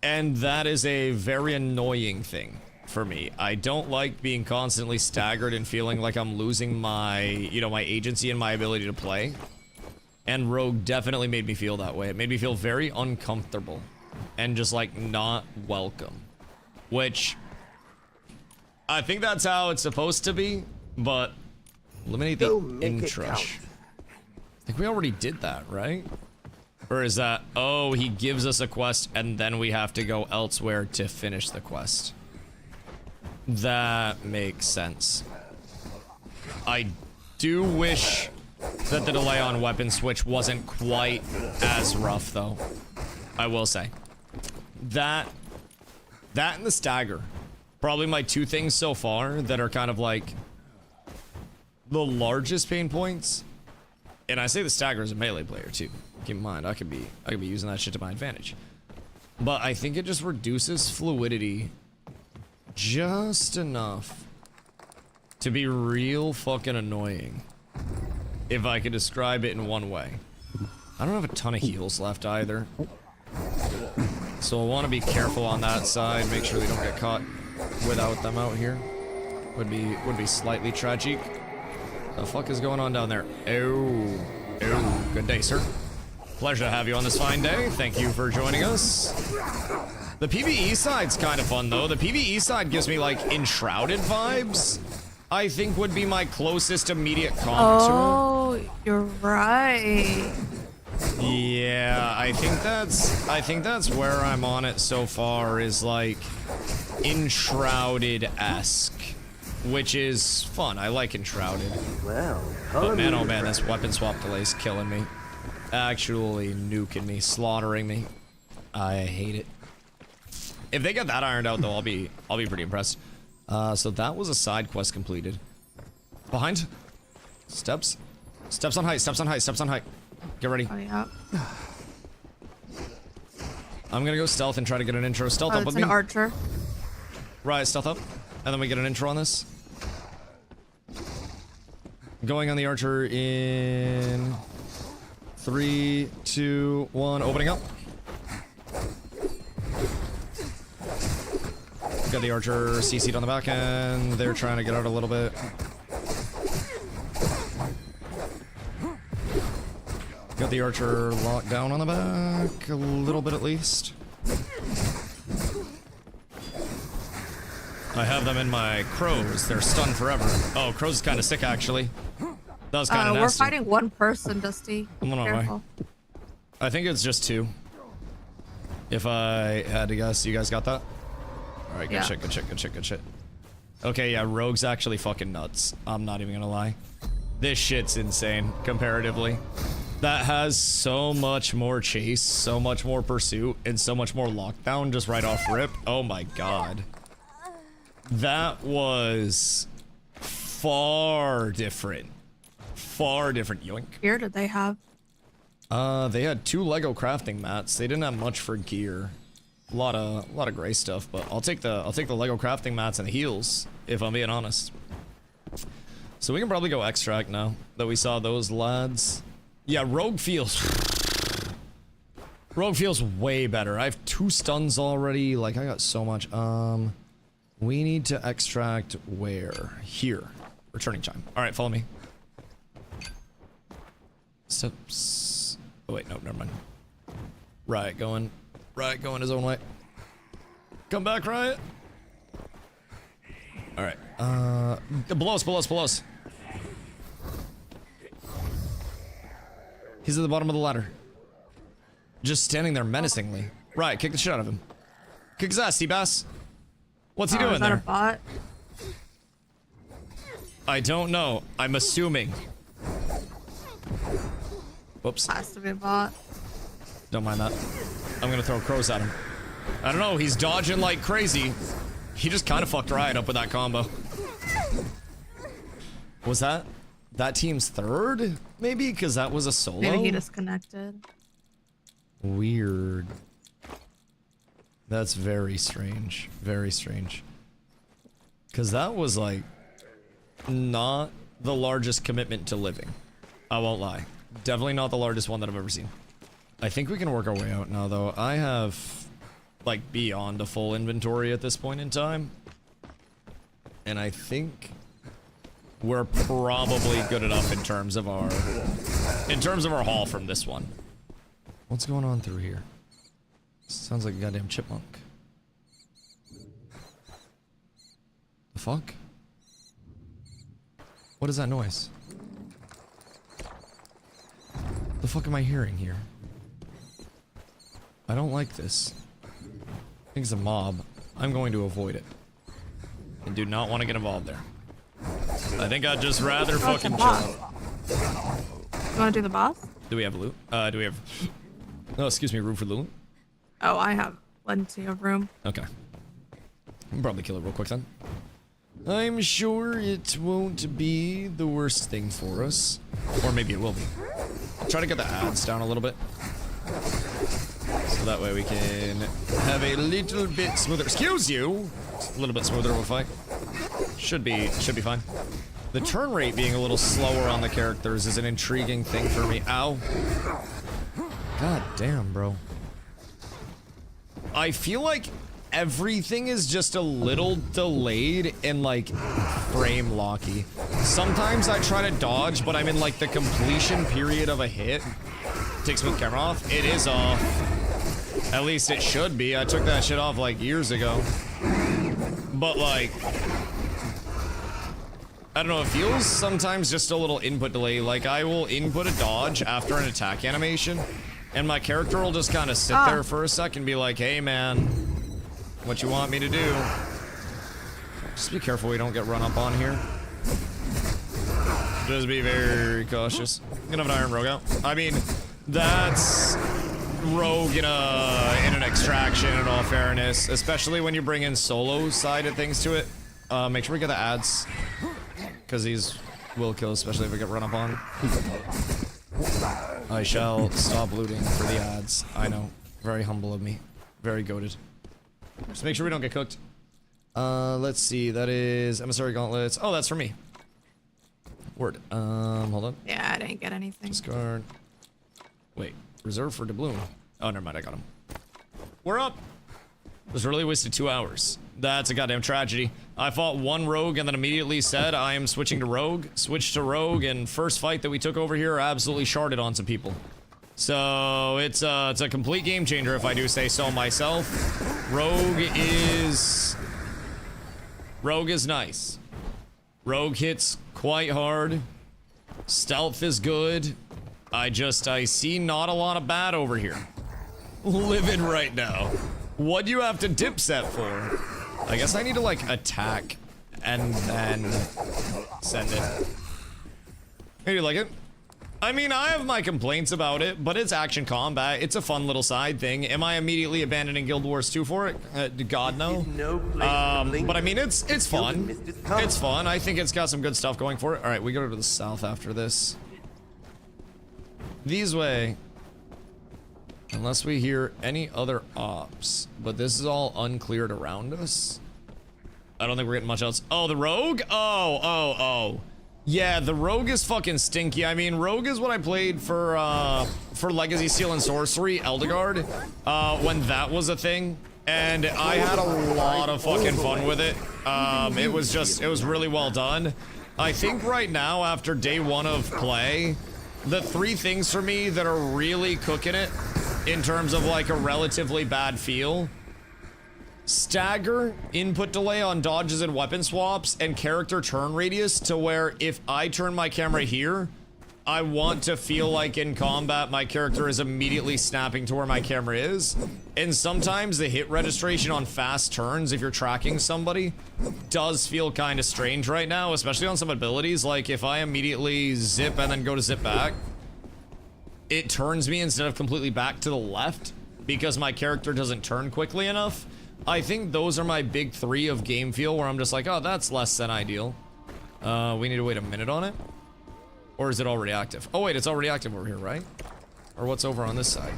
And that is a very annoying thing for me. I don't like being constantly staggered and feeling like I'm losing my, you know, my agency and my ability to play. And Rogue definitely made me feel that way. It made me feel very uncomfortable and just like not welcome. Which, I think that's how it's supposed to be, but eliminate the intrush. I think we already did that, right? Or is that, oh, he gives us a quest and then we have to go elsewhere to finish the quest? That makes sense. I do wish that the delay on weapon switch wasn't quite as rough, though. I will say. That and the stagger. Probably my two things so far that are kind of like the largest pain points. And I say the stagger is a melee player too. Keep in mind, I could be using that shit to my advantage. But I think it just reduces fluidity just enough to be real fucking annoying. If I could describe it in one way. I don't have a ton of heals left either. So I want to be careful on that side, make sure we don't get caught without them out here. Would be slightly tragic. The fuck is going on down there? Oh, good day, sir. Pleasure to have you on this fine day. Thank you for joining us. The PvE side's kind of fun, though. The PvE side gives me, like, Enshrouded vibes. I think would be my closest immediate comp to it. Oh, you're right. Yeah, I think that's where I'm on it so far, is like Enshrouded-esque, which is fun. I like Enshrouded. Well, but man, oh man, this weapon swap delay is killing me. Actually nuking me, slaughtering me. I hate it. If they get that ironed out, though, I'll be pretty impressed. So that was a side quest completed. Behind. Steps. Steps on height. Steps on height. Steps on height. Get ready. Oh, yeah. I'm gonna go stealth and try to get an intro. Stealth up with me. It's an archer. Right, stealth up, and then we get an intro on this. Going on the archer in 3, 2, 1. Opening up. Got the archer CC'd on the back end. They're trying to get out a little bit. Got the archer locked down on the back, a little bit at least. I have them in my crows. They're stunned forever. Oh, crows is kind of sick, actually. That was kind of nasty. We're fighting one person, Dusty. Careful. I think it's just 2. If I had to guess, you guys got that? All right, good shit, good shit, good shit, good shit. Okay, yeah, Rogue's actually fucking nuts. I'm not even gonna lie. This shit's insane, comparatively. That has so much more chase, so much more pursuit, and so much more lockdown just right off rip. Oh my god. That was far different. Far different. Yoink. Gear did they have? They had 2 Lego crafting mats. They didn't have much for gear. A lot of gray stuff, but I'll take the Lego crafting mats and the heals, if I'm being honest. So we can probably go extract now that we saw those lads. Yeah, Rogue feels way better. I have 2 stuns already. Like, I got so much. We need to extract where? Here. Returning chime. All right, follow me. Steps. Oh wait, no, never mind. Riot going his own way. Come back, Riot. All right. Below us. He's at the bottom of the ladder. Just standing there menacingly. Riot, kick the shit out of him. Kick his ass, Seabass. What's he doing is that there? A bot? I don't know. I'm assuming. Whoops. Has to be a bot. Don't mind that. I'm gonna throw crows at him. I don't know, he's dodging like crazy. He just kind of fucked Riot up with that combo. Was that team's 3rd? Maybe? Because that was a solo? Maybe he disconnected. Weird. That's very strange. Very strange. Because that was like not the largest commitment to living. I won't lie. Definitely not the largest one that I've ever seen. I think we can work our way out now, though. I have, like, beyond a full inventory at this point in time. And I think we're probably good enough in terms of our haul from this one. What's going on through here? Sounds like a goddamn chipmunk. The fuck? What is that noise? The fuck am I hearing here? I don't like this. I think it's a mob. I'm going to avoid it. And do not want to get involved there. I think I'd just rather fucking chill. You want to do the boss? Do we have loot? Do we have... Oh, excuse me, room for loot? Oh, I have plenty of room. Okay. I can probably kill it real quick then. I'm sure it won't be the worst thing for us. Or maybe it will be. Try to get the ads down a little bit. So that way we can have a little bit smoother. Excuse you! A little bit smoother of a fight. Should be fine. The turn rate being a little slower on the characters is an intriguing thing for me. Ow. God damn, bro. I feel like everything is just a little delayed and like frame locky. Sometimes I try to dodge, but I'm in like the completion period of a hit. Take smooth camera off. It is off. At least it should be. I took that shit off like years ago. But like, I don't know, it feels sometimes just a little input delay. Like, I will input a dodge after an attack animation, and my character will just kind of sit there for a second and be like, hey, man, what you want me to do? Just be careful we don't get run up on here. Just be very cautious. I'm gonna have an iron rogue out. I mean, that's rogue in an extraction, in all fairness, especially when you bring in solo side of things to it. Make sure we get the ads, because these will kill, especially if we get run up on. I shall stop looting for the ads. I know, very humble of me, very goated. Just make sure we don't get cooked. Let's see, that is emissary gauntlets. Oh, that's for me. Word. Hold on. Yeah, I didn't get anything. Discard. Wait, reserve for doubloon. Oh, never mind, I got him. We're up. This really wasted 2 hours. That's a goddamn tragedy. I fought one rogue and then immediately said I am switching to rogue. Switched to rogue, and first fight that we took over here absolutely sharded on some people. So it's a complete game changer if I do say so myself. Rogue is nice. Rogue hits quite hard. Stealth is good. I see not a lot of bad over here. Living right now. What do you have to dip set for? I guess I need to, like, attack and then send it. Hey, you like it? I mean, I have my complaints about it, but it's action combat. It's a fun little side thing. Am I immediately abandoning Guild Wars 2 for it? God, no. But I mean, it's fun. It's fun. I think it's got some good stuff going for it. All right, we go to the south after this. These way. Unless we hear any other ops. But this is all uncleared around us. I don't think we're getting much else. Oh, the rogue? Oh. Yeah, the rogue is fucking stinky. I mean, rogue is what I played for Legacy Steel and Sorcery, Eldegard, when that was a thing. And I had a lot of fucking fun with it. It was really well done. I think right now, after day 1 of play, the 3 things for me that are really cooking it in terms of like a relatively bad feel: stagger, input delay on dodges and weapon swaps, and character turn radius, to where if I turn my camera here, I want to feel like in combat my character is immediately snapping to where my camera is. And sometimes the hit registration on fast turns, if you're tracking somebody, does feel kind of strange right now, especially on some abilities. Like if I immediately zip and then go to zip back, it turns me instead of completely back to the left because my character doesn't turn quickly enough. I think those are my big 3 of game feel, where I'm just like, oh, that's less than ideal. We need to wait a minute on it. Or is it already active? Oh wait, it's already active over here, right? Or what's over on this side?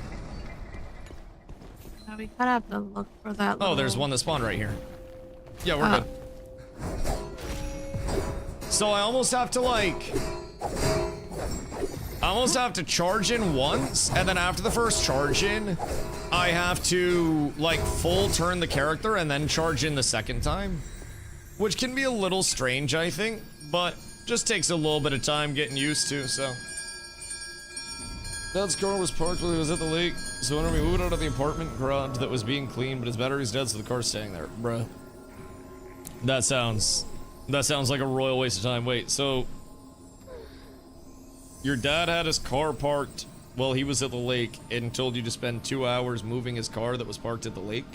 Yeah, we kind of have to look for that. Oh, there's one that spawned right here. Yeah, we're good. So I almost have to like... I almost have to charge in once, and then after the first charge in, I have to, like, full turn the character and then charge in the second time. Which can be a little strange, I think, but just takes a little bit of time getting used to, so. Dad's car was parked while he was at the lake, so when we moved out of the apartment garage that was being cleaned, but his battery's dead, so the car's staying there. Bruh. That sounds like a royal waste of time. Wait, so... your dad had his car parked while he was at the lake and told you to spend 2 hours moving his car that was parked at the lake?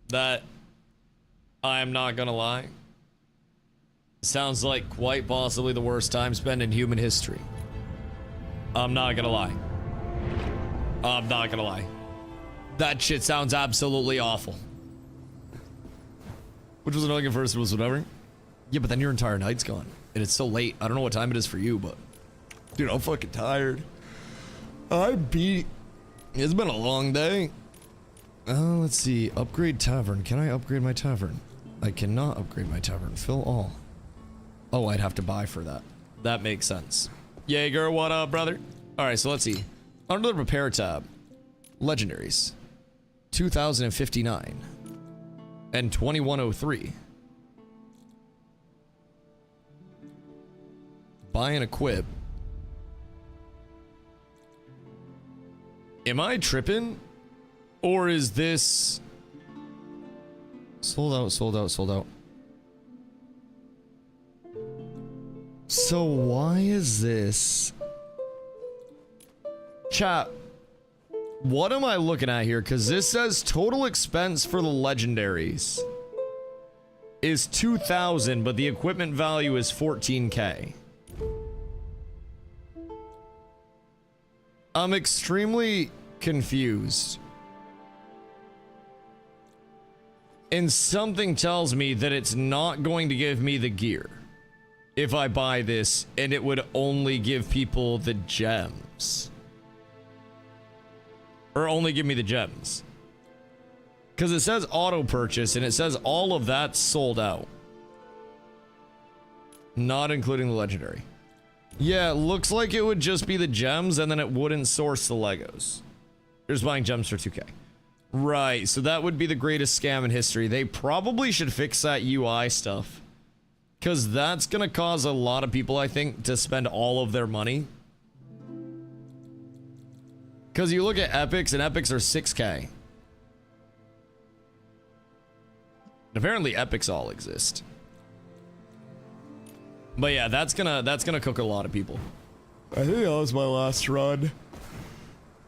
That, I am not gonna lie, sounds like quite possibly the worst time spent in human history. I'm not gonna lie. I'm not gonna lie. That shit sounds absolutely awful. Which was annoying at first, was whatever. Yeah, but then your entire night's gone. And it's so late. I don't know what time it is for you, but... dude, I'm fucking tired. I'm beat. It's been a long day. Let's see. Upgrade tavern. Can I upgrade my tavern? I cannot upgrade my tavern. Fill all. Oh, I'd have to buy for that. That makes sense. Jaeger, what up, brother? Alright, so let's see. Under the repair tab. Legendaries. 2059. And 2103. Buy and equip. Am I tripping? Or is this Sold out, sold out, sold out. So why is this? Chat, what am I looking at here? Because this says total expense for the legendaries is 2,000, but the equipment value is 14K. I'm extremely confused. And something tells me that it's not going to give me the gear if I buy this, and it would only give people the gems. Or only give me the gems. Because it says auto purchase, and it says all of that's sold out. Not including the legendary. Yeah, it looks like it would just be the gems, and then it wouldn't source the Legos. You're just buying gems for 2K. Right, so that would be the greatest scam in history. They probably should fix that UI stuff. Because that's going to cause a lot of people, I think, to spend all of their money. Because you look at epics, and epics are 6K. Apparently epics all exist. But yeah, that's gonna cook a lot of people. I think that was my last run.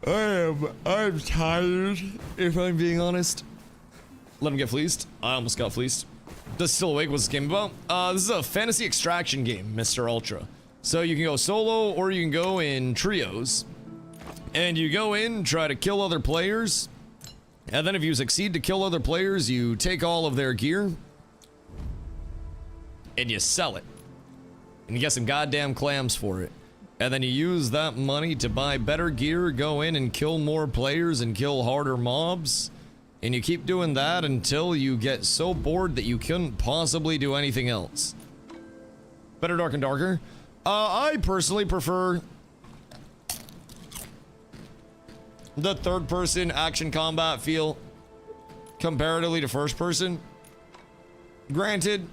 I'm tired, if I'm being honest. Let him get fleeced. I almost got fleeced. Just still awake. What's this game about? This is a fantasy extraction game, Mr. Ultra. So you can go solo or you can go in trios. And you go in, try to kill other players. And then if you succeed to kill other players, you take all of their gear. And you sell it. And you get some goddamn clams for it. And then you use that money to buy better gear, go in and kill more players and kill harder mobs. And you keep doing that until you get so bored that you couldn't possibly do anything else. Better Dark and Darker? I personally prefer the third-person action combat feel comparatively to first-person. Granted,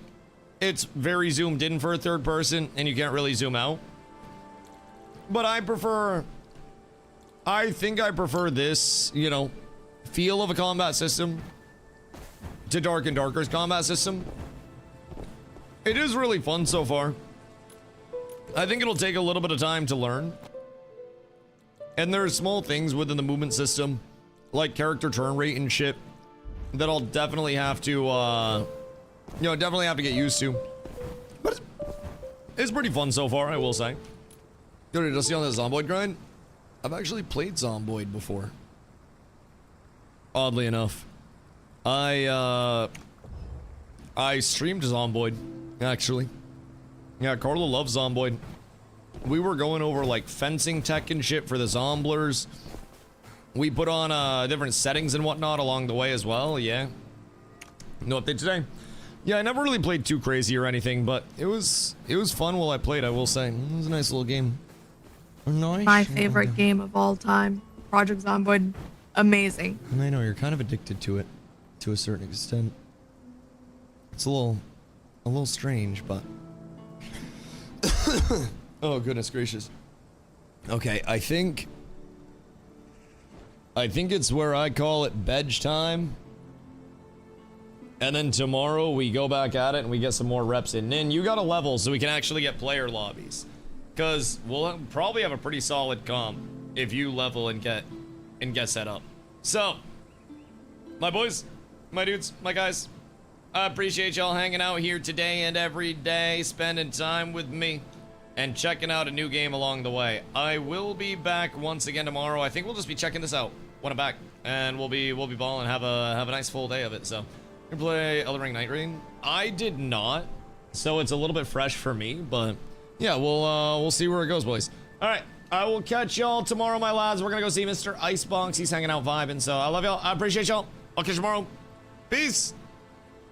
it's very zoomed in for a third person, and you can't really zoom out. But I think I prefer this, you know, feel of a combat system to Dark and Darker's combat system. It is really fun so far. I think it'll take a little bit of time to learn. And there are small things within the movement system, like character turn rate and shit, that I'll definitely have to, definitely have to get used to. But it's pretty fun so far, I will say. Yo, did you see on the Zomboid grind? I've actually played Zomboid before. Oddly enough. I streamed Zomboid, actually. Yeah, Carlo loves Zomboid. We were going over like fencing tech and shit for the Zomblers. We put on different settings and whatnot along the way as well, yeah. No update today. Yeah, I never really played too crazy or anything, but it was fun while I played, I will say. It was a nice little game. Nice. My favorite game of all time. Project Zomboid, amazing. I know, you're kind of addicted to it to a certain extent. It's a little strange, but oh goodness gracious. Okay, I think it's where I call it bedge time. And then tomorrow we go back at it and we get some more reps in. And you got a level so we can actually get player lobbies. Because we'll probably have a pretty solid comp if you level and get set up. So, my boys, my dudes, my guys, I appreciate y'all hanging out here today and every day, spending time with me and checking out a new game along the way. I will be back once again tomorrow. I think we'll just be checking this out when I'm back, and we'll be balling, have a nice full day of it. So, you play Elden Ring Night Rain? I did not, so it's a little bit fresh for me, but yeah, we'll see where it goes, boys. All right, I will catch y'all tomorrow, my lads. We're gonna go see Mr. Icebox. He's hanging out vibing, so I love y'all. I appreciate y'all. I'll catch you tomorrow. Peace.